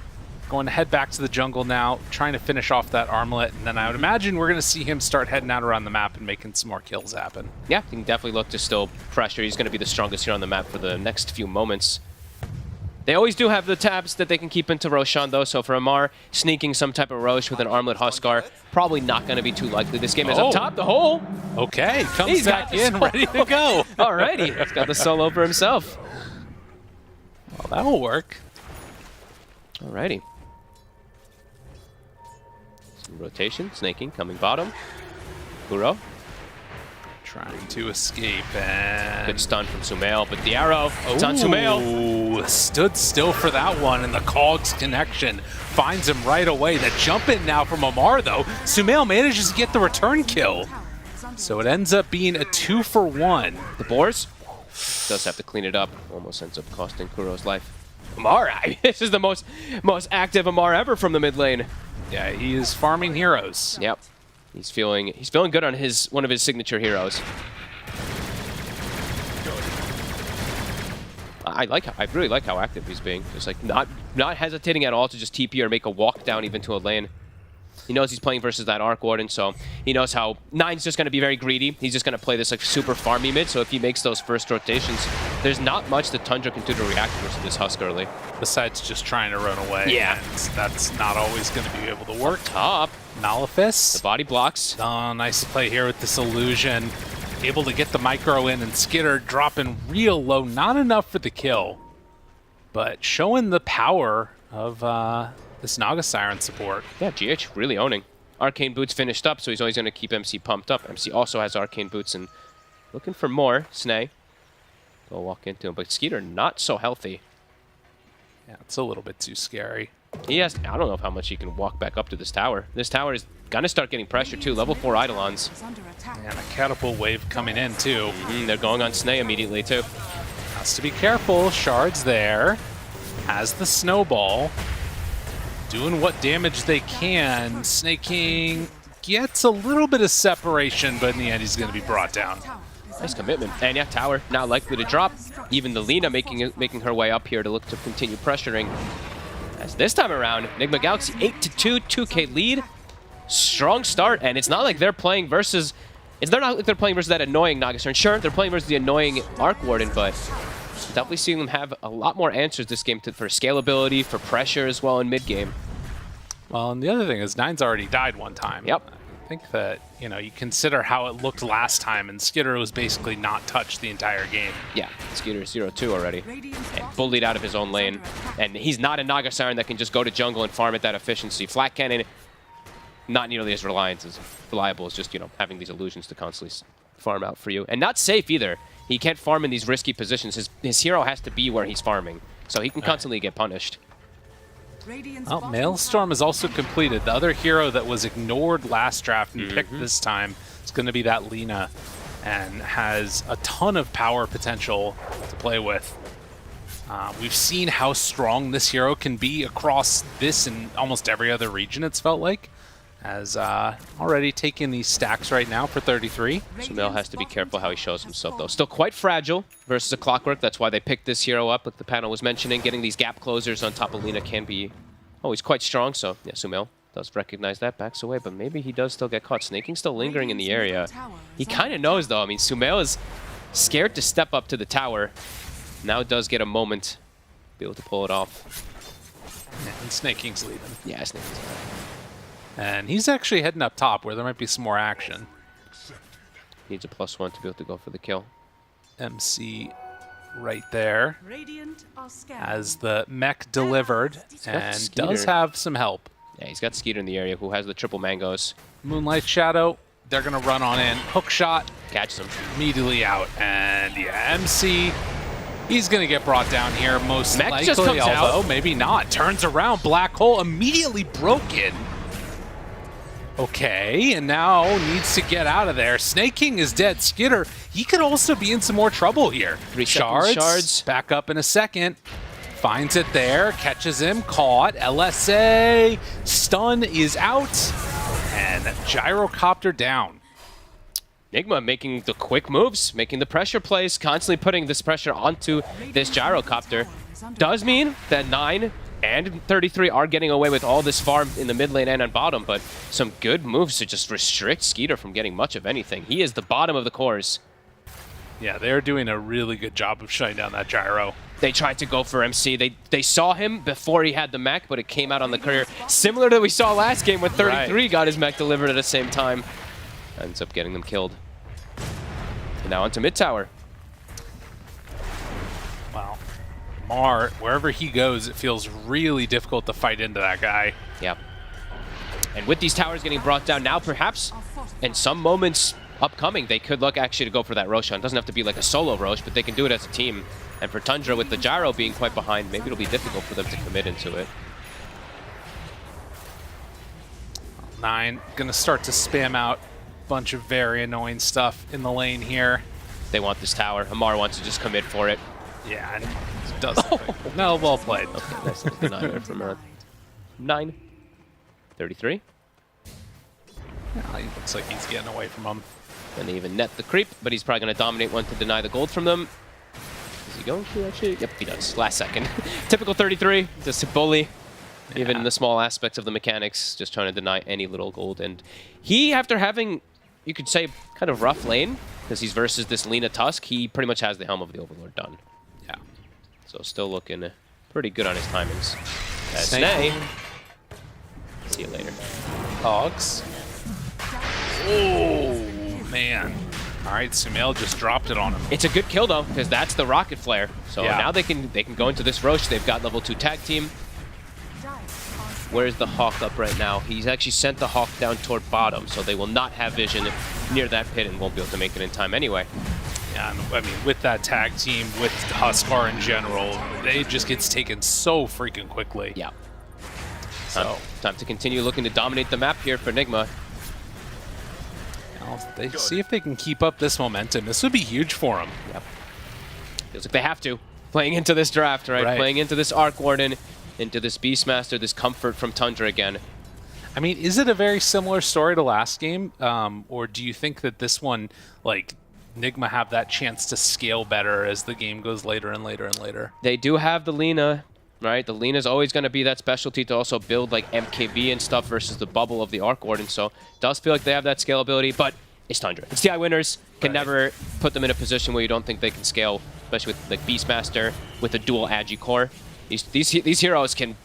Speaker 16: going to head back to the jungle now, trying to finish off that armlet, and then I would imagine we're going to see him start heading out around the map and making some more kills happen.
Speaker 17: Yeah, he can definitely look to still pressure. He's going to be the strongest here on the map for the next few moments. They always do have the tabs that they can keep into Roshan, though, so for Amar, sneaking some type of Rosh with an armlet Huskar, probably not going to be too likely. This game is up top, the hole.
Speaker 16: Okay, comes back in, ready to go.
Speaker 17: Alrighty, he's got the solo for himself.
Speaker 16: Well, that will work.
Speaker 17: Alrighty. Some rotation, snaking, coming bottom. Kuro.
Speaker 16: Trying to escape, and...
Speaker 17: Good stun from Sumail, but the arrow, it's on Sumail.
Speaker 16: Stood still for that one, and the Cogs connection finds him right away. The jump in now from Amar, though. Sumail manages to get the return kill. So it ends up being a 2-for-1.
Speaker 17: The Boars does have to clean it up. Almost ends up costing Kuro's life. Amar, this is the most active Amar ever from the mid lane.
Speaker 16: Yeah, he is farming heroes.
Speaker 17: Yep. He's feeling good on one of his signature heroes. I really like how active he's being. Just like not hesitating at all to just TP or make a walk down even to a lane. He knows he's playing versus that Arc Warden, so he knows how 9's just going to be very greedy. He's just going to play this like super farmy mid, so if he makes those first rotations, there's not much that Tundra can do to react versus this Husk early.
Speaker 16: Besides just trying to run away.
Speaker 17: Yeah.
Speaker 16: And that's not always going to be able to work.
Speaker 17: Top.
Speaker 16: Nalifis.
Speaker 17: The body blocks.
Speaker 16: Oh, nice play here with this illusion. Able to get the micro in, and Skitter dropping real low. Not enough for the kill, but showing the power of this Naga Siren support.
Speaker 17: Yeah, GH really owning. Arcane Boots finished up, so he's always going to keep MC pumped up. MC also has Arcane Boots and looking for more. Snay. Go walk into him, but Skeeter not so healthy.
Speaker 16: Yeah, it's a little bit too scary.
Speaker 17: He has, I don't know how much he can walk back up to this tower. This tower is going to start getting pressure too. Level 4 Eidolons.
Speaker 16: And a catapult wave coming in too.
Speaker 17: They're going on Snay immediately too.
Speaker 16: Has to be careful. Shard's there. Has the snowball. Doing what damage they can. Snaking gets a little bit of separation, but in the end he's going to be brought down.
Speaker 17: Nice commitment. And yeah, tower not likely to drop. Even the Lina making her way up here to look to continue pressuring. As this time around, Enigma Galaxy 8-2, 2K lead. Strong start, and it's not like they're playing versus... They're not like they're playing versus that annoying Nagastern. Sure, they're playing versus the annoying Arc Warden, but definitely seeing them have a lot more answers this game for scalability, for pressure as well in mid-game.
Speaker 16: Well, and the other thing is 9's already died one time.
Speaker 17: Yep.
Speaker 16: I think that, you know, you consider how it looked last time, and Skitter was basically not touched the entire game.
Speaker 17: Yeah, Skitter 0-2 already. And bullied out of his own lane. And he's not a Naga Siren that can just go to jungle and farm at that efficiency. Flat Cannon not nearly as reliable as just, you know, having these illusions to constantly farm out for you. And not safe either. He can't farm in these risky positions. His hero has to be where he's farming, so he can constantly get punished.
Speaker 16: Oh, Maelstrom is also completed. The other hero that was ignored last draft and picked this time is going to be that Lina, and has a ton of power potential to play with. We've seen how strong this hero can be across this and almost every other region, it's felt like. Has already taken these stacks right now for 33.
Speaker 17: Sumail has to be careful how he shows himself, though. Still quite fragile versus a Clockwork. That's why they picked this hero up, like the panel was mentioning. Getting these gap closers on top of Lina can be... Oh, he's quite strong, so yeah, Sumail does recognize that, backs away, but maybe he does still get caught. Snaking still lingering in the area. He kind of knows, though. I mean, Sumail is scared to step up to the tower. Now does get a moment to be able to pull it off.
Speaker 16: Yeah, and Snaking's leaving.
Speaker 17: Yeah, Snaking's leaving.
Speaker 16: And he's actually heading up top where there might be some more action.
Speaker 17: Needs a +1 to be able to go for the kill.
Speaker 16: MC right there
Speaker 5: Radiant are scattered.
Speaker 16: as the mech delivered and does have some help.
Speaker 17: Yeah, he's got Skeeter in the area who has the triple mangoes.
Speaker 16: Moonlight Shadow, they're going to run on in. Hook shot.
Speaker 17: Catches him.
Speaker 16: Immediately out. And yeah, MC, he's going to get brought down here most
Speaker 17: Mech
Speaker 16: likely,
Speaker 17: just comes
Speaker 16: although
Speaker 17: out.
Speaker 16: maybe not. Turns around, Black Hole immediately broken. Okay, and now needs to get out of there. Snake King is dead. Skitter, he could also be in some more trouble here.
Speaker 17: 3 seconds, shards.
Speaker 16: Back up in a second. Finds it there, catches him, caught. LSA, stun is out, and Gyrocopter down.
Speaker 17: Nigma making the quick moves, making the pressure plays, constantly putting this pressure onto this Gyrocopter. Does mean that 9 and 33 are getting away with all this farm in the mid lane and on bottom, but some good moves to just restrict Skeeter from getting much of anything. He is the bottom of the cores.
Speaker 16: Yeah, they're doing a really good job of shutting down that Gyro.
Speaker 17: They tried to go for MC. They saw him before he had the mech, but it came out on the courier. Similar to what we saw last game when 33 got his mech delivered at the same time. Ends up getting them killed. And now onto mid tower.
Speaker 16: Wow. Mar, wherever he goes, it feels really difficult to fight into that guy.
Speaker 17: Yep. And with these towers getting brought down now, perhaps in some moments upcoming, they could look actually to go for that Roshan. It doesn't have to be like a solo Rosh, but they can do it as a team. And for Tundra, with the Gyro being quite behind, maybe it'll be difficult for them to commit into it.
Speaker 16: 9 gonna start to spam out a bunch of very annoying stuff in the lane here.
Speaker 17: They want this tower. Amar wants to just commit for it.
Speaker 16: Yeah, and it doesn't. No, well played.
Speaker 17: Okay, nice little denier from 9. 33.
Speaker 16: Yeah, he looks like he's getting away from him.
Speaker 17: And they even net the creep, but he's probably going to dominate one to deny the gold from them. Is he going to actually? Yep, he does. Last second. Typical 33, just a bully. Yeah. Even in the small aspects of the mechanics, just trying to deny any little gold. And he, after having, you could say, kind of rough lane, because he's versus this Lina Tusk, he pretty much has the Helm of the Overlord done.
Speaker 16: Yeah.
Speaker 17: So still looking pretty good on his timings. Snake. See you later.
Speaker 16: Hogs. Oh, man. All right, Sumail just dropped it on him.
Speaker 17: It's a good kill, though, because that's the Rocket Flare. So
Speaker 16: yeah.
Speaker 17: Now they can go into this Roche. They've got level 2 tag team. Where's the Hawk up right now? He's actually sent the Hawk down toward bottom, so they will not have vision near that pit and won't be able to make it in time anyway.
Speaker 16: Yeah, I mean, with that tag team, with Huskar in general, it just gets taken so freaking quickly.
Speaker 17: Yeah. So time to continue looking to dominate the map here for Nigma.
Speaker 16: They see if they can keep up this momentum. This would be huge for them.
Speaker 17: Yep. Feels like they have to. Playing into this draft, right? Playing into this Arc Warden, into this Beastmaster, this comfort from Tundra again.
Speaker 16: I mean, is it a very similar story to last game? Or do you think that this one, like, Nigma have that chance to scale better as the game goes later and later and later?
Speaker 17: They do have the Lina, right? The Lina's always going to be that specialty to also build like MKB and stuff versus the bubble of the Arc Warden. So it does feel like they have that scalability, but it's Tundra. It's TI winners. Can never put them in a position where you don't think they can scale, especially with like Beastmaster with a dual Agi core. These heroes can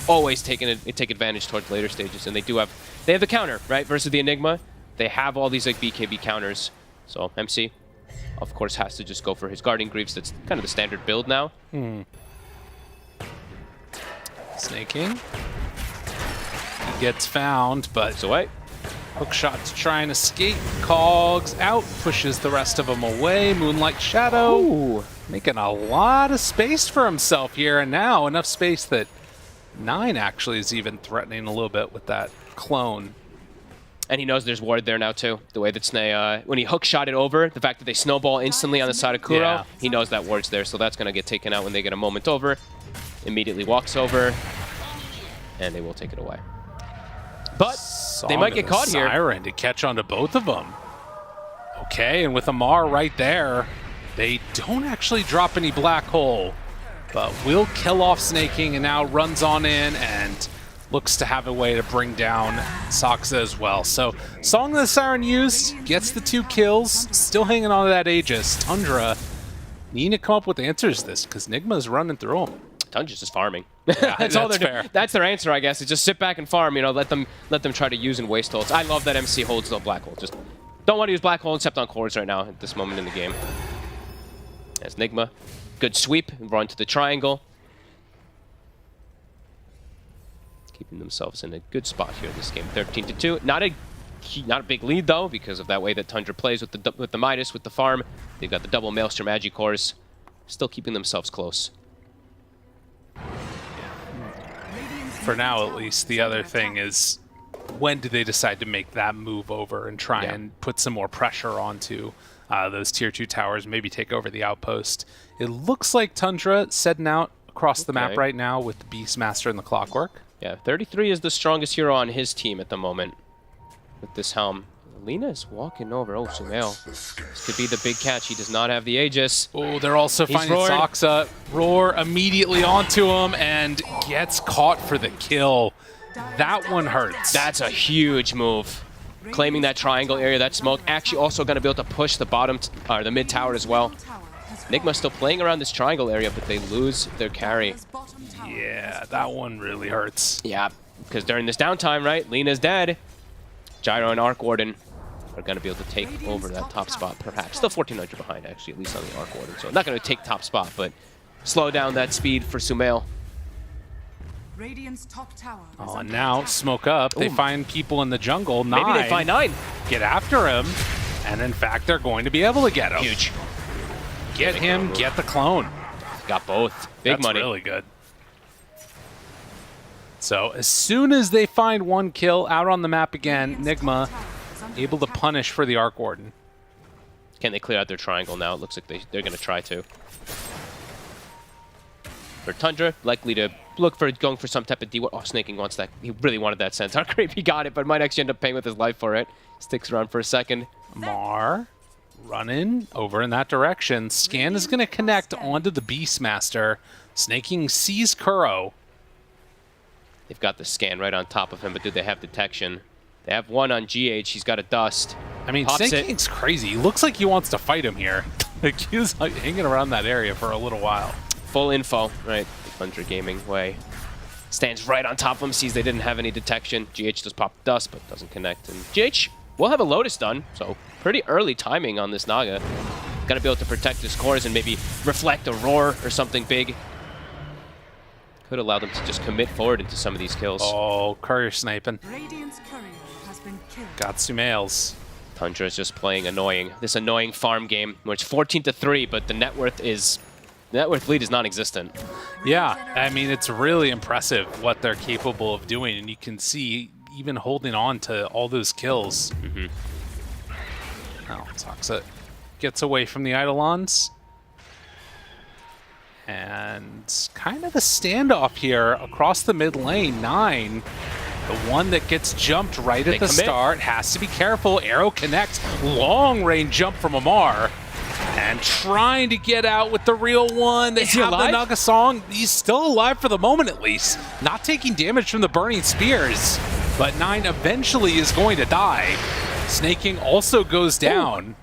Speaker 17: always take advantage towards later stages, and they have the counter, right? Versus the Enigma, they have all these like BKB counters. So MC, of course, has to just go for his Guardian Greaves. That's kind of the standard build now.
Speaker 16: Snaking. gets found, but
Speaker 17: it's away.
Speaker 16: Hookshot to try and escape. Cogs out, pushes the rest of them away. Moonlight Shadow making a lot of space for himself here, and now enough space that 9 actually is even threatening a little bit with that clone.
Speaker 17: And he knows there's ward there now too. The way that Sneh, when he hookshot it over, the fact that they snowball instantly on the side of Kuro, he knows that ward's there, so that's going to get taken out when they get a moment over. Immediately walks over, and they will take it away. But they might get caught here.
Speaker 16: Siren to catch onto both of them. Okay, and with Amar right there, they don't actually drop any black hole, but will kill off Snaking and now runs on in and looks to have a way to bring down Soxa as well. So Song that the Siren used gets the 2 kills, still hanging on to that Aegis. Tundra need to come up with answers to this because Nigma's running through them.
Speaker 17: Tundra's just farming.
Speaker 16: Yeah,
Speaker 17: that's all they're doing. That's their answer, I guess. Is just sit back and farm. You know, let them try to use and waste ults. I love that MC holds the black hole. Just don't want to use black hole except on cores right now at this moment in the game. As Nigma, good sweep, run to the triangle. Keeping themselves in a good spot here this game, 13-2. Not a big lead though, because of that way that Tundra plays with the Midas, with the farm. They've got the double Maelstrom Agi cores, still keeping themselves close.
Speaker 16: For now, at least, the other thing is when do they decide to make that move over and try and put some more pressure onto those tier 2 towers, maybe take over the outpost. It looks like Tundra setting out across the map right now with the Beastmaster and the Clockwork.
Speaker 17: Yeah, 33 is the strongest hero on his team at the moment with this helm. Lina is walking over. Oh, Sumail. This could be the big catch. He does not have the Aegis.
Speaker 16: Oh, they're also finding Soxa. Roar immediately onto him and gets caught for the kill. That one hurts.
Speaker 17: That's a huge move. Claiming that triangle area, that smoke. Actually also going to be able to push the bottom, or the mid tower as well. Nigma still playing around this triangle area, but they lose their carry.
Speaker 16: Yeah, that one really hurts.
Speaker 17: Yeah, because during this downtime, right, Lina's dead. Gyro and Arc Warden are going to be able to take over that top spot, perhaps. Still 1,400 behind, actually, at least on the Arc Warden. So not going to take top spot, but slow down that speed for Sumail.
Speaker 16: Oh, and now smoke up. They find people in the jungle.
Speaker 17: Maybe they find 9.
Speaker 16: Get after him, and in fact, they're going to be able to get him.
Speaker 17: Huge.
Speaker 16: Get him, get the clone.
Speaker 17: Got both. Big
Speaker 16: That's
Speaker 17: money.
Speaker 16: Really good. So as soon as they find 1 kill out on the map again, Nigma able to punish for the Arc Warden.
Speaker 17: Can they clear out their triangle now? It looks like they're going to try to. For Tundra, likely to look for going for some type of D. Oh, Snaking wants that. He really wanted that Centaur creep. He got it, but might actually end up paying with his life for it. Sticks around for a second.
Speaker 16: Mar running over in that direction. Scan is going to connect onto the Beastmaster. Snaking sees Kuro.
Speaker 17: They've got the scan right on top of him, but do they have detection? They have 1 on GH. He's got a dust.
Speaker 16: I mean, Snaking's crazy. He looks like he wants to fight him here. Like, he was like, hanging around that area for a little while.
Speaker 17: Full info, right? The Tundra Gaming way. Stands right on top of him, sees they didn't have any detection. GH does pop dust, but doesn't connect. And GH will have a Lotus done, so pretty early timing on this Naga. Got to be able to protect his cores and maybe reflect a roar or something big. Could allow them to just commit forward into some of these kills.
Speaker 16: Oh, courier sniping. Got Sumails.
Speaker 17: Tundra is just playing this annoying farm game where it's 14-3, but the net worth lead is non-existent.
Speaker 16: Yeah, I mean, it's really impressive what they're capable of doing, and you can see even holding on to all those kills. Oh, Soxa gets away from the Eidolons. And kind of a standoff here across the mid lane. 9, the one that gets jumped right at the start, has to be careful. Arrow connects, long range jump from Amar. And trying to get out with the real one. They have the Naga Song. He's still alive for the moment, at least. Not taking damage from the burning spears. But 9 eventually is going to die. Snaking also goes down.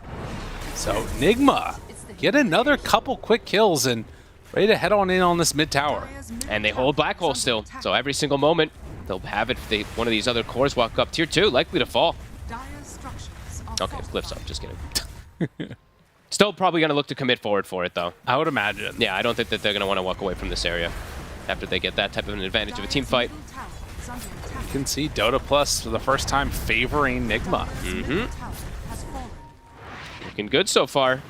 Speaker 16: So Nigma get another couple quick kills and ready to head on in on this mid tower.
Speaker 17: And they hold Black Hole still. So every single moment, they'll have it if one of these other cores walk up. Tier 2, likely to fall. Okay, Glyph's up. Just kidding. Still probably going to look to commit forward for it, though.
Speaker 16: I would imagine.
Speaker 17: Yeah, I don't think that they're going to want to walk away from this area after they get that type of an advantage of a team fight.
Speaker 16: You can see Dota Plus for the first time favoring Nigma.
Speaker 17: Looking good so far.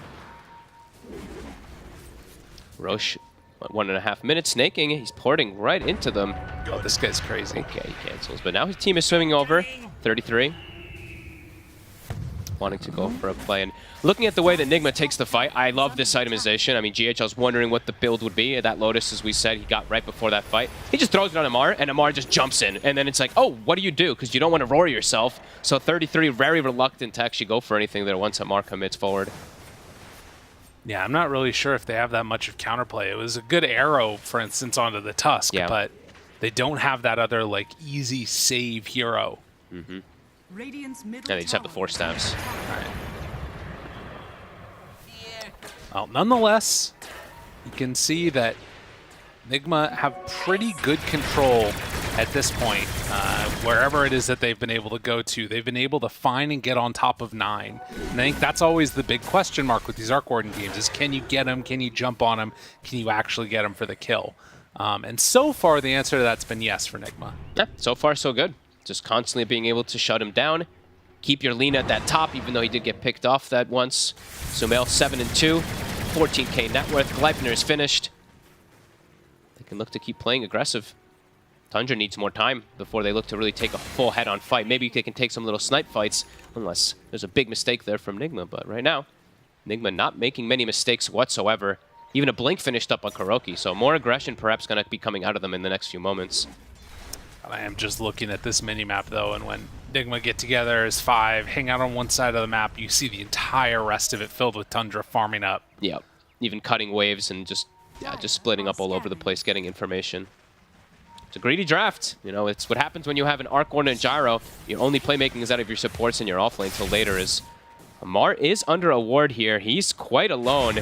Speaker 17: Roche, 1.5 minutes snaking. He's porting right into them.
Speaker 16: Oh, this guy's crazy.
Speaker 17: Okay, he cancels. But now his team is swimming over. 33. Wanting to go for a play. And looking at the way that Nigma takes the fight, I love this itemization. I mean, GHL's wondering what the build would be. That Lotus, as we said, he got right before that fight. He just throws it on Amar, and Amar just jumps in. And then it's like, oh, what do you do? Because you don't want to roar yourself. So 33, very reluctant to actually go for anything there once Amar commits forward.
Speaker 16: Yeah, I'm not really sure if they have that much of counterplay. It was a good arrow, for instance, onto the Tusk, but they don't have that other, like, easy save hero.
Speaker 17: And they just have the 4 stabs.
Speaker 16: Well, nonetheless, you can see that Nigma have pretty good control at this point. Wherever it is that they've been able to go to, they've been able to find and get on top of 9. And I think that's always the big question mark with these Arc Warden games is, can you get them? Can you jump on them? Can you actually get them for the kill? And so far, the answer to that's been yes for Nigma.
Speaker 17: Yeah, so far so good. Just constantly being able to shut him down. Keep your lean at that top, even though he did get picked off that once. Sumail 7-2, 14k net worth. Gleipnir is finished. They can look to keep playing aggressive. Tundra needs more time before they look to really take a full head-on fight. Maybe they can take some little snipe fights, unless there's a big mistake there from Nigma. But right now, Nigma not making many mistakes whatsoever. Even a blink finished up on Kuroki, so more aggression perhaps going to be coming out of them in the next few moments.
Speaker 16: I am just looking at this mini-map, though, and when Nigma get together as 5, hang out on one side of the map, you see the entire rest of it filled with Tundra farming up.
Speaker 17: Yep, even cutting waves and just splitting up all over the place, getting information. It's a greedy draft. You know, it's what happens when you have an Arc Warden and Gyro. Your only playmaking is out of your supports in your offlane until later. Is Amar is under a ward here. He's quite alone.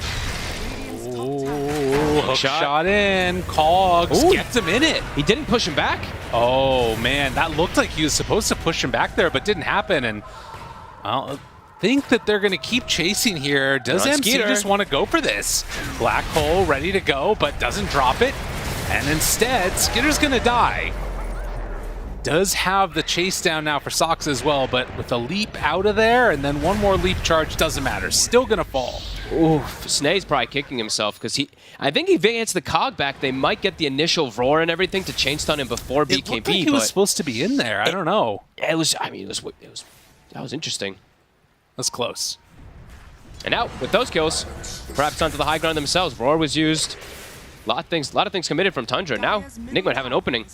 Speaker 16: Ooh, hook shot in. Cogs gets him in it.
Speaker 17: He didn't push him back?
Speaker 16: Oh, man. That looked like he was supposed to push him back there, but didn't happen. And I think that they're going to keep chasing here. Does MC just want to go for this? Black hole ready to go, but doesn't drop it. And instead, Skitter's going to die. Does have the chase down now for Sox as well, but with a leap out of there and then one more leap charge, doesn't matter. Still going to fall.
Speaker 17: Ooh, Snae's probably kicking himself because I think if he gets the cog back, they might get the initial roar and everything to chain stun him before BKB.
Speaker 16: It looked like he was supposed to be in there. I don't know.
Speaker 17: It was. I mean, that was interesting.
Speaker 16: That's close.
Speaker 17: And out with those kills, perhaps onto the high ground themselves. Roar was used. A lot of things committed from Tundra. Now Nigma have an opening.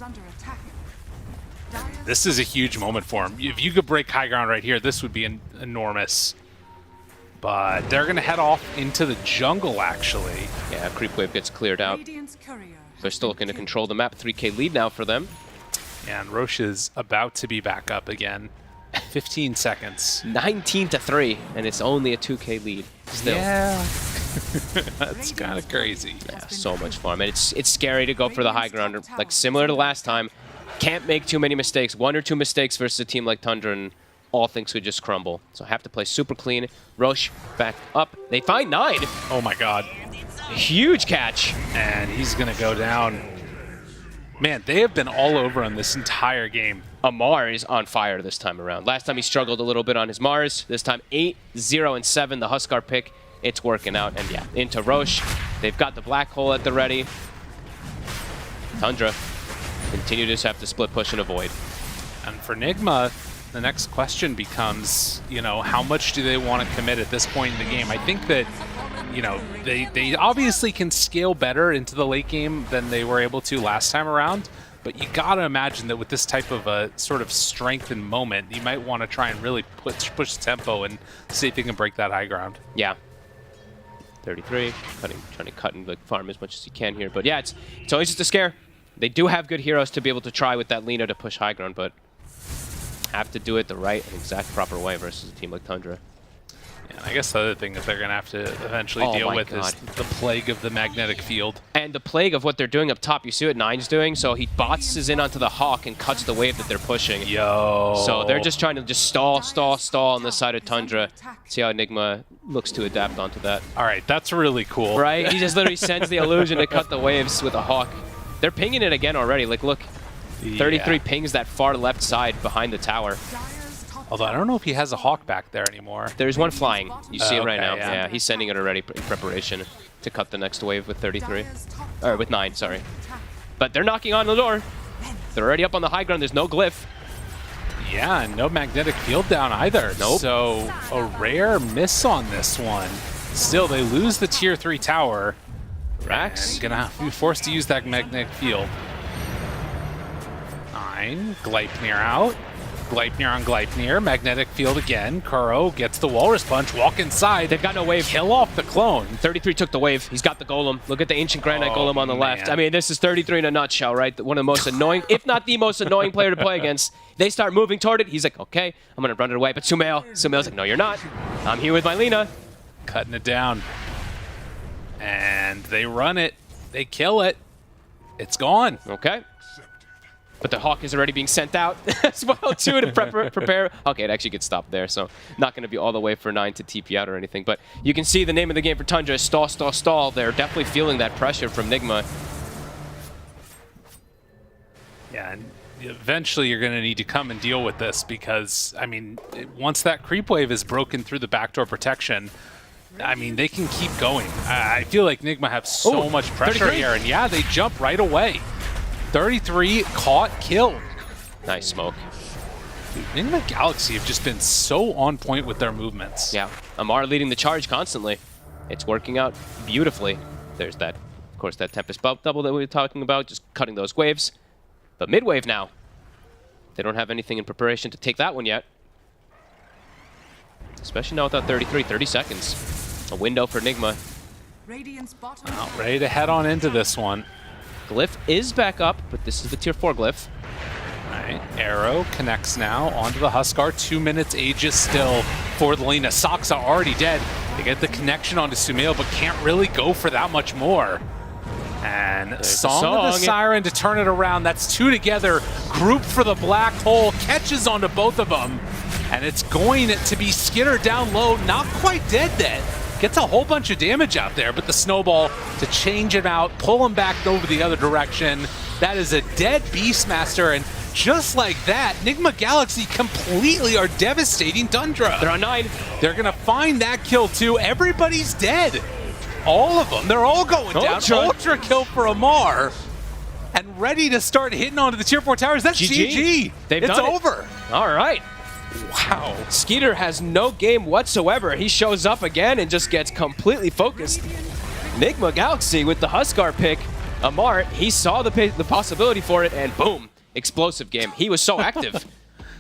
Speaker 16: This is a huge moment for him. If you could break high ground right here, this would be enormous. But they're going to head off into the jungle, actually.
Speaker 17: Yeah, creep wave gets cleared out. They're still looking to control the map. 3k lead now for them.
Speaker 16: And Roche is about to be back up again. 15 seconds.
Speaker 17: 19-3, and it's only a 2k lead still.
Speaker 16: Yeah. That's kind of crazy.
Speaker 17: Yeah, so much fun. And it's scary to go for the high ground. Like, similar to last time, can't make too many mistakes. 1 or 2 mistakes versus a team like Tundra, and all things could just crumble. So have to play super clean. Roche back up. They find 9.
Speaker 16: Oh my god.
Speaker 17: Huge catch.
Speaker 16: And he's going to go down. Man, they have been all over on this entire game.
Speaker 17: Amar is on fire this time around. Last time he struggled a little bit on his Mars. This time 8-0-7, the Huskar pick. It's working out. And yeah, into Roche. They've got the black hole at the ready. Tundra continue to just have to split push and avoid.
Speaker 16: And for Nigma, the next question becomes, you know, how much do they want to commit at this point in the game? I think that, you know, they obviously can scale better into the late game than they were able to last time around, but you got to imagine that with this type of a sort of strengthened moment, you might want to try and really push tempo and see if you can break that high ground.
Speaker 17: Yeah. 33, trying to cut and like, farm as much as you can here. But yeah, it's always just a scare. They do have good heroes to be able to try with that Lina to push high ground, but have to do it the right and exact proper way versus a team like Tundra.
Speaker 16: Yeah, and I guess the other thing that they're going to have to eventually deal with is the plague of the magnetic field.
Speaker 17: And the plague of what they're doing up top. You see what Nine's doing? So he botses in onto the Hawk and cuts the wave that they're pushing.
Speaker 16: Yo.
Speaker 17: So they're just trying to just stall on the side of Tundra. See how Enigma looks to adapt onto that.
Speaker 16: All right, that's really cool.
Speaker 17: Right? He just literally sends the illusion to cut the waves with a Hawk. They're pinging it again already. Like, look. 33 pings that far left side behind the tower.
Speaker 16: Although I don't know if he has a Hawk back there anymore.
Speaker 17: There's one flying. You see it right
Speaker 16: okay,
Speaker 17: now.
Speaker 16: yeah.
Speaker 17: Yeah, he's sending it already in preparation to cut the next wave with 33. Or with 9, sorry. But they're knocking on the door. They're already up on the high ground. There's no glyph.
Speaker 16: Yeah, and no magnetic field down either.
Speaker 17: Nope.
Speaker 16: So a rare miss on this one. Still, they lose the tier 3 tower.
Speaker 17: Rax
Speaker 16: gonna be forced to use that magnetic field. 9, Gleipnir out. Gleipnir on Gleipnir, magnetic field again. Kuro gets the Walrus Punch, walk inside.
Speaker 17: They've got no wave.
Speaker 16: Kill off the clone.
Speaker 17: 33 took the wave. He's got the Golem. Look at the Ancient Granite Golem on the left.
Speaker 16: man.
Speaker 17: I mean, this is 33 in a nutshell, right? One of the most annoying, if not the most annoying player to play against. They start moving toward it. He's like, okay, I'm going to run it away. But Sumail's like, no, you're not. I'm here with my Lina.
Speaker 16: Cutting it down. And they run it. They kill it. It's gone.
Speaker 17: Okay. But the Hawk is already being sent out as well, too, to prepare. Okay, it actually gets stopped there, so not going to be all the way for 9 to TP out or anything. But you can see the name of the game for Tundra is stall, stall, stall. They're definitely feeling that pressure from Nigma.
Speaker 16: Yeah, and eventually you're going to need to come and deal with this because, I mean, once that creep wave is broken through the backdoor protection, I mean, they can keep going. I feel like Nigma have so much pressure
Speaker 17: 33.
Speaker 16: here, and yeah, they jump right away. 33 caught, killed.
Speaker 17: Nice smoke.
Speaker 16: Dude, Nigma Galaxy have just been so on point with their movements.
Speaker 17: Yeah, Amar leading the charge constantly. It's working out beautifully. There's that, of course, that Tempest double that we were talking about, just cutting those waves. But mid-wave now. They don't have anything in preparation to take that one yet. Especially now without 33, 30 seconds. A window for Nigma.
Speaker 16: Well, ready to head on into this one.
Speaker 17: Glyph is back up, but this is the tier 4 Glyph.
Speaker 16: All right, Arrow connects now onto the Huskar. 2 minutes Aegis still for the Lina. Saksa already dead. They get the connection onto Sumail, but can't really go for that much more. And Song of the Siren to turn it around. That's 2 together. Group for the black hole. Catches onto both of them. And it's going to be Skinner down low. Not quite dead then. Gets a whole bunch of damage out there, but the snowball to change him out, pull him back over the other direction. That is a dead Beastmaster, and just like that, Nigma Galaxy completely are devastating Tundra.
Speaker 17: They're on 9.
Speaker 16: They're gonna find that kill too. Everybody's dead. All of them. They're all going down. Ultra kill for Amar. And ready to start hitting onto the tier 4 towers. That's GG.
Speaker 17: They've
Speaker 16: it's
Speaker 17: done it.
Speaker 16: over.
Speaker 17: All right.
Speaker 16: Wow.
Speaker 17: Skeeter has no game whatsoever. He shows up again and just gets completely focused. Nigma Galaxy with the Huskar pick. Amar, he saw the possibility for it, and boom, explosive game. He was so active.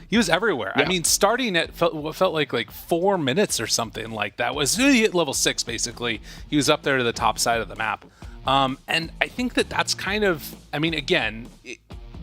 Speaker 16: He was everywhere.
Speaker 17: Yeah.
Speaker 16: I mean, starting at what felt like 4 minutes or something like that was he hit level 6 basically. He was up there to the top side of the map. And I think that's kind of, I mean, again,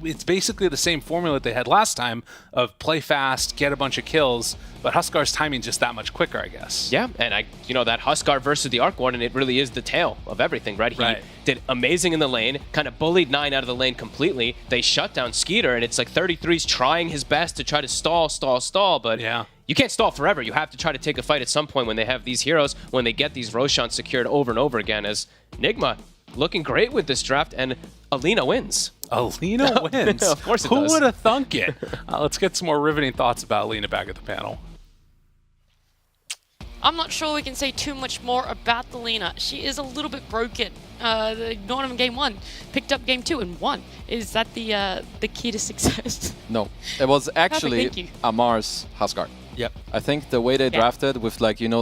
Speaker 16: it's basically the same formula that they had last time of play fast, get a bunch of kills, but Huskar's timing just that much quicker, I guess.
Speaker 17: Yeah, and that Huskar versus the Arc Warden, it really is the tail of everything, right? He did amazing in the lane, kind of bullied 9 out of the lane completely. They shut down Skeeter, and it's like 33's trying his best to try to stall, but you can't stall forever. You have to try to take a fight at some point when they have these heroes, when they get these Roshan secured over and over again, as Nigma looking great with this draft, and Alina wins.
Speaker 16: Alina wins?
Speaker 17: Of course it
Speaker 16: Who
Speaker 17: does.
Speaker 16: would have thunk it? Let's get some more riveting thoughts about Alina back at the panel.
Speaker 1: I'm not sure we can say too much more about the Lina. She is a little bit broken. Not even game 1, picked up game 2 and won. Is that the key to success?
Speaker 15: No, it was actually
Speaker 1: thank you.
Speaker 15: Amar's Huskar.
Speaker 2: Yep.
Speaker 15: I think the way they drafted with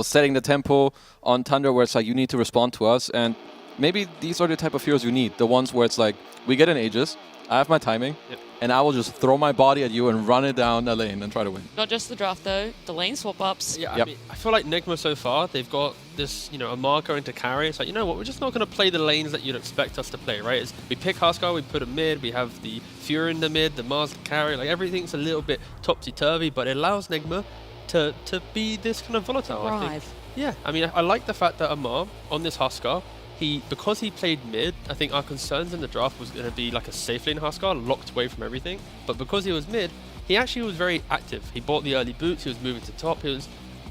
Speaker 15: setting the tempo on Tundra where it's like you need to respond to us, and maybe these are the type of heroes you need. The ones where it's like, we get an Aegis, I have my timing, and I will just throw my body at you and run it down the lane and try to win.
Speaker 1: Not just the draft though, the lane swap ups.
Speaker 2: Yeah, I mean, I feel like Nigma so far, they've got this, Amar going to carry. It's like, you know what, we're just not going to play the lanes that you'd expect us to play, right? We pick Huskar, we put a mid, we have the Fury in the mid, the Mars to carry, like everything's a little bit topsy-turvy, but it allows Nigma to be this kind of volatile, I think. Yeah, I mean, I like the fact that Amar, on this Huskar, because he played mid, I think our concerns in the draft was going to be like a safe lane Huskar, locked away from everything. But because he was mid, he actually was very active. He bought the early boots, he was moving to top, he was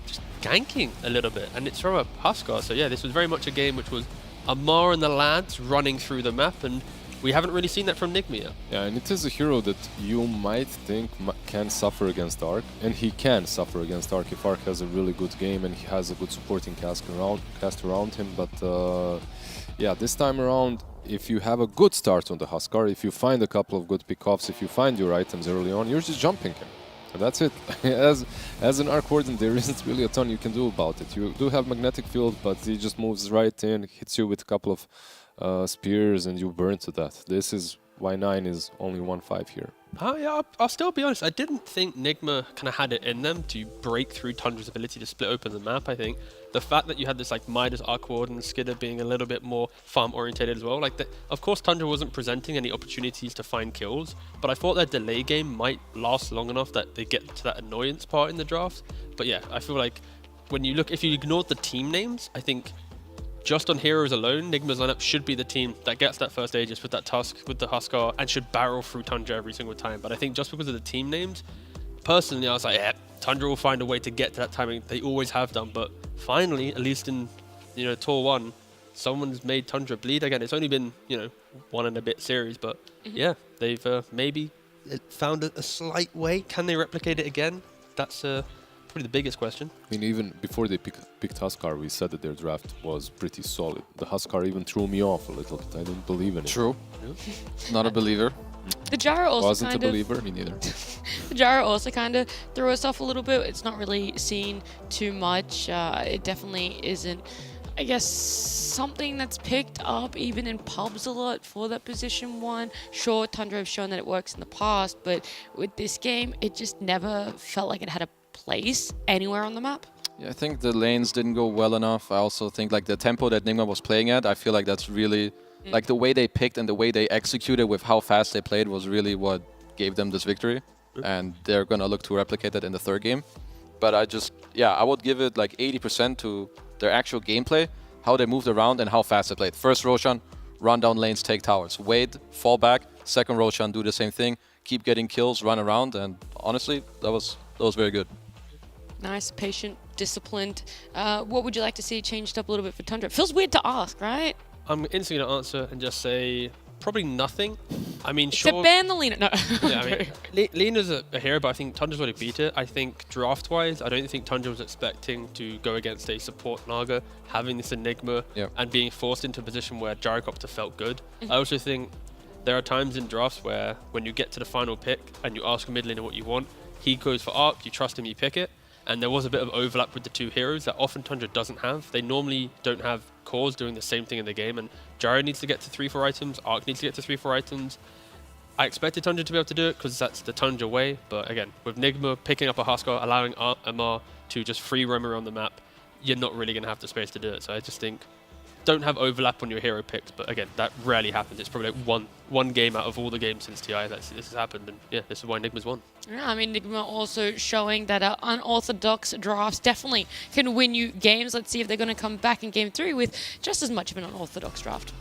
Speaker 2: just ganking a little bit. And it's from a Huskar, so yeah, this was very much a game which was Amar and the lads running through the map, and we haven't really seen that from Nigma yet.
Speaker 11: Yeah, and it is a hero that you might think can suffer against Arc, and he can suffer against Arc if Arc has a really good game and he has a good supporting cast around him. But yeah, this time around, if you have a good start on the Huskar, if you find a couple of good pickoffs, if you find your items early on, you're just jumping him. And that's it. As an Arc Warden, there isn't really a ton you can do about it. You do have Magnetic Field, but he just moves right in, hits you with a couple of spears, and you burn to death. This is why 9 is only 1-5 here.
Speaker 2: Yeah, I'll still be honest. I didn't think Nigma kind of had it in them to break through Tundra's ability to split open the map. I think the fact that you had this like Midas Arc Warden, Skidder being a little bit more farm orientated as well. Like, of course, Tundra wasn't presenting any opportunities to find kills, but I thought their delay game might last long enough that they get to that annoyance part in the draft. But yeah, I feel like when you look, if you ignored the team names, I think just on heroes alone, Nigma's lineup should be the team that gets that first Aegis with that Tusk, with the Huskar, and should barrel through Tundra every single time. But I think just because of the team names, personally, I was like, yeah, Tundra will find a way to get to that timing. They always have done. But finally, at least in, Tour 1, someone's made Tundra bleed again. It's only been, 1 and a bit series. But yeah, they've maybe found a slight way. Can they replicate it again? That's probably the biggest question.
Speaker 11: I mean, even before they picked Huskar, we said that their draft was pretty solid. The Huskar even threw me off a little bit. I didn't believe in it.
Speaker 15: True. Not a believer.
Speaker 1: The Jara also
Speaker 11: wasn't a believer. Me neither.
Speaker 1: The Jara also kind of threw us off a little bit. It's not really seen too much. It definitely isn't, I guess, something that's picked up even in pubs a lot for that position 1. Sure, Tundra have shown that it works in the past, but with this game, it just never felt like it had a place anywhere on the map.
Speaker 15: Yeah, I think the lanes didn't go well enough. I also think like the tempo that Nigma was playing at, I feel like that's really like the way they picked and the way they executed with how fast they played was really what gave them this victory. And they're going to look to replicate that in the 3rd game. But I would give it like 80% to their actual gameplay, how they moved around and how fast they played. First Roshan, run down lanes, take towers. Wait, fall back. Second Roshan, do the same thing. Keep getting kills, run around. And honestly, that was very good.
Speaker 1: Nice, patient, disciplined. What would you like to see changed up a little bit for Tundra? It feels weird to ask, right?
Speaker 2: I'm instantly going to answer and just say probably nothing. I mean,
Speaker 1: Except ban the Lina. No.
Speaker 2: Yeah, I mean, Lina's a hero, but I think Tundra's already beat it. I think draft-wise, I don't think Tundra was expecting to go against a support Naga, having this Enigma, and being forced into a position where Gyrocopter felt good. I also think there are times in drafts where when you get to the final pick and you ask a mid laner what you want, he goes for Arc, you trust him, you pick it. And there was a bit of overlap with the 2 heroes that often Tundra doesn't have. They normally don't have cores doing the same thing in the game, and Gyro needs to get to 3-4 items, Arc needs to get to 3-4 items. I expected Tundra to be able to do it because that's the Tundra way, but again, with Nigma picking up a Huskar, allowing Amar to just free roam around the map, you're not really going to have the space to do it. So I just think, don't have overlap on your hero picks, but again, that rarely happens. It's probably like one game out of all the games since TI this has happened, and yeah, this is why Nigma's won.
Speaker 1: Yeah, I mean, Nigma also showing that unorthodox drafts definitely can win you games. Let's see if they're going to come back in Game 3 with just as much of an unorthodox draft.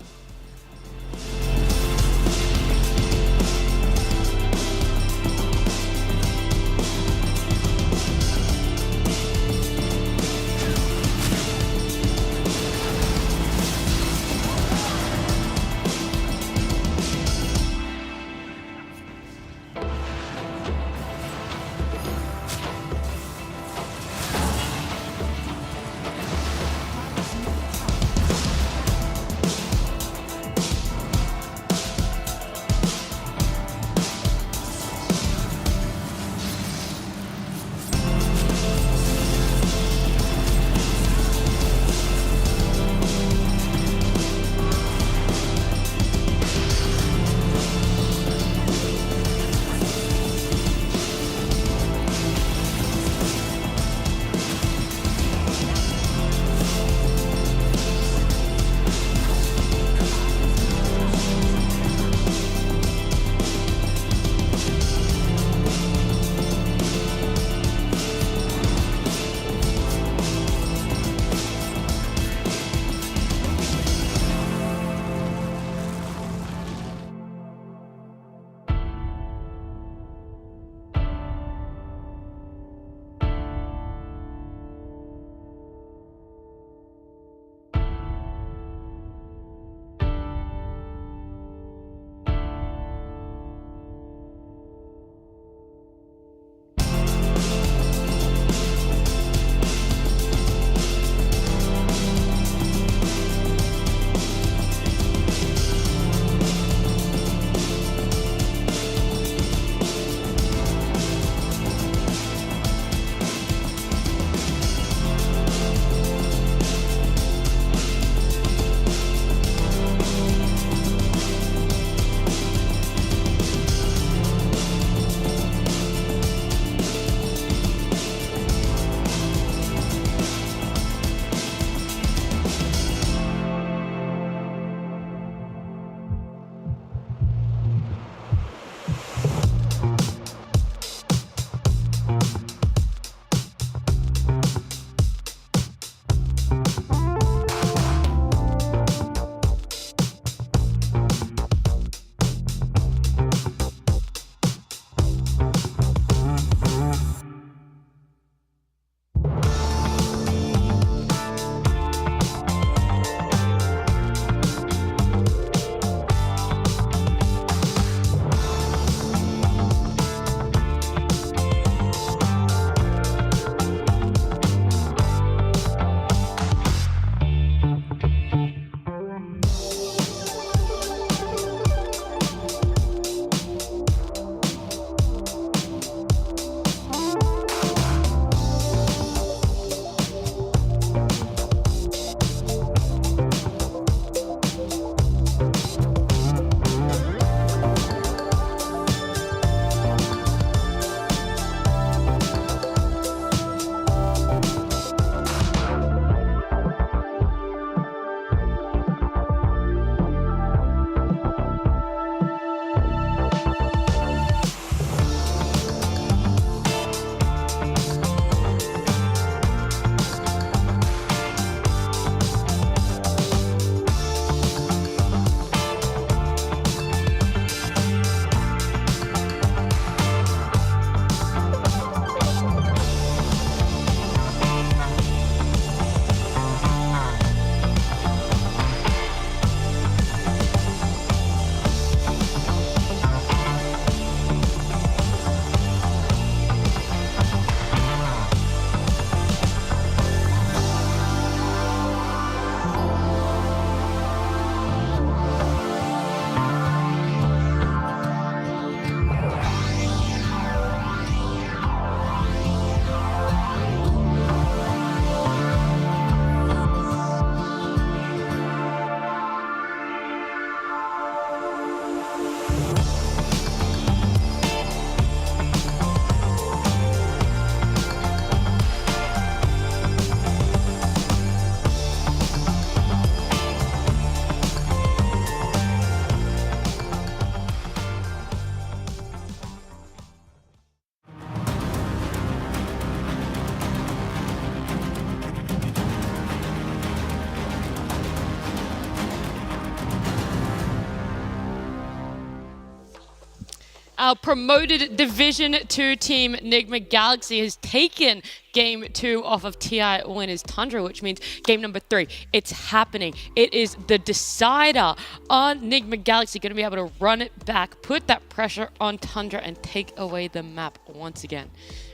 Speaker 1: Our promoted Division 2 team, Nigma Galaxy, has taken Game 2 off of TI winners Tundra, which means game number 3, it's happening. It is the decider on Nigma Galaxy, going to be able to run it back, put that pressure on Tundra, and take away the map once again,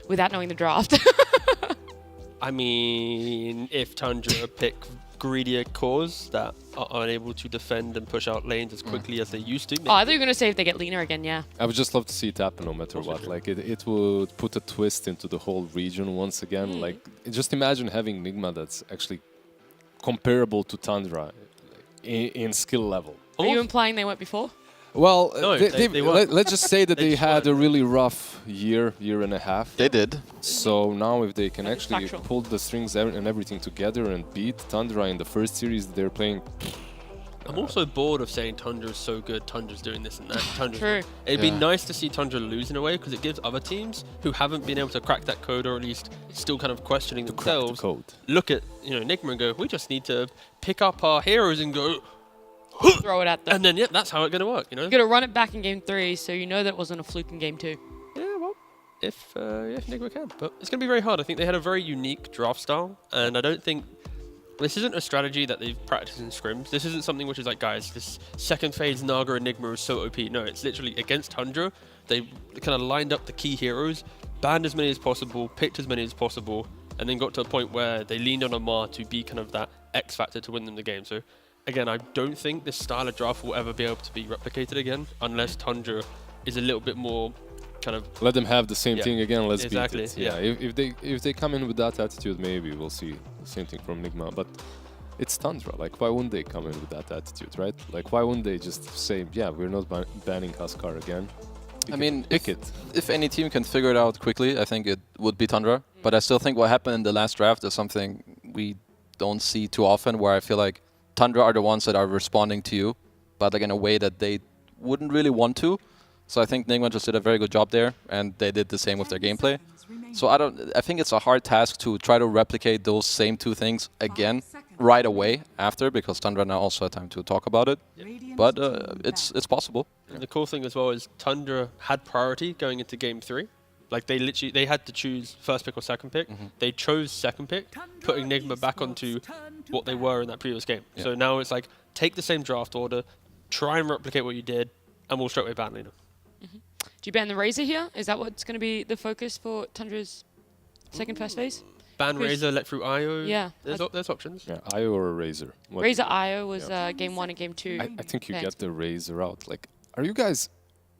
Speaker 1: without knowing the draft.
Speaker 2: I mean, if Tundra pick greedier cores that are unable to defend and push out lanes as quickly as they used to.
Speaker 1: Oh, I thought you were going to say if they get leaner again, yeah.
Speaker 11: I would just love to see it happen no matter what. Like, it would put a twist into the whole region once again. Like, just imagine having Nigma that's actually comparable to Tundra in skill level.
Speaker 1: Are you implying they weren't before?
Speaker 11: Well,
Speaker 2: No, they weren't.
Speaker 11: let's just say that they had a really rough year and a half.
Speaker 15: They did.
Speaker 11: So now if they can actually
Speaker 1: factual.
Speaker 11: pull the strings and everything together and beat Tundra in the first series they're playing.
Speaker 2: I'm also bored of saying Tundra's so good, Tundra's doing this and that.
Speaker 1: True.
Speaker 2: It'd be nice to see Tundra lose in a way because it gives other teams who haven't been able to crack that code, or at least still kind of questioning themselves, look at Nigma and go, we just need to pick up our heroes and go
Speaker 1: throw it at them.
Speaker 2: And then that's how it's going to work,
Speaker 1: You're going to run it back in game 3, so you know that wasn't a fluke in game 2.
Speaker 2: Yeah, well, if Nigma can. But it's going to be very hard. I think they had a very unique draft style, and I don't think this isn't a strategy that they've practiced in scrims. This isn't something which is like, guys, this second phase Naga Enigma is so OP. No, it's literally against Tundra. They kind of lined up the key heroes, banned as many as possible, picked as many as possible, and then got to a point where they leaned on Amar to be kind of that X factor to win them the game. So again, I don't think this style of draft will ever be able to be replicated again unless Tundra is a little bit more kind of...
Speaker 11: Let them have the same thing again, let's
Speaker 2: exactly,
Speaker 11: beat it. If they come in with that attitude, maybe we'll see the same thing from Nigma. But it's Tundra. Like, why wouldn't they come in with that attitude, right? Like, why wouldn't they just say, yeah, we're not banning Huskar again?
Speaker 15: I mean, if any team can figure it out quickly, I think it would be Tundra. But I still think what happened in the last draft is something we don't see too often, where I feel like Tundra are the ones that are responding to you, but like in a way that they wouldn't really want to. So I think Nigma just did a very good job there, and they did the same with their gameplay. So I think it's a hard task to try to replicate those same two things again right away after, because Tundra now also had time to talk about it. But it's possible.
Speaker 2: And the cool thing as well is Tundra had priority going into game 3. Like they had to choose first pick or second pick. They chose second pick, putting Nigma back onto what they were in that previous game.
Speaker 15: Yeah.
Speaker 2: So now it's like, take the same draft order, try and replicate what you did, and we'll straight away ban Lena.
Speaker 1: Do you ban the Razor here? Is that what's going to be the focus for Tundra's second first phase?
Speaker 2: Ban Razor, let through IO.
Speaker 1: Yeah.
Speaker 2: There's options.
Speaker 11: Yeah, IO or Razor.
Speaker 1: Razor IO was game 1 and game 2.
Speaker 11: I think you get the Razor out. Like, are you guys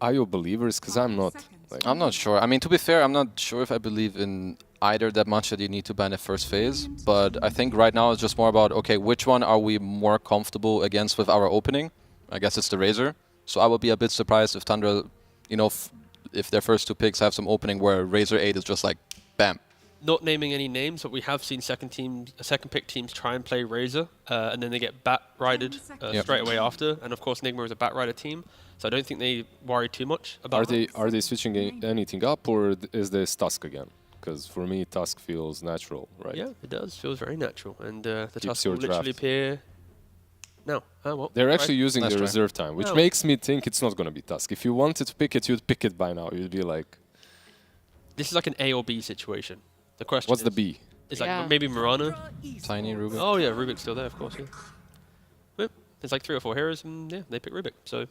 Speaker 11: IO believers? Because I'm not. Like,
Speaker 15: I'm not sure. I mean, to be fair, I'm not sure if I believe in either that much that you need to ban a first phase. But I think right now it's just more about, okay, which one are we more comfortable against with our opening? I guess it's the Razor. So I would be a bit surprised if Tundra, if their first 2 picks have some opening where Razor 8 is just like, bam.
Speaker 2: Not naming any names, but we have seen second pick teams try and play Razor, and then they get bat-rided straight away after. And of course, Nigma is a bat-rider team, so I don't think they worry too much about that.
Speaker 11: Are they switching anything up, or is this Tusk again? Because for me, Tusk feels natural, right?
Speaker 2: Yeah, it does. Feels very natural. And the
Speaker 11: Keeps
Speaker 2: Tusk
Speaker 11: your
Speaker 2: will literally
Speaker 11: draft.
Speaker 2: appear now. Well,
Speaker 11: They're actually using
Speaker 15: Nice
Speaker 11: the
Speaker 15: try.
Speaker 11: reserve time, which
Speaker 2: Oh.
Speaker 11: makes me think it's not going to be Tusk. If you wanted to pick it, you'd pick it by now. You'd be like...
Speaker 2: This is like an A or B situation. The question
Speaker 11: What's
Speaker 2: is,
Speaker 11: the B?
Speaker 2: It's like maybe Mirana.
Speaker 15: Tiny Rubik.
Speaker 2: Oh yeah, Rubik's still there, of course. Yeah. But there's like 3 or 4 heroes, and yeah, they pick Rubik. So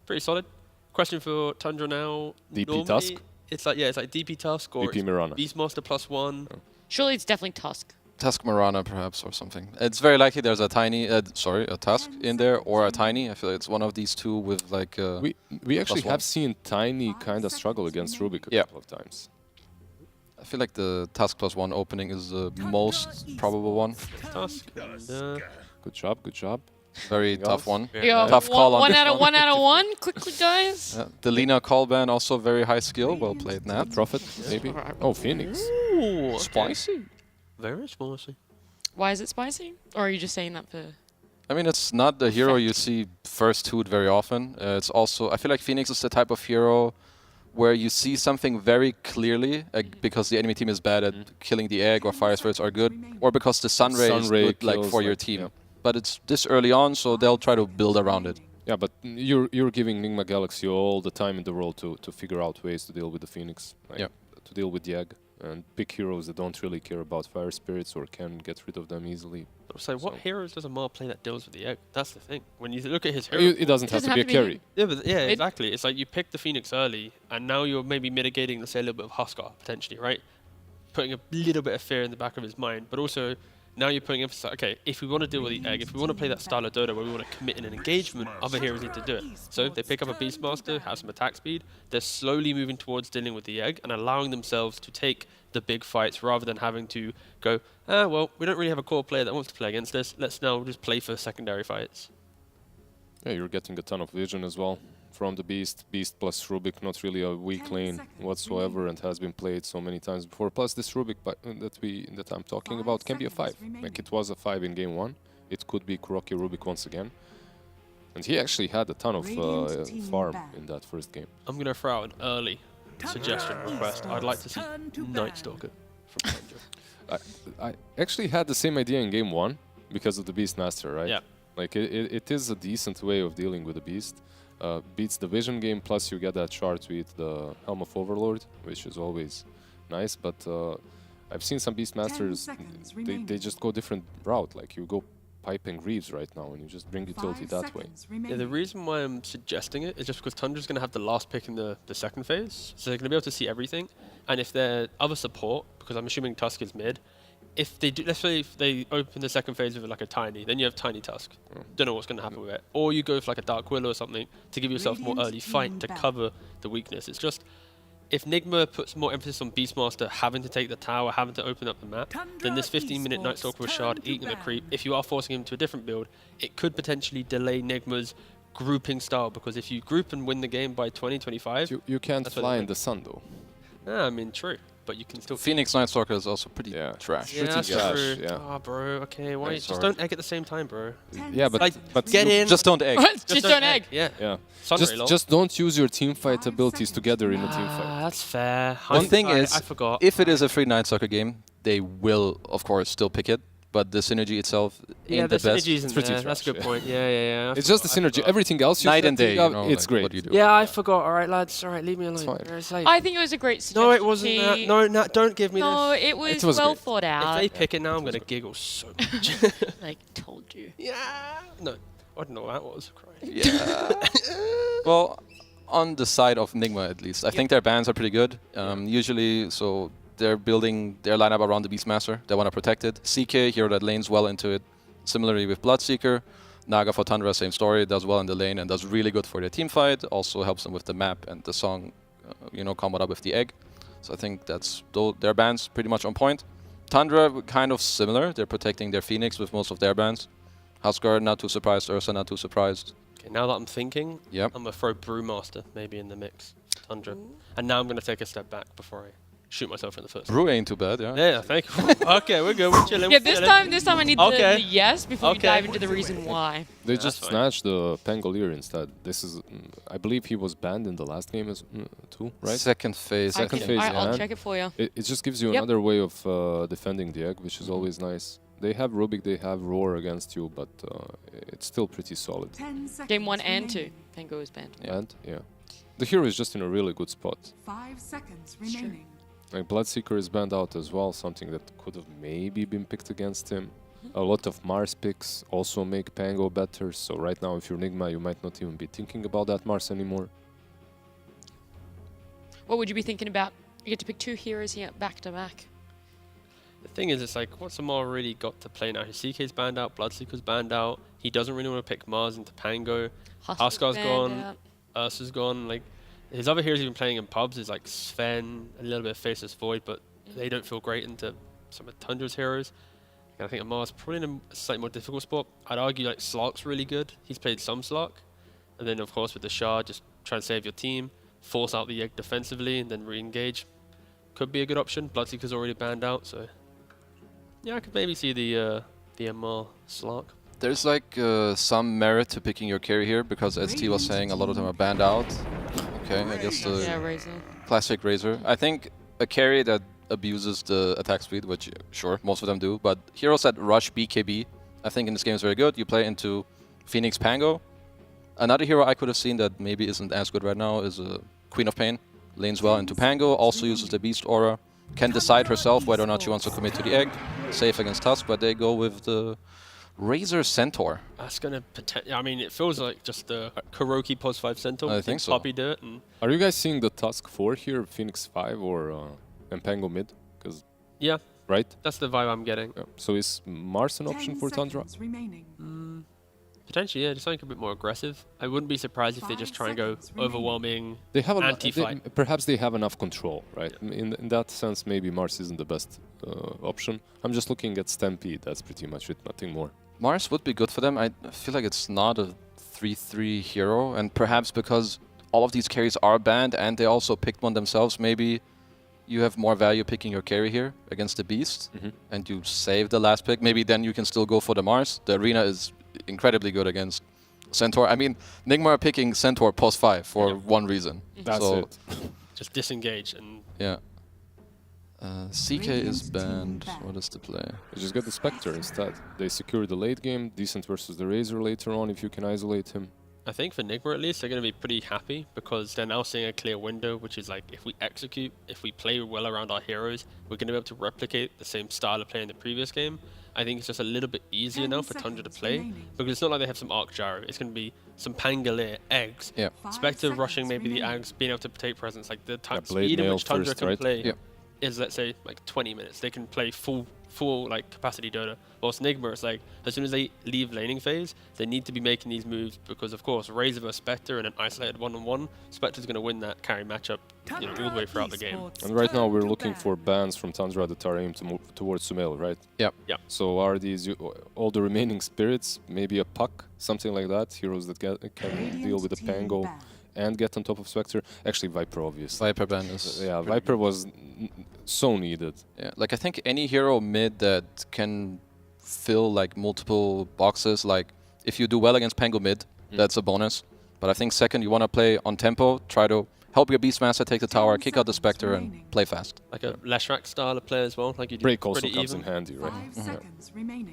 Speaker 2: pretty solid. Question for Tundra now.
Speaker 11: DP
Speaker 2: Normally,
Speaker 11: Tusk?
Speaker 2: It's like DP Tusk or
Speaker 11: DP
Speaker 2: it's
Speaker 11: Mirana.
Speaker 2: Beastmaster +1.
Speaker 1: Surely it's definitely Tusk.
Speaker 15: Tusk Marana perhaps or something. It's very likely there's a tiny, a Tusk in there or a Tiny. I feel like it's one of these two with like.
Speaker 11: We actually
Speaker 15: +1.
Speaker 11: have seen Tiny kind of struggle against Rubik a couple of times.
Speaker 15: I feel like the Tusk +1 opening is the most probable one.
Speaker 2: Tusk. And,
Speaker 11: good job, good job.
Speaker 15: Very tough one.
Speaker 1: Yeah.
Speaker 15: Tough call on
Speaker 1: one
Speaker 15: this
Speaker 1: out of
Speaker 15: one.
Speaker 1: 1 out of 1. Quickly, guys.
Speaker 15: Yeah. The Lina call ban also very high skill. Well played, Nat.
Speaker 11: Prophet, maybe. Oh, Phoenix.
Speaker 2: Ooh,
Speaker 15: Spicy.
Speaker 2: Very spicy.
Speaker 1: Why is it spicy? Or are you just saying that for...
Speaker 15: I mean, it's not the hero you see first hoot very often. It's also, I feel like Phoenix is the type of hero where you see something very clearly because the enemy team is bad at killing the egg or fire spirits are good, or because the Sunray is good like for your team.
Speaker 11: Yeah.
Speaker 15: But it's this early on, so they'll try to build around it.
Speaker 11: Yeah, but you're giving Nigma Galaxy all the time in the world to figure out ways to deal with the Phoenix. Like, to deal with the egg. And pick heroes that don't really care about fire spirits or can get rid of them easily.
Speaker 2: So what heroes does Amar play that deals with the egg? That's the thing. When you look at his hero,
Speaker 11: It doesn't have to be a carry.
Speaker 2: Yeah, but exactly. It's like you pick the Phoenix early, and now you're maybe mitigating, let's say, a little bit of Huskar potentially, right? Putting a little bit of fear in the back of his mind, but also now you're putting emphasis. Okay, if we want to deal with the egg, if we want to play that style of Dota where we want to commit in an engagement, other heroes need to do it. So they pick up a Beastmaster, have some attack speed. They're slowly moving towards dealing with the egg and allowing themselves to take the big fights rather than having to go, well, we don't really have a core player that wants to play against us. Let's now just play for secondary fights.
Speaker 11: Yeah, you're getting a ton of vision as well from the Beast. Beast plus Rubik, not really a weak lane whatsoever, and has been played so many times before. Plus this Rubik that I'm talking about can be a 5. Like it was a 5 in game 1. It could be Kuroki Rubik once again. And he actually had a ton of farm in that first game.
Speaker 2: I'm going to throw out an early suggestion request. I'd like to see Night Stalker from Ranger.
Speaker 11: I actually had the same idea in game 1 because of the Beastmaster, right?
Speaker 2: Yeah.
Speaker 11: Like it is a decent way of dealing with the Beast. Beats the vision game, plus you get that shard with the Helm of Overlord, which is always nice. But I've seen some Beastmasters, they just go different route. Like you go piping Reeves right now, and you just bring utility that way.
Speaker 2: Yeah, the reason why I'm suggesting it is just because Tundra's going to have the last pick in the second phase, so they're going to be able to see everything. And if they're other support, because I'm assuming Tusk is mid, if they do, let's say if they open the second phase with like a Tiny, then you have Tiny Tusk. Don't know what's going to happen with it. Or you go for like a Dark Willow or something to give yourself more early fight to cover the weakness. It's just, if Nigma puts more emphasis on Beastmaster having to take the tower, having to open up the map, then this 15-minute Night Stalker with Shard eating the creep, if you are forcing him to a different build, it could potentially delay Nigma's grouping style, because if you group and win the game by 20, 25...
Speaker 11: You can't fly in the sun, though.
Speaker 2: Yeah, I mean, true. But you can still...
Speaker 15: Phoenix Night Stalker is also pretty trash.
Speaker 2: Yeah, that's true.
Speaker 15: Yeah.
Speaker 2: Oh, bro, okay, why? Just don't egg at the same time, bro.
Speaker 11: Yeah, but
Speaker 2: get in.
Speaker 15: Just don't egg.
Speaker 2: just don't egg. Yeah.
Speaker 11: Just don't use your team fight abilities together in a team fight.
Speaker 2: That's fair.
Speaker 15: One thing is,
Speaker 2: I forgot.
Speaker 15: if it is a free Night Stalker game, they will, of course, still pick it. But the synergy itself ain't the best.
Speaker 2: It's pretty trash, that's a good point. Yeah.
Speaker 11: It's just the synergy. Everything else you
Speaker 15: night and day,
Speaker 11: it's great.
Speaker 15: What you do.
Speaker 2: Yeah, I forgot. All right, lads. All right, leave me alone.
Speaker 11: It's
Speaker 2: fine.
Speaker 1: I think it was a great suggestion.
Speaker 2: No, it wasn't that. No, don't give me this.
Speaker 1: No, it was well thought out.
Speaker 2: If they pick it now, I'm going to giggle so much.
Speaker 1: Like, told you.
Speaker 2: Yeah. No, I don't know what that was.
Speaker 15: Yeah. Well, on the side of Nigma, at least, I think their bans are pretty good. Usually, so they're building their lineup around the Beastmaster. They want to protect it. CK, hero that lanes well into it. Similarly with Bloodseeker. Naga for Tundra, same story. Does well in the lane and does really good for their team fight. Also helps them with the map and the song, comboed up with the egg. So I think that's their bans pretty much on point. Tundra, kind of similar. They're protecting their Phoenix with most of their bans. Huskar, not too surprised. Ursa, not too surprised.
Speaker 2: Okay, now that I'm thinking,
Speaker 15: yep.
Speaker 2: I'm going to throw Brewmaster maybe in the mix. Tundra. And now I'm going to take a step back before I shoot myself in the foot.
Speaker 15: Brew ain't too bad, yeah.
Speaker 2: Yeah, thank you. Okay, we're good. We're chilling.
Speaker 1: Yeah, this time I need the yes before we
Speaker 2: Okay.
Speaker 1: dive into the reason why.
Speaker 11: They just snatched the Pangolier instead. This is, I believe he was banned in the last game as too, right?
Speaker 15: Second phase.
Speaker 1: I'll check it for you.
Speaker 11: It just gives you another way of defending the egg, which is always nice. They have Rubik, they have Roar against you, but it's still pretty solid.
Speaker 1: Game 1 and 2. Pango is banned.
Speaker 11: And, the hero is just in a really good spot.
Speaker 5: 5 seconds remaining.
Speaker 11: Like Bloodseeker is banned out as well, something that could have maybe been picked against him. A lot of Mars picks also make Pango better, so right now if you're Nigma you might not even be thinking about that Mars anymore.
Speaker 1: What would you be thinking about? You get to pick 2 heroes here back to back.
Speaker 2: The thing is, it's like, what's Amar really got to play now? His CK's banned out, Bloodseeker's banned out. He doesn't really want to pick Mars into Pango. Huskar's gone, Ursa's gone. Like, his other heroes he's been playing in pubs is like Sven, a little bit of Faceless Void, but they don't feel great into some of Tundra's heroes. And I think Amar's probably in a slightly more difficult spot. I'd argue like Slark's really good. He's played some Slark. And then of course with the Shard, just try and save your team, force out the egg defensively and then re-engage. Could be a good option. Bloodseeker's already banned out, so yeah, I could maybe see the Amar Slark.
Speaker 15: There's like some merit to picking your carry here, because as T was saying, a lot of them are banned out. Okay, I guess the
Speaker 1: Razor.
Speaker 15: Classic Razor. I think a carry that abuses the attack speed, which sure, most of them do, but heroes that rush BKB, I think in this game is very good. You play into Phoenix Pango, Another hero I could have seen that maybe isn't as good right now is Queen of Pain. Lanes well into Pango, also uses the Beast Aura. Can decide herself whether or not she wants to commit to the egg. Safe against Tusk, but they go with the Razor Centaur.
Speaker 2: That's gonna I mean, it feels like just the Kuroki pos 5 Centaur.
Speaker 15: I think so.
Speaker 2: Poppy do it. And
Speaker 11: Are you guys seeing the Tusk 4 here, Phoenix 5 or Empango mid? Because
Speaker 2: yeah,
Speaker 11: right?
Speaker 2: That's the vibe I'm getting.
Speaker 11: Yeah. So is Mars an option for Tundra?
Speaker 2: Potentially, yeah, just something a bit more aggressive. I wouldn't be surprised if they just try and go overwhelming
Speaker 11: They have
Speaker 2: anti-fight.
Speaker 11: perhaps they have enough control, right? In that sense, maybe Mars isn't the best option. I'm just looking at Stampede. That's pretty much it. Nothing more.
Speaker 15: Mars would be good for them. I feel like it's not a 3-3 hero, and perhaps because all of these carries are banned and they also picked one themselves, maybe you have more value picking your carry here against the Beast, and you save the last pick. Maybe then you can still go for the Mars. The Arena is incredibly good against Centaur. I mean, Nigma are picking Centaur post 5 for one reason.
Speaker 11: That's
Speaker 15: so
Speaker 11: it.
Speaker 2: Just disengage and...
Speaker 15: Yeah. CK is banned. What is the play?
Speaker 11: You just get the Spectre instead. They secure the late game, decent versus the Razor later on if you can isolate him.
Speaker 2: I think for Nigma at least, they're going to be pretty happy because they're now seeing a clear window, which is like, if we execute, if we play well around our heroes, we're going to be able to replicate the same style of play in the previous game. I think it's just a little bit easier now for Tundra to play because it's not like they have some Arc Gyro. It's going to be some Pangolier, eggs, Spectre rushing maybe the Ags, being able to take presence. Like the time speed in which Tundra can play is, let's say, like 20 minutes. They can play full like capacity Dota. Whilst Nigma, it's like as soon as they leave laning phase, they need to be making these moves because, of course, Razor vs Spectre and an isolated one-on-one, Spectre's going to win that carry matchup, you know, all the way throughout the game.
Speaker 11: And right now we're looking for bans from Tundra that are aimed to move towards Sumail, right?
Speaker 15: Yep.
Speaker 11: So are these all the remaining spirits, maybe a Puck, something like that, heroes that can deal with a Pango and get on top of Spectre? Actually, Viper, obviously.
Speaker 15: Viper ban is...
Speaker 11: Yeah, Viper was so needed.
Speaker 15: Yeah, like I think any hero mid that can fill like multiple boxes, like if you do well against Pango mid, that's a bonus. But I think second, you want to play on tempo, try to help your Beastmaster take the tower, kick out the Spectre, and play fast.
Speaker 2: Like a Leshrac style of play as well. Like you do
Speaker 11: Break also
Speaker 2: pretty
Speaker 11: comes
Speaker 2: even.
Speaker 11: in handy, right?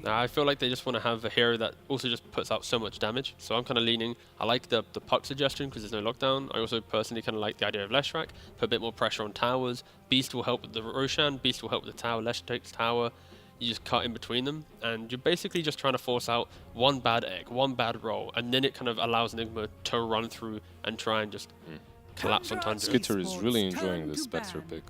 Speaker 2: I feel like they just want to have a hero that also just puts out so much damage. So I'm kind of leaning. I like the Puck suggestion because there's no lockdown. I also personally kind of like the idea of Leshrac. Put a bit more pressure on towers. Beast will help with the Roshan. Beast will help with the tower. Lesh takes tower. You just cut in between them, and you're basically just trying to force out one bad egg, one bad roll, and then it kind of allows Nigma to run through and try and just collapse on Tundra.
Speaker 11: Skitter is really enjoying this Spectre pick.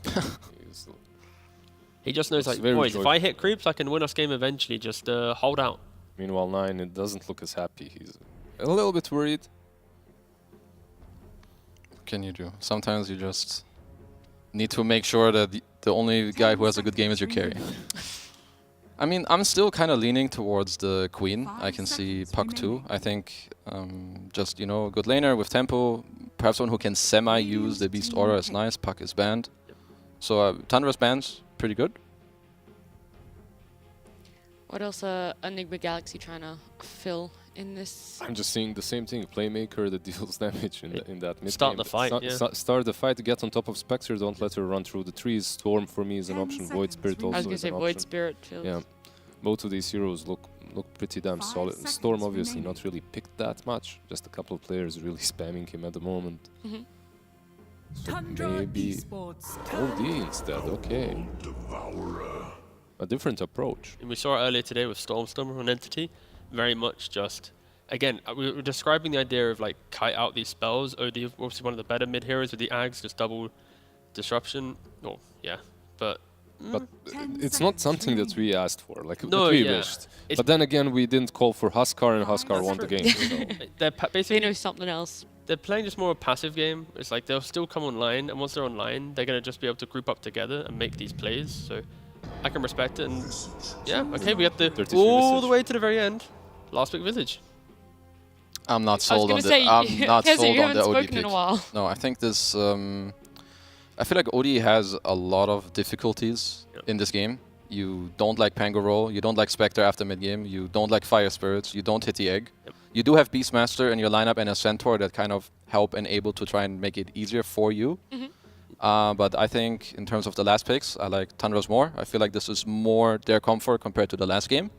Speaker 2: He just knows, like, boys, if I hit creeps, I can win us game eventually. Just hold out.
Speaker 11: Meanwhile, 9, it doesn't look as happy. He's a little bit worried.
Speaker 15: What can you do? Sometimes you just need to make sure that the only guy who has a good game is your carry. I mean, I'm still kind of leaning towards the Queen. I can see Puck too. I think just, you know, good laner with tempo. Perhaps one who can semi-use the Beast Aura is nice. Puck is banned. So Tundra's bans, pretty good.
Speaker 1: What else are Enigma Galaxy trying to fill in this?
Speaker 11: I'm just seeing the same thing. Playmaker that deals damage in that mid
Speaker 2: Start the fight,
Speaker 11: Start the fight, get on top of Spectre, don't let her run through the trees. Storm for me is an option, Void Spirit also
Speaker 1: I was going to
Speaker 11: is
Speaker 1: say
Speaker 11: an
Speaker 1: Void
Speaker 11: option.
Speaker 1: Spirit feels.
Speaker 11: Yeah, both of these heroes look pretty damn solid. Storm obviously not really picked that much, just a couple of players really spamming him at the moment. So maybe OD instead, okay. A different approach.
Speaker 2: And we saw it earlier today with Stormstormer on Entity. Very much just, again, we were describing the idea of like kite out these spells. OD, obviously one of the better mid heroes with the Ags, just double disruption. Oh, yeah, but
Speaker 11: it's not something that we asked for, like
Speaker 2: no,
Speaker 11: that we wished. But then again, we didn't call for Huskar, and Huskar won the game. So.
Speaker 2: They're basically
Speaker 1: they know something else.
Speaker 2: They're playing just more a passive game. It's like they'll still come online, and once they're online, they're gonna just be able to group up together and make these plays. So I can respect it. And yeah, okay, we got all the way to the very end. Last pick Visage.
Speaker 15: I'm not sold on
Speaker 1: say,
Speaker 15: I'm not
Speaker 1: Hezzy,
Speaker 15: sold
Speaker 1: you
Speaker 15: on the
Speaker 1: haven't
Speaker 15: OD
Speaker 1: spoken in
Speaker 15: pick.
Speaker 1: a while.
Speaker 15: No, I think this. I feel like OD has a lot of difficulties in this game. You don't like Pango roll. You don't like Spectre after mid game. You don't like Fire Spirits. You don't hit the egg. You do have Beastmaster in your lineup and a Centaur that kind of help and able to try and make it easier for you. But I think in terms of the last picks, I like Tundra's more. I feel like this is more their comfort compared to the last game.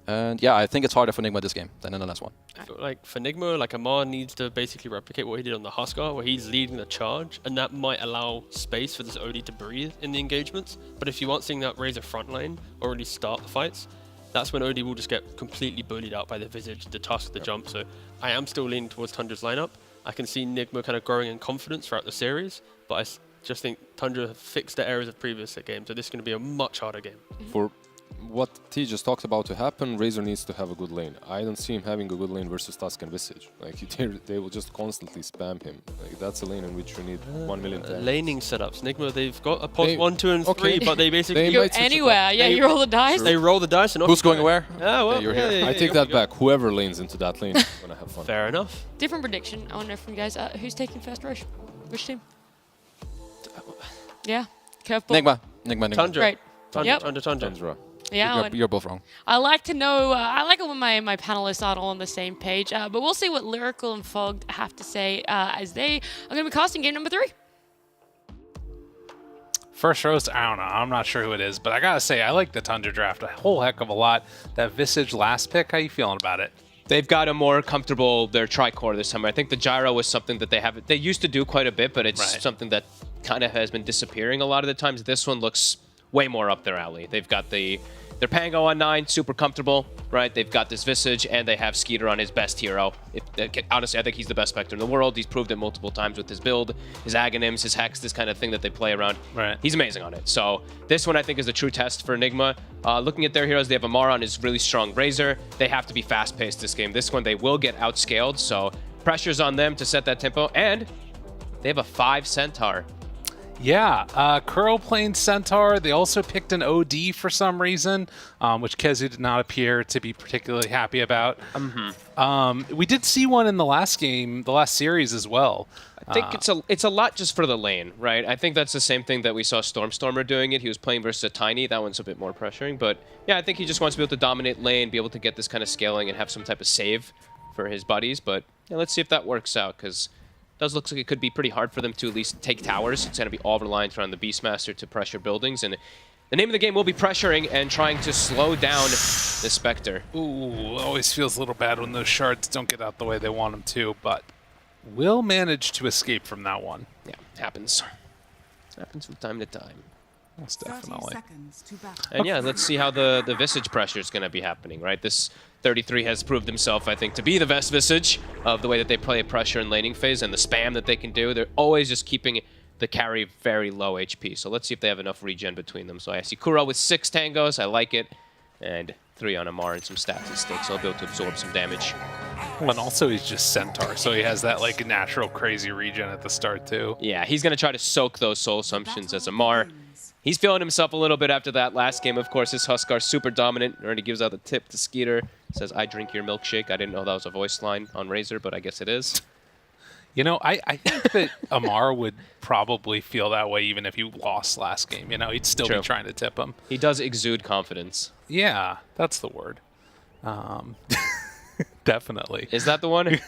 Speaker 15: And yeah, I think it's harder for Nigma this game than in the last one.
Speaker 2: I feel like for Nigma, like Amar needs to basically replicate what he did on the Huskar, where he's leading the charge, and that might allow space for this OD to breathe in the engagements. But if you aren't seeing that Razor front lane or really start the fights, that's when OD will just get completely bullied out by the Visage, the Tusk, the jump. So I am still leaning towards Tundra's lineup. I can see Nigma kind of growing in confidence throughout the series, but I just think Tundra have fixed the errors of previous games, so this is going to be a much harder game.
Speaker 11: For what T just talked about to happen, Razor needs to have a good lane. I don't see him having a good lane versus Tusk and Visage. Like they will just constantly spam him. Like that's a lane in which you need 1 million tanks.
Speaker 2: Laning setups. Nigma, they've got a pos 1, 2, and 3, but they basically
Speaker 1: go anywhere. Yeah, you roll the dice.
Speaker 2: They roll the dice and
Speaker 15: who's going where?
Speaker 2: Oh, well,
Speaker 15: you're here.
Speaker 11: I take that back. Whoever lanes into that lane is gonna have fun.
Speaker 2: Fair enough.
Speaker 1: Different prediction. I want to know from you guys. Who's taking first rush? Which team? Yeah. Curveball.
Speaker 15: Nigma.
Speaker 2: Tundra.
Speaker 1: Great.
Speaker 15: Tundra.
Speaker 1: Yeah,
Speaker 15: you're both wrong.
Speaker 1: I like to know. I like it when my panelists aren't all on the same page. But we'll see what Lyrical and Fogged have to say as they are going to be casting game number 3.
Speaker 16: First roast, I don't know. I'm not sure who it is, but I gotta say, I like the Tundra draft a whole heck of a lot. That Visage last pick, how you feeling about it?
Speaker 17: They've got a more comfortable their tri-core this time. I think the gyro was something that they used to do quite a bit, but it's something that kind of has been disappearing a lot of the times. This one looks way more up their alley. They've got their Pango on 9, super comfortable, right? They've got this Visage, and they have Skeeter on his best hero. Honestly, I think he's the best Spectre in the world. He's proved it multiple times with his build, his Aghanims, his Hex, this kind of thing that they play around.
Speaker 16: Right.
Speaker 17: He's amazing on it. So this one, I think, is the true test for Enigma. Looking at their heroes, they have Amar on his really strong Razor. They have to be fast-paced this game. This one, they will get outscaled, so pressure's on them to set that tempo, and they have a 5 Centaur.
Speaker 16: Yeah, Curl playing Centaur. They also picked an OD for some reason, which Kezu did not appear to be particularly happy about. We did see one in the last game, the last series as well.
Speaker 17: I think it's a lot just for the lane, right? I think that's the same thing that we saw Stormstormer doing it. He was playing versus a Tiny. That one's a bit more pressuring, but yeah, I think he just wants to be able to dominate lane, be able to get this kind of scaling and have some type of save for his buddies. But yeah, let's see if that works out, because does look like it could be pretty hard for them to at least take towers. It's going to be all reliant around the Beastmaster to pressure buildings, and the name of the game will be pressuring and trying to slow down the Spectre.
Speaker 16: Ooh, always feels a little bad when those shards don't get out the way they want them to, but will manage to escape from that one.
Speaker 17: Yeah, happens. Happens from time to time.
Speaker 16: Most definitely.
Speaker 17: And yeah, let's see how the Visage pressure is going to be happening, right? This 33 has proved himself, I think, to be the best Visage of the way that they play pressure in laning phase and the spam that they can do. They're always just keeping the carry very low HP. So let's see if they have enough regen between them. So I see Kuro with 6 tangos. I like it. And 3 on Amar and some stats at stake, so I'll be able to absorb some damage.
Speaker 16: Well, and also he's just Centaur, so he has that like natural crazy regen at the start too.
Speaker 17: Yeah, he's going to try to soak those soul assumptions as Amar. He's feeling himself a little bit after that last game. Of course, his Huskar super dominant. Already gives out the tip to Skeeter. Says, "I drink your milkshake." I didn't know that was a voice line on Razor, but I guess it is.
Speaker 16: You know, I think that Amar would probably feel that way even if he lost last game. You know, he'd still be trying to tip him.
Speaker 17: He does exude confidence.
Speaker 16: Yeah, that's the word. Definitely.
Speaker 17: Is that the one?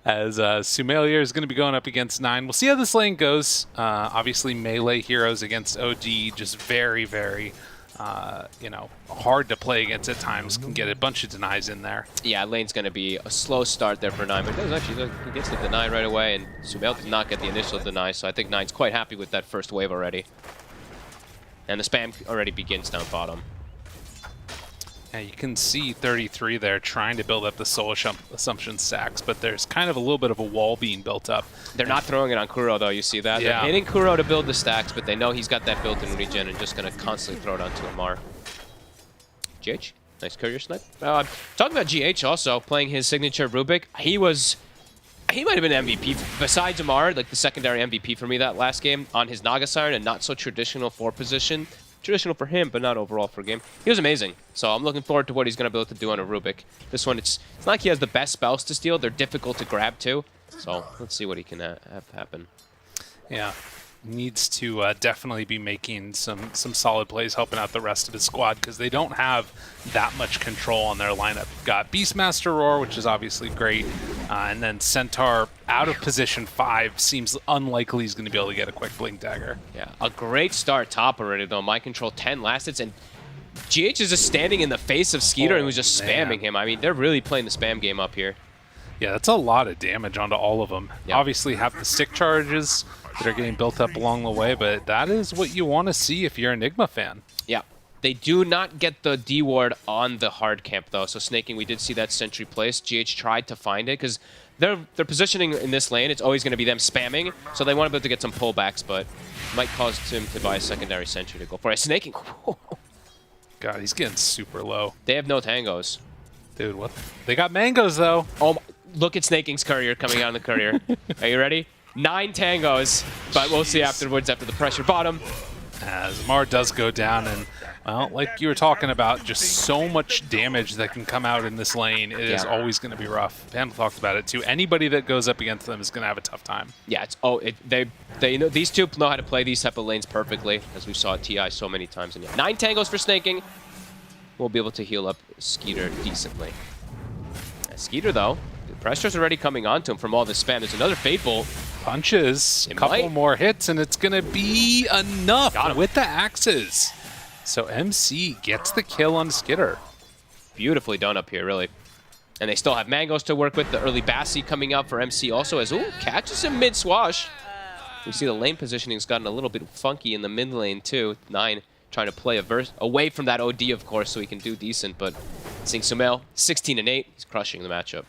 Speaker 16: As Sumelier is going to be going up against 9. We'll see how this lane goes. Obviously, melee heroes against OD, just very, very, hard to play against at times. Can get a bunch of denies in there.
Speaker 17: Yeah, lane's going to be a slow start there for 9, but does actually he gets the deny right away, and Sumel does not get the initial deny, so I think 9's quite happy with that first wave already. And the spam already begins down bottom.
Speaker 16: Yeah, you can see 33 there trying to build up the soul assumption stacks, but there's kind of a little bit of a wall being built up.
Speaker 17: They're not throwing it on Kuro, though. You see that?
Speaker 16: Yeah.
Speaker 17: They're hitting Kuro to build the stacks, but they know he's got that built-in regen and just going to constantly throw it onto Amar. GH, nice courier snipe. Talking about GH also, playing his signature Rubik, he might have been MVP. Besides Amar, like the secondary MVP for me that last game on his Naga Siren, and not so traditional 4 position. Traditional for him, but not overall for game. He was amazing, so I'm looking forward to what he's going to be able to do on a Rubik. This one, it's not like he has the best spells to steal. They're difficult to grab, too. So let's see what he can have happen.
Speaker 16: Yeah, needs to definitely be making some solid plays, helping out the rest of his squad, because they don't have that much control on their lineup. You've got Beastmaster Roar, which is obviously great, and then Centaur out of position 5 seems unlikely he's going to be able to get a quick Blink Dagger.
Speaker 17: Yeah, a great start top already, though. My control 10 last hits, and GH is just standing in the face of Skeeter and was just spamming him. I mean, they're really playing the spam game up here.
Speaker 16: Yeah, that's a lot of damage onto all of them. Yep. Obviously have the stick charges that are getting built up along the way, but that is what you want to see if you're an Enigma fan.
Speaker 17: Yeah. They do not get the D ward on the hard camp, though. So snaking, we did see that sentry placed. GH tried to find it because their positioning in this lane, it's always going to be them spamming. So they want to be able to get some pullbacks, but might cause him to buy a secondary sentry to go for it. Snaking.
Speaker 16: God, he's getting super low.
Speaker 17: They have no tangos.
Speaker 16: Dude, what? They got mangoes, though.
Speaker 17: Oh, look at Snaking's courier coming out on the courier. Are you ready? 9 tangos, but we'll see afterwards after the pressure bottom.
Speaker 16: As Mar does go down, and, well, like you were talking about, just so much damage that can come out in this lane. It is always going to be rough. Pandal talked about it, too. Anybody that goes up against them is going to have a tough time.
Speaker 17: Yeah, they know these two know how to play these type of lanes perfectly, as we saw at TI so many times. And yeah, 9 tangos for Snaking. We'll be able to heal up Skeeter decently. Skeeter, though, the pressure's already coming onto him from all this spam. There's another Fate Bolt.
Speaker 16: Punches, a couple more hits, and it's going to be enough with the axes. So MC gets the kill on Skitter.
Speaker 17: Beautifully done up here, really. And they still have mangoes to work with. The early Bassi coming out for MC also as, catches him mid-swash. We see the lane positioning's gotten a little bit funky in the mid lane, too. 9 trying to play a verse away from that OD, of course, so he can do decent. But seeing Sumail, 16-8, he's crushing the matchup.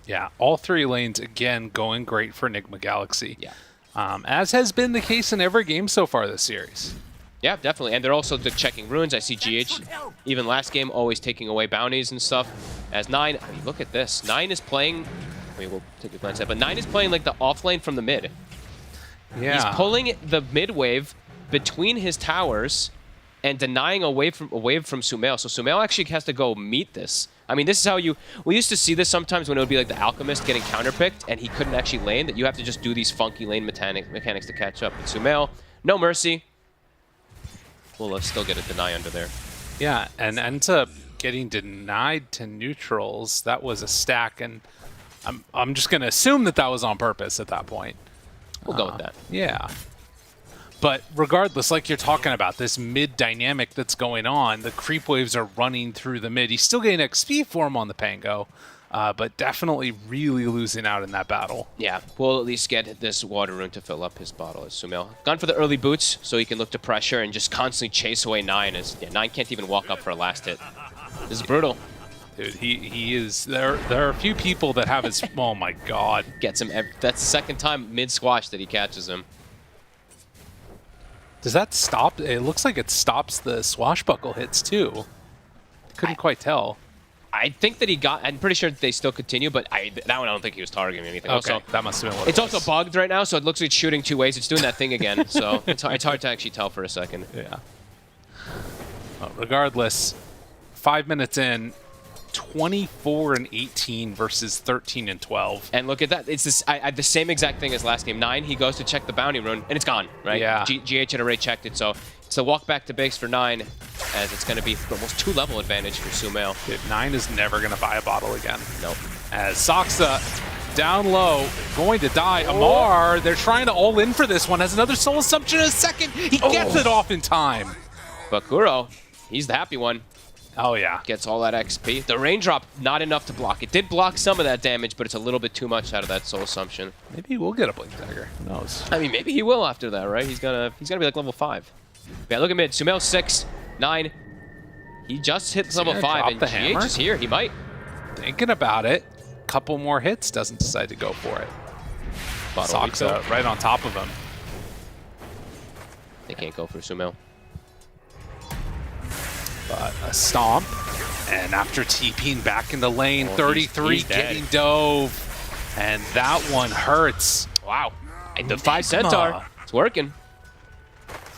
Speaker 16: Yeah, all 3 lanes, again, going great for Enigma Galaxy. Yeah. As has been the case in every game so far this series.
Speaker 17: Yeah, definitely. And they're also checking runes. I see GH, even last game, always taking away bounties and stuff. As 9, I mean, look at this. 9 is playing, I mean, we'll take a glance at it, but 9 is playing like the off lane from the mid.
Speaker 16: Yeah.
Speaker 17: He's pulling the mid wave between his towers and denying a wave from Sumail. So Sumail actually has to go meet this. I mean, this is how we used to see this sometimes when it would be like the Alchemist getting counterpicked and he couldn't actually lane, that you have to just do these funky lane mechanics to catch up. But Sumail, no mercy. We'll still get a deny under there.
Speaker 16: Yeah, and ends up getting denied to neutrals. That was a stack, and I'm just going to assume that was on purpose at that point.
Speaker 17: We'll go with that.
Speaker 16: Yeah. But regardless, like you're talking about, this mid dynamic that's going on, the creep waves are running through the mid. He's still getting XP for him on the Pango, but definitely really losing out in that battle.
Speaker 17: Yeah, we'll at least get this water rune to fill up his bottle as Sumail. Gone for the early boots, so he can look to pressure and just constantly chase away 9. As 9 can't even walk up for a last hit. This is brutal.
Speaker 16: Dude, he is. There are a few people that have his. Oh my God.
Speaker 17: Gets him. That's the second time mid squash that he catches him.
Speaker 16: Does that stop? It looks like it stops the swashbuckle hits too. Couldn't quite tell.
Speaker 17: I think that he got. I'm pretty sure they still continue, but that one I don't think he was targeting anything.
Speaker 16: Okay,
Speaker 17: also,
Speaker 16: that must have been what
Speaker 17: it's also bugged right now, so it looks like it's shooting 2 ways. It's doing that thing again, so it's hard to actually tell for a second.
Speaker 16: Yeah. Well, regardless, 5 minutes in, 24-18 versus 13-12.
Speaker 17: And look at that. It's this, the same exact thing as last game. 9, he goes to check the bounty rune, and it's gone, right?
Speaker 16: Yeah.
Speaker 17: GH had already checked it, so it's a walk back to base for 9, as it's going to be almost 2-level advantage for Sumail.
Speaker 16: Dude, 9 is never going to buy a bottle again.
Speaker 17: Nope.
Speaker 16: As Saksa, down low, going to die. Amar, they're trying to all in for this one. Has another soul assumption in a second. He gets it off in time.
Speaker 17: But Kuro, he's the happy one.
Speaker 16: Oh, yeah.
Speaker 17: Gets all that XP. The raindrop, not enough to block. It did block some of that damage, but it's a little bit too much out of that soul assumption.
Speaker 16: Maybe we'll get a Blink Dagger. Who knows?
Speaker 17: I mean, maybe he will after that, right? He's gonna be like level 5. Yeah, look at mid. Sumail 6, 9. He just hit level 5, and GH is here. He might.
Speaker 16: Thinking about it. Couple more hits, doesn't decide to go for it. Saksa right on top of him.
Speaker 17: They can't go for Sumail.
Speaker 16: But a stomp, and after TPing back in the lane, 33
Speaker 17: he's
Speaker 16: getting dove, and that one hurts.
Speaker 17: Wow. And the 5 Centaur, it's working.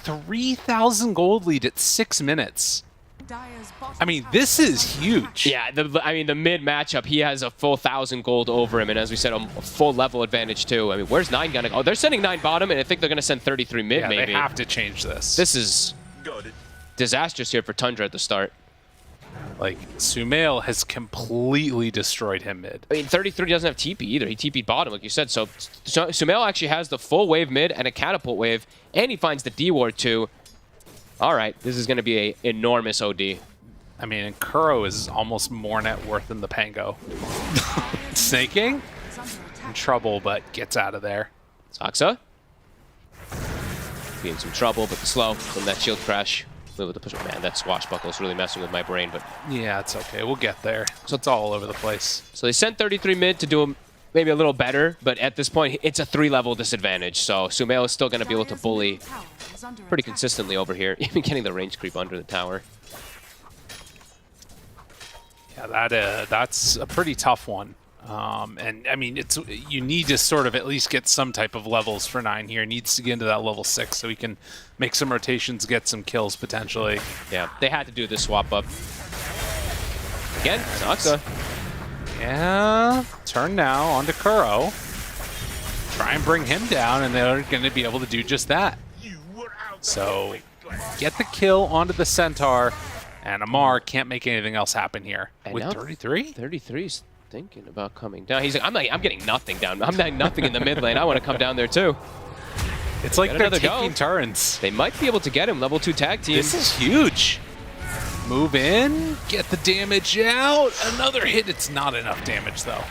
Speaker 16: 3,000 gold lead at 6 minutes. I mean, this is huge.
Speaker 17: Yeah, I mean, the mid matchup, he has a full 1,000 gold over him, and as we said, a full level advantage too. I mean, where's 9 gonna go? Oh, they're sending 9 bottom, and I think they're gonna send 33 mid,
Speaker 16: yeah,
Speaker 17: maybe.
Speaker 16: They have to change this.
Speaker 17: This is disastrous here for Tundra at the start.
Speaker 16: Like, Sumail has completely destroyed him mid.
Speaker 17: I mean, 33 doesn't have TP either. He TP'd bottom, like you said. So Sumail actually has the full wave mid and a catapult wave, and he finds the D ward too. All right, this is going to be a enormous OD.
Speaker 16: I mean, and Kuro is almost more net worth than the Pango. Snaking? In trouble, but gets out of there.
Speaker 17: Saksa? Be in some trouble, but the slow from that shield crash. With the push. Man, that swashbuckle is really messing with my brain, but...
Speaker 16: Yeah, it's okay. We'll get there. So it's all over the place.
Speaker 17: So they sent 33 mid to do maybe a little better, but at this point, it's a 3-level disadvantage. So Sumail is still going to be able to bully pretty consistently over here, even getting the range creep under the tower.
Speaker 16: Yeah, that's a pretty tough one. And I mean, you need to sort of at least get some type of levels for 9 here. Needs to get into that level 6 so he can make some rotations, get some kills potentially.
Speaker 17: Yeah, they had to do this swap up. Again, Saksa.
Speaker 16: Yeah, turn now onto Kuro. Try and bring him down, and they're going to be able to do just that. So get the kill onto the Centaur, and Amar can't make anything else happen here.
Speaker 17: And
Speaker 16: with 33?
Speaker 17: 33's thinking about coming down. He's like, I'm getting nothing down. I'm getting nothing in the mid lane. I want to come down there too.
Speaker 16: It's like they're taking turns.
Speaker 17: They might be able to get him. Level 2 tag team.
Speaker 16: This is huge. Move in, get the damage out. Another hit. It's not enough damage though.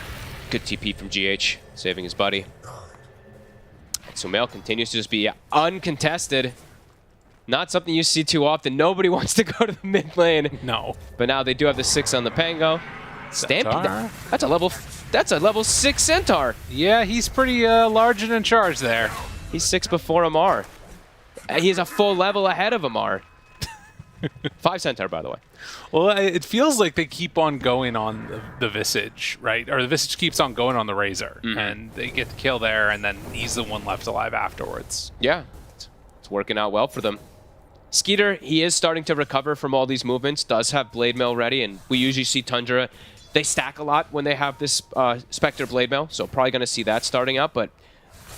Speaker 17: Good TP from GH, saving his buddy. Sumail continues to just be uncontested. Not something you see too often. Nobody wants to go to the mid lane.
Speaker 16: No.
Speaker 17: But now they do have the 6 on the Pango. Stampede. That's a level 6 Centaur.
Speaker 16: Yeah, he's pretty large and in charge there.
Speaker 17: He's 6 before Amar. He's a full level ahead of Amar. 5 Centaur, by the way.
Speaker 16: Well, it feels like they keep on going on the Visage, right? Or the Visage keeps on going on the Razor, and they get the kill there, and then he's the one left alive afterwards.
Speaker 17: Yeah, it's working out well for them. Skeeter, he is starting to recover from all these movements, does have Blade Mail ready, and we usually see Tundra. They stack a lot when they have this Spectre Blade Mail, so probably going to see that starting up, but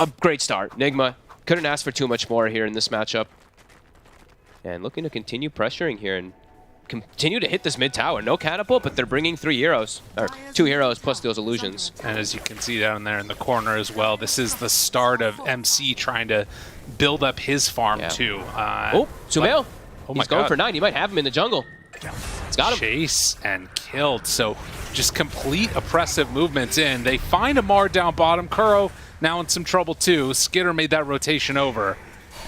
Speaker 17: a great start. Nigma couldn't ask for too much more here in this matchup. And looking to continue pressuring here and continue to hit this mid tower. No catapult, but they're bringing 3 heroes, or 2 heroes plus those illusions.
Speaker 16: And as you can see down there in the corner as well, this is the start of MC trying to build up his farm too.
Speaker 17: Sumail.
Speaker 16: Oh my
Speaker 17: He's going
Speaker 16: God.
Speaker 17: for 9. He might have him in the jungle. It's got him.
Speaker 16: Chase and killed. So just complete oppressive movements in. They find Amar down bottom. Kuro now in some trouble too. Skitter made that rotation over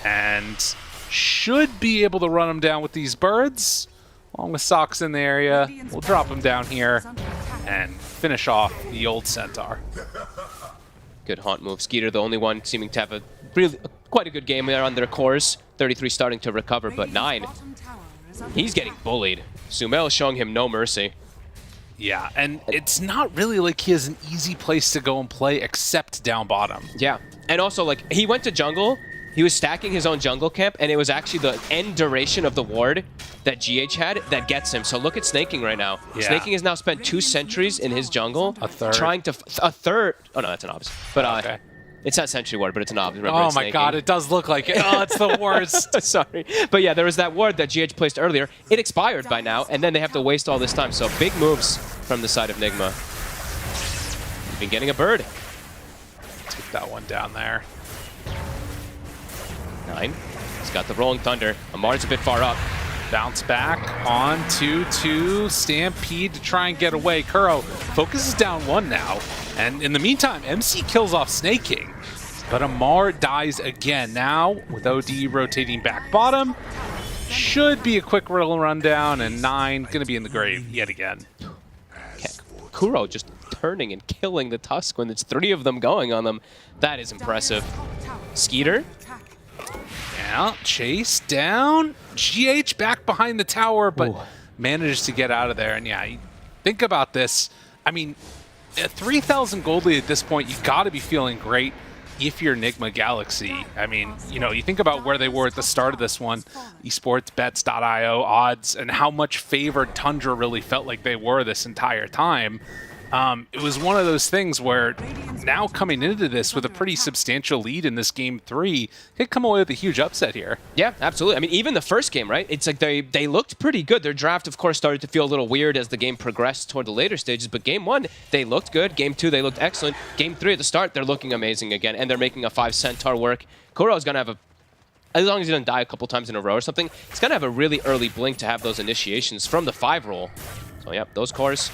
Speaker 16: and should be able to run him down with these birds. Along with Socks in the area. We'll drop him down here and finish off the old Centaur.
Speaker 17: Good haunt move. Skeeter, the only one seeming to have quite a good game there on their cores. 33 starting to recover, but 9. He's getting bullied. Sumail showing him no mercy.
Speaker 16: Yeah, and it's not really like he has an easy place to go and play except down bottom.
Speaker 17: Yeah, and also like he went to jungle. He was stacking his own jungle camp, and it was actually the end duration of the ward that GH had that gets him. So look at Snaking right now.
Speaker 16: Yeah.
Speaker 17: Snaking has now spent 2 sentries in his jungle.
Speaker 16: A third.
Speaker 17: Trying to... a third. Oh, no, that's an obs. But
Speaker 16: okay.
Speaker 17: It's not sentry ward, but it's an obs. Remember,
Speaker 16: Oh
Speaker 17: it's
Speaker 16: my
Speaker 17: Snaking.
Speaker 16: God, it does look like it. Oh, it's the worst.
Speaker 17: Sorry. But yeah, there was that ward that GH placed earlier. It expired by now, and then they have to waste all this time. So big moves from the side of Nigma. Even getting a bird.
Speaker 16: Take that one down there.
Speaker 17: 9. He's got the Rolling Thunder. Amar's a bit far up.
Speaker 16: Bounce back on 2-2. Stampede to try and get away. Kuro focuses down 1 now. And in the meantime, MC kills off Snaking. But Amar dies again. Now, with OD rotating back bottom, should be a quick little rundown. And 9 going to be in the grave yet again.
Speaker 17: Kuro just turning and killing the Tusk when there's 3 of them going on them. That is impressive. Skeeter.
Speaker 16: Yeah, Chase down. GH back behind the tower, but manages to get out of there. And yeah, you think about this. I mean, at 3,000 gold lead at this point, you got to be feeling great if you're Nigma Galaxy. I mean, you know, you think about where they were at the start of this one, esportsbets.io odds, and how much favored Tundra really felt like they were this entire time. It was one of those things where now coming into this with a pretty substantial lead in this game 3, could come away with a huge upset here.
Speaker 17: Yeah, absolutely. I mean, even the first game, right? It's like they looked pretty good. Their draft, of course, started to feel a little weird as the game progressed toward the later stages, but game 1, they looked good. Game 2, they looked excellent. Game 3 at the start, they're looking amazing again, and they're making a 5 Centaur work. Kuro's going to have a as long as he doesn't die a couple times in a row or something, he's going to have a really early blink to have those initiations from the 5 roll. So, yep, those cores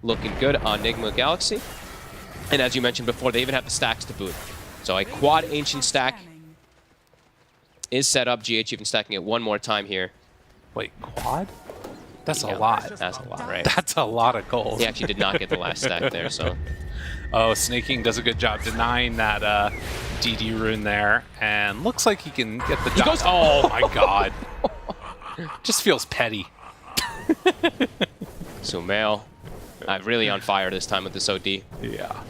Speaker 17: looking good on Nigma Galaxy. And as you mentioned before, they even have the stacks to boot. So a quad Ancient stack is set up. GH even stacking it one more time here.
Speaker 16: Wait, quad? That's
Speaker 17: Yeah,
Speaker 16: a lot.
Speaker 17: That's a lot, right?
Speaker 16: That's a lot of gold.
Speaker 17: He actually did not get the last stack there, so...
Speaker 16: Oh, Snaking does a good job denying that DD rune there, and looks like he can get the...
Speaker 17: He goes...
Speaker 16: Oh my god. Just feels petty.
Speaker 17: Sumail, really on fire this time with this OD.
Speaker 16: Yeah.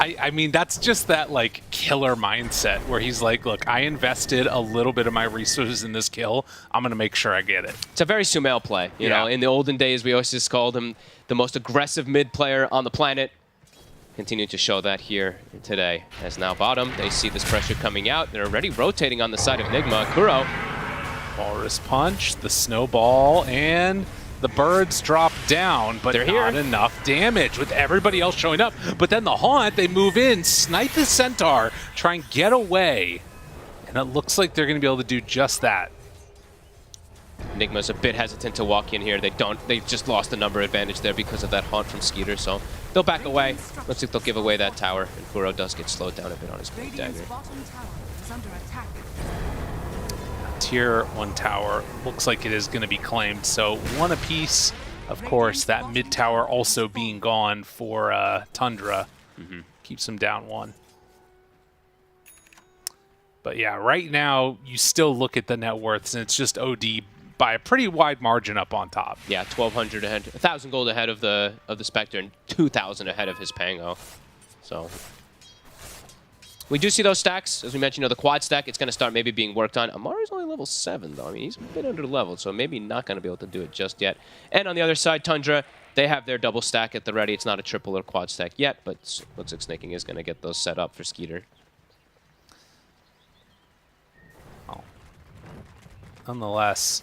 Speaker 16: I mean, that's just that, like, killer mindset where he's like, look, I invested a little bit of my resources in this kill. I'm going to make sure I get it.
Speaker 17: It's a very Sumail play. You know, in the olden days, we always just called him the most aggressive mid player on the planet. Continuing to show that here today. As now bottom, they see this pressure coming out. They're already rotating on the side of Nigma. Kuro.
Speaker 16: Walrus Punch, the snowball, and the birds drop down, but
Speaker 17: They're
Speaker 16: not
Speaker 17: here.
Speaker 16: enough damage with everybody else showing up. But then the Haunt, they move in, snipe the Centaur, try and get away. And it looks like they're going to be able to do just that.
Speaker 17: Nigma's a bit hesitant to walk in here. They've just lost the number advantage there because of that Haunt from Skeeter, so they'll back away. Looks like they'll give away that tower, and Kuro does get slowed down a bit on his blade dagger.
Speaker 16: Tier 1 tower looks like it is going to be claimed, so one apiece. Of course, that mid tower also being gone for Tundra keeps him down 1. But yeah, right now you still look at the net worths, and it's just OD by a pretty wide margin up on top.
Speaker 17: Yeah, 1,200 ahead, 1,000 gold ahead of the Spectre, and 2,000 ahead of his Pango. So we do see those stacks. As we mentioned, the quad stack, it's going to start maybe being worked on. Amari's only level 7, though. I mean, he's a bit under-leveled, so maybe not going to be able to do it just yet. And on the other side, Tundra, they have their double stack at the ready. It's not a triple or quad stack yet, but looks like Snaking is going to get those set up for Skeeter.
Speaker 16: Nonetheless,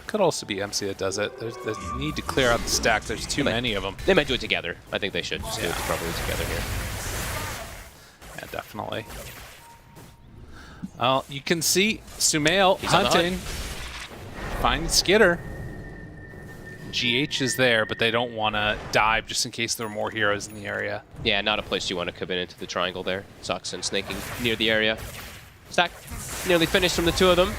Speaker 16: could also be MC that does it. There's need to clear out the stack. There's too many of them.
Speaker 17: They might do it together. I think they should just do it probably together here.
Speaker 16: Yeah, definitely. Well, you can see Sumail
Speaker 17: He's on the
Speaker 16: hunting. Find Skitter. GH is there, but they don't want to dive just in case there are more heroes in the area.
Speaker 17: Yeah, not a place you want to come into the triangle there. Sucks and Snaking near the area. Stack nearly finished from the two of them.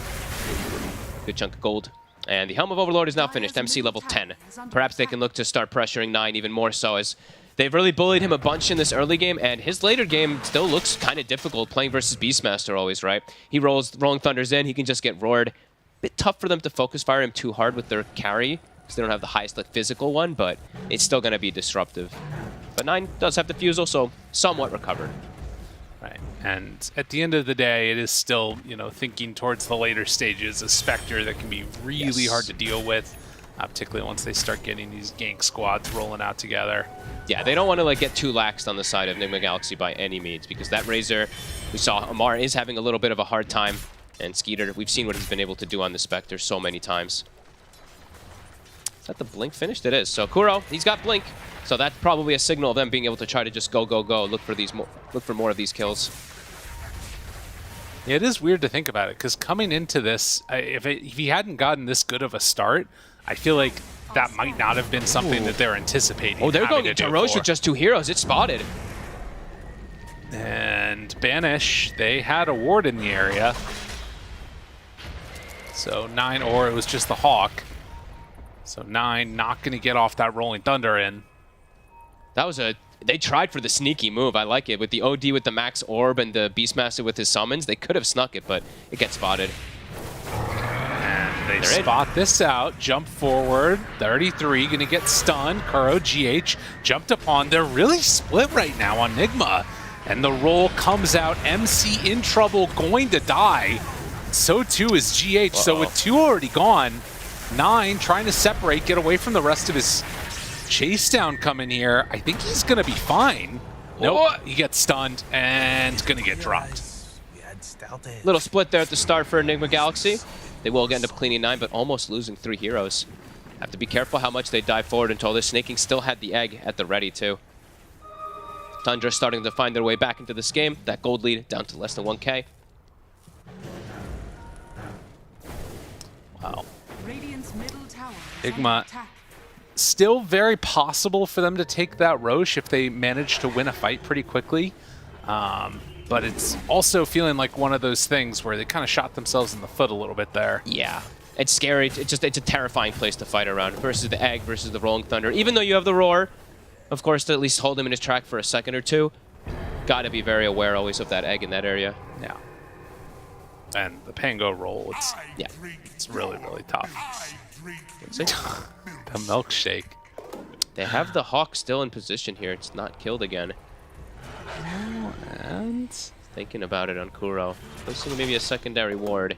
Speaker 17: Good chunk of gold. And the Helm of Overlord is now finished, MC level 10. Perhaps they can look to start pressuring 9 even more so, as they've really bullied him a bunch in this early game, and his later game still looks kind of difficult playing versus Beastmaster always, right? He rolls Rolling Thunders in, he can just get roared. Bit tough for them to focus fire him too hard with their carry, because they don't have the highest physical one, but it's still going to be disruptive. But 9 does have the Fusel, so somewhat recovered.
Speaker 16: Right. And at the end of the day, it is still, thinking towards the later stages, a Spectre that can be really hard to deal with, particularly once they start getting these gank squads rolling out together.
Speaker 17: Yeah, they don't want to get too laxed on the side of Nigma Galaxy by any means, because that Razor, we saw Amar is having a little bit of a hard time, and Skeeter, we've seen what he's been able to do on the Spectre so many times. Is that the blink finished? It is. So Kuro, he's got blink. So that's probably a signal of them being able to try to just go, look for more of these kills.
Speaker 16: Yeah, it is weird to think about it, because coming into this, if he hadn't gotten this good of a start, I feel like that might not have been something that they're anticipating.
Speaker 17: Oh, they're going into Roche with just 2 heroes. It's spotted.
Speaker 16: And Banish, they had a ward in the area. So 9, or it was just the Hawk. So 9 not going to get off that Rolling Thunder in.
Speaker 17: That was they tried for the sneaky move. I like it. With the OD with the Max Orb and the Beastmaster with his summons, they could have snuck it, but it gets spotted.
Speaker 16: And they spot this out, jump forward. 33 going to get stunned. Kuro, GH jumped upon. They're really split right now on Nigma. And the roll comes out. MC in trouble, going to die. So too is GH. So with 2 already gone, 9 trying to separate, get away from the rest of his chase down coming here. I think he's going to be fine. Nope, he gets stunned and going to get dropped.
Speaker 17: Little split there at the start for Enigma Galaxy. They will end up cleaning 9, but almost losing 3 heroes. Have to be careful how much they dive forward until this. Snaking still had the egg at the ready, too. Tundra starting to find their way back into this game. That gold lead down to less than 1k.
Speaker 16: Wow.
Speaker 5: Radiant's middle tower is under
Speaker 16: Nigma,
Speaker 5: attack.
Speaker 16: still very possible for them to take that Roche if they manage to win a fight pretty quickly. But it's also feeling like one of those things where they kind of shot themselves in the foot a little bit there.
Speaker 17: Yeah. It's scary. It's a terrifying place to fight around versus the Egg versus the Rolling Thunder. Even though you have the Roar, of course, to at least hold him in his track for a second or two, got to be very aware always of that Egg in that area.
Speaker 16: Yeah. And the Pango roll, it's really, really tough. The milkshake.
Speaker 17: They have the Hawk still in position here. It's not killed again.
Speaker 16: And
Speaker 17: thinking about it on Kuro. Placing maybe a secondary ward.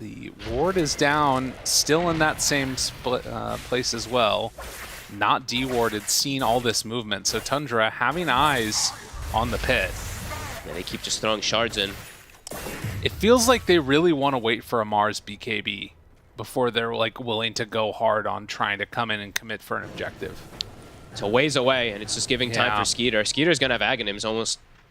Speaker 16: The ward is down, still in that same place as well. Not dewarded, seeing all this movement. So Tundra having eyes on the pit.
Speaker 17: Yeah, they keep just throwing shards in.
Speaker 16: It feels like they really want to wait for a Mars BKB before they're like willing to go hard on trying to come in and commit for an objective.
Speaker 17: It's a ways away, and it's just giving time for Skeeter. Skeeter's gonna have Aghanims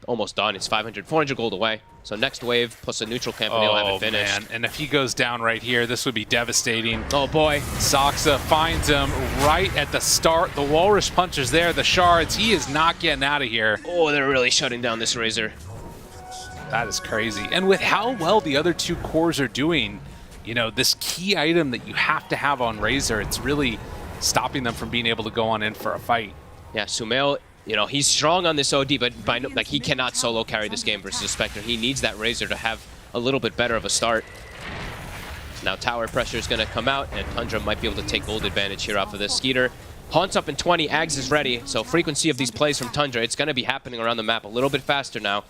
Speaker 17: almost done. It's 400 gold away. So next wave plus a neutral camp, and they'll have it finished.
Speaker 16: Man. And if he goes down right here, this would be devastating.
Speaker 17: Oh boy.
Speaker 16: Saksa finds him right at the start. The Walrus punches there, the shards. He is not getting out of here.
Speaker 17: Oh, they're really shutting down this Razor.
Speaker 16: That is crazy. And with how well the other two cores are doing, you know, this key item that you have to have on Razor, it's really stopping them from being able to go on in for a fight.
Speaker 17: Yeah, Sumail, you know, he's strong on this OD, but like he cannot solo carry this game versus a Spectre. He needs that Razor to have a little bit better of a start. Now tower pressure is going to come out, and Tundra might be able to take gold advantage here off of this. Skeeter, Haunts up in 20, Ags is ready, so frequency of these plays from Tundra, it's going to be happening around the map a little bit faster now.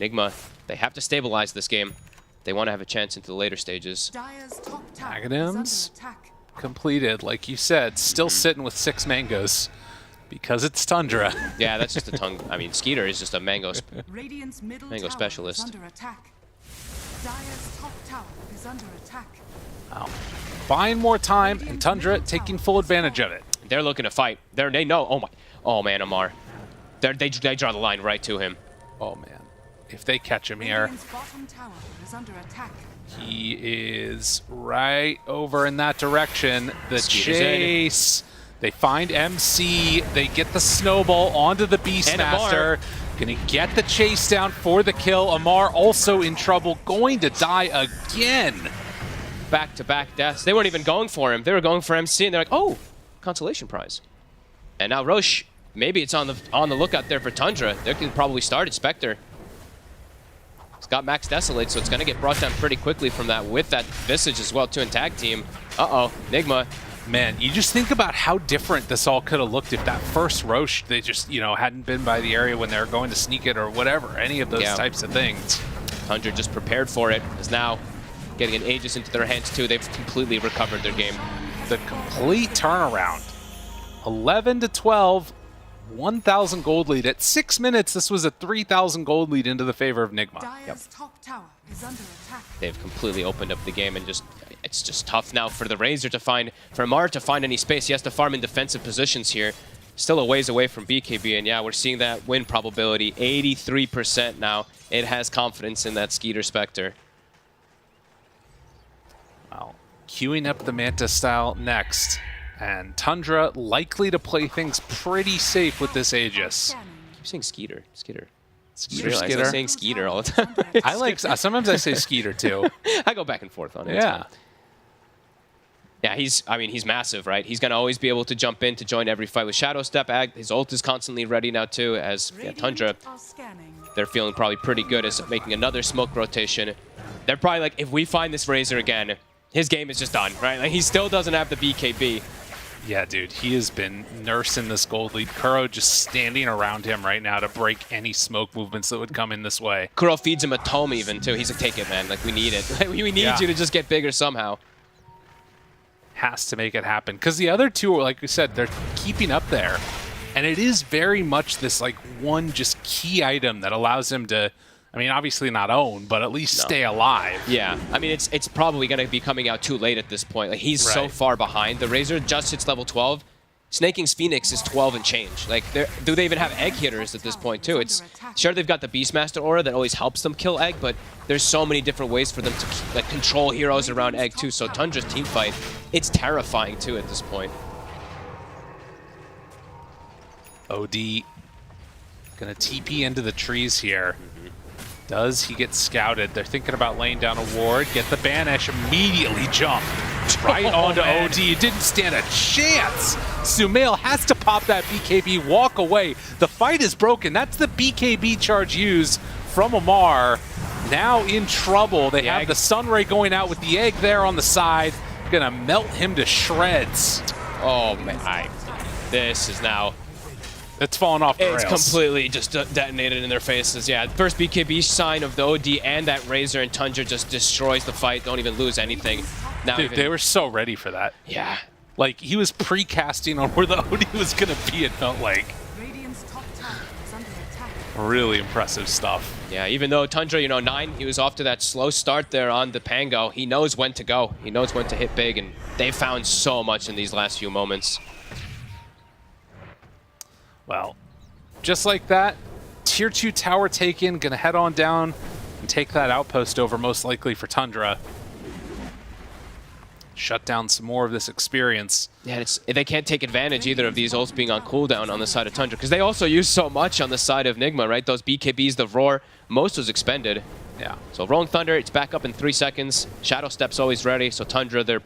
Speaker 17: Nigma, they have to stabilize this game. They want to have a chance into the later stages.
Speaker 16: Aghanims completed, like you said, still sitting with 6 mangoes because it's Tundra.
Speaker 17: Yeah, that's just a tongue. I mean, Skeeter is just a mango specialist.
Speaker 5: Under attack. Dire's top tower is under attack.
Speaker 16: Wow. Buying more time, and Tundra taking full advantage of it.
Speaker 17: They're looking to fight. They know. Oh my. Oh man, Amar. They draw the line right to him.
Speaker 16: Oh man. If they catch him here.
Speaker 5: Bottom tower is under attack.
Speaker 16: He is right over in that direction. The
Speaker 17: Skeeter's
Speaker 16: chase. They find MC. They get the snowball onto the Beastmaster. Gonna get the chase down for the kill. Amar also in trouble. Going to die again.
Speaker 17: Back-to-back deaths. They weren't even going for him. They were going for MC, and they're like, oh, consolation prize. And now Roche, maybe it's on the lookout there for Tundra. They can probably start at Spectre. It's got Max Desolate, so it's going to get brought down pretty quickly from that with that Visage as well, too, in tag team. Uh-oh, Nigma.
Speaker 16: Man, you just think about how different this all could have looked if that first Roche, they just, you know, hadn't been by the area when they were going to sneak it or whatever, any of those types of things.
Speaker 17: Tundra just prepared for it, is now getting an Aegis into their hands, too. They've completely recovered their game.
Speaker 16: The complete turnaround. 11-12. 1,000 gold lead. At 6 minutes, this was a 3,000 gold lead into the favor of Nigma.
Speaker 5: Top tower is under attack.
Speaker 17: They've completely opened up the game, and it's just tough now for the Razor to find, for Amar to find any space. He has to farm in defensive positions here. Still a ways away from BKB, and yeah, we're seeing that win probability, 83% now. It has confidence in that Skeeter Spectre.
Speaker 16: Wow. Queuing up the Manta style next. And Tundra likely to play things pretty safe with this Aegis.
Speaker 17: Keep saying Skeeter.
Speaker 16: Skeeter.
Speaker 17: I'm saying Skeeter all the time.
Speaker 16: I like. Sometimes I say Skeeter too.
Speaker 17: I go back and forth on it.
Speaker 16: Yeah.
Speaker 17: Yeah, he's massive, right? He's gonna always be able to jump in to join every fight with Shadow Step. His ult is constantly ready now too. As Tundra, they're feeling probably pretty good as making another smoke rotation. They're probably like, if we find this Razor again, his game is just done, right? Like he still doesn't have the BKB.
Speaker 16: Yeah, dude, he has been nursing this gold lead. Kuro just standing around him right now to break any smoke movements that would come in this way.
Speaker 17: Kuro feeds him a tome even, too. He's like, take it, man. Like, we need it. We need you to just get bigger somehow.
Speaker 16: Has to make it happen. Because the other two, like we said, they're keeping up there. And it is very much this, like, one just key item that allows him to, I mean, obviously not own, but at least stay alive.
Speaker 17: Yeah, I mean, it's probably going to be coming out too late at this point. Like, he's so far behind. The Razor just hits level 12. Snaking's Phoenix is 12 and change. Like, do they even have egg hitters at this point, too? It's sure they've got the Beastmaster aura that always helps them kill egg, but there's so many different ways for them to like control heroes around egg, too. So Tundra's team fight, it's terrifying, too, at this point.
Speaker 16: OD gonna TP into the trees here. Does he get scouted? They're thinking about laying down a ward. Get the banish, immediately jump right onto OD. It didn't stand a chance. Sumail has to pop that BKB, walk away. The fight is broken. That's the BKB charge used from Amar. Now in trouble. They have the Sunray going out with the egg there on the side. Gonna melt him to shreds.
Speaker 17: Oh man, this is now...
Speaker 16: It's fallen off the rails.
Speaker 17: It's completely just detonated in their faces. Yeah, first BKB sign of the OD and that Razor, and Tundra just destroys the fight. Don't even lose anything. Now
Speaker 16: Dude, they were so ready for that.
Speaker 17: Yeah.
Speaker 16: Like, he was pre-casting on where the OD was going to be, it felt like. Really impressive stuff.
Speaker 17: Yeah, even though Tundra, you know, 9, he was off to that slow start there on the Pango. He knows when to go. He knows when to hit big, and they found so much in these last few moments.
Speaker 16: Well, just like that, Tier 2 tower taken, gonna head on down and take that outpost over, most likely for Tundra. Shut down some more of this experience.
Speaker 17: Yeah, they can't take advantage either of these ults being on cooldown on the side of Tundra, because they also use so much on the side of Nigma, right? Those BKBs, the Roar, most was expended.
Speaker 16: Yeah.
Speaker 17: So Rolling Thunder, it's back up in 3 seconds. Shadow Step's always ready, so Tundra, they're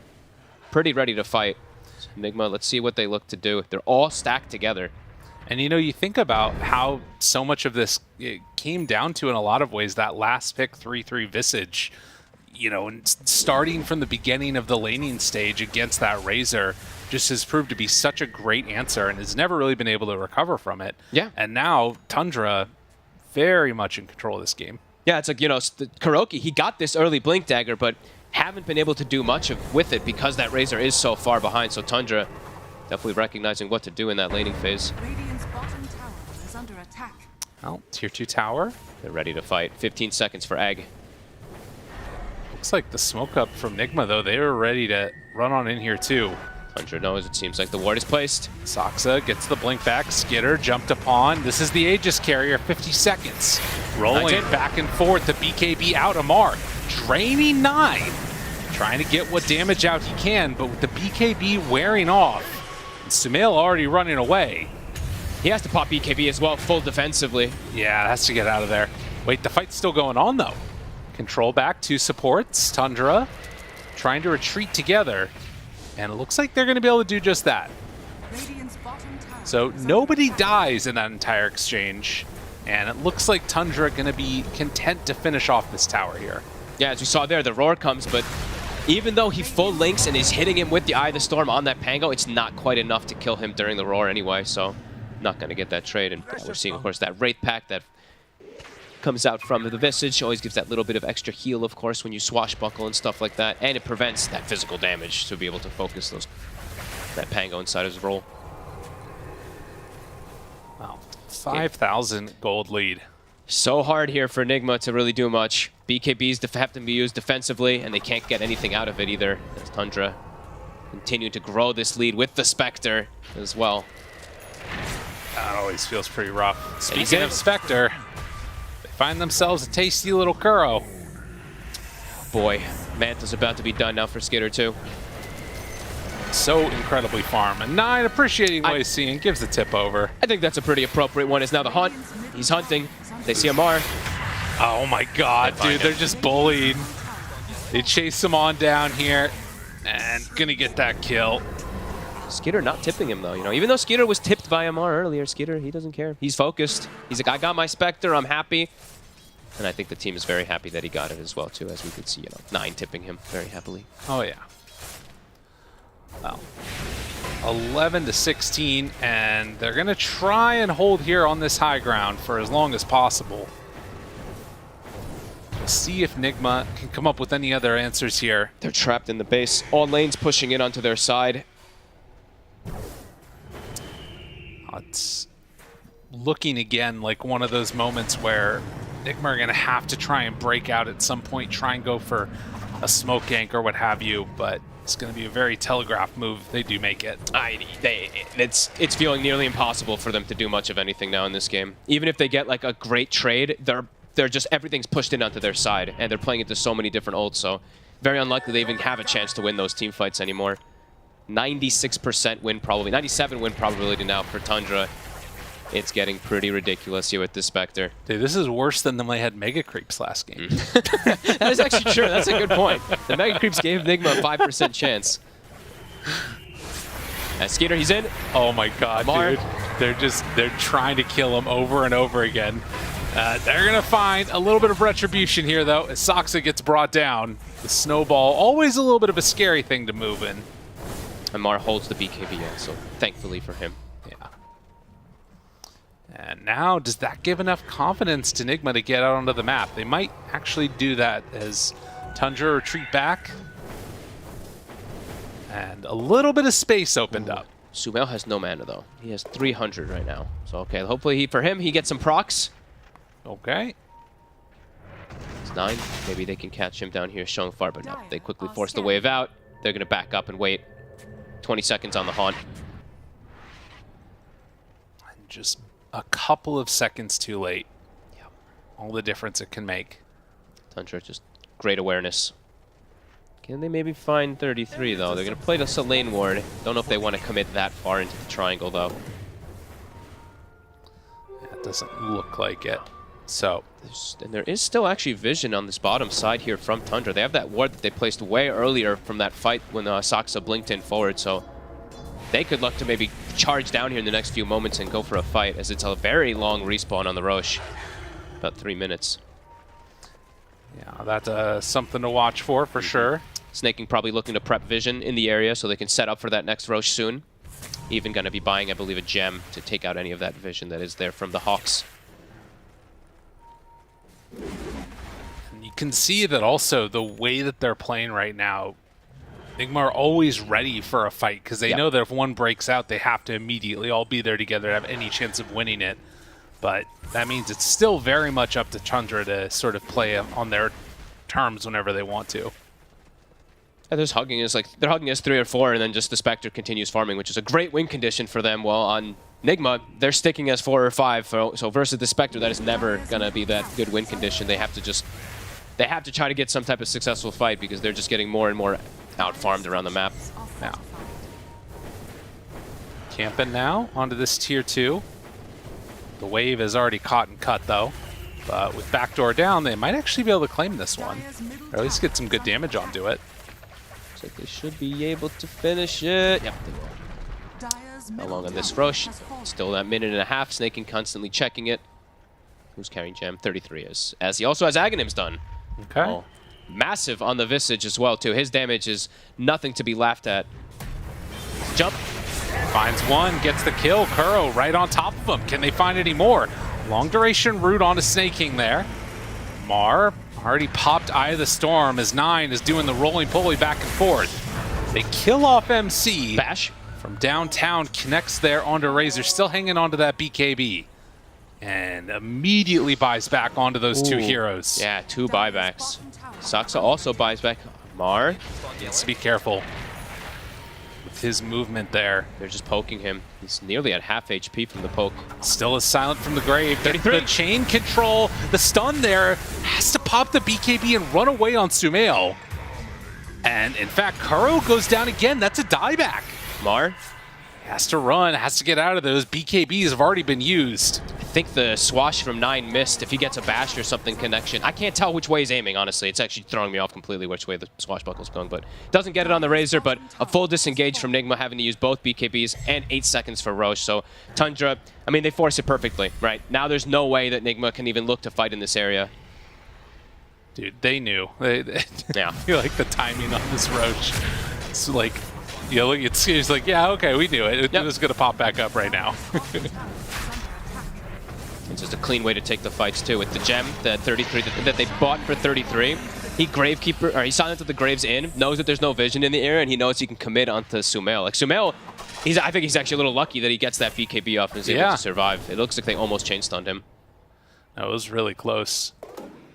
Speaker 17: pretty ready to fight. So Nigma, let's see what they look to do. They're all stacked together.
Speaker 16: And, you know, you think about how so much of this came down to, in a lot of ways, that last pick 3-3 Visage. You know, and starting from the beginning of the laning stage against that Razor just has proved to be such a great answer and has never really been able to recover from it.
Speaker 17: Yeah.
Speaker 16: And now Tundra very much in control of this game.
Speaker 17: Yeah, it's like, you know, Kuroki, he got this early Blink Dagger, but haven't been able to do much with it because that Razor is so far behind. So Tundra definitely recognizing what to do in that laning phase.
Speaker 5: Radiant's bottom tower is under attack.
Speaker 16: Well, Tier 2 tower.
Speaker 17: They're ready to fight. 15 seconds for Egg.
Speaker 16: Looks like the smoke up from Nigma, though. They were ready to run on in here, too.
Speaker 17: Tundra knows it seems like the ward is placed.
Speaker 16: Saksa gets the blink back. Skitter jumped upon. This is the Aegis carrier. 50 seconds. Rolling back and forth. The BKB out. Amar draining 9. Trying to get what damage out he can, but with the BKB wearing off, and Sumail already running away.
Speaker 17: He has to pop BKB as well, full defensively.
Speaker 16: Yeah, has to get out of there. Wait, the fight's still going on, though. Control back, 2 supports. Tundra trying to retreat together. And it looks like they're going to be able to do just that. So nobody dies in that entire exchange. And it looks like Tundra going to be content to finish off this tower here.
Speaker 17: Yeah, as we saw there, the Roar comes, but even though he full links and is hitting him with the Eye of the Storm on that Pango, it's not quite enough to kill him during the Roar anyway, so not going to get that trade. And we're seeing, of course, that Wraith Pack that comes out from the Visage. Always gives that little bit of extra heal, of course, when you swashbuckle and stuff like that. And it prevents that physical damage to be able to focus that Pango inside his roll.
Speaker 16: Wow, 5,000 gold lead.
Speaker 17: So hard here for Enigma to really do much. BKBs have to be used defensively, and they can't get anything out of it either. As Tundra continue to grow this lead with the Spectre as well.
Speaker 16: That always feels pretty rough. Speaking of Spectre, they find themselves a tasty little Kuro.
Speaker 17: Boy, Manta's about to be done now for Skitter too.
Speaker 16: So incredibly farm. And 9 appreciating what he's seeing, gives the tip over.
Speaker 17: I think that's a pretty appropriate one. It's now the hunt. He's hunting. They see Amar.
Speaker 16: Oh my god, dude, they're just bullied. They chase him on down here and gonna get that kill.
Speaker 17: Skitter not tipping him though, you know. Even though Skitter was tipped by Amar earlier, Skitter, he doesn't care. He's focused. He's like, I got my Spectre, I'm happy. And I think the team is very happy that he got it as well too, as we could see, you know, 9 tipping him very happily.
Speaker 16: Oh yeah. Well, 11 to 16, and they're gonna try and hold here on this high ground for as long as possible. We'll see if Nigma can come up with any other answers here.
Speaker 17: They're trapped in the base. All lanes pushing in onto their side.
Speaker 16: It's looking again like one of those moments where Nigma are gonna have to try and break out at some point, try and go for a smoke gank or what have you, but It's going to be a very telegraphed move. They do make it.
Speaker 17: It's feeling nearly impossible for them to do much of anything now in this game. Even if they get like a great trade, they're just everything's pushed in onto their side, and they're playing into so many different ults. So very unlikely they even have a chance to win those team fights anymore. 96% win probability, 97 win probability now for Tundra. It's getting pretty ridiculous here with the Spectre.
Speaker 16: Dude, this is worse than when they had Mega Creeps last game.
Speaker 17: That is actually true. That's a good point. The Mega Creeps gave Nigma a 5% chance. Skeeter, he's in.
Speaker 16: Oh my god,
Speaker 17: Mar.
Speaker 16: dude. They're trying to kill him over and over again. They're going to find a little bit of retribution here, though, as Saksa gets brought down. The snowball, always a little bit of a scary thing to move in.
Speaker 17: And Mar holds the BKB in, so thankfully for him.
Speaker 16: Yeah. And now, does that give enough confidence to Nigma to get out onto the map? They might actually do that as Tundra retreat back. And a little bit of space opened up.
Speaker 17: Sumail has no mana, though. He has 300 right now. So, okay, hopefully for him, he gets some procs.
Speaker 16: Okay.
Speaker 17: It's 9. Maybe they can catch him down here showing far, but no. They quickly force the wave out. They're going to back up and wait. 20 seconds on the haunt.
Speaker 16: And just a couple of seconds too late.
Speaker 17: Yep.
Speaker 16: All the difference it can make.
Speaker 17: Tundra, just great awareness. Can they maybe find 33, though? They're going to play the lane ward. Don't know if they want to commit that far into the triangle, though.
Speaker 16: Yeah, it doesn't look like it. So,
Speaker 17: and there is still actually vision on this bottom side here from Tundra. They have that ward that they placed way earlier from that fight when Saksa blinked in forward, so they could look to maybe charge down here in the next few moments and go for a fight, as it's a very long respawn on the Roche. About 3 minutes.
Speaker 16: Yeah, that's something to watch for sure.
Speaker 17: Snaking probably looking to prep vision in the area so they can set up for that next Roche soon. Even going to be buying, I believe, a gem to take out any of that vision that is there from the Hawks.
Speaker 16: And you can see that also the way that they're playing right now, Nigma are always ready for a fight because they know that if one breaks out, they have to immediately all be there together to have any chance of winning it. But that means it's still very much up to Tundra to sort of play on their terms whenever they want to.
Speaker 17: Yeah, they're hugging us 3 or 4, and then just the Spectre continues farming, which is a great win condition for them. While on Nigma, they're sticking as 4 or 5. So versus the Spectre, that is never gonna be that good win condition. They have to try to get some type of successful fight because they're just getting more and more out farmed around the map.
Speaker 16: Now, camping now onto this tier 2. The wave is already caught and cut though, but with backdoor down, they might actually be able to claim this one, or at least get some good damage onto it.
Speaker 17: Looks like they should be able to finish it. Yep, they will. How long on this Roche? Still that minute and a half. Snaking constantly checking it. Who's carrying gem? 33 is. As he also has Aghanims done.
Speaker 16: Okay.
Speaker 17: Oh, massive on the Visage as well, too. His damage is nothing to be laughed at. Jump.
Speaker 16: Finds one, gets the kill. Kuro right on top of him. Can they find any more? Long duration root onto Snaking there. Mar already popped Eye of the Storm as 9 is doing the roly-poly back and forth. They kill off MC.
Speaker 17: Bash.
Speaker 16: From downtown, connects there onto Razor, still hanging onto that BKB. And immediately buys back onto those 2 heroes.
Speaker 17: Yeah, 2 buybacks. Saksa also buys back. Mar
Speaker 16: needs to be careful with his movement there.
Speaker 17: They're just poking him. He's nearly at half HP from the poke.
Speaker 16: Still is silent from the grave.
Speaker 17: 33.
Speaker 16: The chain control, the stun there, has to pop the BKB and run away on Sumail. And in fact, Kuro goes down again. That's a dieback.
Speaker 17: Mar
Speaker 16: has to run, has to get out of those. BKBs have already been used.
Speaker 17: I think the swash from 9 missed. If he gets a bash or something connection, I can't tell which way he's aiming, honestly. It's actually throwing me off completely which way the swashbuckle's going, but doesn't get it on the Razor, but a full disengage from Nigma, having to use both BKBs and 8 seconds for Roche. So Tundra, I mean, they force it perfectly, right? Now there's no way that Nigma can even look to fight in this area.
Speaker 16: Dude, they knew. Yeah. I feel like the timing on this Roche, it's like, you know, it's like, yeah, okay, we knew it. It was going to pop back up right now.
Speaker 17: It's just a clean way to take the fights, too. With the gem, the 33 that they bought for 33, he Gravekeeper, or he silenced the Graves in, knows that there's no vision in the area, and he knows he can commit onto Sumail. Like, Sumail, I think he's actually a little lucky that he gets that BKB off and is able to survive. It looks like they almost chain stunned him.
Speaker 16: That was really close.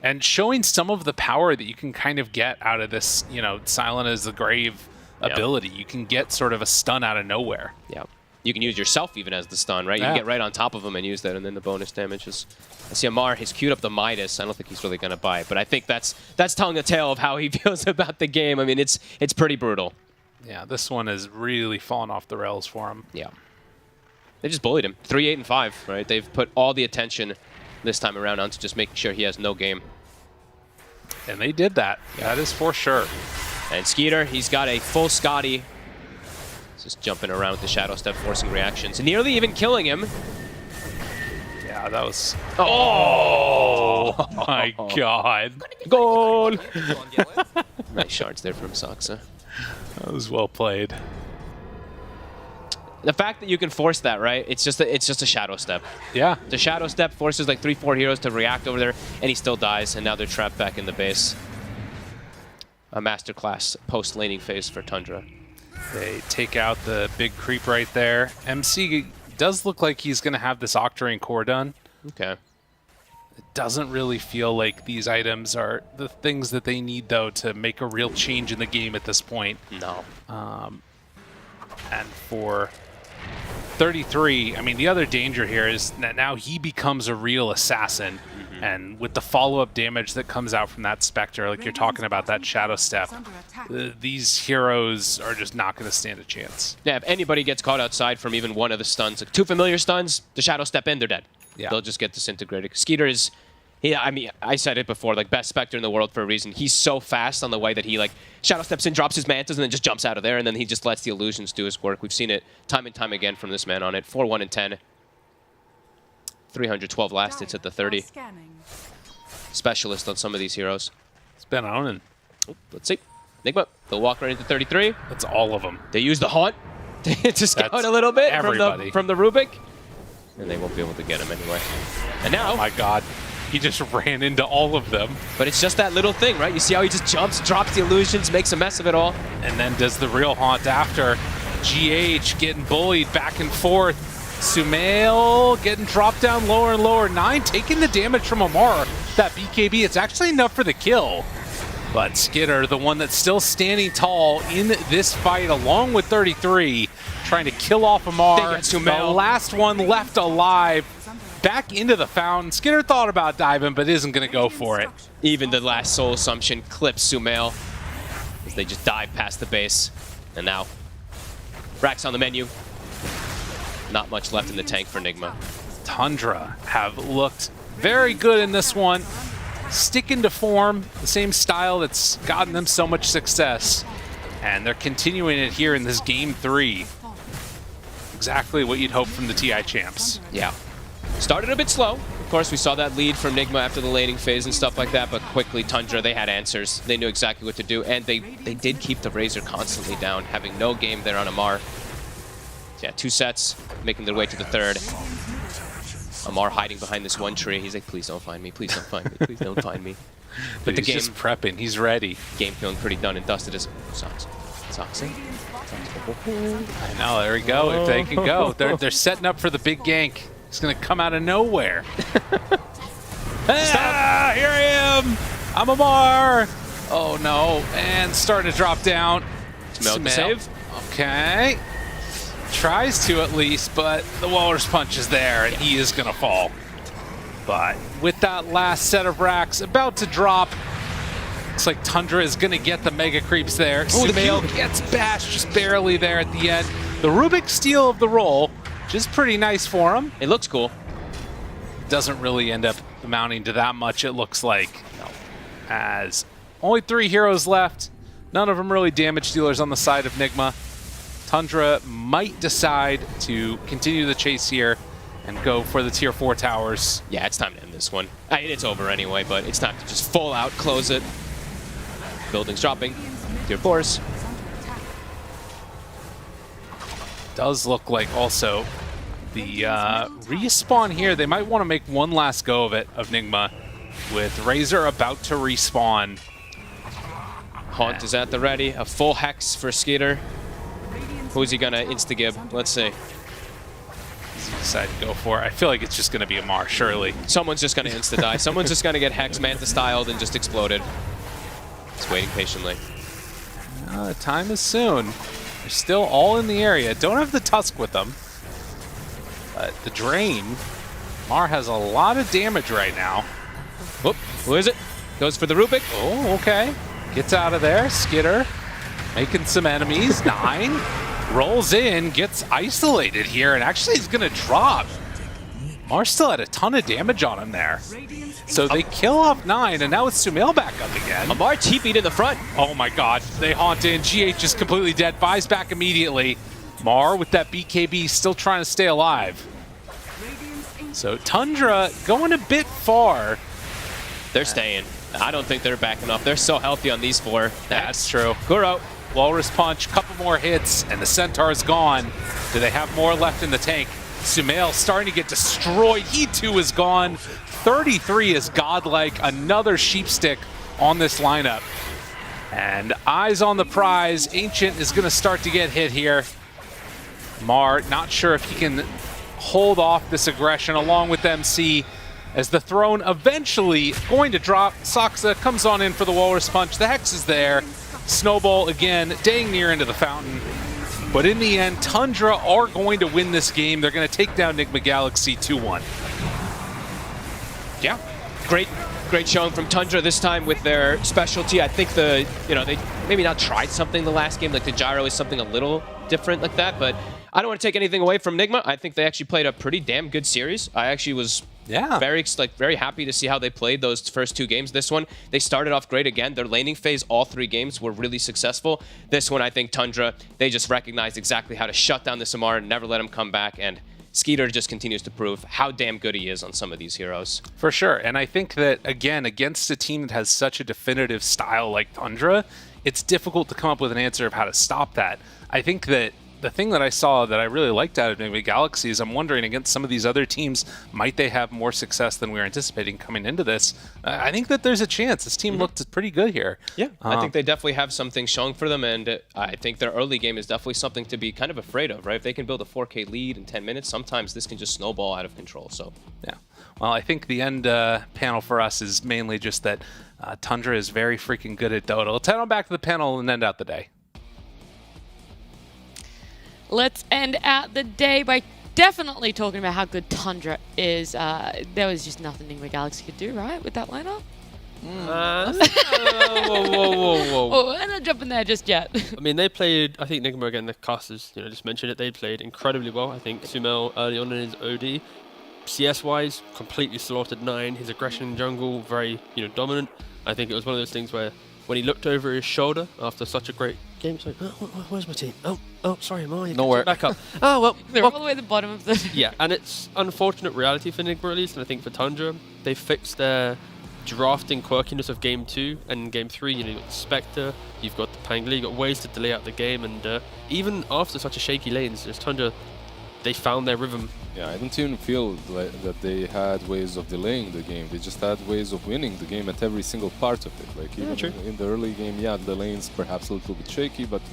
Speaker 16: And showing some of the power that you can kind of get out of this, you know, silent as the grave ability. You can get sort of a stun out of nowhere.
Speaker 17: Yeah. You can use yourself even as the stun, right? You can get right on top of him and use that, and then the bonus damage is... I see Amar has queued up the Midas. I don't think he's really going to buy it, but I think that's telling the tale of how he feels about the game. I mean, it's pretty brutal.
Speaker 16: Yeah, this one has really fallen off the rails for him.
Speaker 17: Yeah. They just bullied him. 3, 8, and 5, right? They've put all the attention this time around onto just making sure he has no game.
Speaker 16: And they did that. Yeah. That is for sure.
Speaker 17: And Skeeter, he's got a full Scotty. Just jumping around with the Shadow Step, forcing reactions. Nearly even killing him.
Speaker 16: Yeah, that was... Oh, my God.
Speaker 17: Goal! Nice shards there from Saksa.
Speaker 16: That was well played.
Speaker 17: The fact that you can force that, right? It's just a Shadow Step.
Speaker 16: Yeah.
Speaker 17: The Shadow Step forces like 3-4 heroes to react over there, and he still dies, and now they're trapped back in the base. A masterclass post-laning phase for Tundra.
Speaker 16: They take out the big creep right there. MC does look like he's going to have this Octarine core done.
Speaker 17: Okay.
Speaker 16: It doesn't really feel like these items are the things that they need, though, to make a real change in the game at this point.
Speaker 17: No.
Speaker 16: And for 33, I mean, the other danger here is that now he becomes a real assassin. And with the follow-up damage that comes out from that Spectre, like you're talking about, that Shadow Step, these heroes are just not going to stand a chance.
Speaker 17: Yeah, if anybody gets caught outside from even one of the stuns, like 2 familiar stuns, the Shadow Step in, they're dead.
Speaker 16: Yeah.
Speaker 17: They'll just get disintegrated. Skeeter is, I mean, I said it before, like best Spectre in the world for a reason. He's so fast on the way that he like Shadow Steps in, drops his mantas, and then just jumps out of there, and then he just lets the illusions do his work. We've seen it time and time again from this man on it. 4, 1, and 10. 312 last hits at the 30. Specialist on some of these heroes.
Speaker 16: It's been owning.
Speaker 17: Let's see. Nigma, they'll walk right into 33.
Speaker 16: That's all of them.
Speaker 17: They use the Haunt to scout a little bit from the Rubik. And they won't be able to get him anyway. And now...
Speaker 16: Oh my God. He just ran into all of them.
Speaker 17: But it's just that little thing, right? You see how he just jumps, drops the illusions, makes a mess of it all.
Speaker 16: And then does the real Haunt after. GH getting bullied back and forth. Sumail getting dropped down lower and lower. 9 taking the damage from Amar. That BKB, it's actually enough for the kill. But Skitter, the one that's still standing tall in this fight, along with 33, trying to kill off Amar. The last one left alive. Back into the fountain. Skitter thought about diving, but isn't going to go for it.
Speaker 17: Even the last Soul Assumption clips Sumail as they just dive past the base. And now, Rax on the menu. Not much left in the tank for Nigma.
Speaker 16: Tundra have looked very good in this one. Sticking to form, the same style that's gotten them so much success. And they're continuing it here in this game 3. Exactly what you'd hope from the TI champs.
Speaker 17: Yeah. Started a bit slow. Of course, we saw that lead from Nigma after the laning phase and stuff like that, but quickly Tundra, they had answers. They knew exactly what to do, and they did keep the Razor constantly down, having no game there on Amar. Yeah, 2 sets, making their way to the 3rd. Amar hiding behind this one tree. He's like, please don't find me, please don't find me, please don't find me.
Speaker 16: But he's just prepping, he's ready.
Speaker 17: Game feeling pretty done and dusted as Sox.
Speaker 16: I know, there we go, if they can go. They're setting up for the big gank. He's gonna come out of nowhere. Ah, here I am! I'm Amar! Oh no, and starting to drop down.
Speaker 17: Smell save.
Speaker 16: Okay. Tries to at least, but the Walrus Punch is there, and he is going to fall. But with that last set of racks about to drop, looks like Tundra is going to get the Mega Creeps there. Sumail gets bashed just barely there at the end. The Rubik steal of the roll, which is pretty nice for him.
Speaker 17: It looks cool.
Speaker 16: Doesn't really end up amounting to that much, it looks like. No. As only 3 heroes left, none of them really damage dealers on the side of Nigma. Tundra might decide to continue the chase here and go for the tier 4 towers.
Speaker 17: Yeah, it's time to end this one. I mean, it's over anyway, but it's time to just full out close it. Buildings dropping. Tier 4s.
Speaker 16: Does look like also the respawn here. They might want to make one last go of it, of Nigma, with Razor about to respawn.
Speaker 17: Haunt is at the ready. A full Hex for Skeeter. Who's he gonna insta-gib? Let's see.
Speaker 16: Does he decide to go for it? I feel like it's just gonna be Amar, surely.
Speaker 17: Someone's just gonna insta-die. Someone's just gonna get Hex Manta-styled and just exploded. Just waiting patiently.
Speaker 16: The time is soon. They're still all in the area. Don't have the Tusk with them. But the Drain, Mar has a lot of damage right now.
Speaker 17: Whoop, who is it? Goes for the Rubik.
Speaker 16: Oh, okay. Gets out of there. Skitter making some enemies. 9. Rolls in, gets isolated here, and actually he's going to drop. Mar still had a ton of damage on him there. So they kill off 9, and now it's Sumail back up again.
Speaker 17: Amar TP'd in the front.
Speaker 16: Oh my god, they haunt in. GH is completely dead. Buys back immediately. Mar with that BKB still trying to stay alive. So Tundra going a bit far.
Speaker 17: They're staying. I don't think they're backing off. They're so healthy on these 4.
Speaker 16: That's true.
Speaker 17: Kuro.
Speaker 16: Walrus Punch, couple more hits, and the Centaur's gone. Do they have more left in the tank? Sumail starting to get destroyed. He too is gone. 33 is godlike. Another sheepstick on this lineup. And eyes on the prize. Ancient is going to start to get hit here. Mar, not sure if he can hold off this aggression along with MC. As the throne eventually going to drop, Saksa comes on in for the Walrus Punch. The Hex is there. Snowball again, dang near into the fountain. But in the end, Tundra are going to win this game. They're going to take down Nigma Galaxy 2-1.
Speaker 17: Yeah, great showing from Tundra this time with their specialty. I think they maybe not tried something the last game, like the gyro is something a little different like that, but I don't want to take anything away from Nigma. I think they actually played a pretty damn good series. I actually was very happy to see how they played those first 2 games. This one, they started off great again. Their laning phase, all 3 games were really successful. This one, I think Tundra, they just recognized exactly how to shut down the Samar and never let him come back. And Skeeter just continues to prove how damn good he is on some of these heroes.
Speaker 16: For sure. And I think that, again, against a team that has such a definitive style like Tundra, it's difficult to come up with an answer of how to stop that. I think that the thing that I saw that I really liked out of Nigma Galaxy is I'm wondering against some of these other teams, might they have more success than we were anticipating coming into this? I think that there's a chance. This team looked pretty good here.
Speaker 17: Yeah, I think they definitely have something showing for them, and I think their early game is definitely something to be kind of afraid of, right? If they can build a 4K lead in 10 minutes, sometimes this can just snowball out of control. So
Speaker 16: yeah. Well, I think the end panel for us is mainly just that Tundra is very freaking good at Dota. Let's head on back to the panel and end out the day.
Speaker 1: Let's end out the day by definitely talking about how good Tundra is. There was just nothing Nigma Galaxy could do, right, with that lineup?
Speaker 2: Whoa.
Speaker 1: I'm not jumping there just yet.
Speaker 2: I mean, they played, I think Nigma, again, the casters, just mentioned it, they played incredibly well. I think Sumail early on in his OD, CS-wise, completely slaughtered 9. His aggression in jungle, very, dominant. I think it was one of those things where when he looked over his shoulder after such a great game, he's like, where's my team? Oh, sorry, Mar, you
Speaker 15: nowhere.
Speaker 2: back up. Oh, well.
Speaker 1: They're all the way at the bottom of the...
Speaker 2: Yeah, and it's unfortunate reality for Nigma, at least, and I think for Tundra, they fixed their drafting quirkiness of Game 2 and Game 3. You've got the Spectre, you've got the Pangli, you've got ways to delay out the game, and even after such a shaky lanes, just Tundra, they found their rhythm.
Speaker 11: Yeah, I don't even feel that they had ways of delaying the game. They just had ways of winning the game at every single part of it. Like even in the early game, the lanes perhaps a little bit shaky, but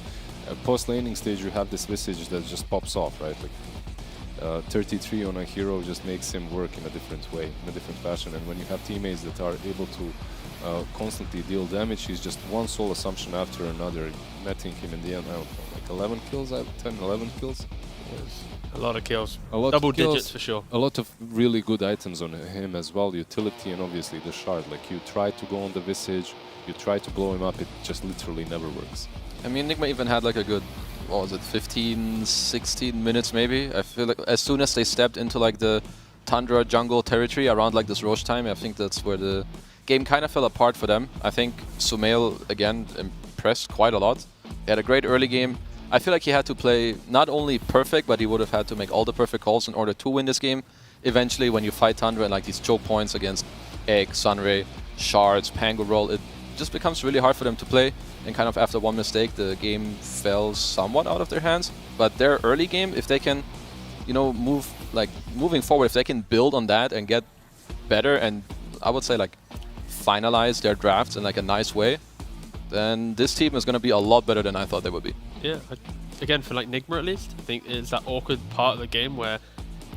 Speaker 11: post-laning stage you have this visage that just pops off, right? Like 33 on a hero just makes him work in a different way, in a different fashion. And when you have teammates that are able to constantly deal damage, he's just one sole assumption after another, netting him in the end, I don't know, like 11 kills, 10, 11 kills?
Speaker 2: Yes. A lot of kills.
Speaker 11: Double
Speaker 2: digits for sure.
Speaker 11: A lot of really good items on him as well. Utility and obviously the shard. Like you try to go on the visage, you try to blow him up, it just literally never works.
Speaker 15: I mean, Nigma even had like a good, 15, 16 minutes maybe. I feel like as soon as they stepped into like the Tundra jungle territory around like this Roche time, I think that's where the game kind of fell apart for them. I think Sumail again impressed quite a lot. He had a great early game. I feel like he had to play not only perfect, but he would have had to make all the perfect calls in order to win this game. Eventually, when you fight Tundra and like these choke points against Egg, Sunray, Shards, Pango Roll, it just becomes really hard for them to play. And kind of after one mistake, the game fell somewhat out of their hands. But their early game, if they can, moving forward, if they can build on that and get better and I would say like finalize their drafts in like a nice way, then this team is going to be a lot better than I thought they would be.
Speaker 2: Yeah, again, for like Nigma at least, I think it's that awkward part of the game where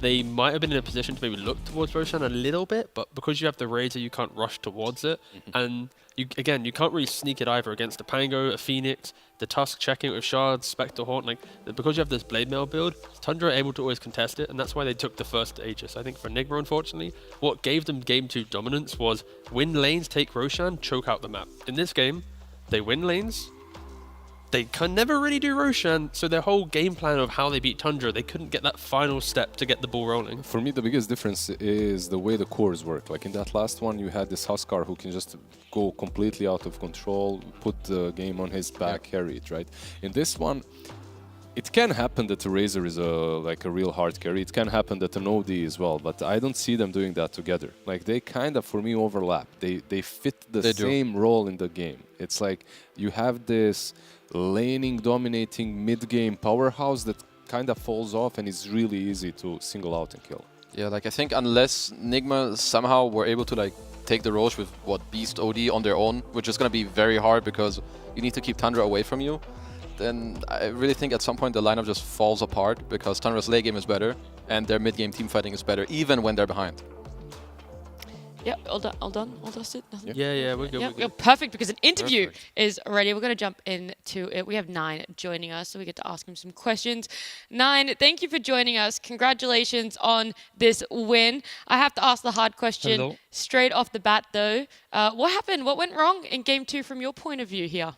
Speaker 2: they might have been in a position to maybe look towards Roshan a little bit, but because you have the Razor, you can't rush towards it. And you can't really sneak it either against a Pango, a Phoenix, the Tusk checking it with Shards, Spectre Haunt. Like, because you have this Blade Mail build, Tundra are able to always contest it, and that's why they took the first Aegis. I think for Enigma, unfortunately, what gave them Game 2 dominance was win lanes, take Roshan, choke out the map. In this game, they win lanes, they can never really do Roshan, so their whole game plan of how they beat Tundra, they couldn't get that final step to get the ball rolling.
Speaker 11: For me, the biggest difference is the way the cores work. Like in that last one, you had this Huskar who can just go completely out of control, put the game on his back, carry it, right? In this one, it can happen that the Razor is a real hard carry. It can happen that an OD as well, but I don't see them doing that together. Like they kind of, for me, overlap. They fit the same role in the game. It's like you have this laning, dominating mid-game powerhouse that kind of falls off and is really easy to single out and kill.
Speaker 15: Yeah, like I think unless Nigma somehow were able to like take the Roche with Beast OD on their own, which is going to be very hard because you need to keep Tundra away from you, then I really think at some point the lineup just falls apart because Tundra's late game is better and their mid-game team fighting is better even when they're behind.
Speaker 1: Yeah, all done, all dusted. Nothing?
Speaker 2: Yeah, we're good.
Speaker 1: We're good. Perfect, because an interview is ready. We're going to jump into it. We have 9 joining us, so we get to ask him some questions. 9, thank you for joining us. Congratulations on this win. I have to ask the hard question straight off the bat, though. What happened? What went wrong in Game 2 from your point of view here?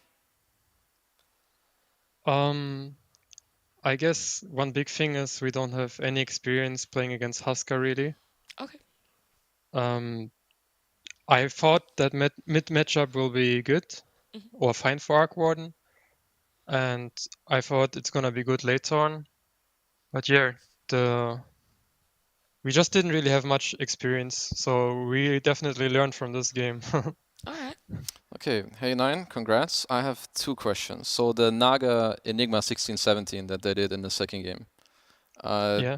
Speaker 19: I guess one big thing is we don't have any experience playing against Huskar, really.
Speaker 1: Okay.
Speaker 19: I thought that mid matchup will be good or fine for Arc Warden, and I thought it's gonna be good later on. But yeah, we just didn't really have much experience, so we definitely learned from this game.
Speaker 1: Alright.
Speaker 15: Okay, hey 9, congrats. I have 2 questions. So the Naga Enigma 16-17 that they did in the second game,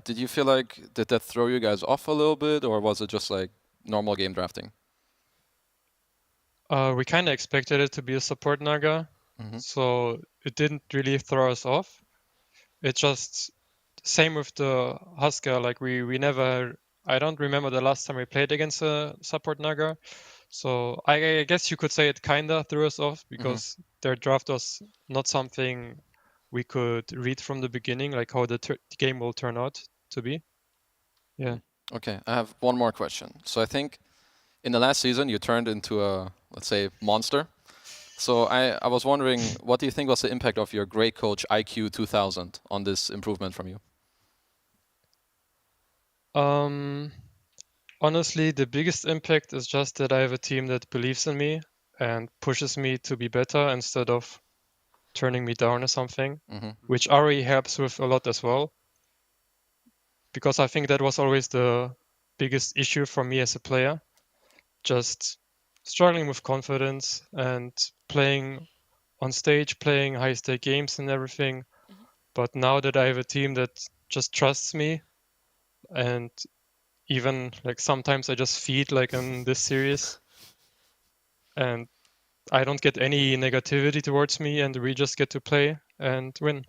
Speaker 15: did you feel like, did that throw you guys off a little bit, or was it just like normal game drafting?
Speaker 19: We kind of expected it to be a support Naga, so it didn't really throw us off. It's just same with the Huskar. Like we never, I don't remember the last time we played against a support Naga. So I guess you could say it kind of threw us off because their draft was not something we could read from the beginning, like how the game will turn out to be. Yeah.
Speaker 15: Okay, I have one more question. So I think in the last season you turned into a, let's say, monster. So I was wondering, what do you think was the impact of your great coach IQ 2000 on this improvement from you?
Speaker 19: Honestly, the biggest impact is just that I have a team that believes in me and pushes me to be better instead of turning me down or something, which already helps with a lot as well. Because I think that was always the biggest issue for me as a player. Just struggling with confidence and playing on stage, playing high-stake games and everything. But now that I have a team that just trusts me, and even like sometimes I just feed like in this series, and I don't get any negativity towards me, and we just get to play and win.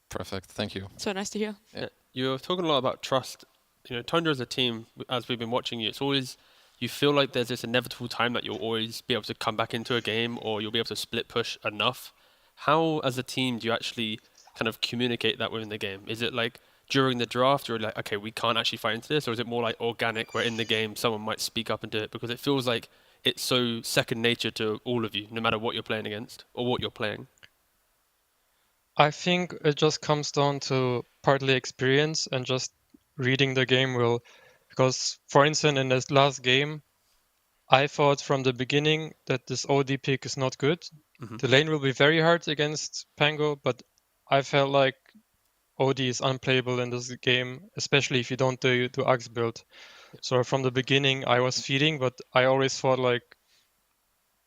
Speaker 15: Perfect, thank you.
Speaker 1: So nice to hear.
Speaker 2: Yeah. You're talking a lot about trust. You know, Tundra as a team, as we've been watching you, it's always, you feel like there's this inevitable time that you'll always be able to come back into a game or you'll be able to split push enough. How, as a team, do you actually kind of communicate that within the game? Is it like during the draft, you're like, okay, we can't actually fight into this? Or is it more like organic, where in the game someone might speak up and do it? Because it feels like it's so second nature to all of you, no matter what you're playing against or what you're playing.
Speaker 19: I think it just comes down to partly experience and just reading the game well. Because, for instance, in this last game, I thought from the beginning that this OD pick is not good. The lane will be very hard against Pango, but I felt like OD is unplayable in this game, especially if you don't do Axe build. So from the beginning, I was feeding, but I always thought like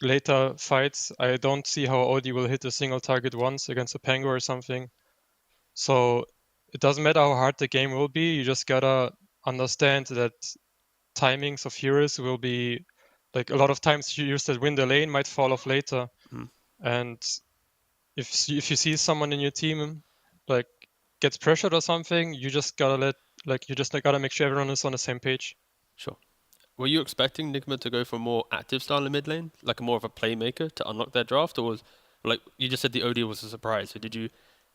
Speaker 19: later fights, I don't see how OD will hit a single target once against a Pango or something. So it doesn't matter how hard the game will be, you just gotta understand that timings of heroes will be, like a lot of times heroes that win the lane might fall off later. And if you see someone in your team like gets pressured or something, you just gotta let like you just gotta make sure everyone is on the same page.
Speaker 2: Sure. Were you expecting Nigma to go for a more active style in mid lane, like more of a playmaker to unlock their draft, or was like you just said the OD was a surprise? So did you,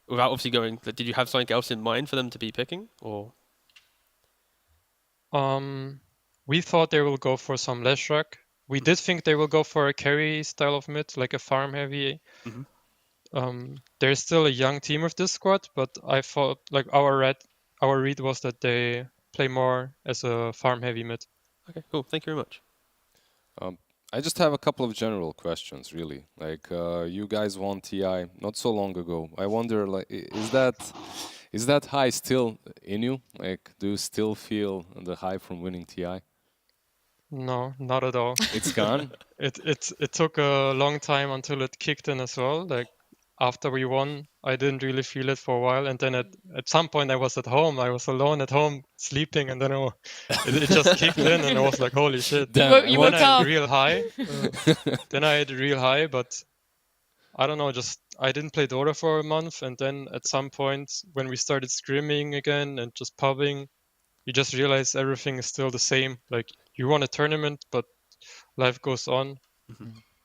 Speaker 2: without obviously going, did you have something else in mind for them to be picking, or?
Speaker 19: We thought they will go for some Leshrac. We did think they will go for a carry style of mid, like a farm heavy. There's still a young team of this squad, but I thought like our read was that they play more as a farm heavy mid.
Speaker 2: Okay, cool. Thank you very much.
Speaker 11: I just have a couple of general questions, really. Like, you guys won TI not so long ago. I wonder, like, is that high still in you? Like, do you still feel the high from winning TI?
Speaker 19: No, not at all.
Speaker 11: It's gone?
Speaker 19: It took a long time until it kicked in as well. Like after we won, I didn't really feel it for a while, and then at some point I was at home. I was alone at home sleeping, and then it just kicked in, and I was like, "Holy shit!"
Speaker 1: Damn. You woke
Speaker 19: then I
Speaker 1: up.
Speaker 19: had real high. Then I had real high, but I don't know. Just I didn't play Dota for a month, and then at some point when we started scrimming again and just pubbing, you just realize everything is still the same. Like you won a tournament, but life goes on.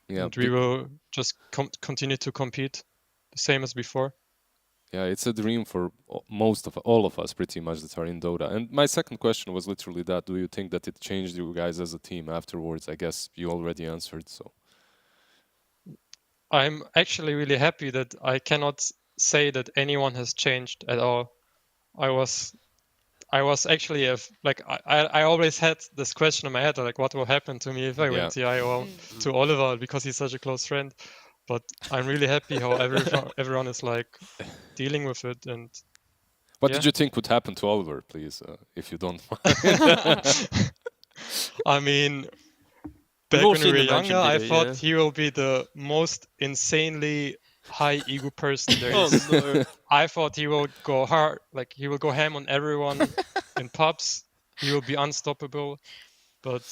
Speaker 11: Yeah,
Speaker 19: And we will just continue to compete the same as before.
Speaker 11: Yeah, it's a dream for all of us, pretty much, that are in Dota. And my second question was literally that: do you think that it changed you guys as a team afterwards? I guess you already answered. So
Speaker 19: I'm actually really happy that I cannot say that anyone has changed at all. I was actually I always had this question in my head, like what will happen to me if I win TI, or to Oliver because he's such a close friend. But I'm really happy how everyone is like dealing with it. And
Speaker 11: what did you think would happen to Oliver, please, if you don't mind?
Speaker 19: I mean, back when we were younger, I thought he will be the most insanely high ego person there is.
Speaker 2: No.
Speaker 19: I thought he will go hard, like he will go ham on everyone in pubs. He will be unstoppable, but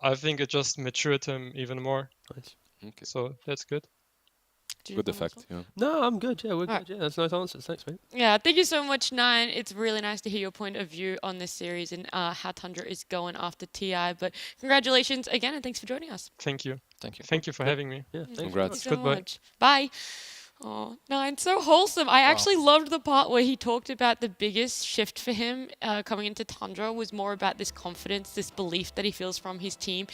Speaker 19: I think it just matured him even more.
Speaker 2: Nice.
Speaker 11: Okay.
Speaker 19: So that's good.
Speaker 11: Good effect, yeah.
Speaker 2: No, I'm good. Yeah, we're
Speaker 1: Alright.
Speaker 2: good. Yeah, that's nice answers. Thanks, mate.
Speaker 1: Yeah, thank you so much, Nine. It's really nice to hear your point of view on this series and how Tundra is going after TI. But congratulations again, and thanks for joining us.
Speaker 19: Thank you.
Speaker 15: Thank you.
Speaker 19: Thank you for having me.
Speaker 2: Yeah,
Speaker 1: Thank
Speaker 11: Congrats.
Speaker 1: you so
Speaker 19: Goodbye.
Speaker 1: much. Bye. Oh, Nine, so wholesome. I actually loved the part where he talked about the biggest shift for him coming into Tundra was more about this confidence, this belief that he feels from his team,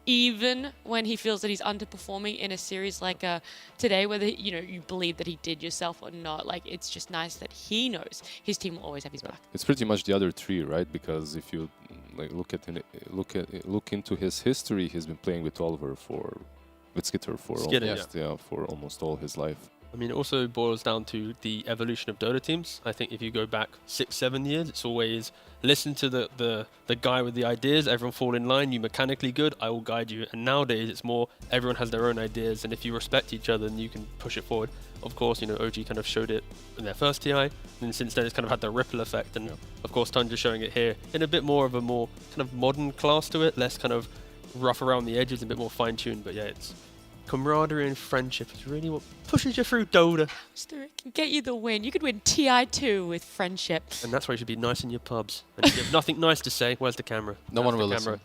Speaker 1: even when he feels that he's underperforming in a series like today, whether you believe that he did yourself or not. Like, it's just nice that he knows his team will always have his back.
Speaker 11: It's pretty much the other three, right? Because if you like look into his history, he's been playing with Oliver with Skitter for almost all his life.
Speaker 2: I mean, it also boils down to the evolution of Dota teams. I think if you go back 6-7 years, it's always listen to the guy with the ideas, everyone fall in line, you mechanically good, I will guide you. And nowadays it's more everyone has their own ideas, and if you respect each other, then you can push it forward. Of course, OG kind of showed it in their first TI, and since then it's kind of had the ripple effect, and of course Tundra's showing it here in a bit more of a more kind of modern class to it, less kind of rough around the edges, a bit more fine-tuned, but yeah, it's camaraderie and friendship is really what pushes you through Dota.
Speaker 1: It can get you the win. You could win TI2 with friendship.
Speaker 2: And that's why you should be nice in your pubs. And if you have nothing nice to say, where's the camera?
Speaker 15: No one will listen.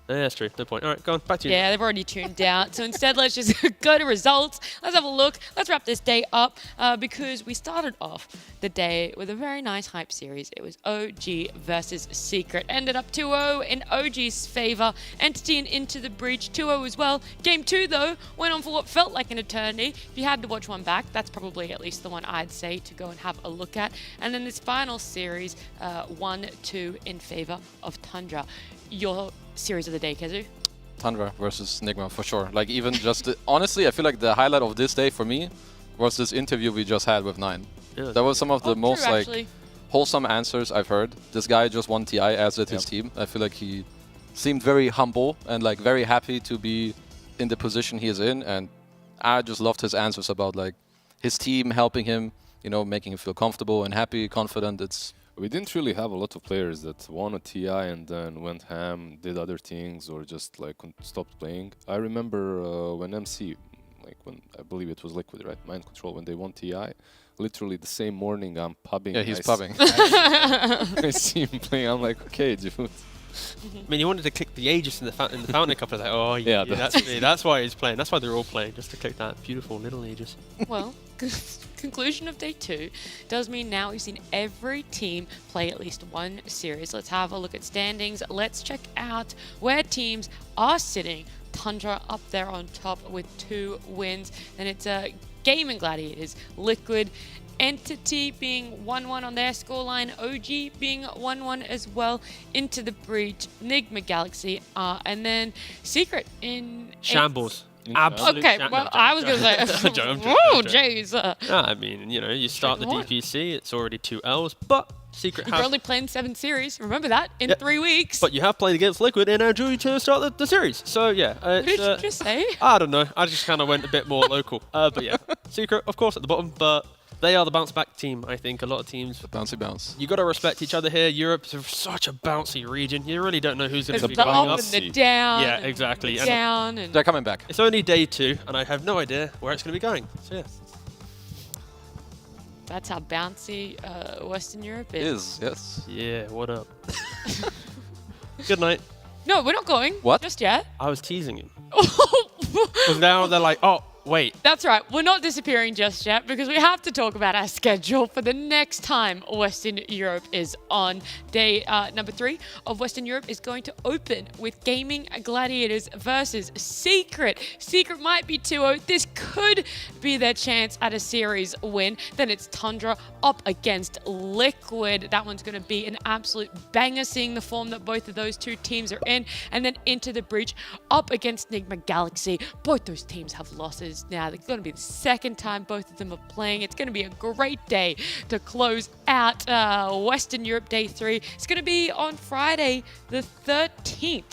Speaker 2: Yeah, that's true. No point. All right, go on. Back to you.
Speaker 1: Yeah, they've already tuned out. So instead, let's just go to results. Let's have a look. Let's wrap this day up because we started off the day with a very nice hype series. It was OG versus Secret. Ended up 2-0 in OG's favor. Entity and Into the Breach 2-0 as well. Game 2, though, went on for what felt like an eternity. If you had to watch one back, that's probably at least the one I'd say to go and have a look at. And then this final series, 1-2 in favor of Tundra. Your series of the day, Kezu?
Speaker 15: Tundra versus Nigma, for sure. Like, even just... honestly, I feel like the highlight of this day for me was this interview we just had with Nine.
Speaker 2: Yeah.
Speaker 15: That was some of the most,
Speaker 1: true,
Speaker 15: like,
Speaker 1: actually.
Speaker 15: wholesome answers I've heard. This guy just won TI, as did his team. I feel like he seemed very humble and, like, very happy to be in the position he is in. And I just loved his answers about, like, his team helping him, making him feel comfortable and happy, confident.
Speaker 11: We didn't really have a lot of players that won a TI and then went ham, did other things, or just like stopped playing. I remember when MC when I believe it was Liquid, right? Mind Control, when they won TI. Literally the same morning I'm pubbing.
Speaker 15: Yeah, he's pubbing.
Speaker 11: I see him playing. I'm like, okay, dude.
Speaker 2: I mean, he wanted to click the Aegis in the Fountain Cup. I was like, oh, yeah,
Speaker 11: Yeah,
Speaker 2: that's me. That's why he's playing. That's why they're all playing, just to click that beautiful little Aegis.
Speaker 1: Well, conclusion of day 2 does mean now we've seen every team play at least one series. Let's have a look at standings. Let's check out where teams are sitting. Tundra up there on top with 2 wins. Then it's Gaming Gladiators, Liquid, Entity being 1-1 on their scoreline, OG being 1-1 as well, Into the Breach, Enigma Galaxy, and then Secret in
Speaker 2: Shambles. Absolute
Speaker 1: okay, well, I was going to say, whoa, jeez.
Speaker 2: I mean, you know, you start the DPC, it's already 2 Ls, but Secret
Speaker 1: You're only playing 7 series, remember that, in 3 weeks.
Speaker 2: But you have played against Liquid in our duty to start the series. So, yeah.
Speaker 1: What did you just say?
Speaker 2: I don't know. I just kind of went a bit more local. But yeah, Secret, of course, at the bottom, but they are the bounce-back team, I think. A lot of teams.
Speaker 15: The bouncy bounce.
Speaker 2: You got to respect each other here. Europe's such a bouncy region. You really don't know who's going to be
Speaker 1: the
Speaker 2: going
Speaker 1: up
Speaker 2: up.
Speaker 1: and the down.
Speaker 2: Yeah, exactly.
Speaker 1: And down. And
Speaker 15: they're coming back.
Speaker 2: It's only day 2, and I have no idea where it's going to be going. So, yeah.
Speaker 1: That's how bouncy Western Europe is.
Speaker 15: Yes.
Speaker 2: Yeah, what up? Good night.
Speaker 1: No, we're not going.
Speaker 15: What?
Speaker 1: Just yet.
Speaker 2: I was teasing him. Because now they're like, oh, wait.
Speaker 1: That's right. We're not disappearing just yet because we have to talk about our schedule for the next time Western Europe is on. Day number 3 of Western Europe is going to open with Gaming Gladiators versus Secret. Secret might be 2-0. This could be their chance at a series win. Then it's Tundra up against Liquid. That one's going to be an absolute banger, seeing the form that both of those 2 teams are in. And then Into the Breach up against Enigma Galaxy. Both those teams have losses now. It's going to be the second time both of them are playing. It's going to be a great day to close out Western Europe Day 3. It's going to be on Friday, the 13th.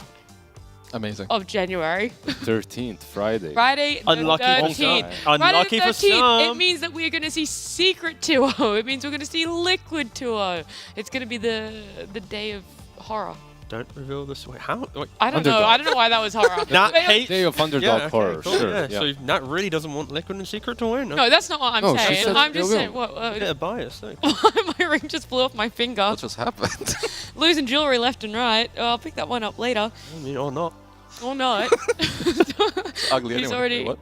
Speaker 15: Amazing.
Speaker 1: Of January.
Speaker 11: 13th, Friday.
Speaker 1: Friday the
Speaker 2: Unlucky
Speaker 1: 13th.
Speaker 2: Unlucky
Speaker 1: Friday the
Speaker 2: for
Speaker 1: 13th.
Speaker 2: some.
Speaker 1: It means that we are going to see Secret 2-0. It means we're going to see Liquid 2-0. It's going to be the day of horror.
Speaker 2: Don't reveal this way. How? Wait.
Speaker 1: I don't know. I don't know why that was horror.
Speaker 2: Nat hates
Speaker 11: Day of underdog horror.
Speaker 2: Cool.
Speaker 11: Sure.
Speaker 2: Yeah. So Nat really doesn't want Liquid and Secret to win.
Speaker 1: No, that's not what I'm
Speaker 15: No, she
Speaker 1: saying.
Speaker 15: said
Speaker 1: I'm
Speaker 15: they
Speaker 1: just
Speaker 15: will.
Speaker 1: saying. What?
Speaker 2: A bit of bias.
Speaker 1: My ring just flew off my finger.
Speaker 15: What just happened?
Speaker 1: Losing jewelry left and right. Oh, I'll pick that one up later.
Speaker 2: I mean, or not.
Speaker 1: Or not.
Speaker 15: Ugly
Speaker 1: He's
Speaker 15: anyway.
Speaker 1: already.
Speaker 15: What?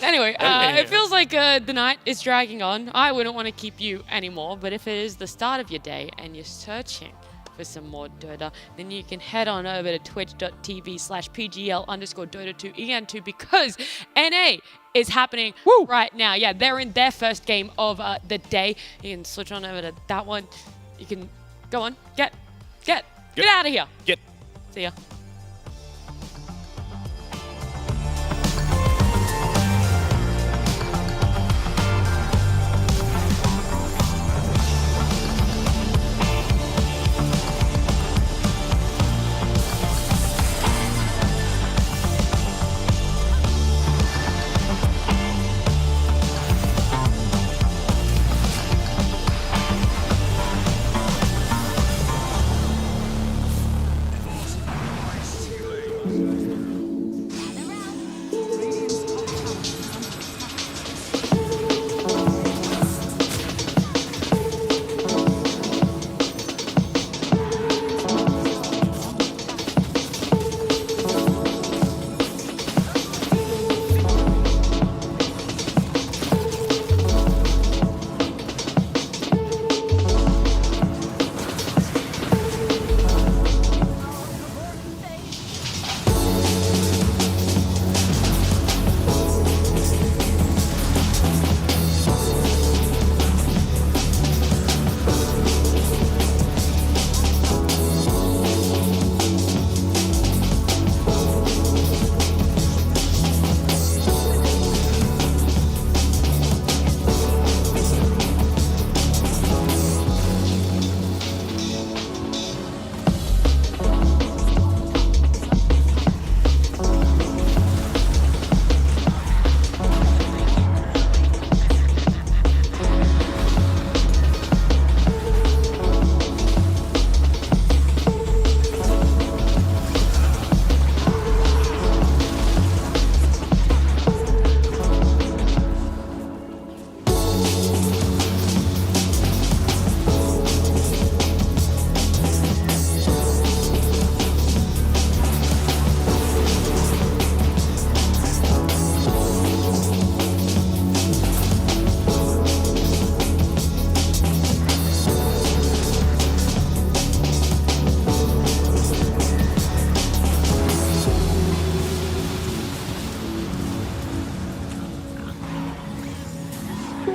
Speaker 1: Anyway, it feels like the night is dragging on. I wouldn't want to keep you anymore, but if it is the start of your day and you're searching for some more Dota, then you can head on over to twitch.tv/PGL_Dota2 EN2 because NA is happening right now. Yeah, they're in their first game of the day. You can switch on over to that one. You can go on, get out of here.
Speaker 2: Get.
Speaker 1: See ya.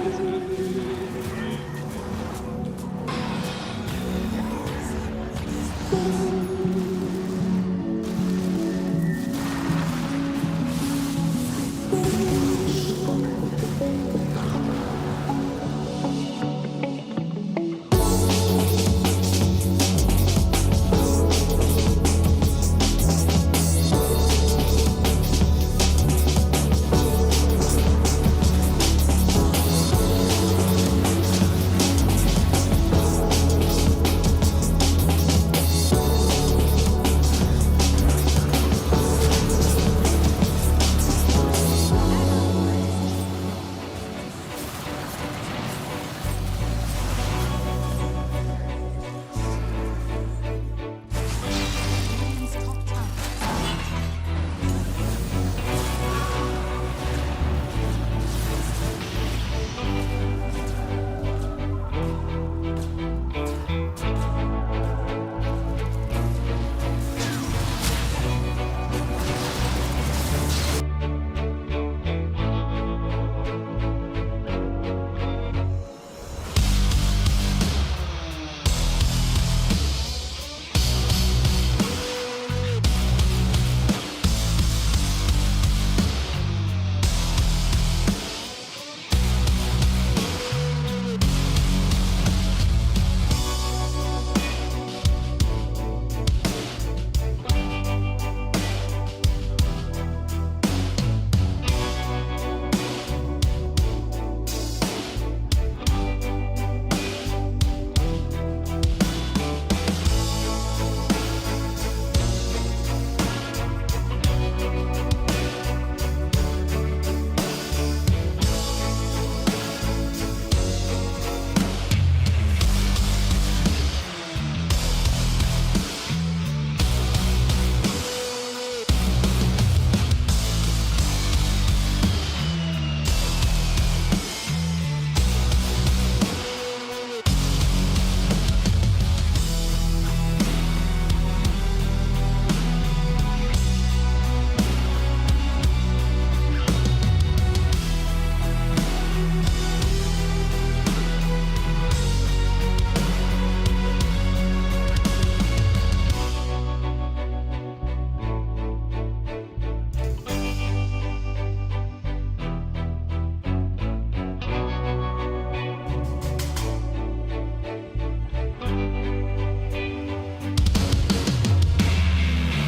Speaker 19: That's good.